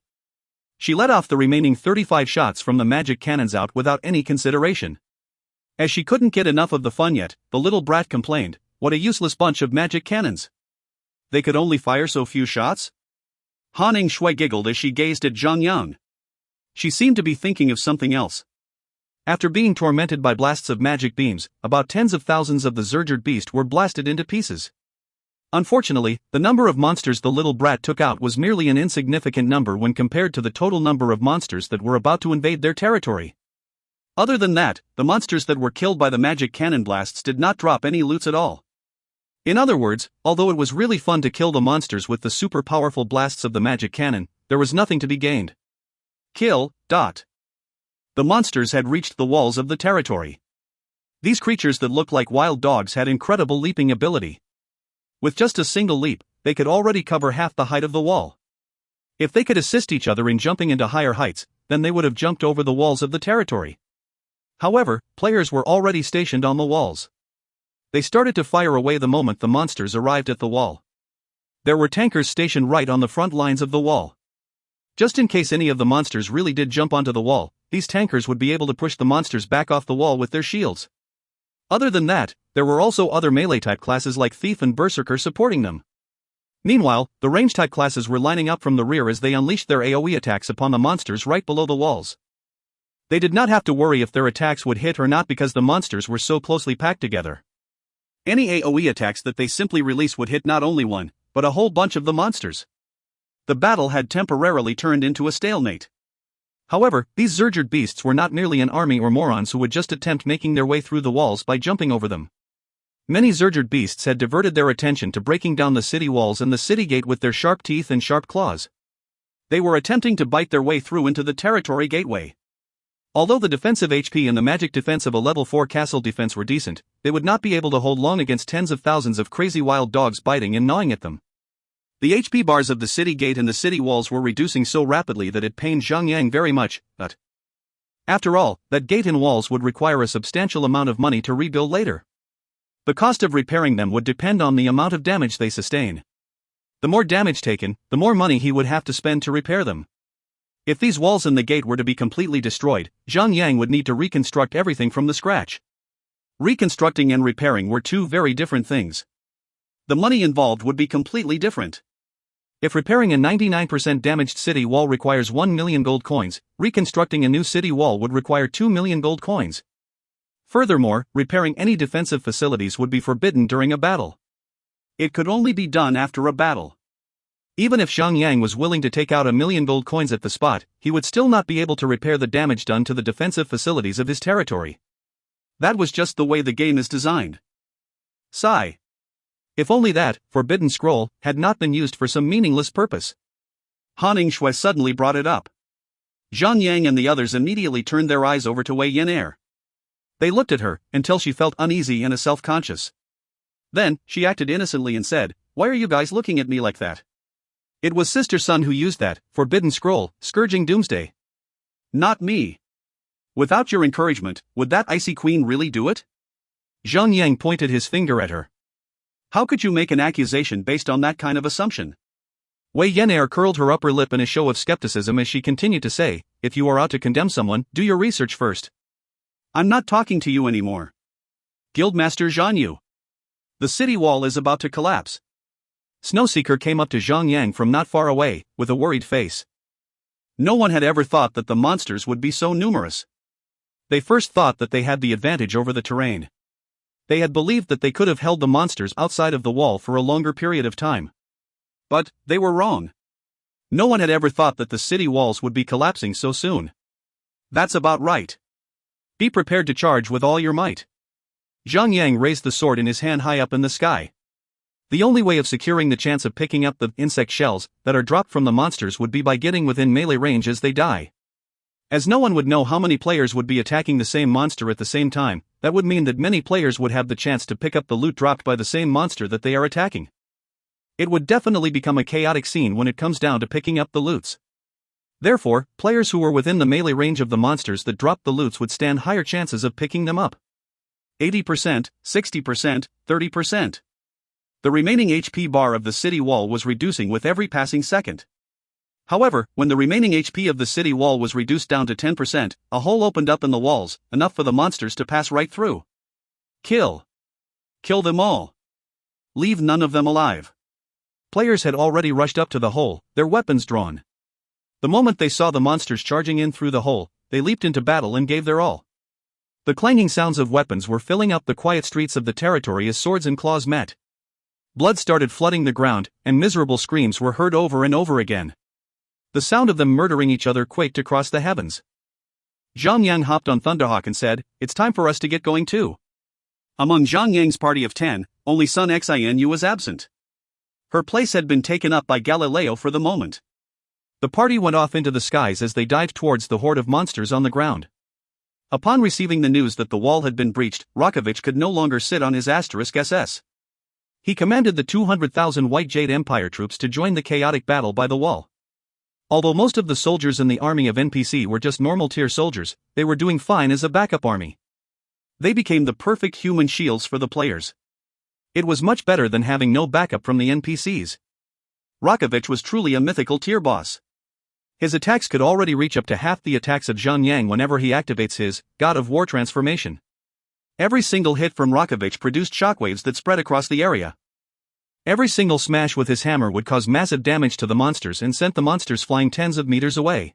She let off the remaining 35 shots from the magic cannons out without any consideration. As she couldn't get enough of the fun yet, the little brat complained, "What a useless bunch of magic cannons. They could only fire so few shots?" Han Shui giggled as she gazed at Zhang. She seemed to be thinking of something else. After being tormented by blasts of magic beams, about tens of thousands of the Zergerd beast were blasted into pieces. Unfortunately, the number of monsters the little brat took out was merely an insignificant number when compared to the total number of monsters that were about to invade their territory. Other than that, the monsters that were killed by the magic cannon blasts did not drop any loots at all. In other words, although it was really fun to kill the monsters with the super powerful blasts of the magic cannon, there was nothing to be gained. Kill. The monsters had reached the walls of the territory. These creatures that looked like wild dogs had incredible leaping ability. With just a single leap, they could already cover half the height of the wall. If they could assist each other in jumping into higher heights, then they would have jumped over the walls of the territory. However, players were already stationed on the walls. They started to fire away the moment the monsters arrived at the wall. There were tankers stationed right on the front lines of the wall. Just in case any of the monsters really did jump onto the wall, these tankers would be able to push the monsters back off the wall with their shields. Other than that, there were also other melee-type classes like Thief and Berserker supporting them. Meanwhile, the range-type classes were lining up from the rear as they unleashed their AoE attacks upon the monsters right below the walls. They did not have to worry if their attacks would hit or not because the monsters were so closely packed together. Any AoE attacks that they simply released would hit not only one, but a whole bunch of the monsters. The battle had temporarily turned into a stalemate. However, these Zergerd beasts were not merely an army or morons who would just attempt making their way through the walls by jumping over them. Many Zergerd beasts had diverted their attention to breaking down the city walls and the city gate with their sharp teeth and sharp claws. They were attempting to bite their way through into the territory gateway. Although the defensive HP and the magic defense of a level 4 castle defense were decent, they would not be able to hold long against tens of thousands of crazy wild dogs biting and gnawing at them. The HP bars of the city gate and the city walls were reducing so rapidly that it pained Zhang Yang very much, but after all, that gate and walls would require a substantial amount of money to rebuild later. The cost of repairing them would depend on the amount of damage they sustain. The more damage taken, the more money he would have to spend to repair them. If these walls and the gate were to be completely destroyed, Zhang Yang would need to reconstruct everything from the scratch. Reconstructing and repairing were two very different things. The money involved would be completely different. If repairing a 99% damaged city wall requires 1 million gold coins, reconstructing a new city wall would require 2 million gold coins. Furthermore, repairing any defensive facilities would be forbidden during a battle. It could only be done after a battle. Even if Zhang Yang was willing to take out 1 million gold coins at the spot, he would still not be able to repair the damage done to the defensive facilities of his territory. That was just the way the game is designed. Sigh. If only that forbidden scroll had not been used for some meaningless purpose. Han Yingshui suddenly brought it up. Zhang Yang and the others immediately turned their eyes over to Wei Yan'er. They looked at her until she felt uneasy and self-conscious. Then, she acted innocently and said, "Why are you guys looking at me like that? It was Sister Sun who used that forbidden scroll, scourging doomsday. Not me. Without your encouragement, would that icy queen really do it?" Zhang Yang pointed his finger at her. "How could you make an accusation based on that kind of assumption?" Wei Yan'er curled her upper lip in a show of skepticism as she continued to say, "If you are out to condemn someone, do your research first." "I'm not talking to you anymore. Guildmaster Zhan Yu. The city wall is about to collapse." Snowseeker came up to Zhang Yang from not far away, with a worried face. No one had ever thought that the monsters would be so numerous. They first thought that they had the advantage over the terrain. They had believed that they could have held the monsters outside of the wall for a longer period of time. But they were wrong. No one had ever thought that the city walls would be collapsing so soon. That's about right. Be prepared to charge with all your might. Zhang Yang raised the sword in his hand high up in the sky. The only way of securing the chance of picking up the insect shells that are dropped from the monsters would be by getting within melee range as they die. As no one would know how many players would be attacking the same monster at the same time, that would mean that many players would have the chance to pick up the loot dropped by the same monster that they are attacking. It would definitely become a chaotic scene when it comes down to picking up the loots. Therefore, players who were within the melee range of the monsters that dropped the loots would stand higher chances of picking them up. 80%, 60%, 30%. The remaining HP bar of the city wall was reducing with every passing second. However, when the remaining HP of the city wall was reduced down to 10%, a hole opened up in the walls, enough for the monsters to pass right through. Kill. Kill them all. Leave none of them alive. Players had already rushed up to the hole, their weapons drawn. The moment they saw the monsters charging in through the hole, they leaped into battle and gave their all. The clanging sounds of weapons were filling up the quiet streets of the territory as swords and claws met. Blood started flooding the ground, and miserable screams were heard over and over again. The sound of them murdering each other quaked across the heavens. Zhang Yang hopped on Thunderhawk and said, "It's time for us to get going too." Among Zhang Yang's party of 10, only Sun Xianyu was absent. Her place had been taken up by Galileo for the moment. The party went off into the skies as they dived towards the horde of monsters on the ground. Upon receiving the news that the wall had been breached, Rakovich could no longer sit on his *SS. He commanded the 200,000 White Jade Empire troops to join the chaotic battle by the wall. Although most of the soldiers in the army of NPC were just normal tier soldiers, they were doing fine as a backup army. They became the perfect human shields for the players. It was much better than having no backup from the NPCs. Rakovich was truly a mythical tier boss. His attacks could already reach up to half the attacks of Zhang Yang whenever he activates his God of War transformation. Every single hit from Rakovich produced shockwaves that spread across the area. Every single smash with his hammer would cause massive damage to the monsters and sent the monsters flying tens of meters away.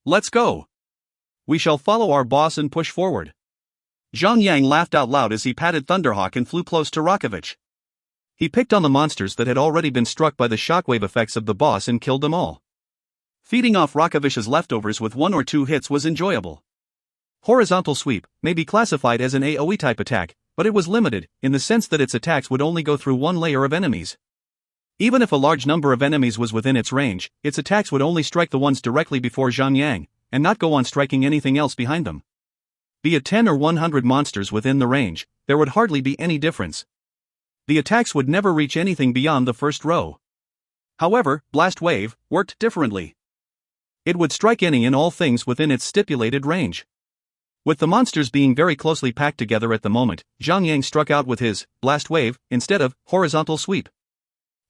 "Let's go. We shall follow our boss and push forward." Zhang Yang laughed out loud as he patted Thunderhawk and flew close to Rakovich. He picked on the monsters that had already been struck by the shockwave effects of the boss and killed them all. Feeding off Rakovich's leftovers with 1 or 2 hits was enjoyable. Horizontal Sweep may be classified as an AoE type attack, but it was limited, in the sense that its attacks would only go through one layer of enemies. Even if a large number of enemies was within its range, its attacks would only strike the ones directly before Zhang Yang, and not go on striking anything else behind them. Be it 10 or 100 monsters within the range, there would hardly be any difference. The attacks would never reach anything beyond the first row. However, Blast Wave worked differently. It would strike any and all things within its stipulated range. With the monsters being very closely packed together at the moment, Zhang struck out with his Blast Wave instead of horizontal sweep.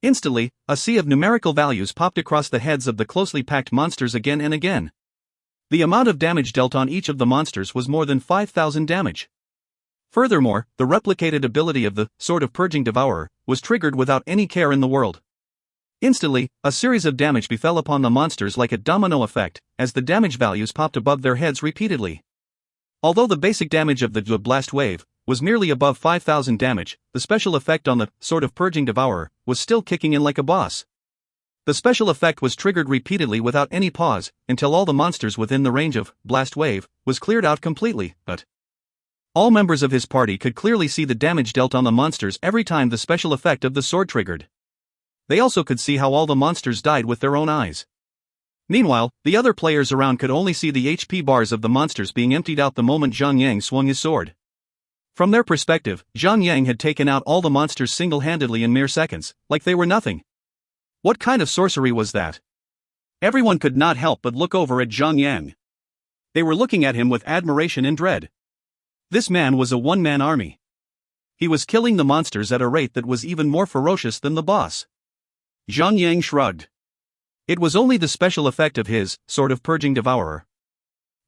Instantly, a sea of numerical values popped across the heads of the closely packed monsters again and again. The amount of damage dealt on each of the monsters was more than 5,000 damage. Furthermore, the replicated ability of the Sword of Purging Devourer was triggered without any care in the world. Instantly, a series of damage befell upon the monsters like a domino effect, as the damage values popped above their heads repeatedly. Although the basic damage of the Blast Wave was merely above 5,000 damage, the special effect on the Sword of Purging Devourer was still kicking in like a boss. The special effect was triggered repeatedly without any pause, until all the monsters within the range of Blast Wave was cleared out completely, but all members of his party could clearly see the damage dealt on the monsters every time the special effect of the sword triggered. They also could see how all the monsters died with their own eyes. Meanwhile, the other players around could only see the HP bars of the monsters being emptied out the moment Zhang swung his sword. From their perspective, Zhang had taken out all the monsters single-handedly in mere seconds, like they were nothing. What kind of sorcery was that? Everyone could not help but look over at Zhang. They were looking at him with admiration and dread. This man was a one-man army. He was killing the monsters at a rate that was even more ferocious than the boss. Zhang shrugged. It was only the special effect of his Sword of Purging Devourer.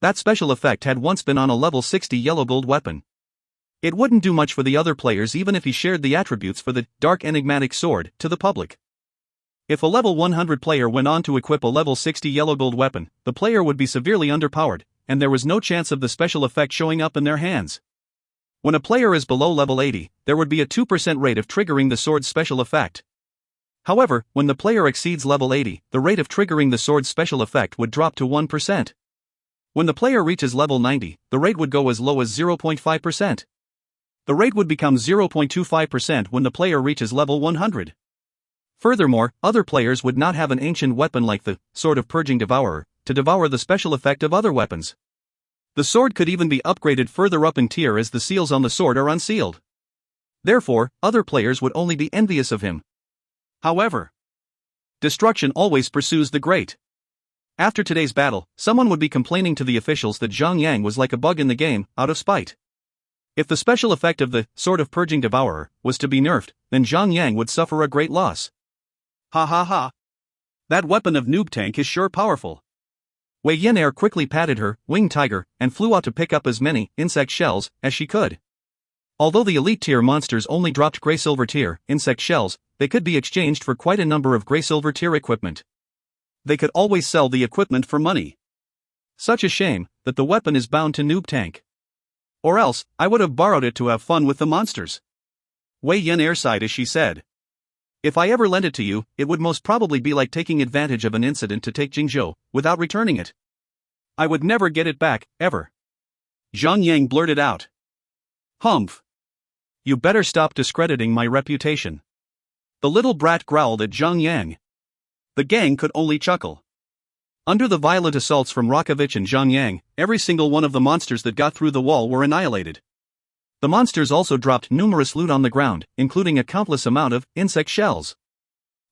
That special effect had once been on a level 60 yellow gold weapon. It wouldn't do much for the other players even if he shared the attributes for the Dark Enigmatic Sword to the public. If a level 100 player went on to equip a level 60 yellow gold weapon, the player would be severely underpowered, and there was no chance of the special effect showing up in their hands. When a player is below level 80, there would be a 2% rate of triggering the sword's special effect. However, when the player exceeds level 80, the rate of triggering the sword's special effect would drop to 1%. When the player reaches level 90, the rate would go as low as 0.5%. The rate would become 0.25% when the player reaches level 100. Furthermore, other players would not have an ancient weapon like the Sword of Purging Devourer to devour the special effect of other weapons. The sword could even be upgraded further up in tier as the seals on the sword are unsealed. Therefore, other players would only be envious of him. However, destruction always pursues the great. After today's battle, someone would be complaining to the officials that Zhang was like a bug in the game, out of spite. If the special effect of the Sword of Purging Devourer was to be nerfed, then Zhang would suffer a great loss. Ha ha ha. That weapon of Noob Tank is sure powerful. Wei Yan'er quickly patted her winged tiger and flew out to pick up as many insect shells as she could. Although the elite tier monsters only dropped gray-silver tier insect shells, they could be exchanged for quite a number of gray-silver tier equipment. They could always sell the equipment for money. Such a shame that the weapon is bound to Noob Tank. Or else, I would have borrowed it to have fun with the monsters. Wei Yan'er sighed as she said. If I ever lent it to you, it would most probably be like taking advantage of an incident to take Jingzhou, without returning it. I would never get it back, ever. Zhang blurted out. Humph. You better stop discrediting my reputation. The little brat growled at Zhang. The gang could only chuckle. Under the violent assaults from Rakovich and Zhang, every single one of the monsters that got through the wall were annihilated. The monsters also dropped numerous loot on the ground, including a countless amount of insect shells.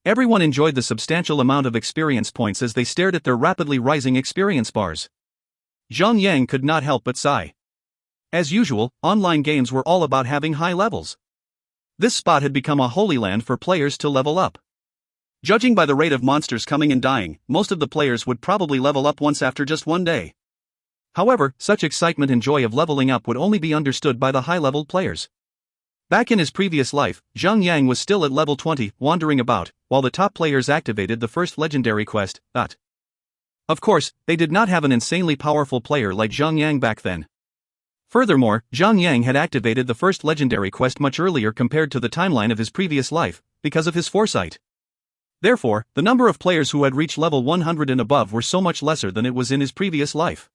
Everyone enjoyed the substantial amount of experience points as they stared at their rapidly rising experience bars. Zhang could not help but sigh. As usual, online games were all about having high levels. This spot had become a holy land for players to level up. Judging by the rate of monsters coming and dying, most of the players would probably level up once after just one day. However, such excitement and joy of leveling up would only be understood by the high-leveled players. Back in his previous life, Zhang was still at level 20, wandering about, while the top players activated the first legendary quest, Of course, they did not have an insanely powerful player like Zhang back then. Furthermore, Zhang had activated the first legendary quest much earlier compared to the timeline of his previous life, because of his foresight. Therefore, the number of players who had reached level 100 and above were so much lesser than it was in his previous life.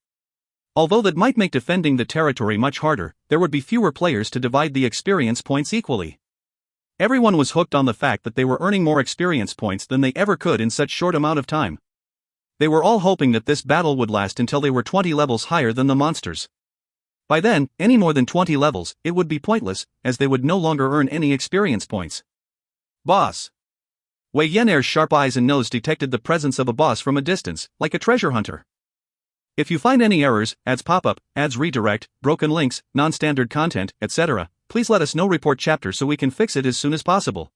Although that might make defending the territory much harder, there would be fewer players to divide the experience points equally. Everyone was hooked on the fact that they were earning more experience points than they ever could in such short amount of time. They were all hoping that this battle would last until they were 20 levels higher than the monsters. By then, any more than 20 levels, it would be pointless, as they would no longer earn any experience points. Boss. Wei Yan'er's sharp eyes and nose detected the presence of a boss from a distance, like a treasure hunter. If you find any errors, ads pop up, ads redirect, broken links, non-standard content, etc., please let us know. Report chapter so we can fix it as soon as possible.